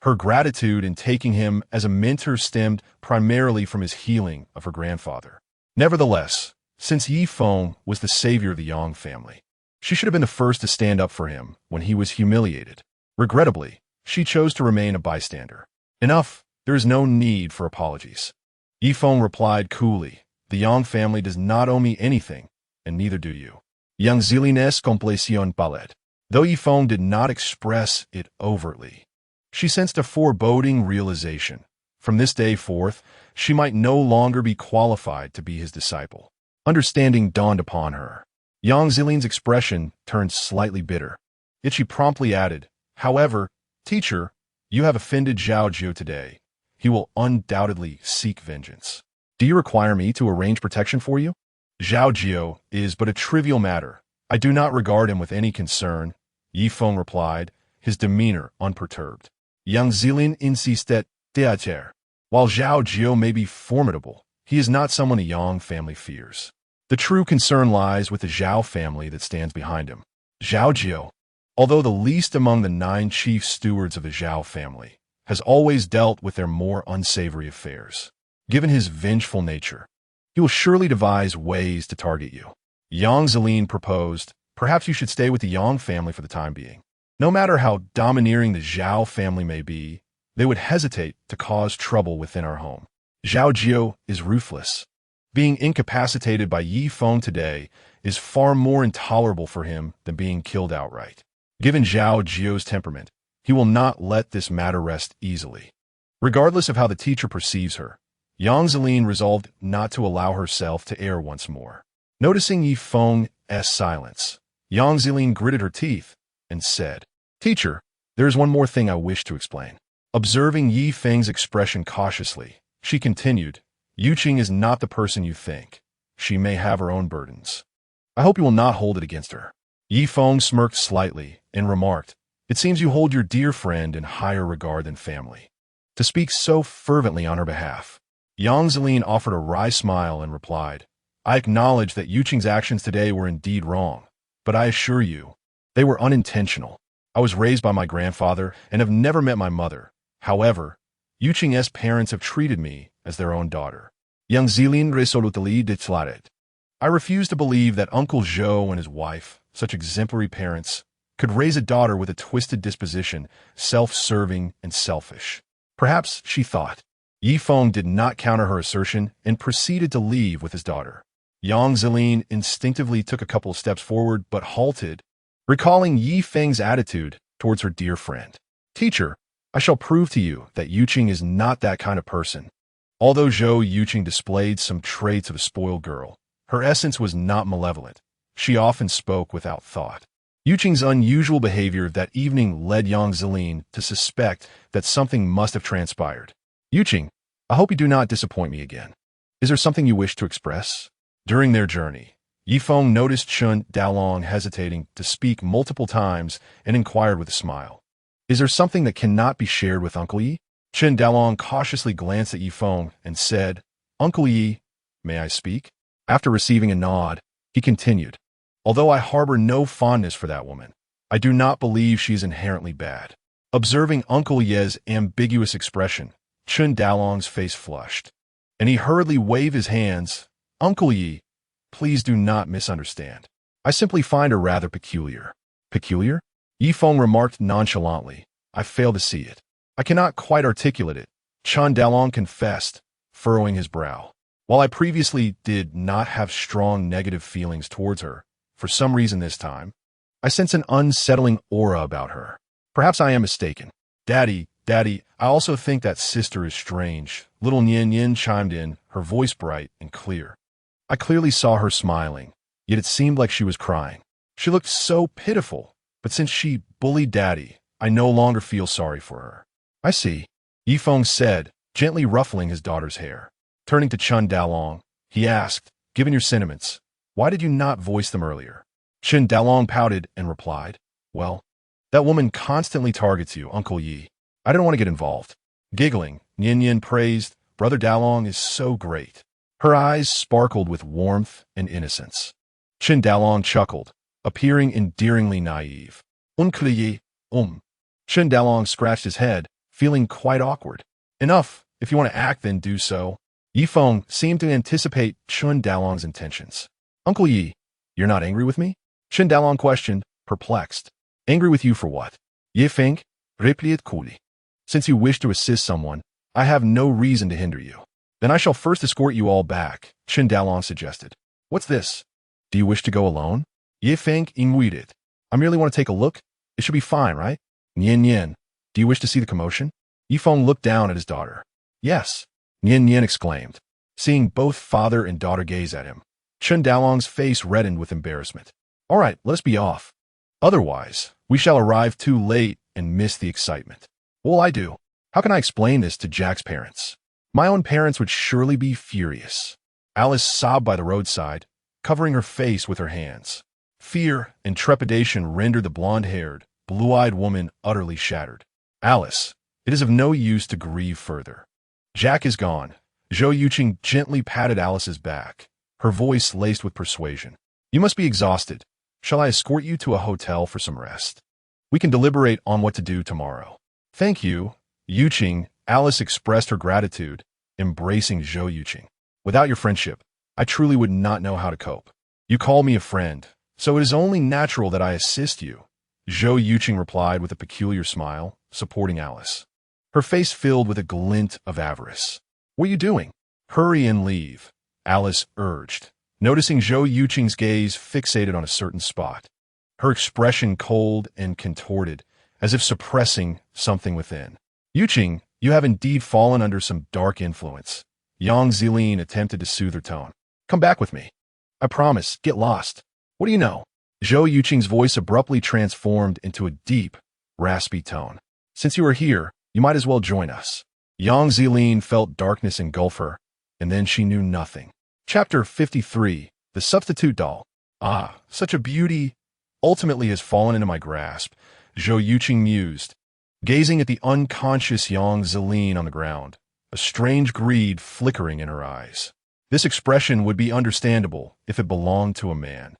Her gratitude in taking him as a mentor stemmed primarily from his healing of her grandfather. Nevertheless, since Yifeng was the savior of the Yang family, she should have been the first to stand up for him when he was humiliated. Regrettably, she chose to remain a bystander. Enough, there is no need for apologies. Yifeng replied coolly, the Yang family does not owe me anything, and neither do you. Yang Zilines completion palet. Though Yifeng did not express it overtly, she sensed a foreboding realization. From this day forth, she might no longer be qualified to be his disciple. Understanding dawned upon her. Yang Zilin's expression turned slightly bitter. Yet she promptly added, however, teacher, you have offended Zhao Jiu today. He will undoubtedly seek vengeance. Do you require me to arrange protection for you? Zhao Jiu is but a trivial matter. I do not regard him with any concern, Yifeng replied, his demeanor unperturbed. Yang Zilin insisted déater. While Zhao Jiu may be formidable, he is not someone the Yang family fears. The true concern lies with the Zhao family that stands behind him. Zhao Jiu, although the least among the 9 chief stewards of the Zhao family, has always dealt with their more unsavory affairs. Given his vengeful nature, he will surely devise ways to target you. Yang Zelin proposed, perhaps you should stay with the Yang family for the time being. No matter how domineering the Zhao family may be, they would hesitate to cause trouble within our home. Zhao Jiu is ruthless. Being incapacitated by Yifeng today is far more intolerable for him than being killed outright. Given Zhao Jiu's temperament, he will not let this matter rest easily. Regardless of how the teacher perceives her, Yang Zelin resolved not to allow herself to err once more. Noticing Yifeng's silence, Yang Zelin gritted her teeth and said, Teacher, there is one more thing I wish to explain. Observing Yifeng's expression cautiously, she continued, Yuqing is not the person you think. She may have her own burdens. I hope you will not hold it against her. Yifeng smirked slightly and remarked, It seems you hold your dear friend in higher regard than family. To speak so fervently on her behalf, Yang Zelin offered a wry smile and replied, I acknowledge that Yuqing's actions today were indeed wrong, but I assure you, they were unintentional. I was raised by my grandfather and have never met my mother. However, Yuqing's parents have treated me as their own daughter. Yang Zelin resolutely declared. I refuse to believe that Uncle Zhou and his wife, such exemplary parents, could raise a daughter with a twisted disposition, self-serving and selfish. Perhaps, she thought. Yifeng did not counter her assertion and proceeded to leave with his daughter. Yang Zilin instinctively took a couple of steps forward but halted, recalling Yi Feng's attitude towards her dear friend. Teacher, I shall prove to you that Yuqing is not that kind of person. Although Zhou Yuqing displayed some traits of a spoiled girl, her essence was not malevolent. She often spoke without thought. Yuqing's unusual behavior that evening led Yang Zilin to suspect that something must have transpired. Yuqing, I hope you do not disappoint me again. Is there something you wish to express? During their journey, Yifeng noticed Chun Daolong hesitating to speak multiple times and inquired with a smile. Is there something that cannot be shared with Uncle Yi? Chun Daolong cautiously glanced at Yifeng and said, Uncle Yi, may I speak? After receiving a nod, he continued, although I harbor no fondness for that woman, I do not believe she is inherently bad. Observing Uncle Ye's ambiguous expression, Chun Daolong's face flushed, and he hurriedly waved his hands. Uncle Yi, please do not misunderstand. I simply find her rather peculiar. Peculiar? Yifeng remarked nonchalantly. I fail to see it. I cannot quite articulate it, Chun Daolong confessed, furrowing his brow. While I previously did not have strong negative feelings towards her, for some reason this time, I sense an unsettling aura about her. Perhaps I am mistaken. Daddy, I also think that sister is strange. Little Nian Yin chimed in, her voice bright and clear. I clearly saw her smiling, yet it seemed like she was crying. She looked so pitiful, but since she bullied Daddy, I no longer feel sorry for her. I see, Yifeng said, gently ruffling his daughter's hair. Turning to Chun Daolong, he asked, given your sentiments, why did you not voice them earlier? Chun Daolong pouted and replied, well, that woman constantly targets you, Uncle Yi. I didn't want to get involved. Giggling, Nian Yin praised, Brother Daolong is so great. Her eyes sparkled with warmth and innocence. Chun Daolong chuckled, appearing endearingly naive. Uncle Yi, Chun Daolong scratched his head, feeling quite awkward. Enough, if you want to act then do so. Yifeng seemed to anticipate Chun Daolong's intentions. Uncle Yi, you're not angry with me? Chun Daolong questioned, perplexed. Angry with you for what? Yifeng replied coolly. Since you wish to assist someone, I have no reason to hinder you. Then I shall first escort you all back, Chun Daolong suggested. What's this? Do you wish to go alone? Yifeng invited. I merely want to take a look. It should be fine, right? Nian Yin, do you wish to see the commotion? Yifeng looked down at his daughter. Yes, Nian Yin exclaimed, seeing both father and daughter gaze at him. Chun Daolong's face reddened with embarrassment. All right, let us be off. Otherwise, we shall arrive too late and miss the excitement. What will I do? How can I explain this to Jack's parents? My own parents would surely be furious. Alice sobbed by the roadside, covering her face with her hands. Fear and trepidation rendered the blonde-haired, blue-eyed woman utterly shattered. Alice, it is of no use to grieve further. Jack is gone. Zhou Yuqing gently patted Alice's back, her voice laced with persuasion. You must be exhausted. Shall I escort you to a hotel for some rest? We can deliberate on what to do tomorrow. Thank you, Yuqing. Alice expressed her gratitude, embracing Zhou Yuqing. Without your friendship, I truly would not know how to cope. You call me a friend, so it is only natural that I assist you, Zhou Yuqing replied with a peculiar smile, supporting Alice. Her face filled with a glint of avarice. What are you doing? Hurry and leave, Alice urged, noticing Zhou Yuqing's gaze fixated on a certain spot. Her expression cold and contorted, as if suppressing something within. Yuqing, you have indeed fallen under some dark influence. Yang Zilin attempted to soothe her tone. Come back with me. I promise, get lost. What do you know? Zhou Yuqing's voice abruptly transformed into a deep, raspy tone. Since you are here, you might as well join us. Yang Zilin felt darkness engulf her, and then she knew nothing. Chapter 53, The Substitute Doll. Ah, such a beauty ultimately has fallen into my grasp, Zhou Yuqing mused, gazing at the unconscious Yang Zilin on the ground, a strange greed flickering in her eyes. This expression would be understandable if it belonged to a man.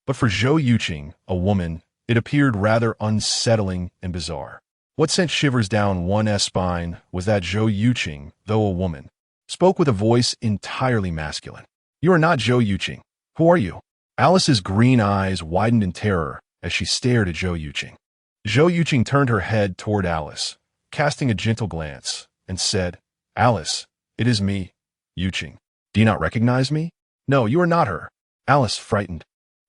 But for Zhou Yuqing, a woman, it appeared rather unsettling and bizarre. What sent shivers down one's spine was that Zhou Yuqing, though a woman, spoke with a voice entirely masculine. You are not Zhou Yuqing. Who are you? Alice's green eyes widened in terror as she stared at Zhou Yuqing. Zhou Yuqing turned her head toward Alice, casting a gentle glance, and said, Alice, it is me, Yuqing. Do you not recognize me? No, you are not her. Alice, frightened,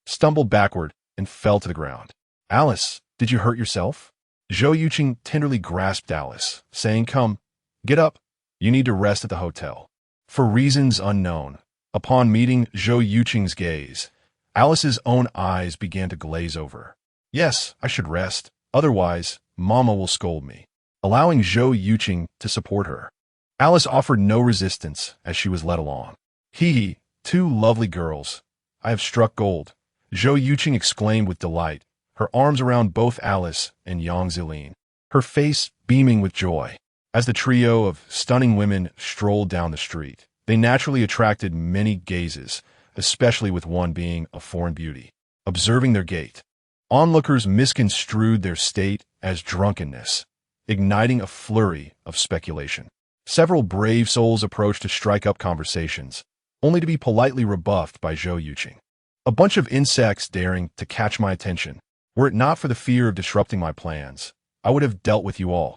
stumbled backward and fell to the ground. Alice, did you hurt yourself? Zhou Yuqing tenderly grasped Alice, saying, Come, get up. You need to rest at the hotel. For reasons unknown, upon meeting Zhou Yuqing's gaze, Alice's own eyes began to glaze over. Yes, I should rest. Otherwise, Mama will scold me. Allowing Zhou Yuqing to support her, Alice offered no resistance as she was led along. Hee, two lovely girls. I have struck gold, Zhou Yuqing exclaimed with delight, her arms around both Alice and Yang Zilin, her face beaming with joy. As the trio of stunning women strolled down the street, they naturally attracted many gazes, especially with one being a foreign beauty. Observing their gait, onlookers misconstrued their state as drunkenness, igniting a flurry of speculation. Several brave souls approached to strike up conversations, only to be politely rebuffed by Zhou Yuqing. A bunch of insects daring to catch my attention. Were it not for the fear of disrupting my plans, I would have dealt with you all.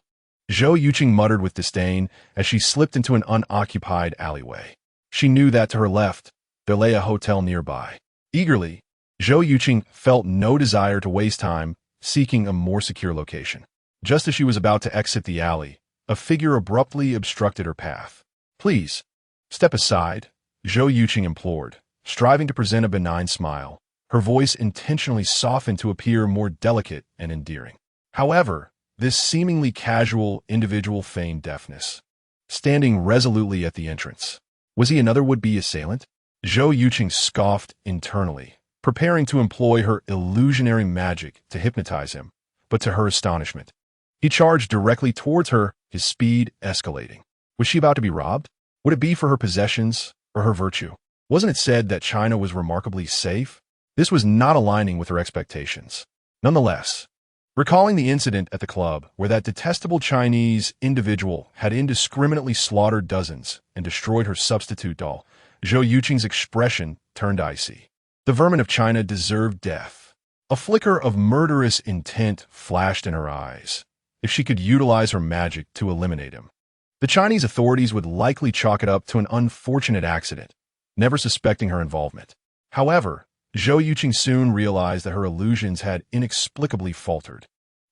Zhou Yuqing muttered with disdain as she slipped into an unoccupied alleyway. She knew that to her left, there lay a hotel nearby. Eagerly, Zhou Yuqing felt no desire to waste time seeking a more secure location. Just as she was about to exit the alley, a figure abruptly obstructed her path. Please, step aside, Zhou Yuqing implored, striving to present a benign smile, her voice intentionally softened to appear more delicate and endearing. However, this seemingly casual individual feigned deafness, standing resolutely at the entrance. Was he another would-be assailant? Zhou Yuqing scoffed internally, preparing to employ her illusionary magic to hypnotize him, but to her astonishment, he charged directly towards her, his speed escalating. Was she about to be robbed? Would it be for her possessions or her virtue? Wasn't it said that China was remarkably safe? This was not aligning with her expectations. Nonetheless, recalling the incident at the club where that detestable Chinese individual had indiscriminately slaughtered dozens and destroyed her substitute doll, Zhou Yuqing's expression turned icy. The vermin of China deserved death. A flicker of murderous intent flashed in her eyes. If she could utilize her magic to eliminate him, the Chinese authorities would likely chalk it up to an unfortunate accident, never suspecting her involvement. However, Zhou Yuqing soon realized that her illusions had inexplicably faltered.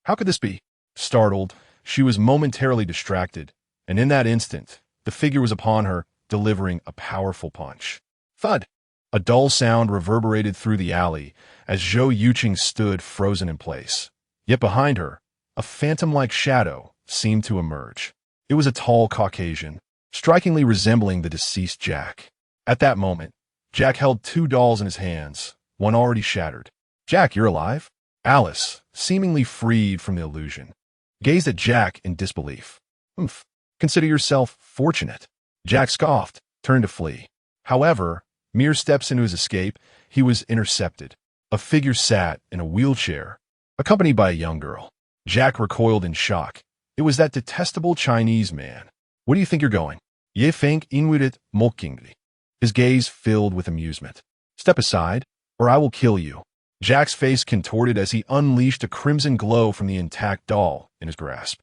How could this be? Startled, she was momentarily distracted, and in that instant, the figure was upon her, delivering a powerful punch. Thud! A dull sound reverberated through the alley as Zhou Yuqing stood frozen in place. Yet behind her, a phantom-like shadow seemed to emerge. It was a tall Caucasian, strikingly resembling the deceased Jack. At that moment, Jack held two dolls in his hands, one already shattered. Jack, you're alive? Alice, seemingly freed from the illusion, gazed at Jack in disbelief. Humph, consider yourself fortunate. Jack scoffed, turned to flee. However, mere steps into his escape, he was intercepted. A figure sat in a wheelchair, accompanied by a young girl. Jack recoiled in shock. It was that detestable Chinese man. Where do you think you're going? Ye feng inuit mokingli. His gaze filled with amusement. Step aside, or I will kill you. Jack's face contorted as he unleashed a crimson glow from the intact doll in his grasp.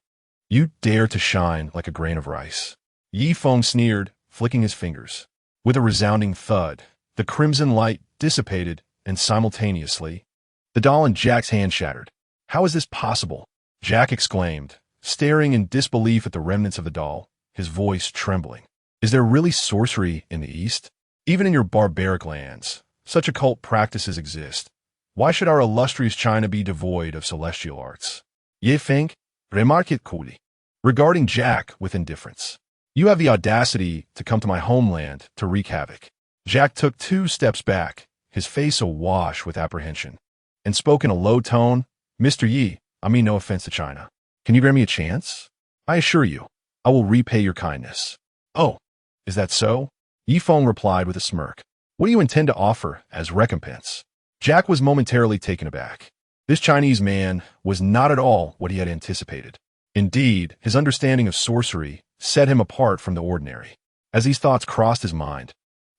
You dare to shine like a grain of rice. Yi Feng sneered, flicking his fingers. With a resounding thud, the crimson light dissipated, and simultaneously, the doll in Jack's hand shattered. How is this possible? Jack exclaimed, staring in disbelief at the remnants of the doll, his voice trembling. Is there really sorcery in the East? Even in your barbaric lands, such occult practices exist. Why should our illustrious China be devoid of celestial arts? Ye Feng, remarque it coolly, regarding Jack with indifference. You have the audacity to come to my homeland to wreak havoc. Jack took 2 steps back, his face awash with apprehension, and spoke in a low tone, Mr. Yi, I mean no offense to China. Can you grant me a chance? I assure you, I will repay your kindness. Oh, is that so? Yi Feng replied with a smirk. What do you intend to offer as recompense? Jack was momentarily taken aback. This Chinese man was not at all what he had anticipated. Indeed, his understanding of sorcery set him apart from the ordinary. As these thoughts crossed his mind,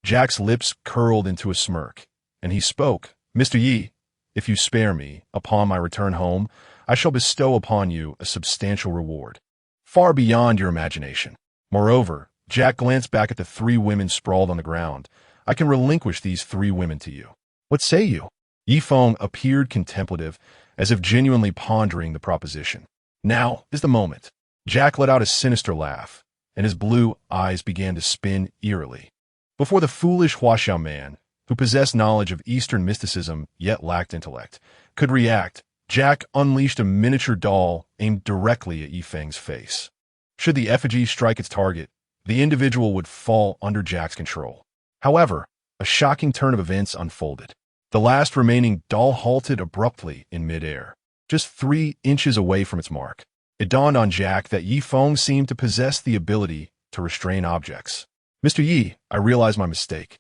Jack's lips curled into a smirk, and he spoke, Mr. Yi, if you spare me, upon my return home, I shall bestow upon you a substantial reward, far beyond your imagination. Moreover, Jack glanced back at the 3 women sprawled on the ground, I can relinquish these 3 women to you. What say you? Yifeng appeared contemplative, as if genuinely pondering the proposition. Now is the moment. Jack let out a sinister laugh, and his blue eyes began to spin eerily. Before the foolish Huaxiao man, who possessed knowledge of Eastern mysticism yet lacked intellect, could react, Jack unleashed a miniature doll aimed directly at Yifeng's face. Should the effigy strike its target, the individual would fall under Jack's control. However, a shocking turn of events unfolded. The last remaining doll halted abruptly in midair, just 3 inches away from its mark. It dawned on Jack that Yifeng seemed to possess the ability to restrain objects. Mr. Yi, I realize my mistake.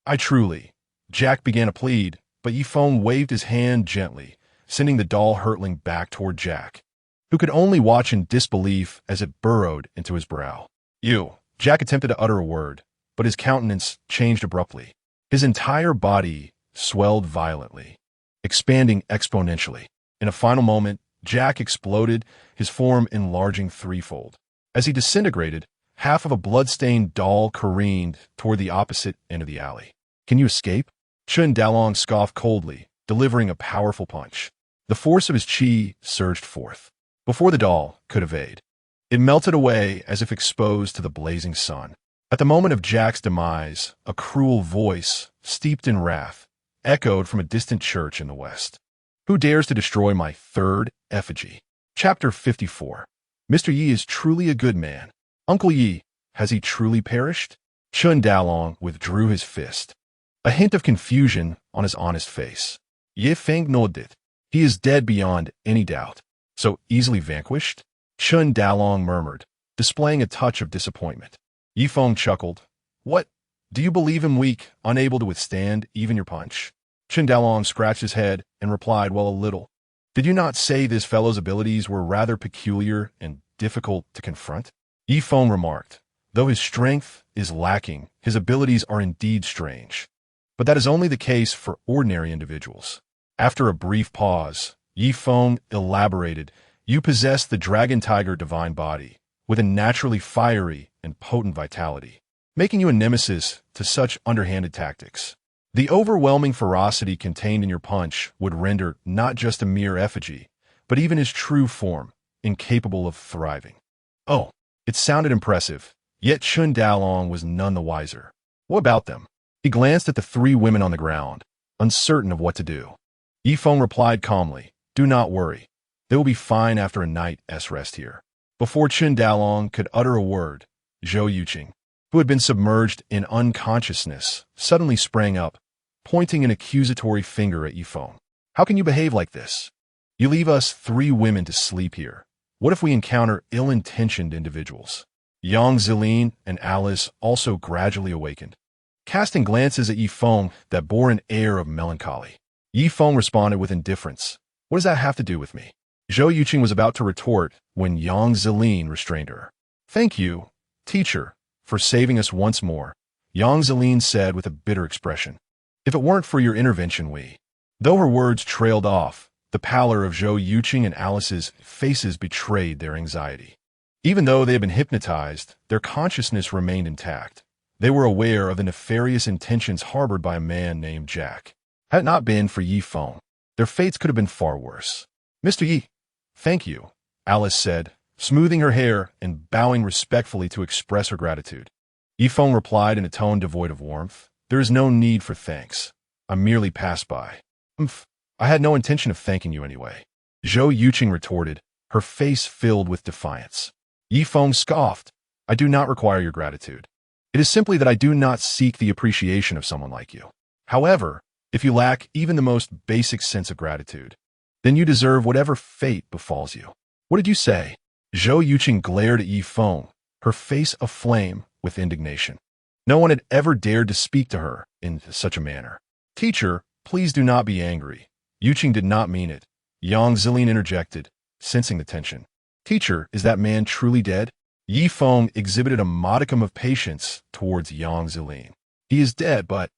I truly. Jack began to plead, but Yifeng waved his hand gently, sending the doll hurtling back toward Jack, who could only watch in disbelief as it burrowed into his brow. You. Jack attempted to utter a word, but his countenance changed abruptly. His entire body swelled violently, expanding exponentially. In a final moment, Jack exploded, his form enlarging 3-fold. As he disintegrated, half of a blood-stained doll careened toward the opposite end of the alley. Can you escape? Chun Dalong scoffed coldly, delivering a powerful punch. The force of his chi surged forth. Before the doll could evade, it melted away as if exposed to the blazing sun. At the moment of Jack's demise, a cruel voice, steeped in wrath, echoed from a distant church in the west. Who dares to destroy my 3rd effigy? Chapter 54. Mr. Yi is truly a good man. Uncle Yi, has he truly perished? Chun Dalong withdrew his fist, a hint of confusion on his honest face. Yifeng nodded. He is dead beyond any doubt. So easily vanquished? Chun Dalong murmured, displaying a touch of disappointment. Yifeng chuckled. What? Do you believe him weak, unable to withstand even your punch? Chun Dalong scratched his head and replied, well, a little. Did you not say this fellow's abilities were rather peculiar and difficult to confront? Yifeng remarked, though his strength is lacking, his abilities are indeed strange. But that is only the case for ordinary individuals. After a brief pause, Yifeng elaborated, you possess the Dragon Tiger divine body, with a naturally fiery and potent vitality, making you a nemesis to such underhanded tactics. The overwhelming ferocity contained in your punch would render not just a mere effigy, but even his true form, incapable of thriving. Oh, it sounded impressive, yet Chun Dalong was none the wiser. What about them? He glanced at the 3 women on the ground, uncertain of what to do. Yifeng replied calmly, do not worry. They will be fine after a night's rest here. Before Chun Dalong could utter a word, Zhou Yuqing, who had been submerged in unconsciousness, suddenly sprang up, pointing an accusatory finger at Yifeng. How can you behave like this? You leave us 3 women to sleep here. What if we encounter ill-intentioned individuals? Yang Zilin and Alice also gradually awakened, casting glances at Yifeng that bore an air of melancholy. Yifeng responded with indifference. What does that have to do with me? Zhou Yuqing was about to retort when Yang Zilin restrained her. Thank you, teacher, for saving us once more, Yang Zilin said with a bitter expression. If it weren't for your intervention, we... Though her words trailed off, the pallor of Zhou Yuqing and Alice's faces betrayed their anxiety. Even though they had been hypnotized, their consciousness remained intact. They were aware of the nefarious intentions harbored by a man named Jack. Had it not been for Yifeng, their fates could have been far worse. Mr. Yi, thank you, Alice said, smoothing her hair and bowing respectfully to express her gratitude. Yifeng replied in a tone devoid of warmth, there is no need for thanks. I merely passed by. I had no intention of thanking you anyway. Zhou Yuqing retorted, her face filled with defiance. Yifeng scoffed, I do not require your gratitude. It is simply that I do not seek the appreciation of someone like you. However, if you lack even the most basic sense of gratitude, then you deserve whatever fate befalls you. What did you say? Zhou Yuqing glared at Yifeng, her face aflame with indignation. No one had ever dared to speak to her in such a manner. Teacher, please do not be angry. Yuqing did not mean it. Yang Zilin interjected, sensing the tension. Teacher, is that man truly dead? Yifeng exhibited a modicum of patience towards Yang Zilin. He is dead, but...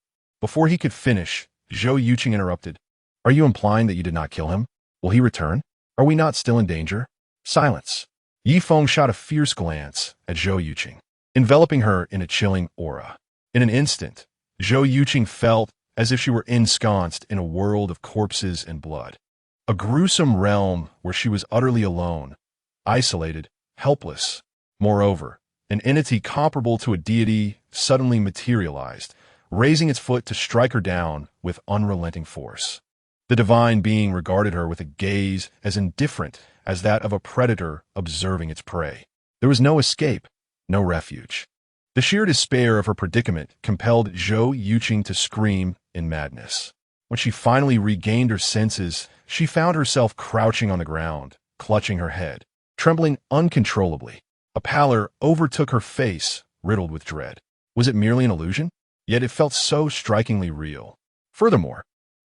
Before he could finish, Zhou Yuqing interrupted. Are you implying that you did not kill him? Will he return? Are we not still in danger? Silence. Yifeng shot a fierce glance at Zhou Yuqing, enveloping her in a chilling aura. In an instant, Zhou Yuqing felt as if she were ensconced in a world of corpses and blood. A gruesome realm where she was utterly alone, isolated, helpless. Moreover, an entity comparable to a deity suddenly materialized, raising its foot to strike her down with unrelenting force. The divine being regarded her with a gaze as indifferent as that of a predator observing its prey. There was no escape, no refuge. The sheer despair of her predicament compelled Zhou Yuqing to scream in madness. When she finally regained her senses, she found herself crouching on the ground, clutching her head, trembling uncontrollably. A pallor overtook her face, riddled with dread. Was it merely an illusion? Yet it felt so strikingly real. Furthermore,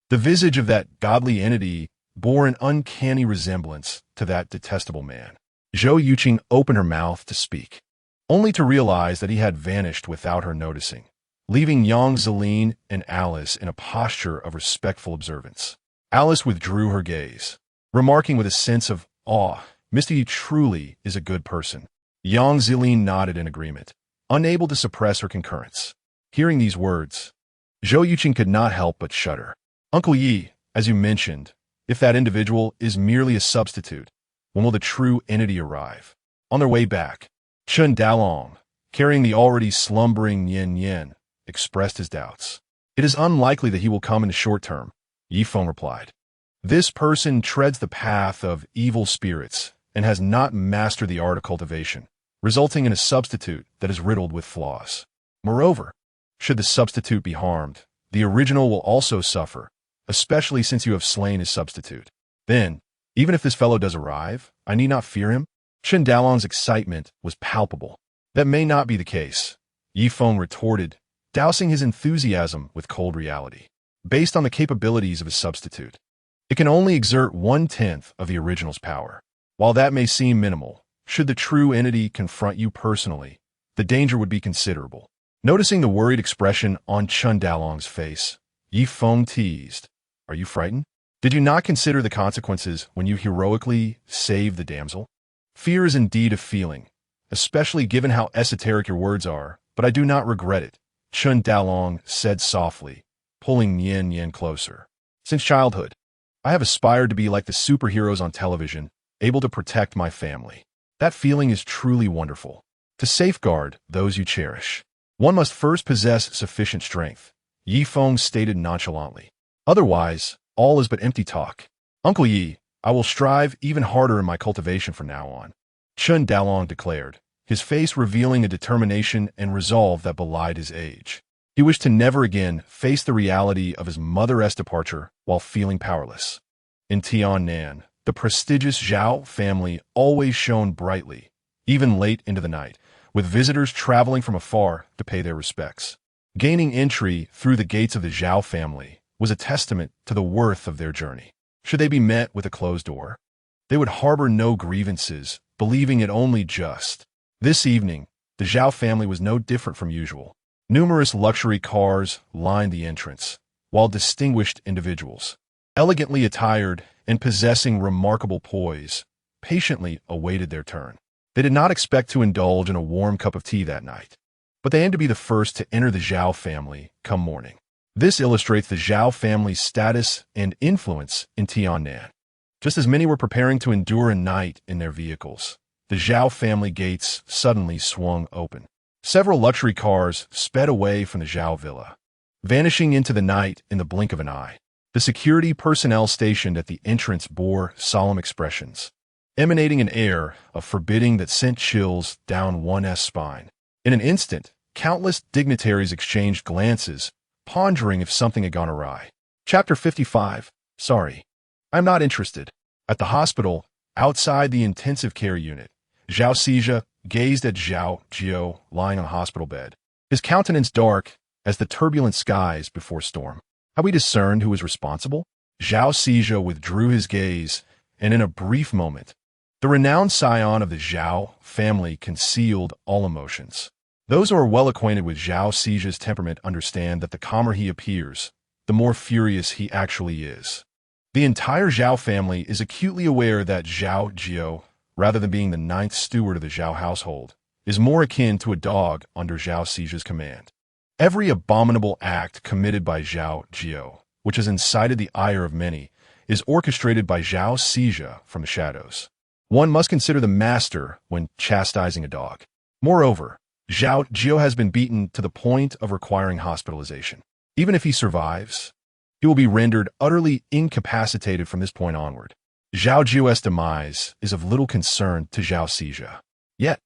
the visage of that godly entity bore an uncanny resemblance to that detestable man. Zhou Yuqing opened her mouth to speak, only to realize that he had vanished without her noticing, leaving Yang Zeline and Alice in a posture of respectful observance. Alice withdrew her gaze, remarking with a sense of awe, "Mr. Yi truly is a good person." Yang Zeline nodded in agreement, unable to suppress her concurrence. Hearing these words, Zhou Yuqing could not help but shudder. "Uncle Yi, as you mentioned, if that individual is merely a substitute, when will the true entity arrive?" On their way back, Chen Dalong, carrying the already slumbering Yin Yin, expressed his doubts. "It is unlikely that he will come in the short term," Yi Feng replied. "This person treads the path of evil spirits and has not mastered the art of cultivation, resulting in a substitute that is riddled with flaws. Moreover, should the substitute be harmed, the original will also suffer, especially since you have slain his substitute. Then, even if this fellow does arrive, I need not fear him." Chen Dalong's excitement was palpable. "That may not be the case," Yi Feng retorted, dousing his enthusiasm with cold reality. "Based on the capabilities of his substitute, it can only exert 1/10 of the original's power. While that may seem minimal, should the true entity confront you personally, the danger would be considerable." Noticing the worried expression on Chen Dalong's face, Yi Feng teased, "Are you frightened? Did you not consider the consequences when you heroically saved the damsel? Fear is indeed a feeling, especially given how esoteric your words are, but I do not regret it," Chen Dalong said softly, pulling Yin Yin closer. "Since childhood, I have aspired to be like the superheroes on television, able to protect my family. That feeling is truly wonderful. To safeguard those you cherish, one must first possess sufficient strength," Yi Feng stated nonchalantly. "Otherwise, all is but empty talk. Uncle Yi, I will strive even harder in my cultivation from now on," Chen Dalong declared, his face revealing a determination and resolve that belied his age. He wished to never again face the reality of his mother-esque departure while feeling powerless. In Tiannan, the prestigious Zhao family always shone brightly, even late into the night, with visitors traveling from afar to pay their respects. Gaining entry through the gates of the Zhao family was a testament to the worth of their journey. Should they be met with a closed door, they would harbor no grievances, believing it only just. This evening, the Zhao family was no different from usual. Numerous luxury cars lined the entrance, while distinguished individuals, elegantly attired and possessing remarkable poise, patiently awaited their turn. They did not expect to indulge in a warm cup of tea that night, but they aimed to be the first to enter the Zhao family come morning. This illustrates the Zhao family's status and influence in Tiannan. Just as many were preparing to endure a night in their vehicles, the Zhao family gates suddenly swung open. Several luxury cars sped away from the Zhao villa, vanishing into the night in the blink of an eye. The security personnel stationed at the entrance bore solemn expressions, emanating an air of forbidding that sent chills down one's spine. In an instant, countless dignitaries exchanged glances, pondering if something had gone awry. Chapter 55. Sorry, I'm not interested. At the hospital, outside the intensive care unit, Zhao Sijia gazed at Zhao Jiao lying on a hospital bed, his countenance dark as the turbulent skies before storm. Had we discerned who was responsible? Zhao Sijia withdrew his gaze, and in a brief moment, the renowned scion of the Zhao family concealed all emotions. Those who are well acquainted with Zhao Sijia's temperament understand that the calmer he appears, the more furious he actually is. The entire Zhao family is acutely aware that Zhao Jiao, rather than being the ninth steward of the Zhao household, is more akin to a dog under Zhao Sijia's command. Every abominable act committed by Zhao Jiao, which has incited the ire of many, is orchestrated by Zhao Sijia from the shadows. One must consider the master when chastising a dog. Moreover, Zhao Jiao has been beaten to the point of requiring hospitalization. Even if he survives, he will be rendered utterly incapacitated from this point onward. Zhao Jiao's demise is of little concern to Zhao Sijia. Yet,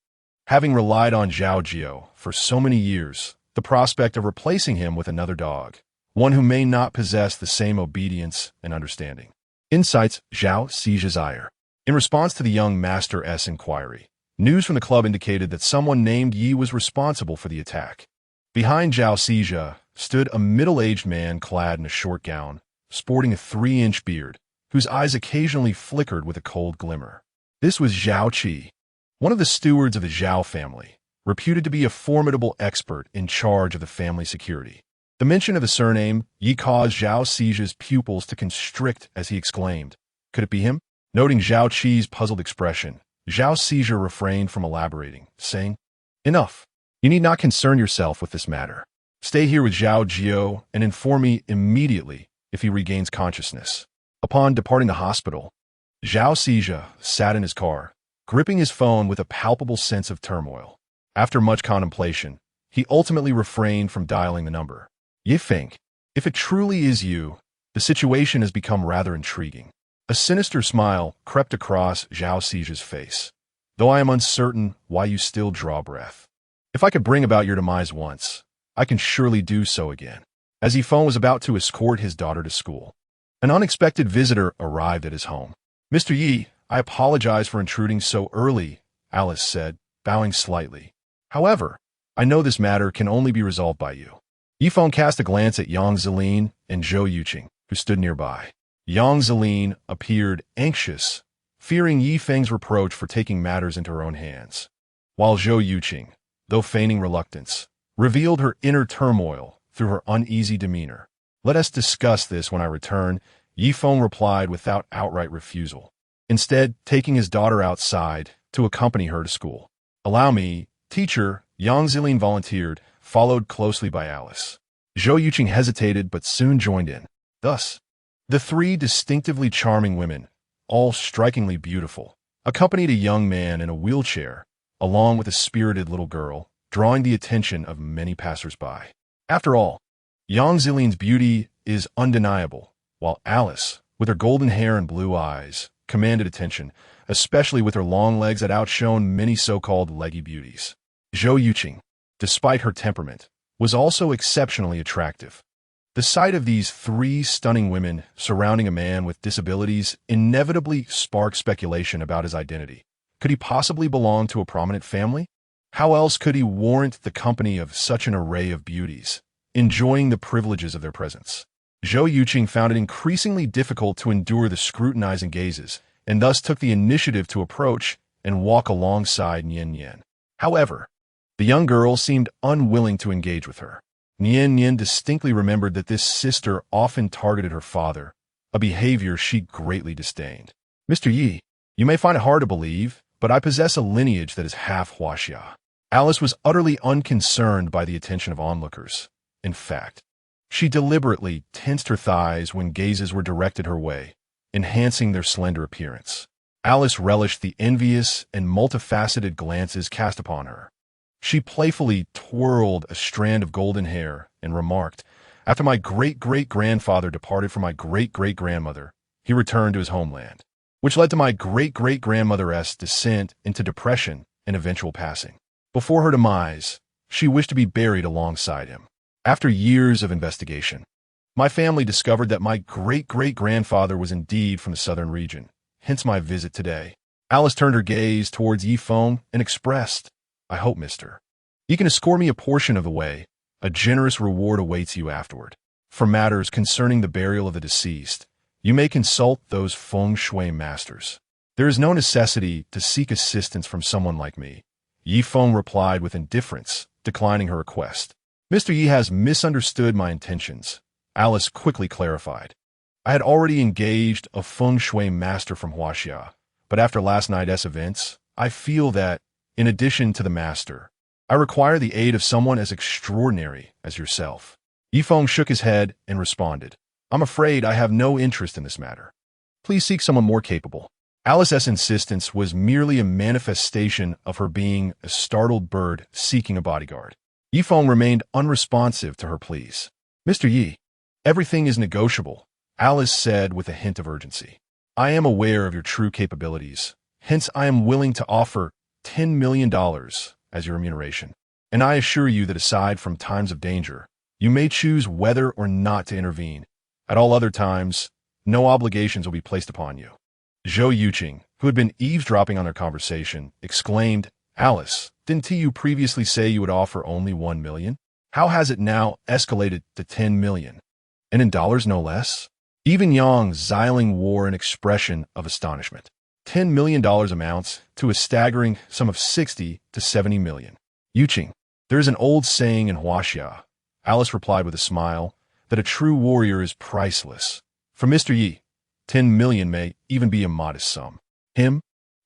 having relied on Zhao Jiao for so many years, the prospect of replacing him with another dog, one who may not possess the same obedience and understanding, incites Zhao Sijia's ire. In response to the young master's inquiry, news from the club indicated that someone named Yi was responsible for the attack. Behind Zhao Sijia stood a middle-aged man clad in a short gown, sporting a 3-inch beard, whose eyes occasionally flickered with a cold glimmer. This was Zhao Qi, one of the stewards of the Zhao family, reputed to be a formidable expert in charge of the family security. The mention of the surname Yi caused Zhao Sijia's pupils to constrict as he exclaimed, "Could it be him?" Noting Zhao Qi's puzzled expression, Zhao Sijia refrained from elaborating, saying, "Enough. You need not concern yourself with this matter. Stay here with Zhao Jiao and inform me immediately if he regains consciousness." Upon departing the hospital, Zhao Sijia sat in his car, gripping his phone with a palpable sense of turmoil. After much contemplation, he ultimately refrained from dialing the number. "Ye Feng, if it truly is you, the situation has become rather intriguing." A sinister smile crept across Zhao Sijia's face. "Though I am uncertain why you still draw breath. If I could bring about your demise once, I can surely do so again." As Yifeng was about to escort his daughter to school, an unexpected visitor arrived at his home. "Mr. Yi, I apologize for intruding so early," Alice said, bowing slightly. "However, I know this matter can only be resolved by you." Yifeng cast a glance at Yang Zilin and Zhou Yuqing, who stood nearby. Yang Zilin appeared anxious, fearing Yifeng's reproach for taking matters into her own hands, while Zhou Yuqing, though feigning reluctance, revealed her inner turmoil through her uneasy demeanor. "Let us discuss this when I return," Yifeng replied without outright refusal, instead taking his daughter outside to accompany her to school. "Allow me, teacher," Yang Zilin volunteered, followed closely by Alice. Zhou Yuqing hesitated but soon joined in. Thus, the three distinctively charming women, all strikingly beautiful, accompanied a young man in a wheelchair, along with a spirited little girl, drawing the attention of many passers-by. After all, Yang Zilin's beauty is undeniable, while Alice, with her golden hair and blue eyes, commanded attention, especially with her long legs that outshone many so-called leggy beauties. Zhou Yuqing, despite her temperament, was also exceptionally attractive. The sight of these three stunning women surrounding a man with disabilities inevitably sparked speculation about his identity. Could he possibly belong to a prominent family? How else could he warrant the company of such an array of beauties, enjoying the privileges of their presence? Zhou Yuqing found it increasingly difficult to endure the scrutinizing gazes, and thus took the initiative to approach and walk alongside Nian Nian. However, the young girl seemed unwilling to engage with her. Nian Nian distinctly remembered that this sister often targeted her father, a behavior she greatly disdained. "Mr. Yi, you may find it hard to believe, but I possess a lineage that is half Huaxia." Alice was utterly unconcerned by the attention of onlookers. In fact, she deliberately tensed her thighs when gazes were directed her way, enhancing their slender appearance. Alice relished the envious and multifaceted glances cast upon her. She playfully twirled a strand of golden hair and remarked, "After my great-great-grandfather departed from my great-great-grandmother, he returned to his homeland, which led to my great-great-grandmother's descent into depression and eventual passing. Before her demise, she wished to be buried alongside him. After years of investigation, my family discovered that my great-great-grandfather was indeed from the southern region, hence my visit today." Alice turned her gaze towards Yifeng and expressed, "I hope, mister, you can escort me a portion of the way. A generous reward awaits you afterward. For matters concerning the burial of the deceased, you may consult those feng shui masters. There is no necessity to seek assistance from someone like me." Yifeng replied with indifference, declining her request. "Mr. Yi has misunderstood my intentions," Alice quickly clarified. "I had already engaged a feng shui master from Huaxia, but after last night's events, I feel that, in addition to the master, I require the aid of someone as extraordinary as yourself. Yifeng shook his head and responded, I'm afraid I have no interest in this matter. Please seek someone more capable. Alice's insistence was merely a manifestation of her being a startled bird seeking a bodyguard. Yifeng remained unresponsive to her pleas. Mr. Yi, everything is negotiable, Alice said with a hint of urgency. I am aware of your true capabilities, hence I am willing to offer $10 million as your remuneration. And I assure you that aside from times of danger, you may choose whether or not to intervene. At all other times, no obligations will be placed upon you. Zhou Yuqing, who had been eavesdropping on their conversation, exclaimed, Alice, didn't you previously say you would offer only $1 million? How has it now escalated to $10 million? And in dollars no less? Even Yang Xiling wore an expression of astonishment. $10 million amounts to a staggering sum of 60 to 70 million. Yuqing, there is an old saying in Huaxia, Alice replied with a smile, that a true warrior is priceless. For Mr. Yi, 10 million may even be a modest sum. Him?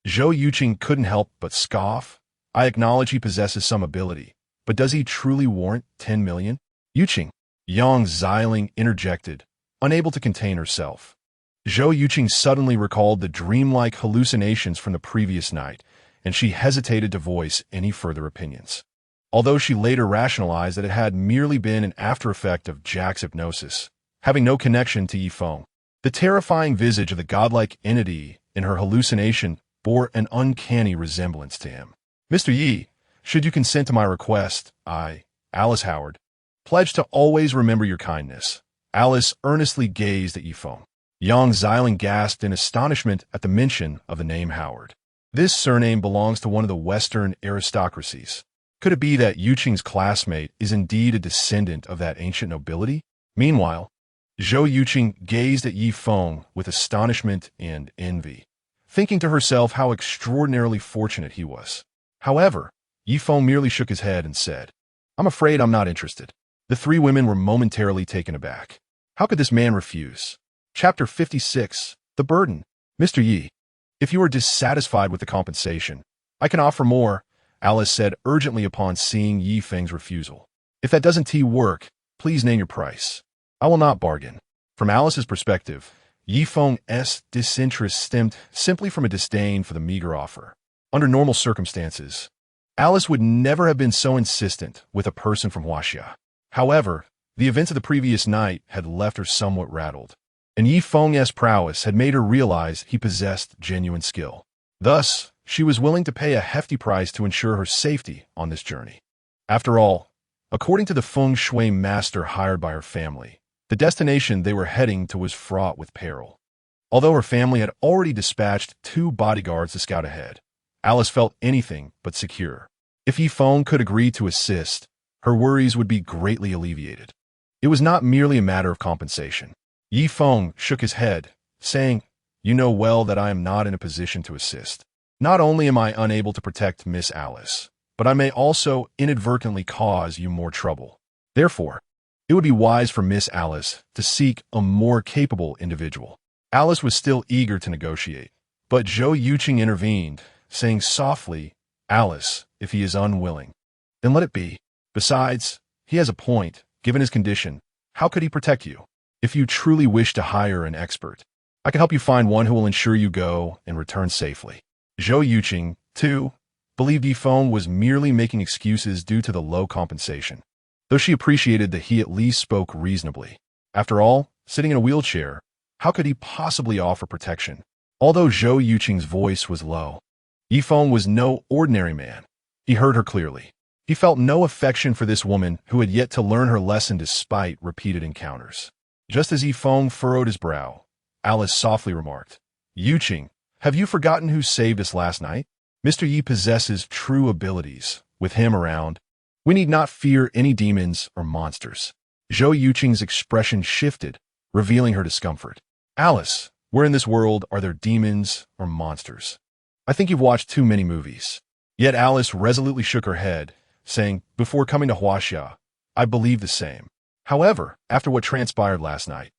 Zhou Yuqing couldn't help but scoff. I acknowledge he possesses some ability, but does he truly warrant 10 million? Yuqing, Yang Xiling interjected, unable to contain herself. Zhou Yuqing suddenly recalled the dreamlike hallucinations from the previous night, and she hesitated to voice any further opinions. Although she later rationalized that it had merely been an after-effect of Jack's hypnosis, having no connection to Yifeng. The terrifying visage of the godlike entity in her hallucination bore an uncanny resemblance to him. Mr. Yi, should you consent to my request, I, Alice Howard, pledge to always remember your kindness. Alice earnestly gazed at Yifeng. Yang Xiling gasped in astonishment at the mention of the name Howard. This surname belongs to one of the Western aristocracies. Could it be that Yuqing's classmate is indeed a descendant of that ancient nobility? Meanwhile, Zhou Yuqing gazed at Yifeng with astonishment and envy, thinking to herself how extraordinarily fortunate he was. However, Yifeng merely shook his head and said, I'm afraid I'm not interested. The three women were momentarily taken aback. How could this man refuse? Chapter 56, The Burden. Mr. Yi, if you are dissatisfied with the compensation, I can offer more, Alice said urgently upon seeing Yifeng's refusal. If that doesn't work, please name your price. I will not bargain. From Alice's perspective, Yifeng's disinterest stemmed simply from a disdain for the meager offer. Under normal circumstances, Alice would never have been so insistent with a person from Huaxia. However, the events of the previous night had left her somewhat rattled, and Yifeng's prowess had made her realize he possessed genuine skill. Thus, she was willing to pay a hefty price to ensure her safety on this journey. After all, according to the feng shui master hired by her family, the destination they were heading to was fraught with peril. Although her family had already dispatched 2 bodyguards to scout ahead, Alice felt anything but secure. If Yifeng could agree to assist, her worries would be greatly alleviated. It was not merely a matter of compensation. Yifeng shook his head, saying, You know well that I am not in a position to assist. Not only am I unable to protect Miss Alice, but I may also inadvertently cause you more trouble. Therefore, it would be wise for Miss Alice to seek a more capable individual. Alice was still eager to negotiate, but Zhou Yuqing intervened, saying softly, Alice, if he is unwilling, then let it be. Besides, he has a point. Given his condition, how could he protect you? If you truly wish to hire an expert, I can help you find one who will ensure you go and return safely. Zhou Yuqing, too, believed Yifeng was merely making excuses due to the low compensation, though she appreciated that he at least spoke reasonably. After all, sitting in a wheelchair, how could he possibly offer protection? Although Zhou Yuqing's voice was low, Yifeng was no ordinary man. He heard her clearly. He felt no affection for this woman who had yet to learn her lesson despite repeated encounters. Just as Yifeng furrowed his brow, Alice softly remarked, Yuqing, have you forgotten who saved us last night? Mr. Yi possesses true abilities. With him around, we need not fear any demons or monsters. Zhou Yuqing's expression shifted, revealing her discomfort. Alice, where in this world are there demons or monsters? I think you've watched too many movies. Yet Alice resolutely shook her head, saying, Before coming to Huaxia, I believed the same. However, after what transpired last night,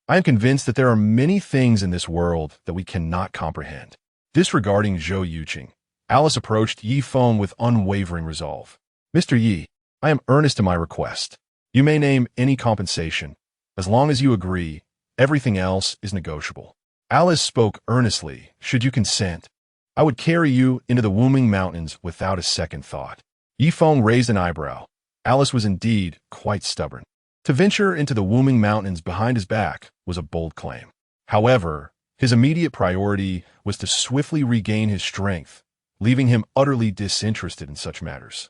I am convinced that there are many things in this world that we cannot comprehend. Disregarding Zhou Yuqing, Alice approached Yifeng with unwavering resolve. Mr. Yi, I am earnest in my request. You may name any compensation. As long as you agree, everything else is negotiable. Alice spoke earnestly. Should you consent, I would carry you into the Wuming Mountains without a second thought. Yifeng raised an eyebrow. Alice was indeed quite stubborn. To venture into the Wuming Mountains behind his back was a bold claim. However, his immediate priority was to swiftly regain his strength, leaving him utterly disinterested in such matters.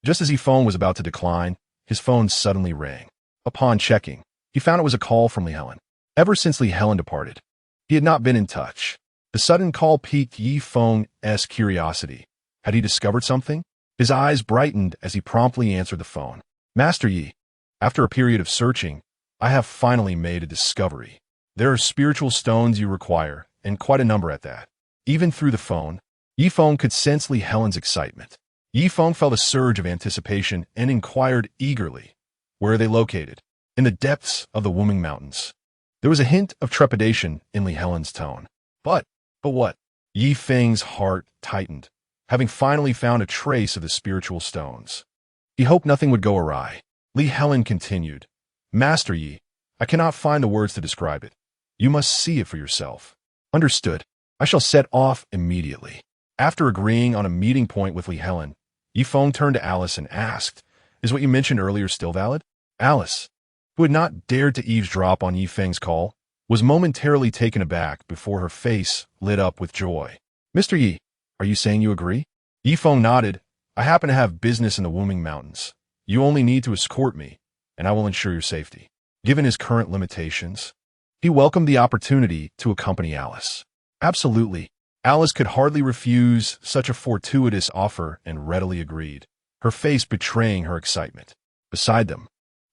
Just as Yifeng was about to decline, his phone suddenly rang. Upon checking, he found it was a call from Li Helen. Ever since Li Helen departed, he had not been in touch. The sudden call piqued Yifeng's curiosity. Had he discovered something? His eyes brightened as he promptly answered the phone. Master Yi, after a period of searching, I have finally made a discovery. There are spiritual stones you require, and quite a number at that. Even through the phone, Yifeng could sense Li Helen's excitement. Yifeng felt a surge of anticipation and inquired eagerly, where are they located? In the depths of the Wuming Mountains. There was a hint of trepidation in Li Helen's tone. But what? Yifeng's heart tightened, having finally found a trace of the spiritual stones. He hoped nothing would go awry. Li Helen continued, Master Yi, I cannot find the words to describe it. You must see it for yourself. Understood. I shall set off immediately. After agreeing on a meeting point with Li Helen, Yifeng turned to Alice and asked, Is what you mentioned earlier still valid? Alice, who had not dared to eavesdrop on Yifeng's call, was momentarily taken aback before her face lit up with joy. Mr. Yi, are you saying you agree? Yifeng nodded. I happen to have business in the Wuming Mountains. You only need to escort me, and I will ensure your safety. Given his current limitations, he welcomed the opportunity to accompany Alice. Absolutely. Alice could hardly refuse such a fortuitous offer and readily agreed, her face betraying her excitement. Beside them,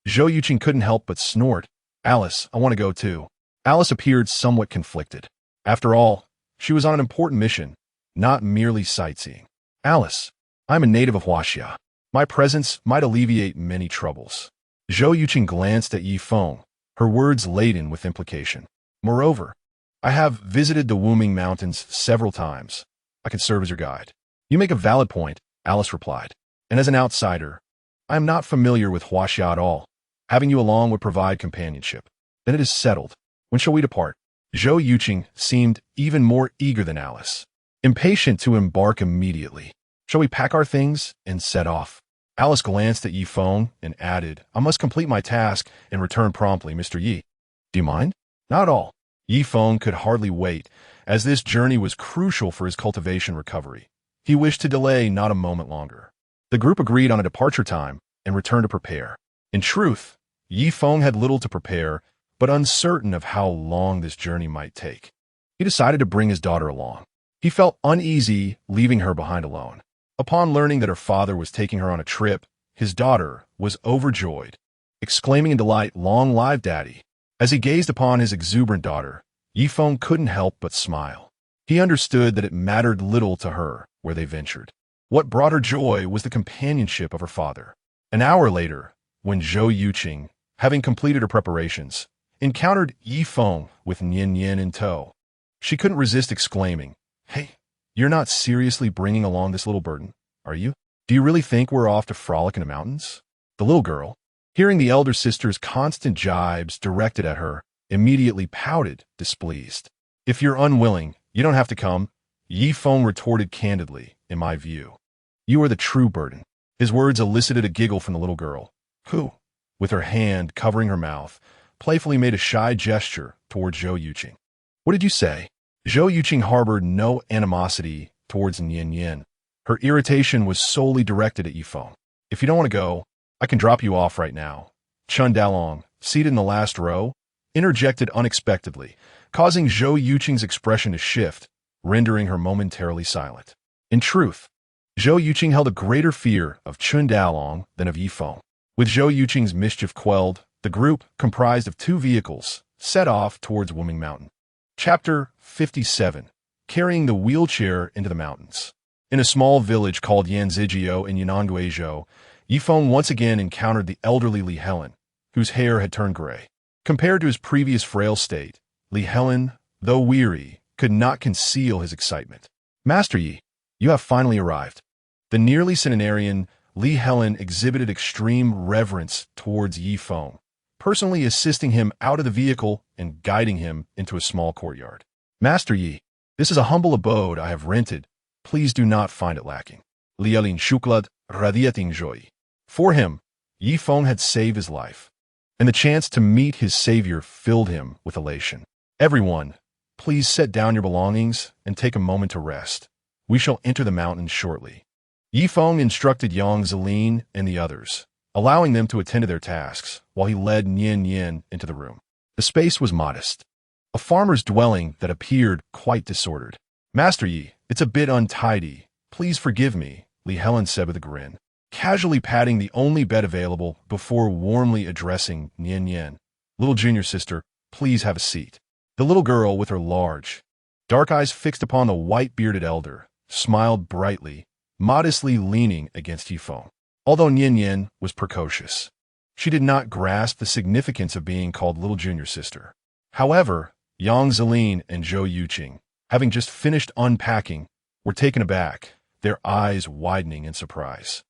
Zhou Yuqing couldn't help but snort. Alice, I want to go too. Alice appeared somewhat conflicted. After all, she was on an important mission, not merely sightseeing. Alice, I'm a native of Huaxia. My presence might alleviate many troubles. Zhou Yuqing glanced at Yifeng, her words laden with implication. Moreover, I have visited the Wuming Mountains several times. I can serve as your guide. You make a valid point, Alice replied. And as an outsider, I am not familiar with Huaxia at all. Having you along would provide companionship. Then it is settled. When shall we depart? Zhou Yuqing seemed even more eager than Alice, impatient to embark immediately. Shall we pack our things and set off? Alice glanced at Yifeng and added, I must complete my task and return promptly, Mr. Yi. Do you mind? Not at all. Yifeng could hardly wait, as this journey was crucial for his cultivation recovery. He wished to delay not a moment longer. The group agreed on a departure time and returned to prepare. In truth, Yifeng had little to prepare, but uncertain of how long this journey might take. He decided to bring his daughter along. He felt uneasy leaving her behind alone. Upon learning that her father was taking her on a trip, his daughter was overjoyed, exclaiming in delight, Long live Daddy. As he gazed upon his exuberant daughter, Yifeng couldn't help but smile. He understood that it mattered little to her where they ventured. What brought her joy was the companionship of her father. An hour later, when Zhou Yuqing, having completed her preparations, encountered Yifeng with Nian Nian in tow, she couldn't resist exclaiming, Hey, you're not seriously bringing along this little burden, are you? Do you really think we're off to frolic in the mountains? The little girl, hearing the elder sister's constant jibes directed at her, immediately pouted, displeased. If you're unwilling, you don't have to come, Yifeng retorted candidly, in my view. You are the true burden. His words elicited a giggle from the little girl, who, with her hand covering her mouth, playfully made a shy gesture toward Zhou Yuqing. What did you say? Zhou Yuqing harbored no animosity towards Nian Nian. Her irritation was solely directed at Yifeng. If you don't want to go, I can drop you off right now. Chun Dalong, seated in the last row, interjected unexpectedly, causing Zhou Yuqing's expression to shift, rendering her momentarily silent. In truth, Zhou Yuqing held a greater fear of Chun Dalong than of Yifeng. With Zhou Yuqing's mischief quelled, the group, comprised of 2 vehicles, set off towards Wuming Mountain. Chapter 57. Carrying the wheelchair into the mountains. In a small village called Yanzhijio in Yunnan-Guizhou, Yifeng once again encountered the elderly Li Helen, whose hair had turned gray. Compared to his previous frail state, Li Helen, though weary, could not conceal his excitement. Master Yi, you have finally arrived. The nearly centenarian Li Helen exhibited extreme reverence towards Yi Feng, personally assisting him out of the vehicle and guiding him into a small courtyard. Master Yi, this is a humble abode I have rented. Please do not find it lacking. Lialin Shuklad Radiating Joy. For him, Yi Feng had saved his life, and the chance to meet his savior filled him with elation. Everyone, please set down your belongings and take a moment to rest. We shall enter the mountains shortly. Yi Feng instructed Yang Zelin and the others, allowing them to attend to their tasks, while he led Nian Yin into the room. The space was modest, a farmer's dwelling that appeared quite disordered. Master Yi, it's a bit untidy. Please forgive me, Li Helen said with a grin, casually patting the only bed available before warmly addressing Nian Yin. Little junior sister, please have a seat. The little girl, with her large, dark eyes fixed upon the white-bearded elder, smiled brightly, modestly leaning against Yi Feng. Although Nian Yin was precocious, she did not grasp the significance of being called little junior sister. However, Yang Zelin and Zhou Yuqing, having just finished unpacking, were taken aback, their eyes widening in surprise.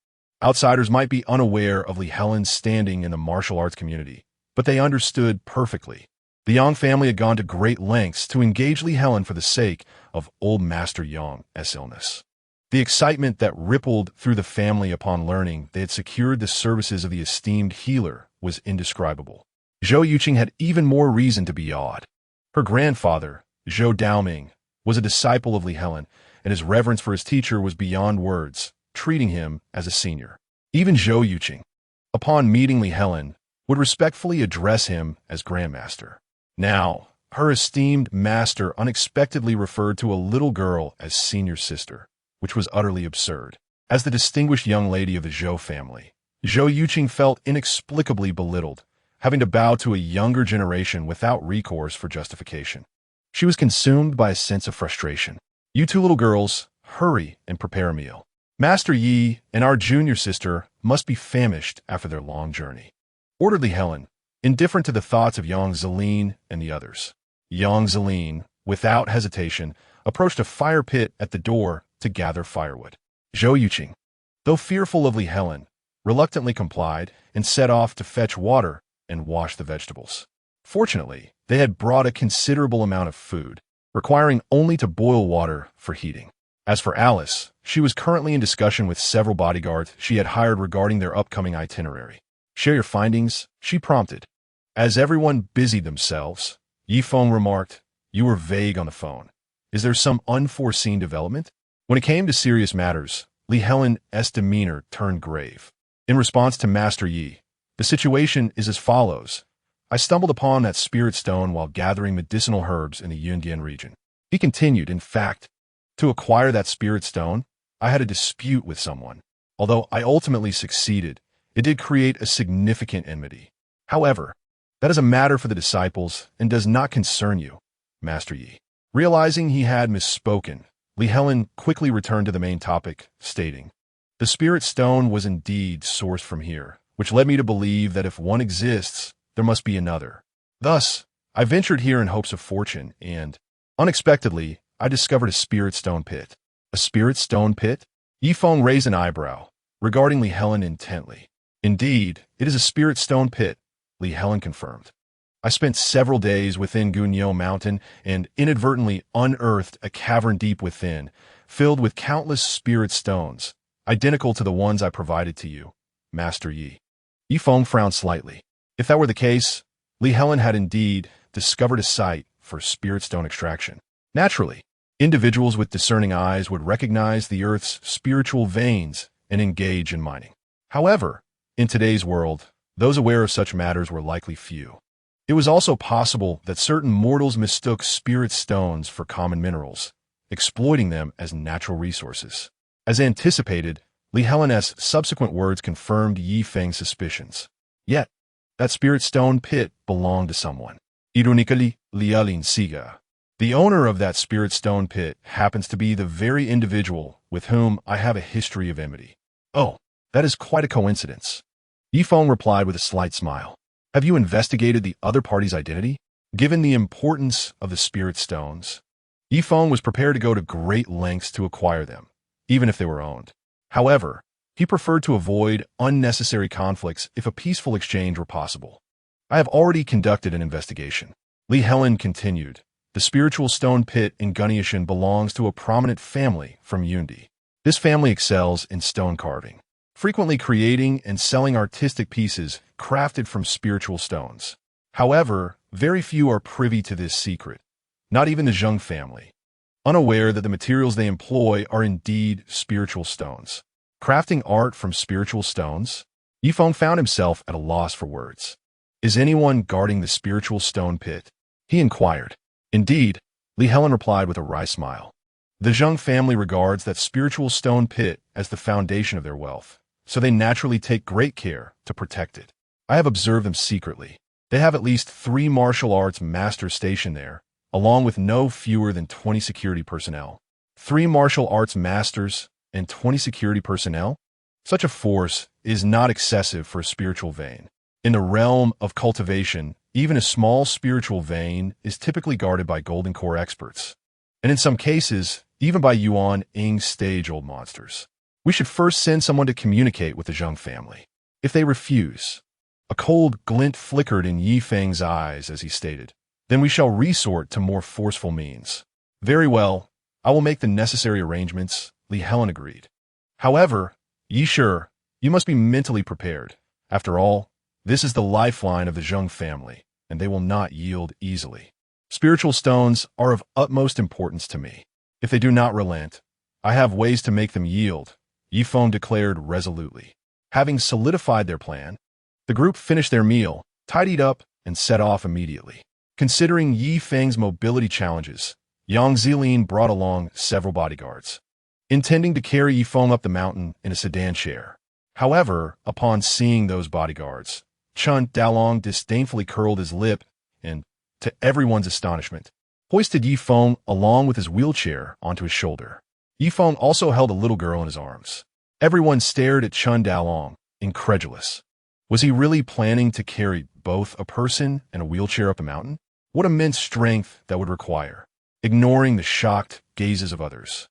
Outsiders might be unaware of Li Helen's standing in the martial arts community, but they understood perfectly. The Yang family had gone to great lengths to engage Li Helen for the sake of old Master Yang's illness. The excitement that rippled through the family upon learning they had secured the services of the esteemed healer was indescribable. Zhou Yuqing had even more reason to be awed. Her grandfather, Zhou Daoming, was a disciple of Li Helen, and his reverence for his teacher was beyond words, treating him as a senior. Even Zhou Yuqing, upon meeting Li Helen, would respectfully address him as grandmaster. Now, her esteemed master unexpectedly referred to a little girl as senior sister, which was utterly absurd. As the distinguished young lady of the Zhou family, Zhou Yuqing felt inexplicably belittled, having to bow to a younger generation without recourse for justification. She was consumed by a sense of frustration. You two little girls, hurry and prepare a meal. Master Yi and our junior sister must be famished after their long journey. Ordered Li Helen, indifferent to the thoughts of Yang Zelin and the others. Yang Zelin, without hesitation, approached a fire pit at the door to gather firewood. Zhou Yuqing, though fearful of Li Helen, reluctantly complied and set off to fetch water and wash the vegetables. Fortunately, they had brought a considerable amount of food, requiring only to boil water for heating. As for Alice, she was currently in discussion with several bodyguards she had hired regarding their upcoming itinerary. Share your findings, she prompted. As everyone busied themselves, Yi Feng remarked, you were vague on the phone. Is there some unforeseen development? When it came to serious matters, Li Helen's demeanor turned grave. In response to Master Yi, the situation is as follows. I stumbled upon that spirit stone while gathering medicinal herbs in the Yundian region. He continued, in fact, to acquire that spirit stone, I had a dispute with someone. Although I ultimately succeeded, it did create a significant enmity. However, that is a matter for the disciples and does not concern you, Master Yi. Realizing he had misspoken, Li Helen quickly returned to the main topic, stating, the spirit stone was indeed sourced from here, which led me to believe that if one exists, there must be another. Thus, I ventured here in hopes of fortune, and, unexpectedly, I discovered a spirit stone pit. A spirit stone pit? Yi Feng raised an eyebrow, regarding Li Helen intently. Indeed, it is a spirit stone pit, Li Helen confirmed. I spent several days within Gunyo Mountain and inadvertently unearthed a cavern deep within, filled with countless spirit stones, identical to the ones I provided to you, Master Yi. Yi Feng frowned slightly. If that were the case, Li Helen had indeed discovered a site for spirit stone extraction. Naturally, individuals with discerning eyes would recognize the Earth's spiritual veins and engage in mining. However, in today's world, those aware of such matters were likely few. It was also possible that certain mortals mistook spirit stones for common minerals, exploiting them as natural resources. As anticipated, Li Helen's subsequent words confirmed Yi Feng's suspicions. Yet, that spirit stone pit belonged to someone. Ironically, Lialin Siga. The owner of that spirit stone pit happens to be the very individual with whom I have a history of enmity. Oh, that is quite a coincidence. Yi Feng replied with a slight smile. Have you investigated the other party's identity? Given the importance of the spirit stones, Yi Feng was prepared to go to great lengths to acquire them, even if they were owned. However, He preferred to avoid unnecessary conflicts if a peaceful exchange were possible. I have already conducted an investigation. Li Helen continued. The spiritual stone pit in Gunyashan belongs to a prominent family from Yundi. This family excels in stone carving, frequently creating and selling artistic pieces crafted from spiritual stones. However, very few are privy to this secret, not even the Zheng family, unaware that the materials they employ are indeed spiritual stones. Crafting art from spiritual stones? Yifeng found himself at a loss for words. Is anyone guarding the spiritual stone pit? He inquired. Indeed, Li Helen replied with a wry smile. The Zheng family regards that spiritual stone pit as the foundation of their wealth, so they naturally take great care to protect it. I have observed them secretly. They have at least 3 martial arts masters stationed there, along with no fewer than 20 security personnel. 3 martial arts masters and 20 security personnel? Such a force is not excessive for a spiritual vein. In the realm of cultivation, even a small spiritual vein is typically guarded by Golden Core experts, and in some cases, even by Yuan Ing stage-old monsters. We should first send someone to communicate with the Zheng family. If they refuse, a cold glint flickered in Yi Feng's eyes as he stated, then we shall resort to more forceful means. Very well, I will make the necessary arrangements, Li Helen agreed. However, Yi Shi, you must be mentally prepared. After all, this is the lifeline of the Zheng family, and they will not yield easily. Spiritual stones are of utmost importance to me. If they do not relent, I have ways to make them yield, Yifeng declared resolutely. Having solidified their plan, the group finished their meal, tidied up, and set off immediately. Considering Yi Feng's mobility challenges, Yang Zilin brought along several bodyguards, intending to carry Yifeng up the mountain in a sedan chair. However, upon seeing those bodyguards, Chun Dalong disdainfully curled his lip and, to everyone's astonishment, hoisted Yifeng along with his wheelchair onto his shoulder. Yifeng also held a little girl in his arms. Everyone stared at Chun Dalong, incredulous. Was he really planning to carry both a person and a wheelchair up a mountain? What immense strength that would require, ignoring the shocked gazes of others.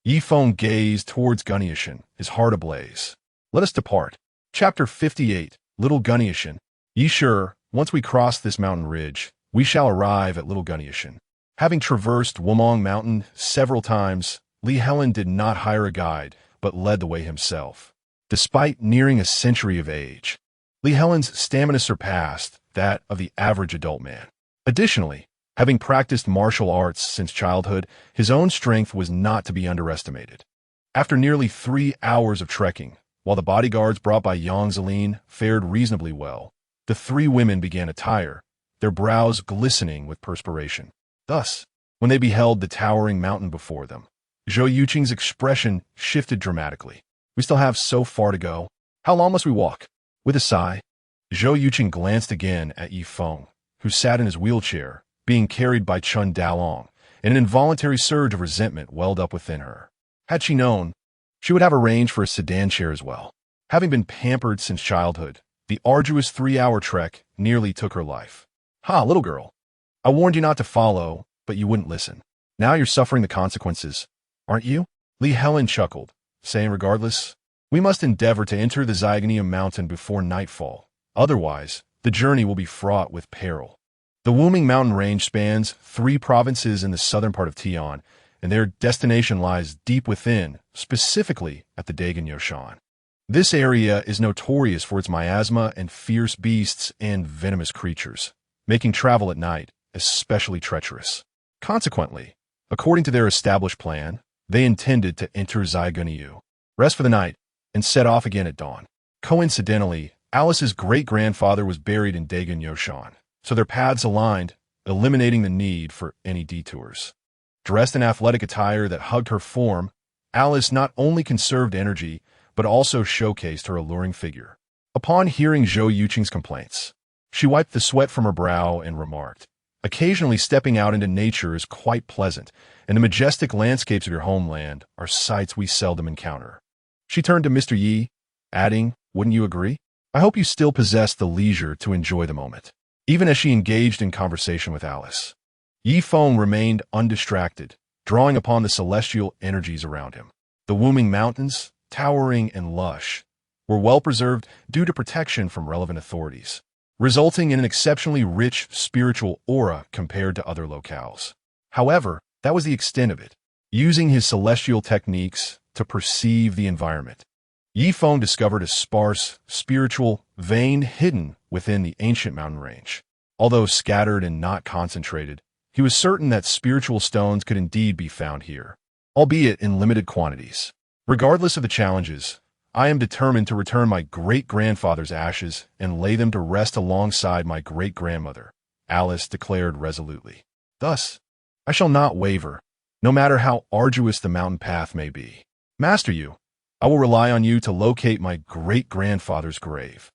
Yifeng gazed towards Gunyashan, his heart ablaze. Let us depart. Chapter 58, Little Gunyashan. Yi Shi, once we cross this mountain ridge, we shall arrive at Little Gunyashan. Having traversed Wumong Mountain several times, Li Helen did not hire a guide, but led the way himself. Despite nearing a century of age, Li Helen's stamina surpassed that of the average adult man. Additionally, having practiced martial arts since childhood, his own strength was not to be underestimated. After nearly 3 hours of trekking, while the bodyguards brought by Yang Zilin fared reasonably well, the 3 women began to tire, their brows glistening with perspiration. Thus, when they beheld the towering mountain before them, Zhou Yuqing's expression shifted dramatically. We still have so far to go. How long must we walk? With a sigh, Zhou Yuqing glanced again at Yifeng, who sat in his wheelchair, being carried by Chun Dalong, and an involuntary surge of resentment welled up within her. Had she known, she would have arranged for a sedan chair as well. Having been pampered since childhood, the arduous 3-hour trek nearly took her life. Ha, little girl. I warned you not to follow, but you wouldn't listen. Now you're suffering the consequences, aren't you? Li Helen chuckled, saying regardless, we must endeavor to enter the Zygonium mountain before nightfall. Otherwise, the journey will be fraught with peril. The Wuming mountain range spans 3 provinces in the southern part of Tian, and their destination lies deep within, specifically at the Dagon Yoshan. This area is notorious for its miasma and fierce beasts and venomous creatures, making travel at night especially treacherous. Consequently, according to their established plan, they intended to enter Zygoniu, rest for the night, and set off again at dawn. Coincidentally, Alice's great-grandfather was buried in Dagon Yoshan, so their paths aligned, eliminating the need for any detours. Dressed in athletic attire that hugged her form, Alice not only conserved energy, but also showcased her alluring figure. Upon hearing Zhou Yuqing's complaints, she wiped the sweat from her brow and remarked, occasionally stepping out into nature is quite pleasant, and the majestic landscapes of your homeland are sights we seldom encounter. She turned to Mr. Yi, adding, wouldn't you agree? I hope you still possess the leisure to enjoy the moment. Even as she engaged in conversation with Alice, Yifeng remained undistracted, drawing upon the celestial energies around him. The Wuming Mountains, towering and lush, were well preserved due to protection from relevant authorities, resulting in an exceptionally rich spiritual aura compared to other locales. However, that was the extent of it. Using his celestial techniques to perceive the environment, Yifeng discovered a sparse, spiritual vein hidden within the ancient mountain range. Although scattered and not concentrated, he was certain that spiritual stones could indeed be found here, albeit in limited quantities. Regardless of the challenges, I am determined to return my great-grandfather's ashes and lay them to rest alongside my great-grandmother, Alice declared resolutely. Thus, I shall not waver, no matter how arduous the mountain path may be. Master Yu, I will rely on you to locate my great-grandfather's grave.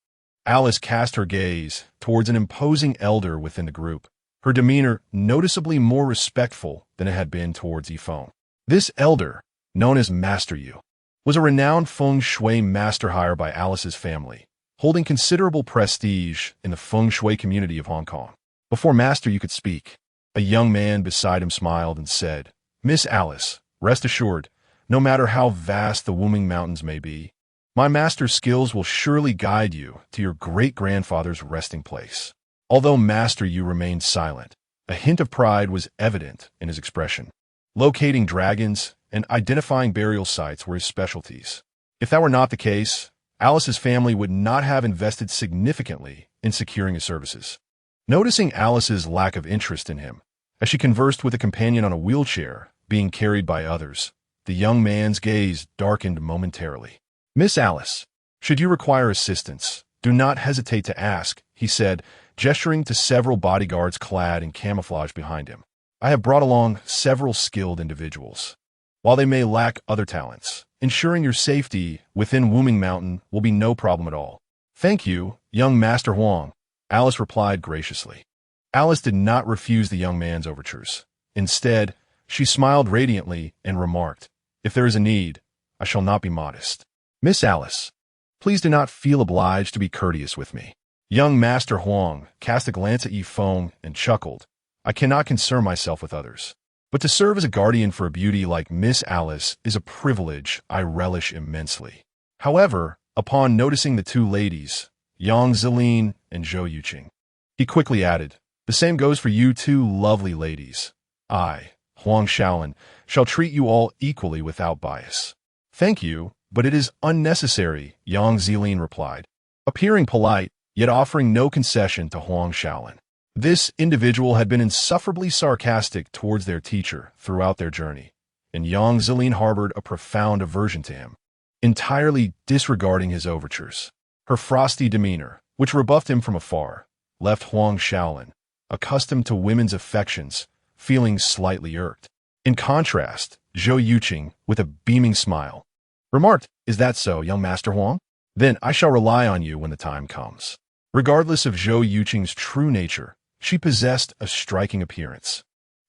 Alice cast her gaze towards an imposing elder within the group, her demeanor noticeably more respectful than it had been towards Yifeng. This elder, known as Master Yu, was a renowned feng shui master hire by Alice's family, holding considerable prestige in the feng shui community of Hong Kong. Before Master Yu could speak, a young man beside him smiled and said, "Miss Alice, rest assured, no matter how vast the Wuming Mountains may be, my master's skills will surely guide you to your great-grandfather's resting place." Although Master Yu remained silent, a hint of pride was evident in his expression. Locating dragons and identifying burial sites were his specialties. If that were not the case, Alice's family would not have invested significantly in securing his services. Noticing Alice's lack of interest in him, as she conversed with a companion on a wheelchair being carried by others, the young man's gaze darkened momentarily. "Miss Alice, should you require assistance, do not hesitate to ask," he said, gesturing to several bodyguards clad in camouflage behind him. "I have brought along several skilled individuals. While they may lack other talents, ensuring your safety within Wuming Mountain will be no problem at all." "Thank you, young Master Huang," Alice replied graciously. Alice did not refuse the young man's overtures. Instead, she smiled radiantly and remarked, "If there is a need, I shall not be modest. Miss Alice, please do not feel obliged to be courteous with me." Young Master Huang cast a glance at Yifeng and chuckled. "I cannot concern myself with others, but to serve as a guardian for a beauty like Miss Alice is a privilege I relish immensely." However, upon noticing the two ladies, Yang Zilin and Zhou Yuqing, he quickly added, "The same goes for you two lovely ladies. I, Huang Shaolin, shall treat you all equally without bias." "Thank you, but it is unnecessary," Yang Zilin replied, appearing polite, yet offering no concession to Huang Shaolin. This individual had been insufferably sarcastic towards their teacher throughout their journey, and Yang Zilin harbored a profound aversion to him, entirely disregarding his overtures. Her frosty demeanor, which rebuffed him from afar, left Huang Shaolin, accustomed to women's affections, feeling slightly irked. In contrast, Zhou Yuqing, with a beaming smile, remarked, "Is that so, young Master Huang? Then I shall rely on you when the time comes." Regardless of Zhou Yuqing's true nature, she possessed a striking appearance.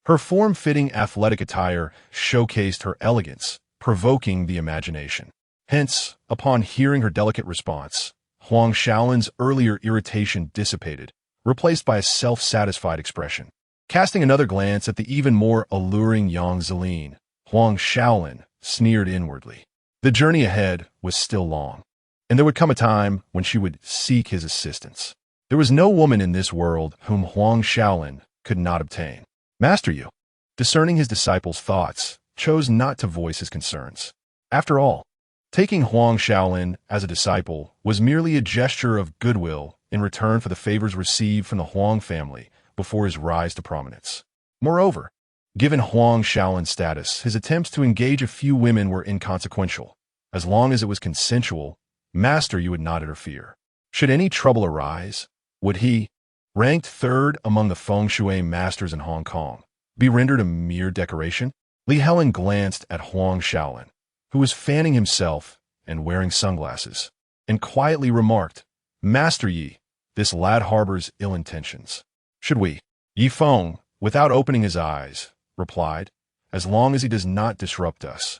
Her form-fitting athletic attire showcased her elegance, provoking the imagination. Hence, upon hearing her delicate response, Huang Shaolin's earlier irritation dissipated, replaced by a self-satisfied expression. Casting another glance at the even more alluring Yang Zilin, Huang Shaolin sneered inwardly. The journey ahead was still long, and there would come a time when she would seek his assistance. There was no woman in this world whom Huang Shaolin could not obtain. Master Yu, discerning his disciple's thoughts, chose not to voice his concerns. After all, taking Huang Shaolin as a disciple was merely a gesture of goodwill in return for the favors received from the Huang family before his rise to prominence. Moreover, given Huang Shaolin's status, his attempts to engage a few women were inconsequential. As long as it was consensual, Master Yu would not interfere. Should any trouble arise, would he, ranked third among the feng shui masters in Hong Kong, be rendered a mere decoration? Li Helen glanced at Huang Shaolin, who was fanning himself and wearing sunglasses, and quietly remarked, "Master Yi, this lad harbors ill intentions. Should we?" Yifeng, without opening his eyes, replied, "As long as he does not disrupt us.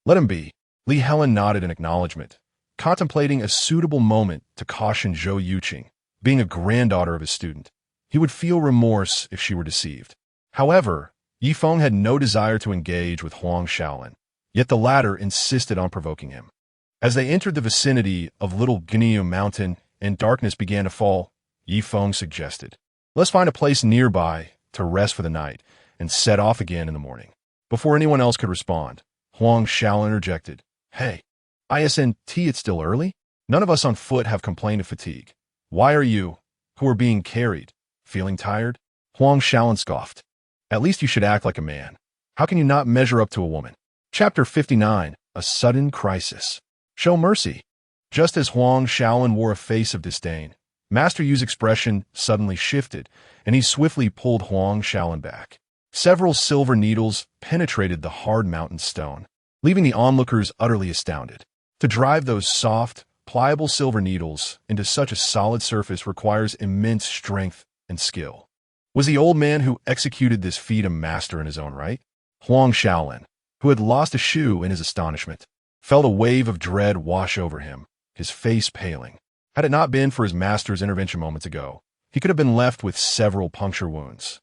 Let him be." Li Helen nodded in acknowledgement, contemplating a suitable moment to caution Zhou Yuqing. Being a granddaughter of his student, he would feel remorse if she were deceived. However, Yifeng had no desire to engage with Huang Shaolin, yet the latter insisted on provoking him. As they entered the vicinity of Little Guinea Mountain and darkness began to fall, Yi Feng suggested, "Let's find a place nearby to rest for the night and set off again in the morning." Before anyone else could respond, Huang Xiao interjected, "Hey, ISNT, it's still early? None of us on foot have complained of fatigue. Why are you, who are being carried, feeling tired?" Huang Xiao scoffed. "At least you should act like a man. How can you not measure up to a woman?" Chapter 59, A Sudden Crisis. Show mercy. Just as Huang Xiao wore a face of disdain, Master Yu's expression suddenly shifted, and he swiftly pulled Huang Xiao back. Several silver needles penetrated the hard mountain stone, leaving the onlookers utterly astounded. To drive those soft, pliable silver needles into such a solid surface requires immense strength and skill. Was the old man who executed this feat a master in his own right? Huang Xiao, who had lost a shoe in his astonishment, felt a wave of dread wash over him, his face paling. Had it not been for his master's intervention moments ago, he could have been left with several puncture wounds.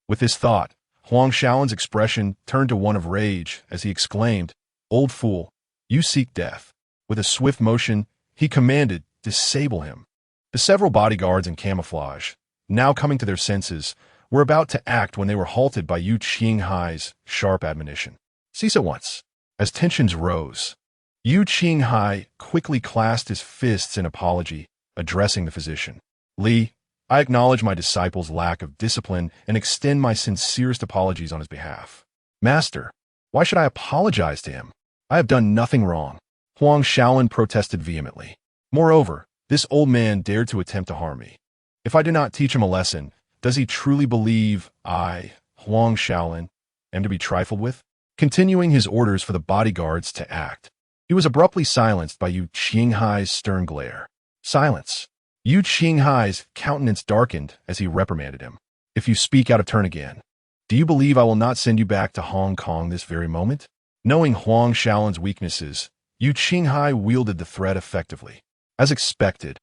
With this thought, Huang Xiao's expression turned to one of rage as he exclaimed, "Old fool, you seek death." With a swift motion, he commanded, "Disable him." The several bodyguards in camouflage, now coming to their senses, were about to act when they were halted by Yu Qinghai's sharp admonition. "Cease at once." As tensions rose, Yu Qinghai quickly clasped his fists in apology, addressing the physician. "Li, I acknowledge my disciple's lack of discipline and extend my sincerest apologies on his behalf." "Master, why should I apologize to him? I have done nothing wrong," Huang Xiao protested vehemently. "Moreover, this old man dared to attempt to harm me. If I do not teach him a lesson, does he truly believe I, Huang Xiao, am to be trifled with?" Continuing his orders for the bodyguards to act, he was abruptly silenced by Yu Qinghai's stern glare. "Silence." Yu Qinghai's countenance darkened as he reprimanded him. "If you speak out of turn again, do you believe I will not send you back to Hong Kong this very moment?" Knowing Huang Xiao's weaknesses, Yu Qinghai wielded the threat effectively. As expected,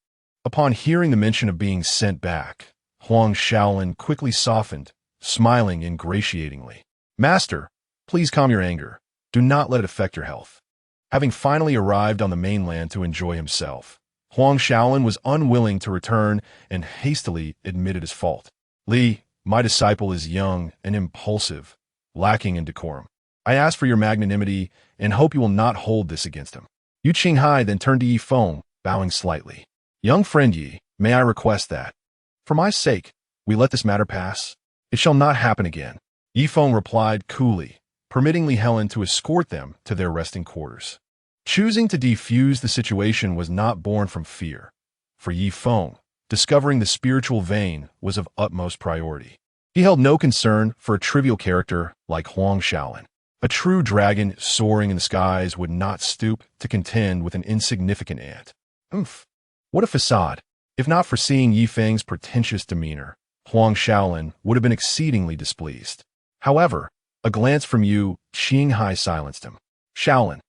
upon hearing the mention of being sent back, Huang Xiao quickly softened, smiling ingratiatingly. "Master, please calm your anger. Do not let it affect your health." Having finally arrived on the mainland to enjoy himself, Huang Xiao was unwilling to return and hastily admitted his fault. "Li, my disciple is young and impulsive, lacking in decorum. I ask for your magnanimity and hope you will not hold this against him." Yu Qinghai then turned to Yi Feng, bowing slightly. "Young friend Yi, may I request that, for my sake, we let this matter pass? It shall not happen again." Yi Feng replied coolly, permitting Li Helen to escort them to their resting quarters. Choosing to defuse the situation was not born from fear. For Yi Feng, discovering the spiritual vein was of utmost priority. He held no concern for a trivial character like Huang Xiao. A true dragon soaring in the skies would not stoop to contend with an insignificant ant. What a facade! If not for seeing Yi Feng's pretentious demeanor, Huang Xiao would have been exceedingly displeased. However, a glance from Yu Qinghai silenced him. "Xiao,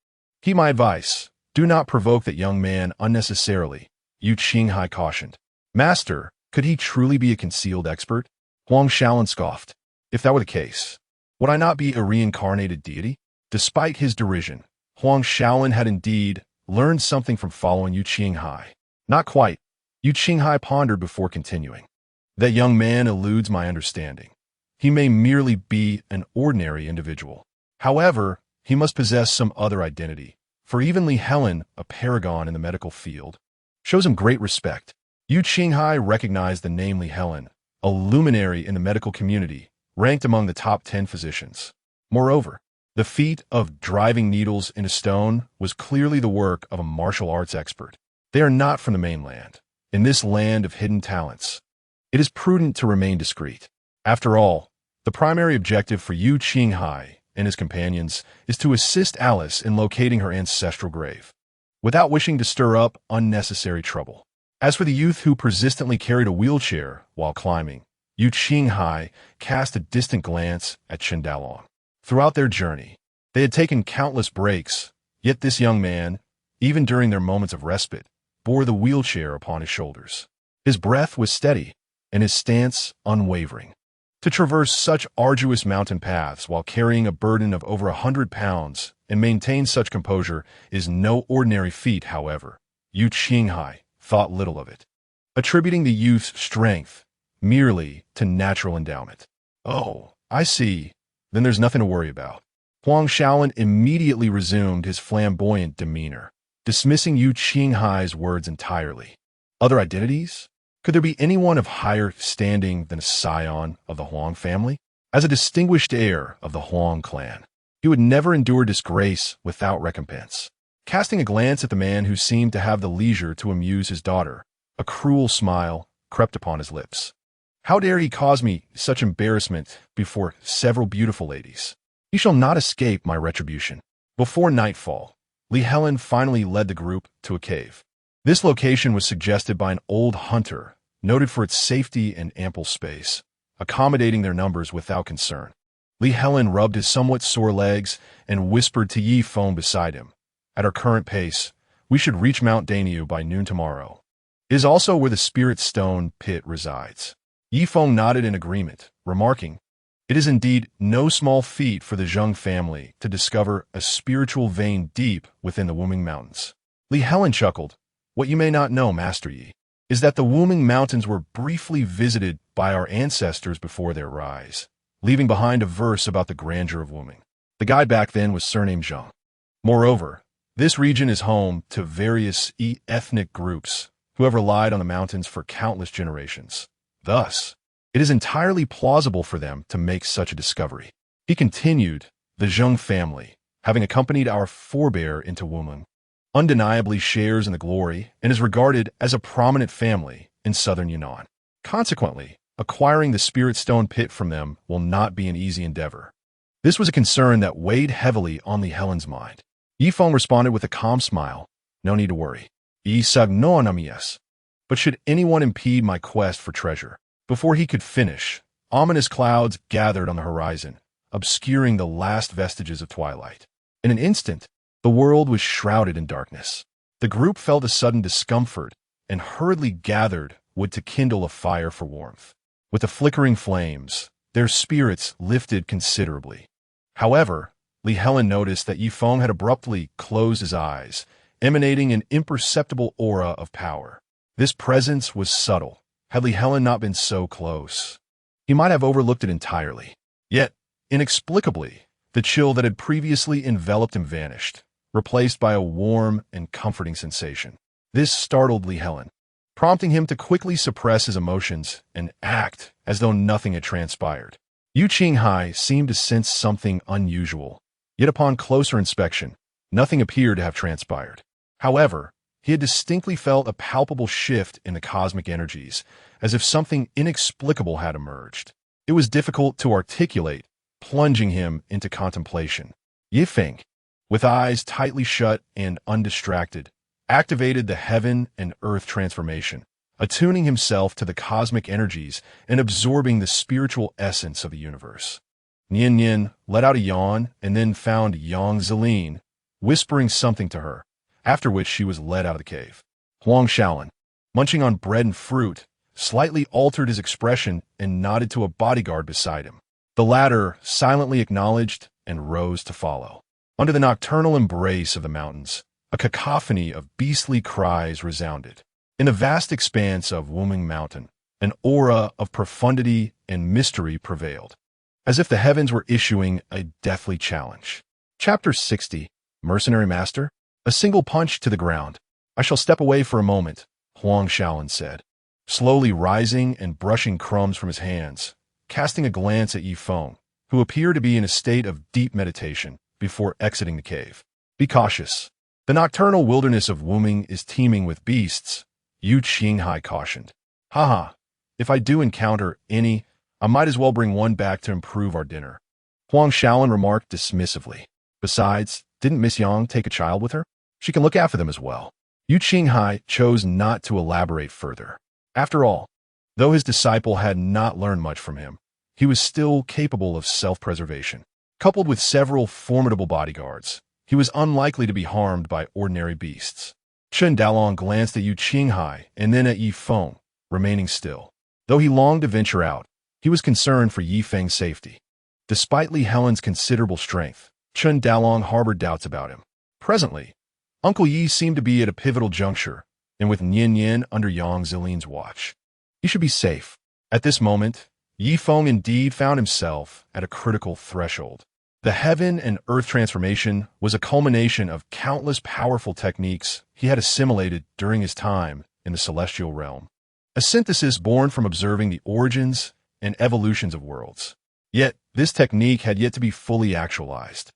heed my advice. Do not provoke that young man unnecessarily," Yu Qinghai cautioned. "Master, could he truly be a concealed expert?" Huang Xiao scoffed. "If that were the case, would I not be a reincarnated deity?" Despite his derision, Huang Xiao had indeed learned something from following Yu Qinghai. "Not quite," Yu Qinghai pondered before continuing. "That young man eludes my understanding. He may merely be an ordinary individual. However, he must possess some other identity, for even Li Helen, a paragon in the medical field, shows him great respect." Yu Qinghai recognized the name Li Helen, a luminary in the medical community, ranked among the top 10 physicians. Moreover, the feat of driving needles into stone was clearly the work of a martial arts expert. They are not from the mainland. In this land of hidden talents, it is prudent to remain discreet. After all, the primary objective for Yu Qinghai and his companions is to assist Alice in locating her ancestral grave, without wishing to stir up unnecessary trouble. As for the youth who persistently carried a wheelchair while climbing, Yu Qinghai cast a distant glance at Chen Dalong. Throughout their journey, they had taken countless breaks, yet this young man, even during their moments of respite, bore the wheelchair upon his shoulders. His breath was steady, and his stance unwavering. To traverse such arduous mountain paths while carrying a burden of over 100 pounds and maintain such composure is no ordinary feat, however. Yu Qinghai thought little of it, attributing the youth's strength merely to natural endowment. Oh, I see. Then there's nothing to worry about. Huang Shaolin immediately resumed his flamboyant demeanor, dismissing Yu Qinghai's words entirely. Other identities? Could there be anyone of higher standing than a scion of the Huang family? As a distinguished heir of the Huang clan, he would never endure disgrace without recompense. Casting a glance at the man who seemed to have the leisure to amuse his daughter, a cruel smile crept upon his lips. How dare he cause me such embarrassment before several beautiful ladies? He shall not escape my retribution. Before nightfall, Li Helen finally led the group to a cave. This location was suggested by an old hunter, noted for its safety and ample space, accommodating their numbers without concern. Li Helen rubbed his somewhat sore legs and whispered to Yi Feng beside him. At our current pace, we should reach Mount Daniu by noon tomorrow. It is also where the Spirit Stone pit resides. Yi Feng nodded in agreement, remarking, "It is indeed no small feat for the Zheng family to discover a spiritual vein deep within the Wuming Mountains." Li Helen chuckled. "What you may not know, Master Yi, is that the Wuming Mountains were briefly visited by our ancestors before their rise, leaving behind a verse about the grandeur of Wuming. The guide back then was surnamed Zheng. Moreover, this region is home to various ethnic groups who have relied on the mountains for countless generations. Thus, it is entirely plausible for them to make such a discovery." He continued, "The Zheng family, having accompanied our forebear into Wuming, undeniably shares in the glory and is regarded as a prominent family in southern Yunnan. Consequently, acquiring the Spirit Stone pit from them will not be an easy endeavor." This was a concern that weighed heavily on Li Helen's mind. Yi Feng responded with a calm smile, "No need to worry. Yi sag no anamies. But should anyone impede my quest for treasure?" Before he could finish, ominous clouds gathered on the horizon, obscuring the last vestiges of twilight. In an instant, the world was shrouded in darkness. The group felt a sudden discomfort and hurriedly gathered wood to kindle a fire for warmth. With the flickering flames, their spirits lifted considerably. However, Li Helen noticed that Yi Feng had abruptly closed his eyes, emanating an imperceptible aura of power. This presence was subtle. Had Li Helen not been so close, he might have overlooked it entirely. Yet, inexplicably, the chill that had previously enveloped him vanished, replaced by a warm and comforting sensation. This startled Li Helen, prompting him to quickly suppress his emotions and act as though nothing had transpired. Yu Qinghai seemed to sense something unusual, yet upon closer inspection, nothing appeared to have transpired. However, he had distinctly felt a palpable shift in the cosmic energies, as if something inexplicable had emerged. It was difficult to articulate, plunging him into contemplation. Yi Feng, with eyes tightly shut and undistracted, activated the heaven and earth transformation, attuning himself to the cosmic energies and absorbing the spiritual essence of the universe. Nian Nian let out a yawn and then found Yang Zelin, whispering something to her, after which she was led out of the cave. Huang Shaolin, munching on bread and fruit, slightly altered his expression and nodded to a bodyguard beside him. The latter silently acknowledged and rose to follow. Under the nocturnal embrace of the mountains, a cacophony of beastly cries resounded. In the vast expanse of Wuming Mountain, an aura of profundity and mystery prevailed, as if the heavens were issuing a deathly challenge. Chapter 60, Mercenary Master? A single punch to the ground. "I shall step away for a moment," Huang Shaolin said, slowly rising and brushing crumbs from his hands, casting a glance at Yi Feng, who appeared to be in a state of deep meditation before exiting the cave. "Be cautious. The nocturnal wilderness of Wuming is teeming with beasts," Yu Qinghai cautioned. "Haha, if I do encounter any, I might as well bring one back to improve our dinner," Huang Shaolin remarked dismissively. "Besides, didn't Miss Yang take a child with her? She can look after them as well." Yu Qinghai chose not to elaborate further. After all, though his disciple had not learned much from him, he was still capable of self-preservation. Coupled with several formidable bodyguards, he was unlikely to be harmed by ordinary beasts. Chen Dalong glanced at Yu Qinghai and then at Yi Feng, remaining still. Though he longed to venture out, He was concerned for Yi Feng's safety. Despite Li Helen's considerable strength, Chen Dalong harbored doubts about him. Presently, Uncle Yi seemed to be at a pivotal juncture, and with Nian Yin under Yang Zilin's watch, he should be safe. At this moment, Yi Feng indeed found himself at a critical threshold. The heaven and earth transformation was a culmination of countless powerful techniques he had assimilated during his time in the celestial realm. A synthesis born from observing the origins and evolutions of worlds. Yet, this technique had yet to be fully actualized.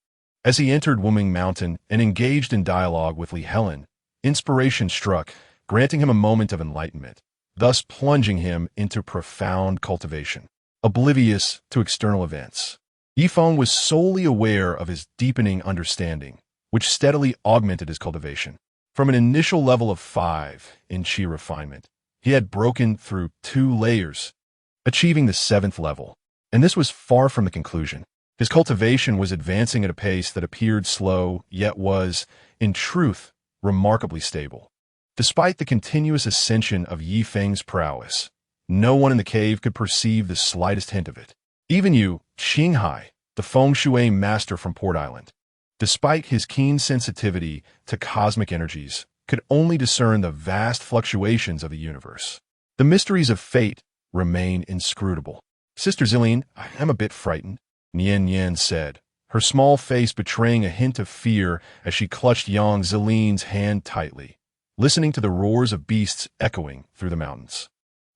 As he entered Wuming Mountain and engaged in dialogue with Li Helen, inspiration struck, granting him a moment of enlightenment, thus plunging him into profound cultivation. Oblivious to external events, Yifeng was solely aware of his deepening understanding, which steadily augmented his cultivation. From an initial level of 5 in Qi refinement, he had broken through 2 layers, achieving the 7th level. And this was far from the conclusion. His cultivation was advancing at a pace that appeared slow, yet was, in truth, remarkably stable. Despite the continuous ascension of Yi Feng's prowess, no one in the cave could perceive the slightest hint of it. Even Yu Qinghai, the feng shui master from Port Island, despite his keen sensitivity to cosmic energies, could only discern the vast fluctuations of the universe. The mysteries of fate remain inscrutable. Sister Zilin, I am a bit frightened, Nian Yan said, her small face betraying a hint of fear as she clutched Yang Zilin's hand tightly, listening to the roars of beasts echoing through the mountains.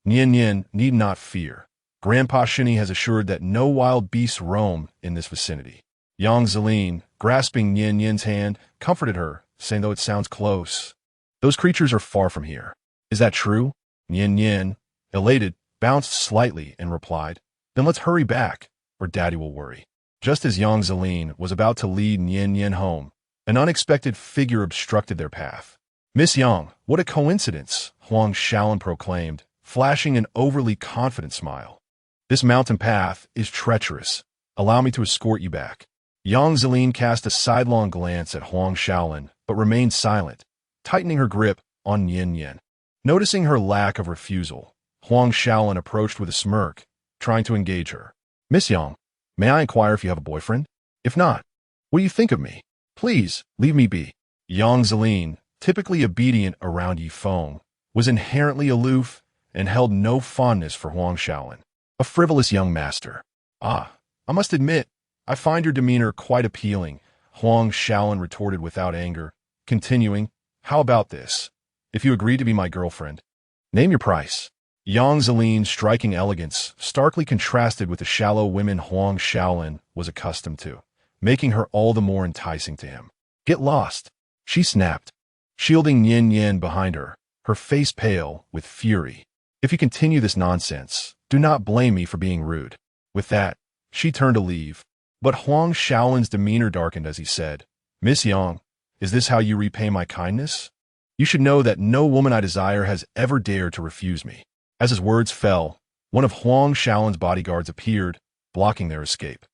Nian Yan need not fear. Grandpa Shinny has assured that no wild beasts roam in this vicinity. Yang Zilin, grasping Nian Yan's hand, comforted her, saying though it sounds close, those creatures are far from here. Is that true? Nian Yan, elated, bounced slightly and replied, then let's hurry back, or Daddy will worry. Just as Yang Zilin was about to lead Nian Yan home, an unexpected figure obstructed their path. Miss Yang, what a coincidence, Huang Shaolin proclaimed, flashing an overly confident smile. This mountain path is treacherous. Allow me to escort you back. Yang Zilin cast a sidelong glance at Huang Shaolin, but remained silent, tightening her grip on Nian Yan. Noticing her lack of refusal, Huang Shaolin approached with a smirk, trying to engage her. Miss Yang, may I inquire if you have a boyfriend? If not, what do you think of me? Please, leave me be. Yang Zilin, typically obedient around Yi Feng, was inherently aloof and held no fondness for Huang Shaolin, a frivolous young master. I must admit, I find your demeanor quite appealing, Huang Shaolin retorted without anger, continuing, how about this? If you agree to be my girlfriend, name your price. Yang Zilin's striking elegance starkly contrasted with the shallow women Huang Shaolin was accustomed to, making her all the more enticing to him. Get lost, she snapped, shielding Nian Yan behind her, her face pale with fury. If you continue this nonsense, do not blame me for being rude. With that, she turned to leave, but Huang Shaolin's demeanor darkened as he said, Miss Yang, is this how you repay my kindness? You should know that no woman I desire has ever dared to refuse me. As his words fell, one of Huang Shaolin's bodyguards appeared, blocking their escape.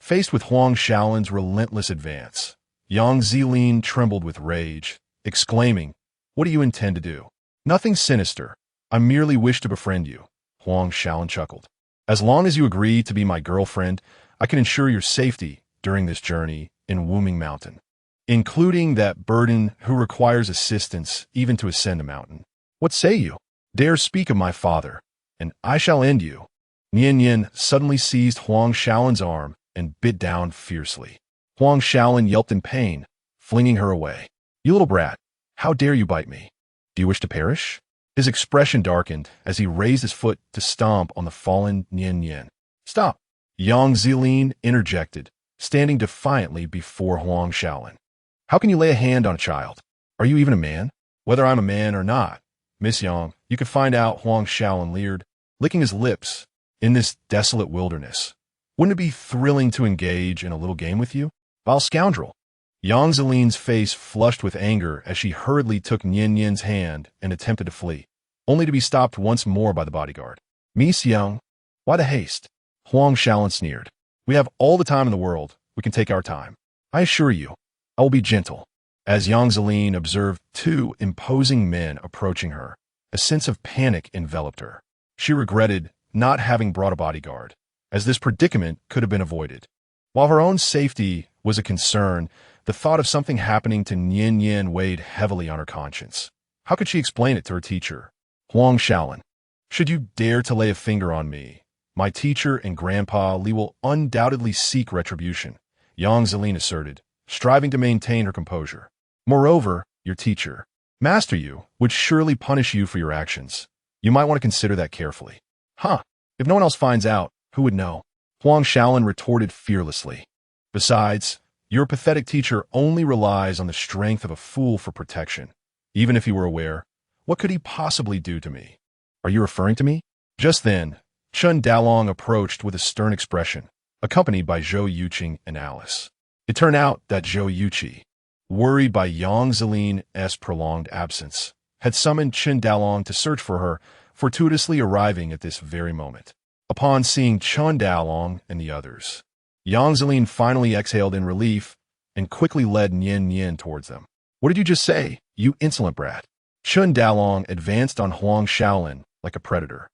Faced with Huang Shaolin's relentless advance, Yang Zilin trembled with rage, exclaiming, what do you intend to do? Nothing sinister. I merely wish to befriend you, Huang Shaolin chuckled. As long as you agree to be my girlfriend, I can ensure your safety during this journey in Wuming Mountain, including that burden who requires assistance even to ascend a mountain. What say you? Dare speak of my father, and I shall end you. Nian Yan suddenly seized Huang Shaolin's arm and bit down fiercely. Huang Shaolin yelped in pain, flinging her away. You little brat, how dare you bite me? Do you wish to perish? His expression darkened as he raised his foot to stomp on the fallen Nian Yan. Stop! Yang Zilin interjected, standing defiantly before Huang Shaolin. How can you lay a hand on a child? Are you even a man? Whether I'm a man or not, Miss Yang, you could find out, Huang Shaolin leered, licking his lips, in this desolate wilderness. Wouldn't it be thrilling to engage in a little game with you? Vile scoundrel! Yang Zilin's face flushed with anger as she hurriedly took Nian Yan's hand and attempted to flee, only to be stopped once more by the bodyguard. Miss Yang, why the haste? Huang Shaolin sneered. We have all the time in the world. We can take our time. I assure you, I will be gentle. As Yang Zilin observed 2 imposing men approaching her, a sense of panic enveloped her. She regretted not having brought a bodyguard, as this predicament could have been avoided. While her own safety was a concern, the thought of something happening to Nian Yin weighed heavily on her conscience. How could she explain it to her teacher? Huang Shaolin, should you dare to lay a finger on me, my teacher and Grandpa Li will undoubtedly seek retribution, Yang Zelin asserted, striving to maintain her composure. Moreover, your teacher, Master Yu, would surely punish you for your actions. You might want to consider that carefully. Huh, if no one else finds out, who would know? Huang Shaolin retorted fearlessly. Besides, your pathetic teacher only relies on the strength of a fool for protection. Even if he were aware, what could he possibly do to me? Are you referring to me? Just then, Chun Dalong approached with a stern expression, accompanied by Zhou Yuqing and Alice. It turned out that Zhou Yuqi, worried by Yang Zelin's prolonged absence, had summoned Chun Dalong to search for her, fortuitously arriving at this very moment. Upon seeing Chun Dalong and the others, Yang Zelin finally exhaled in relief and quickly led Nian Yin towards them. What did you just say, you insolent brat? Chun Dalong advanced on Huang Shaolin like a predator.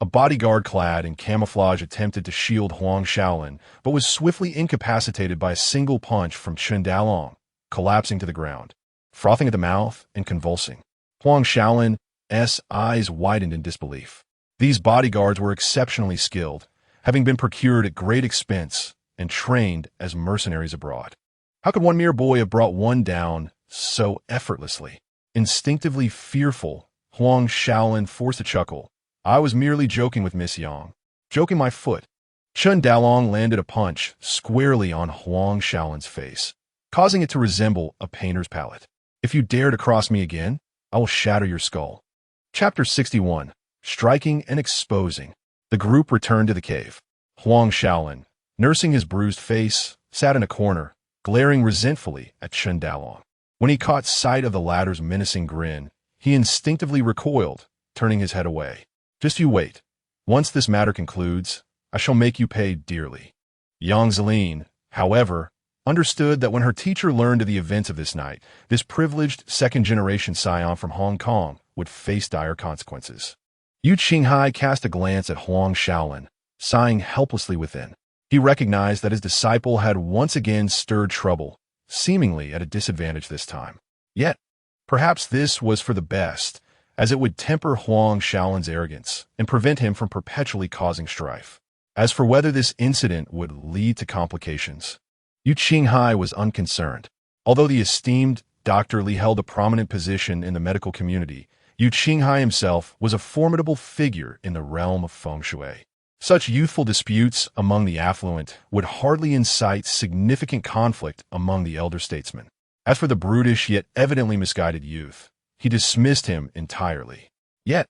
A bodyguard clad in camouflage attempted to shield Huang Shaolin, but was swiftly incapacitated by a single punch from Chun Dalong, collapsing to the ground, frothing at the mouth and convulsing. Huang Shaolin's eyes widened in disbelief. These bodyguards were exceptionally skilled, having been procured at great expense and trained as mercenaries abroad. How could one mere boy have brought one down so effortlessly? Instinctively fearful, Huang Shaolin forced a chuckle. I was merely joking with Miss Yang. Joking my foot. Chun Dalong landed a punch squarely on Huang Shaolin's face, causing it to resemble a painter's palette. If you dare to cross me again, I will shatter your skull. Chapter 61. Striking and Exposing. The group returned to the cave. Huang Shaolin, nursing his bruised face, sat in a corner, glaring resentfully at Chun Dalong. When he caught sight of the latter's menacing grin, he instinctively recoiled, turning his head away. Just you wait. Once this matter concludes, I shall make you pay dearly. Yang Zelin, however, understood that when her teacher learned of the events of this night, this privileged second-generation scion from Hong Kong would face dire consequences. Yu Qinghai cast a glance at Huang Shaolin, sighing helplessly within. He recognized that his disciple had once again stirred trouble, seemingly at a disadvantage this time. Yet, perhaps this was for the best, as it would temper Huang Shaolin's arrogance and prevent him from perpetually causing strife. As for whether this incident would lead to complications, Yu Qinghai was unconcerned. Although the esteemed Dr. Li held a prominent position in the medical community, Yu Qinghai himself was a formidable figure in the realm of feng shui. Such youthful disputes among the affluent would hardly incite significant conflict among the elder statesmen. As for the brutish yet evidently misguided youth, he dismissed him entirely. Yet,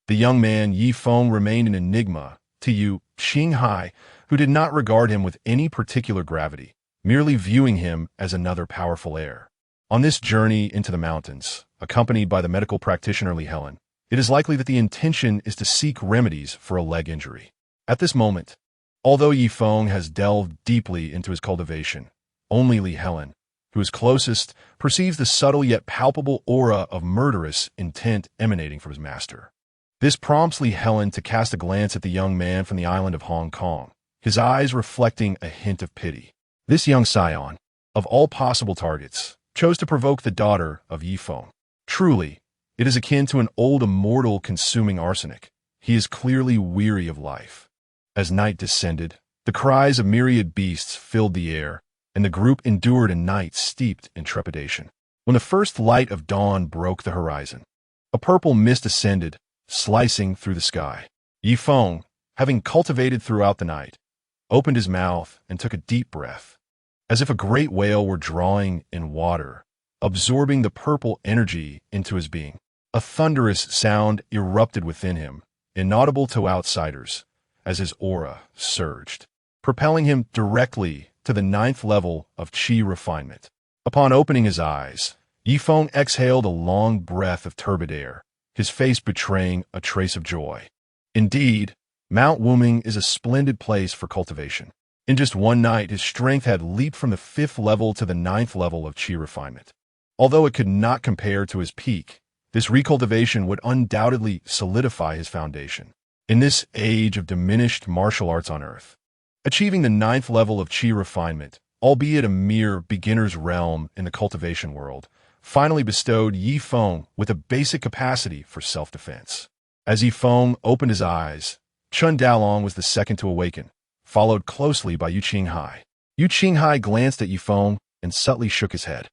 the young man Yi Feng remained an enigma to Yu Qinghai, who did not regard him with any particular gravity, merely viewing him as another powerful heir. On this journey into the mountains, accompanied by the medical practitioner Li Helen, it is likely that the intention is to seek remedies for a leg injury. At this moment, although Yi Feng has delved deeply into his cultivation, only Li Helen, who is closest, perceives the subtle yet palpable aura of murderous intent emanating from his master. This prompts Li Helen to cast a glance at the young man from the island of Hong Kong, his eyes reflecting a hint of pity. This young scion, of all possible targets, chose to provoke the daughter of Yi Feng. Truly, it is akin to an old immortal consuming arsenic. He is clearly weary of life. As night descended, the cries of myriad beasts filled the air, and the group endured a night steeped in trepidation. When the first light of dawn broke the horizon, a purple mist ascended, slicing through the sky. Yi Feng, having cultivated throughout the night, opened his mouth and took a deep breath, as if a great whale were drawing in water, absorbing the purple energy into his being. A thunderous sound erupted within him, inaudible to outsiders, as his aura surged, propelling him directly to the 9th level of Qi refinement. Upon opening his eyes, Yi Feng exhaled a long breath of turbid air, his face betraying a trace of joy. Indeed, Mount Wuming is a splendid place for cultivation. In just one night, his strength had leaped from the 5th level to the 9th level of Qi refinement. Although it could not compare to his peak, this recultivation would undoubtedly solidify his foundation. In this age of diminished martial arts on Earth, achieving the ninth level of Qi refinement, albeit a mere beginner's realm in the cultivation world, finally bestowed Yi Feng with a basic capacity for self-defense. As Yi Feng opened his eyes, Chun Dalong was the second to awaken, followed closely by Yu Qinghai. Yu Qinghai glanced at Yi Feng and subtly shook his head.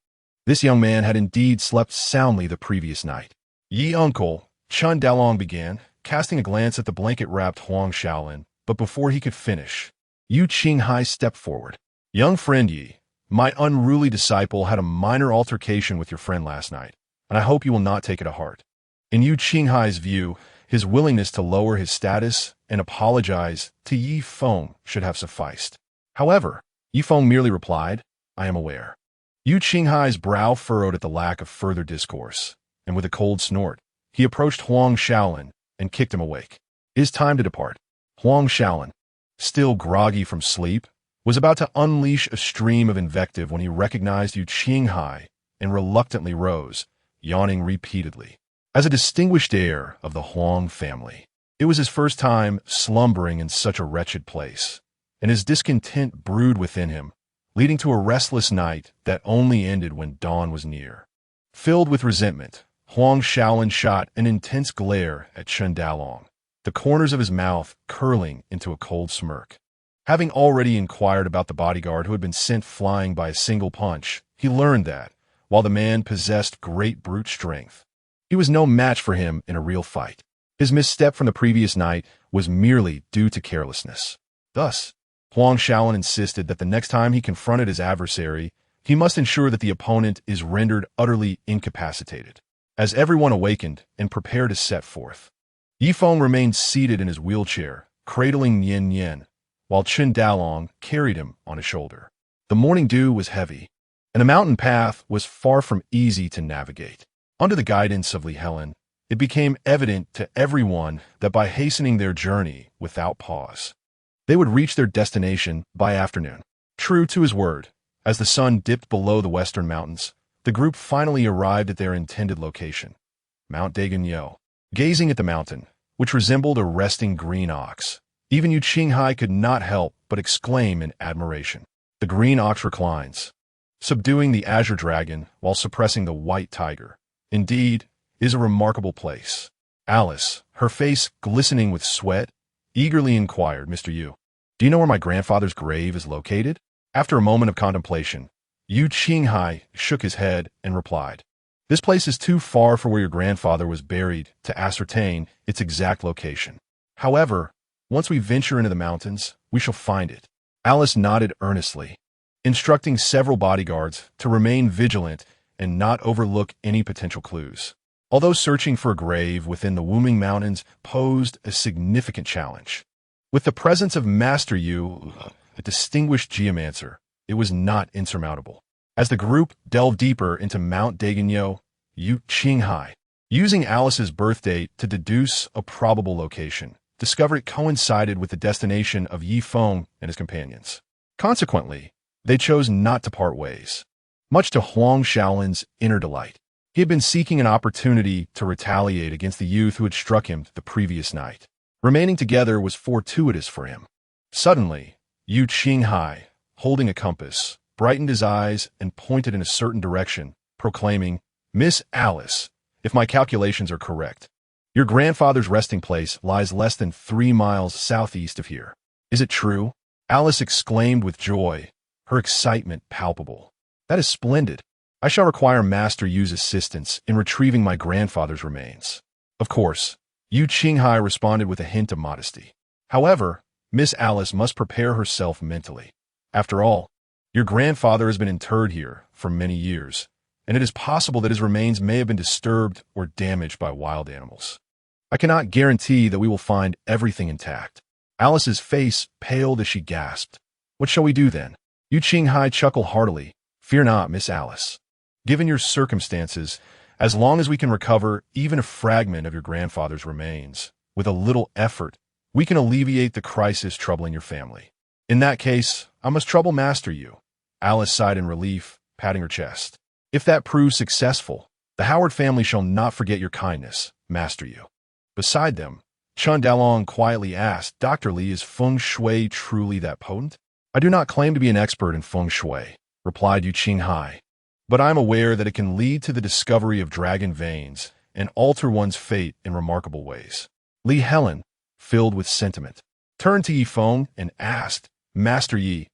This young man had indeed slept soundly the previous night. Yi uncle, Chun Dalong began, casting a glance at the blanket-wrapped Huang Shaolin, but before he could finish, Yu Qinghai stepped forward. Young friend Yi, my unruly disciple had a minor altercation with your friend last night, and I hope you will not take it to heart. In Yu Qinghai's view, his willingness to lower his status and apologize to Yi Feng should have sufficed. However, Yi Feng merely replied, I am aware. Yu Qinghai's brow furrowed at the lack of further discourse, and with a cold snort, he approached Huang Shaolin and kicked him awake. It is time to depart. Huang Shaolin, still groggy from sleep, was about to unleash a stream of invective when he recognized Yu Qinghai and reluctantly rose, yawning repeatedly. As a distinguished heir of the Huang family, it was his first time slumbering in such a wretched place, and his discontent brewed within him, leading to a restless night that only ended when dawn was near. Filled with resentment, Huang Shaolin shot an intense glare at Chun Dalong, the corners of his mouth curling into a cold smirk. Having already inquired about the bodyguard who had been sent flying by a single punch, he learned that, while the man possessed great brute strength, he was no match for him in a real fight. His misstep from the previous night was merely due to carelessness. Thus, Huang Shaolin insisted that the next time he confronted his adversary, he must ensure that the opponent is rendered utterly incapacitated. As everyone awakened and prepared to set forth, Yi Feng remained seated in his wheelchair, cradling Yen Yen, while Chun Dalong carried him on his shoulder. The morning dew was heavy, and the mountain path was far from easy to navigate. Under the guidance of Li Helen, it became evident to everyone that by hastening their journey without pause, they would reach their destination by afternoon. True to his word, as the sun dipped below the western mountains, the group finally arrived at their intended location, Mount Daganyo. Gazing at the mountain, which resembled a resting green ox, even Yu Qinghai could not help but exclaim in admiration. The green ox reclines, subduing the azure dragon while suppressing the white tiger. Indeed, it is a remarkable place. Alice, her face glistening with sweat, eagerly inquired, Mr. Yu, do you know where my grandfather's grave is located? After a moment of contemplation, Yu Qinghai shook his head and replied, this place is too far for where your grandfather was buried to ascertain its exact location. However, once we venture into the mountains, we shall find it. Alice nodded earnestly, instructing several bodyguards to remain vigilant and not overlook any potential clues. Although searching for a grave within the Wuming Mountains posed a significant challenge, with the presence of Master Yu, a distinguished geomancer, it was not insurmountable. As the group delved deeper into Mount Daganyo, Yu Qinghai, using Alice's birth date to deduce a probable location, discovered it coincided with the destination of Yi Feng and his companions. Consequently, they chose not to part ways, much to Huang Shaolin's inner delight. He had been seeking an opportunity to retaliate against the youth who had struck him the previous night. Remaining together was fortuitous for him. Suddenly, Yu Qinghai, holding a compass, brightened his eyes and pointed in a certain direction, proclaiming, Miss Alice, if my calculations are correct, your grandfather's resting place lies less than 3 miles southeast of here. Is it true? Alice exclaimed with joy, her excitement palpable. That is splendid. I shall require Master Yu's assistance in retrieving my grandfather's remains. Of course, Yu Qinghai responded with a hint of modesty. However, Miss Alice must prepare herself mentally. After all, your grandfather has been interred here for many years, and it is possible that his remains may have been disturbed or damaged by wild animals. I cannot guarantee that we will find everything intact. Alice's face paled as she gasped. What shall we do then? Yu Qinghai chuckled heartily. Fear not, Miss Alice. Given your circumstances, as long as we can recover even a fragment of your grandfather's remains, with a little effort, we can alleviate the crisis troubling your family. In that case, I must trouble Master Yu. Alice sighed in relief, patting her chest. If that proves successful, the Howard family shall not forget your kindness, Master Yu. Beside them, Chun Dalong quietly asked, Dr. Li, is feng shui truly that potent? I do not claim to be an expert in feng shui, replied Yu Qinghai, but I am aware that it can lead to the discovery of dragon veins and alter one's fate in remarkable ways. Li Helen, filled with sentiment, turned to Yi Feng and asked, Master Yi,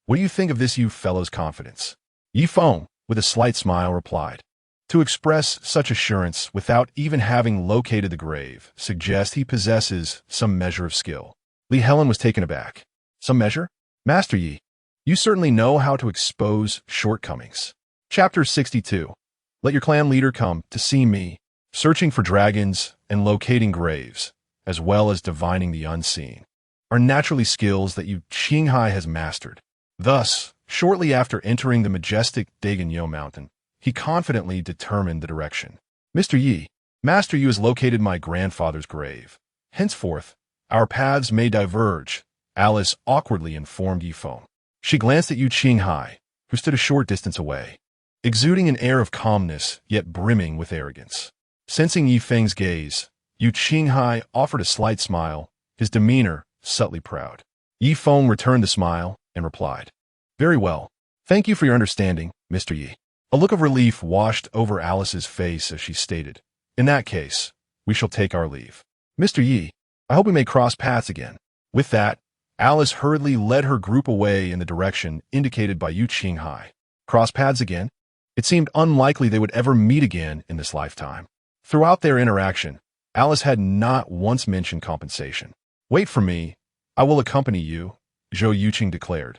what do you think of this you fellow's confidence? Yi Feng, with a slight smile, replied, to express such assurance without even having located the grave suggests he possesses some measure of skill. Li Helen was taken aback. Some measure? Master Yi, you certainly know how to expose shortcomings. Chapter 62. Let your clan leader come to see me, searching for dragons and locating graves, as well as divining the unseen, are naturally skills that Yu Qinghai has mastered. Thus, shortly after entering the majestic Daganyo mountain, he confidently determined the direction. Mr. Yi, Master Yu has located my grandfather's grave. Henceforth, our paths may diverge, Alice awkwardly informed Yi Feng. She glanced at Yu Qinghai, who stood a short distance away, exuding an air of calmness yet brimming with arrogance. Sensing Yi Feng's gaze, Yu Qinghai offered a slight smile, his demeanor subtly proud. Yi Feng returned the smile and replied, Very well. Thank you for your understanding, Mr. Yi. A look of relief washed over Alice's face as she stated, In that case, we shall take our leave. Mr. Yi, I hope we may cross paths again. With that, Alice hurriedly led her group away in the direction indicated by Yu Qinghai. Cross paths again? It seemed unlikely they would ever meet again in this lifetime. Throughout their interaction, Alice had not once mentioned compensation. Wait for me. I will accompany you, Zhou Yuqing declared.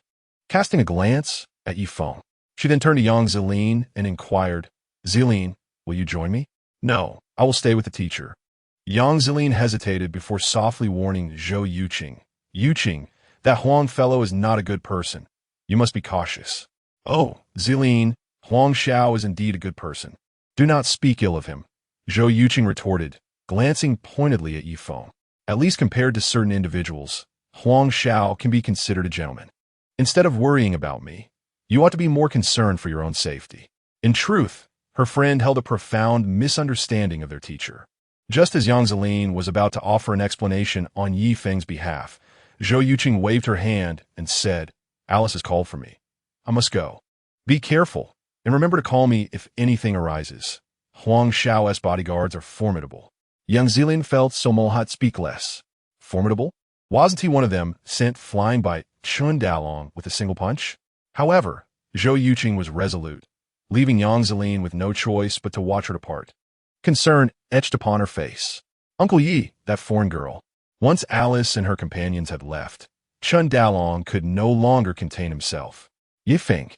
Casting a glance at Yi Feng, she then turned to Yang Zilin and inquired, Zilin, will you join me? No, I will stay with the teacher. Yang Zilin hesitated before softly warning Zhou Yuqing. Yuqing, that Huang fellow is not a good person. You must be cautious. Oh, Zilin, Huang Xiao is indeed a good person. Do not speak ill of him, Zhou Yuqing retorted, glancing pointedly at Yi Feng. At least compared to certain individuals, Huang Xiao can be considered a gentleman. Instead of worrying about me, you ought to be more concerned for your own safety. In truth, her friend held a profound misunderstanding of their teacher. Just as Yang Zilin was about to offer an explanation on Yi Feng's behalf, Zhou Yuqing waved her hand and said, Alice has called for me. I must go. Be careful, and remember to call me if anything arises. Huang Xiao's bodyguards are formidable. Yang Zilin felt Somohat speak less. Formidable? Wasn't he one of them sent flying by Chun Dalong with a single punch? However, Zhou Yuqing was resolute, leaving Yang Zilin with no choice but to watch her depart. Concern etched upon her face. Uncle Yi, that foreign girl. Once Alice and her companions had left, Chun Dalong could no longer contain himself. Yi Feng,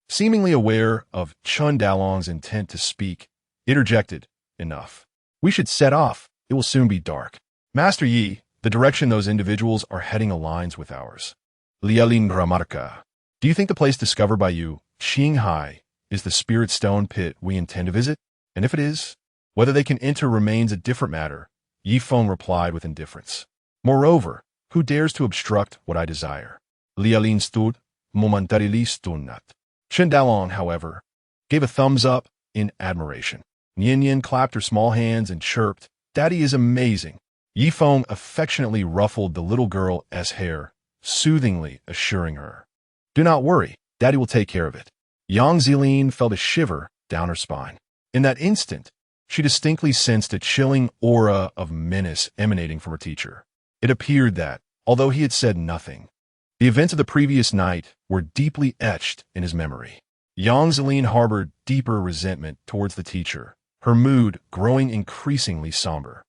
seemingly aware of Chun Dalong's intent to speak, interjected, Enough. We should set off. It will soon be dark. Master Yi, the direction those individuals are heading aligns with ours. Lialin Grammatica. Do you think the place discovered by you, Qinghai, is the spirit stone pit we intend to visit? And if it is, whether they can enter remains a different matter, Yi Feng replied with indifference. Moreover, who dares to obstruct what I desire? Lialin stud, momentarily stunnat. Chen Dalong, however, gave a thumbs up in admiration. Yin Yin clapped her small hands and chirped, Daddy is amazing. Yi Feng affectionately ruffled the little girl's hair, soothingly assuring her, Do not worry, Daddy will take care of it. Yang Zilin felt a shiver down her spine. In that instant, she distinctly sensed a chilling aura of menace emanating from her teacher. It appeared that, although he had said nothing, the events of the previous night were deeply etched in his memory. Yang Zilin harbored deeper resentment towards the teacher, her mood growing increasingly somber.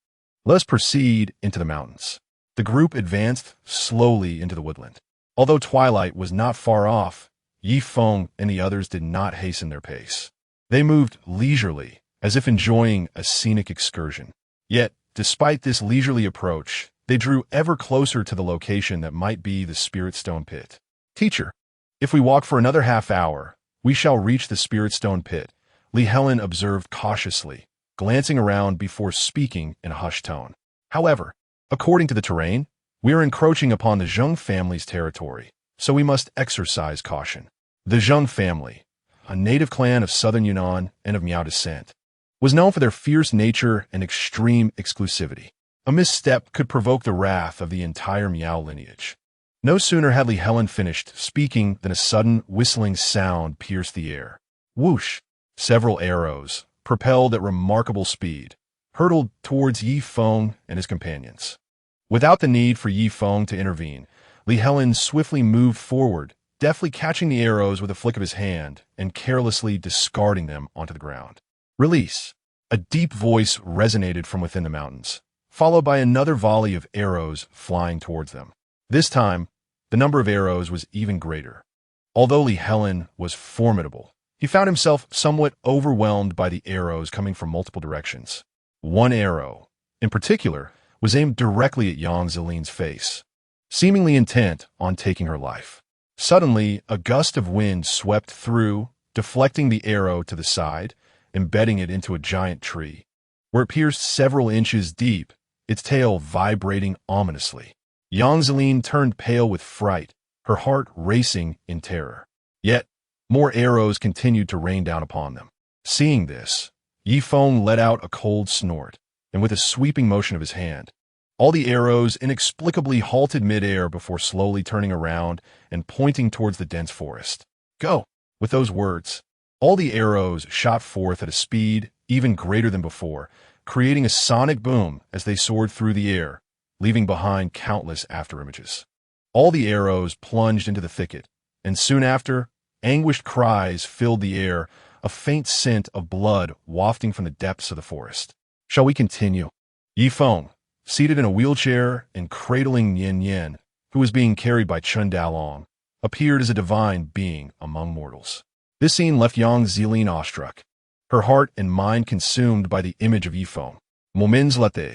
Let us proceed into the mountains. The group advanced slowly into the woodland. Although twilight was not far off, Yi Feng and the others did not hasten their pace. They moved leisurely, as if enjoying a scenic excursion. Yet, despite this leisurely approach, they drew ever closer to the location that might be the Spirit Stone Pit. Teacher, if we walk for another half hour, we shall reach the Spirit Stone Pit, Li Helen observed cautiously, glancing around before speaking in a hushed tone. However, according to the terrain, we are encroaching upon the Zheng family's territory, so we must exercise caution. The Zheng family, a native clan of southern Yunnan and of Miao descent, was known for their fierce nature and extreme exclusivity. A misstep could provoke the wrath of the entire Miao lineage. No sooner had Li Helen finished speaking than a sudden whistling sound pierced the air. Whoosh! Several arrows, propelled at remarkable speed, hurtled towards Yi Feng and his companions. Without the need for Yi Feng to intervene, Li Helen swiftly moved forward, deftly catching the arrows with a flick of his hand and carelessly discarding them onto the ground. Release! A deep voice resonated from within the mountains, followed by another volley of arrows flying towards them. This time, the number of arrows was even greater. Although Li Helen was formidable, he found himself somewhat overwhelmed by the arrows coming from multiple directions. One arrow, in particular, was aimed directly at Yang Zeline's face, seemingly intent on taking her life. Suddenly, a gust of wind swept through, deflecting the arrow to the side, embedding it into a giant tree, where it pierced several inches deep, its tail vibrating ominously. Yang Zeline turned pale with fright, her heart racing in terror. Yet, more arrows continued to rain down upon them. Seeing this, Yi Feng let out a cold snort, and with a sweeping motion of his hand, all the arrows inexplicably halted midair before slowly turning around and pointing towards the dense forest. Go! With those words, all the arrows shot forth at a speed even greater than before, creating a sonic boom as they soared through the air, leaving behind countless afterimages. All the arrows plunged into the thicket, and soon after, anguished cries filled the air, a faint scent of blood wafting from the depths of the forest. Shall we continue? Yi Feng, seated in a wheelchair and cradling Nian Yan, who was being carried by Chun Dalong, appeared as a divine being among mortals. This scene left Yang Zeline awestruck, her heart and mind consumed by the image of Yi Feng. Moments later,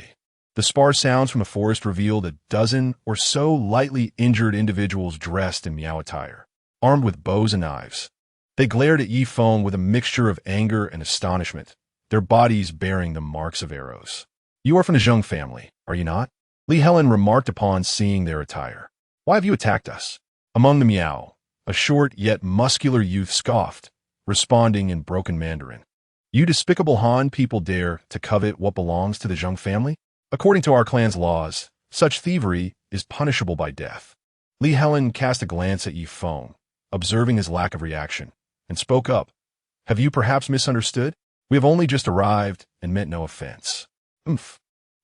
the sparse sounds from the forest revealed a dozen or so lightly injured individuals dressed in Miao attire, armed with bows and knives. They glared at Yi Feng with a mixture of anger and astonishment, their bodies bearing the marks of arrows. You are from the Zheng family, are you not? Li Helen remarked upon seeing their attire. Why have you attacked us? Among the Miao, a short yet muscular youth scoffed, responding in broken Mandarin. You despicable Han people dare to covet what belongs to the Zheng family? According to our clan's laws, such thievery is punishable by death. Li Helen cast a glance at Yi Feng, observing his lack of reaction, and spoke up. Have you perhaps misunderstood? We have only just arrived and meant no offense.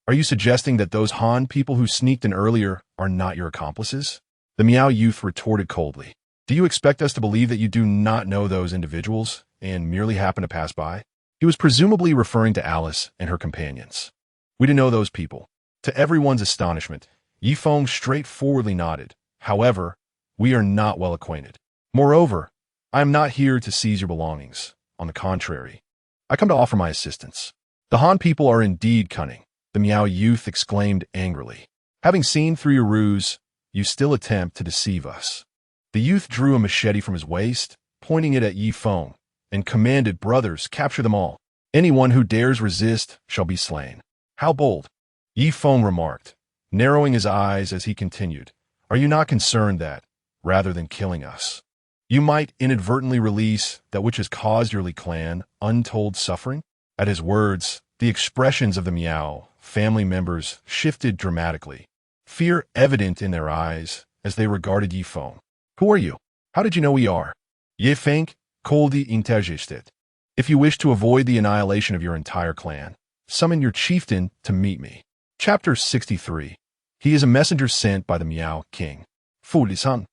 Are you suggesting that those Han people who sneaked in earlier are not your accomplices? The Miao youth retorted coldly. Do you expect us to believe that you do not know those individuals and merely happen to pass by? He was presumably referring to Alice and her companions. We didn't know those people. To everyone's astonishment, Yi Feng straightforwardly nodded. However, we are not well acquainted. Moreover, I am not here to seize your belongings. On the contrary, I come to offer my assistance. The Han people are indeed cunning, the Miao youth exclaimed angrily. Having seen through your ruse, you still attempt to deceive us. The youth drew a machete from his waist, pointing it at Yi Feng, and commanded, brothers, capture them all. Anyone who dares resist shall be slain. How bold! Yi Feng remarked, narrowing his eyes as he continued. Are you not concerned that, rather than killing us, you might inadvertently release that which has caused your Li clan untold suffering? At his words, the expressions of the Miao family members shifted dramatically, fear evident in their eyes as they regarded Yi Feng. Who are you? How did you know we are? Ye Feng coldly interjected. If you wish to avoid the annihilation of your entire clan, summon your chieftain to meet me. Chapter 63. He is a messenger sent by the Miao king. Fu Lisan.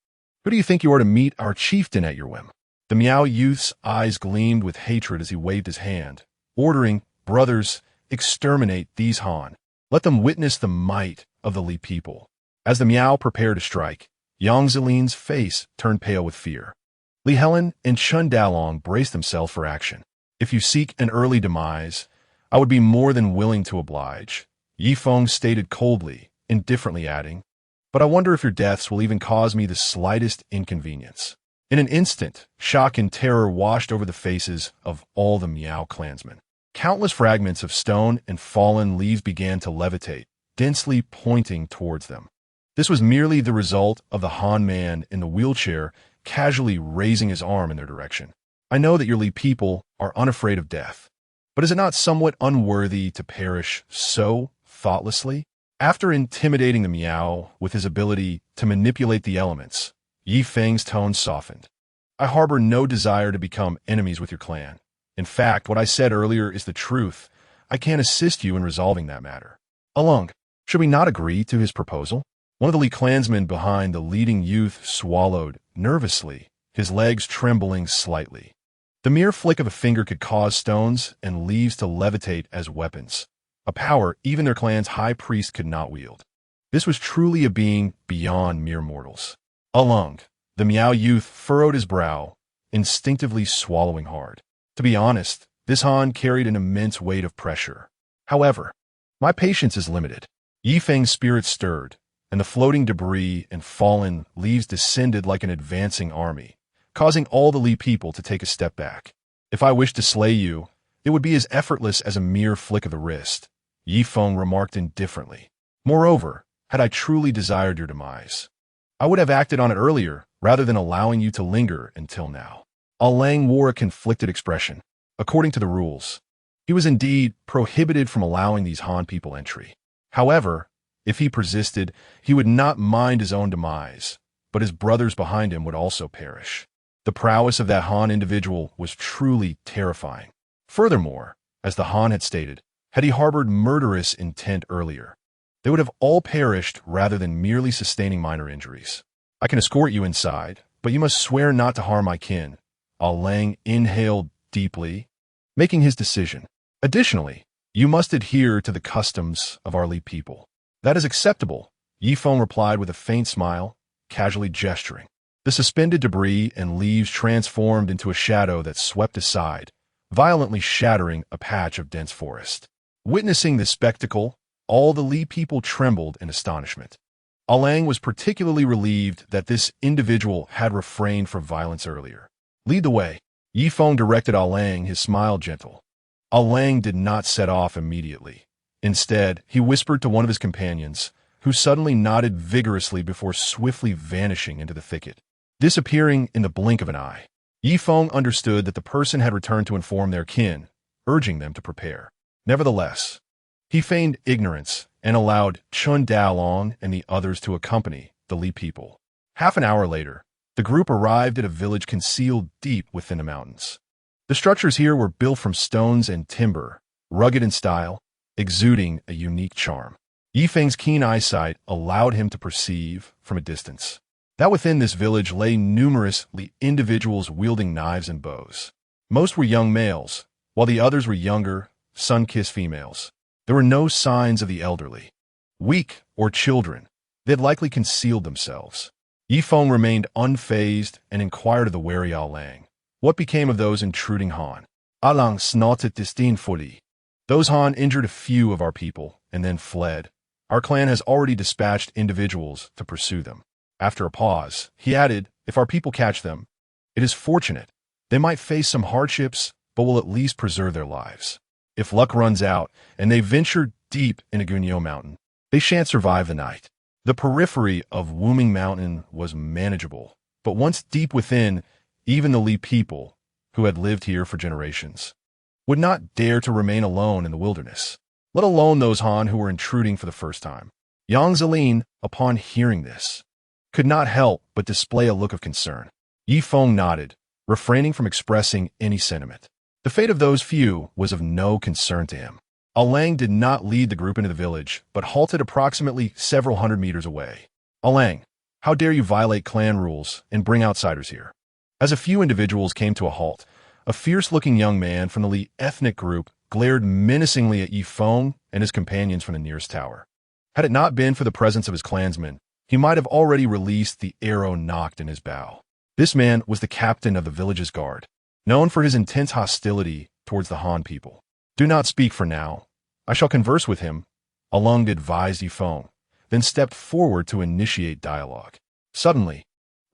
Who do you think you are to meet our chieftain at your whim? The Miao youth's eyes gleamed with hatred as he waved his hand, ordering, brothers, exterminate these Han. Let them witness the might of the Li people. As the Miao prepared to strike, Yang Zeline's face turned pale with fear. Li Helen and Chun Dalong braced themselves for action. If you seek an early demise, I would be more than willing to oblige, Yi Feng stated coldly, indifferently adding, but I wonder if your deaths will even cause me the slightest inconvenience. In an instant, shock and terror washed over the faces of all the Miao clansmen. Countless fragments of stone and fallen leaves began to levitate, densely pointing towards them. This was merely the result of the Han man in the wheelchair casually raising his arm in their direction. I know that your Li people are unafraid of death, but is it not somewhat unworthy to perish so thoughtlessly? After intimidating the Miao with his ability to manipulate the elements, Yi Feng's tone softened. I harbor no desire to become enemies with your clan. In fact, what I said earlier is the truth. I can't assist you in resolving that matter. Along, should we not agree to his proposal? One of the Li clansmen behind the leading youth swallowed nervously, his legs trembling slightly. The mere flick of a finger could cause stones and leaves to levitate as weapons, a power even their clan's high priest could not wield. This was truly a being beyond mere mortals. Along, the Miao youth furrowed his brow, instinctively swallowing hard. To be honest, this Han carried an immense weight of pressure. However, my patience is limited. Yi Feng's spirit stirred, and the floating debris and fallen leaves descended like an advancing army, causing all the Li people to take a step back. If I wished to slay you, it would be as effortless as a mere flick of the wrist, Yi Feng remarked indifferently. Moreover, had I truly desired your demise, I would have acted on it earlier rather than allowing you to linger until now. Lang wore a conflicted expression. According to the rules, he was indeed prohibited from allowing these Han people entry. However, if he persisted, he would not mind his own demise, but his brothers behind him would also perish. The prowess of that Han individual was truly terrifying. Furthermore, as the Han had stated, had he harbored murderous intent earlier, they would have all perished rather than merely sustaining minor injuries. I can escort you inside, but you must swear not to harm my kin. Lang inhaled deeply, making his decision. Additionally, you must adhere to the customs of our Li people. That is acceptable, Yi Feng replied with a faint smile, casually gesturing. The suspended debris and leaves transformed into a shadow that swept aside, violently shattering a patch of dense forest. Witnessing this spectacle, all the Li people trembled in astonishment. Lang was particularly relieved that this individual had refrained from violence earlier. Lead the way. Yi Feng directed Lang, his smile gentle. Lang did not set off immediately. Instead, he whispered to one of his companions, who suddenly nodded vigorously before swiftly vanishing into the thicket, disappearing in the blink of an eye. Yi Feng understood that the person had returned to inform their kin, urging them to prepare. Nevertheless, he feigned ignorance and allowed Chun Daolong and the others to accompany the Li people. Half an hour later, the group arrived at a village concealed deep within the mountains. The structures here were built from stones and timber, rugged in style, exuding a unique charm. Yi Feng's keen eyesight allowed him to perceive, from a distance, that within this village lay numerous individuals wielding knives and bows. Most were young males, while the others were younger, sun-kissed females. There were no signs of the elderly, weak, or children. They had likely concealed themselves. Yi Feng remained unfazed and inquired of the wary Lang. What became of those intruding Han? Lang snorted disdainfully. Those Han injured a few of our people and then fled. Our clan has already dispatched individuals to pursue them. After a pause, he added, if our people catch them, it is fortunate. They might face some hardships, but will at least preserve their lives. If luck runs out and they venture deep in a Gunyo mountain, they shan't survive the night. The periphery of Wuming Mountain was manageable, but once deep within, even the Li people, who had lived here for generations, would not dare to remain alone in the wilderness, let alone those Han who were intruding for the first time. Yang Zelin, upon hearing this, could not help but display a look of concern. Yi Feng nodded, refraining from expressing any sentiment. The fate of those few was of no concern to him. Lang did not lead the group into the village, but halted approximately several hundred meters away. Lang, how dare you violate clan rules and bring outsiders here? As a few individuals came to a halt, a fierce-looking young man from the Li ethnic group glared menacingly at Yi Feng and his companions from the nearest tower. Had it not been for the presence of his clansmen, he might have already released the arrow nocked in his bow. This man was the captain of the village's guard, known for his intense hostility towards the Han people. Do not speak for now. I shall converse with him, Lang advised Yi Feng, then stepped forward to initiate dialogue. Suddenly,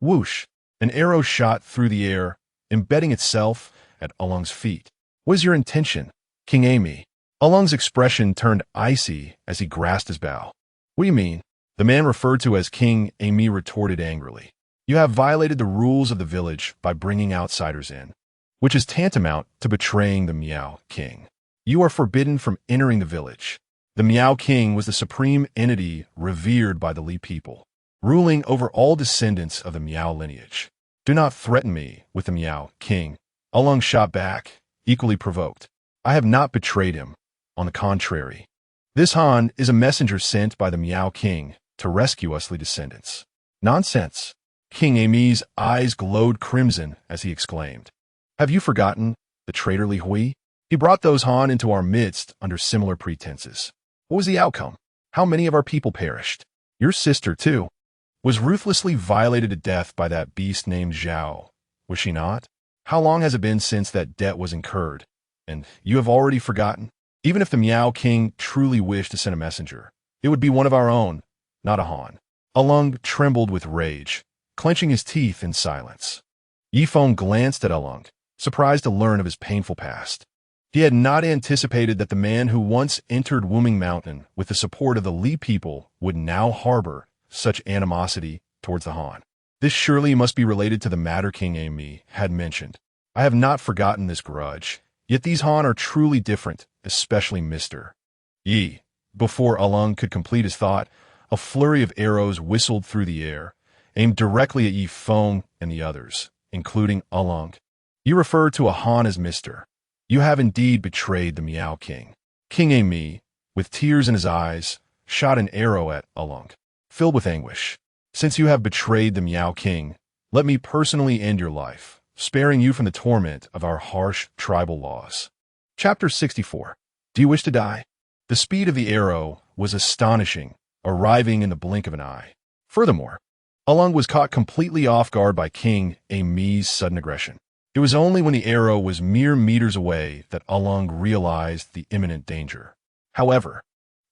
whoosh, an arrow shot through the air, embedding itself at Lang's feet. What is your intention, King Amy? Lang's expression turned icy as he grasped his bow. What do you mean? The man referred to as King Amy retorted angrily. You have violated the rules of the village by bringing outsiders in, which is tantamount to betraying the Miao King. You are forbidden from entering the village. The Miao King was the supreme entity revered by the Li people, ruling over all descendants of the Miao lineage. Do not threaten me with the Miao King, Along shot back, equally provoked. I have not betrayed him. On the contrary, this Han is a messenger sent by the Miao King to rescue us Li descendants. Nonsense. King Amy's eyes glowed crimson as he exclaimed. Have you forgotten the traitor Li Hui? He brought those Han into our midst under similar pretenses. What was the outcome? How many of our people perished? Your sister, too, was ruthlessly violated to death by that beast named Zhao, was she not? How long has it been since that debt was incurred? And you have already forgotten? Even if the Miao King truly wished to send a messenger, it would be one of our own, not a Han. Alung trembled with rage, clenching his teeth in silence. Yi Feng glanced at Alung, surprised to learn of his painful past. He had not anticipated that the man who once entered Wuming Mountain with the support of the Li people would now harbor such animosity towards the Han. This surely must be related to the matter King Amy had mentioned. I have not forgotten this grudge, yet these Han are truly different, especially Mr. Yi. Before Alung could complete his thought, a flurry of arrows whistled through the air, aimed directly at Yi Feng and the others, including Alung. You refer to a Han as Mr. You have indeed betrayed the Miao King. King Amy, with tears in his eyes, shot an arrow at Alung, filled with anguish. Since you have betrayed the Miao King, let me personally end your life, sparing you from the torment of our harsh tribal laws. Chapter 64. Do you wish to die? The speed of the arrow was astonishing, arriving in the blink of an eye. Furthermore, Alung was caught completely off guard by King Amy's sudden aggression. It was only when the arrow was mere meters away that Alung realized the imminent danger. However,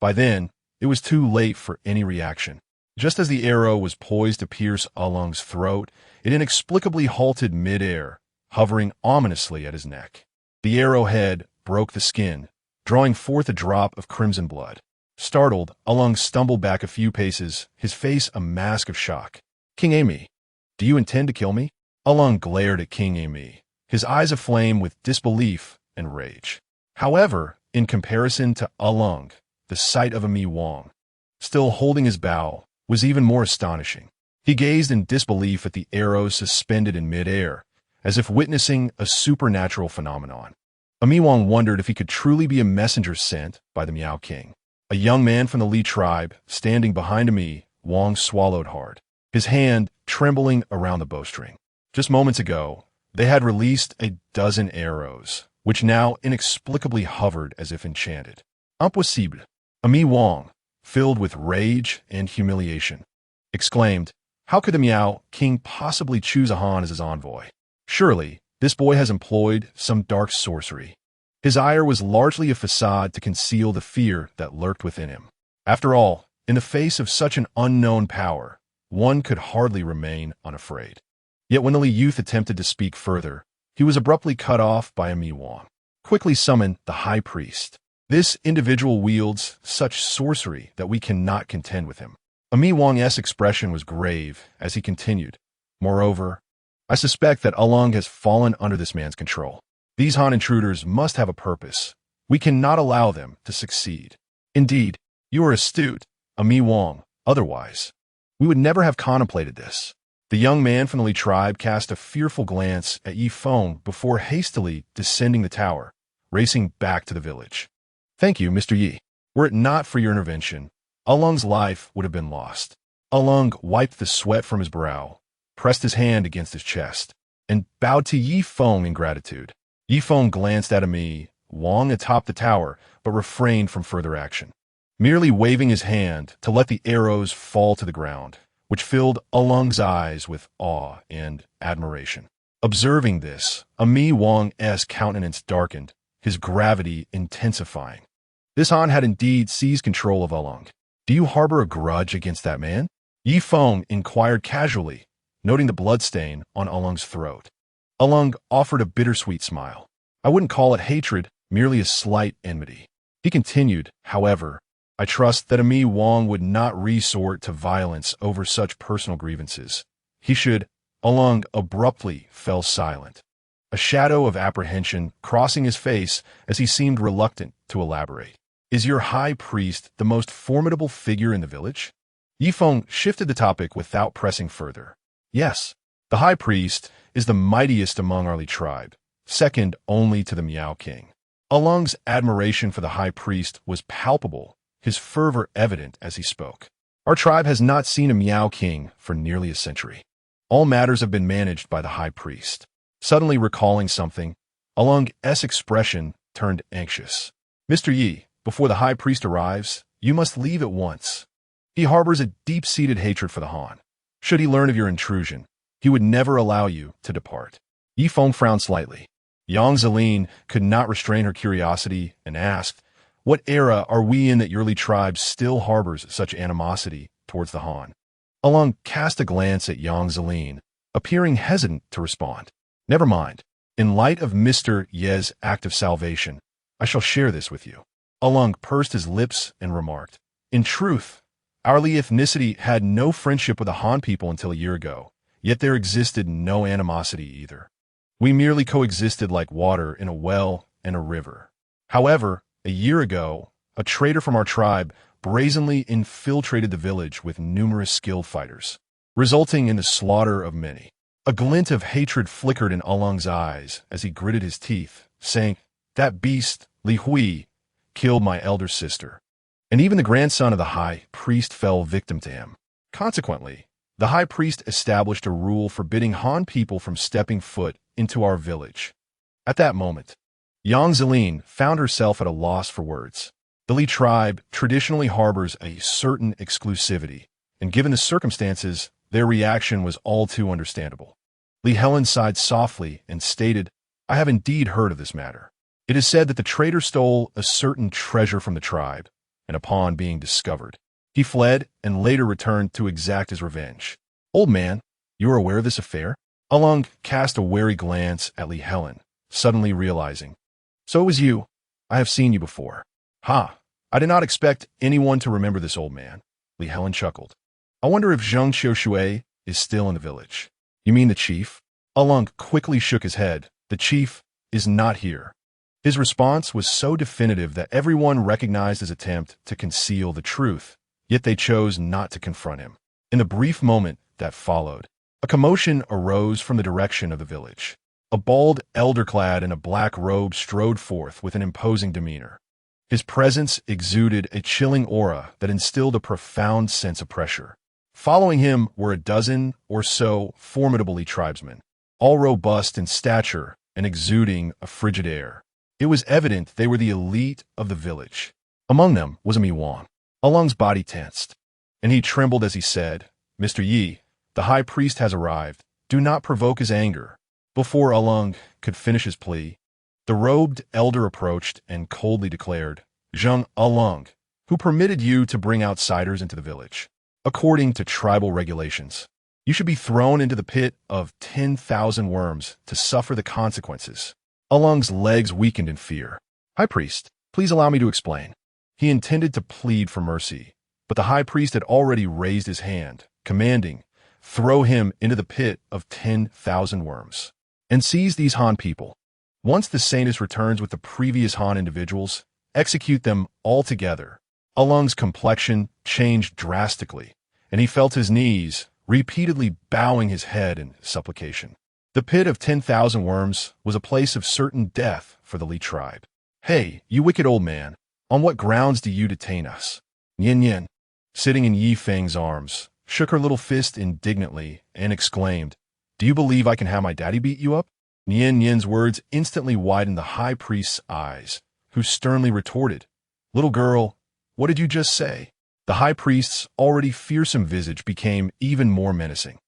by then, it was too late for any reaction. Just as the arrow was poised to pierce Alung's throat, it inexplicably halted mid-air, hovering ominously at his neck. The arrowhead broke the skin, drawing forth a drop of crimson blood. Startled, Alung stumbled back a few paces, his face a mask of shock. King Amy, do you intend to kill me? Alung glared at King Amy, his eyes aflame with disbelief and rage. However, in comparison to Alung, the sight of Amy Wong, still holding his bow, was even more astonishing. He gazed in disbelief at the arrows suspended in mid-air, as if witnessing a supernatural phenomenon. Amy Wong wondered if he could truly be a messenger sent by the Miao King. A young man from the Li tribe, standing behind Amy, Wong swallowed hard, his hand trembling around the bowstring. Just moments ago, they had released a dozen arrows, which now inexplicably hovered as if enchanted. Impossible. Amy Wong, filled with rage and humiliation, exclaimed, how could the Miao King possibly choose a Han as his envoy? Surely, this boy has employed some dark sorcery. His ire was largely a facade to conceal the fear that lurked within him. After all, in the face of such an unknown power, one could hardly remain unafraid. Yet when the Li youth attempted to speak further, he was abruptly cut off by Amy Wong. Quickly summon the high priest. This individual wields such sorcery that we cannot contend with him. Amy Wong's expression was grave as he continued. Moreover, I suspect that Alung has fallen under this man's control. These Han intruders must have a purpose. We cannot allow them to succeed. Indeed, you are astute, Amy Wong. Otherwise, we would never have contemplated this. The young man from the Li tribe cast a fearful glance at Yi Feng before hastily descending the tower, racing back to the village. Thank you, Mr. Yi. Were it not for your intervention, Alung's life would have been lost. Alung wiped the sweat from his brow, pressed his hand against his chest, and bowed to Yi Feng in gratitude. Yi Feng glanced at Amy Wong atop the tower, but refrained from further action, merely waving his hand to let the arrows fall to the ground, which filled Alung's eyes with awe and admiration. Observing this, Amy Wong's countenance darkened, his gravity intensifying. This Han had indeed seized control of Alung. Do you harbor a grudge against that man? Yi Feng inquired casually, noting the bloodstain on Alung's throat. Alung offered a bittersweet smile. I wouldn't call it hatred, merely a slight enmity. He continued, however, I trust that Amy Wong would not resort to violence over such personal grievances. He should. Alung abruptly fell silent, a shadow of apprehension crossing his face as he seemed reluctant to elaborate. Is your high priest the most formidable figure in the village? Yifeng shifted the topic without pressing further. Yes, the high priest is the mightiest among our Li tribe, second only to the Miao King. Alung's admiration for the high priest was palpable, his fervor evident as he spoke. Our tribe has not seen a Miao King for nearly a century. All matters have been managed by the high priest. Suddenly recalling something, Alung's expression turned anxious. Mr. Yi, before the high priest arrives, you must leave at once. He harbors a deep-seated hatred for the Han. Should he learn of your intrusion, he would never allow you to depart. Yifeng frowned slightly. Yang Zeline could not restrain her curiosity and asked, what era are we in that your Li tribe still harbors such animosity towards the Han? Alung cast a glance at Yang Zeline, appearing hesitant to respond. Never mind. In light of Mr. Ye's act of salvation, I shall share this with you. Alung pursed his lips and remarked, in truth, our Li ethnicity had no friendship with the Han people until a year ago, yet there existed no animosity either. We merely coexisted like water in a well and a river. However, a year ago, a traitor from our tribe brazenly infiltrated the village with numerous skilled fighters, resulting in the slaughter of many. A glint of hatred flickered in Alung's eyes as he gritted his teeth, saying, that beast, Li Hui, killed my elder sister. And even the grandson of the high priest fell victim to him. Consequently, the high priest established a rule forbidding Han people from stepping foot into our village. At that moment, Yang Zeline found herself at a loss for words. The Li tribe traditionally harbors a certain exclusivity, and given the circumstances, their reaction was all too understandable. Li Helen sighed softly and stated, I have indeed heard of this matter. It is said that the traitor stole a certain treasure from the tribe, and upon being discovered, he fled and later returned to exact his revenge. Old man, you are aware of this affair? Alung cast a wary glance at Li Helen, suddenly realizing, so it was you. I have seen you before. Ha! I did not expect anyone to remember this old man. Li Helen chuckled. I wonder if Zheng Xiushui is still in the village. You mean the chief? Alung quickly shook his head. The chief is not here. His response was so definitive that everyone recognized his attempt to conceal the truth, yet they chose not to confront him. In the brief moment that followed, a commotion arose from the direction of the village. A bald elder clad in a black robe strode forth with an imposing demeanor. His presence exuded a chilling aura that instilled a profound sense of pressure. Following him were a dozen or so formidable Li tribesmen, all robust in stature and exuding a frigid air. It was evident they were the elite of the village. Among them was a Mi Wang. Alung's body tensed, and he trembled as he said, Mr. Yi, the high priest has arrived. Do not provoke his anger. Before Alung could finish his plea, the robed elder approached and coldly declared, Zheng Alung, who permitted you to bring outsiders into the village? According to tribal regulations, you should be thrown into the pit of 10,000 worms to suffer the consequences. Alung's legs weakened in fear. High priest, please allow me to explain. He intended to plead for mercy, but the high priest had already raised his hand, commanding, throw him into the pit of 10,000 worms. And seize these Han people. Once the Saintus returns with the previous Han individuals, execute them all together. Alung's complexion changed drastically, and he felt his knees, repeatedly bowing his head in supplication. The pit of 10,000 worms was a place of certain death for the Li tribe. Hey, you wicked old man, on what grounds do you detain us? Nian Yin, sitting in Yi Feng's arms, shook her little fist indignantly and exclaimed, do you believe I can have my daddy beat you up? Nian Yin's words instantly widened the high priest's eyes, who sternly retorted, little girl, what did you just say? The high priest's already fearsome visage became even more menacing,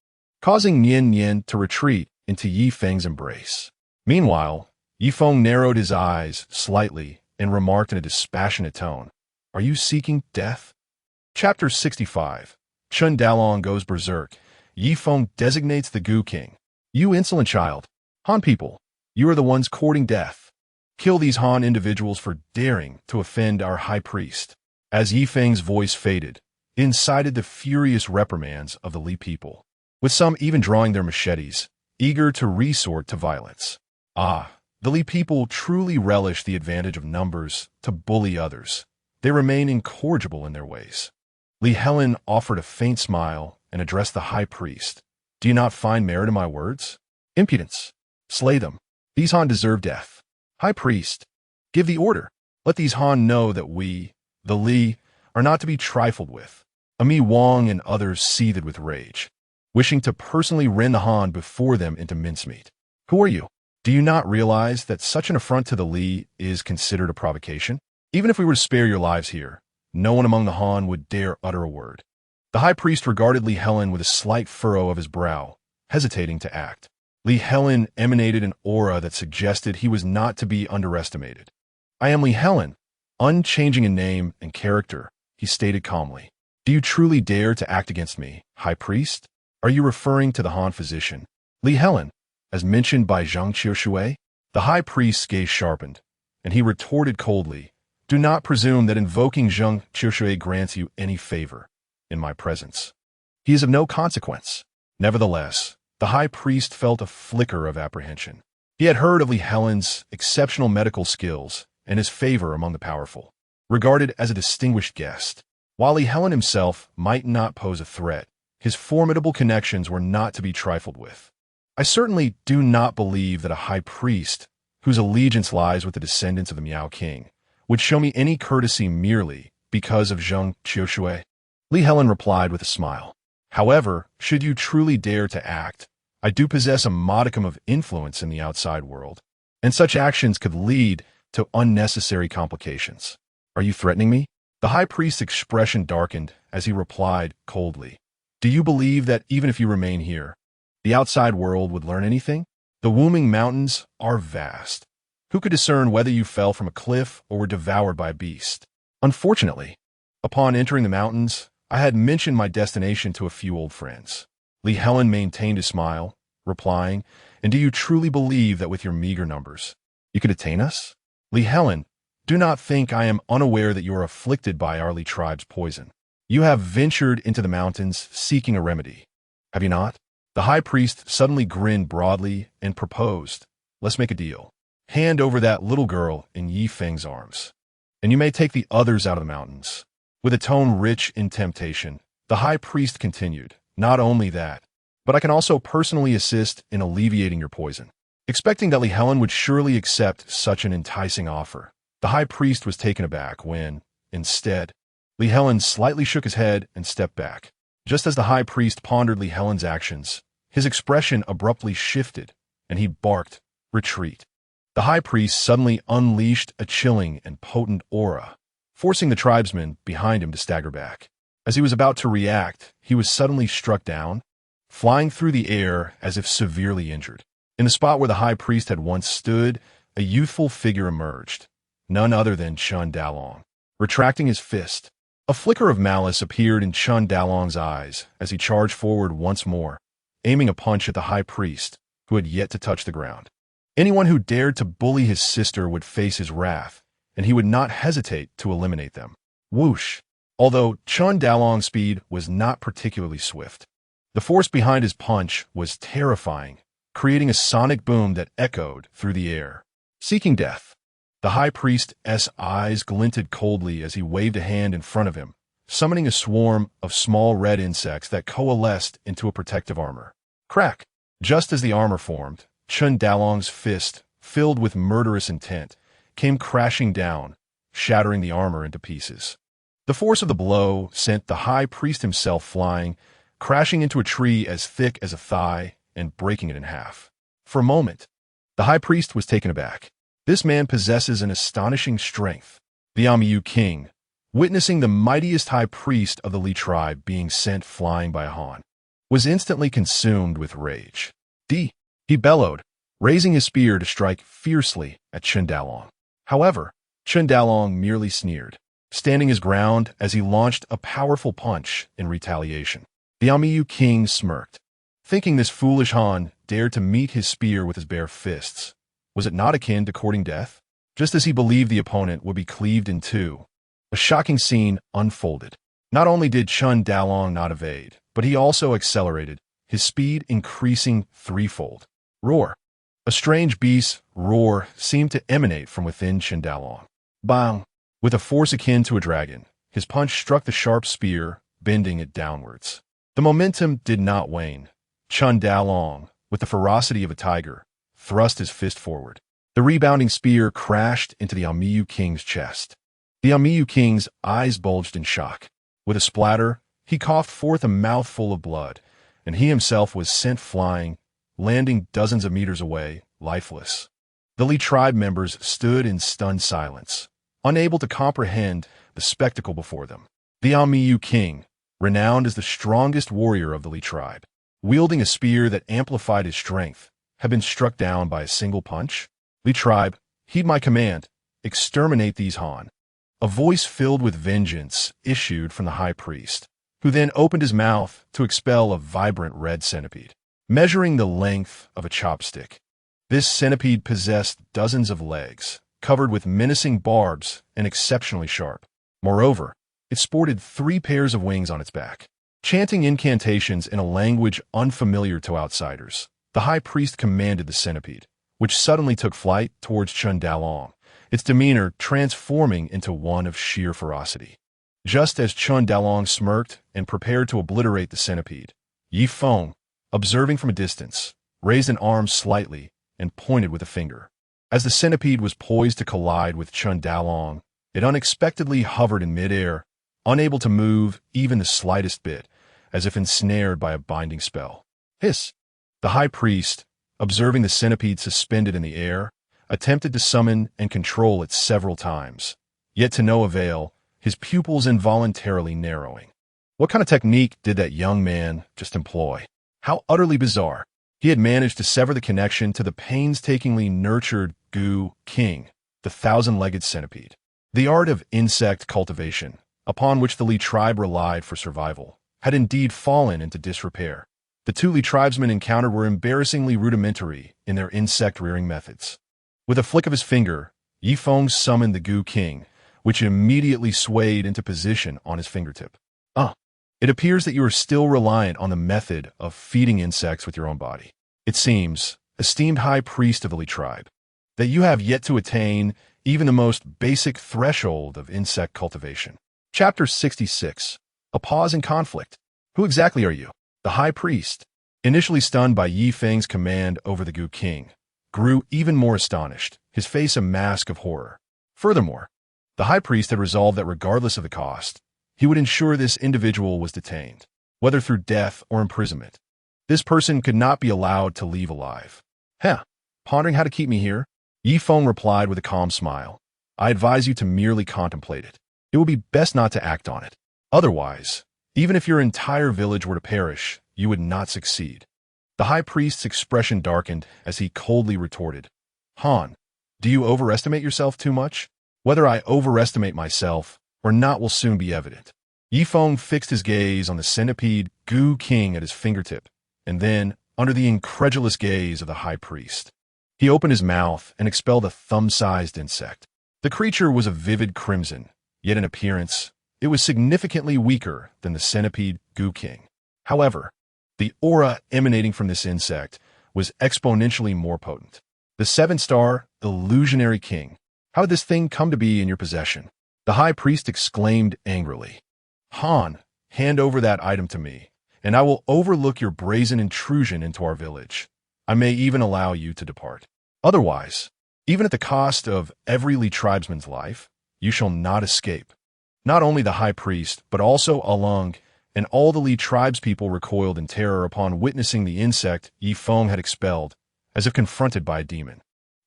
causing Nian Yin to retreat into Yi Feng's embrace. Meanwhile, Yi Feng narrowed his eyes slightly and remarked in a dispassionate tone, are you seeking death? Chapter 65. Chun Dalong goes berserk. Yi Feng designates the Gu King. You insolent child. Han people, you are the ones courting death. Kill these Han individuals for daring to offend our high priest. As Yi Feng's voice faded, it incited the furious reprimands of the Li people, with some even drawing their machetes, eager to resort to violence. The Li people truly relish the advantage of numbers to bully others, they remain incorrigible in their ways. Li Helen offered a faint smile and addressed the high priest. Do you not find merit in my words? Impudence. Slay them. These Han deserve death. High priest, give the order. Let these Han know that we, the Li, are not to be trifled with. Ami Wang and others seethed with rage, wishing to personally rend the Han before them into mincemeat. Who are you? Do you not realize that such an affront to the Li is considered a provocation? Even if we were to spare your lives here, no one among the Han would dare utter a word. The high priest regarded Li Helen with a slight furrow of his brow, hesitating to act. Li Helen emanated an aura that suggested he was not to be underestimated. I am Li Helen, unchanging in name and character, he stated calmly. Do you truly dare to act against me, high priest? Are you referring to the Han physician, Li Helen, as mentioned by Zhang Qiushui? The high priest's gaze sharpened, and he retorted coldly, do not presume that invoking Zhang Qiushui grants you any favor in my presence. He is of no consequence. Nevertheless, the high priest felt a flicker of apprehension. He had heard of Li Helen's exceptional medical skills and his favor among the powerful, regarded as a distinguished guest. While Li Helen himself might not pose a threat, his formidable connections were not to be trifled with. I certainly do not believe that a high priest, whose allegiance lies with the descendants of the Miao King, would show me any courtesy merely because of Zhang Qiushui. Li Helen replied with a smile. However, should you truly dare to act, I do possess a modicum of influence in the outside world, and such actions could lead to unnecessary complications. Are you threatening me? The high priest's expression darkened as he replied coldly. Do you believe that even if you remain here, the outside world would learn anything? The Wuming Mountains are vast. Who could discern whether you fell from a cliff or were devoured by a beast? Unfortunately, upon entering the mountains, I had mentioned my destination to a few old friends. Li Helen maintained a smile, replying, and do you truly believe that with your meager numbers, you could attain us? Li Helen, do not think I am unaware that you are afflicted by our Li tribe's poison. You have ventured into the mountains seeking a remedy, have you not? The high priest suddenly grinned broadly and proposed, let's make a deal. Hand over that little girl in Yi Feng's arms, and you may take the others out of the mountains. With a tone rich in temptation, the high priest continued, not only that, but I can also personally assist in alleviating your poison. Expecting that Li Helen would surely accept such an enticing offer, the high priest was taken aback when, instead, Li Helen slightly shook his head and stepped back. Just as the high priest pondered Li Helen's actions, his expression abruptly shifted, and he barked, retreat. The high priest suddenly unleashed a chilling and potent aura, forcing the tribesmen behind him to stagger back. As he was about to react, he was suddenly struck down, flying through the air as if severely injured. In the spot where the high priest had once stood, a youthful figure emerged, none other than Chun Dalong. Retracting his fist, a flicker of malice appeared in Chun Dalong's eyes as he charged forward once more, aiming a punch at the high priest, who had yet to touch the ground. Anyone who dared to bully his sister would face his wrath, and he would not hesitate to eliminate them. Whoosh! Although Chun Dalong's speed was not particularly swift, the force behind his punch was terrifying, creating a sonic boom that echoed through the air. Seeking death. The high priest's eyes glinted coldly as he waved a hand in front of him, summoning a swarm of small red insects that coalesced into a protective armor. Crack! Just as the armor formed, Chun Dalong's fist, filled with murderous intent, came crashing down, shattering the armor into pieces. The force of the blow sent the high priest himself flying, crashing into a tree as thick as a thigh and breaking it in half. For a moment, the high priest was taken aback. This man possesses an astonishing strength. The Miao King, witnessing the mightiest high priest of the Li tribe being sent flying by Han, was instantly consumed with rage. He bellowed, raising his spear to strike fiercely at Chun Dalong. However, Chun Dalong merely sneered, standing his ground as he launched a powerful punch in retaliation. The Miao King smirked, thinking this foolish Han dared to meet his spear with his bare fists. Was it not akin to courting death? Just as he believed the opponent would be cleaved in two, a shocking scene unfolded. Not only did Chun Dalong not evade, but he also accelerated, his speed increasing threefold. Roar! A strange beast's roar seemed to emanate from within Chun Dalong. Bang! With a force akin to a dragon, his punch struck the sharp spear, bending it downwards. The momentum did not wane. Chun Dalong, with the ferocity of a tiger, thrust his fist forward. The rebounding spear crashed into the Amiyu King's chest. The Amiyu King's eyes bulged in shock. With a splatter, he coughed forth a mouthful of blood, and he himself was sent flying, landing dozens of meters away, lifeless. The Li tribe members stood in stunned silence, unable to comprehend the spectacle before them. The Amiyu King, renowned as the strongest warrior of the Li tribe, wielding a spear that amplified his strength, had been struck down by a single punch. Li tribe, heed my command, exterminate these Han. A voice filled with vengeance issued from the high priest, who then opened his mouth to expel a vibrant red centipede, measuring the length of a chopstick. This centipede possessed dozens of legs, covered with menacing barbs and exceptionally sharp. Moreover, it sported 3 pairs of wings on its back. Chanting incantations in a language unfamiliar to outsiders, the high priest commanded the centipede, which suddenly took flight towards Chun Dalong, its demeanor transforming into one of sheer ferocity. Just as Chun Dalong smirked and prepared to obliterate the centipede, Yi Feng, observing from a distance, raised an arm slightly and pointed with a finger. As the centipede was poised to collide with Chun Dalong, it unexpectedly hovered in midair, unable to move even the slightest bit, as if ensnared by a binding spell. Hiss! The high priest, observing the centipede suspended in the air, attempted to summon and control it several times, yet to no avail, his pupils involuntarily narrowing. What kind of technique did that young man just employ? How utterly bizarre. He had managed to sever the connection to the painstakingly nurtured Gu King, the 1,000-legged centipede. The art of insect cultivation, upon which the Li tribe relied for survival, had indeed fallen into disrepair. The 2 Li tribesmen encountered were embarrassingly rudimentary in their insect-rearing methods. With a flick of his finger, Yi Feng summoned the Gu King, which immediately swayed into position on his fingertip. It appears that you are still reliant on the method of feeding insects with your own body. It seems, esteemed high priest of the Li tribe, that you have yet to attain even the most basic threshold of insect cultivation. Chapter 66. A Pause in Conflict. Who exactly are you? The high priest, initially stunned by Yi Feng's command over the Gu King, grew even more astonished, his face a mask of horror. Furthermore, the high priest had resolved that regardless of the cost, he would ensure this individual was detained, whether through death or imprisonment. This person could not be allowed to leave alive. Pondering how to keep me here? Yi Feng replied with a calm smile. I advise you to merely contemplate it. It will be best not to act on it. Otherwise, even if your entire village were to perish, you would not succeed. The high priest's expression darkened as he coldly retorted, Han, do you overestimate yourself too much? Whether I overestimate myself or not will soon be evident. Yi Feng fixed his gaze on the centipede Gu King at his fingertip, and then, under the incredulous gaze of the high priest, he opened his mouth and expelled a thumb-sized insect. The creature was a vivid crimson, yet in appearance, it was significantly weaker than the centipede Gu King. However, the aura emanating from this insect was exponentially more potent. The 7-star illusionary king. How did this thing come to be in your possession? The high priest exclaimed angrily. Han, hand over that item to me, and I will overlook your brazen intrusion into our village. I may even allow you to depart. Otherwise, even at the cost of every Li tribesman's life, you shall not escape. Not only the high priest, but also Alung and all the Li tribespeople recoiled in terror upon witnessing the insect Yi Feng had expelled, as if confronted by a demon.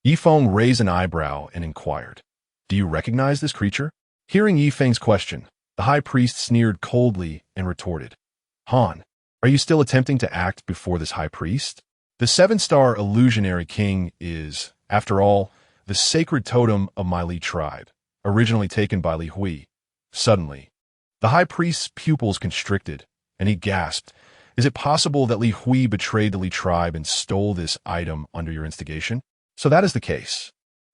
Yi Feng raised an eyebrow and inquired, Do you recognize this creature? Hearing Yi Feng's question, the high priest sneered coldly and retorted, Han, are you still attempting to act before this high priest? The 7-star illusionary king is, after all, the sacred totem of my Li tribe, originally taken by Li Hui. Suddenly, the high priest's pupils constricted, and he gasped, Is it possible that Li Hui betrayed the Li tribe and stole this item under your instigation? So that is the case.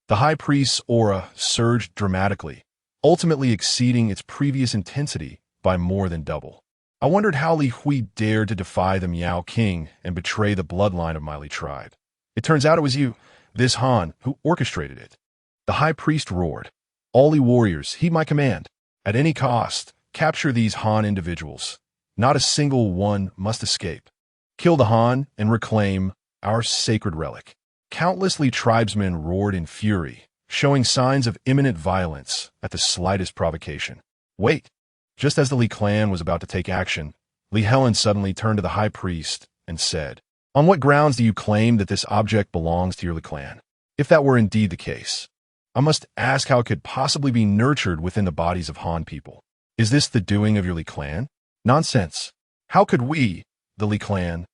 The high priest's aura surged dramatically, ultimately exceeding its previous intensity by more than double. I wondered how Li Hui dared to defy the Miao King and betray the bloodline of my Li tribe. It turns out it was you, this Han, who orchestrated it. The high priest roared. All Li warriors, heed my command. At any cost, capture these Han individuals. Not a single one must escape. Kill the Han and reclaim our sacred relic. Countless Li tribesmen roared in fury, showing signs of imminent violence at the slightest provocation. Wait! Just as the Li clan was about to take action, Li Helen suddenly turned to the high priest and said, "On what grounds do you claim that this object belongs to your Li clan? If that were indeed the case, I must ask how it could possibly be nurtured within the bodies of Han people. Is this the doing of your Li clan? Nonsense. How could we, the Li clan,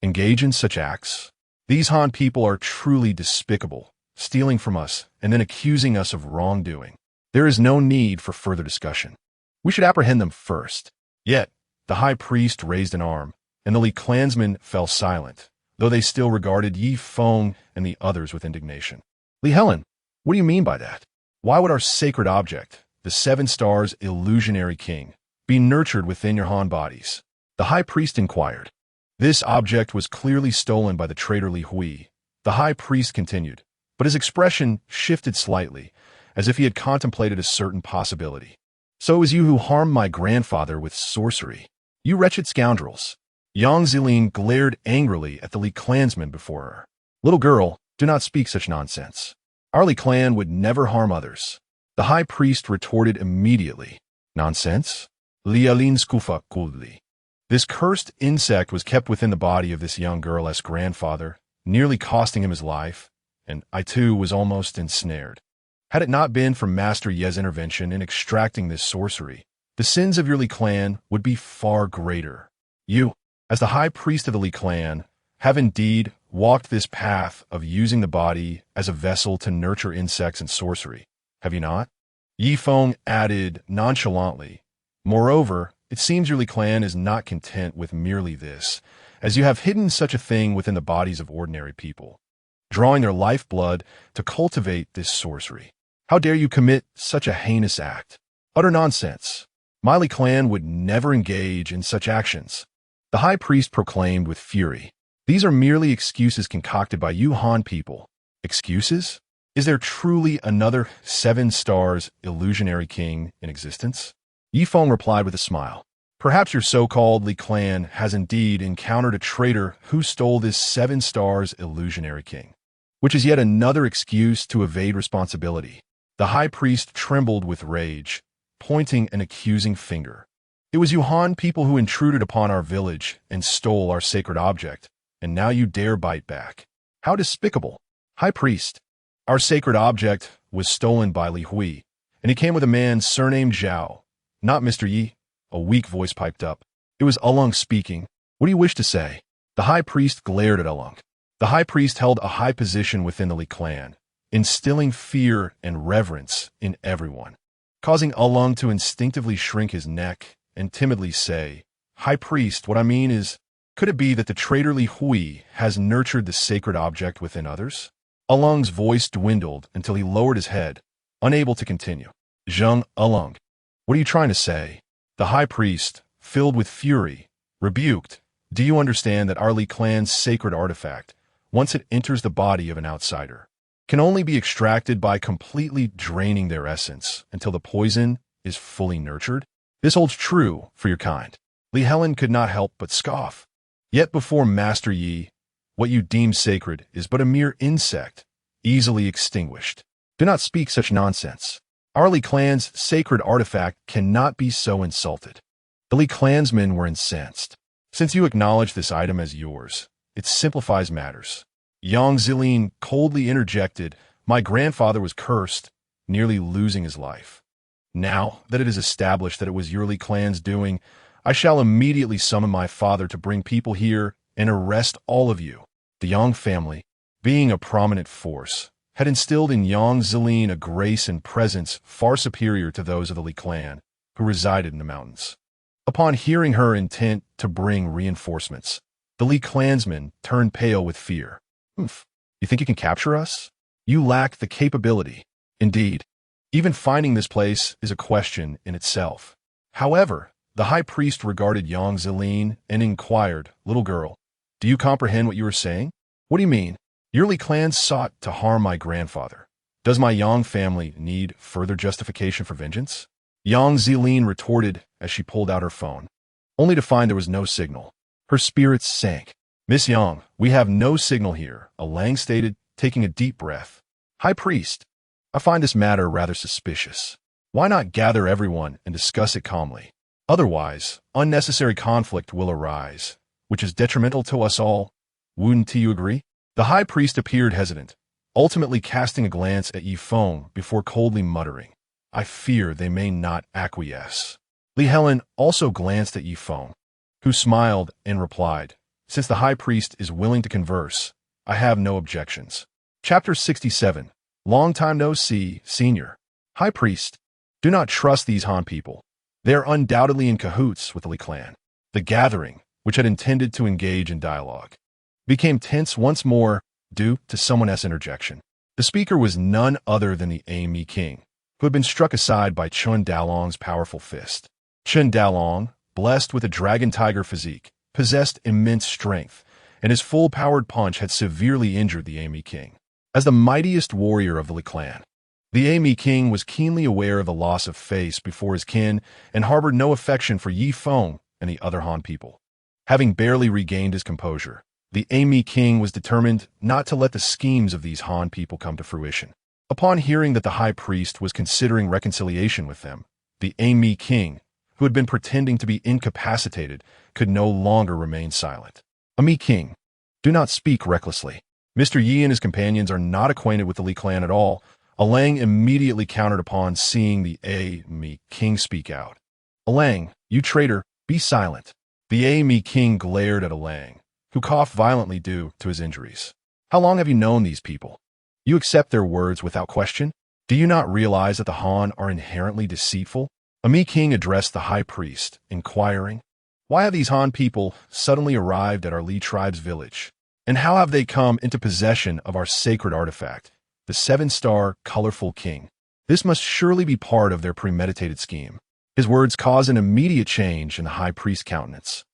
engage in such acts? These Han people are truly despicable, stealing from us and then accusing us of wrongdoing. There is no need for further discussion. We should apprehend them first." Yet, the high priest raised an arm, and the Li clansmen fell silent, though they still regarded Yi Feng and the others with indignation. "Li Helen, what do you mean by that? Why would our sacred object, the 7 Stars Illusionary King, be nurtured within your Han bodies?" The high priest inquired. "This object was clearly stolen by the traitor Li Hui," the high priest continued, but his expression shifted slightly, as if he had contemplated a certain possibility. "So it was you who harmed my grandfather with sorcery. You wretched scoundrels." Yang Zilin glared angrily at the Li clansmen before her. "Little girl, do not speak such nonsense. Our Li clan would never harm others." The high priest retorted immediately. "Nonsense? Lialin skufa kudli." This cursed insect was kept within the body of this young girl's grandfather, nearly costing him his life, and I too was almost ensnared. Had it not been for Master Ye's intervention in extracting this sorcery, the sins of your Li clan would be far greater. You, as the high priest of the Li clan, have indeed walked this path of using the body as a vessel to nurture insects and sorcery, have you not? Yi Feng added nonchalantly. Moreover, it seems your Li clan is not content with merely this, as you have hidden such a thing within the bodies of ordinary people, drawing their lifeblood to cultivate this sorcery. How dare you commit such a heinous act? Utter nonsense. My Li clan would never engage in such actions. The high priest proclaimed with fury. These are merely excuses concocted by you Han people. Excuses? Is there truly another 7 Stars Illusionary King in existence? Yi Feng replied with a smile. Perhaps your so-called Li clan has indeed encountered a traitor who stole this 7 Stars Illusionary King, which is yet another excuse to evade responsibility. The high priest trembled with rage, pointing an accusing finger. It was you Han people who intruded upon our village and stole our sacred object, and now you dare bite back. How despicable! High priest, our sacred object was stolen by Li Hui, and he came with a man surnamed Zhao. Not Mr. Yi, a weak voice piped up. It was Ulung speaking. What do you wish to say? The high priest glared at Ulung. The high priest held a high position within the Li clan, instilling fear and reverence in everyone, causing Ulung to instinctively shrink his neck and timidly say, "High priest, what I mean is, could it be that the traitor Li Hui has nurtured the sacred object within others?" Ulung's voice dwindled until he lowered his head, unable to continue. "Zheng Ulung, what are you trying to say?" The high priest, filled with fury, rebuked, "Do you understand that our Li clan's sacred artifact, once it enters the body of an outsider, can only be extracted by completely draining their essence until the poison is fully nurtured? This holds true for your kind." Li Helen could not help but scoff. "Yet before Master Yi, what you deem sacred is but a mere insect, easily extinguished. Do not speak such nonsense. Our Li clan's sacred artifact cannot be so insulted." The Li clansmen were incensed. "Since you acknowledge this item as yours, it simplifies matters." Yang Zilin coldly interjected, "My grandfather was cursed, nearly losing his life. Now that it is established that it was your Li clan's doing, I shall immediately summon my father to bring people here and arrest all of you." The Yang family, being a prominent force, had instilled in Yang Zilin a grace and presence far superior to those of the Li clan, who resided in the mountains. Upon hearing her intent to bring reinforcements, the Li clansmen turned pale with fear. You think you can capture us? You lack the capability. Indeed, even finding this place is a question in itself. However, the high priest regarded Yang Zilin and inquired, "Little girl, do you comprehend what you are saying?" "What do you mean?" "Your Li clan sought to harm my grandfather. Does my Yang family need further justification for vengeance? Yang Zilin retorted as she pulled out her phone, only to find there was no signal. Her spirits sank. Miss Yang, we have no signal here, Lang stated, taking a deep breath. High Priest, I find this matter rather suspicious. Why not gather everyone and discuss it calmly? Otherwise, unnecessary conflict will arise, which is detrimental to us all. Wouldn't you agree? The High Priest appeared hesitant, ultimately casting a glance at Yifeng before coldly muttering, I fear they may not acquiesce. Li Helen also glanced at Yifeng, who smiled and replied, Since the High Priest is willing to converse, I have no objections. Chapter 67. Long time no see, Senior. High Priest, do not trust these Han people. They are undoubtedly in cahoots with the Li clan. The gathering, which had intended to engage in dialogue, became tense once more due to someone else's interjection. The speaker was none other than the Amy King, who had been struck aside by Chun Dalong's powerful fist. Chun Dalong, blessed with a dragon tiger physique, possessed immense strength, and his full-powered punch had severely injured the Amy King. As the mightiest warrior of the Li clan, the Amy King was keenly aware of the loss of face before his kin and harbored no affection for Yifeng and the other Han people. Having barely regained his composure, the Amy King was determined not to let the schemes of these Han people come to fruition. Upon hearing that the High Priest was considering reconciliation with them, the Amy King, who had been pretending to be incapacitated, could no longer remain silent. Amy King, do not speak recklessly. Mr. Yi and his companions are not acquainted with the Li clan at all. Alang immediately countered upon seeing the Amy King speak out. Alang, you traitor, be silent. The Amy King glared at Alang, who coughed violently due to his injuries. How long have you known these people? You accept their words without question? Do you not realize that the Han are inherently deceitful? Amy King addressed the High Priest, inquiring, Why have these Han people suddenly arrived at our Li tribe's village? And how have they come into possession of our sacred artifact, the 7-star colorful king? This must surely be part of their premeditated scheme. His words caused an immediate change in the High Priest's countenance,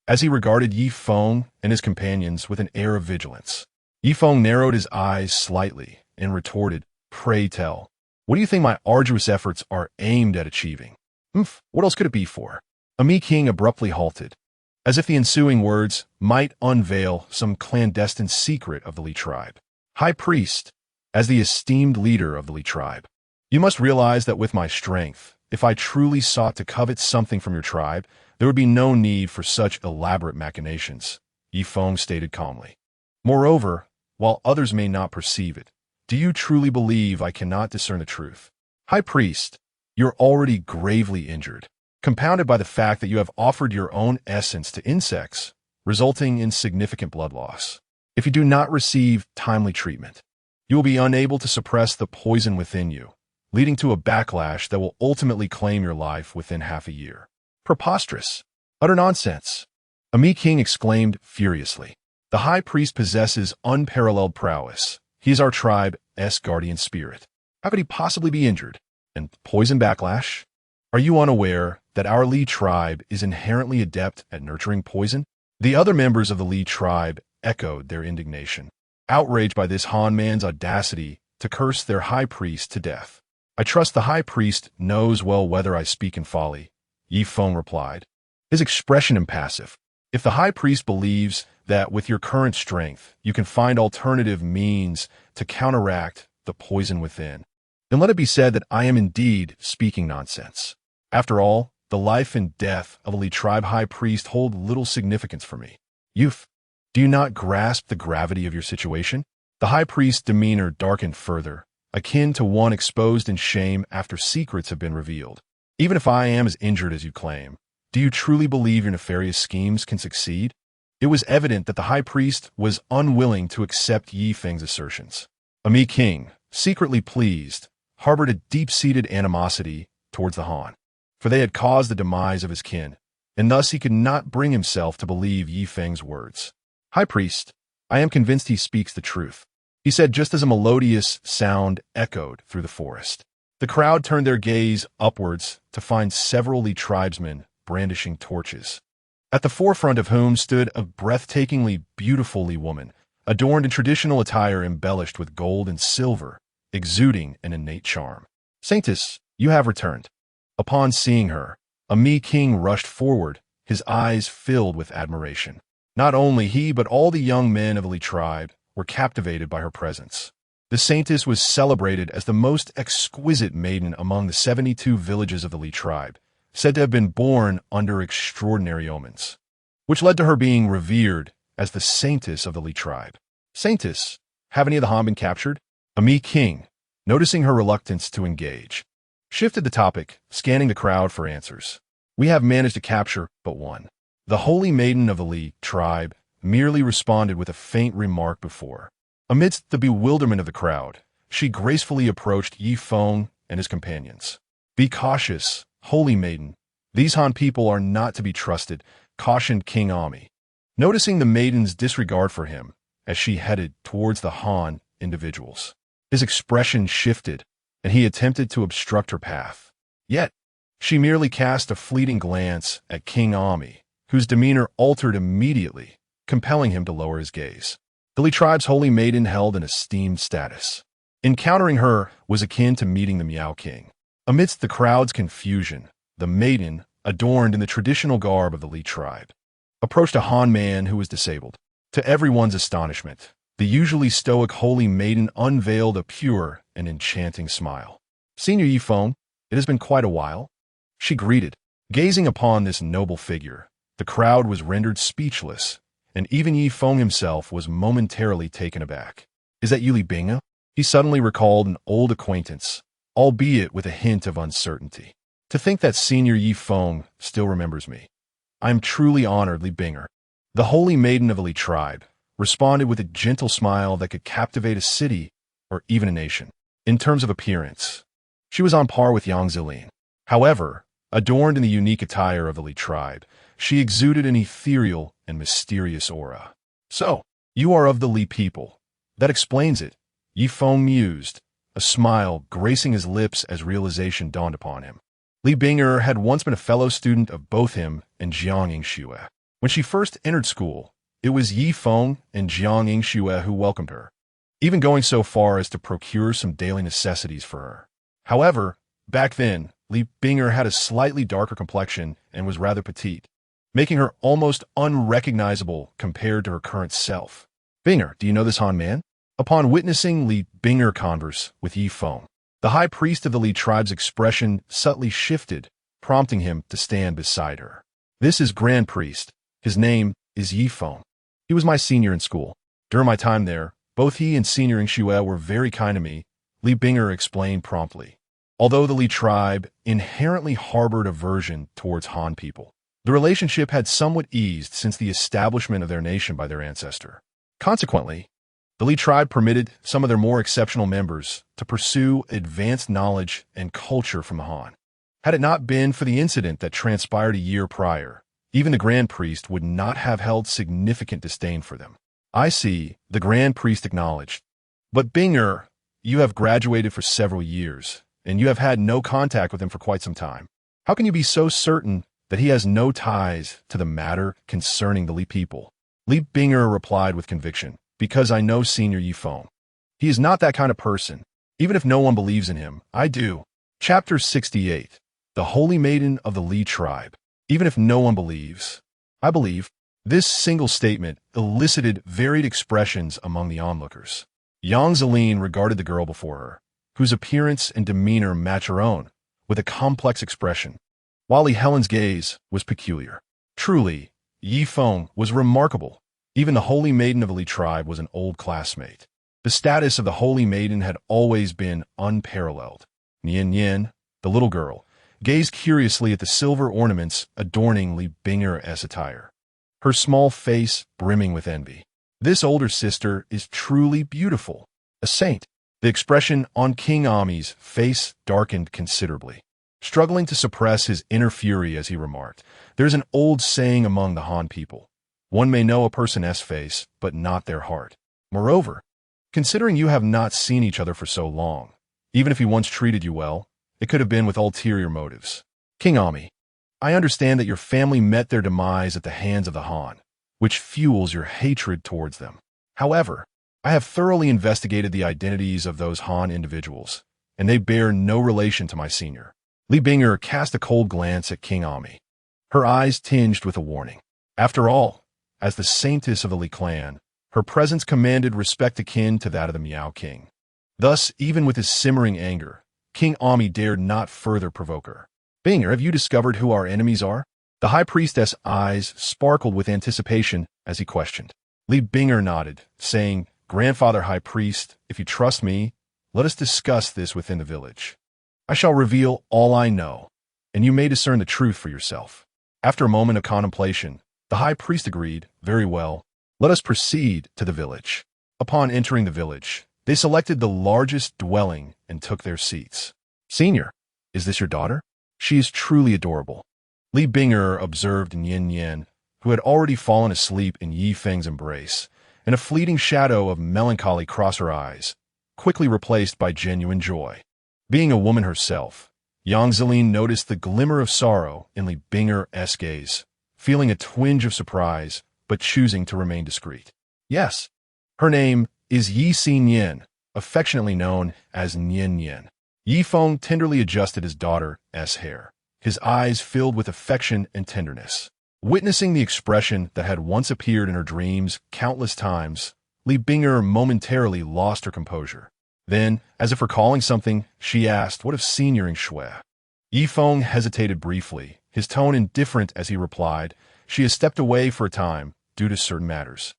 as he regarded Yifeng and his companions with an air of vigilance. Yifeng narrowed his eyes slightly and retorted, Pray tell, what do you think my arduous efforts are aimed at achieving? What else could it be for? Amy King abruptly halted, as if the ensuing words might unveil some clandestine secret of the Li tribe. High Priest, as the esteemed leader of the Li tribe, you must realize that with my strength, if I truly sought to covet something from your tribe, there would be no need for such elaborate machinations, Yifeng stated calmly. Moreover, while others may not perceive it, do you truly believe I cannot discern the truth? High Priest, you're already gravely injured, compounded by the fact that you have offered your own essence to insects, resulting in significant blood loss. If you do not receive timely treatment, you will be unable to suppress the poison within you, leading to a backlash that will ultimately claim your life within half a year. Preposterous. Utter nonsense. Amy King exclaimed furiously. The High Priest possesses unparalleled prowess. He is our tribe's guardian spirit. How could he possibly be injured? And poison backlash? Are you unaware that our Li tribe is inherently adept at nurturing poison? The other members of the Li tribe echoed their indignation, outraged by this Han man's audacity to curse their High Priest to death. I trust the High Priest knows well whether I speak in folly, Yifeng replied, his expression impassive. If the High Priest believes that with your current strength you can find alternative means to counteract the poison within, then let it be said that I am indeed speaking nonsense. After all, the life and death of a Li tribe High Priest hold little significance for me. Youth, do you not grasp the gravity of your situation? The High Priest's demeanor darkened further, akin to one exposed in shame after secrets have been revealed. Even if I am as injured as you claim, do you truly believe your nefarious schemes can succeed? It was evident that the High Priest was unwilling to accept Yifeng's assertions. Amy King, secretly pleased, harbored a deep-seated animosity towards the Han, for they had caused the demise of his kin, and thus he could not bring himself to believe Yifeng's words. High Priest, I am convinced he speaks the truth, he said just as a melodious sound echoed through the forest. The crowd turned their gaze upwards to find several Li tribesmen brandishing torches, at the forefront of whom stood a breathtakingly beautiful Li woman, adorned in traditional attire embellished with gold and silver, exuding an innate charm. "Saintess, you have returned." Upon seeing her, a king rushed forward, his eyes filled with admiration. Not only he but all the young men of the Li tribe were captivated by her presence. The Saintess was celebrated as the most exquisite maiden among the 72 villages of the Li tribe, said to have been born under extraordinary omens, which led to her being revered as the Saintess of the Li tribe. "Saintess, have any of the Han been captured?" A king, noticing her reluctance to engage, shifted the topic, scanning the crowd for answers. "We have managed to capture but one." The holy maiden of the Li tribe merely responded with a faint remark before. Amidst the bewilderment of the crowd, she gracefully approached Yi Feng and his companions. "Be cautious, holy maiden. These Han people are not to be trusted," cautioned King Ami, noticing the maiden's disregard for him as she headed towards the Han individuals. His expression shifted, and he attempted to obstruct her path. Yet, she merely cast a fleeting glance at King Ami, whose demeanor altered immediately, compelling him to lower his gaze. The Li tribe's holy maiden held an esteemed status. Encountering her was akin to meeting the Miao King. Amidst the crowd's confusion, the maiden, adorned in the traditional garb of the Li tribe, approached a Han man who was disabled. To everyone's astonishment, the usually stoic holy maiden unveiled a pure and enchanting smile. "Senior Yi Feng, it has been quite a while," she greeted. Gazing upon this noble figure, the crowd was rendered speechless, and even Yi Feng himself was momentarily taken aback. "Is that Li Bing'e?" He suddenly recalled an old acquaintance, albeit with a hint of uncertainty. "To think that Senior Yi Feng still remembers me. I am truly honored, Li Bing'e." The holy maiden of the Li tribe responded with a gentle smile that could captivate a city or even a nation. In terms of appearance, she was on par with Yang Zilin. However, adorned in the unique attire of the Li tribe, she exuded an ethereal and mysterious aura. "So, you are of the Li people. That explains it," Yi Feng mused, a smile gracing his lips as realization dawned upon him. Li Bing'e had once been a fellow student of both him and Jiang Yingxue. When she first entered school, it was Yi Feng and Jiang Yingxue who welcomed her, even going so far as to procure some daily necessities for her. However, back then, Li Bing'e had a slightly darker complexion and was rather petite, making her almost unrecognizable compared to her current self. "Bing'e, do you know this Han man?" Upon witnessing Li Bing'e converse with Yi Feng, the high priest of the Li tribe's expression subtly shifted, prompting him to stand beside her. "This is Grand Priest. His name is Yi Feng. He was my senior in school. During my time there, both he and Senior Yingxue were very kind to me," Li Bing'e explained promptly. Although the Li tribe inherently harbored aversion towards Han people, the relationship had somewhat eased since the establishment of their nation by their ancestor. Consequently, the Li tribe permitted some of their more exceptional members to pursue advanced knowledge and culture from the Han. Had it not been for the incident that transpired a year prior, even the Grand Priest would not have held significant disdain for them. "I see," the Grand Priest acknowledged. "But Bing'e, you have graduated for several years, and you have had no contact with him for quite some time. How can you be so certain that he has no ties to the matter concerning the Li people?" Li Bing'e replied with conviction. "Because I know Senior Yi Feng. He is not that kind of person. Even if no one believes in him, I do." Chapter 68. The Holy Maiden of the Li tribe. Even if no one believes, I believe. This single statement elicited varied expressions among the onlookers. Yang Zilin regarded the girl before her, whose appearance and demeanor matched her own, with a complex expression, while Li Helen's gaze was peculiar. Truly, Yi Feng was remarkable. Even the Holy Maiden of the Li tribe was an old classmate. The status of the Holy Maiden had always been unparalleled. Nian Nian, the little girl, gazed curiously at the silver ornaments adorning Li Bing'e's attire, her small face brimming with envy. "This older sister is truly beautiful. A saint." The expression on King Ami's face darkened considerably, struggling to suppress his inner fury as he remarked, "There's an old saying among the Han people. One may know a person's face, but not their heart. Moreover, considering you have not seen each other for so long, even if he once treated you well, it could have been with ulterior motives. King Ami, I understand that your family met their demise at the hands of the Han, which fuels your hatred towards them. However, I have thoroughly investigated the identities of those Han individuals, and they bear no relation to my senior. Li Binger cast a cold glance at King Ami, her eyes tinged with a warning. After all, as the saintess of the Li clan, her presence commanded respect akin to that of the Miao King. Thus, even with his simmering anger, King Ami dared not further provoke her. Binger, have you discovered who our enemies are? The high priestess' eyes sparkled with anticipation as he questioned. Li Binger nodded, saying, Grandfather High Priest, if you trust me, let us discuss this within the village. I shall reveal all I know, and you may discern the truth for yourself. After a moment of contemplation, the high priest agreed, very well, let us proceed to the village. Upon entering the village, they selected the largest dwelling and took their seats. Senior, is this your daughter? She is truly adorable. Li Binger observed Nian Yan, who had already fallen asleep in Yi Feng's embrace, and a fleeting shadow of melancholy crossed her eyes, quickly replaced by genuine joy. Being a woman herself, Yang Zeline noticed the glimmer of sorrow in Li Binger's gaze, feeling a twinge of surprise, but choosing to remain discreet. Yes, her name is Yi Xin Yin, affectionately known as Nian Yin. Yi Feng tenderly adjusted his daughter's hair, his eyes filled with affection and tenderness. Witnessing the expression that had once appeared in her dreams countless times, Li Binger momentarily lost her composure. Then, as if recalling something, she asked, what of Senior Shui? Yi Feng hesitated briefly, his tone indifferent as he replied, she has stepped away for a time, due to certain matters.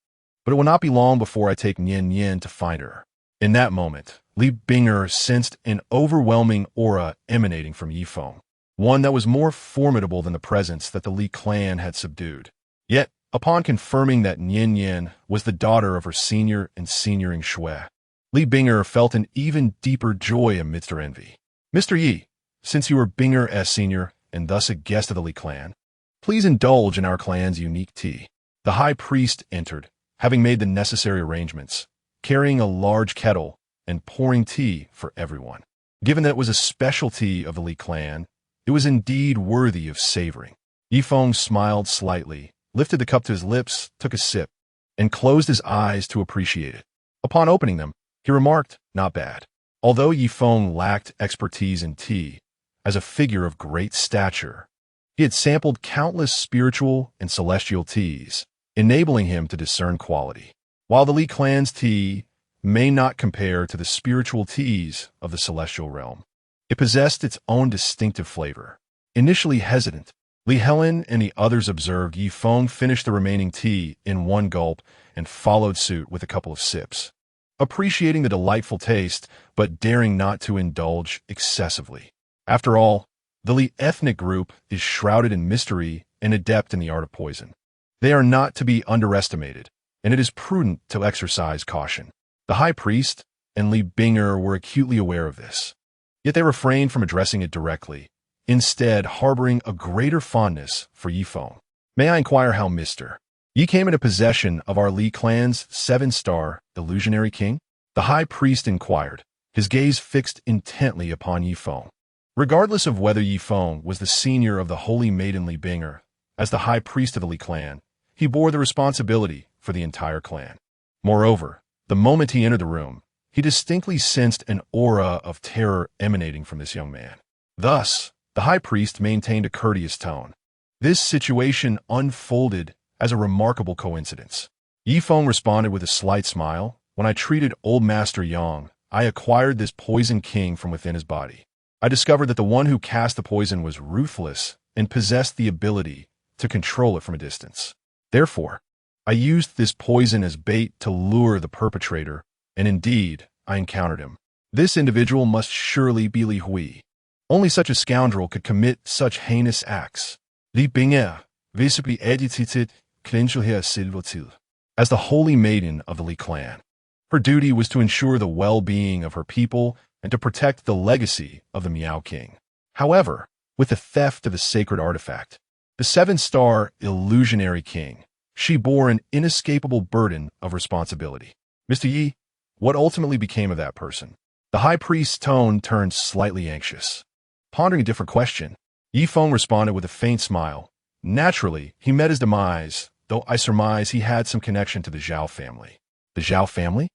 But it will not be long before I take Nian Yin to find her. In that moment, Li Binger sensed an overwhelming aura emanating from Yi Feng, one that was more formidable than the presence that the Li clan had subdued. Yet, upon confirming that Nian Yin was the daughter of her senior and senioring Shui, Li Binger felt an even deeper joy amidst her envy. Mr. Yi, since you are Binger's senior and thus a guest of the Li clan, please indulge in our clan's unique tea. The high priest entered, having made the necessary arrangements, carrying a large kettle and pouring tea for everyone. Given that it was a specialty of the Li clan, it was indeed worthy of savoring. Yi Feng smiled slightly, lifted the cup to his lips, took a sip, and closed his eyes to appreciate it. Upon opening them, he remarked, not bad. Although Yi Feng lacked expertise in tea, as a figure of great stature, he had sampled countless spiritual and celestial teas, enabling him to discern quality. While the Li clan's tea may not compare to the spiritual teas of the celestial realm, it possessed its own distinctive flavor. Initially hesitant, Li Helen and the others observed Yi Feng finish the remaining tea in one gulp and followed suit with a couple of sips, appreciating the delightful taste but daring not to indulge excessively. After all, the Li ethnic group is shrouded in mystery and adept in the art of poison. They are not to be underestimated, and it is prudent to exercise caution. The high priest and Li Binger were acutely aware of this. Yet they refrained from addressing it directly, instead harboring a greater fondness for Yi Feng. May I inquire how Mr. Yi came into possession of our Li clan's 7-star illusionary king? The high priest inquired, his gaze fixed intently upon Yi Feng. Regardless of whether Yi Feng was the senior of the holy maiden Li Binger, as the high priest of the Li clan, he bore the responsibility for the entire clan. Moreover, the moment he entered the room, he distinctly sensed an aura of terror emanating from this young man. Thus, the high priest maintained a courteous tone. This situation unfolded as a remarkable coincidence. Yi Feng responded with a slight smile. When I treated old Master Yang, I acquired this poison king from within his body. I discovered that the one who cast the poison was ruthless and possessed the ability to control it from a distance. Therefore, I used this poison as bait to lure the perpetrator, and indeed, I encountered him. This individual must surely be Li Hui. Only such a scoundrel could commit such heinous acts. Li Binger, visibly agitated, clenching her silvertil. As the holy maiden of the Li clan, her duty was to ensure the well-being of her people and to protect the legacy of the Miao King. However, with the theft of the sacred artifact, the 7-star illusionary king, she bore an inescapable burden of responsibility. Mr. Yi, what ultimately became of that person? The high priest's tone turned slightly anxious. Pondering a different question, Yi Feng responded with a faint smile. Naturally, he met his demise, though I surmise he had some connection to the Zhao family. The Zhao family?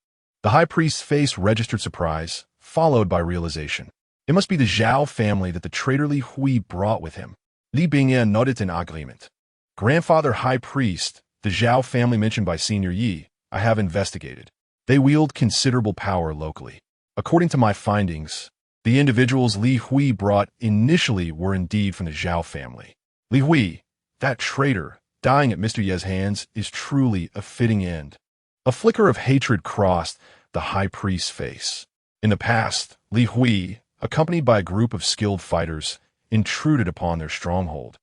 The high priest's face registered surprise, followed by realization. It must be the Zhao family that the traitor Li Hui brought with him. Li Bingye nodded in agreement. Grandfather High Priest, the Zhao family mentioned by Senior Yi, I have investigated. They wield considerable power locally. According to my findings, the individuals Li Hui brought initially were indeed from the Zhao family. Li Hui, that traitor, dying at Mr. Ye's hands is truly a fitting end. A flicker of hatred crossed the high priest's face. In the past, Li Hui, accompanied by a group of skilled fighters, intruded upon their stronghold,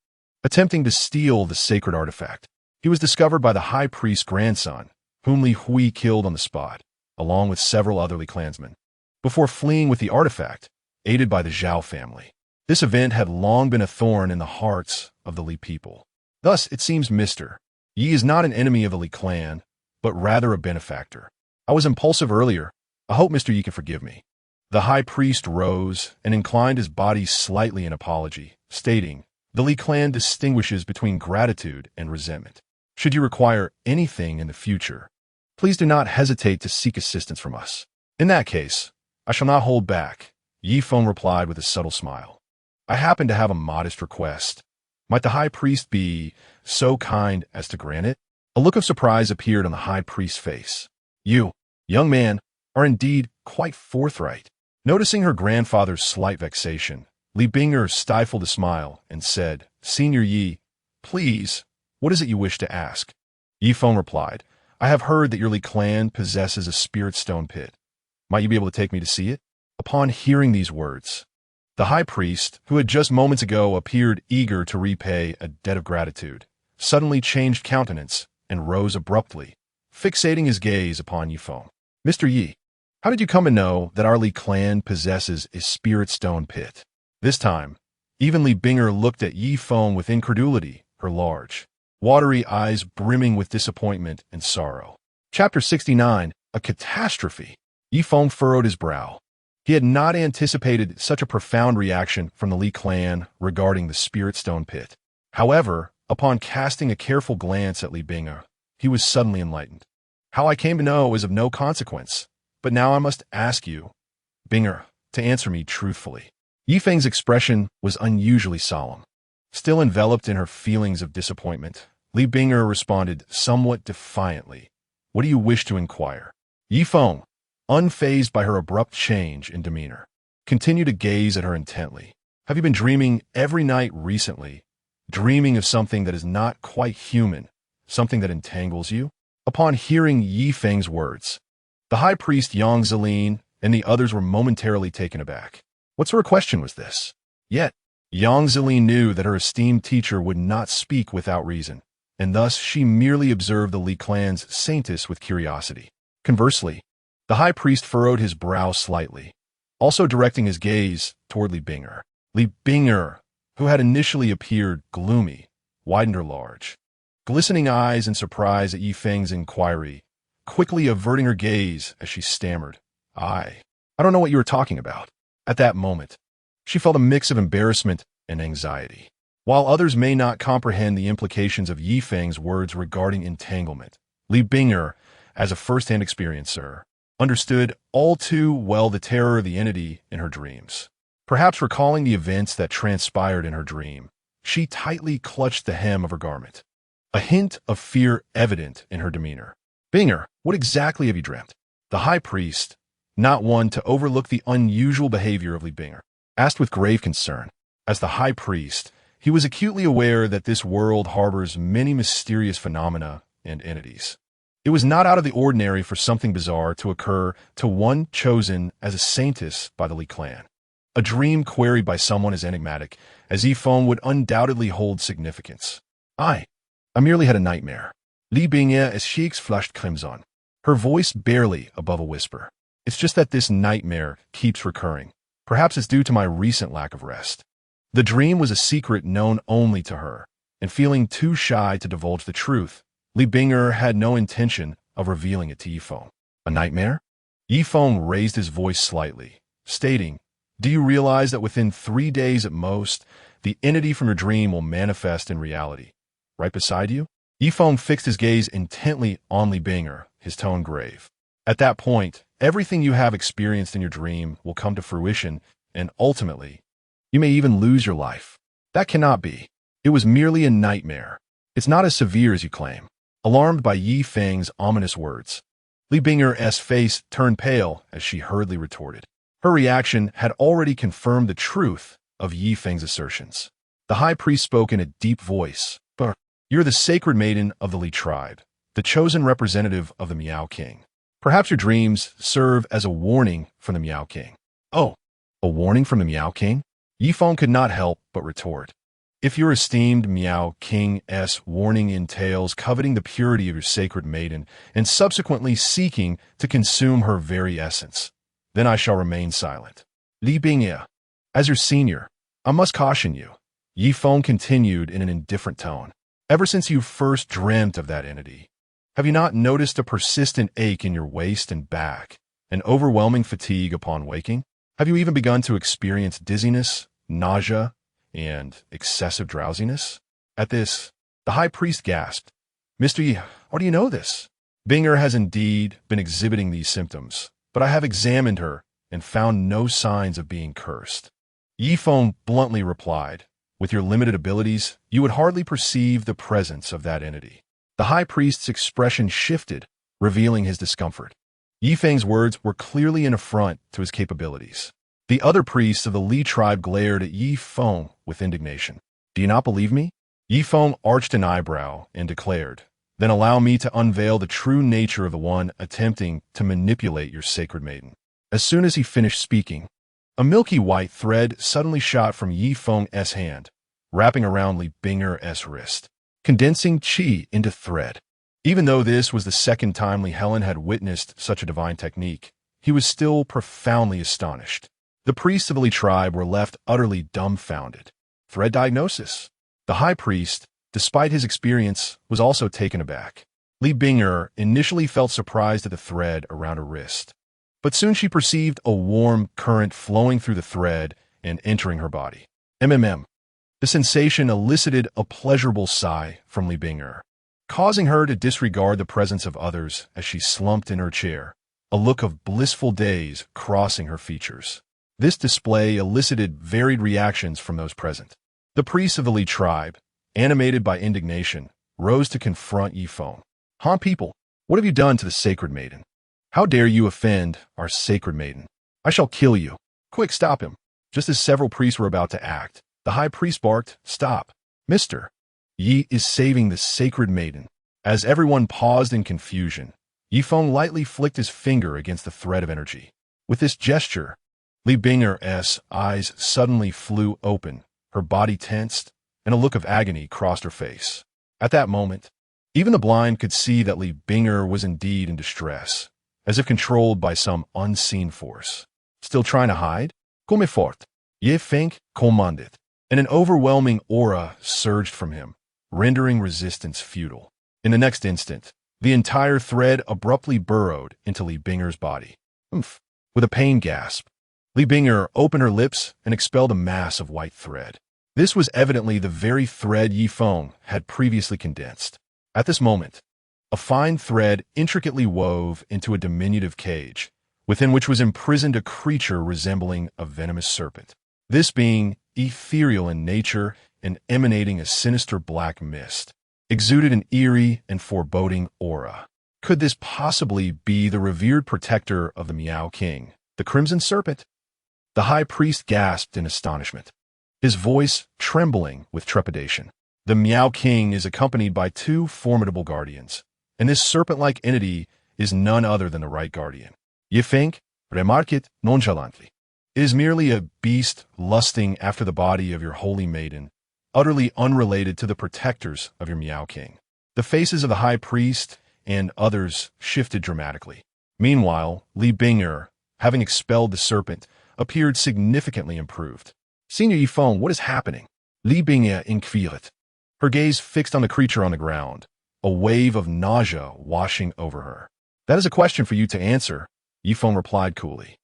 attempting to steal the sacred artifact. He was discovered by the high priest's grandson, whom Li Hui killed on the spot, along with several other Li clansmen, before fleeing with the artifact, aided by the Zhao family. This event had long been a thorn in the hearts of the Li people. Thus, it seems Mr. Yi is not an enemy of the Li clan, but rather a benefactor. I was impulsive earlier. I hope Mr. Yi can forgive me. The high priest rose and inclined his body slightly in apology, stating, the Li clan distinguishes between gratitude and resentment. Should you require anything in the future, please do not hesitate to seek assistance from us. In that case, I shall not hold back, Yi Feng replied with a subtle smile. I happen to have a modest request. Might the high priest be so kind as to grant it? A look of surprise appeared on the high priest's face. You, young man, are indeed quite forthright. Noticing her grandfather's slight vexation, Li Bingye stifled a smile and said, Senior Yi, please, what is it you wish to ask? Yi Feng replied, I have heard that your Li clan possesses a spirit stone pit. Might you be able to take me to see it? Upon hearing these words, the high priest, who had just moments ago appeared eager to repay a debt of gratitude, suddenly changed countenance and rose abruptly, fixating his gaze upon Yi Feng. Mr. Yi, how did you come to know that our Li clan possesses a spirit stone pit? This time, even Li Bingye looked at Yi Feng with incredulity, her large, watery eyes brimming with disappointment and sorrow. Chapter 69, A Catastrophe. Yi Feng furrowed his brow. He had not anticipated such a profound reaction from the Li clan regarding the spirit stone pit. However, upon casting a careful glance at Li Bingye, he was suddenly enlightened. How I came to know is of no consequence, but now I must ask you, Bingye, to answer me truthfully. Yi Feng's expression was unusually solemn. Still enveloped in her feelings of disappointment, Li Bingye responded somewhat defiantly. What do you wish to inquire? Yi Feng, unfazed by her abrupt change in demeanor, continued to gaze at her intently. Have you been dreaming every night recently, dreaming of something that is not quite human, something that entangles you? Upon hearing Yi Feng's words, the high priest Yang Zilin and the others were momentarily taken aback. What sort of question was this? Yet, Yang Zilin knew that her esteemed teacher would not speak without reason, and thus she merely observed the Li clan's saintess with curiosity. Conversely, the high priest furrowed his brow slightly, also directing his gaze toward Li Bingye. Li Bingye, who had initially appeared gloomy, widened her large, glistening eyes in surprise at Yi Feng's inquiry, quickly averting her gaze as she stammered, I don't know what you were talking about. At that moment, she felt a mix of embarrassment and anxiety. While others may not comprehend the implications of Yi Feng's words regarding entanglement, Li Bingye, as a first-hand experiencer, understood all too well the terror of the entity in her dreams. Perhaps recalling the events that transpired in her dream, she tightly clutched the hem of her garment, a hint of fear evident in her demeanor. Bingye, what exactly have you dreamt? The high priest, not one to overlook the unusual behavior of Li Bingye, asked with grave concern. As the high priest, he was acutely aware that this world harbors many mysterious phenomena and entities. It was not out of the ordinary for something bizarre to occur to one chosen as a saintess by the Li clan. A dream queried by someone as enigmatic as Yi Feng would undoubtedly hold significance. I merely had a nightmare. Li Bingye's cheeks flushed crimson, her voice barely above a whisper. It's just that this nightmare keeps recurring. Perhaps it's due to my recent lack of rest. The dream was a secret known only to her, and feeling too shy to divulge the truth, Li Bingye had no intention of revealing it to Yi Feng. A nightmare? Yi Feng raised his voice slightly, stating, Do you realize that within 3 days at most, the entity from your dream will manifest in reality? Right beside you? Yi Feng fixed his gaze intently on Li Bingye, his tone grave. At that point, Everything you have experienced in your dream will come to fruition, and ultimately, you may even lose your life. That cannot be. It was merely a nightmare. It's not as severe as you claim. Alarmed by Yi Feng's ominous words, Li Binger's face turned pale as she hurriedly retorted. Her reaction had already confirmed the truth of Yi Feng's assertions. The high priest spoke in a deep voice. You're the sacred maiden of the Li tribe, the chosen representative of the Miao King. Perhaps your dreams serve as a warning from the Miao King. Oh, a warning from the Miao King? Yi Feng could not help but retort. If your esteemed Miao King's warning entails coveting the purity of your sacred maiden and subsequently seeking to consume her very essence, then I shall remain silent. Li Bingye, as your senior, I must caution you, Yi Feng continued in an indifferent tone. Ever since you first dreamt of that entity, have you not noticed a persistent ache in your waist and back, an overwhelming fatigue upon waking? Have you even begun to experience dizziness, nausea, and excessive drowsiness? At this, the high priest gasped. Mr. Yi, how do you know this? Binger has indeed been exhibiting these symptoms, but I have examined her and found no signs of being cursed. Yi Feng bluntly replied, with your limited abilities, you would hardly perceive the presence of that entity. The high priest's expression shifted, revealing his discomfort. Yi Feng's words were clearly an affront to his capabilities. The other priests of the Li tribe glared at Yi Feng with indignation. Do you not believe me? Yi Feng arched an eyebrow and declared, then allow me to unveil the true nature of the one attempting to manipulate your sacred maiden. As soon as he finished speaking, a milky white thread suddenly shot from Yi Feng's hand, wrapping around Li Binger's wrist, condensing qi into thread. Even though this was the second time Li Helen had witnessed such a divine technique, he was still profoundly astonished. The priests of the Li tribe were left utterly dumbfounded. Thread diagnosis. The high priest, despite his experience, was also taken aback. Li Binger initially felt surprised at the thread around her wrist, but soon she perceived a warm current flowing through the thread and entering her body. The sensation elicited a pleasurable sigh from Li Binger, causing her to disregard the presence of others as she slumped in her chair, a look of blissful daze crossing her features. This display elicited varied reactions from those present. The priests of the Li tribe, animated by indignation, rose to confront Yi Feng. Han people, what have you done to the sacred maiden? How dare you offend our sacred maiden? I shall kill you. Quick, stop him. Just as several priests were about to act, the high priest barked, Stop. Mister, Yi is saving the sacred maiden. As everyone paused in confusion, Yi Feng lightly flicked his finger against the thread of energy. With this gesture, Li Binger's eyes suddenly flew open, her body tensed, and a look of agony crossed her face. At that moment, even the blind could see that Li Binger was indeed in distress, as if controlled by some unseen force. Still trying to hide? Come fort. Ye Feng commanded, and an overwhelming aura surged from him, rendering resistance futile. In the next instant, the entire thread abruptly burrowed into Li Binger's body. With a pain gasp, Li Binger opened her lips and expelled a mass of white thread. This was evidently the very thread Yi Feng had previously condensed. At this moment, a fine thread intricately wove into a diminutive cage, within which was imprisoned a creature resembling a venomous serpent. This being ethereal in nature and emanating a sinister black mist, exuded an eerie and foreboding aura. Could this possibly be the revered protector of the Miao King, the Crimson Serpent? The high priest gasped in astonishment, his voice trembling with trepidation. The Miao King is accompanied by two formidable guardians, and this serpent-like entity is none other than the right guardian. Ye Feng, remarque it nonchalantly. It is merely a beast lusting after the body of your holy maiden, utterly unrelated to the protectors of your Miao King. The faces of the high priest and others shifted dramatically. Meanwhile, Li Binger, having expelled the serpent, appeared significantly improved. Senior Yi Feng, what is happening? Li Binger inquired, her gaze fixed on the creature on the ground, a wave of nausea washing over her. That is a question for you to answer, Yi Feng replied coolly.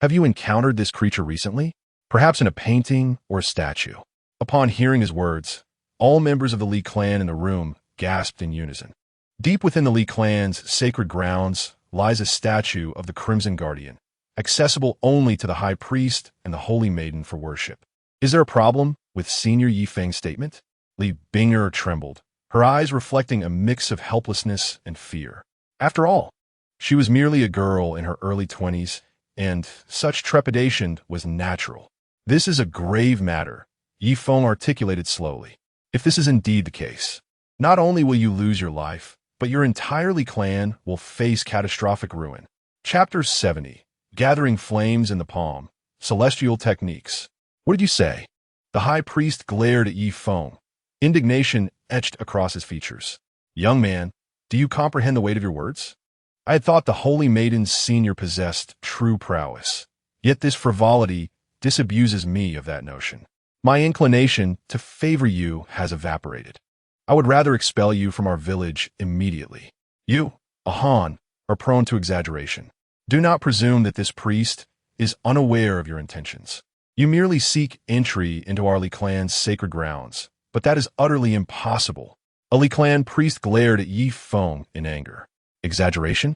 Have you encountered this creature recently? Perhaps in a painting or a statue? Upon hearing his words, all members of the Li clan in the room gasped in unison. Deep within the Li clan's sacred grounds, lies a statue of the Crimson Guardian, accessible only to the High Priest and the Holy Maiden for worship. Is there a problem with Senior Yifeng's statement? Li Binger trembled, her eyes reflecting a mix of helplessness and fear. After all, she was merely a girl in her early 20s, and such trepidation was natural. This is a grave matter, Yifeng articulated slowly. If this is indeed the case, not only will you lose your life, but your entire Li clan will face catastrophic ruin. Chapter 70. Gathering Flames in the Palm. Celestial Techniques. What did you say? The High Priest glared at Yifeng, indignation etched across his features. Young man, do you comprehend the weight of your words? I had thought the Holy Maiden's senior possessed true prowess. Yet this frivolity disabuses me of that notion. My inclination to favor you has evaporated. I would rather expel you from our village immediately. You, a Han, are prone to exaggeration. Do not presume that this priest is unaware of your intentions. You merely seek entry into our Li clan's sacred grounds, but that is utterly impossible. A Li clan priest glared at Yifeng in anger. Exaggeration?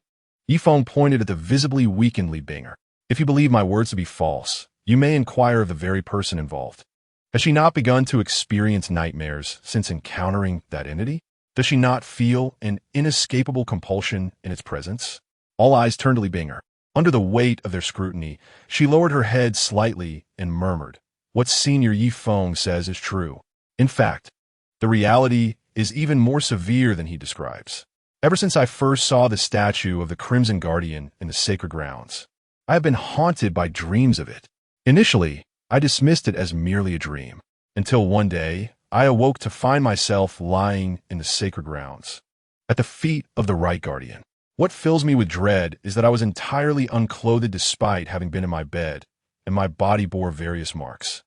Yifeng pointed at the visibly weakened Li Binger. If you believe my words to be false, you may inquire of the very person involved. Has she not begun to experience nightmares since encountering that entity? Does she not feel an inescapable compulsion in its presence? All eyes turned to Li Binger. Under the weight of their scrutiny, she lowered her head slightly and murmured, "What Senior Yifeng says is true. In fact, the reality is even more severe than he describes. Ever since I first saw the statue of the Crimson Guardian in the sacred grounds, I have been haunted by dreams of it. Initially, I dismissed it as merely a dream, until one day I awoke to find myself lying in the sacred grounds, at the feet of the Right Guardian. What fills me with dread is that I was entirely unclothed despite having been in my bed, and my body bore various marks.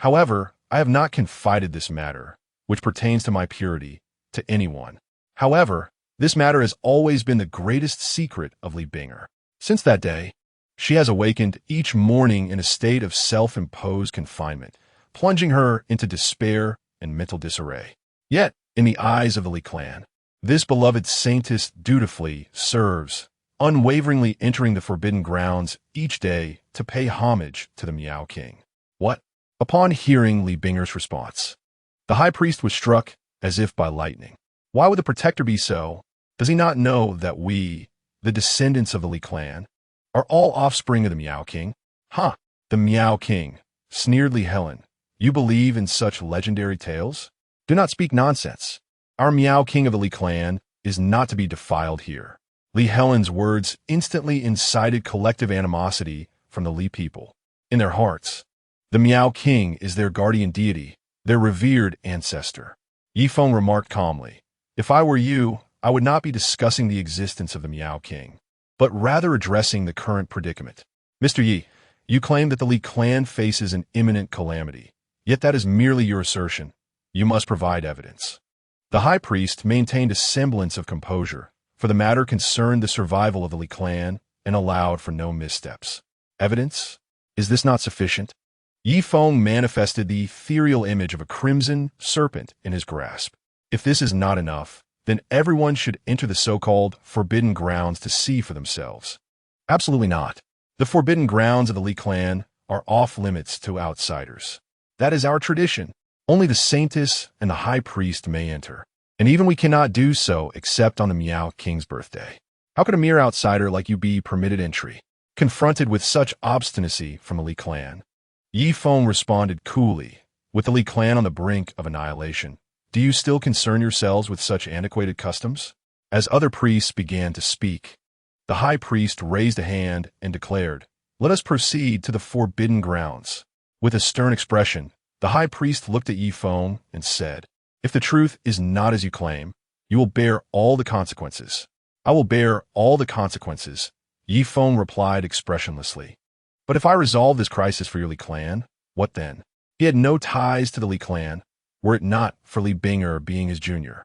However, I have not confided this matter, which pertains to my purity, to anyone. However, this matter has always been the greatest secret of Li Binger. Since that day, she has awakened each morning in a state of self-imposed confinement, plunging her into despair and mental disarray. Yet, in the eyes of the Li clan, this beloved saintess dutifully serves, unwaveringly entering the forbidden grounds each day to pay homage to the Miao King. What? Upon hearing Li Binger's response, the High Priest was struck as if by lightning. Why would the Protector be so? Does he not know that we, the descendants of the Li clan, are all offspring of the Miao King? Huh, the Miao King, sneered Li Helen. You believe in such legendary tales? Do not speak nonsense. Our Miao King of the Li clan is not to be defiled here. Li Helen's words instantly incited collective animosity from the Li people. In their hearts, the Miao King is their guardian deity, their revered ancestor. Yifeng remarked calmly, if I were you, I would not be discussing the existence of the Miao King, but rather addressing the current predicament. Mr. Yi, you claim that the Li clan faces an imminent calamity, yet that is merely your assertion. You must provide evidence. The High Priest maintained a semblance of composure, for the matter concerned the survival of the Li clan and allowed for no missteps. Evidence? Is this not sufficient? Yifeng manifested the ethereal image of a crimson serpent in his grasp. If this is not enough, then everyone should enter the so-called forbidden grounds to see for themselves. Absolutely not. The forbidden grounds of the Li clan are off-limits to outsiders. That is our tradition. Only the saintess and the High Priest may enter, and even we cannot do so except on the Miao King's birthday. How could a mere outsider like you be permitted entry? Confronted with such obstinacy from the Li clan, Yifeng responded coolly, with the Li clan on the brink of annihilation. Do you still concern yourselves with such antiquated customs? As other priests began to speak, the High Priest raised a hand and declared, let us proceed to the forbidden grounds. With a stern expression, the High Priest looked at Yifeng and said, if the truth is not as you claim, you will bear all the consequences. I will bear all the consequences, Yifeng replied expressionlessly. But if I resolve this crisis for your Li clan, what then? He had no ties to the Li clan, were it not for Li Binger being his junior.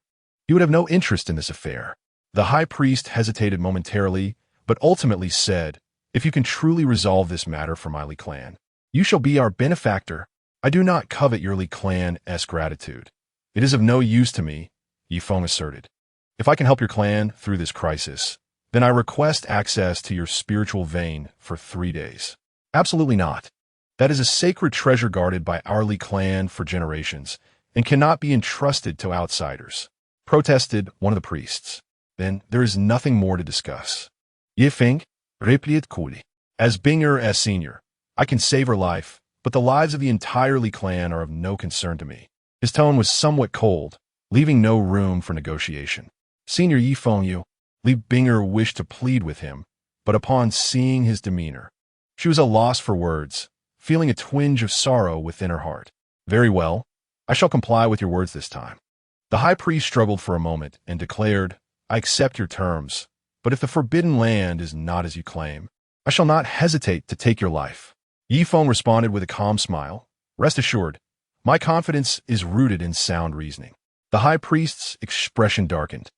He would have no interest in this affair. The High Priest hesitated momentarily, but ultimately said, if you can truly resolve this matter for my Li clan, you shall be our benefactor. I do not covet your Li clan-esque gratitude. It is of no use to me, Yifeng asserted. If I can help your clan through this crisis, Then I request access to your spiritual vein for 3 days. Absolutely not. That is a sacred treasure guarded by our Li clan for generations and cannot be entrusted to outsiders, protested one of the priests. Then there is nothing more to discuss. Yifeng, replied coolly. As Binger as senior, I can save her life, but the lives of the entire Li clan are of no concern to me. His tone was somewhat cold, leaving no room for negotiation. Senior Yifeng Yu, Li Binger wished to plead with him, but upon seeing his demeanor, she was at a loss for words, feeling a twinge of sorrow within her heart. Very well, I shall comply with your words this time. The high priest struggled for a moment and declared, I accept your terms, but if the forbidden land is not as you claim, I shall not hesitate to take your life. Yifeng responded with a calm smile. Rest assured, my confidence is rooted in sound reasoning. The high priest's expression darkened.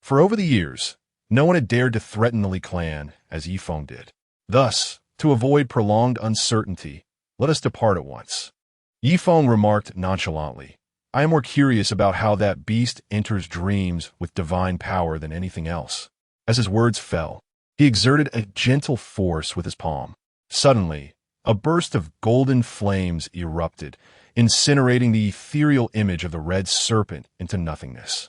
For over the years, no one had dared to threaten the Li clan as Yifeng did. Thus, to avoid prolonged uncertainty, let us depart at once. Yifeng remarked nonchalantly, I am more curious about how that beast enters dreams with divine power than anything else. As his words fell, he exerted a gentle force with his palm. Suddenly, a burst of golden flames erupted, incinerating the ethereal image of the red serpent into nothingness.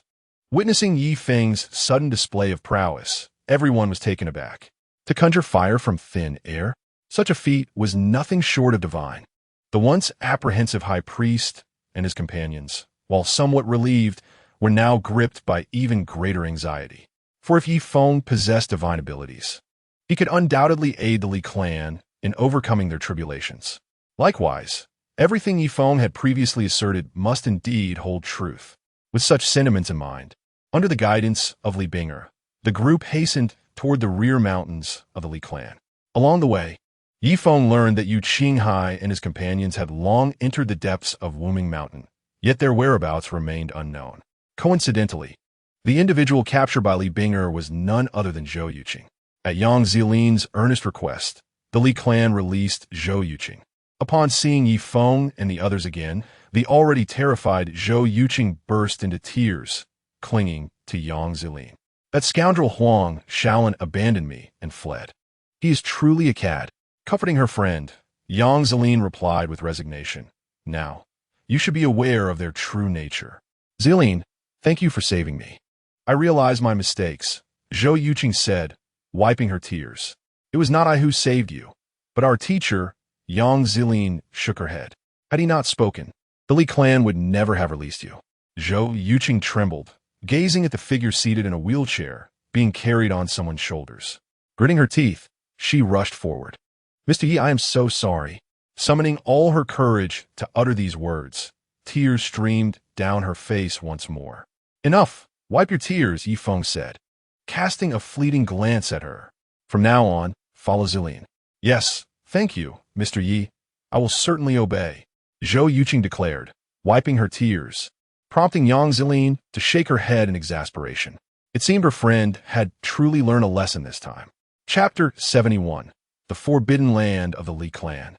Witnessing Yifeng's sudden display of prowess, everyone was taken aback. To conjure fire from thin air, such a feat was nothing short of divine. The once apprehensive high priest and his companions, while somewhat relieved, were now gripped by even greater anxiety. For if Yifeng possessed divine abilities, he could undoubtedly aid the Li clan in overcoming their tribulations. Likewise, everything Yifeng had previously asserted must indeed hold truth. With such sentiments in mind, under the guidance of Li Binger, the group hastened toward the rear mountains of the Li clan. Along the way, Yifeng learned that Yu Qinghai and his companions had long entered the depths of Wuming Mountain, yet their whereabouts remained unknown. Coincidentally, the individual captured by Li Binger was none other than Zhou Yuqing. At Yang Zilin's earnest request, the Li clan released Zhou Yuqing. Upon seeing Yifeng and the others again, the already terrified Zhou Yuqing burst into tears, clinging to Yang Zilin. That scoundrel Huang Shaolin abandoned me and fled. He is truly a cad. Comforting her friend, Yang Zilin replied with resignation. Now, you should be aware of their true nature. Zilin, thank you for saving me. I realize my mistakes, Zhou Yuqing said, wiping her tears. It was not I who saved you, but our teacher. Yang Zilin shook her head. Had he not spoken, the Li clan would never have released you. Zhou Yuqing trembled, gazing at the figure seated in a wheelchair, being carried on someone's shoulders. Gritting her teeth, she rushed forward. Mr. Yi, I am so sorry. Summoning all her courage to utter these words, tears streamed down her face once more. Enough! Wipe your tears, Yifeng said, casting a fleeting glance at her. From now on, follow Zilin. Yes, thank you, Mr. Yi. I will certainly obey, Zhou Yuqing declared, wiping her tears, prompting Yang Zilin to shake her head in exasperation. It seemed her friend had truly learned a lesson this time. Chapter 71. The Forbidden Land of the Li clan.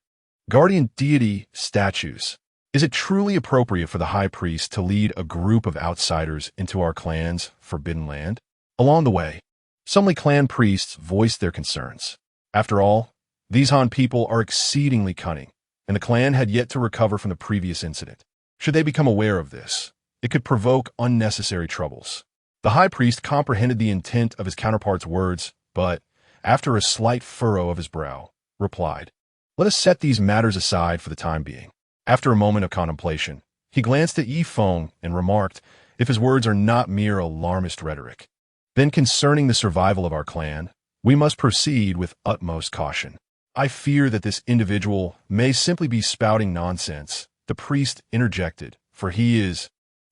Guardian Deity Statues. Is it truly appropriate for the High Priest to lead a group of outsiders into our clan's forbidden land? Along the way, some Li clan priests voiced their concerns. After all, these Han people are exceedingly cunning, and the clan had yet to recover from the previous incident. Should they become aware of this, it could provoke unnecessary troubles. The High Priest comprehended the intent of his counterpart's words, but, after a slight furrow of his brow, replied, Let us set these matters aside for the time being. After a moment of contemplation, he glanced at Yifeng and remarked, if his words are not mere alarmist rhetoric, then concerning the survival of our clan, we must proceed with utmost caution. I fear that this individual may simply be spouting nonsense, the priest interjected, for he is,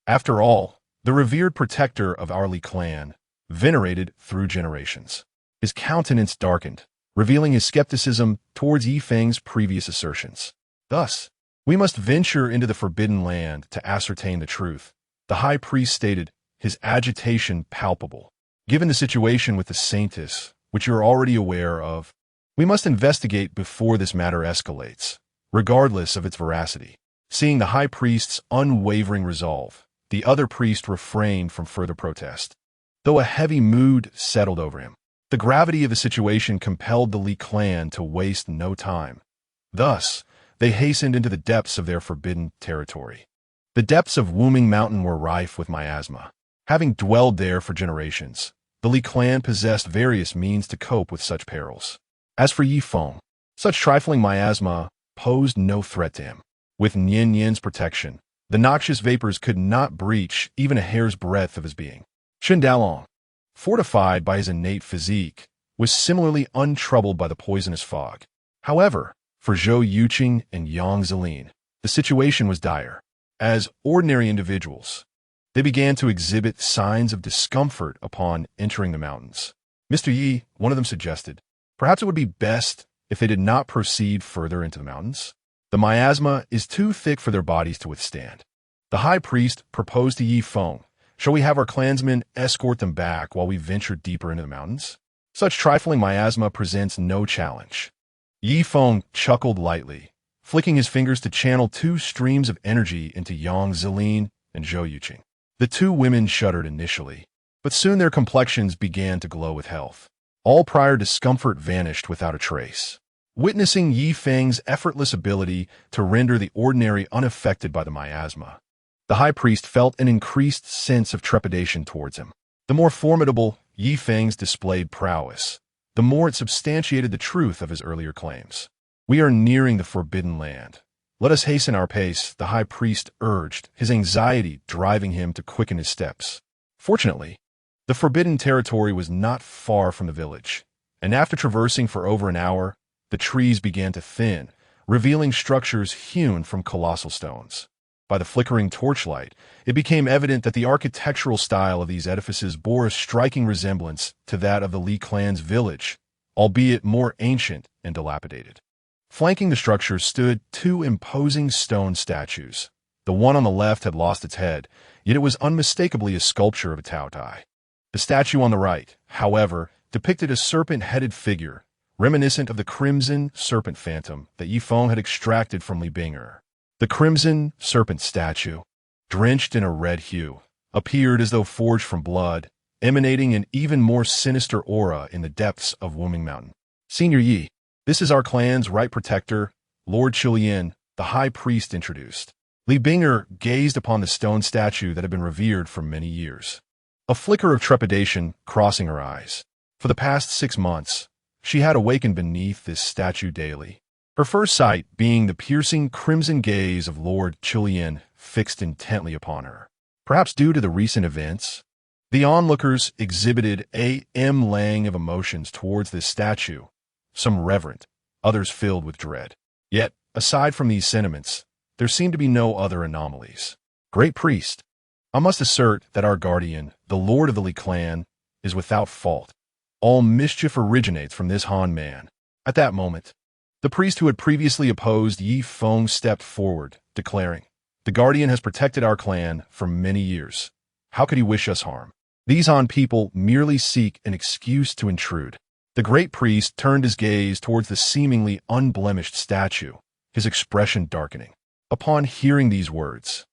after all, the revered protector of our Li clan, venerated through generations. His countenance darkened, revealing his skepticism towards Yifeng's previous assertions. Thus, we must venture into the forbidden land to ascertain the truth, the high priest stated, his agitation palpable. Given the situation with the Saintess, which you are already aware of, we must investigate before this matter escalates, regardless of its veracity. Seeing the high priest's unwavering resolve, the other priest refrained from further protest, though a heavy mood settled over him. The gravity of the situation compelled the Li clan to waste no time. Thus, they hastened into the depths of their forbidden territory. The depths of Wuming Mountain were rife with miasma. Having dwelled there for generations, the Li clan possessed various means to cope with such perils. As for Yi Feng, such trifling miasma posed no threat to him. With Nian Yan's protection, the noxious vapors could not breach even a hair's breadth of his being. Shen Dalong, fortified by his innate physique, was similarly untroubled by the poisonous fog. However, for Zhou Yuqing and Yang Zilin, the situation was dire. As ordinary individuals, they began to exhibit signs of discomfort upon entering the mountains. Mr. Yi, one of them suggested, perhaps it would be best if they did not proceed further into the mountains. The miasma is too thick for their bodies to withstand. The high priest proposed to Yi Feng, shall we have our clansmen escort them back while we venture deeper into the mountains? Such trifling miasma presents no challenge. Yi Feng chuckled lightly, flicking his fingers to channel two streams of energy into Yang Zilin and Zhou Yuqing. The two women shuddered initially, but soon their complexions began to glow with health. All prior discomfort vanished without a trace. Witnessing Yi Feng's effortless ability to render the ordinary unaffected by the miasma, the high priest felt an increased sense of trepidation towards him. The more formidable Yi Feng's displayed prowess, the more it substantiated the truth of his earlier claims. We are nearing the forbidden land. Let us hasten our pace, the high priest urged, his anxiety driving him to quicken his steps. Fortunately, the forbidden territory was not far from the village, and after traversing for over an hour, the trees began to thin, revealing structures hewn from colossal stones. By the flickering torchlight, it became evident that the architectural style of these edifices bore a striking resemblance to that of the Li clan's village, albeit more ancient and dilapidated. Flanking the structure stood two imposing stone statues. The one on the left had lost its head, yet it was unmistakably a sculpture of a Taotai. The statue on the right, however, depicted a serpent-headed figure, reminiscent of the crimson serpent phantom that Yi Feng had extracted from Li Binger. The crimson serpent statue, drenched in a red hue, appeared as though forged from blood, emanating an even more sinister aura in the depths of Wuming Mountain. Senior Yi, this is our clan's right protector, Lord Chilian, the high priest introduced. Li Binger gazed upon the stone statue that had been revered for many years, a flicker of trepidation crossing her eyes. For the past 6 months, she had awakened beneath this statue daily, her first sight being the piercing crimson gaze of Lord Chilian fixed intently upon her. Perhaps due to the recent events, the onlookers exhibited a lang of emotions towards this statue, some reverent, others filled with dread. Yet, aside from these sentiments, there seemed to be no other anomalies. Great priest, I must assert that our guardian, the lord of the Li clan, is without fault. All mischief originates from this Han man. At that moment, the priest who had previously opposed Yi Feng stepped forward, declaring, "The guardian has protected our clan for many years. How could he wish us harm? These Han people merely seek an excuse to intrude." The great priest turned his gaze towards the seemingly unblemished statue, his expression darkening. Upon hearing these words,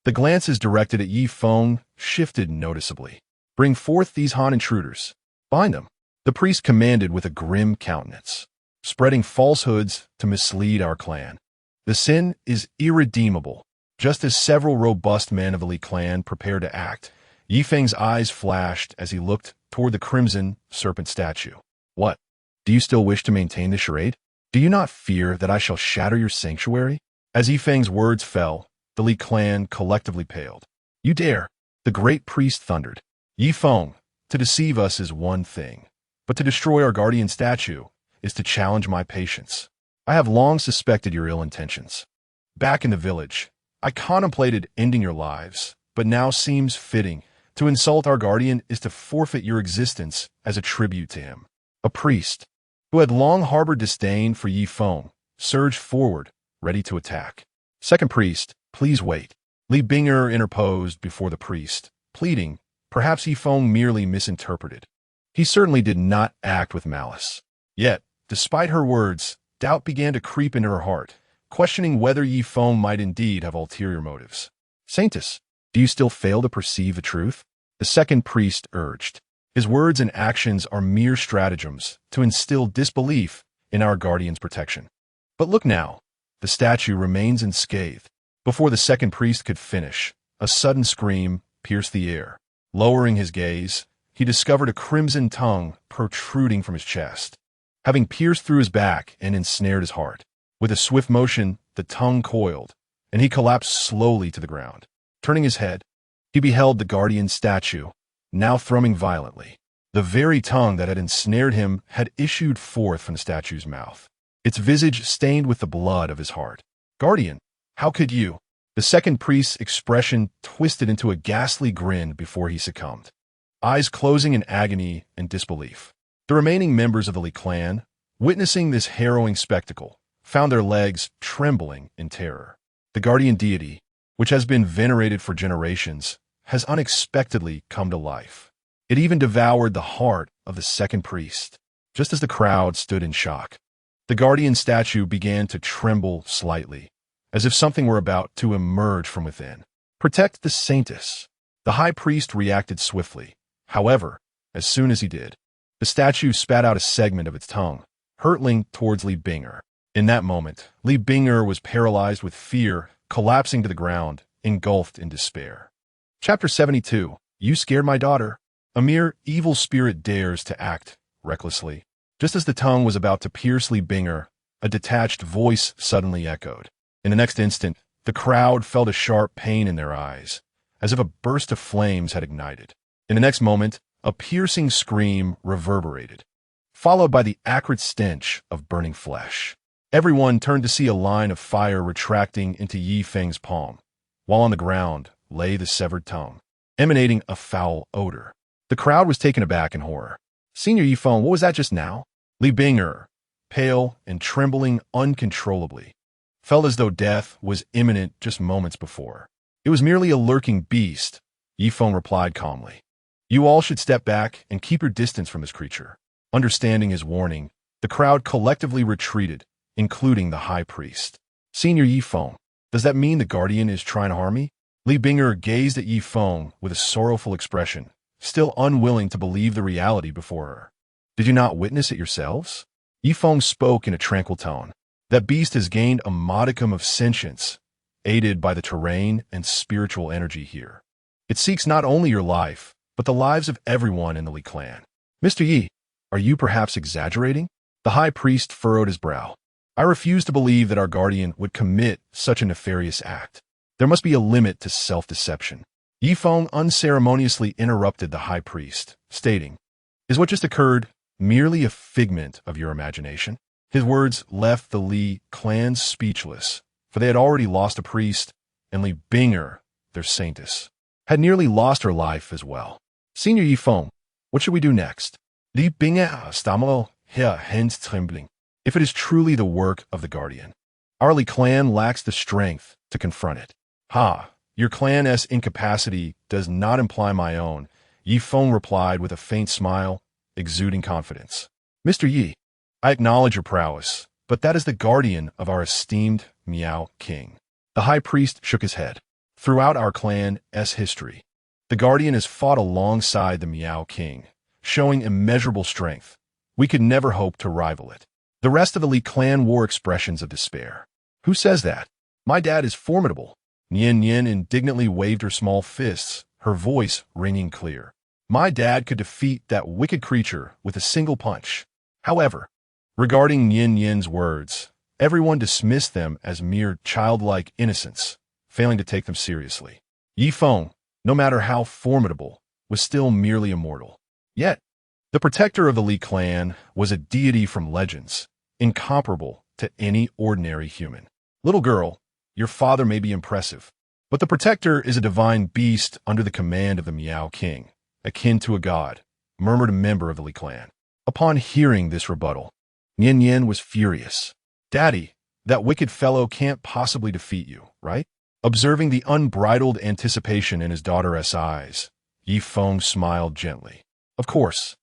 the glances directed at Yi Feng shifted noticeably. "Bring forth these Han intruders. Bind them," the priest commanded with a grim countenance, "spreading falsehoods to mislead our clan. The sin is irredeemable." Just as several robust men of the Li clan prepared to act, Yi Feng's eyes flashed as he looked toward the crimson serpent statue. "What? Do you still wish to maintain the charade? Do you not fear that I shall shatter your sanctuary?" As Yi Feng's words fell, the Li clan collectively paled. "You dare!" the great priest thundered. "Yi Feng, to deceive us is one thing, but to destroy our guardian statue is to challenge my patience. I have long suspected your ill intentions. Back in the village, I contemplated ending your lives, but now seems fitting. To insult our guardian is to forfeit your existence as a tribute to him." A priest, who had long harbored disdain for Yi Feng, surged forward, ready to attack. "Second priest, please wait." Li Binger interposed before the priest, pleading, perhaps Yi Feng merely misinterpreted. He certainly did not act with malice. Yet, despite her words, doubt began to creep into her heart, questioning whether Yi Feng might indeed have ulterior motives. "Saintess, do you still fail to perceive the truth?" the second priest urged. His words and actions are mere stratagems to instill disbelief in our guardian's protection. But look now, the statue remains unscathed. Before the second priest could finish, a sudden scream pierced the air. Lowering his gaze, he discovered a crimson tongue protruding from his chest, having pierced through his back and ensnared his heart. With a swift motion, the tongue coiled, and he collapsed slowly to the ground. Turning his head, he beheld the guardian statue, now thrumming violently. The very tongue that had ensnared him had issued forth from the statue's mouth, its visage stained with the blood of his heart. "Guardian, how could you?" The second priest's expression twisted into a ghastly grin before he succumbed, eyes closing in agony and disbelief. The remaining members of the Li clan, witnessing this harrowing spectacle, found their legs trembling in terror. The guardian deity, which has been venerated for generations, has unexpectedly come to life. It even devoured the heart of the second priest. Just as the crowd stood in shock, the guardian statue began to tremble slightly, as if something were about to emerge from within. "Protect the saintess." The high priest reacted swiftly. However, as soon as he did, the statue spat out a segment of its tongue, hurtling towards Li Binger. In that moment, Li Binger was paralyzed with fear, collapsing to the ground, engulfed in despair. Chapter 72. You scared my daughter. A mere evil spirit dares to act recklessly. Just as the tongue was about to pierce Li Binger, a detached voice suddenly echoed. In the next instant, the crowd felt a sharp pain in their eyes, as if a burst of flames had ignited. In the next moment, a piercing scream reverberated, followed by the acrid stench of burning flesh. Everyone turned to see a line of fire retracting into Yi Feng's palm, while on the ground lay the severed tongue, emanating a foul odor. The crowd was taken aback in horror. "Senior Yi Feng, what was that just now?" Li Binger, pale and trembling uncontrollably, felt as though death was imminent just moments before. "It was merely a lurking beast," Yi Feng replied calmly. "You all should step back and keep your distance from this creature." Understanding his warning, the crowd collectively retreated, including the high priest. "Senior Yi Feng, does that mean the guardian is trying to harm me?" Li Binger gazed at Yi Feng with a sorrowful expression, still unwilling to believe the reality before her. "Did you not witness it yourselves?" Yi Feng spoke in a tranquil tone. "That beast has gained a modicum of sentience, aided by the terrain and spiritual energy here. It seeks not only your life, but the lives of everyone in the Li clan." "Mr. Yi, are you perhaps exaggerating?" The high priest furrowed his brow. "I refuse to believe that our guardian would commit such a nefarious act. There must be a limit to self-deception." Yi Feng unceremoniously interrupted the high priest, stating, "Is what just occurred merely a figment of your imagination?" His words left the Li clan speechless, for they had already lost a priest, and Li Binger, their saintess, had nearly lost her life as well. "Senior Yi Feng, what should we do next?" Li Binger stammelte, her hands trembling. "If it is truly the work of the guardian, our Li clan lacks the strength to confront it." "Ha! Your clan's incapacity does not imply my own," Yi Feng replied with a faint smile, exuding confidence. "Mr. Yi, I acknowledge your prowess, but that is the guardian of our esteemed Miao King." The high priest shook his head. "Throughout our clan's history, the guardian has fought alongside the Miao King, showing immeasurable strength. We could never hope to rival it." The rest of the Li clan wore expressions of despair. "Who says that? My dad is formidable." Nian Yin indignantly waved her small fists, her voice ringing clear. "My dad could defeat that wicked creature with a single punch." However, regarding Nian Yin's words, everyone dismissed them as mere childlike innocence, failing to take them seriously. Yi Feng, no matter how formidable, was still merely a mortal. Yet, the protector of the Li clan was a deity from legends, incomparable to any ordinary human. "Little girl, your father may be impressive, but the protector is a divine beast under the command of the Miao King, akin to a god," murmured a member of the Li clan. Upon hearing this rebuttal, Nian Yin was furious. "Daddy, that wicked fellow can't possibly defeat you, right?" Observing the unbridled anticipation in his daughter's eyes, Yi Feng smiled gently. "Of course."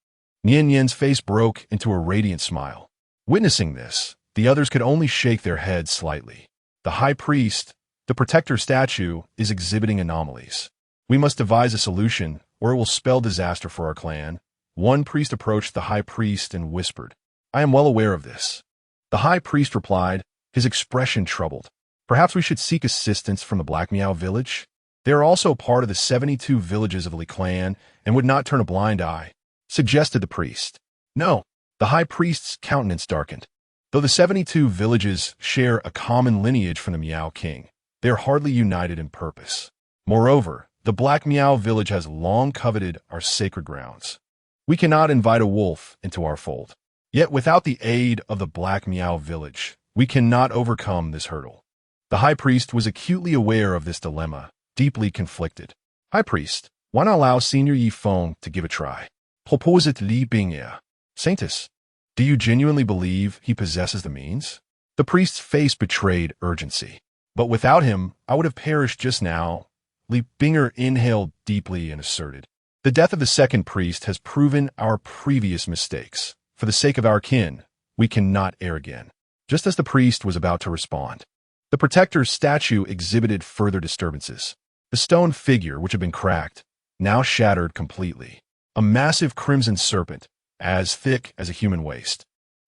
Nian Yin's face broke into a radiant smile. Witnessing this, the others could only shake their heads slightly. "The high priest, the protector statue, is exhibiting anomalies. We must devise a solution, or it will spell disaster for our clan," One priest approached the high priest and whispered, "I am well aware of this." The high priest replied, his expression troubled. "Perhaps we should seek assistance from the Black Meow village? They are also part of the 72 villages of the clan and would not turn a blind eye," suggested the priest. "No." The high priest's countenance darkened. Though the 72 villages share a common lineage from the Meow King, they are hardly united in purpose. Moreover, the Black Meow village has long coveted our sacred grounds. We cannot invite a wolf into our fold. Yet without the aid of the Black Meow village, we cannot overcome this hurdle. The high priest was acutely aware of this dilemma, deeply conflicted. "High priest, why not allow Senior Yifeng to give a try?" Proposed Li Bingye. "Saintus, do you genuinely believe he possesses the means?" The priest's face betrayed urgency. "But without him, I would have perished just now." Li Bingye inhaled deeply and asserted, "The death of the second priest has proven our previous mistakes. For the sake of our kin, we cannot err again." Just as the priest was about to respond, the protector's statue exhibited further disturbances. The stone figure, which had been cracked, now shattered completely. A massive crimson serpent, as thick as a human waist,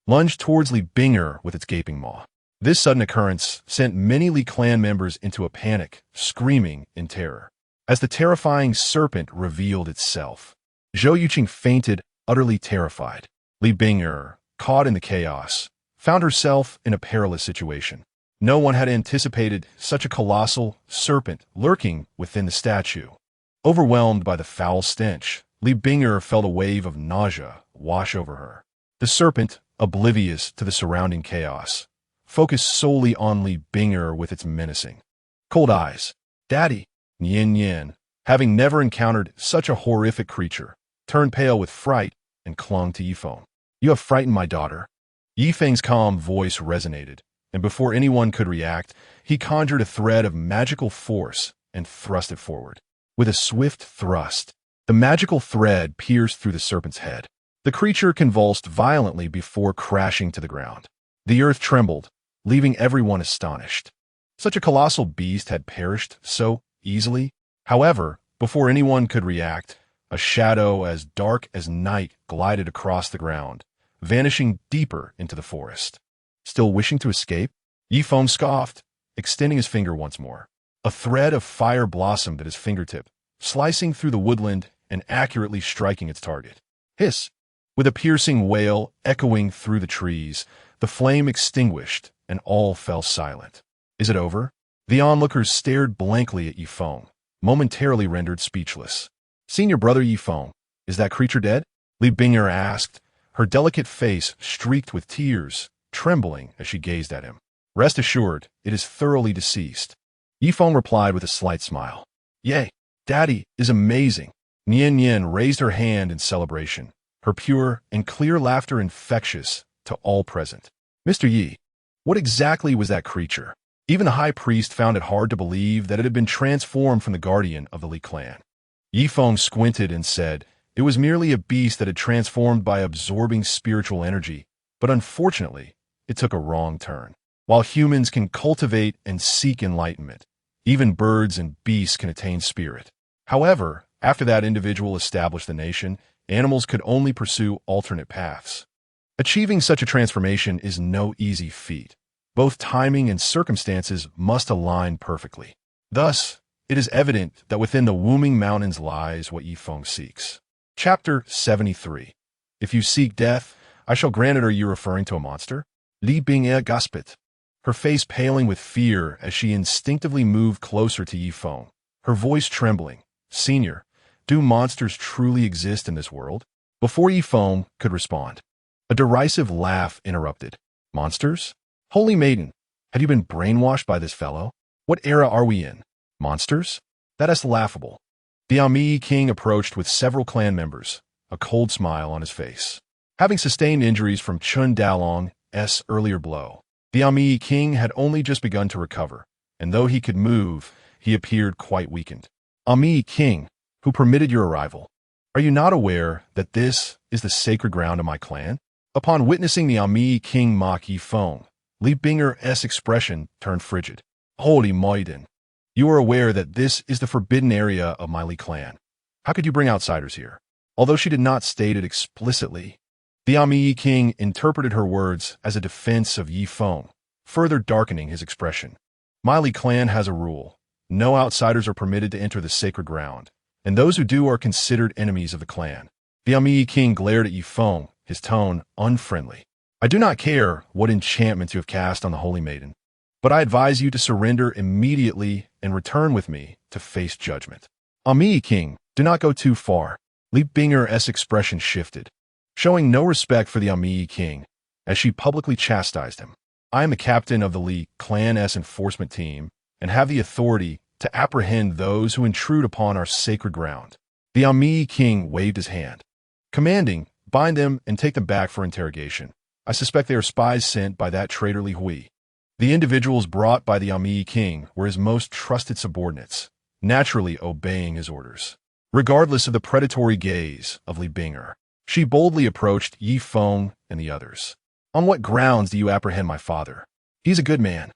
lunged towards Li Bingye with its gaping maw. This sudden occurrence sent many Li clan members into a panic, screaming in terror. As the terrifying serpent revealed itself, Zhou Yuqing fainted, utterly terrified. Li Bingye, caught in the chaos, found herself in a perilous situation. No one had anticipated such a colossal serpent lurking within the statue. Overwhelmed by the foul stench, Li Bingye felt a wave of nausea wash over her. The serpent, oblivious to the surrounding chaos, focused solely on Li Bingye with its menacing, cold eyes. "Daddy," Nian Yan, having never encountered such a horrific creature, turned pale with fright and clung to Yifeng. "You have frightened my daughter." Yifeng's calm voice resonated, and before anyone could react, he conjured a thread of magical force and thrust it forward. With a swift thrust, the magical thread pierced through the serpent's head. The creature convulsed violently before crashing to the ground. The earth trembled, leaving everyone astonished. Such a colossal beast had perished so easily. However, before anyone could react, a shadow as dark as night glided across the ground, vanishing deeper into the forest. "Still wishing to escape?" Yifeng scoffed, extending his finger once more. A thread of fire blossomed at his fingertip, slicing through the woodland and accurately striking its target. Hiss! With a piercing wail echoing through the trees, the flame extinguished and all fell silent. "Is it over?" The onlookers stared blankly at Yifeng, momentarily rendered speechless. "Senior brother Yifeng, is that creature dead?" Li Bingye asked, her delicate face streaked with tears, trembling as she gazed at him. "Rest assured, it is thoroughly deceased." Yifeng replied with a slight smile. "Yay, Daddy is amazing." Nian Yan raised her hand in celebration, her pure and clear laughter infectious to all present. "Mr. Yi, what exactly was that creature?" Even the high priest found it hard to believe that it had been transformed from the guardian of the Li clan. Yifeng squinted and said, "It was merely a beast that had transformed by absorbing spiritual energy, but unfortunately, it took a wrong turn. While humans can cultivate and seek enlightenment, even birds and beasts can attain spirit. However, after that individual established the nation, animals could only pursue alternate paths. Achieving such a transformation is no easy feat. Both timing and circumstances must align perfectly. Thus, it is evident that within the Wuming Mountains lies what Yifeng seeks." Chapter 73. "If you seek death, I shall grant it." Are you referring to a monster? Li Bingye gasped, her face paling with fear as she instinctively moved closer to Yifeng, her voice trembling. "Senior, do monsters truly exist in this world?" Before Yifeng could respond, a derisive laugh interrupted. "Monsters? Holy maiden, have you been brainwashed by this fellow? What era are we in? Monsters? That is laughable." The Ami king approached with several clan members, a cold smile on his face. Having sustained injuries from Chun Dalong's earlier blow, the Ami king had only just begun to recover, and though he could move, he appeared quite weakened. "Ami king, who permitted your arrival, are you not aware that this is the sacred ground of my clan?" Upon witnessing the Ami king mock Yifeng, Li Bingye's expression turned frigid. "Holy maiden, you are aware that this is the forbidden area of my Li clan. How could you bring outsiders here?" although she did not state it explicitly. The Ami king interpreted her words as a defense of Yi Feng, further darkening his expression. My Li clan has a rule. No outsiders are permitted to enter the sacred ground, and those who do are considered enemies of the clan. The Ami king glared at Yi Feng, his tone unfriendly. I do not care what enchantments you have cast on the holy maiden, but I advise you to surrender immediately and return with me to face judgment. Ami king, do not go too far. Li Binger's expression shifted, showing no respect for the Ami king, as she publicly chastised him. I am the captain of the Li clan's enforcement team and have the authority to apprehend those who intrude upon our sacred ground. The Ami king waved his hand, commanding, bind them and take them back for interrogation. I suspect they are spies sent by that traitor Li Hui. The individuals brought by the Ami king were his most trusted subordinates, naturally obeying his orders. Regardless of the predatory gaze of Li Binger, she boldly approached Yi Feng and the others. On what grounds do you apprehend my father? He's a good man.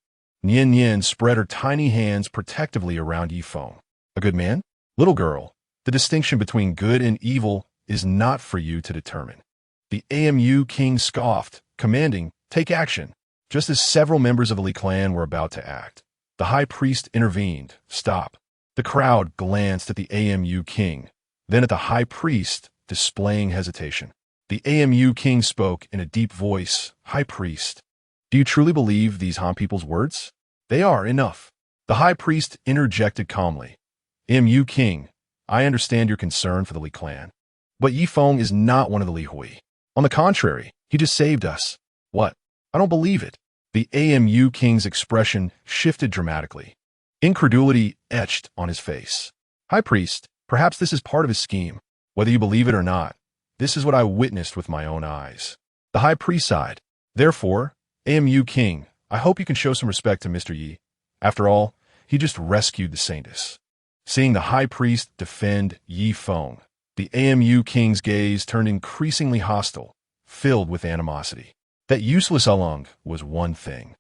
Nian Nian spread her tiny hands protectively around Yi Feng. A good man? Little girl, the distinction between good and evil is not for you to determine. The AMU king scoffed, commanding, take action. Just as several members of the Li clan were about to act, the high priest intervened. Stop. The crowd glanced at the AMU king, then at the high priest, displaying hesitation. The AMU king spoke in a deep voice. High priest, do you truly believe these Han people's words? They are enough. The high priest interjected calmly. AMU king, I understand your concern for the Li clan, but Yi Feng is not one of the Li Hui. On the contrary, he just saved us. What? I don't believe it. The AMU king's expression shifted dramatically. Incredulity etched on his face. High priest, perhaps this is part of his scheme. Whether you believe it or not, this is what I witnessed with my own eyes. The high priest sighed. Therefore, AMU king, I hope you can show some respect to Mr. Yi. After all, he just rescued the saintess. Seeing the high priest defend Yi Feng, the AMU king's gaze turned increasingly hostile, filled with animosity. That useless along was one thing,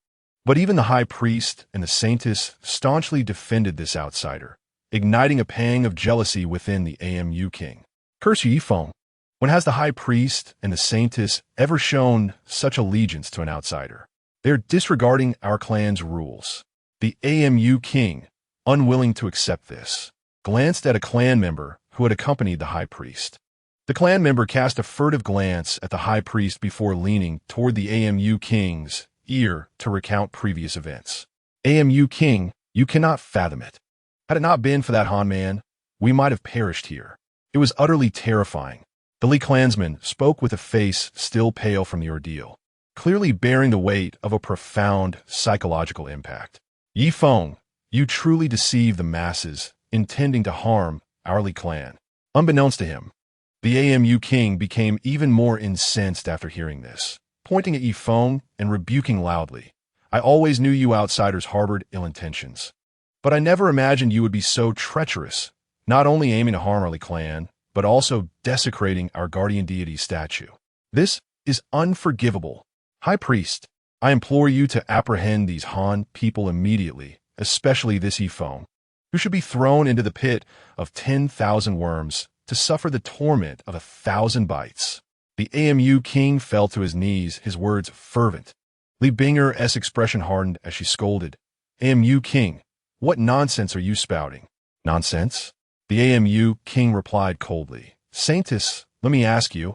but even the high priest and the saintess staunchly defended this outsider, igniting a pang of jealousy within the AMU king. Curse you, Yi Feng. When has the high priest and the saintess ever shown such allegiance to an outsider? They're disregarding our clan's rules. The AMU king, unwilling to accept this, glanced at a clan member who had accompanied the high priest. The clan member cast a furtive glance at the high priest before leaning toward the AMU king's ear to recount previous events. AMU king, you cannot fathom it. Had it not been for that Han man, we might have perished here. It was utterly terrifying. The Li clansman spoke with a face still pale from the ordeal, clearly bearing the weight of a profound psychological impact. Yi Feng, you truly deceive the masses, intending to harm our Li clan. Unbeknownst to him, the AMU king became even more incensed after hearing this, pointing at Yi Feng and rebuking loudly. I always knew you outsiders harbored ill intentions, but I never imagined you would be so treacherous, not only aiming to harm our Li clan, but also desecrating our guardian deity statue. This is unforgivable. High priest, I implore you to apprehend these Han people immediately, especially this Yi Feng, who should be thrown into the pit of 10,000 worms to suffer the torment of 1,000 bites. The AMU king fell to his knees, his words fervent. Li Binger's expression hardened as she scolded. AMU king, what nonsense are you spouting? Nonsense? The AMU king replied coldly. Saintess, let me ask you,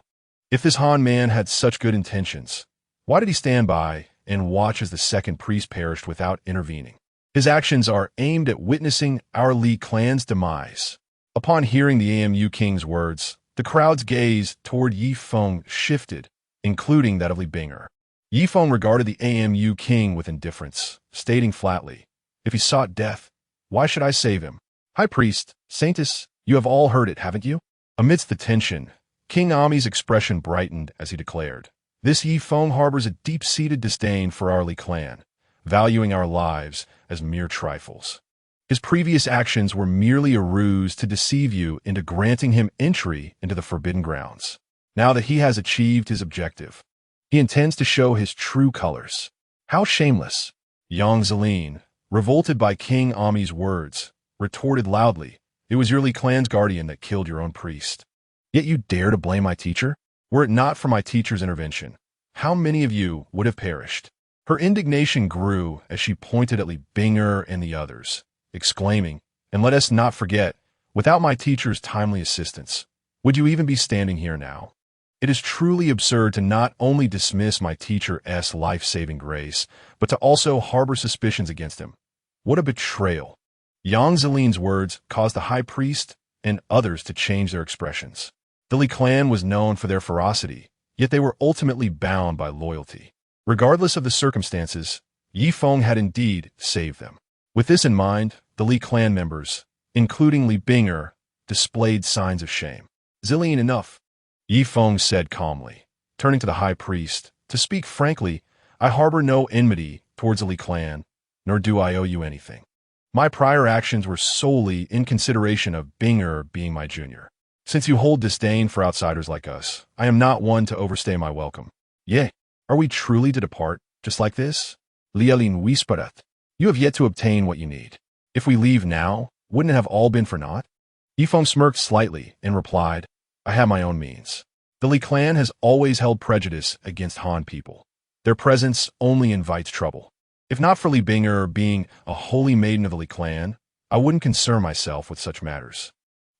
if this Han man had such good intentions, why did he stand by and watch as the second priest perished without intervening? His actions are aimed at witnessing our Li clan's demise. Upon hearing the AMU king's words, the crowd's gaze toward Yi Feng shifted, including that of Li Binger. Yi Feng regarded the AMU king with indifference, stating flatly, if he sought death, why should I save him? High priest, saintess, you have all heard it, haven't you? Amidst the tension, King Ami's expression brightened as he declared, this Yi Feng harbors a deep-seated disdain for our Li clan, valuing our lives as mere trifles. His previous actions were merely a ruse to deceive you into granting him entry into the forbidden grounds. Now that he has achieved his objective, he intends to show his true colors. How shameless! Yang Zeline, revolted by King Ami's words, retorted loudly, it was your Li clan's guardian that killed your own priest. Yet you dare to blame my teacher? Were it not for my teacher's intervention, how many of you would have perished? Her indignation grew as she pointed at Li Bing'er and the others, exclaiming, "And let us not forget, without my teacher's timely assistance, would you even be standing here now? It is truly absurd to not only dismiss my teacher's life-saving grace, but to also harbor suspicions against him. What a betrayal!" Yang Zilin's words caused the high priest and others to change their expressions. The Li clan was known for their ferocity, yet they were ultimately bound by loyalty. Regardless of the circumstances, Yi Feng had indeed saved them. With this in mind, the Li clan members, including Li Bing'er, displayed signs of shame. "Zilin, enough," Yi Feng said calmly, turning to the high priest. "To speak frankly, I harbor no enmity towards the Li clan, nor do I owe you anything. My prior actions were solely in consideration of Bing'er being my junior. Since you hold disdain for outsiders like us, I am not one to overstay my welcome. Yea, are we truly to depart just like this? Lialin whispered, "You have yet to obtain what you need. If we leave now, wouldn't it have all been for naught?" Yifeng smirked slightly and replied, "I have my own means. The Li clan has always held prejudice against Han people. Their presence only invites trouble. If not for Li Bing'er being a holy maiden of the Li clan, I wouldn't concern myself with such matters.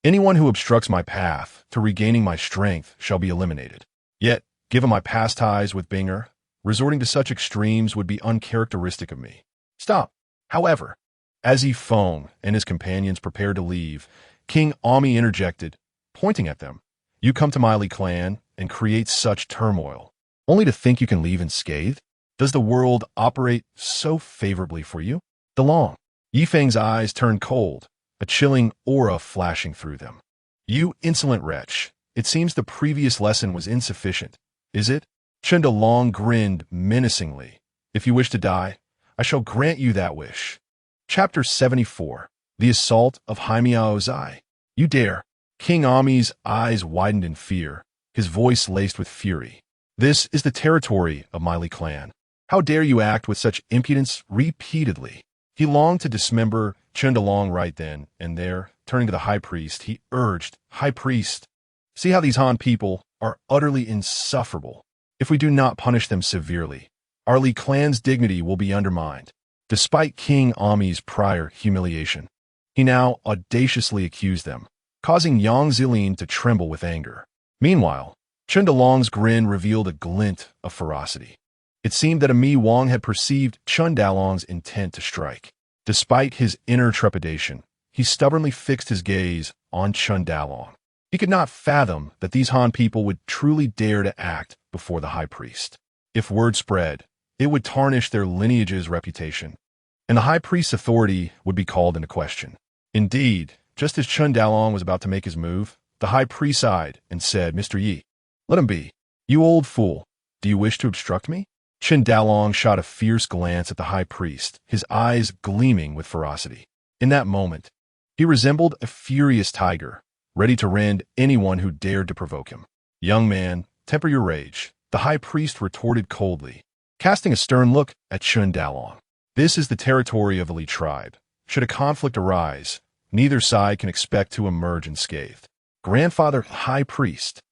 Anyone who obstructs my path to regaining my strength shall be eliminated. Yet, given my past ties with Bing'er, resorting to such extremes would be uncharacteristic of me. Stop." However, as Yi Feng and his companions prepared to leave, King Ami interjected, pointing at them, "You come to my Li clan and create such turmoil, only to think you can leave unscathed? Does the world operate so favorably for you?" Long Yi Feng's eyes turned cold, a chilling aura flashing through them. "You insolent wretch, it seems the previous lesson was insufficient, is it?" Chen Long grinned menacingly. "If you wish to die, I shall grant you that wish." Chapter 74. The Assault of Haimiao Zai. "You dare!" King Ami's eyes widened in fear, his voice laced with fury. "This is the territory of my Li clan. How dare you act with such impudence repeatedly?" He longed to dismember Chen Long right then and there. Turning to the high priest, he urged, "High priest, see how these Han people are utterly insufferable. If we do not punish them severely, our Li clan's dignity will be undermined." Despite King Ami's prior humiliation, he now audaciously accused them, causing Yang Zilin to tremble with anger. Meanwhile, Chen Long's grin revealed a glint of ferocity. It seemed that Ami Wang had perceived Chen Dalong's intent to strike. Despite his inner trepidation, he stubbornly fixed his gaze on Chen Dalong. He could not fathom that these Han people would truly dare to act before the high priest. If word spread, it would tarnish their lineage's reputation, and the high priest's authority would be called into question. Indeed, just as Chen Dalong was about to make his move, the high priest sighed and said, "Mr. Yi, let him be. You old fool, do you wish to obstruct me?" Chen Dalong shot a fierce glance at the high priest, his eyes gleaming with ferocity. In that moment, he resembled a furious tiger, ready to rend anyone who dared to provoke him. "Young man, temper your rage," the high priest retorted coldly, casting a stern look at Chen Dalong. "This is the territory of the Li tribe. Should a conflict arise, neither side can expect to emerge unscathed." "Grandfather High Priest."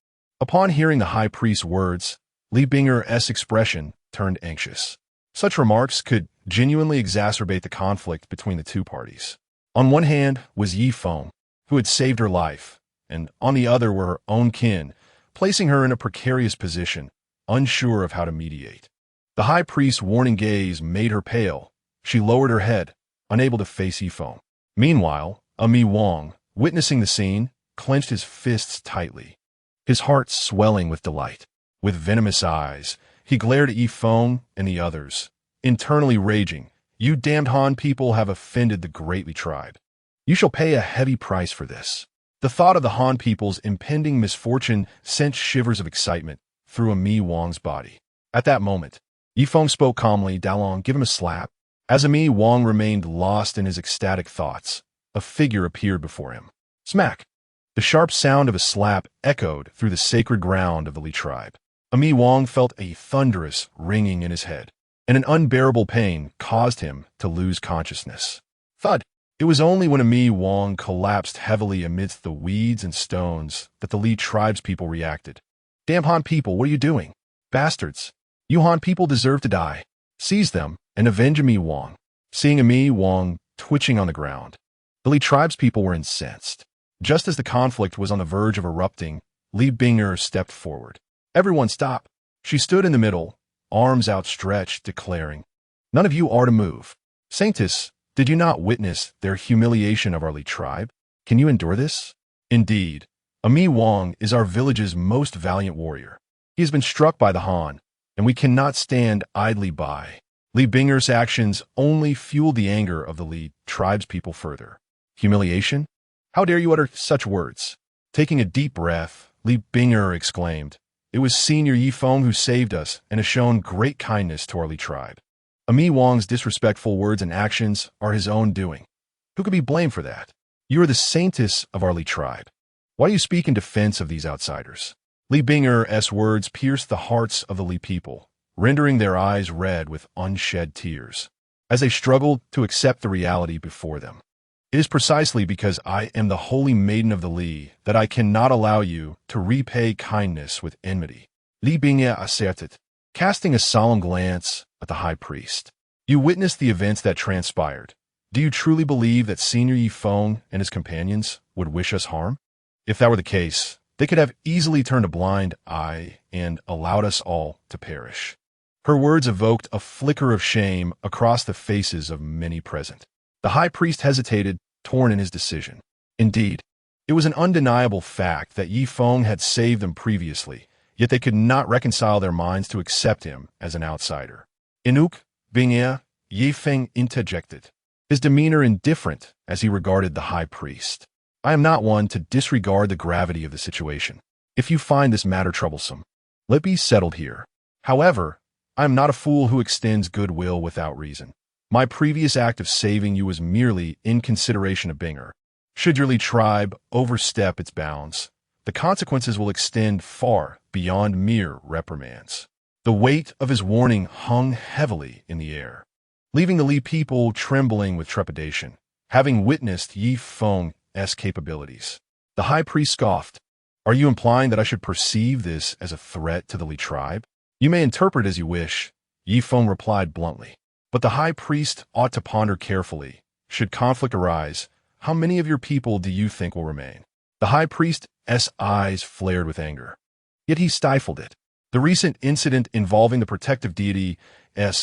Upon hearing the high priest's words, Li Bing'er's expression turned anxious. Such remarks could genuinely exacerbate the conflict between the two parties. On one hand was Yi Feng, who had saved her life, and on the other were her own kin, placing her in a precarious position, unsure of how to mediate. The high priest's warning gaze made her pale. She lowered her head, unable to face Yi Feng. Meanwhile, Ami Wang, witnessing the scene, clenched his fists tightly, his heart swelling with delight. With venomous eyes, he glared at Yi Feng and the others, internally raging, "You damned Han people have offended the great Li tribe. You shall pay a heavy price for this." The thought of the Han people's impending misfortune sent shivers of excitement through Ami Wang's body. At that moment, Yi Feng spoke calmly, "Dalong, give him a slap." As Ami Wang remained lost in his ecstatic thoughts, a figure appeared before him. Smack! The sharp sound of a slap echoed through the sacred ground of the Li tribe. Ami Wang felt a thunderous ringing in his head, and an unbearable pain caused him to lose consciousness. Thud! It was only when Ami Wang collapsed heavily amidst the weeds and stones that the Li tribespeople reacted. Damn Han people, what are you doing? Bastards! You Han people deserve to die. Seize them and avenge Ami Wang. Seeing Ami Wang twitching on the ground, the Li tribespeople were incensed. Just as the conflict was on the verge of erupting, Li Bing'er stepped forward. Everyone stop. She stood in the middle, arms outstretched, declaring, "None of you are to move. Saintess, did you not witness their humiliation of our Li tribe? Can you endure this? Indeed, Ami Wang is our village's most valiant warrior. He has been struck by the Han, and we cannot stand idly by." Li Bing'er's actions only fueled the anger of the Li tribespeople further. Humiliation? How dare you utter such words? Taking a deep breath, Li Bing'er exclaimed, "It was Senior Yi Feng who saved us and has shown great kindness to our Li tribe. Ami Wang's disrespectful words and actions are his own doing. Who could be blamed for that? You are the saintess of our Li tribe. Why do you speak in defense of these outsiders?" Li Bing'er's words pierced the hearts of the Li people, rendering their eyes red with unshed tears, as they struggled to accept the reality before them. "It is precisely because I am the holy maiden of the Li that I cannot allow you to repay kindness with enmity," Li Bing'er asserted, casting a solemn glance at the high priest. "You witnessed the events that transpired. Do you truly believe that Senior Yi Feng and his companions would wish us harm? If that were the case, they could have easily turned a blind eye and allowed us all to perish." Her words evoked a flicker of shame across the faces of many present. The high priest hesitated, torn in his decision. Indeed, it was an undeniable fact that Yi Feng had saved them previously, yet they could not reconcile their minds to accept him as an outsider. "Inuk, Bing'er," Yi Feng interjected, his demeanor indifferent as he regarded the high priest. "I am not one to disregard the gravity of the situation. If you find this matter troublesome, let it be settled here. However, I am not a fool who extends goodwill without reason. My previous act of saving you was merely in consideration of Bing'er. Should your Li tribe overstep its bounds, the consequences will extend far beyond mere reprimands." The weight of his warning hung heavily in the air, leaving the Li people trembling with trepidation, having witnessed Yi Feng's capabilities. The high priest scoffed. "Are you implying that I should perceive this as a threat to the Li tribe?" "You may interpret as you wish," Yi Feng replied bluntly. "But the high priest ought to ponder carefully. Should conflict arise, how many of your people do you think will remain?" The high priest's eyes flared with anger, yet he stifled it. The recent incident involving the protective deity's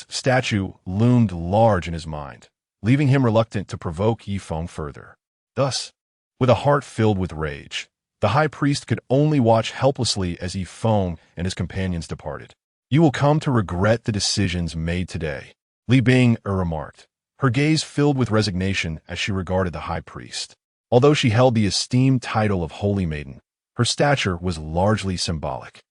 statue loomed large in his mind, leaving him reluctant to provoke Yi Feng further. Thus, with a heart filled with rage, the high priest could only watch helplessly as Yi Feng and his companions departed. "You will come to regret the decisions made today," Li Bing'er remarked, her gaze filled with resignation as she regarded the high priest. Although she held the esteemed title of Holy Maiden, her stature was largely symbolic.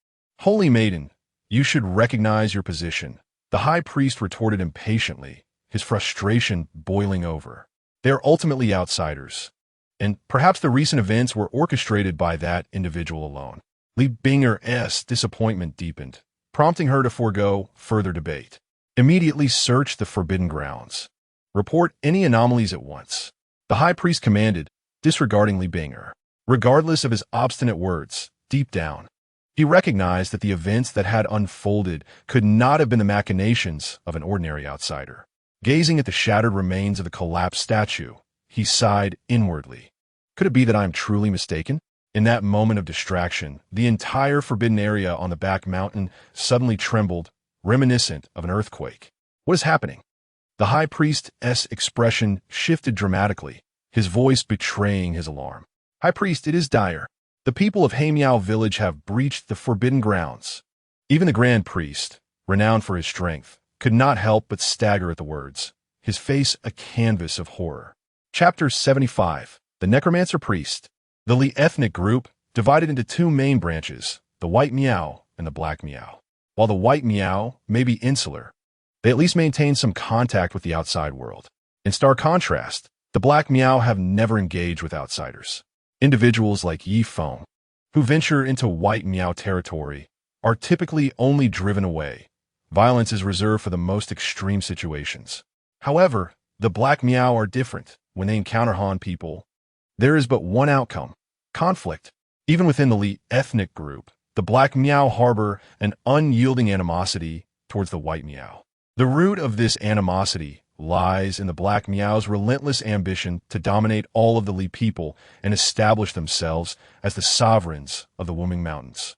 "Holy Maiden, you should recognize your position," the high priest retorted impatiently, his frustration boiling over. "They are ultimately outsiders, and perhaps the recent events were orchestrated by that individual alone." Li Bing'er's disappointment deepened, prompting her to forego further debate. "Immediately search the forbidden grounds. Report any anomalies at once," the high priest commanded, disregarding Li Bing'er. Regardless of his obstinate words, deep down, he recognized that the events that had unfolded could not have been the machinations of an ordinary outsider. Gazing at the shattered remains of the collapsed statue, he sighed inwardly. Could it be that I am truly mistaken? In that moment of distraction, the entire forbidden area on the back mountain suddenly trembled, reminiscent of an earthquake. "What is happening?" The high priest's expression shifted dramatically, his voice betraying his alarm. "High priest, it is dire. The people of Heimiao village have breached the forbidden grounds." Even the grand priest, renowned for his strength, could not help but stagger at the words, his face a canvas of horror. Chapter 75. The Necromancer Priest. The Li ethnic group divided into two main branches, the White Miao and the Black Miao. While the White Miao may be insular, they at least maintain some contact with the outside world. In stark contrast, the Black Miao have never engaged with outsiders. Individuals like Yi Feng, who venture into White Miao territory, are typically only driven away. Violence is reserved for the most extreme situations. However, the Black Miao are different. when they encounter Han people, there is but one outcome: conflict. Even within the Li ethnic group, the Black Miao harbor an unyielding animosity towards the White Miao. The root of this animosity lies in the Black Miao's relentless ambition to dominate all of the Li people and establish themselves as the sovereigns of the Wuming Mountains.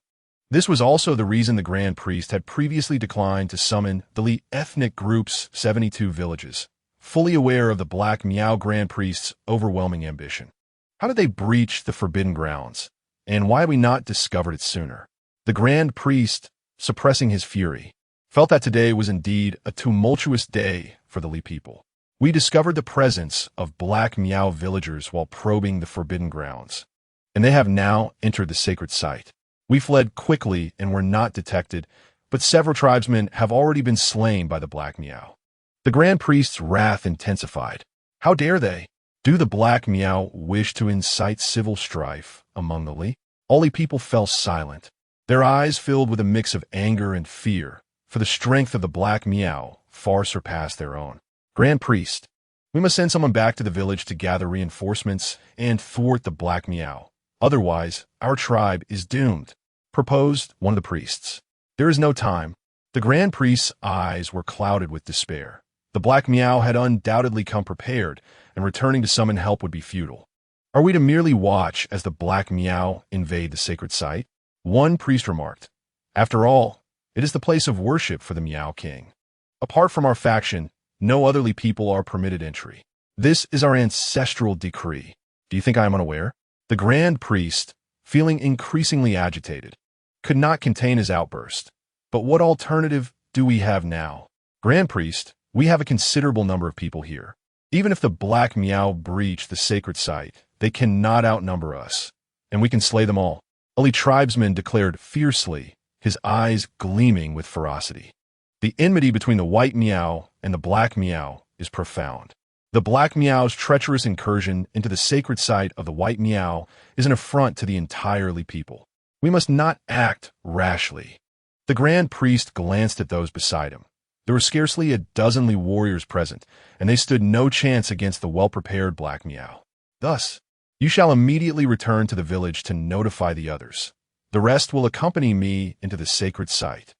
This was also the reason the Grand Priest had previously declined to summon the Li ethnic group's 72 villages, fully aware of the Black Miao Grand Priest's overwhelming ambition. How did they breach the Forbidden Grounds, and why had we not discovered it sooner? The Grand Priest, suppressing his fury, felt that today was indeed a tumultuous day for the Li people. We discovered the presence of Black Miao villagers while probing the Forbidden Grounds, and they have now entered the sacred site. We fled quickly and were not detected, but several tribesmen have already been slain by the Black Miao. The Grand Priest's wrath intensified. How dare they? Do the Black Miao wish to incite civil strife among the Li? All Li people fell silent, their eyes filled with a mix of anger and fear, for the strength of the Black Miao far surpassed their own. Grand Priest, we must send someone back to the village to gather reinforcements and thwart the Black Miao. Otherwise, our tribe is doomed, proposed one of the priests. There is no time. The Grand Priest's eyes were clouded with despair. The Black Miao had undoubtedly come prepared, and returning to summon help would be futile. Are we to merely watch as the Black Miao invade the sacred site? One priest remarked. After all, it is the place of worship for the Miao King. Apart from our faction, no other Li people are permitted entry. This is our ancestral decree. Do you think I am unaware? The Grand Priest, feeling increasingly agitated, could not contain his outburst. But what alternative do we have now? Grand Priest, we have a considerable number of people here. Even if the Black Miao breach the sacred site, they cannot outnumber us, and we can slay them all. A Li tribesman declared fiercely, his eyes gleaming with ferocity. The enmity between the White Miao and the Black Miao is profound. The Black Miao's treacherous incursion into the sacred site of the White Miao is an affront to the entire Li people. We must not act rashly. The Grand Priest glanced at those beside him. There were scarcely a dozen Li warriors present, and they stood no chance against the well-prepared Black Miao. Thus, you shall immediately return to the village to notify the others. The rest will accompany me into the sacred site.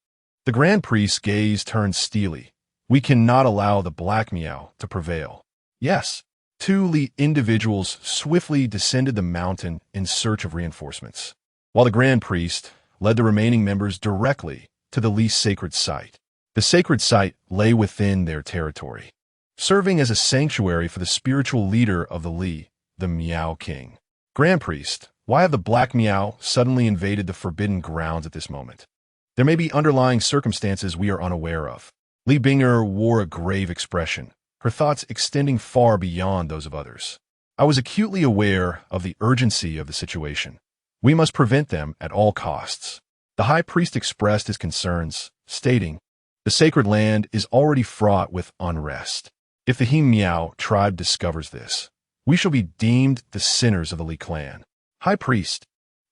The Grand Priest's gaze turned steely. We cannot allow the Black Miao to prevail. Yes, 2 Li individuals swiftly descended the mountain in search of reinforcements, while the Grand Priest led the remaining members directly to the Li sacred site. The sacred site lay within their territory, serving as a sanctuary for the spiritual leader of the Li, the Miao King. Grand Priest, why have the Black Miao suddenly invaded the Forbidden Grounds at this moment? There may be underlying circumstances we are unaware of. Li Binger wore a grave expression, her thoughts extending far beyond those of others. I was acutely aware of the urgency of the situation. We must prevent them at all costs. The High Priest expressed his concerns, stating, the sacred land is already fraught with unrest. If the He Miao tribe discovers this, we shall be deemed the sinners of the Li clan. High Priest,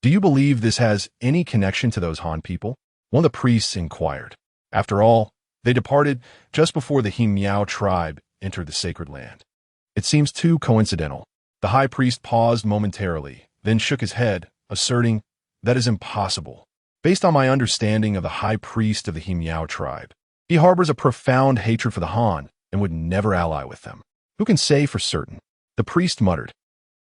do you believe this has any connection to those Han people? One of the priests inquired. After all, they departed just before the He Miao tribe entered the sacred land. It seems too coincidental. The High Priest paused momentarily, then shook his head, asserting, that is impossible. Based on my understanding of the High Priest of the He Miao tribe, he harbors a profound hatred for the Han and would never ally with them. Who can say for certain? The priest muttered.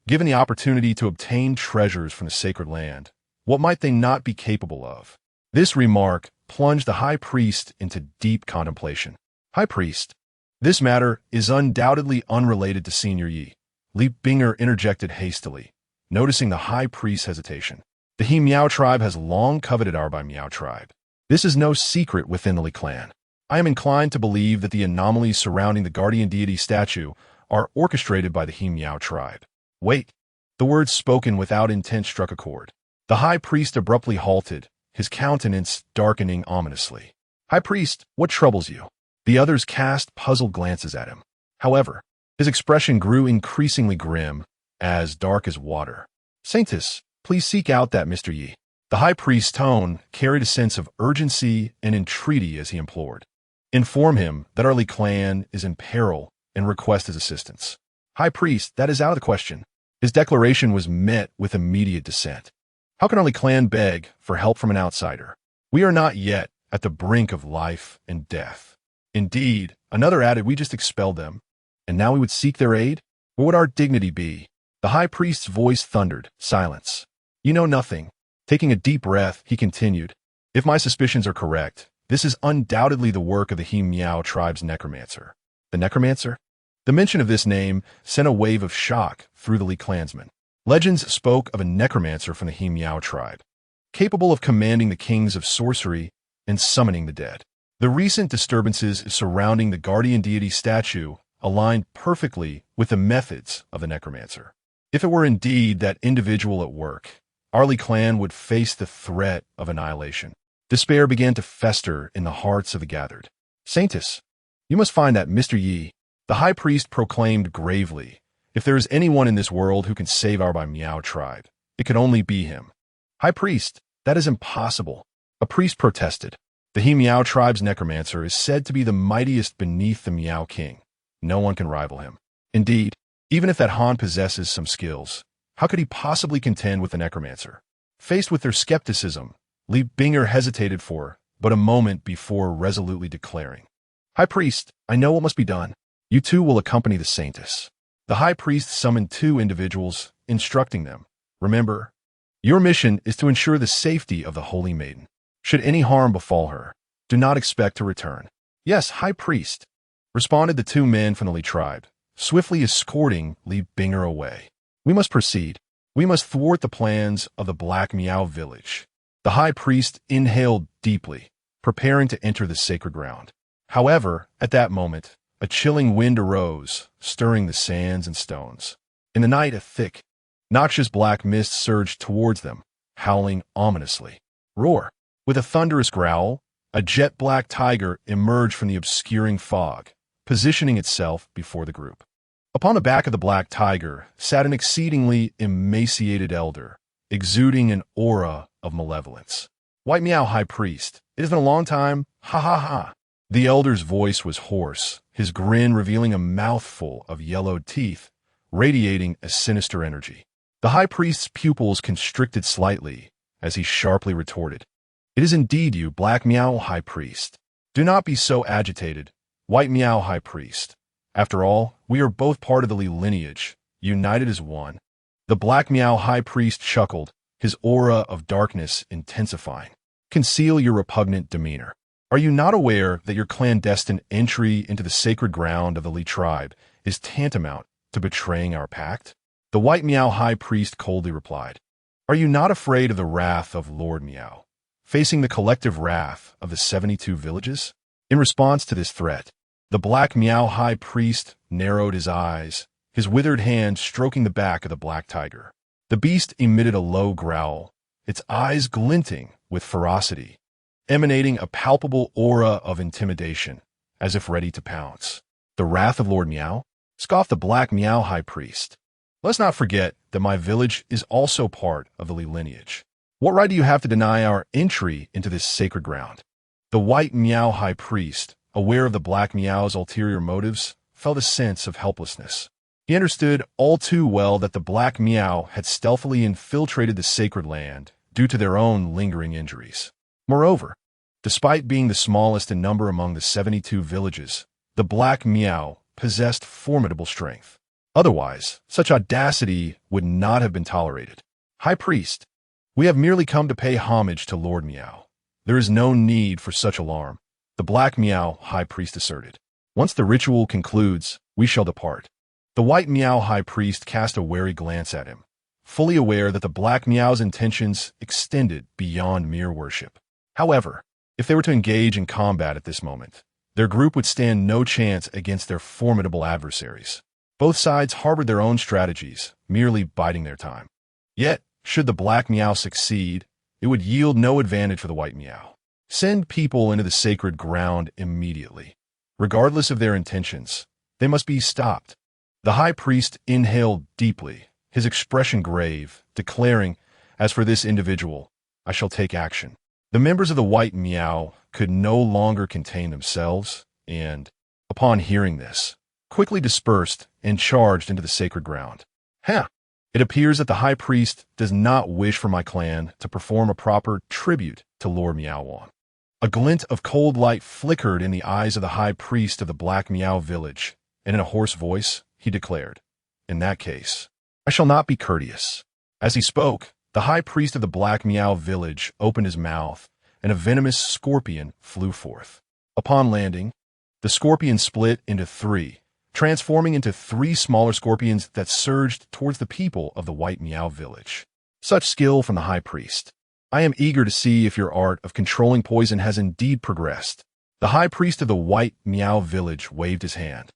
Given the opportunity to obtain treasures from the sacred land, what might they not be capable of? This remark plunged the High Priest into deep contemplation. High Priest, this matter is undoubtedly unrelated to Senior Yi. Li Binger interjected hastily, noticing the High Priest's hesitation. The He Miao tribe has long coveted our Bai Miao tribe. This is no secret within the Li clan. I am inclined to believe that the anomalies surrounding the guardian deity statue are orchestrated by the He Miao tribe. Wait. The words spoken without intent struck a chord. The High Priest abruptly halted, his countenance darkening ominously. High Priest, what troubles you? The others cast puzzled glances at him. However, his expression grew increasingly grim, as dark as water. Saintess, please seek out that Mr. Yi. The High Priest's tone carried a sense of urgency and entreaty as he implored. Inform him that our Li clan is in peril and request his assistance. High priest, that is out of the question. His declaration was met with immediate dissent. How can our clan beg for help from an outsider? We are not yet at the brink of life and death. Indeed, another added, we just expelled them, and now we would seek their aid? What would our dignity be? The high priest's voice thundered. Silence. You know nothing. Taking a deep breath, he continued. If my suspicions are correct, this is undoubtedly the work of the He Miao tribe's necromancer. The necromancer? The mention of this name sent a wave of shock through the Li clansmen. Legends spoke of a necromancer from the He Miao tribe, capable of commanding the kings of sorcery and summoning the dead. The recent disturbances surrounding the guardian deity statue aligned perfectly with the methods of the necromancer. If it were indeed that individual at work, our Li clan would face the threat of annihilation. Despair began to fester in the hearts of the gathered. Saintess, you must find that Mr. Yi, the high priest proclaimed gravely. If there is anyone in this world who can save our Miao tribe, it could only be him. High priest, that is impossible. A priest protested. The He Miao tribe's necromancer is said to be the mightiest beneath the Miao king. No one can rival him. Indeed, even if that Han possesses some skills, how could he possibly contend with the necromancer? Faced with their skepticism, Li Binger hesitated for but a moment before resolutely declaring, High priest, I know what must be done. You two will accompany the saintess. The high priest summoned two individuals, instructing them, remember, your mission is to ensure the safety of the holy maiden. Should any harm befall her, do not expect to return. Yes, high priest, responded the two men from the Li tribe, swiftly escorting Li Binger away. We must proceed. We must thwart the plans of the Black Miao village. The high priest inhaled deeply, preparing to enter the sacred ground. However, at that moment, a chilling wind arose, stirring the sands and stones. In the night, a thick, noxious black mist surged towards them, howling ominously. Roar! With a thunderous growl, a jet-black tiger emerged from the obscuring fog, positioning itself before the group. Upon the back of the black tiger sat an exceedingly emaciated elder, exuding an aura of malevolence. White Miao High Priest, it has been a long time, ha ha ha. The elder's voice was hoarse, his grin revealing a mouthful of yellowed teeth, radiating a sinister energy. The high priest's pupils constricted slightly as he sharply retorted, It is indeed you, Black Miao High Priest. Do not be so agitated, White Miao High Priest. After all, we are both part of the Li lineage, united as one. The Black Miao High Priest chuckled, his aura of darkness intensifying. Conceal your repugnant demeanor. Are you not aware that your clandestine entry into the sacred ground of the Li tribe is tantamount to betraying our pact? The White Miao High Priest coldly replied, Are you not afraid of the wrath of Lord Miao, facing the collective wrath of the 72 villages? In response to this threat, the Black Miao High Priest narrowed his eyes, his withered hand stroking the back of the black tiger. The beast emitted a low growl, its eyes glinting with ferocity, emanating a palpable aura of intimidation, as if ready to pounce. The wrath of Lord Miao? Scoffed the Black Miao High Priest. Let's not forget that my village is also part of the Li lineage. What right do you have to deny our entry into this sacred ground? The White Miao High Priest, aware of the Black Miao's ulterior motives, felt a sense of helplessness. He understood all too well that the Black Miao had stealthily infiltrated the sacred land due to their own lingering injuries. Moreover, despite being the smallest in number among the 72 villages, the Black Miao possessed formidable strength. Otherwise, such audacity would not have been tolerated. High Priest, we have merely come to pay homage to Lord Miao. There is no need for such alarm, the Black Miao High Priest asserted. Once the ritual concludes, we shall depart. The White Miao High Priest cast a wary glance at him, fully aware that the Black Miao's intentions extended beyond mere worship. However, if they were to engage in combat at this moment, their group would stand no chance against their formidable adversaries. Both sides harbored their own strategies, merely biding their time. Yet, should the Black Miao succeed, it would yield no advantage for the White Miao. Send people into the sacred ground immediately. Regardless of their intentions, they must be stopped. The High Priest inhaled deeply, his expression grave, declaring, As for this individual, I shall take action. The members of the White Miao could no longer contain themselves, and, upon hearing this, quickly dispersed and charged into the sacred ground. Huh! It appears that the high priest does not wish for my clan to perform a proper tribute to Lord Meow. A glint of cold light flickered in the eyes of the high priest of the Black Meow village, and in a hoarse voice, he declared, "In that case, I shall not be courteous." As he spoke, the high priest of the Black Meow village opened his mouth, and a venomous scorpion flew forth. Upon landing, the scorpion split into three, transforming into three smaller scorpions that surged towards the people of the White Meow village. Such skill from the high priest. I am eager to see if your art of controlling poison has indeed progressed. The high priest of the White Meow village waved his hand,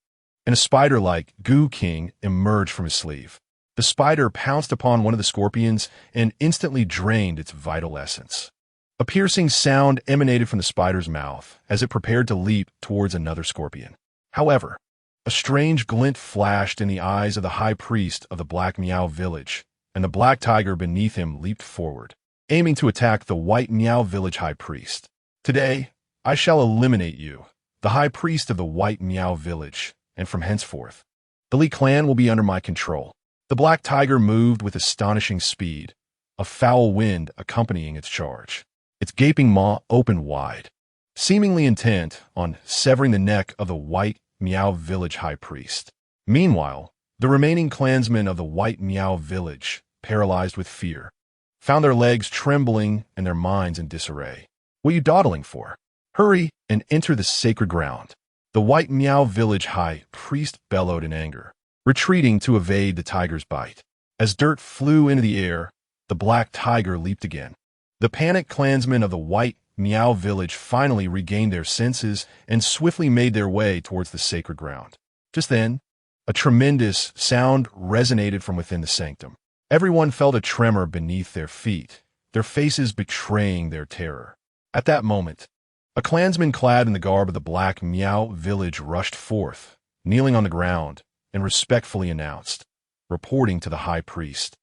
and a spider-like goo king emerged from his sleeve. The spider pounced upon one of the scorpions and instantly drained its vital essence. A piercing sound emanated from the spider's mouth as it prepared to leap towards another scorpion. However, a strange glint flashed in the eyes of the high priest of the Black Meow village, and the black tiger beneath him leaped forward, aiming to attack the White Meow village high priest. "Today, I shall eliminate you, the high priest of the White Meow village, and from henceforth, the Lee clan will be under my control." The black tiger moved with astonishing speed, a foul wind accompanying its charge. Its gaping maw opened wide, seemingly intent on severing the neck of the White Meow village high priest. Meanwhile, the remaining clansmen of the White Meow village, paralyzed with fear, found their legs trembling and their minds in disarray. "What are you dawdling for? Hurry and enter the sacred ground." The White Meow village high priest bellowed in anger, retreating to evade the tiger's bite. As dirt flew into the air, the black tiger leaped again. The panicked clansmen of the White Meow village finally regained their senses and swiftly made their way towards the sacred ground. Just then, a tremendous sound resonated from within the sanctum. Everyone felt a tremor beneath their feet, their faces betraying their terror. At that moment, a clansman clad in the garb of the Black Meow village rushed forth, kneeling on the ground, and respectfully announced, reporting to the high priest,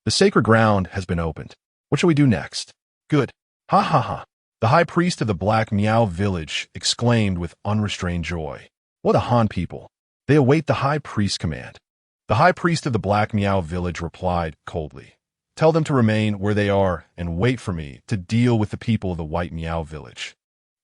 "The sacred ground has been opened. What shall we do next?" "Good. Ha ha ha." The high priest of the Black Meow village exclaimed with unrestrained joy. "What a Han people. They await the high priest's command." The high priest of the Black Meow village replied coldly, "Tell them to remain where they are and wait for me to deal with the people of the White Meow village.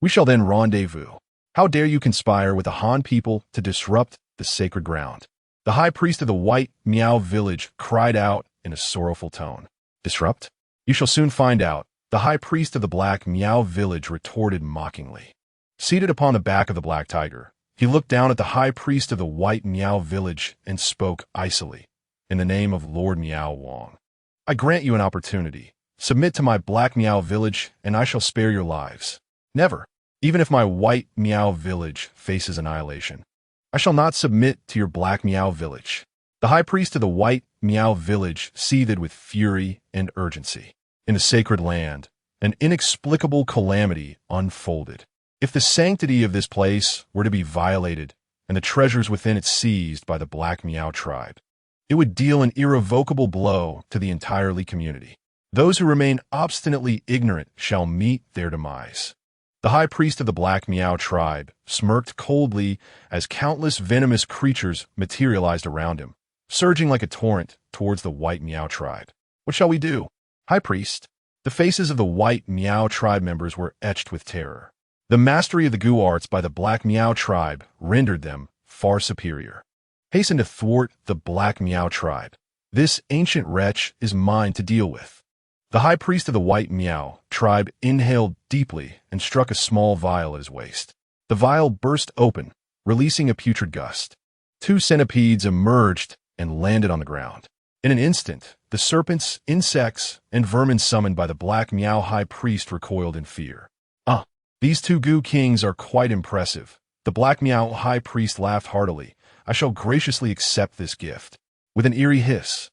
We shall then rendezvous. How dare you conspire with the Han people to disrupt the sacred ground?" The high priest of the White Meow village cried out in a sorrowful tone. "Disrupt? You shall soon find out." The high priest of the Black Meow village retorted mockingly. Seated upon the back of the black tiger, he looked down at the high priest of the White Meow village and spoke icily, "In the name of Lord Meow Wong, I grant you an opportunity. Submit to my Black Meow village, and I shall spare your lives. Never, even if my White Meow village faces annihilation, I shall not submit to your Black Meow village." The high priest of the White Meow village seethed with fury and urgency. In the sacred land, an inexplicable calamity unfolded. If the sanctity of this place were to be violated and the treasures within it seized by the Black Meow tribe, it would deal an irrevocable blow to the entire Lee community. Those who remain obstinately ignorant shall meet their demise. The high priest of the Black Meow tribe smirked coldly as countless venomous creatures materialized around him, surging like a torrent towards the White Meow tribe. "What shall we do, High Priest?" The faces of the White Meow tribe members were etched with terror. The mastery of the goo arts by the Black Meow tribe rendered them far superior. "Hasten to thwart the Black Meow tribe. This ancient wretch is mine to deal with." The high priest of the White Meow tribe inhaled deeply and struck a small vial at his waist. The vial burst open, releasing a putrid gust. Two centipedes emerged and landed on the ground. In an instant, the serpents, insects, and vermin summoned by the Black Meow high priest recoiled in fear. These two goo kings are quite impressive." The Black Meow high priest laughed heartily. "I shall graciously accept this gift." With an eerie hiss,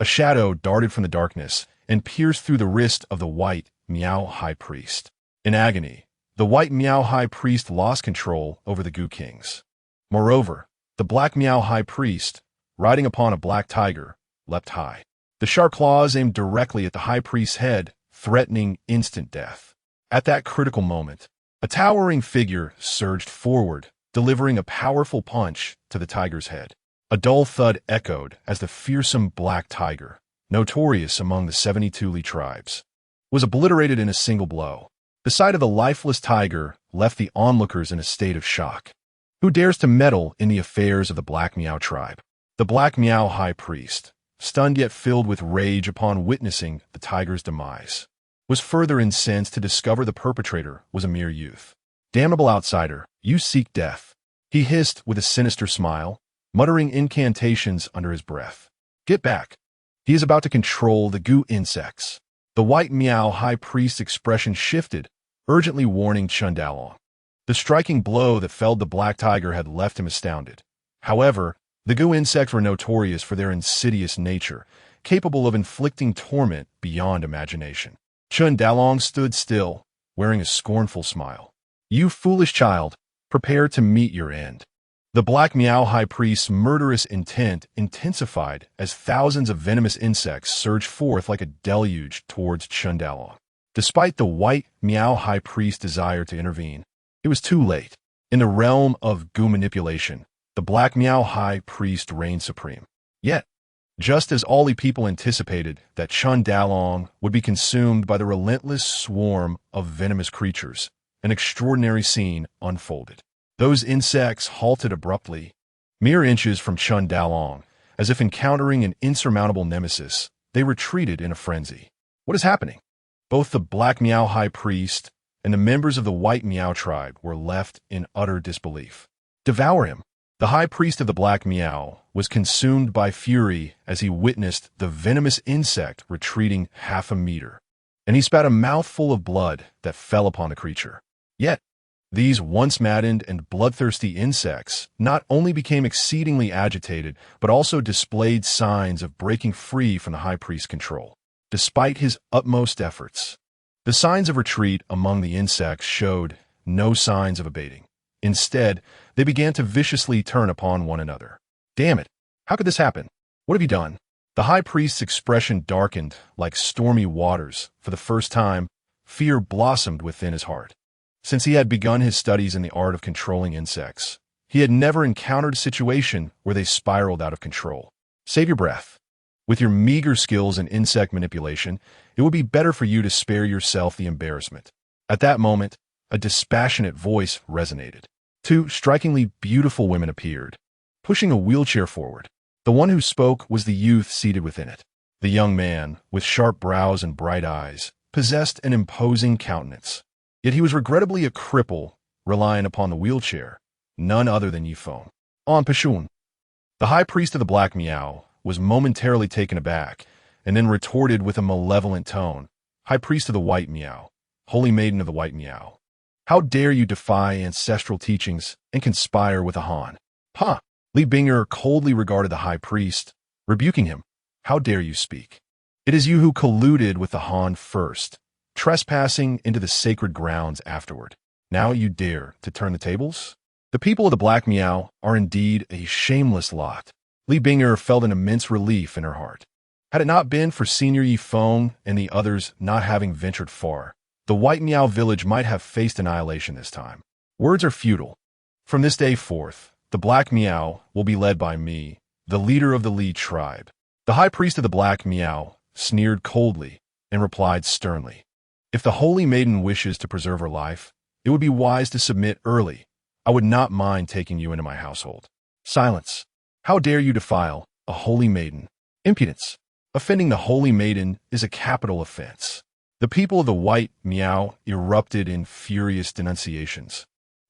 a shadow darted from the darkness and pierced through the wrist of the White Meow high priest. In agony, the White Meow high priest lost control over the goo kings. Moreover, the Black Meow high priest, riding upon a black tiger, leapt high. The sharp claws aimed directly at the high priest's head, threatening instant death. At that critical moment, a towering figure surged forward, delivering a powerful punch to the tiger's head. A dull thud echoed as the fearsome black tiger, notorious among the 72 Li tribes, was obliterated in a single blow. The sight of the lifeless tiger left the onlookers in a state of shock. Who dares to meddle in the affairs of the Black Miao tribe? The Black Miao high priest, stunned yet filled with rage upon witnessing the tiger's demise, was further incensed to discover the perpetrator was a mere youth. Damnable outsider, you seek death, he hissed with a sinister smile, muttering incantations under his breath. Get back. He is about to control the goo insects. The white Miao high priest's expression shifted, urgently warning Chun Dalong. The striking blow that felled the black tiger had left him astounded. However, the goo insects were notorious for their insidious nature, capable of inflicting torment beyond imagination. Chun Dalong stood still, wearing a scornful smile. You foolish child, prepare to meet your end. The Black Miao high priest's murderous intent intensified as thousands of venomous insects surged forth like a deluge towards Chun Dalong. Despite the white Miao high priest's desire to intervene, it was too late. In the realm of goo manipulation, the Black Miao high priest reigned supreme. Yet, just as all the people anticipated that Chun Dalong would be consumed by the relentless swarm of venomous creatures, an extraordinary scene unfolded. Those insects halted abruptly, mere inches from Chun Dalong. As if encountering an insurmountable nemesis, they retreated in a frenzy. What is happening? Both the Black Miao high priest and the members of the White Miao tribe were left in utter disbelief. Devour him! The high priest of the Black Miao was consumed by fury as he witnessed the venomous insect retreating half a meter, and he spat a mouthful of blood that fell upon the creature. Yet, these once maddened and bloodthirsty insects not only became exceedingly agitated, but also displayed signs of breaking free from the high priest's control. Despite his utmost efforts, the signs of retreat among the insects showed no signs of abating. Instead, they began to viciously turn upon one another. Damn it! How could this happen? What have you done? The high priest's expression darkened like stormy waters. For the first time, fear blossomed within his heart. Since he had begun his studies in the art of controlling insects, he had never encountered a situation where they spiraled out of control. Save your breath. With your meager skills in insect manipulation, it would be better for you to spare yourself the embarrassment. At that moment, a dispassionate voice resonated. Two strikingly beautiful women appeared, pushing a wheelchair forward. The one who spoke was the youth seated within it. The young man, with sharp brows and bright eyes, possessed an imposing countenance. Yet he was regrettably a cripple, relying upon the wheelchair, none other than Yifeng. On Pashun. The high priest of the Black Miao was momentarily taken aback, and then retorted with a malevolent tone. High priest of the White Miao, holy maiden of the White Miao, how dare you defy ancestral teachings and conspire with a Han? Ha! Li Binger coldly regarded the high priest, rebuking him. How dare you speak? It is you who colluded with the Han first, trespassing into the sacred grounds afterward. Now you dare to turn the tables? The people of the Black Miao are indeed a shameless lot. Li Binger felt an immense relief in her heart. Had it not been for Senior Yifeng and the others not having ventured far, the White Miao village might have faced annihilation this time. Words are futile. From this day forth, the Black Miao will be led by me, the leader of the Li tribe. The high priest of the Black Miao sneered coldly and replied sternly. If the holy maiden wishes to preserve her life, it would be wise to submit early. I would not mind taking you into my household. Silence. How dare you defile a holy maiden? Impudence. Offending the holy maiden is a capital offense. The people of the White Miao erupted in furious denunciations,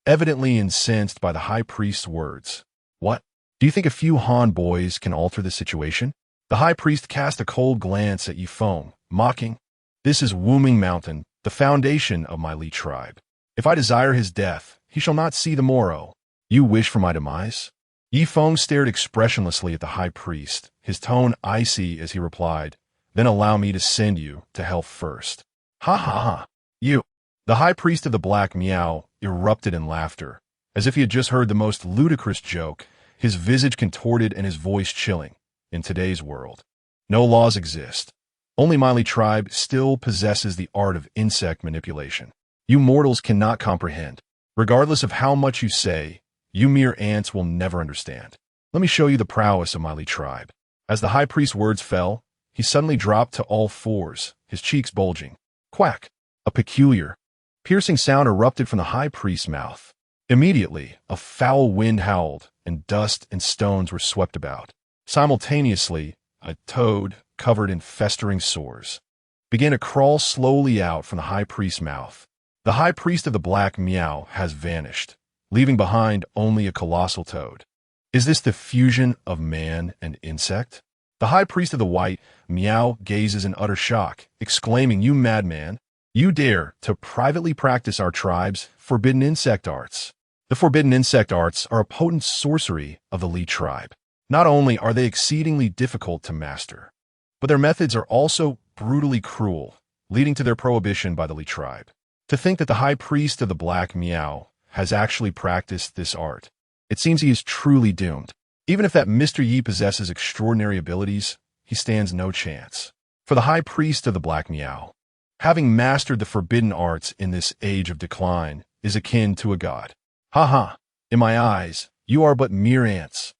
evidently incensed by the high priest's words. What? Do you think a few Han boys can alter the situation? The high priest cast a cold glance at Yifeng, mocking. This is Wuming Mountain, the foundation of my Li tribe. If I desire his death, he shall not see the morrow. You wish for my demise? Yifeng stared expressionlessly at the high priest, his tone icy as he replied, Then allow me to send you to hell first. Ha ha ha. You. The high priest of the Black Miao erupted in laughter, as if he had just heard the most ludicrous joke, his visage contorted and his voice chilling. In today's world, no laws exist. Only my Li tribe still possesses the art of insect manipulation. You mortals cannot comprehend. Regardless of how much you say, You mere ants will never understand. Let me show you the prowess of my Lee tribe. As the high priest's words fell, he suddenly dropped to all fours, his cheeks bulging. Quack! A peculiar, piercing sound erupted from the high priest's mouth. Immediately, a foul wind howled, and dust and stones were swept about. Simultaneously, a toad, covered in festering sores, began to crawl slowly out from the high priest's mouth. The high priest of the black meow has vanished, leaving behind only a colossal toad. Is this the fusion of man and insect? The high priest of the white meow gazes in utter shock, exclaiming, "You madman! You dare to privately practice our tribe's forbidden insect arts." The forbidden insect arts are a potent sorcery of the Lee tribe. Not only are they exceedingly difficult to master, but their methods are also brutally cruel, leading to their prohibition by the Lee tribe. To think that the high priest of the black meow has actually practiced this art, it seems he is truly doomed. Even if that Mr. Yi possesses extraordinary abilities, he stands no chance. For the high priest of the black meow, having mastered the forbidden arts in this age of decline, is akin to a god. Ha ha! In my eyes, you are but mere ants.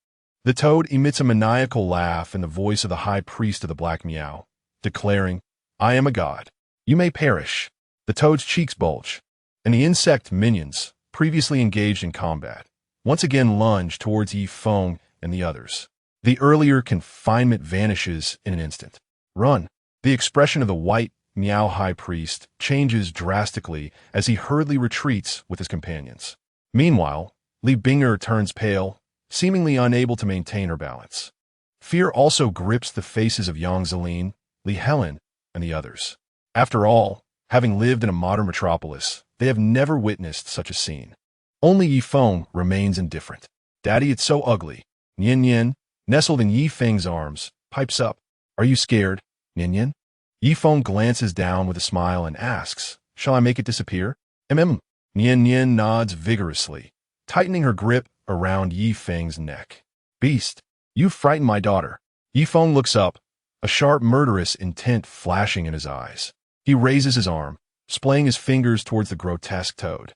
The toad emits a maniacal laugh in the voice of the high priest of the black meow, declaring, "I am a god. You may perish." The toad's cheeks bulge, and the insect minions, previously engaged in combat, once again lunge towards Yi Feng and the others. The earlier confinement vanishes in an instant. Run! The expression of the white meow high priest changes drastically as he hurriedly retreats with his companions. Meanwhile, Li Binger turns pale, seemingly unable to maintain her balance. Fear also grips the faces of Yang Zeline, Li Helen, and the others. After all, having lived in a modern metropolis, they have never witnessed such a scene. Only Yi Feng remains indifferent. "Daddy, it's so ugly." Nian Nian, nestled in Yi Feng's arms, pipes up, "Are you scared, Nian Nian?" Yi Feng glances down with a smile and asks, "Shall I make it disappear?" Nian Nian nods vigorously, tightening her grip around Yi Feng's neck. "Beast, you frightened my daughter." Yi Feng looks up, a sharp murderous intent flashing in his eyes. He raises his arm, splaying his fingers towards the grotesque toad.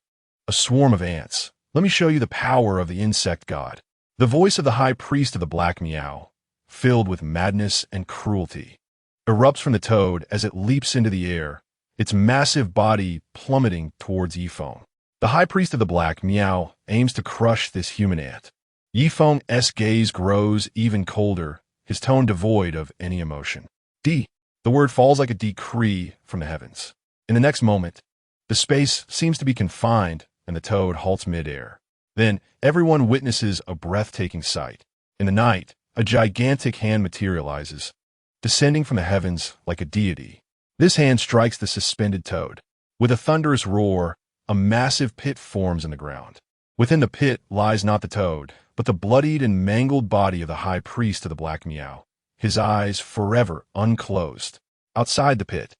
"A swarm of ants. Let me show you the power of the insect god." The voice of the high priest of the black meow, filled with madness and cruelty, erupts from the toad as it leaps into the air, its massive body plummeting towards Yi Feng. The high priest of the black meow aims to crush this human ant. Yi Feng's gaze grows even colder, his tone devoid of any emotion. The word falls like a decree from the heavens. In the next moment, the space seems to be confined and the toad halts midair. Then, everyone witnesses a breathtaking sight. In the night, a gigantic hand materializes, descending from the heavens like a deity. This hand strikes the suspended toad. With a thunderous roar, a massive pit forms in the ground. Within the pit lies not the toad, but the bloodied and mangled body of the high priest of the black meow, his eyes forever unclosed. Outside the pit,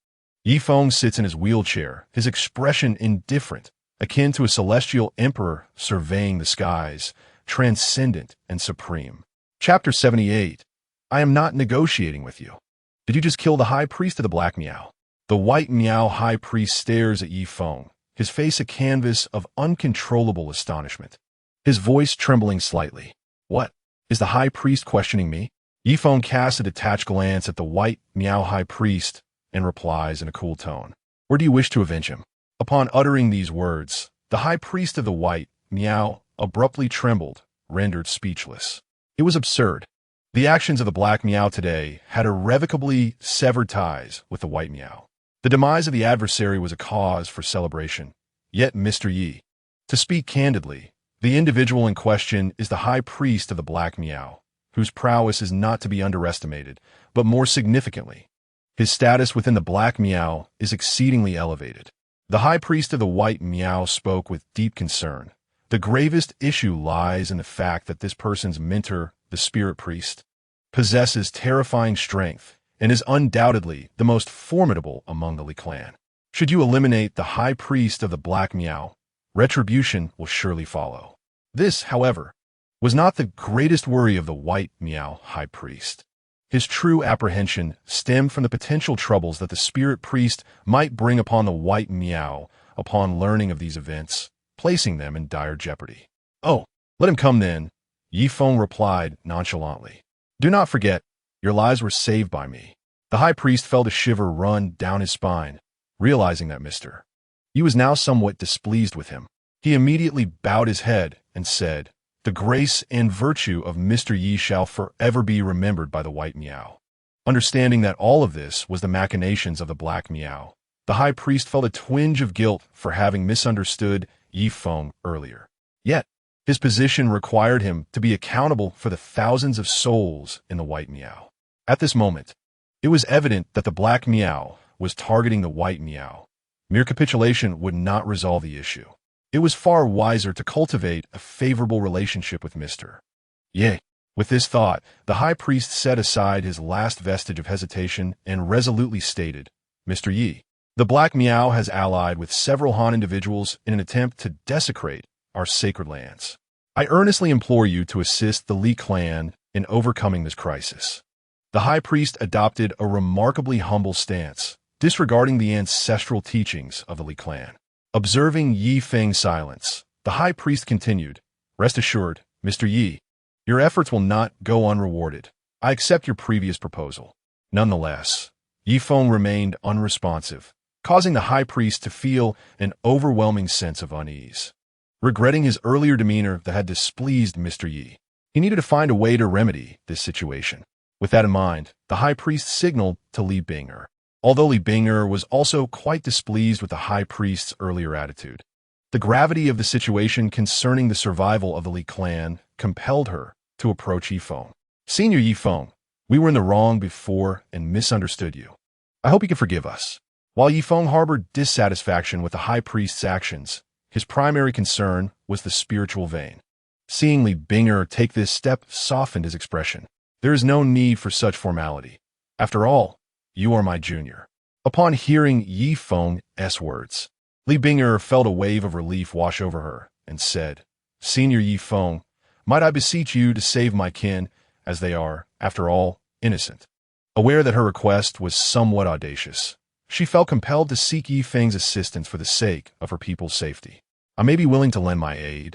Yi Feng sits in his wheelchair, his expression indifferent, akin to a celestial emperor surveying the skies, transcendent and supreme. Chapter 78. I am not negotiating with you. Did you just kill the high priest of the black meow? The white meow high priest stares at Yi Feng, his face a canvas of uncontrollable astonishment, his voice trembling slightly. "What? Is the high priest questioning me?" Yi Feng casts a detached glance at the white meow high priest and replies in a cool tone, "Or do you wish to avenge him?" Upon uttering these words, the high priest of the white meow abruptly trembled, rendered speechless. It was absurd. The actions of the black meow today had irrevocably severed ties with the white meow. The demise of the adversary was a cause for celebration. Yet Mr. Yi, to speak candidly, the individual in question is the high priest of the black meow, whose prowess is not to be underestimated, but more significantly, his status within the black meow is exceedingly elevated. The high priest of the white meow spoke with deep concern. The gravest issue lies in the fact that this person's mentor, the spirit priest, possesses terrifying strength and is undoubtedly the most formidable among the Li clan. Should you eliminate the high priest of the black meow, retribution will surely follow. This, however, was not the greatest worry of the white meow high priest. His true apprehension stemmed from the potential troubles that the spirit priest might bring upon the white meow upon learning of these events, placing them in dire jeopardy. "Oh, Let him come then, Yi Feng replied nonchalantly. Do not forget, your lives were saved by me. The high priest felt a shiver run down his spine, realizing that Mr. Yi was now somewhat displeased with him. He immediately bowed his head and said, The grace and virtue of Mr. Yi shall forever be remembered by the white Miao. Understanding that all of this was the machinations of the black Miao, the high priest felt a twinge of guilt for having misunderstood Yi Feng earlier. Yet, his position required him to be accountable for the thousands of souls in the white Miao. At this moment, it was evident that the black Miao was targeting the white Miao. Mere capitulation would not resolve the issue. It was far wiser to cultivate a favorable relationship with Mr. Yi. With this thought, the high priest set aside his last vestige of hesitation and resolutely stated, Mr. Yi, the Black Miao has allied with several Han individuals in an attempt to desecrate our sacred lands. I earnestly implore you to assist the Li clan in overcoming this crisis. The high priest adopted a remarkably humble stance, disregarding the ancestral teachings of the Li clan. Observing Yi Feng's silence, the high priest continued, Rest assured, Mr. Yi, your efforts will not go unrewarded. I accept your previous proposal. Nonetheless, Yi Feng remained unresponsive, causing the high priest to feel an overwhelming sense of unease. Regretting his earlier demeanor that had displeased Mr. Yi, he needed to find a way to remedy this situation. With that in mind, the high priest signaled to Li Bing'er. Although Li Bing'er was also quite displeased with the high priest's earlier attitude, the gravity of the situation concerning the survival of the Li clan compelled her to approach Yi Feng. Senior Yi Feng, we were in the wrong before and misunderstood you. I hope you can forgive us. While Yi Feng harbored dissatisfaction with the high priest's actions, his primary concern was the spiritual vein. Seeing Li Bing'er take this step softened his expression. There is no need for such formality. After all, you are my junior. Upon hearing Yi Feng's words, Li Bing'er felt a wave of relief wash over her and said, Senior Yi Feng, might I beseech you to save my kin, as they are, after all, innocent. Aware that her request was somewhat audacious, she felt compelled to seek Yi Feng's assistance for the sake of her people's safety. I may be willing to lend my aid,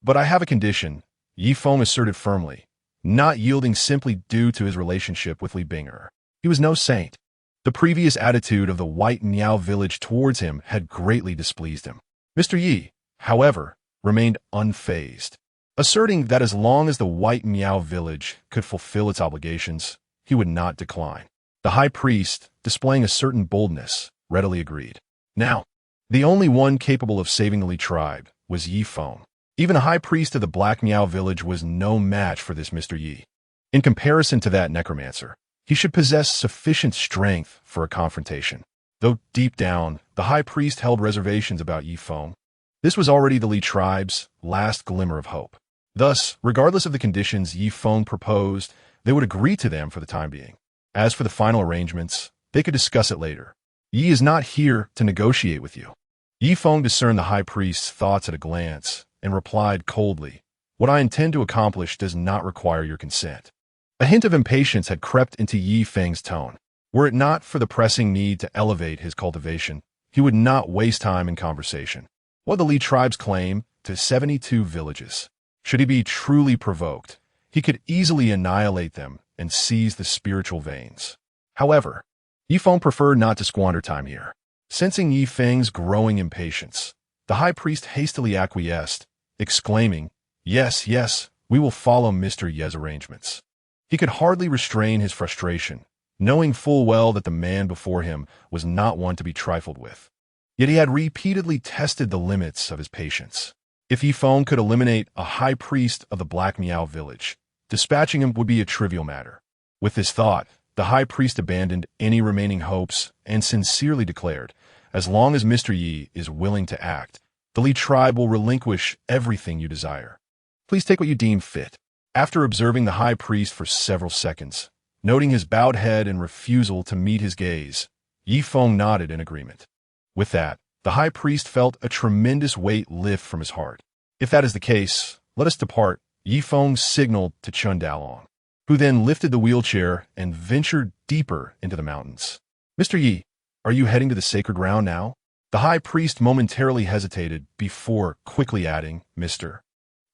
but I have a condition, Yi Feng asserted firmly, not yielding simply due to his relationship with Li Bing'er. He was no saint. The previous attitude of the White Miao village towards him had greatly displeased him. Mr. Yi, however, remained unfazed, asserting that as long as the White Miao village could fulfill its obligations, he would not decline. The high priest, displaying a certain boldness, readily agreed. Now, the only one capable of saving the Li tribe was Yi Feng. Even a high priest of the Black Miao village was no match for this Mr. Yi. In comparison to that necromancer, he should possess sufficient strength for a confrontation. Though deep down, the high priest held reservations about Yi Feng. This was already the Li tribe's last glimmer of hope. Thus, regardless of the conditions Yi Feng proposed, they would agree to them for the time being. As for the final arrangements, they could discuss it later. Yi is not here to negotiate with you. Yi Feng discerned the high priest's thoughts at a glance and replied coldly, What I intend to accomplish does not require your consent. A hint of impatience had crept into Yi Feng's tone. Were it not for the pressing need to elevate his cultivation, he would not waste time in conversation. What the Li tribe's claim to 72 villages? Should he be truly provoked, he could easily annihilate them and seize the spiritual veins. However, Yi Feng preferred not to squander time here. Sensing Yi Feng's growing impatience, the high priest hastily acquiesced, exclaiming, Yes, yes, we will follow Mr. Ye's arrangements. He could hardly restrain his frustration, knowing full well that the man before him was not one to be trifled with. Yet he had repeatedly tested the limits of his patience. If Yi Feng could eliminate a high priest of the Black Miao village, dispatching him would be a trivial matter. With this thought, the high priest abandoned any remaining hopes and sincerely declared, As long as Mr. Yi is willing to act, the Li tribe will relinquish everything you desire. Please take what you deem fit. After observing the high priest for several seconds, noting his bowed head and refusal to meet his gaze, Yi Feng nodded in agreement. With that, the high priest felt a tremendous weight lift from his heart. If that is the case, let us depart, Yi Feng signaled to Chun Dalong, who then lifted the wheelchair and ventured deeper into the mountains. Mr. Yi, are you heading to the sacred ground now? The high priest momentarily hesitated before quickly adding, Mr.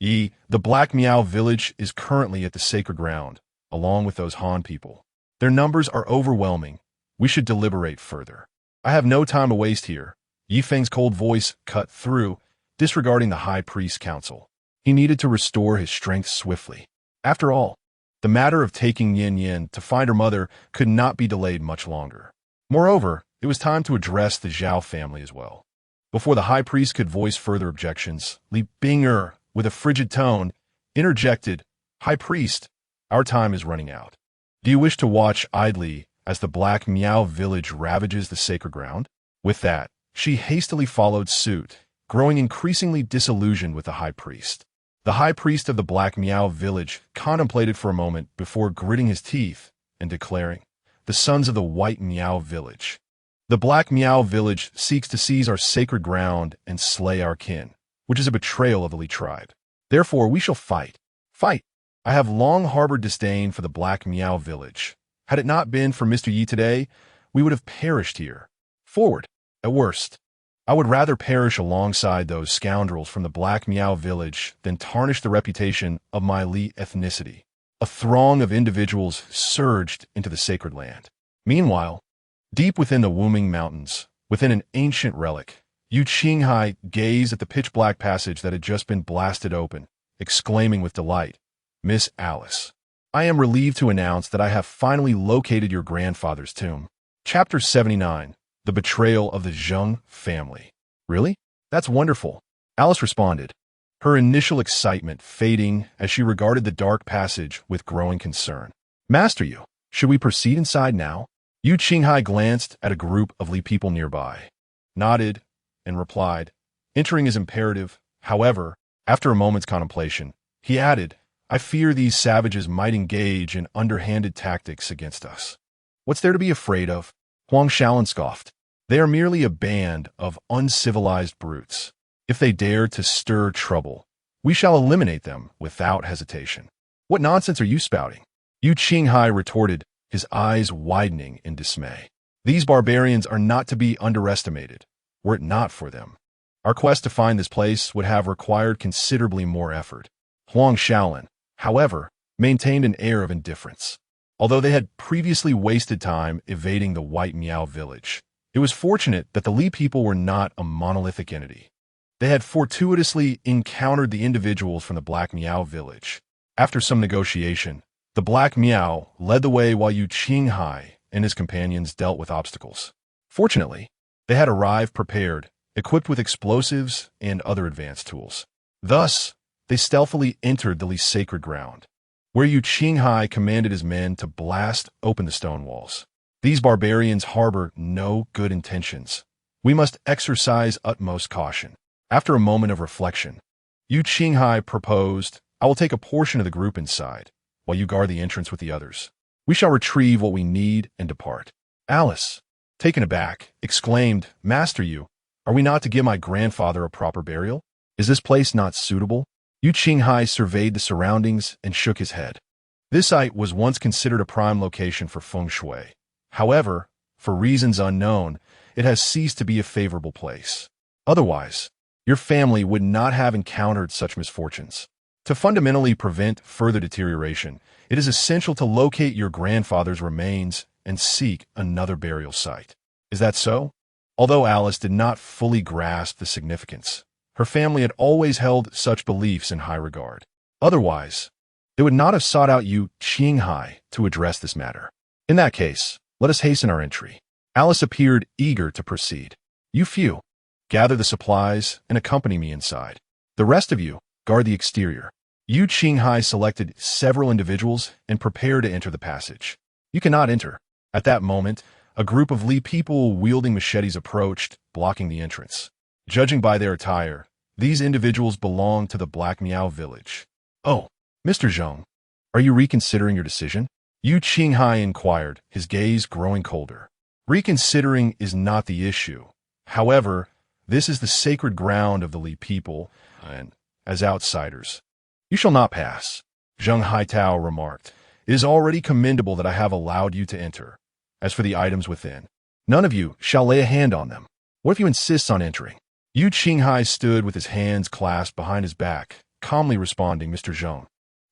The Black Miao village is currently at the sacred ground, along with those Han people. Their numbers are overwhelming. We should deliberate further. I have no time to waste here. Yi Feng's cold voice cut through, disregarding the high priest's counsel. He needed to restore his strength swiftly. After all, the matter of taking Yin Yin to find her mother could not be delayed much longer. Moreover, it was time to address the Zhao family as well. Before the high priest could voice further objections, Li Bing'er, with a frigid tone, interjected, "High priest, our time is running out. Do you wish to watch idly as the Black Miao village ravages the sacred ground?" With that, she hastily followed suit, growing increasingly disillusioned with the high priest. The high priest of the Black Miao village contemplated for a moment before gritting his teeth and declaring, "The sons of the White Miao village. The Black Miao village seeks to seize our sacred ground and slay our kin, which is a betrayal of the Li tribe. Therefore, we shall fight. Fight! I have long harbored disdain for the Black Miao village. Had it not been for Mr. Yi today, we would have perished here. Forward! At worst, I would rather perish alongside those scoundrels from the Black Miao village than tarnish the reputation of my Li ethnicity." A throng of individuals surged into the sacred land. Meanwhile, deep within the Wuming Mountains, within an ancient relic, Yu Qinghai gazed at the pitch-black passage that had just been blasted open, exclaiming with delight, "Miss Alice, I am relieved to announce that I have finally located your grandfather's tomb." Chapter 79. The Betrayal of the Zheng Family. "Really? That's wonderful," Alice responded, her initial excitement fading as she regarded the dark passage with growing concern. "Master Yu, should we proceed inside now?" Yu Qinghai glanced at a group of Li people nearby, nodded, and replied, entering his imperative. However, after a moment's contemplation, he added, "I fear these savages might engage in underhanded tactics against us." "What's there to be afraid of?" Huang Shaolin scoffed. "They are merely a band of uncivilized brutes. If they dare to stir trouble, we shall eliminate them without hesitation." "What nonsense are you spouting?" Yu Qinghai retorted, his eyes widening in dismay. "These barbarians are not to be underestimated. Were it not for them, our quest to find this place would have required considerably more effort." Huang Shaolin, however, maintained an air of indifference. Although they had previously wasted time evading the White Miao village, it was fortunate that the Li people were not a monolithic entity. They had fortuitously encountered the individuals from the Black Miao village. After some negotiation, the Black Miao led the way while Yu Qinghai and his companions dealt with obstacles. Fortunately, they had arrived prepared, equipped with explosives and other advanced tools. Thus, they stealthily entered the Li's sacred ground, where Yu Qinghai commanded his men to blast open the stone walls. "These barbarians harbor no good intentions. We must exercise utmost caution." After a moment of reflection, Yu Qinghai proposed, "I will take a portion of the group inside, while you guard the entrance with the others. We shall retrieve what we need and depart." Alice, taken aback, exclaimed, "Master Yu, are we not to give my grandfather a proper burial? Is this place not suitable?" Yu Qinghai surveyed the surroundings and shook his head. This site was once considered a prime location for feng shui. However, for reasons unknown, it has ceased to be a favorable place. Otherwise, your family would not have encountered such misfortunes. To fundamentally prevent further deterioration, it is essential to locate your grandfather's remains and seek another burial site. Is that so? Although Alice did not fully grasp the significance, her family had always held such beliefs in high regard. Otherwise, they would not have sought out Yu Qinghai to address this matter. In that case, let us hasten our entry. Alice appeared eager to proceed. "You few, gather the supplies and accompany me inside. The rest of you, guard the exterior." Yu Qinghai selected several individuals and prepared to enter the passage. "You cannot enter." At that moment, a group of Li people wielding machetes approached, blocking the entrance. Judging by their attire, these individuals belonged to the Black Miao village. "Oh, Mr. Zheng, are you reconsidering your decision?" Yu Qinghai inquired, his gaze growing colder. "Reconsidering is not the issue. However, this is the sacred ground of the Li people, and, as outsiders, you shall not pass." Zheng Haitao remarked, "It is already commendable that I have allowed you to enter. As for the items within, none of you shall lay a hand on them. What if you insist on entering?" Yu Qinghai stood with his hands clasped behind his back, calmly responding, Mr. Zhang.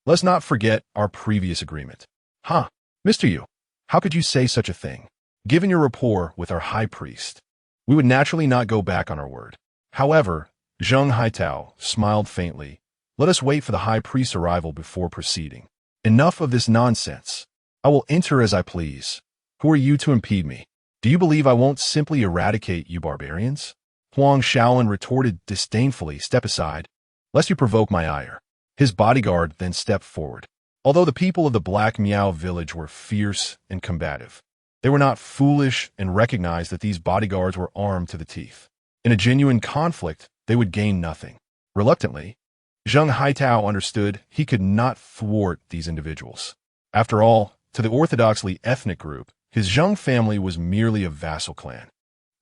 Let's not forget our previous agreement. Huh, Mr. Yu, how could you say such a thing? Given your rapport with our high priest, we would naturally not go back on our word. However, Zheng Haitao smiled faintly. Let us wait for the high priest's arrival before proceeding. Enough of this nonsense. I will enter as I please. Who are you to impede me? Do you believe I won't simply eradicate you barbarians? Huang Shaolin retorted disdainfully, step aside, lest you provoke my ire. His bodyguard then stepped forward. Although the people of the Black Miao village were fierce and combative, they were not foolish and recognized that these bodyguards were armed to the teeth. In a genuine conflict, they would gain nothing. Reluctantly, Zheng Haitao understood he could not thwart these individuals. After all, to the orthodoxly ethnic group, his Zheng family was merely a vassal clan.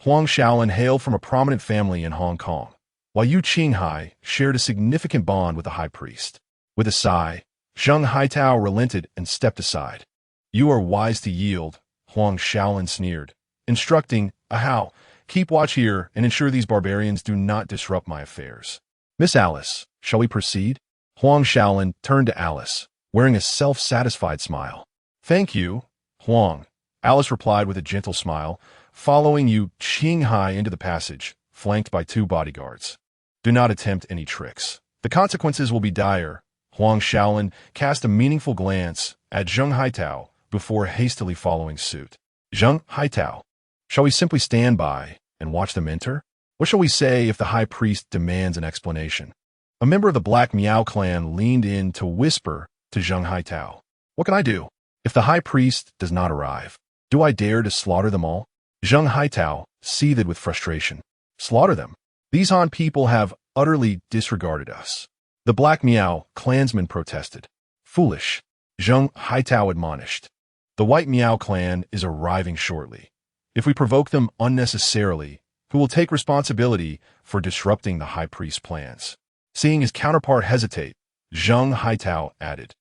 Huang Shaolin hailed from a prominent family in Hong Kong, while Yu Qinghai shared a significant bond with the high priest. With a sigh, Zheng Haitao relented and stepped aside. You are wise to yield, Huang Shaolin sneered, instructing, Ahau, keep watch here and ensure these barbarians do not disrupt my affairs. Miss Alice, shall we proceed? Huang Shaolin turned to Alice, wearing a self-satisfied smile. Thank you, Huang, Alice replied with a gentle smile, following Yu Qinghai into the passage, flanked by 2 bodyguards. Do not attempt any tricks. The consequences will be dire. Huang Shaolin cast a meaningful glance at Zheng Haitao before hastily following suit. Zheng Haitao, shall we simply stand by and watch them enter? What shall we say if the high priest demands an explanation? A member of the Black Miao clan leaned in to whisper to Zheng Haitao. What can I do? If the high priest does not arrive, do I dare to slaughter them all? Zheng Haitao seethed with frustration. Slaughter them? These Han people have utterly disregarded us. The Black Miao clansmen protested. Foolish, Zheng Haitao admonished. The White Miao clan is arriving shortly. If we provoke them unnecessarily, who will take responsibility for disrupting the high priest's plans? Seeing his counterpart hesitate, Zheng Haitao added,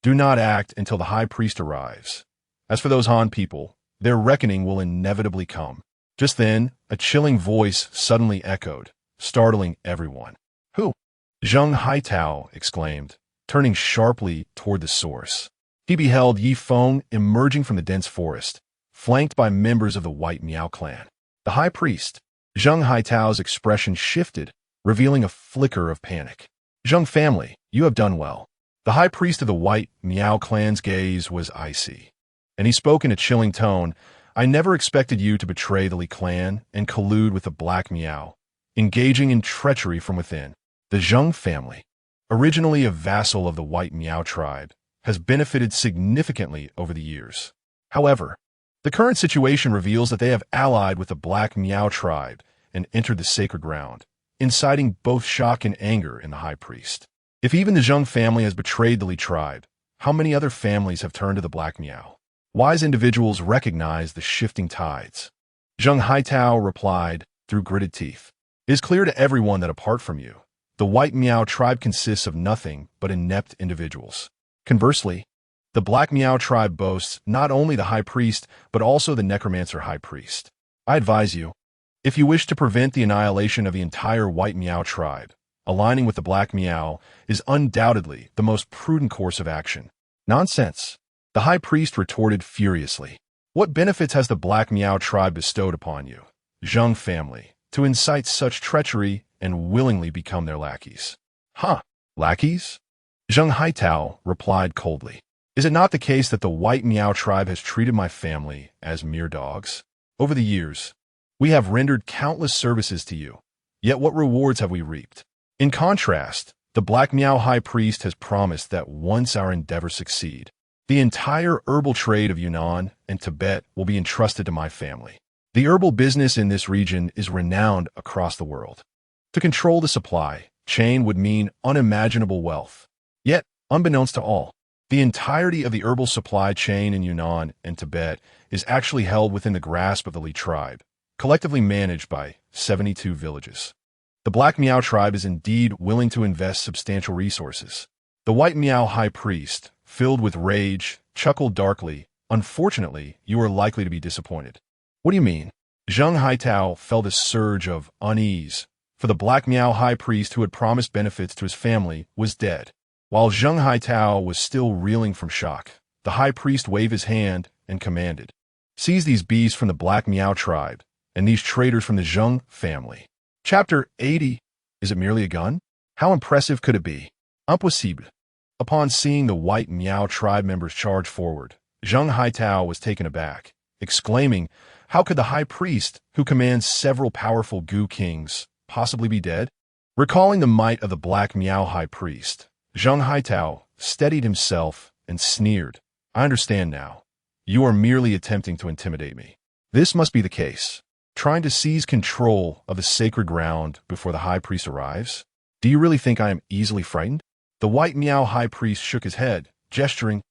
Do not act until the high priest arrives. As for those Han people, their reckoning will inevitably come. Just then, a chilling voice suddenly echoed, startling everyone. Who? Zheng Haitao exclaimed, turning sharply toward the source. He beheld Yi Feng emerging from the dense forest, flanked by members of the White Miao clan. The high priest. Zheng Haitao's expression shifted, revealing a flicker of panic. Zheng family, you have done well. The high priest of the White Miao clan's gaze was icy, and he spoke in a chilling tone. I never expected you to betray the Li clan and collude with the Black Miao, engaging in treachery from within. The Zheng family, originally a vassal of the White Miao tribe, has benefited significantly over the years. However, the current situation reveals that they have allied with the Black Miao tribe and entered the sacred ground, inciting both shock and anger in the high priest. If even the Zheng family has betrayed the Li tribe, how many other families have turned to the Black Miao? Wise individuals recognize the shifting tides. Zheng Haitao replied through gritted teeth. It is clear to everyone that apart from you, the White Miao tribe consists of nothing but inept individuals. Conversely, the Black Miao tribe boasts not only the high priest, but also the necromancer high priest. I advise you, if you wish to prevent the annihilation of the entire White Miao tribe, aligning with the Black Miao is undoubtedly the most prudent course of action. Nonsense, the high priest retorted furiously. What benefits has the Black Miao tribe bestowed upon you, Zheng family, to incite such treachery and willingly become their lackeys? Huh, lackeys? Zheng Haitao replied coldly. Is it not the case that the White Miao tribe has treated my family as mere dogs? Over the years, we have rendered countless services to you, yet what rewards have we reaped? In contrast, the Black Miao high priest has promised that once our endeavors succeed, the entire herbal trade of Yunnan and Tibet will be entrusted to my family. The herbal business in this region is renowned across the world. To control the supply chain would mean unimaginable wealth. Yet, unbeknownst to all, the entirety of the herbal supply chain in Yunnan and Tibet is actually held within the grasp of the Li tribe, collectively managed by 72 villages. The Black Miao tribe is indeed willing to invest substantial resources. The White Miao high priest, filled with rage, chuckled darkly. Unfortunately, you are likely to be disappointed. What do you mean? Zheng Haitao felt a surge of unease, for the Black Miao high priest who had promised benefits to his family was dead. While Zheng Haitao was still reeling from shock, the high priest waved his hand and commanded, "Seize these beasts from the Black Miao tribe and these traitors from the Zheng family." Chapter 80. Is it merely a gun? How impressive could it be? Impossible. Upon seeing the White Miao tribe members charge forward, Zheng Haitao was taken aback, exclaiming, "How could the high priest, who commands several powerful Gu kings, possibly be dead?" Recalling the might of the Black Miao high priest, Zheng Haitao steadied himself and sneered, "I understand now. You are merely attempting to intimidate me. This must be the case. Trying to seize control of the sacred ground before the high priest arrives? Do you really think I am easily frightened?" The White Miao high priest shook his head, gesturing,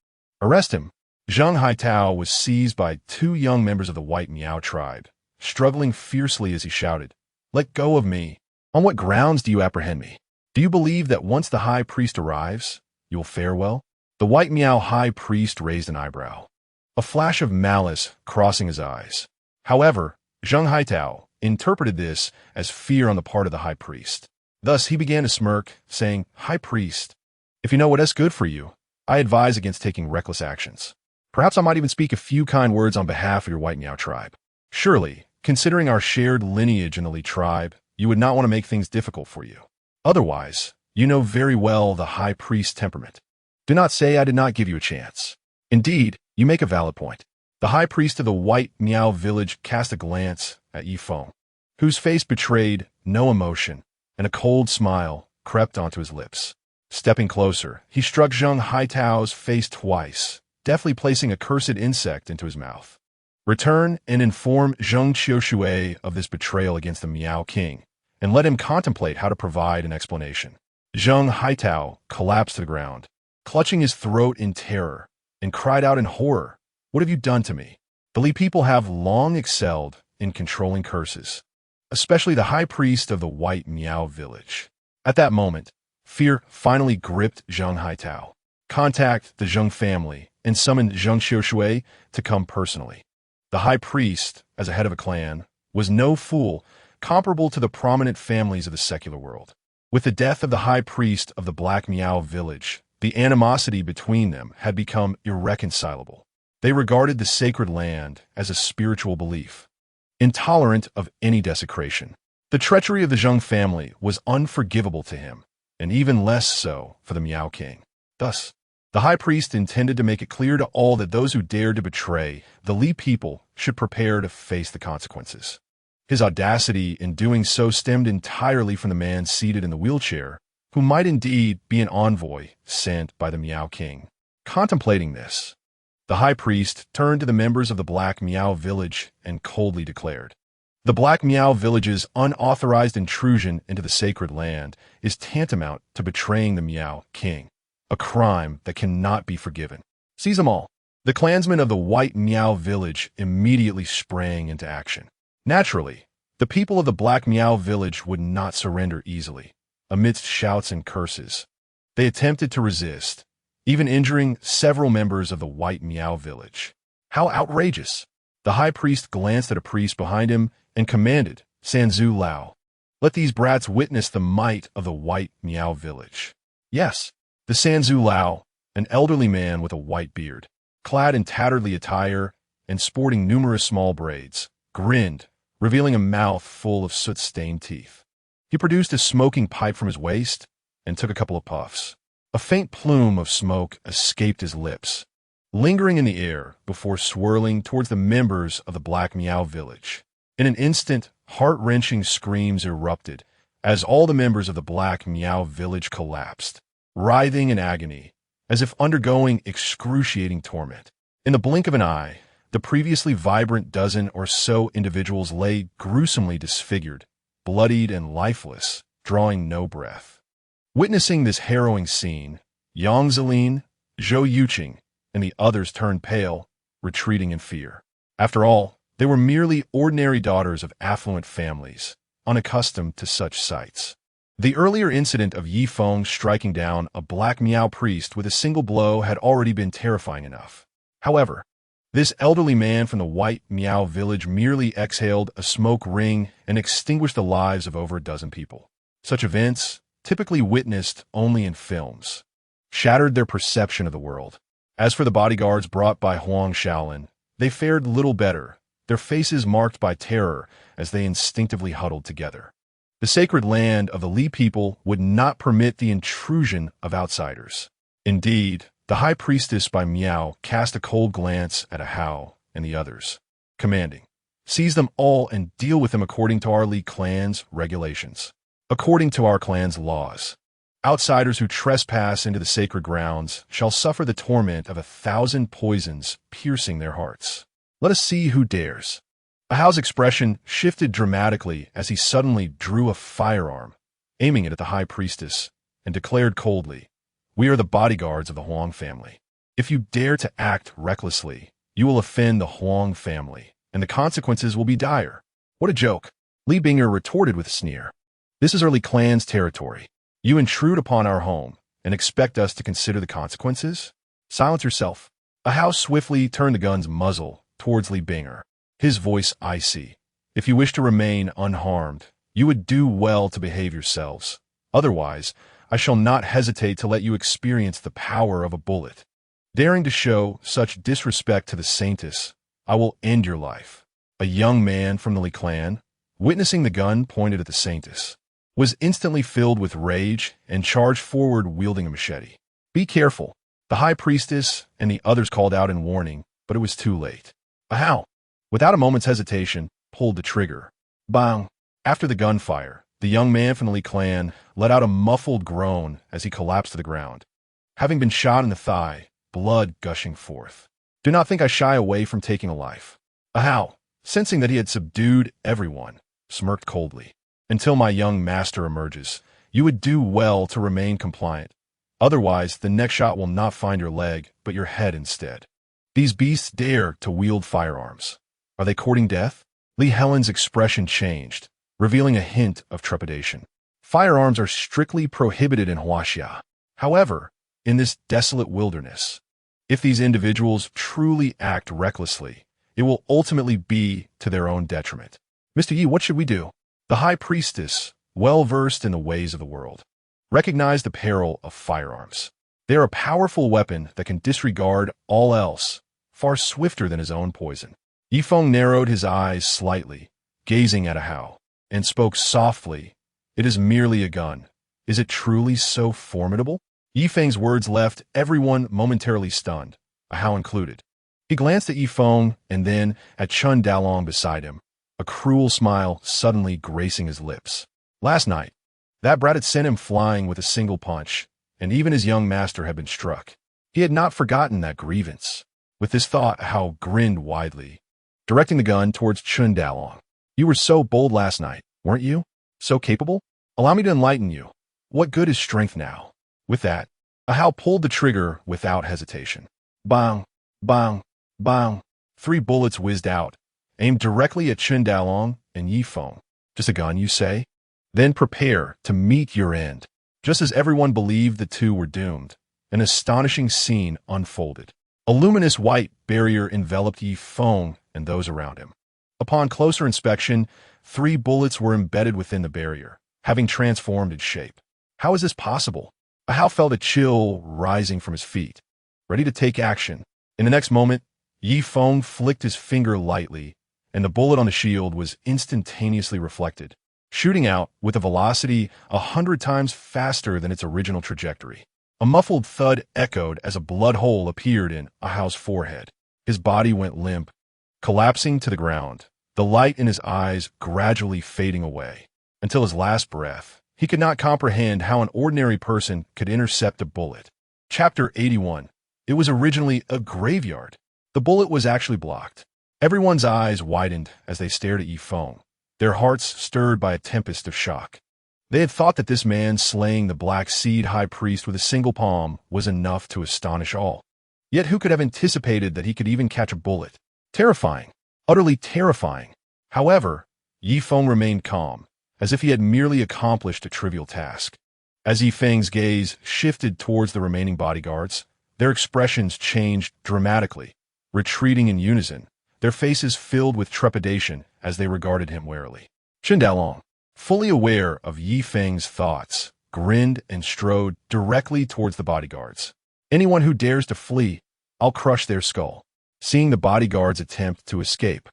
"Arrest him." Zheng Haitao was seized by two young members of the White Miao tribe, struggling fiercely as he shouted, "Let go of me. On what grounds do you apprehend me? Do you believe that once the high priest arrives, you will fare well?" The White Miao high priest raised an eyebrow, a flash of malice crossing his eyes. However, Zheng Haitao interpreted this as fear on the part of the high priest. Thus he began to smirk, saying, "High priest, if you know what is good for you, I advise against taking reckless actions. Perhaps I might even speak a few kind words on behalf of your White Miao tribe. Surely, considering our shared lineage in the Li tribe, you would not want to make things difficult for you. Otherwise, you know very well the high priest's temperament. Do not say I did not give you a chance. Indeed, you make a valid point." The high priest of the White Miao village cast a glance at Yi Feng, whose face betrayed no emotion, and a cold smile crept onto his lips. Stepping closer, he struck Zheng Haitao's face twice, deftly placing a cursed insect into his mouth. "Return and inform Zheng Qiushui of this betrayal against the Miao king, and let him contemplate how to provide an explanation." Zheng Haitao collapsed to the ground, clutching his throat in terror, and cried out in horror, "What have you done to me?" The Li people have long excelled in controlling curses, especially the high priest of the White Miao village. At that moment, fear finally gripped Zheng Haitao. Contact the Zheng family and summon Zheng Qiushui to come personally. The high priest, as a head of a clan, was no fool, comparable to the prominent families of the secular world. With the death of the high priest of the Black Miao village, the animosity between them had become irreconcilable. They regarded the sacred land as a spiritual belief, intolerant of any desecration. The treachery of the Zheng family was unforgivable to him, and even less so for the Miao king. Thus, the high priest intended to make it clear to all that those who dared to betray the Li people should prepare to face the consequences. His audacity in doing so stemmed entirely from the man seated in the wheelchair, who might indeed be an envoy sent by the Miao king. Contemplating this, the high priest turned to the members of the Black Miao village and coldly declared, "The Black Miao village's unauthorized intrusion into the sacred land is tantamount to betraying the Miao king, a crime that cannot be forgiven. Seize them all." The clansmen of the White Miao village immediately sprang into action. Naturally, the people of the Black Miao village would not surrender easily. Amidst shouts and curses, they attempted to resist, even injuring several members of the White Miao village. How outrageous! The high priest glanced at a priest behind him and commanded, "Sanzu Lao, let these brats witness the might of the White Miao village." Yes, the Sanzu Lao, an elderly man with a white beard, clad in tattered attire and sporting numerous small braids, grinned, revealing a mouth full of soot-stained teeth. He produced a smoking pipe from his waist and took a couple of puffs. A faint plume of smoke escaped his lips, lingering in the air before swirling towards the members of the Black Miao village. In an instant, heart-wrenching screams erupted as all the members of the Black Miao village collapsed, writhing in agony, as if undergoing excruciating torment. In the blink of an eye, the previously vibrant dozen or so individuals lay gruesomely disfigured, bloodied and lifeless, drawing no breath. Witnessing this harrowing scene, Yang Zilin, Zhou Yuqing, and the others turned pale, retreating in fear. After all, they were merely ordinary daughters of affluent families, unaccustomed to such sights. The earlier incident of Yi Feng striking down a Black Miao priest with a single blow had already been terrifying enough. However, This elderly man from the White Meow village merely exhaled a smoke ring and extinguished the lives of over a dozen people. Such events, typically witnessed only in films, shattered their perception of the world. As for the bodyguards brought by Huang Shaolin, they fared little better, their faces marked by terror as they instinctively huddled together. The sacred land of the Li people would not permit the intrusion of outsiders. Indeed, the high priestess by Miao cast a cold glance at Ahau and the others, commanding, "Seize them all and deal with them according to our Li clan's regulations, according to our clan's laws. Outsiders who trespass into the sacred grounds shall suffer the torment of 1,000 poisons piercing their hearts. Let us see who dares." Ahau's expression shifted dramatically as he suddenly drew a firearm, aiming it at the high priestess, and declared coldly, "We are the bodyguards of the Huang family. If you dare to act recklessly, you will offend the Huang family, and the consequences will be dire." "What a joke!" Li Binger retorted with a sneer. "This is our Li clan's territory. You intrude upon our home and expect us to consider the consequences? Silence yourself." Ahau swiftly turned the gun's muzzle towards Li Binger, his voice icy. "If you wish to remain unharmed, you would do well to behave yourselves. Otherwise, I shall not hesitate to let you experience the power of a bullet. Daring to show such disrespect to the saintess, I will end your life." A young man from the Li clan, witnessing the gun pointed at the saintess, was instantly filled with rage and charged forward wielding a machete. "Be careful," the high priestess and the others called out in warning, but it was too late. Ahau, without a moment's hesitation, pulled the trigger. Bang! After the gunfire, the young man from the Li clan let out a muffled groan as he collapsed to the ground, having been shot in the thigh, blood gushing forth. "Do not think I shy away from taking a life." Ahau, sensing that he had subdued everyone, smirked coldly. "Until my young master emerges, you would do well to remain compliant. Otherwise, the next shot will not find your leg, but your head instead." These beasts dare to wield firearms. Are they courting death? Li Helen's expression changed, revealing a hint of trepidation. Firearms are strictly prohibited in Huaxia. However, in this desolate wilderness, if these individuals truly act recklessly, it will ultimately be to their own detriment. "Mr. Yi, what should we do?" The high priestess, well-versed in the ways of the world, recognized the peril of firearms. They are a powerful weapon that can disregard all else, far swifter than his own poison. Yifeng narrowed his eyes slightly, gazing at Ahau, and spoke softly, "It is merely a gun. Is it truly so formidable?" Yifeng's words left everyone momentarily stunned, Ahau included. He glanced at Yifeng and then at Chun Dalong beside him, a cruel smile suddenly gracing his lips. Last night, that brat had sent him flying with a single punch, and even his young master had been struck. He had not forgotten that grievance. With this thought, Ahau grinned widely, directing the gun towards Chun Dalong. "You were so bold last night, weren't you? So capable? Allow me to enlighten you. What good is strength now?" With that, Ahau pulled the trigger without hesitation. Bang! Bang! Bang! 3 bullets whizzed out, aimed directly at Chun Dalong and Yifeng. "Just a gun, you say? Then prepare to meet your end." Just as everyone believed the two were doomed, an astonishing scene unfolded. A luminous white barrier enveloped Yifeng and those around him. Upon closer inspection, 3 bullets were embedded within the barrier, having transformed its shape. How is this possible? Ahau felt a chill rising from his feet, ready to take action. In the next moment, Yifeng flicked his finger lightly, and the bullet on the shield was instantaneously reflected, shooting out with a velocity 100 times faster than its original trajectory. A muffled thud echoed as a blood hole appeared in Ahau's forehead. His body went limp, collapsing to the ground, the light in his eyes gradually fading away. Until his last breath, he could not comprehend how an ordinary person could intercept a bullet. Chapter 81. It was originally a graveyard. The bullet was actually blocked. Everyone's eyes widened as they stared at Yifeng, their hearts stirred by a tempest of shock. They had thought that this man slaying the Black Seed High Priest with a single palm was enough to astonish all. Yet who could have anticipated that he could even catch a bullet? Terrifying. Utterly terrifying. However, Yifeng remained calm, as if he had merely accomplished a trivial task. As Yifeng's gaze shifted towards the remaining bodyguards, their expressions changed dramatically. retreating in unison, their faces filled with trepidation as they regarded him warily. Chen Dalong, fully aware of Yi Feng's thoughts, grinned and strode directly towards the bodyguards. Anyone who dares to flee, I'll crush their skull. Seeing the bodyguards attempt to escape,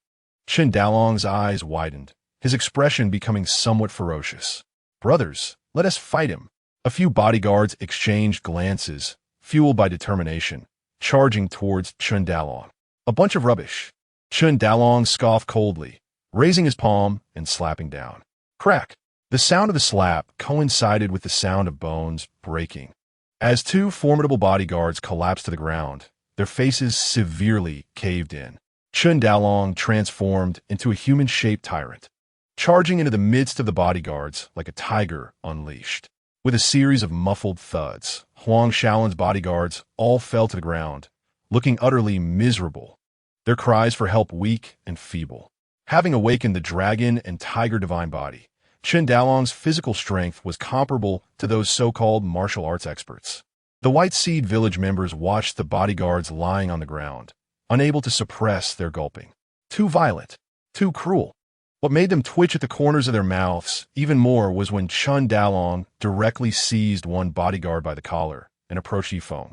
Chen Dalong's eyes widened, his expression becoming somewhat ferocious. Brothers, let us fight him. A few bodyguards exchanged glances, fueled by determination, charging towards Chen Dalong. A bunch of rubbish. Chen Dalong scoffed coldly, raising his palm and slapping down. Crack! The sound of the slap coincided with the sound of bones breaking. As two formidable bodyguards collapsed to the ground, their faces severely caved in. Chen Dalong transformed into a human-shaped tyrant, charging into the midst of the bodyguards like a tiger unleashed. With a series of muffled thuds, Huang Shaolin's bodyguards all fell to the ground, looking utterly miserable, their cries for help weak and feeble. Having awakened the dragon and tiger divine body, Chen Dalong's physical strength was comparable to those so-called martial arts experts. The White Seed village members watched the bodyguards lying on the ground, unable to suppress their gulping. Too violent, too cruel. What made them twitch at the corners of their mouths even more was when Chen Dalong directly seized one bodyguard by the collar and approached Yifeng.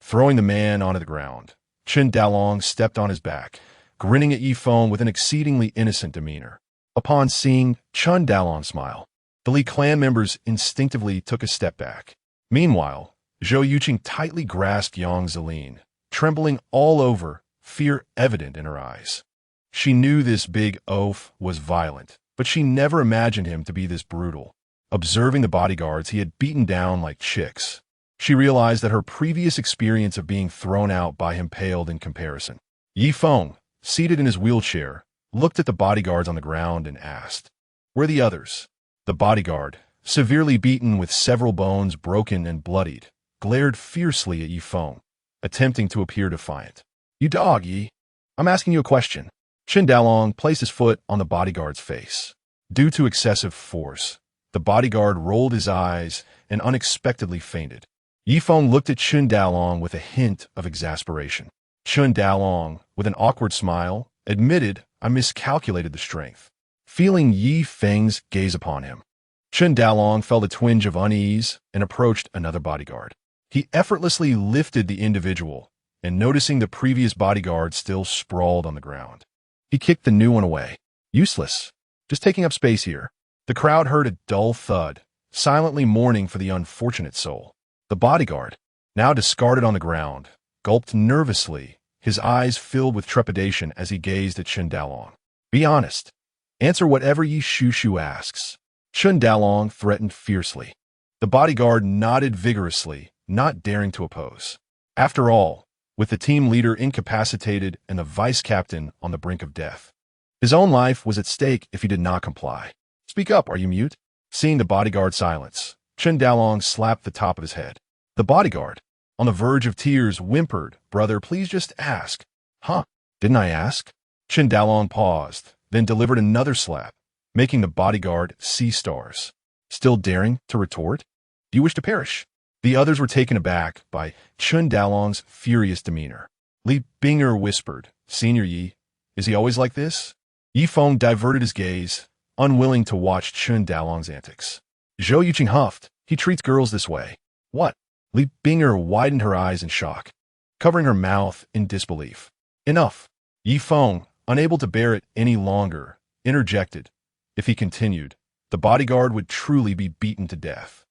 Throwing the man onto the ground, Chen Dalong stepped on his back, grinning at Yifeng with an exceedingly innocent demeanor. Upon seeing Chen Dalong smile, the Li clan members instinctively took a step back. Meanwhile, Zhou Yuqing tightly grasped Yang Zeline, trembling all over, fear evident in her eyes. She knew this big oaf was violent, but she never imagined him to be this brutal. Observing the bodyguards he had beaten down like chicks, she realized that her previous experience of being thrown out by him paled in comparison. Yifeng, seated in his wheelchair, looked at the bodyguards on the ground and asked, "Where are the others?" The bodyguard, severely beaten with several bones broken and bloodied, glared fiercely at Yifeng, attempting to appear defiant. "You dog, Yi. I'm asking you a question." Chen Dalong placed his foot on the bodyguard's face. Due to excessive force, the bodyguard rolled his eyes and unexpectedly fainted. Yifeng looked at Chen Dalong with a hint of exasperation. Chen Dalong, with an awkward smile, admitted, "I miscalculated the strength." Feeling Yi Feng's gaze upon him, Chen Dalong felt a twinge of unease and approached another bodyguard. He effortlessly lifted the individual, and noticing the previous bodyguard still sprawled on the ground, he kicked the new one away. "Useless. Just taking up space here." The crowd heard a dull thud, silently mourning for the unfortunate soul. The bodyguard, now discarded on the ground, gulped nervously, his eyes filled with trepidation as he gazed at Chen Dalong. "Be honest. Answer whatever Yi Shushu asks." Chen Dalong threatened fiercely. The bodyguard nodded vigorously, not daring to oppose. After all, with the team leader incapacitated and the vice captain on the brink of death, his own life was at stake if he did not comply. "Speak up, are you mute?" Seeing the bodyguard's silence, Chen Dalong slapped the top of his head. The bodyguard, on the verge of tears, whimpered, "Brother, please just ask." "Huh? Didn't I ask?" Chen Dalong paused, then delivered another slap, making the bodyguard see stars. Still daring to retort? "Do you wish to perish?" The others were taken aback by Chen Dalong's furious demeanor. Li Binger whispered, "Senior Yi, is he always like this?" Yifeng diverted his gaze, unwilling to watch Chen Dalong's antics. Zhou Yuqing huffed, "He treats girls this way." "What?" Li Binger widened her eyes in shock, covering her mouth in disbelief. "Enough." Yifeng, unable to bear it any longer, interjected. If he continued, the bodyguard would truly be beaten to death.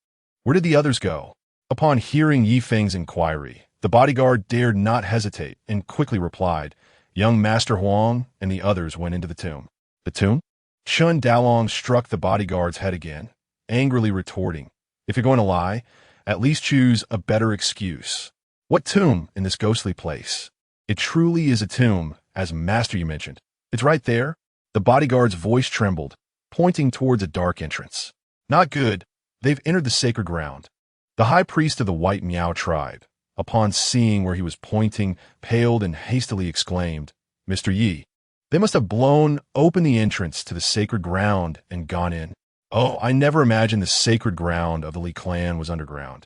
Where did the others go? Upon hearing Yifeng's inquiry, the bodyguard dared not hesitate and quickly replied, "Young Master Huang and the others went into the tomb." "The tomb?" Chen Dalong struck the bodyguard's head again, angrily retorting, "If you're going to lie, at least choose a better excuse." "What tomb in this ghostly place?" "It truly is a tomb, as Master you mentioned. It's right there." The bodyguard's voice trembled, pointing towards a dark entrance. "Not good. They've entered the sacred ground." The high priest of the White Miao tribe, upon seeing where he was pointing, paled and hastily exclaimed, "Mr. Yi, they must have blown open the entrance to the sacred ground and gone in. Oh, I never imagined the sacred ground of the Li clan was underground."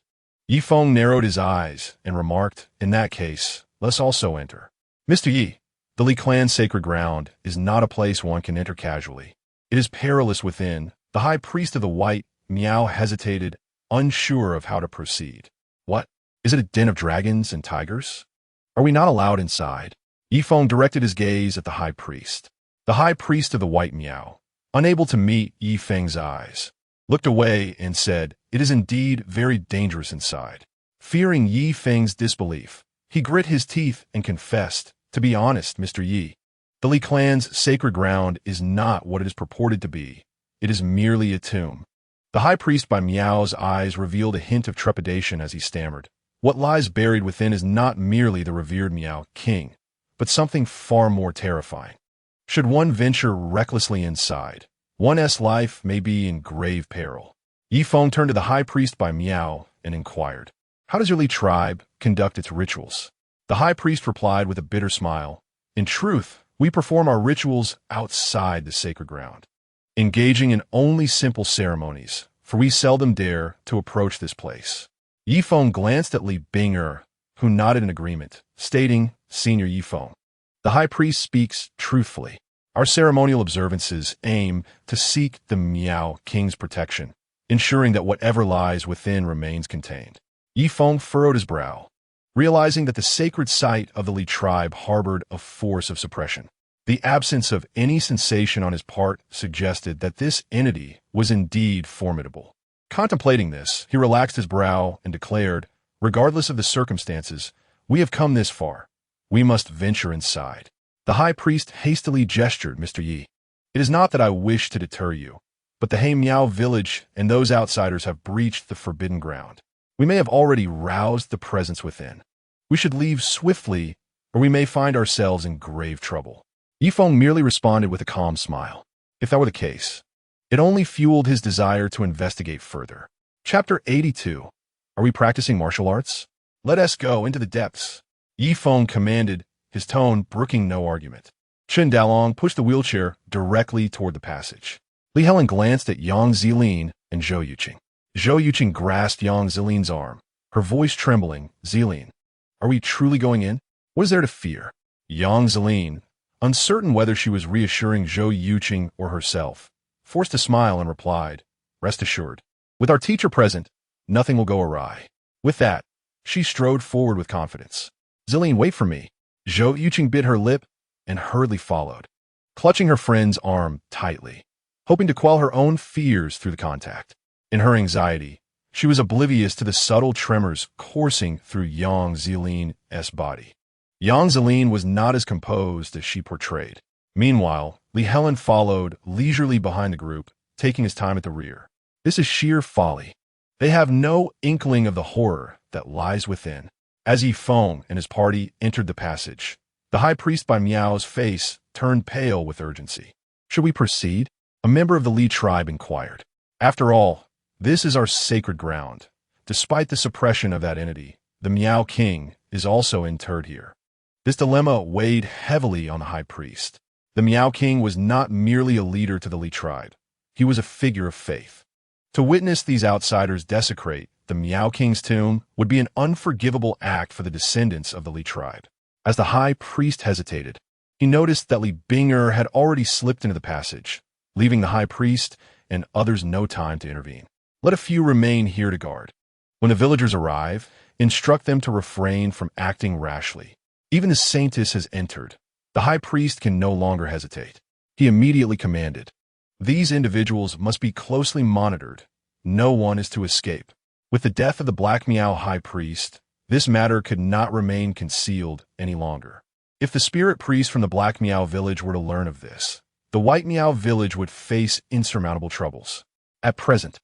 Yifeng narrowed his eyes and remarked, "In that case, let's also enter." Mr. Yi, the Li clan's sacred ground is not a place one can enter casually. It is perilous within. The high priest of the white Miao hesitated, unsure of how to proceed. What? Is it a den of dragons and tigers? Are we not allowed inside? Yifeng directed his gaze at the high priest. The high priest of the white Miao, unable to meet Yifeng's eyes, looked away and said, "It is indeed very dangerous inside." Fearing Yifeng's disbelief, he grit his teeth and confessed, "To be honest, Mr. Yi, the Li clan's sacred ground is not what it is purported to be. It is merely a tomb." The high priest by Miao's eyes revealed a hint of trepidation as he stammered. What lies buried within is not merely the revered Miao king, but something far more terrifying. Should one venture recklessly inside, one's life may be in grave peril. Yifeng turned to the high priest by Miao and inquired, "How does your Li tribe conduct its rituals?" The high priest replied with a bitter smile, "In truth, we perform our rituals outside the sacred ground, engaging in only simple ceremonies, for we seldom dare to approach this place." Yifeng glanced at Li Bing'er, who nodded in agreement, stating, "Senior Yifeng, the high priest speaks truthfully. Our ceremonial observances aim to seek the Miao king's protection, ensuring that whatever lies within remains contained." Yifeng furrowed his brow, realizing that the sacred site of the Li tribe harbored a force of suppression. The absence of any sensation on his part suggested that this entity was indeed formidable. Contemplating this, he relaxed his brow and declared, "Regardless of the circumstances, we have come this far. We must venture inside." The high priest hastily gestured, "Mr. Yi, it is not that I wish to deter you, but the He Miao village and those outsiders have breached the forbidden ground. We may have already roused the presence within. We should leave swiftly, or we may find ourselves in grave trouble." Yifeng merely responded with a calm smile. If that were the case, it only fueled his desire to investigate further. Chapter 82. Are we practicing martial arts? Let us go into the depths, Yifeng commanded, his tone brooking no argument. Chen Dalong pushed the wheelchair directly toward the passage. Li Helen glanced at Yang Zilin and Zhou Yuqing. Zhou Yuqing grasped Yang Zilin's arm, her voice trembling. "Zilin, are we truly going in? What is there to fear?" Yang Zilin, uncertain whether she was reassuring Zhou Yuqing or herself, forced a smile and replied, "Rest assured, with our teacher present, nothing will go awry." With that, she strode forward with confidence. "Zilin, wait for me." Zhou Yuqing bit her lip and hurriedly followed, clutching her friend's arm tightly, hoping to quell her own fears through the contact. In her anxiety, she was oblivious to the subtle tremors coursing through Yang Zilin's body. Yang Zilin was not as composed as she portrayed. Meanwhile, Li Helen followed leisurely behind the group, taking his time at the rear. This is sheer folly. They have no inkling of the horror that lies within. As Yifeng and his party entered the passage, the high priest by Miao's face turned pale with urgency. "Should we proceed?" a member of the Li tribe inquired. "After all, this is our sacred ground. Despite the suppression of that entity, the Miao king is also interred here." This dilemma weighed heavily on the high priest. The Miao king was not merely a leader to the Li tribe. He was a figure of faith. To witness these outsiders desecrate the Miao king's tomb would be an unforgivable act for the descendants of the Li tribe. As the high priest hesitated, he noticed that Li Bing'er had already slipped into the passage, leaving the high priest and others no time to intervene. "Let a few remain here to guard. When the villagers arrive, instruct them to refrain from acting rashly. Even the saintess has entered. The high priest can no longer hesitate." He immediately commanded, "These individuals must be closely monitored. No one is to escape." With the death of the Black Miao high priest, this matter could not remain concealed any longer. If the spirit priest from the Black Miao village were to learn of this, the White Miao village would face insurmountable troubles. At present,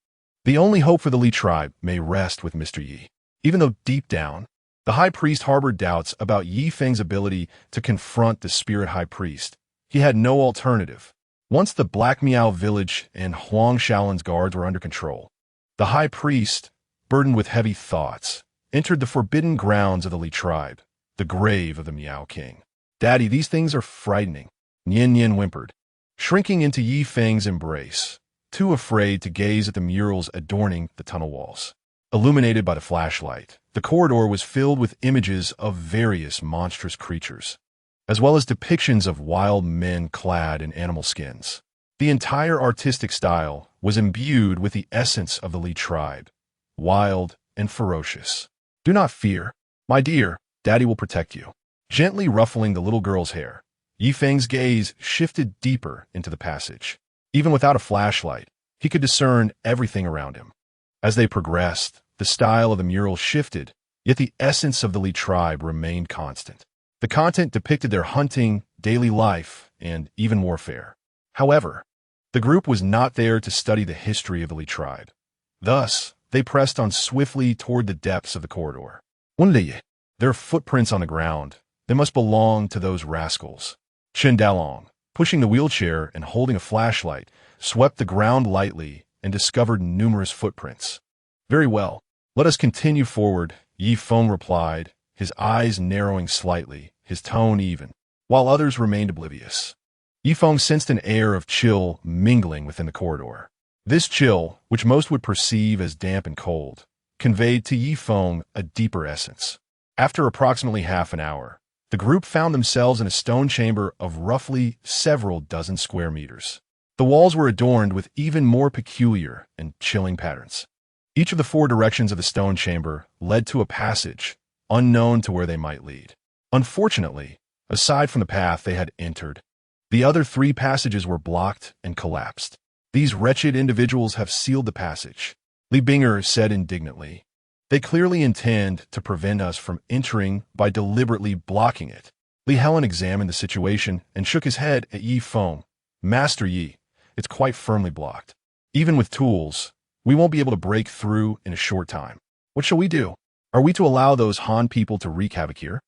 the only hope for the Li tribe may rest with Mr. Yi. Even though deep down, the high priest harbored doubts about Yifeng's ability to confront the spirit high priest, he had no alternative. Once the Black Miao village and Huang Shaolin's guards were under control, the high priest, burdened with heavy thoughts, entered the forbidden grounds of the Li tribe, the grave of the Miao king. "Daddy, these things are frightening," Nian Nian whimpered, shrinking into Yifeng's embrace, too afraid to gaze at the murals adorning the tunnel walls. Illuminated by the flashlight, the corridor was filled with images of various monstrous creatures. as well as depictions of wild men clad in animal skins. The entire artistic style was imbued with the essence of the Li tribe, wild and ferocious. "Do not fear, my dear, Daddy will protect you." Gently ruffling the little girl's hair, Yifeng's gaze shifted deeper into the passage. Even without a flashlight, he could discern everything around him. As they progressed, the style of the mural shifted, yet the essence of the Li tribe remained constant. The content depicted their hunting, daily life, and even warfare. However, the group was not there to study the history of the Li tribe. Thus, they pressed on swiftly toward the depths of the corridor. There are footprints on the ground. They must belong to those rascals. Chen Dalong, pushing the wheelchair and holding a flashlight, swept the ground lightly and discovered numerous footprints. "Very well. Let us continue forward," Yi Feng replied, his eyes narrowing slightly, his tone even, while others remained oblivious. Yi Feng sensed an air of chill mingling within the corridor. This chill, which most would perceive as damp and cold, conveyed to Yi Feng a deeper essence. After approximately half an hour, the group found themselves in a stone chamber of roughly several dozen square meters. The walls were adorned with even more peculiar and chilling patterns. Each of the 4 directions of the stone chamber led to a passage, unknown to where they might lead. Unfortunately, aside from the path they had entered, the other 3 passages were blocked and collapsed. "These wretched individuals have sealed the passage," Li Binger said indignantly. "They clearly intend to prevent us from entering by deliberately blocking it." Li Helen examined the situation and shook his head at Yi Feng. "Master Yi, it's quite firmly blocked. Even with tools, we won't be able to break through in a short time. What shall we do? Are we to allow those Han people to wreak havoc here?"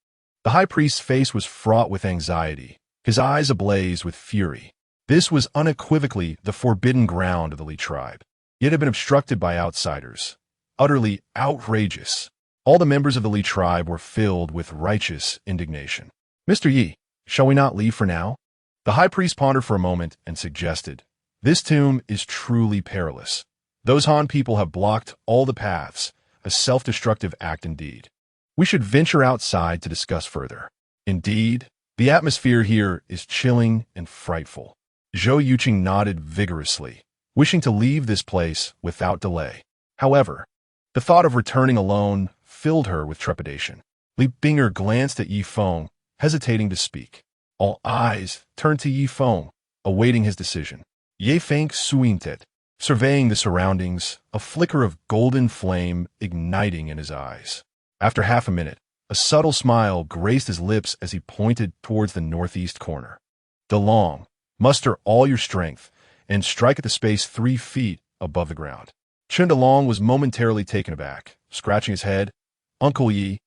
The high priest's face was fraught with anxiety, his eyes ablaze with fury. This was unequivocally the forbidden ground of the Li tribe, yet had been obstructed by outsiders. Utterly outrageous. All the members of the Li tribe were filled with righteous indignation. "Mr. Yi, shall we not leave for now?" The high priest pondered for a moment and suggested, "This tomb is truly perilous. Those Han people have blocked all the paths, a self-destructive act indeed. We should venture outside to discuss further. Indeed, the atmosphere here is chilling and frightful." Zhou Yuqing nodded vigorously, wishing to leave this place without delay. However, the thought of returning alone filled her with trepidation. Li Binger glanced at Yi Feng, hesitating to speak. All eyes turned to Yi Feng, awaiting his decision. Ye Feng suinted, surveying the surroundings, a flicker of golden flame igniting in his eyes. After half a minute, a subtle smile graced his lips as he pointed towards the northeast corner. "DeLong, muster all your strength and strike at the space 3 feet above the ground." Chen DeLong was momentarily taken aback, scratching his head. "Uncle Yi,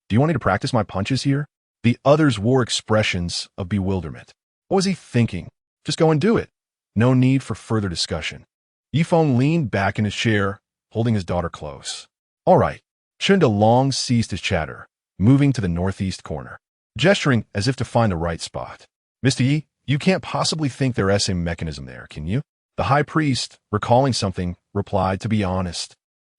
do you want me to practice my punches here?" The others wore expressions of bewilderment. What was he thinking? Just go and do it. No need for further discussion. Yi Feng leaned back in his chair, holding his daughter close. "All right." Chen DeLong ceased his chatter, moving to the northeast corner, gesturing as if to find the right spot. "Mr. Yi, you can't possibly think there is a mechanism there, can you?" The high priest, recalling something, replied, "To be honest,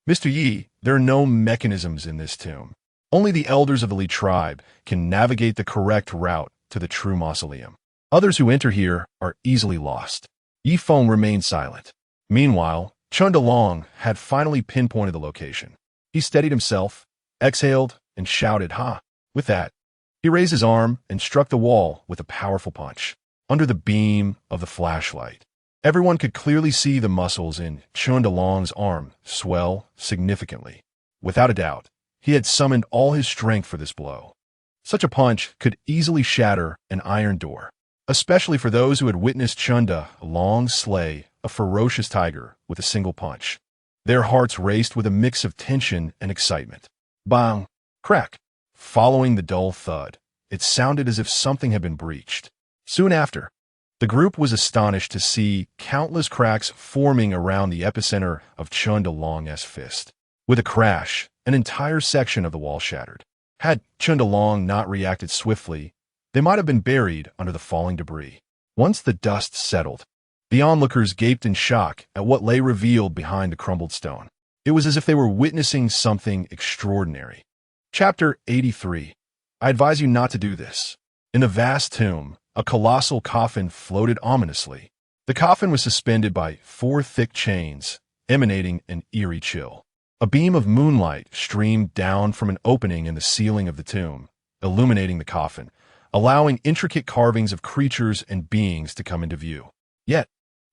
Mr. Yi, there are no mechanisms in this tomb. Only the elders of the Li tribe can navigate the correct route to the true mausoleum. Others who enter here are easily lost." Yi Feng remained silent. Meanwhile, Chen DeLong had finally pinpointed the location. He steadied himself, exhaled, and shouted, "Ha!" With that, he raised his arm and struck the wall with a powerful punch. Under the beam of the flashlight, everyone could clearly see the muscles in Chen DeLong's arm swell significantly. Without a doubt, he had summoned all his strength for this blow. Such a punch could easily shatter an iron door, especially for those who had witnessed Chen DeLong slay a ferocious tiger with a single punch. Their hearts raced with a mix of tension and excitement. Bang! Crack! Following the dull thud, it sounded as if something had been breached. Soon after, the group was astonished to see countless cracks forming around the epicenter of Chen DeLong's fist. With a crash, an entire section of the wall shattered. Had Chen DeLong not reacted swiftly, they might have been buried under the falling debris. Once the dust settled, the onlookers gaped in shock at what lay revealed behind the crumbled stone. It was as if they were witnessing something extraordinary. Chapter 83. I advise you not to do this. In the vast tomb, a colossal coffin floated ominously. The coffin was suspended by 4 thick chains, emanating an eerie chill. A beam of moonlight streamed down from an opening in the ceiling of the tomb, illuminating the coffin, allowing intricate carvings of creatures and beings to come into view. Yet,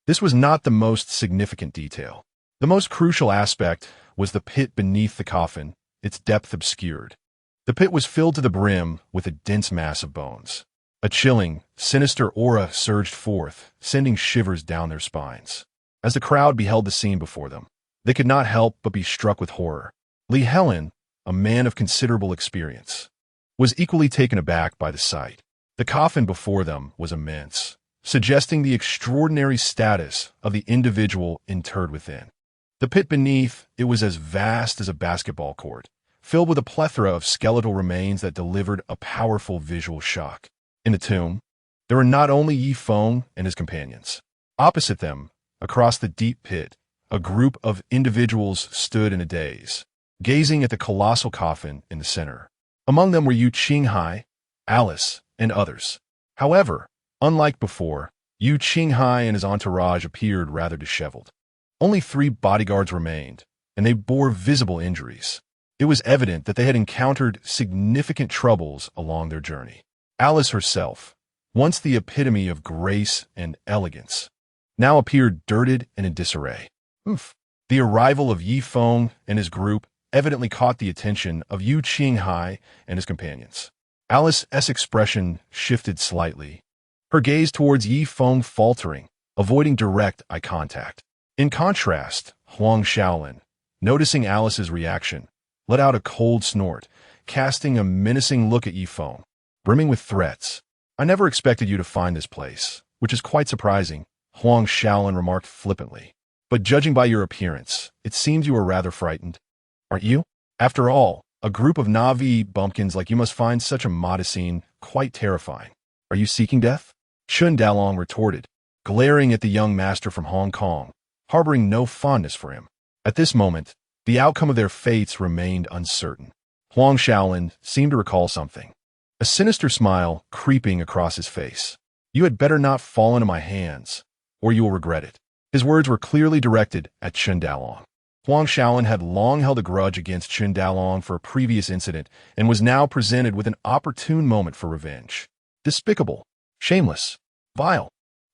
this was not the most significant detail. The most crucial aspect was the pit beneath the coffin, its depth obscured. The pit was filled to the brim with a dense mass of bones. A chilling, sinister aura surged forth, sending shivers down their spines. As the crowd beheld the scene before them, they could not help but be struck with horror. Lee Helen, a man of considerable experience, was equally taken aback by the sight. The coffin before them was immense, suggesting the extraordinary status of the individual interred within. The pit beneath it was as vast as a basketball court, filled with a plethora of skeletal remains that delivered a powerful visual shock. In the tomb, there were not only Yi Feng and his companions. Opposite them, across the deep pit, a group of individuals stood in a daze, gazing at the colossal coffin in the center. Among them were Yu Qinghai, Alice, and others. However, unlike before, Yu Qinghai and his entourage appeared rather disheveled. Only 3 bodyguards remained, and they bore visible injuries. It was evident that they had encountered significant troubles along their journey. Alice herself, once the epitome of grace and elegance, now appeared dirted and in disarray. The arrival of Yi Feng and his group evidently caught the attention of Yu Qinghai and his companions. Alice's expression shifted slightly, her gaze towards Yi Feng faltering, avoiding direct eye contact. In contrast, Huang Shaolin, noticing Alice's reaction, let out a cold snort, casting a menacing look at Yi Feng, brimming with threats. "I never expected you to find this place, which is quite surprising," Huang Shaolin remarked flippantly. "But judging by your appearance, it seems you are rather frightened. Aren't you? After all, a group of Navi bumpkins like you must find such a modest scene quite terrifying. Are you seeking death?" Chun Dalong retorted, glaring at the young master from Hong Kong, harboring no fondness for him. At this moment, the outcome of their fates remained uncertain. Huang Shaolin seemed to recall something, a sinister smile creeping across his face. "You had better not fall into my hands, or you will regret it." His words were clearly directed at Chun Dalong. Huang Shaolin had long held a grudge against Chun Dalong for a previous incident and was now presented with an opportune moment for revenge. Despicable, shameless, vile,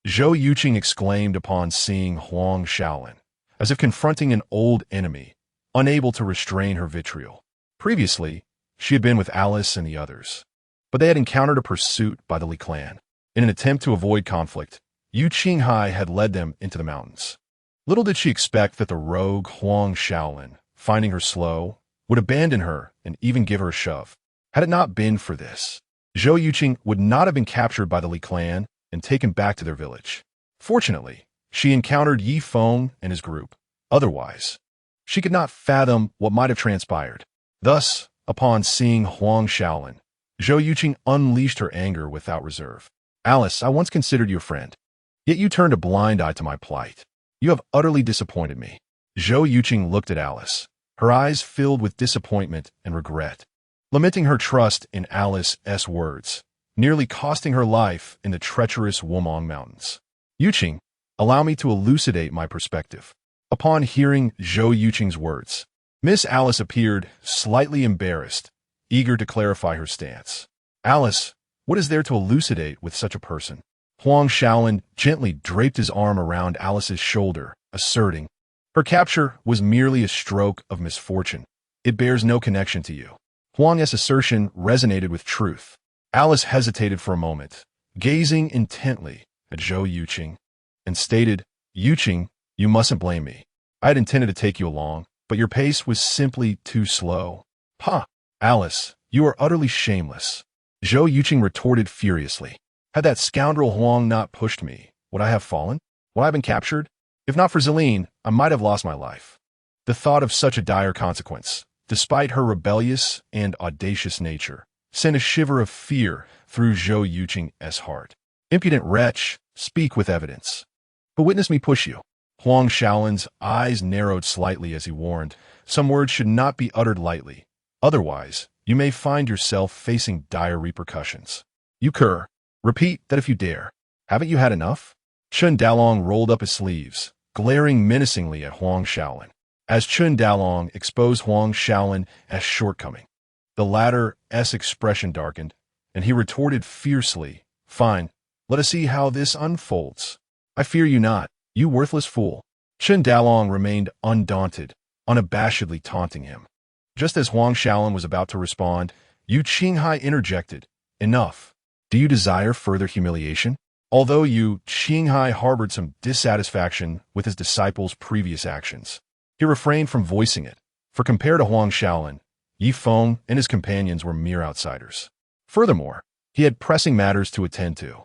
Zhou Yuqing exclaimed upon seeing Huang Shaolin, as if confronting an old enemy, unable to restrain her vitriol. Previously, she had been with Alice and the others, but they had encountered a pursuit by the Li clan. In an attempt to avoid conflict, Yu Qinghai had led them into the mountains. Little did she expect that the rogue Huang Shaolin, finding her slow, would abandon her and even give her a shove. Had it not been for this, Zhou Yuqing would not have been captured by the Li clan and taken back to their village. Fortunately, she encountered Yi Feng and his group. Otherwise, she could not fathom what might have transpired. Thus, upon seeing Huang Shaolin, Zhou Yuqing unleashed her anger without reserve. "Alice, I once considered you a friend, yet you turned a blind eye to my plight. You have utterly disappointed me." Zhou Yuqing looked at Alice, her eyes filled with disappointment and regret, lamenting her trust in Alice's words, nearly costing her life in the treacherous Wumong Mountains. "Yuqing, allow me to elucidate my perspective." Upon hearing Zhou Yuqing's words, Miss Alice appeared slightly embarrassed, eager to clarify her stance. "Alice, what is there to elucidate with such a person?" Huang Shaolin gently draped his arm around Alice's shoulder, asserting, "Her capture was merely a stroke of misfortune. It bears no connection to you." Huang's assertion resonated with truth. Alice hesitated for a moment, gazing intently at Zhou Yuqing, and stated, "Yuqing, you mustn't blame me. I had intended to take you along, but your pace was simply too slow." "Ha! Alice, you are utterly shameless," Zhou Yuqing retorted furiously. "Had that scoundrel Huang not pushed me, would I have fallen? Would I have been captured? If not for Zeline, I might have lost my life." The thought of such a dire consequence, despite her rebellious and audacious nature, sent a shiver of fear through Zhou Yuqing's heart. "Impudent wretch, speak with evidence. But witness me push you." Huang Shaolin's eyes narrowed slightly as he warned, "Some words should not be uttered lightly. Otherwise, you may find yourself facing dire repercussions." You cur. Repeat that if you dare. Haven't you had enough? Chun Dalong rolled up his sleeves, glaring menacingly at Huang Shaolin. As Chun Dalong exposed Huang Shaolin as shortcoming, the latter's expression darkened, and he retorted fiercely, "Fine, let us see how this unfolds. I fear you not, you worthless fool." Chun Dalong remained undaunted, unabashedly taunting him. Just as Huang Shaolin was about to respond, Yu Qinghai interjected, "Enough. Do you desire further humiliation?" Although Yu Qinghai harbored some dissatisfaction with his disciple's previous actions, he refrained from voicing it, for compared to Huang Shaolin, Yi Feng and his companions were mere outsiders. Furthermore, he had pressing matters to attend to.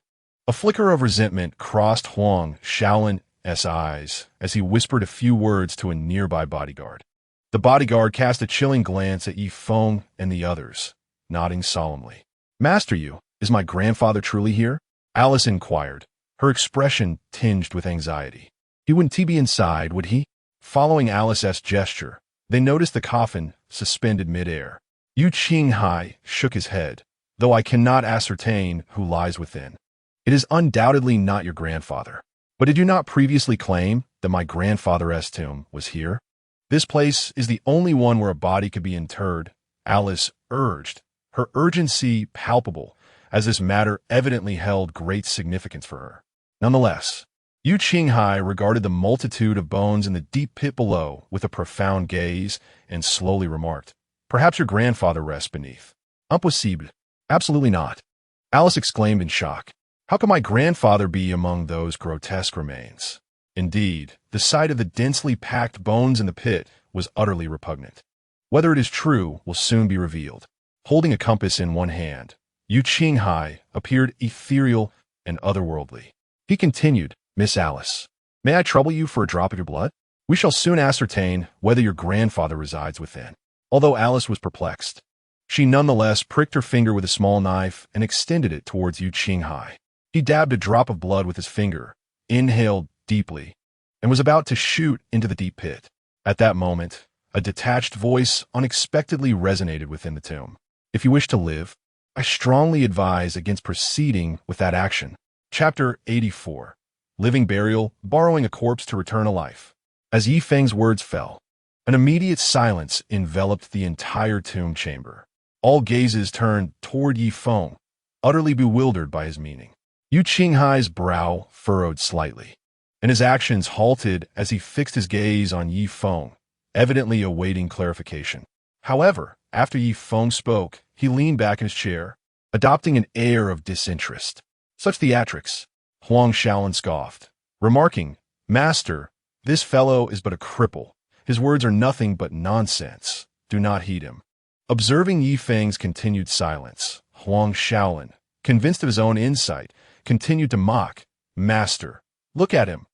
A flicker of resentment crossed Huang Shaolin's eyes as he whispered a few words to a nearby bodyguard. The bodyguard cast a chilling glance at Yi Feng and the others, nodding solemnly. "Master Yu, is my grandfather truly here?" Alice inquired, her expression tinged with anxiety. "He wouldn't be inside, would he?" Following Alice's gesture, they noticed the coffin suspended mid-air. Yu Qinghai shook his head, "Though I cannot ascertain who lies within. It is undoubtedly not your grandfather. But did you not previously claim that my grandfather's tomb was here?" "This place is the only one where a body could be interred," Alice urged, her urgency palpable, as this matter evidently held great significance for her. Nonetheless, Yu Qinghai regarded the multitude of bones in the deep pit below with a profound gaze and slowly remarked, "Perhaps your grandfather rests beneath." "Impossible. Absolutely not," Alice exclaimed in shock. "How could my grandfather be among those grotesque remains?" Indeed, the sight of the densely packed bones in the pit was utterly repugnant. Whether it is true will soon be revealed. Holding a compass in one hand, Yu Qinghai appeared ethereal and otherworldly. He continued, "Miss Alice, may I trouble you for a drop of your blood? We shall soon ascertain whether your grandfather resides within." Although Alice was perplexed, she nonetheless pricked her finger with a small knife and extended it towards Yu Qinghai. He dabbed a drop of blood with his finger, inhaled deeply, and was about to shoot into the deep pit. At that moment, a detached voice unexpectedly resonated within the tomb. "If you wish to live, I strongly advise against proceeding with that action." Chapter 84. Living Burial, Borrowing a Corpse to Return to Life. As Yi Feng's words fell, an immediate silence enveloped the entire tomb chamber. All gazes turned toward Yi Feng, utterly bewildered by his meaning. Yu Qinghai's brow furrowed slightly, and his actions halted as he fixed his gaze on Yi Feng, evidently awaiting clarification. However, after Yi Feng spoke, he leaned back in his chair, adopting an air of disinterest. "Such theatrics," Huang Shaolin scoffed, remarking, "Master, this fellow is but a cripple. His words are nothing but nonsense. Do not heed him." Observing Yi Feng's continued silence, Huang Shaolin, convinced of his own insight, continued to mock, "Master, look at him.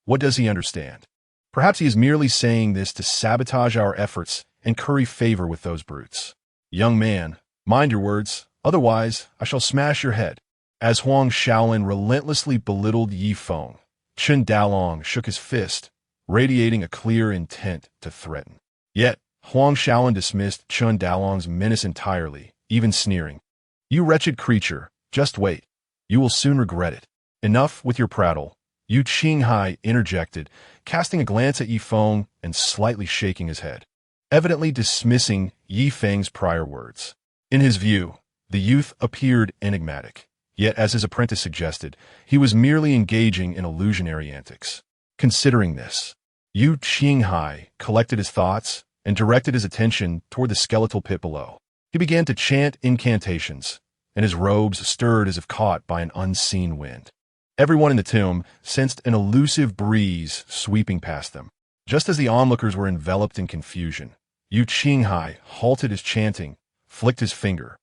What does he understand? Perhaps he is merely saying this to sabotage our efforts and curry favor with those brutes. Young man, mind your words, otherwise I shall smash your head." As Huang Shaolin relentlessly belittled Yi Feng, Chun Dalong shook his fist, radiating a clear intent to threaten. Yet, Huang Shaolin dismissed Chun Dalong's menace entirely, even sneering. "You wretched creature, just wait. You will soon regret it. Enough with your prattle." Yu Qinghai interjected, casting a glance at Yi Feng and slightly shaking his head, evidently dismissing Yi Feng's prior words. In his view, the youth appeared enigmatic, yet as his apprentice suggested, he was merely engaging in illusionary antics. Considering this, Yu Qinghai collected his thoughts and directed his attention toward the skeletal pit below. He began to chant incantations, and his robes stirred as if caught by an unseen wind. Everyone in the tomb sensed an elusive breeze sweeping past them. Just as the onlookers were enveloped in confusion, Yu Qinghai halted his chanting, flicked his finger,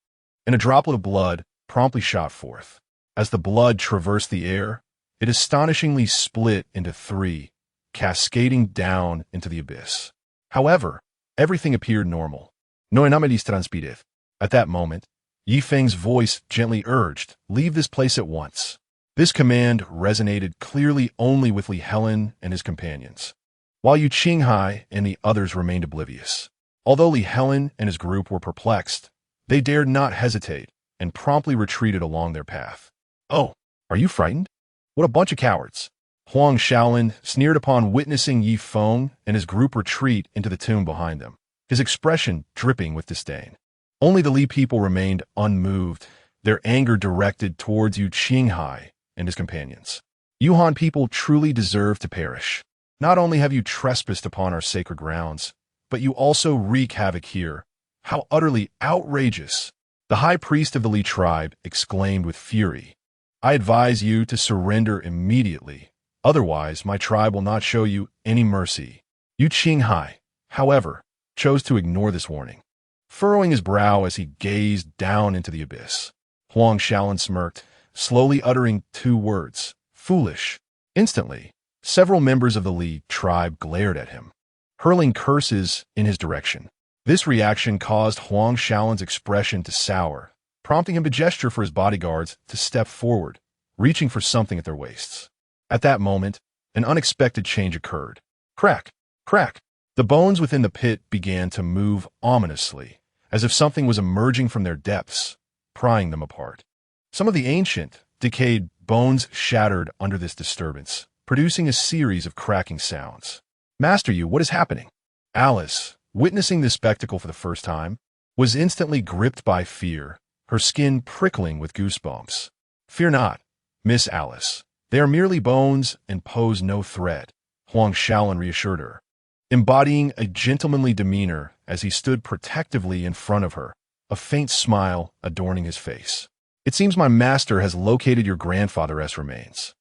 and a droplet of blood promptly shot forth. As the blood traversed the air, it astonishingly split into three, cascading down into the abyss. However, everything appeared normal. "No enamelis transpireth." At that moment, Yi Feng's voice gently urged, "Leave this place at once." This command resonated clearly only with Li Helen and his companions, while Yu Qinghai and the others remained oblivious. Although Li Helen and his group were perplexed, they dared not hesitate, and promptly retreated along their path. "Oh, are you frightened? What a bunch of cowards!" Huang Shaolin sneered upon witnessing Yi Feng and his group retreat into the tomb behind them, his expression dripping with disdain. Only the Li people remained unmoved, their anger directed towards Yu Qinghai and his companions. "Yuhan people truly deserve to perish. Not only have you trespassed upon our sacred grounds, but you also wreak havoc here. How utterly outrageous!" The high priest of the Li tribe exclaimed with fury. "I advise you to surrender immediately. Otherwise, my tribe will not show you any mercy." Yu Qinghai, however, chose to ignore this warning, furrowing his brow as he gazed down into the abyss. Huang Shaolin smirked, slowly uttering two words, "Foolish." Instantly, several members of the Li tribe glared at him, hurling curses in his direction. This reaction caused Huang Shaolin's expression to sour, prompting him to gesture for his bodyguards to step forward, reaching for something at their waists. At that moment, an unexpected change occurred. Crack! Crack! The bones within the pit began to move ominously, as if something was emerging from their depths, prying them apart. Some of the ancient, decayed bones shattered under this disturbance, producing a series of cracking sounds. "Master Yu, what is happening?" Alice, witnessing this spectacle for the first time, was instantly gripped by fear, her skin prickling with goosebumps. "Fear not, Miss Alice. They are merely bones and pose no threat," Huang Shaolin reassured her, embodying a gentlemanly demeanor as he stood protectively in front of her, a faint smile adorning his face. "It seems my master has located your grandfather's remains,"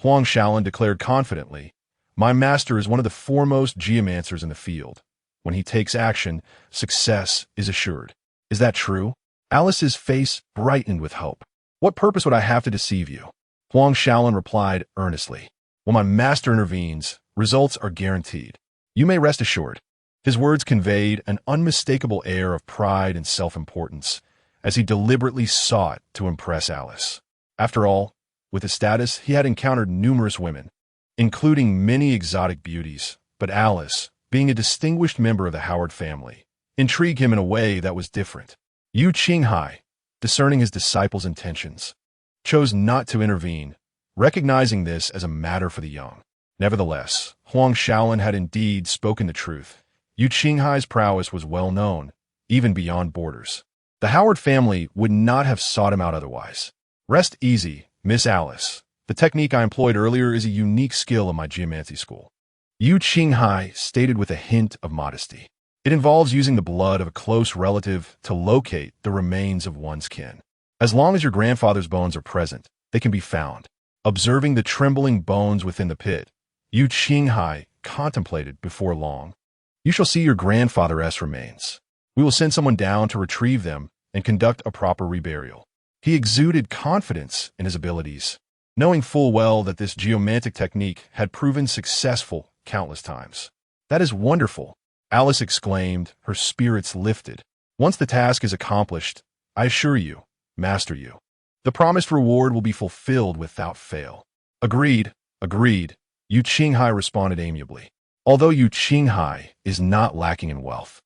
Huang Shaolin declared confidently. "My master is one of the foremost geomancers in the field. When he takes action, success is assured." "Is that true?" Alice's face brightened with hope. "What purpose would I have to deceive you?" Huang Shaolin replied earnestly. "When my master intervenes, results are guaranteed. You may rest assured." His words conveyed an unmistakable air of pride and self-importance, as he deliberately sought to impress Alice. After all, with his status, he had encountered numerous women, including many exotic beauties, but Alice, being a distinguished member of the Howard family, intrigued him in a way that was different. Yu Qinghai, discerning his disciple's intentions, chose not to intervene, recognizing this as a matter for the young. Nevertheless, Huang Shaolin had indeed spoken the truth. Yu Qinghai's prowess was well known, even beyond borders. The Howard family would not have sought him out otherwise. "Rest easy, Miss Alice. The technique I employed earlier is a unique skill in my geomancy school," Yu Qinghai stated with a hint of modesty. "It involves using the blood of a close relative to locate the remains of one's kin. As long as your grandfather's bones are present, they can be found." Observing the trembling bones within the pit, Yu Qinghai contemplated before long. "You shall see your grandfather's remains. We will send someone down to retrieve them and conduct a proper reburial." He exuded confidence in his abilities, knowing full well that this geomantic technique had proven successful countless times. "That is wonderful," Alice exclaimed, her spirits lifted. "Once the task is accomplished, I assure you, Master Yu, the promised reward will be fulfilled without fail." "Agreed, agreed," Yu Qinghai responded amiably. Although Yu Qinghai is not lacking in wealth,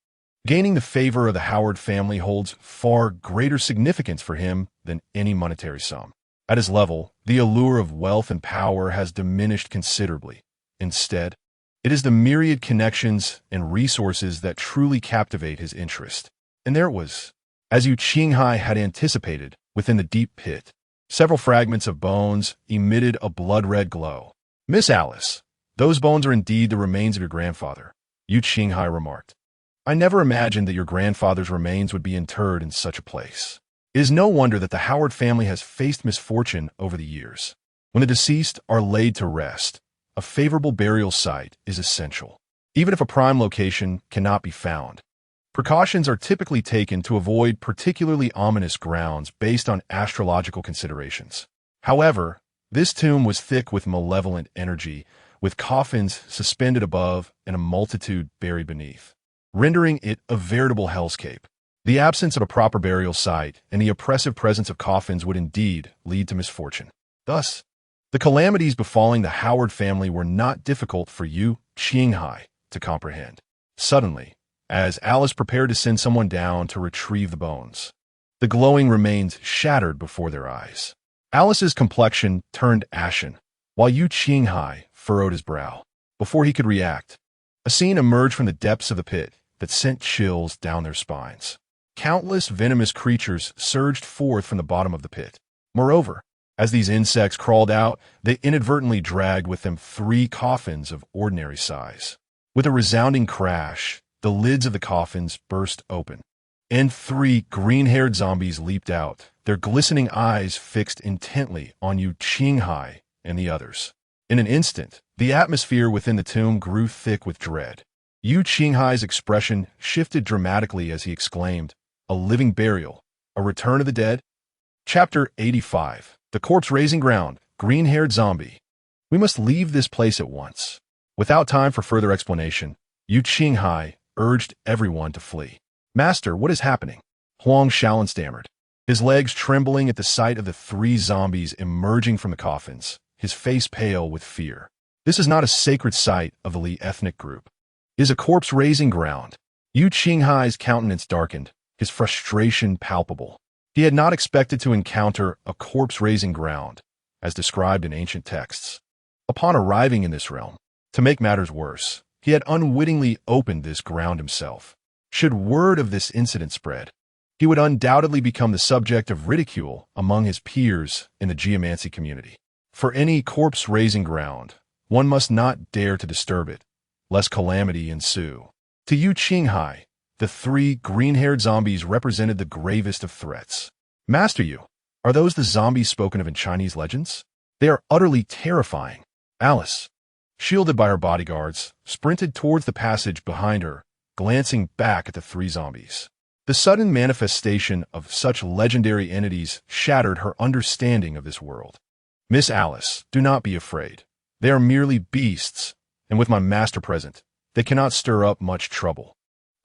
gaining the favor of the Howard family holds far greater significance for him than any monetary sum. At his level, the allure of wealth and power has diminished considerably. Instead, it is the myriad connections and resources that truly captivate his interest. And there it was, as Yu Qinghai had anticipated, within the deep pit. Several fragments of bones emitted a blood-red glow. "Miss Alice, those bones are indeed the remains of your grandfather," Yu Qinghai remarked. "I never imagined that your grandfather's remains would be interred in such a place. It is no wonder that the Howard family has faced misfortune over the years. When the deceased are laid to rest, a favorable burial site is essential. Even if a prime location cannot be found, precautions are typically taken to avoid particularly ominous grounds based on astrological considerations. However, this tomb was thick with malevolent energy, with coffins suspended above and a multitude buried beneath, rendering it a veritable hellscape. The absence of a proper burial site and the oppressive presence of coffins would indeed lead to misfortune. Thus, the calamities befalling the Howard family were not difficult for Yu Qinghai to comprehend. Suddenly, as Alice prepared to send someone down to retrieve the bones, the The glowing remains shattered before their eyes. Alice's complexion turned ashen, while Yu Qinghai furrowed his brow. Before he could react, a scene emerged from the depths of the pit that sent chills down their spines. Countless venomous creatures surged forth from the bottom of the pit. Moreover, as these insects crawled out, they inadvertently dragged with them 3 coffins of ordinary size. With a resounding crash, the lids of the coffins burst open, and 3 green-haired zombies leaped out, their glistening eyes fixed intently on Yu Qinghai and the others. In an instant, the atmosphere within the tomb grew thick with dread. Yu Qinghai's expression shifted dramatically as he exclaimed, "A living burial, a return of the dead?" Chapter 85. The corpse-raising ground, green-haired zombie. We must leave this place at once. Without time for further explanation, Yu Qinghai urged everyone to flee. "Master, what is happening?" Huang Shaolin stammered, his legs trembling at the sight of the 3 zombies emerging from the coffins, his face pale with fear. This is not a sacred site of the Li ethnic group. It is a corpse-raising ground. Yu Qinghai's countenance darkened, his frustration palpable. He had not expected to encounter a corpse-raising ground, as described in ancient texts. Upon arriving in this realm, to make matters worse, he had unwittingly opened this ground himself. Should word of this incident spread, he would undoubtedly become the subject of ridicule among his peers in the geomancy community. For any corpse-raising ground, one must not dare to disturb it, lest calamity ensue. To Yu Qinghai, the 3 green-haired zombies represented the gravest of threats. "Master Yu, are those the zombies spoken of in Chinese legends? They are utterly terrifying." Alice, shielded by her bodyguards, sprinted towards the passage behind her, glancing back at the 3 zombies. The sudden manifestation of such legendary entities shattered her understanding of this world. "Miss Alice, do not be afraid. They are merely beasts, and with my master present, they cannot stir up much trouble."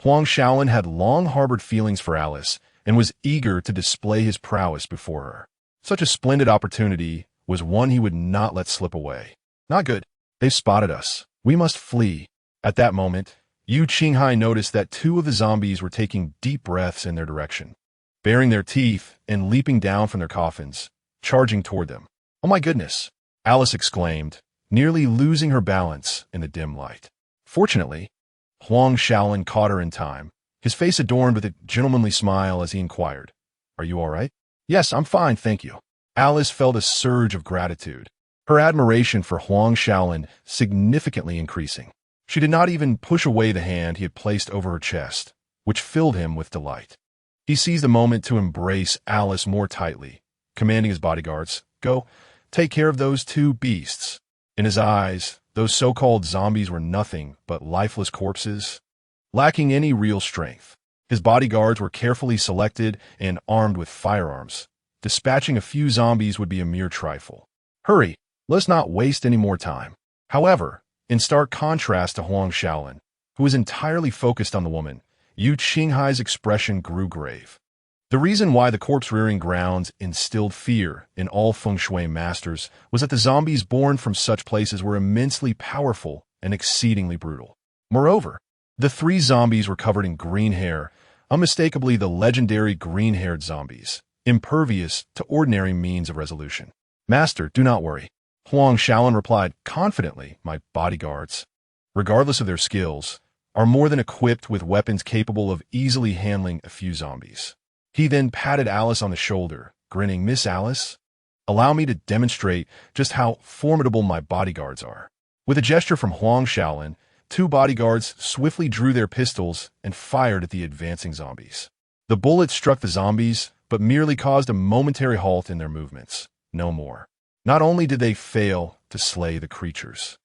Huang Shaolin had long harbored feelings for Alice and was eager to display his prowess before her. Such a splendid opportunity was one he would not let slip away. "Not good. They've spotted us. We must flee." At that moment, Yu Qinghai noticed that 2 of the zombies were taking deep breaths in their direction, baring their teeth and leaping down from their coffins, charging toward them. "Oh my goodness!" Alice exclaimed, nearly losing her balance in the dim light. Fortunately, Huang Shaolin caught her in time, his face adorned with a gentlemanly smile as he inquired, "Are you all right?" "Yes, I'm fine, thank you." Alice felt a surge of gratitude, her admiration for Huang Shaolin significantly increasing. She did not even push away the hand he had placed over her chest, which filled him with delight. He seized the moment to embrace Alice more tightly, commanding his bodyguards, "Go, take care of those 2 beasts." In his eyes, those so-called zombies were nothing but lifeless corpses, lacking any real strength. His bodyguards were carefully selected and armed with firearms. Dispatching a few zombies would be a mere trifle. "Hurry, let's not waste any more time." However, in stark contrast to Huang Shaolin, who was entirely focused on the woman, Yu Qinghai's expression grew grave. The reason why the corpse-rearing grounds instilled fear in all feng shui masters was that the zombies born from such places were immensely powerful and exceedingly brutal. Moreover, the 3 zombies were covered in green hair, unmistakably the legendary green-haired zombies, impervious to ordinary means of resolution. "Master, do not worry," Huang Shaolin replied confidently. "My bodyguards, regardless of their skills, are more than equipped with weapons capable of easily handling a few zombies." He then patted Alice on the shoulder, grinning, "Miss Alice, allow me to demonstrate just how formidable my bodyguards are." With a gesture from Huang Shaolin, 2 bodyguards swiftly drew their pistols and fired at the advancing zombies. The bullets struck the zombies, but merely caused a momentary halt in their movements, no more. Not only did they fail to slay the creatures,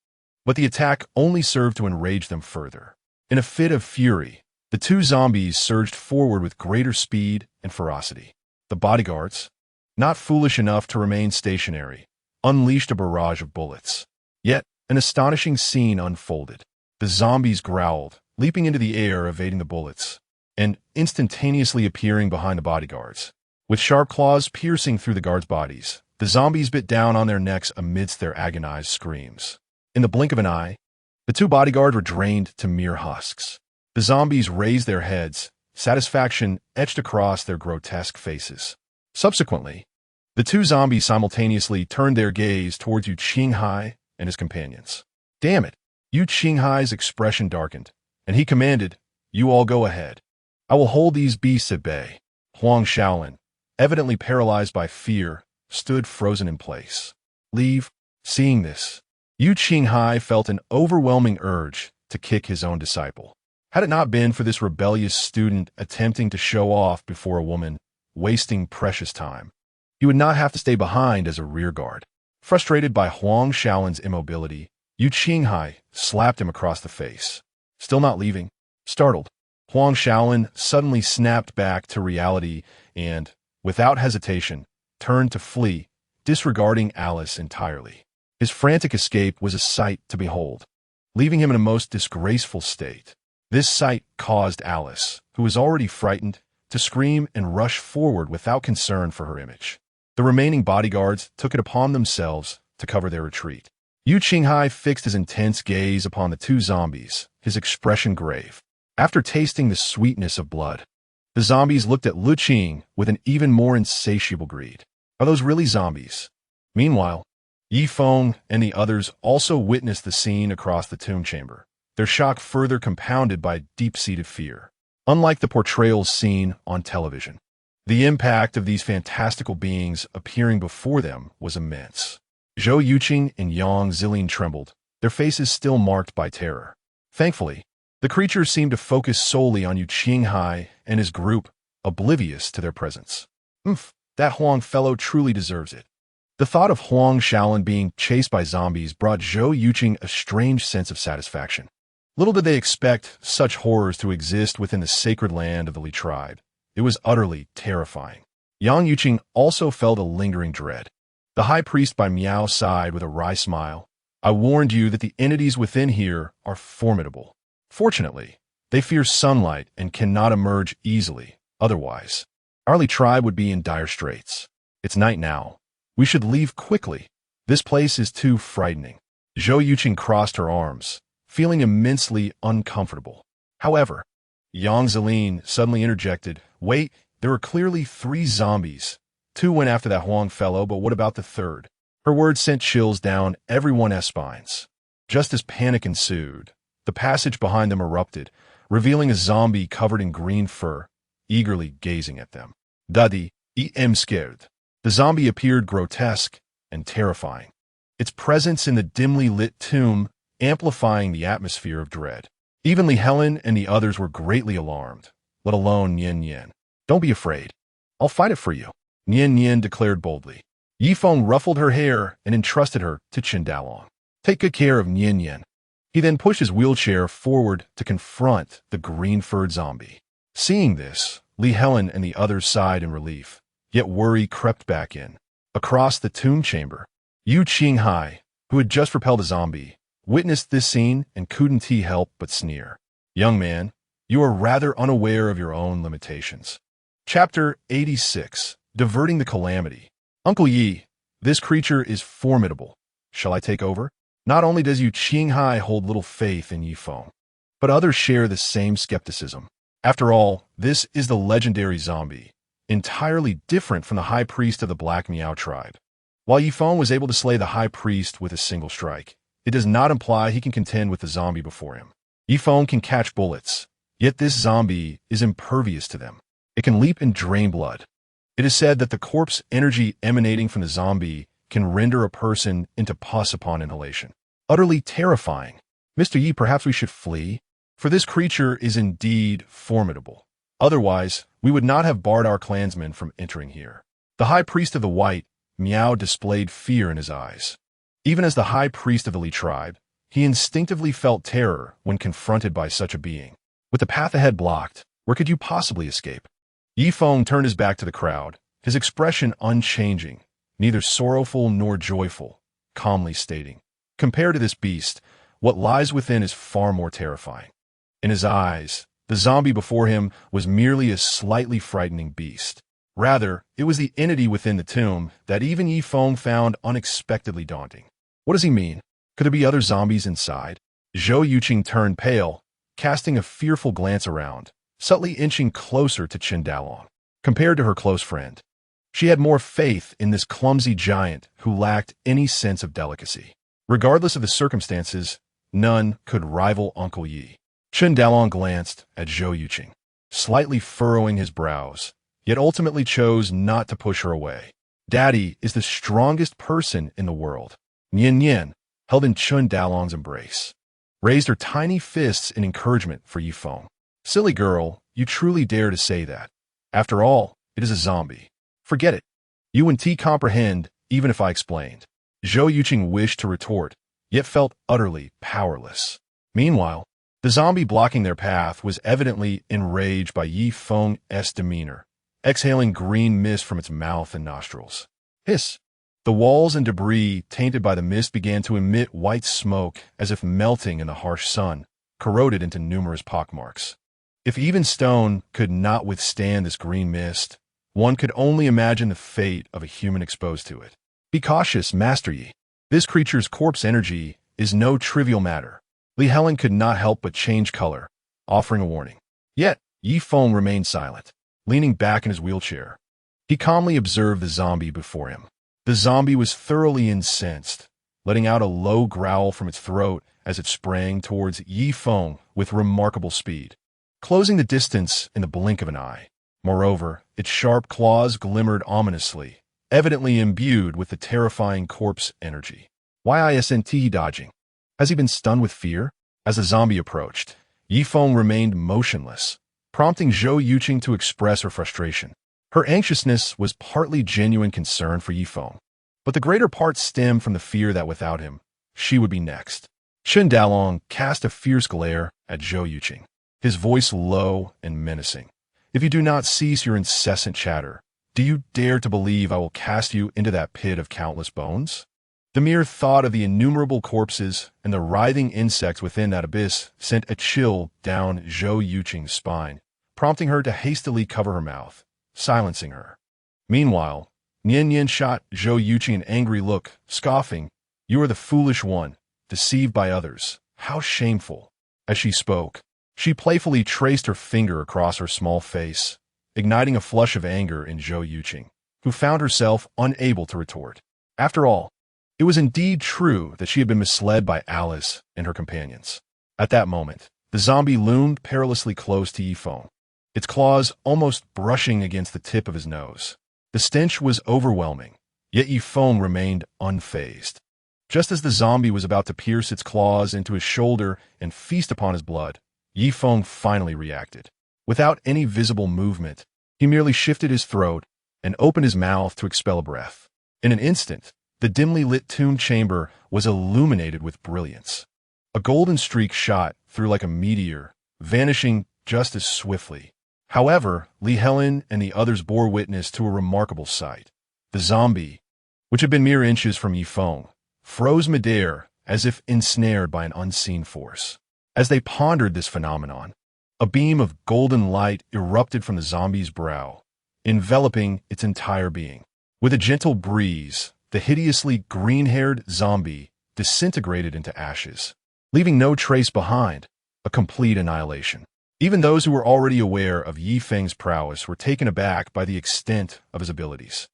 but the attack only served to enrage them further. In a fit of fury, the 2 zombies surged forward with greater speed and ferocity. The bodyguards, not foolish enough to remain stationary, unleashed a barrage of bullets. Yet, an astonishing scene unfolded. The zombies growled, leaping into the air, evading the bullets, and instantaneously appearing behind the bodyguards. With sharp claws piercing through the guards' bodies, the zombies bit down on their necks amidst their agonized screams. In the blink of an eye, the 2 bodyguards were drained to mere husks. The zombies raised their heads, satisfaction etched across their grotesque faces. Subsequently, the two zombies simultaneously turned their gaze towards Yu Qinghai and his companions. Damn it! Yu Qinghai's expression darkened, and he commanded, "You all go ahead. I will hold these beasts at bay." Huang Shaolin, evidently paralyzed by fear, stood frozen in place. Leave. Seeing this, Yu Qinghai felt an overwhelming urge to kick his own disciple. Had it not been for this rebellious student attempting to show off before a woman, wasting precious time, he would not have to stay behind as a rearguard. Frustrated by Huang Shaolin's immobility, Yu Qinghai slapped him across the face. Still not leaving? Startled, Huang Shaolin suddenly snapped back to reality and, without hesitation, turned to flee, disregarding Alice entirely. His frantic escape was a sight to behold, leaving him in a most disgraceful state. This sight caused Alice, who was already frightened, to scream and rush forward without concern for her image. The remaining bodyguards took it upon themselves to cover their retreat. Yu Qinghai fixed his intense gaze upon the two zombies, his expression grave. After tasting the sweetness of blood, the zombies looked at Lu Qing with an even more insatiable greed. Are those really zombies? Meanwhile, Yi Feng and the others also witnessed the scene across the tomb chamber, their shock further compounded by deep-seated fear. Unlike the portrayals seen on television, the impact of these fantastical beings appearing before them was immense. Zhou Yuqing and Yang Zilin trembled, their faces still marked by terror. Thankfully, the creatures seemed to focus solely on Yu Qinghai and his group, oblivious to their presence. That Huang fellow truly deserves it. The thought of Huang Shaolin being chased by zombies brought Zhou Yuqing a strange sense of satisfaction. Little did they expect such horrors to exist within the sacred land of the Li tribe. It was utterly terrifying. Yang Yuqing also felt a lingering dread. The high priest by Miao sighed with a wry smile. I warned you that the entities within here are formidable. Fortunately, they fear sunlight and cannot emerge easily. Otherwise, our Li tribe would be in dire straits. It's night now. We should leave quickly. This place is too frightening. Zhou Yuqing crossed her arms, feeling immensely uncomfortable. However, Yang Zilin suddenly interjected, Wait, there are clearly 3 zombies. 2 went after that Huang fellow, but what about the third? Her words sent chills down everyone's spines. Just as panic ensued, the passage behind them erupted, revealing a zombie covered in green fur, eagerly gazing at them. Daddy, I am scared. The zombie appeared grotesque and terrifying, its presence in the dimly lit tomb amplifying the atmosphere of dread. Even Li Helen and the others were greatly alarmed, let alone Nian Nian. Don't be afraid. I'll fight it for you, Nian Nian declared boldly. Yi Feng ruffled her hair and entrusted her to Chen Dalong. Take good care of Nian Nian. He then pushed his wheelchair forward to confront the green-furred zombie. Seeing this, Li Helen and the others sighed in relief, yet worry crept back in. Across the tomb chamber, Yu Qinghai, who had just repelled a zombie, witnessed this scene and couldn't he help but sneer. Young man, you are rather unaware of your own limitations. Chapter 86, Diverting the Calamity. Uncle Yi, this creature is formidable. Shall I take over? Not only does Yu Qinghai hold little faith in Yi Feng, but others share the same skepticism. After all, this is the legendary zombie, entirely different from the high priest of the Black Miao tribe. While Yi Feng was able to slay the high priest with a single strike, it does not imply he can contend with the zombie before him. Yi Feng can catch bullets, yet this zombie is impervious to them. It can leap and drain blood. It is said that the corpse energy emanating from the zombie can render a person into pus upon inhalation. Utterly terrifying. Mr. Yi, perhaps we should flee? For this creature is indeed formidable. Otherwise, we would not have barred our clansmen from entering here. The high priest of the White, Miao, displayed fear in his eyes. Even as the high priest of the Li tribe, he instinctively felt terror when confronted by such a being. With the path ahead blocked, where could you possibly escape? Yi Feng turned his back to the crowd, his expression unchanging, neither sorrowful nor joyful, calmly stating, compared to this beast, what lies within is far more terrifying. In his eyes, the zombie before him was merely a slightly frightening beast. Rather, it was the entity within the tomb that even Yi Feng found unexpectedly daunting. What does he mean? Could there be other zombies inside? Zhou Yuqing turned pale, casting a fearful glance around, subtly inching closer to Chen Dalong. Compared to her close friend, she had more faith in this clumsy giant who lacked any sense of delicacy. Regardless of the circumstances, none could rival Uncle Yi. Chen Dalong glanced at Zhou Yuqing, slightly furrowing his brows, yet ultimately chose not to push her away. Daddy is the strongest person in the world. Nian Nian, held in Chen Dalong's embrace, raised her tiny fists in encouragement for Yifeng. Silly girl, you truly dare to say that. After all, it is a zombie. Forget it. You wouldn't comprehend, even if I explained. Zhou Yuqing wished to retort, yet felt utterly powerless. Meanwhile, the zombie blocking their path was evidently enraged by Yifeng's demeanor, exhaling green mist from its mouth and nostrils. Hiss! The walls and debris tainted by the mist began to emit white smoke as if melting in the harsh sun, corroded into numerous pockmarks. If even stone could not withstand this green mist, one could only imagine the fate of a human exposed to it. Be cautious, Master Yi. This creature's corpse energy is no trivial matter. Li Helen could not help but change color, offering a warning. Yet, Yifeng remained silent, leaning back in his wheelchair. He calmly observed the zombie before him. The zombie was thoroughly incensed, letting out a low growl from its throat as it sprang towards Yifeng with remarkable speed, closing the distance in the blink of an eye. Moreover, its sharp claws glimmered ominously, evidently imbued with the terrifying corpse energy. Why isn't he dodging? Has he been stunned with fear? As the zombie approached, Yifeng remained motionless, prompting Zhou Yuqing to express her frustration. Her anxiousness was partly genuine concern for Yifeng, but the greater part stemmed from the fear that without him, she would be next. Chen Dalong cast a fierce glare at Zhou Yuqing, his voice low and menacing. If you do not cease your incessant chatter, do you dare to believe I will cast you into that pit of countless bones? The mere thought of the innumerable corpses and the writhing insects within that abyss sent a chill down Zhou Yuqing's spine, prompting her to hastily cover her mouth, silencing her. Meanwhile, Nian Nian shot Zhou Yuqing an angry look, scoffing, "You are the foolish one, deceived by others. How shameful." As she spoke, she playfully traced her finger across her small face, igniting a flush of anger in Zhou Yuqing, who found herself unable to retort. After all, it was indeed true that she had been misled by Alice and her companions. At that moment, the zombie loomed perilously close to Yifeng, its claws almost brushing against the tip of his nose. The stench was overwhelming, yet Yifeng remained unfazed. Just as the zombie was about to pierce its claws into his shoulder and feast upon his blood, Yifeng finally reacted. Without any visible movement, he merely shifted his throat and opened his mouth to expel a breath. In an instant, the dimly lit tomb chamber was illuminated with brilliance. A golden streak shot through like a meteor, vanishing just as swiftly. However, Li Helen and the others bore witness to a remarkable sight. The zombie, which had been mere inches from Yifeng, froze midair as if ensnared by an unseen force. As they pondered this phenomenon, a beam of golden light erupted from the zombie's brow, enveloping its entire being. With a gentle breeze, the hideously green-haired zombie disintegrated into ashes, leaving no trace behind, a complete annihilation. Even those who were already aware of Yifeng's prowess were taken aback by the extent of his abilities.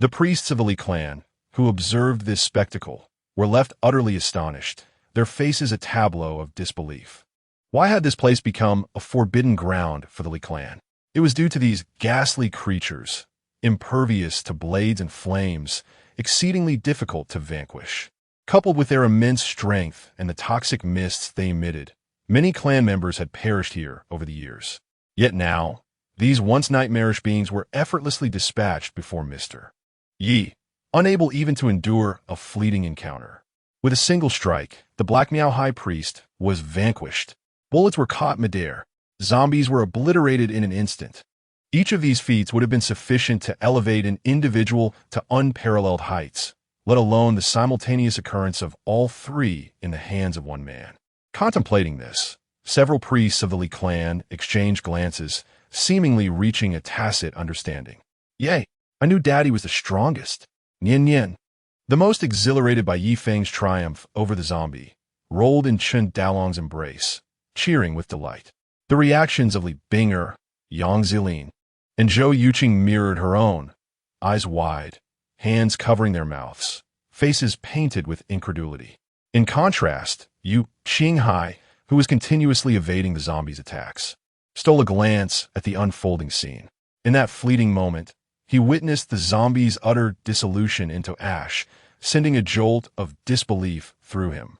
The priests of the Li clan, who observed this spectacle, were left utterly astonished, their faces a tableau of disbelief. Why had this place become a forbidden ground for the Li clan? It was due to these ghastly creatures, impervious to blades and flames, exceedingly difficult to vanquish. Coupled with their immense strength and the toxic mists they emitted, many clan members had perished here over the years. Yet now, these once nightmarish beings were effortlessly dispatched before Mr. Yi, unable even to endure a fleeting encounter. With a single strike, the Black Miao High Priest was vanquished. Bullets were caught midair. Zombies were obliterated in an instant. Each of these feats would have been sufficient to elevate an individual to unparalleled heights, let alone the simultaneous occurrence of all three in the hands of one man. Contemplating this, several priests of the Li clan exchanged glances, seemingly reaching a tacit understanding. Yay, I knew Daddy was the strongest. Nian Nian, the most exhilarated by Yifeng's triumph over the zombie, rolled in Chen Dalong's embrace, cheering with delight. The reactions of Li Binger, Yang Zilin, and Zhou Yuqing mirrored her own, eyes wide, hands covering their mouths, faces painted with incredulity. In contrast, Yu Qinghai, who was continuously evading the zombies' attacks, stole a glance at the unfolding scene. In that fleeting moment, he witnessed the zombies' utter dissolution into ash, sending a jolt of disbelief through him.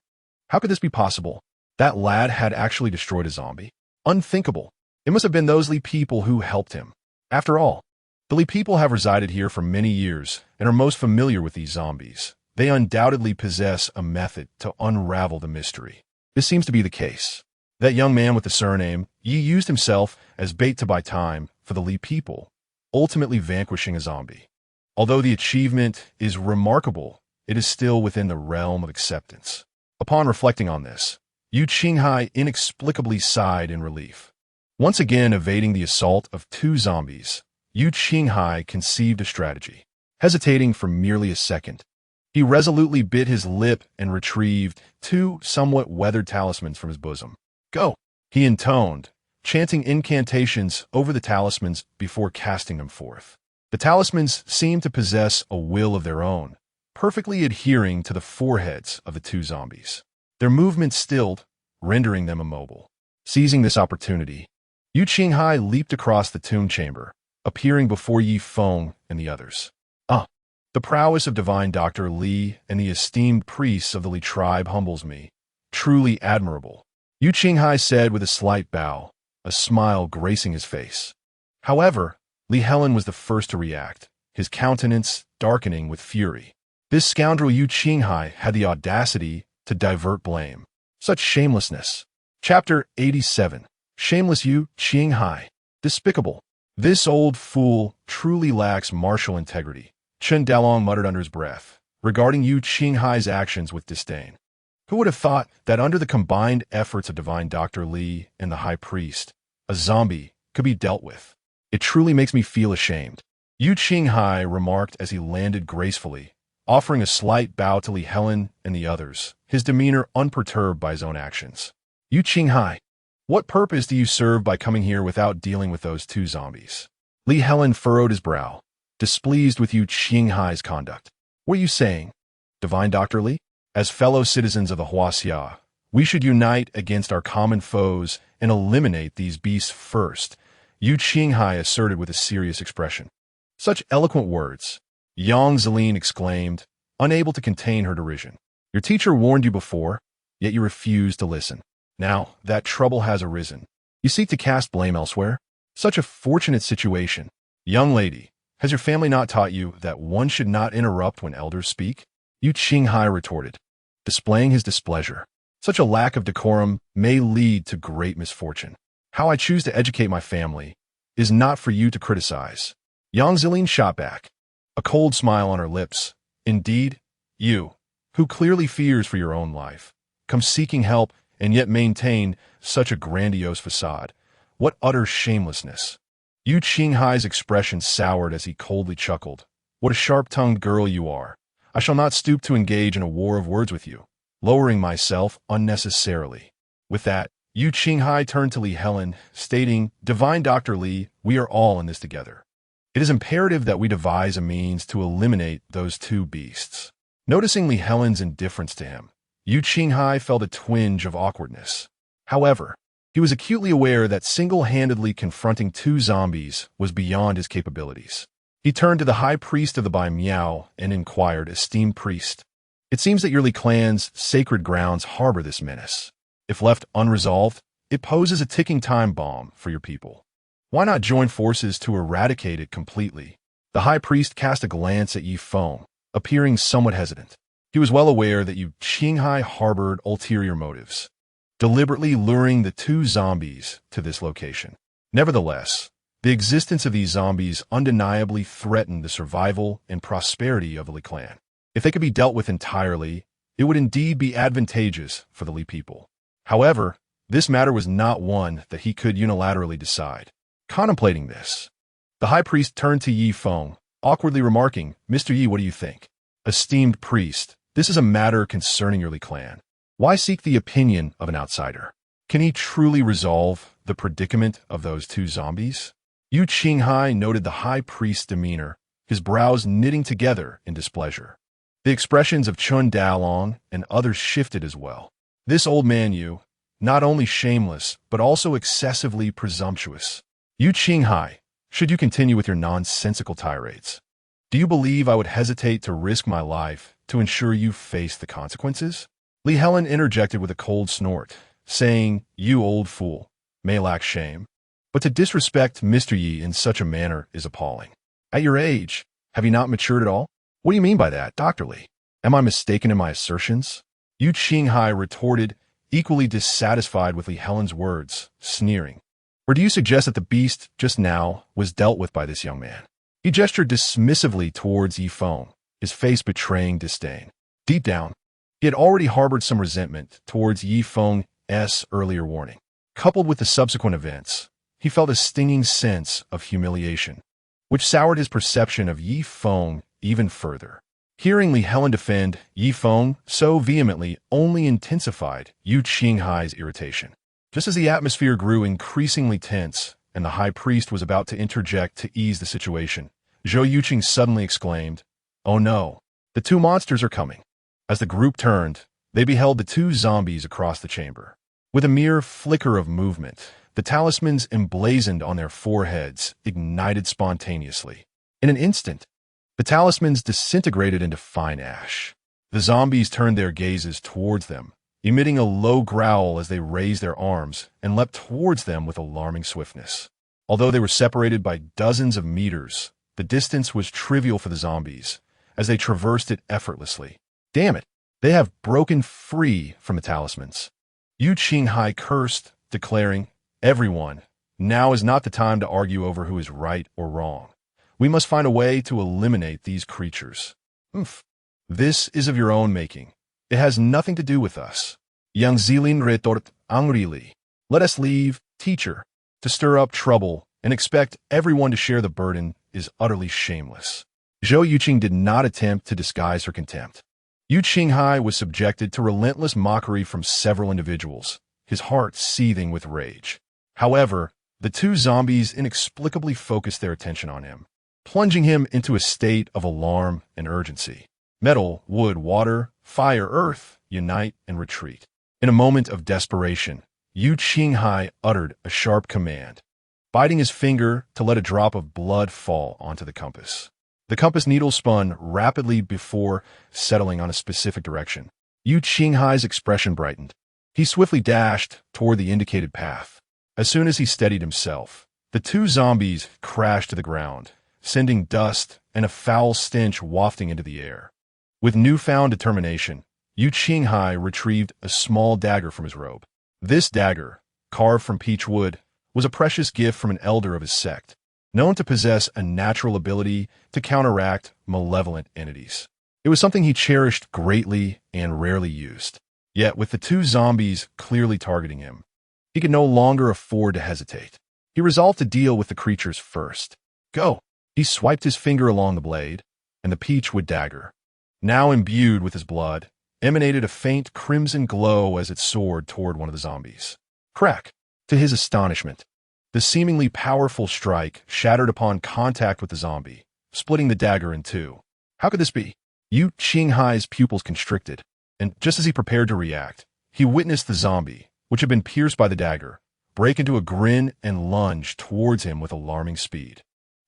How could this be possible? That lad had actually destroyed a zombie? Unthinkable. It must have been those Li people who helped him. After all, the Li people have resided here for many years and are most familiar with these zombies. They undoubtedly possess a method to unravel the mystery. This seems to be the case. That young man with the surname Yi used himself as bait to buy time for the Li people, ultimately vanquishing a zombie. Although the achievement is remarkable, it is still within the realm of acceptance. Upon reflecting on this, Yu Qinghai inexplicably sighed in relief. Once again evading the assault of two zombies, Yu Qinghai conceived a strategy. Hesitating for merely a second, he resolutely bit his lip and retrieved two somewhat weathered talismans from his bosom. "Go," he intoned, chanting incantations over the talismans before casting them forth. The talismans seemed to possess a will of their own, perfectly adhering to the foreheads of the two zombies. Their movements stilled, rendering them immobile. Seizing this opportunity, Yu Qinghai leaped across the tomb chamber, appearing before Yi Feng and the others. The prowess of divine Dr. Li and the esteemed priests of the Li tribe humbles me. Truly admirable, Yu Qinghai said with a slight bow, a smile gracing his face. However, Li Helen was the first to react, his countenance darkening with fury. This scoundrel Yu Qinghai had the audacity to divert blame. Such shamelessness. Chapter 87. Shameless Yu Qinghai. Despicable. This old fool truly lacks martial integrity, Chen Dalong muttered under his breath, regarding Yu Qinghai's actions with disdain. Who would have thought that under the combined efforts of divine Dr. Li and the high priest, a zombie could be dealt with? It truly makes me feel ashamed, Yu Qinghai remarked as he landed gracefully, offering a slight bow to Li Helen and the others, his demeanor unperturbed by his own actions. Yu Qinghai, what purpose do you serve by coming here without dealing with those two zombies? Li Helen furrowed his brow, displeased with Yu Qinghai's conduct. What are you saying, divine Dr. Li? As fellow citizens of the Huaxia, we should unite against our common foes and eliminate these beasts first, Yu Qinghai asserted with a serious expression. Such eloquent words, Yang Zilin exclaimed, unable to contain her derision. Your teacher warned you before, yet you refused to listen. Now that trouble has arisen, you seek to cast blame elsewhere? Such a fortunate situation. Young lady, has your family not taught you that one should not interrupt when elders speak? Yu Qinghai retorted, displaying his displeasure. Such a lack of decorum may lead to great misfortune. How I choose to educate my family is not for you to criticize. Yang Zilin shot back, a cold smile on her lips. Indeed, you, who clearly fears for your own life, come seeking help and yet maintain such a grandiose facade. What utter shamelessness. Yu Qinghai's expression soured as he coldly chuckled. What a sharp-tongued girl you are. I shall not stoop to engage in a war of words with you, lowering myself unnecessarily. With that, Yu Qinghai turned to Li Helen, stating, Divine Dr. Li, we are all in this together. It is imperative that we devise a means to eliminate those two beasts. Noticing Li Helen's indifference to him, Yu Qinghai felt a twinge of awkwardness. However, he was acutely aware that single-handedly confronting two zombies was beyond his capabilities. He turned to the high priest of the Bai Miao and inquired, Esteemed priest, it seems that your Li clan's sacred grounds harbor this menace. If left unresolved, it poses a ticking time bomb for your people. Why not join forces to eradicate it completely? The high priest cast a glance at Yi Feng, appearing somewhat hesitant. He was well aware that Yu Qinghai harbored ulterior motives, deliberately luring the two zombies to this location. Nevertheless, the existence of these zombies undeniably threatened the survival and prosperity of the Li clan. If they could be dealt with entirely, it would indeed be advantageous for the Li people. However, this matter was not one that he could unilaterally decide. Contemplating this, the high priest turned to Yi Feng, awkwardly remarking, Mr. Yi, what do you think? Esteemed priest, this is a matter concerning your Li clan. Why seek the opinion of an outsider? Can he truly resolve the predicament of those two zombies? Yu Qinghai noted the high priest's demeanor, his brows knitting together in displeasure. The expressions of Chun Dalong and others shifted as well. This old man Yu, not only shameless, but also excessively presumptuous. Yu Qinghai, should you continue with your nonsensical tirades? Do you believe I would hesitate to risk my life to ensure you face the consequences? Li Helen interjected with a cold snort, saying, "You old fool, may lack shame. But to disrespect Mr. Yi in such a manner is appalling. At your age, have you not matured at all? What do you mean by that, Dr. Li? Am I mistaken in my assertions?" Yu Qinghai retorted, equally dissatisfied with Li Helen's words, sneering. "Or do you suggest that the beast just now was dealt with by this young man?" He gestured dismissively towards Yi Feng, his face betraying disdain. Deep down, he had already harbored some resentment towards Yi Feng's earlier warning. Coupled with the subsequent events, he felt a stinging sense of humiliation, which soured his perception of Yi Feng even further. Hearing Li Helen defend Yi Feng so vehemently only intensified Yu Qinghai's irritation. Just as the atmosphere grew increasingly tense and the high priest was about to interject to ease the situation, Zhou Yuqing suddenly exclaimed, "Oh no, the two monsters are coming." As the group turned, they beheld the two zombies across the chamber. With a mere flicker of movement, the talismans emblazoned on their foreheads ignited spontaneously. In an instant, the talismans disintegrated into fine ash. The zombies turned their gazes towards them, emitting a low growl as they raised their arms and leapt towards them with alarming swiftness. Although they were separated by dozens of meters, the distance was trivial for the zombies, as they traversed it effortlessly. Damn it, they have broken free from the talismans. Yu Qinghai cursed, declaring, "Everyone, now is not the time to argue over who is right or wrong. We must find a way to eliminate these creatures." "Oof. This is of your own making. It has nothing to do with us." Yang Zilin retort angrily. "Let us leave, teacher. To stir up trouble and expect everyone to share the burden is utterly shameless." Zhou Yuqing did not attempt to disguise her contempt. Yu Qinghai was subjected to relentless mockery from several individuals, his heart seething with rage. However, the two zombies inexplicably focused their attention on him, plunging him into a state of alarm and urgency. Metal, wood, water, fire, earth, unite and retreat. In a moment of desperation, Yu Qinghai uttered a sharp command, biting his finger to let a drop of blood fall onto the compass. The compass needle spun rapidly before settling on a specific direction. Yu Qinghai's expression brightened. He swiftly dashed toward the indicated path. As soon as he steadied himself, the two zombies crashed to the ground, sending dust and a foul stench wafting into the air. With newfound determination, Yu Qinghai retrieved a small dagger from his robe. This dagger, carved from peach wood, was a precious gift from an elder of his sect, known to possess a natural ability to counteract malevolent entities. It was something he cherished greatly and rarely used. Yet, with the two zombies clearly targeting him, he could no longer afford to hesitate. He resolved to deal with the creatures first. "Go!" He swiped his finger along the blade, and the peach wood dagger, now imbued with his blood, emanated a faint crimson glow as it soared toward one of the zombies. Crack! To his astonishment, the seemingly powerful strike shattered upon contact with the zombie, splitting the dagger in two. How could this be? Yu Qinghai's pupils constricted, and just as he prepared to react, he witnessed the zombie, which had been pierced by the dagger, break into a grin and lunge towards him with alarming speed.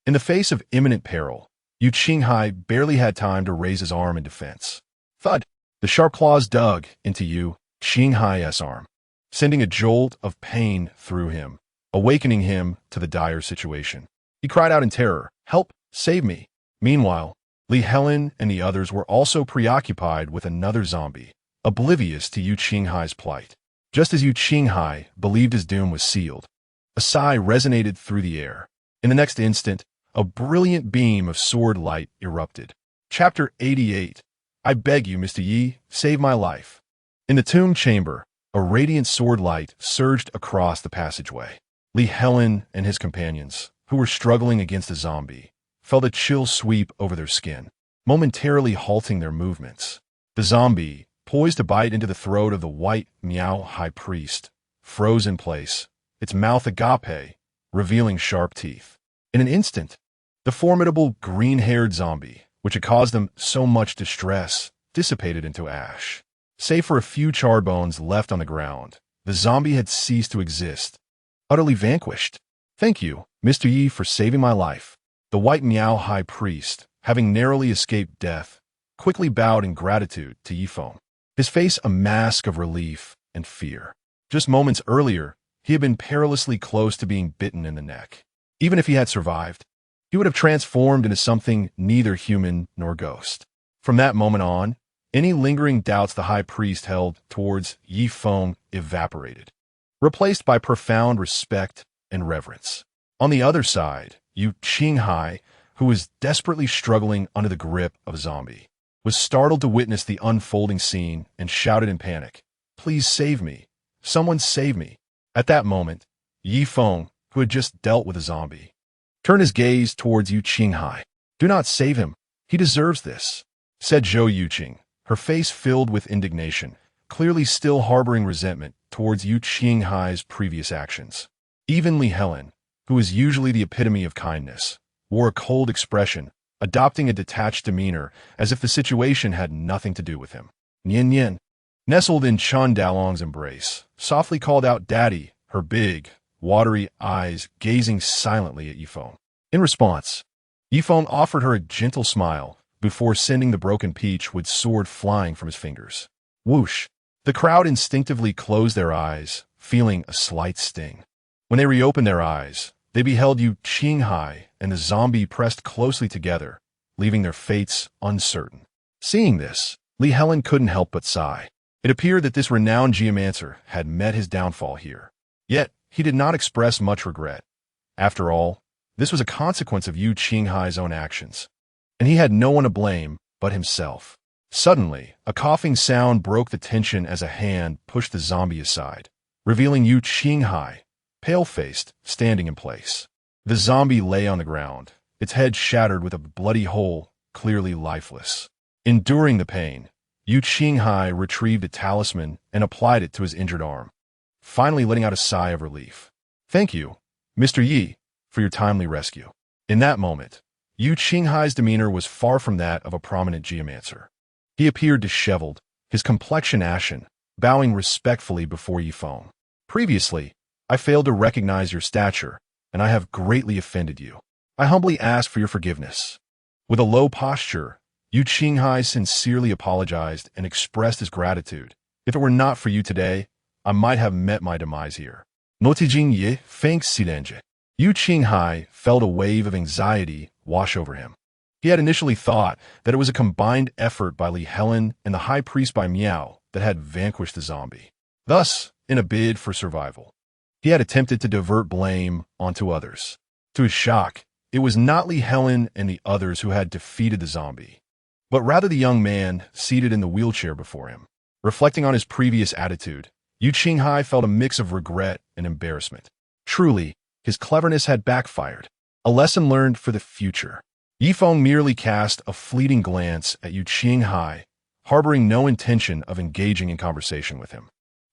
In the face of imminent peril, Yu Qinghai barely had time to raise his arm in defense. Thud! The sharp claws dug into Yu Qinghai's arm, sending a jolt of pain through him, awakening him to the dire situation. He cried out in terror, "Help! Save me!" Meanwhile, Li Helen and the others were also preoccupied with another zombie, oblivious to Yu Qinghai's plight. Just as Yu Qinghai believed his doom was sealed, a sigh resonated through the air. In the next instant, a brilliant beam of sword light erupted. Chapter 88. I beg you, Mr. Yi, save my life. In the tomb chamber, a radiant sword light surged across the passageway. Li Helen and his companions, who were struggling against the zombie, felt a chill sweep over their skin, momentarily halting their movements. The zombie, poised to bite into the throat of the white Miao high priest, froze in place, its mouth agape, revealing sharp teeth. In an instant, the formidable green-haired zombie, which had caused them so much distress, dissipated into ash. Save for a few charred bones left on the ground, the zombie had ceased to exist, utterly vanquished. "Thank you, Mr. Yi, for saving my life." The White Miao High Priest, having narrowly escaped death, quickly bowed in gratitude to Yifeng, his face a mask of relief and fear. Just moments earlier, he had been perilously close to being bitten in the neck. Even if he had survived, he would have transformed into something neither human nor ghost. From that moment on, any lingering doubts the High Priest held towards Yifeng evaporated, replaced by profound respect and reverence. On the other side, Yu Qinghai, who was desperately struggling under the grip of a zombie, was startled to witness the unfolding scene and shouted in panic, "Please save me! Someone save me!" At that moment, Yifeng, who had just dealt with a zombie, turned his gaze towards Yu Qinghai. "Do not save him. He deserves this," said Zhou Yuqing, her face filled with indignation, clearly still harboring resentment towards Yu Qinghai's previous actions. Even Li Helen, who was usually the epitome of kindness, wore a cold expression, adopting a detached demeanor as if the situation had nothing to do with him. Nian Nian, nestled in Chen Dalong's embrace, softly called out "Daddy," her big, watery eyes gazing silently at Yifeng. In response, Yifeng offered her a gentle smile before sending the broken peach with sword flying from his fingers. Whoosh! The crowd instinctively closed their eyes, feeling a slight sting. When they reopened their eyes, they beheld Yu Qinghai and the zombie pressed closely together, leaving their fates uncertain. Seeing this, Li Helen couldn't help but sigh. It appeared that this renowned geomancer had met his downfall here. Yet, he did not express much regret. After all, this was a consequence of Yu Qinghai's own actions, and he had no one to blame but himself. Suddenly, a coughing sound broke the tension as a hand pushed the zombie aside, revealing Yu Qinghai, pale-faced, standing in place. The zombie lay on the ground, its head shattered with a bloody hole, clearly lifeless. Enduring the pain, Yu Qinghai retrieved a talisman and applied it to his injured arm, finally letting out a sigh of relief. "Thank you, Mr. Yi, for your timely rescue." In that moment, Yu Qinghai's demeanor was far from that of a prominent geomancer. He appeared disheveled, his complexion ashen, bowing respectfully before Yifeng. "Previously, I failed to recognize your stature, and I have greatly offended you. I humbly ask for your forgiveness." With a low posture, Yu Qinghai sincerely apologized and expressed his gratitude. "If it were not for you today, I might have met my demise here." Notijing ye feng silenje. Yu Qinghai felt a wave of anxiety wash over him. He had initially thought that it was a combined effort by Li Helen and the High Priest by Miao that had vanquished the zombie. Thus, in a bid for survival, he had attempted to divert blame onto others. To his shock, it was not Li Helen and the others who had defeated the zombie, but rather the young man seated in the wheelchair before him. Reflecting on his previous attitude, Yu Qinghai felt a mix of regret and embarrassment. Truly, his cleverness had backfired, a lesson learned for the future. Yifeng merely cast a fleeting glance at Yu Qinghai, harboring no intention of engaging in conversation with him.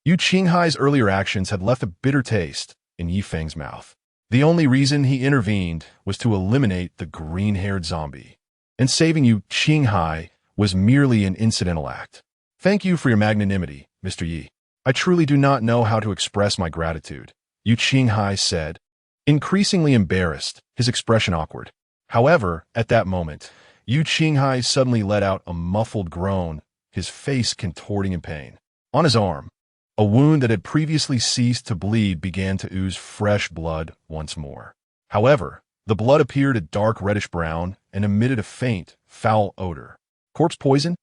Yu Qinghai's earlier actions had left a bitter taste in Yifeng's mouth. The only reason he intervened was to eliminate the green-haired zombie, and saving Yu Qinghai was merely an incidental act. "Thank you for your magnanimity, Mr. Yi. I truly do not know how to express my gratitude," Yu Qinghai said, increasingly embarrassed, his expression awkward. However, at that moment, Yu Qinghai suddenly let out a muffled groan, his face contorting in pain. On his arm, a wound that had previously ceased to bleed began to ooze fresh blood once more. However, the blood appeared a dark reddish-brown and emitted a faint, foul odor. "Corpse poison?"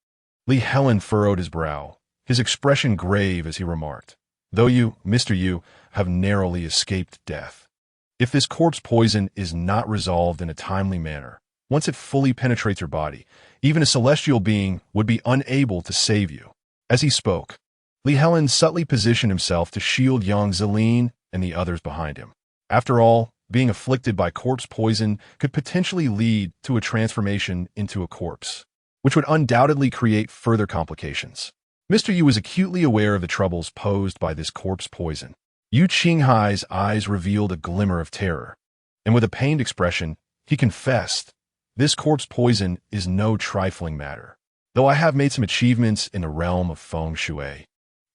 Li Helen furrowed his brow, his expression grave as he remarked, "Though you, Mr. Yu, have narrowly escaped death. If this corpse poison is not resolved in a timely manner, once it fully penetrates your body, even a celestial being would be unable to save you." As he spoke, Li Helen subtly positioned himself to shield young Zeline and the others behind him. After all, being afflicted by corpse poison could potentially lead to a transformation into a corpse, which would undoubtedly create further complications. Mr. Yu was acutely aware of the troubles posed by this corpse poison. Yu Qinghai's eyes revealed a glimmer of terror, and with a pained expression, he confessed, "This corpse poison is no trifling matter. Though I have made some achievements in the realm of feng shui,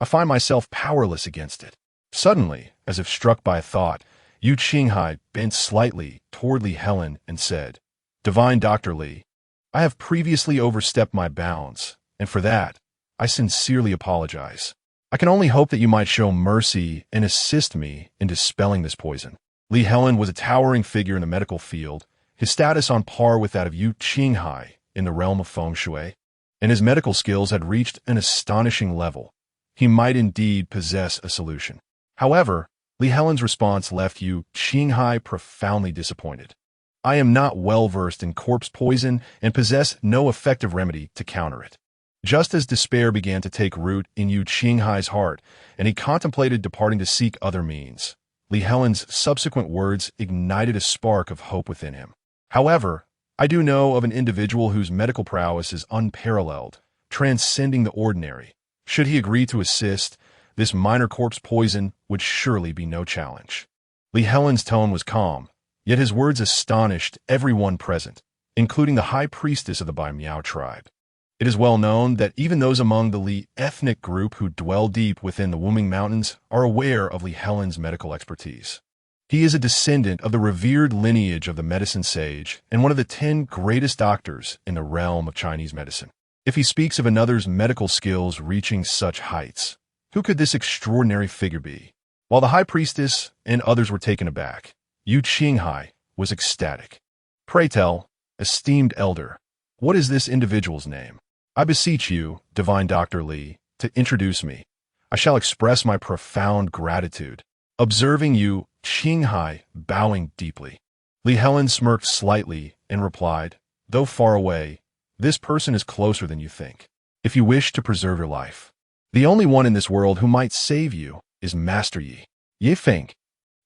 I find myself powerless against it." Suddenly, as if struck by a thought, Yu Qinghai bent slightly toward Li Helen and said, "Divine Dr. Li, I have previously overstepped my bounds, and for that, I sincerely apologize. I can only hope that you might show mercy and assist me in dispelling this poison." Li Helen was a towering figure in the medical field, his status on par with that of Yu Qinghai in the realm of feng shui, and his medical skills had reached an astonishing level. He might indeed possess a solution. However, Li Helen's response left Yu Qinghai profoundly disappointed. "I am not well versed in corpse poison and possess no effective remedy to counter it." Just as despair began to take root in Yu Qinghai's heart, and he contemplated departing to seek other means, Li Helen's subsequent words ignited a spark of hope within him. "However, I do know of an individual whose medical prowess is unparalleled, transcending the ordinary. Should he agree to assist, this minor corpse poison would surely be no challenge." Li Helen's tone was calm, yet his words astonished everyone present, including the high priestess of the Bai Miao tribe. It is well known that even those among the Li ethnic group who dwell deep within the Wuming Mountains are aware of Li Helen's medical expertise. He is a descendant of the revered lineage of the medicine sage and one of the 10 greatest doctors in the realm of Chinese medicine. If he speaks of another's medical skills reaching such heights, who could this extraordinary figure be? While the high priestess and others were taken aback, Yu Qinghai was ecstatic. "Pray tell, esteemed elder, what is this individual's name? I beseech you, divine Dr. Li, to introduce me. I shall express my profound gratitude." Observing Yu Qinghai bowing deeply, Li Helen smirked slightly and replied, "Though far away, this person is closer than you think. If you wish to preserve your life, the only one in this world who might save you is Master Yi. Ye Feng."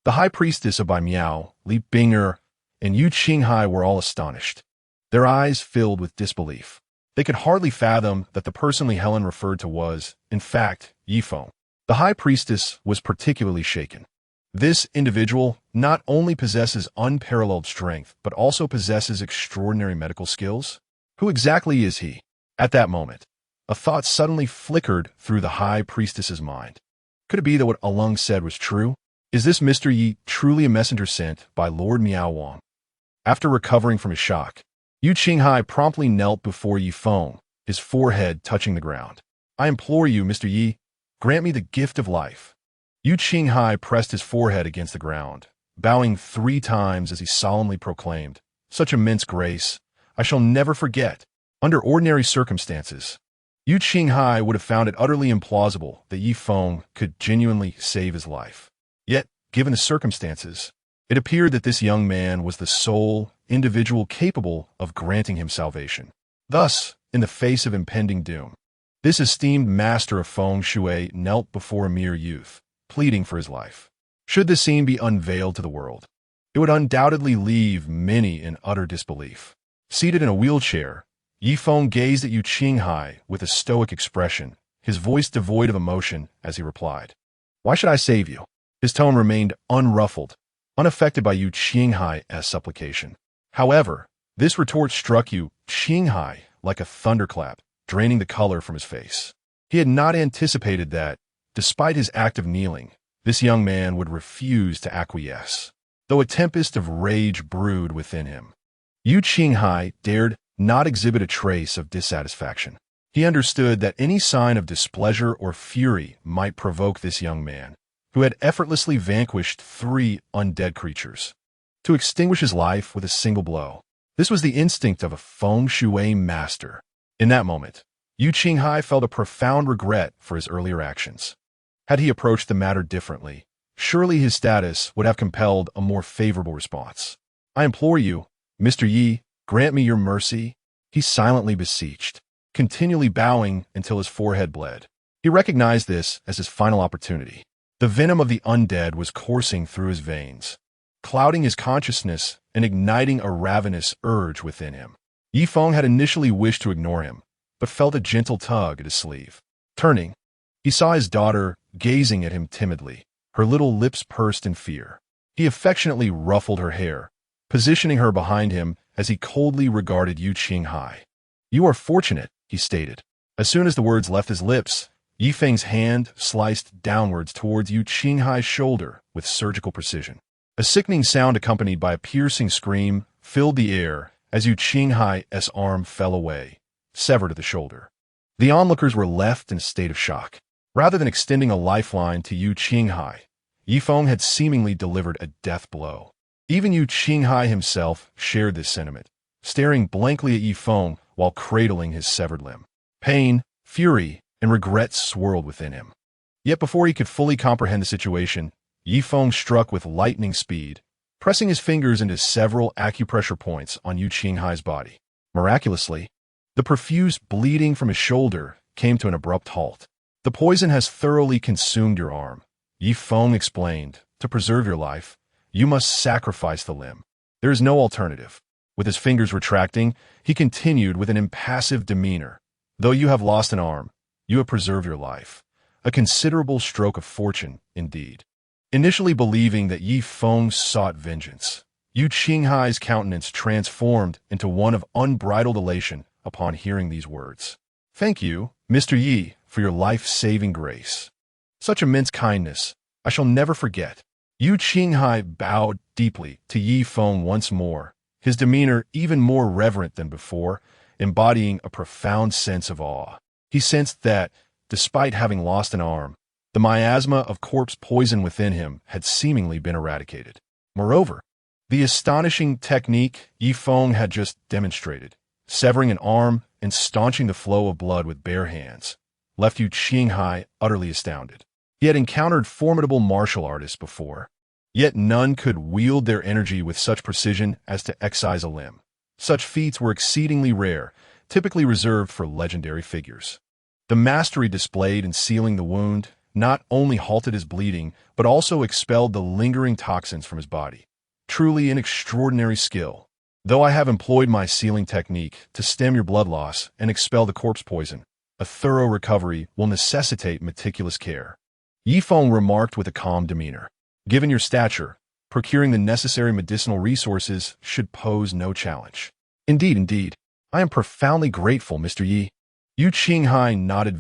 The high priestess of Bai Miao, Li Binger, and Yu Qinghai were all astonished, their eyes filled with disbelief. They could hardly fathom that the person Li Helen referred to was, in fact, Yi Feng. The high priestess was particularly shaken. This individual not only possesses unparalleled strength, but also possesses extraordinary medical skills. Who exactly is he? At that moment, a thought suddenly flickered through the high priestess's mind. Could it be that what Alung said was true? Is this Mr. Yi truly a messenger sent by Lord Miao Wang? After recovering from his shock, Yu Qinghai promptly knelt before Yi Feng, his forehead touching the ground. "I implore you, Mr. Yi, grant me the gift of life." Yu Qinghai pressed his forehead against the ground, bowing 3 times as he solemnly proclaimed, "Such immense grace, I shall never forget." Under ordinary circumstances, Yu Qinghai would have found it utterly implausible that Yi Feng could genuinely save his life. Yet, given the circumstances, it appeared that this young man was the sole individual capable of granting him salvation. Thus, in the face of impending doom, this esteemed master of feng shui knelt before a mere youth, pleading for his life. Should this scene be unveiled to the world, it would undoubtedly leave many in utter disbelief. Seated in a wheelchair, Yi Feng gazed at Yu Qinghai with a stoic expression, his voice devoid of emotion as he replied, "Why should I save you?" His tone remained unruffled, unaffected by Yu Qinghai's supplication. However, this retort struck Yu Qinghai like a thunderclap, draining the color from his face. He had not anticipated that, despite his act of kneeling, this young man would refuse to acquiesce. Though a tempest of rage brewed within him, Yu Qinghai dared not exhibit a trace of dissatisfaction. He understood that any sign of displeasure or fury might provoke this young man, who had effortlessly vanquished 3 undead creatures, to extinguish his life with a single blow. This was the instinct of a feng shui master. In that moment, Yu Qinghai felt a profound regret for his earlier actions. Had he approached the matter differently, surely his status would have compelled a more favorable response. "I implore you, Mr. Yi, grant me your mercy," he silently beseeched, continually bowing until his forehead bled. He recognized this as his final opportunity. The venom of the undead was coursing through his veins, clouding his consciousness and igniting a ravenous urge within him. Yi Feng had initially wished to ignore him, but felt a gentle tug at his sleeve. Turning, he saw his daughter gazing at him timidly, Her little lips pursed in fear. He affectionately ruffled her hair, positioning her behind him as he coldly regarded Yu Qinghai. "You are fortunate," he stated. As soon as the words left his lips, Yi Feng's hand sliced downwards towards Yu Qinghai's shoulder with surgical precision. A sickening sound accompanied by a piercing scream filled the air as Yu Qinghai's arm fell away, severed at the shoulder. The onlookers were left in a state of shock. Rather than extending a lifeline to Yu Qinghai, Yi Feng had seemingly delivered a death blow. Even Yu Qinghai himself shared this sentiment, staring blankly at Yi Feng while cradling his severed limb. Pain, fury, and regret swirled within him. Yet before he could fully comprehend the situation, Yi Feng struck with lightning speed, pressing his fingers into several acupressure points on Yu Qinghai's body. Miraculously, the profuse bleeding from his shoulder came to an abrupt halt. "The poison has thoroughly consumed your arm," Yi Feng explained. "To preserve your life, you must sacrifice the limb. There is no alternative." With his fingers retracting, he continued with an impassive demeanor. "Though you have lost an arm, you have preserved your life. A considerable stroke of fortune, indeed." Initially believing that Yi Feng sought vengeance, Yu Qinghai's countenance transformed into one of unbridled elation upon hearing these words. "Thank you, Mr. Yi, for your life-saving grace. Such immense kindness, I shall never forget." Yu Qinghai bowed deeply to Yi Feng once more, his demeanor even more reverent than before, embodying a profound sense of awe. He sensed that, despite having lost an arm, the miasma of corpse poison within him had seemingly been eradicated. Moreover, the astonishing technique Yi Feng had just demonstrated, severing an arm and staunching the flow of blood with bare hands, left Yu Qinghai utterly astounded. He had encountered formidable martial artists before, yet none could wield their energy with such precision as to excise a limb. Such feats were exceedingly rare, typically reserved for legendary figures. The mastery displayed in sealing the wound not only halted his bleeding, but also expelled the lingering toxins from his body. Truly an extraordinary skill. Though I have employed my sealing technique to stem your blood loss and expel the corpse poison, a thorough recovery will necessitate meticulous care," Yi Feng remarked with a calm demeanor. "Given your stature, procuring the necessary medicinal resources should pose no challenge." Indeed. I am profoundly grateful, Mr. Yi." Yu Qinghai nodded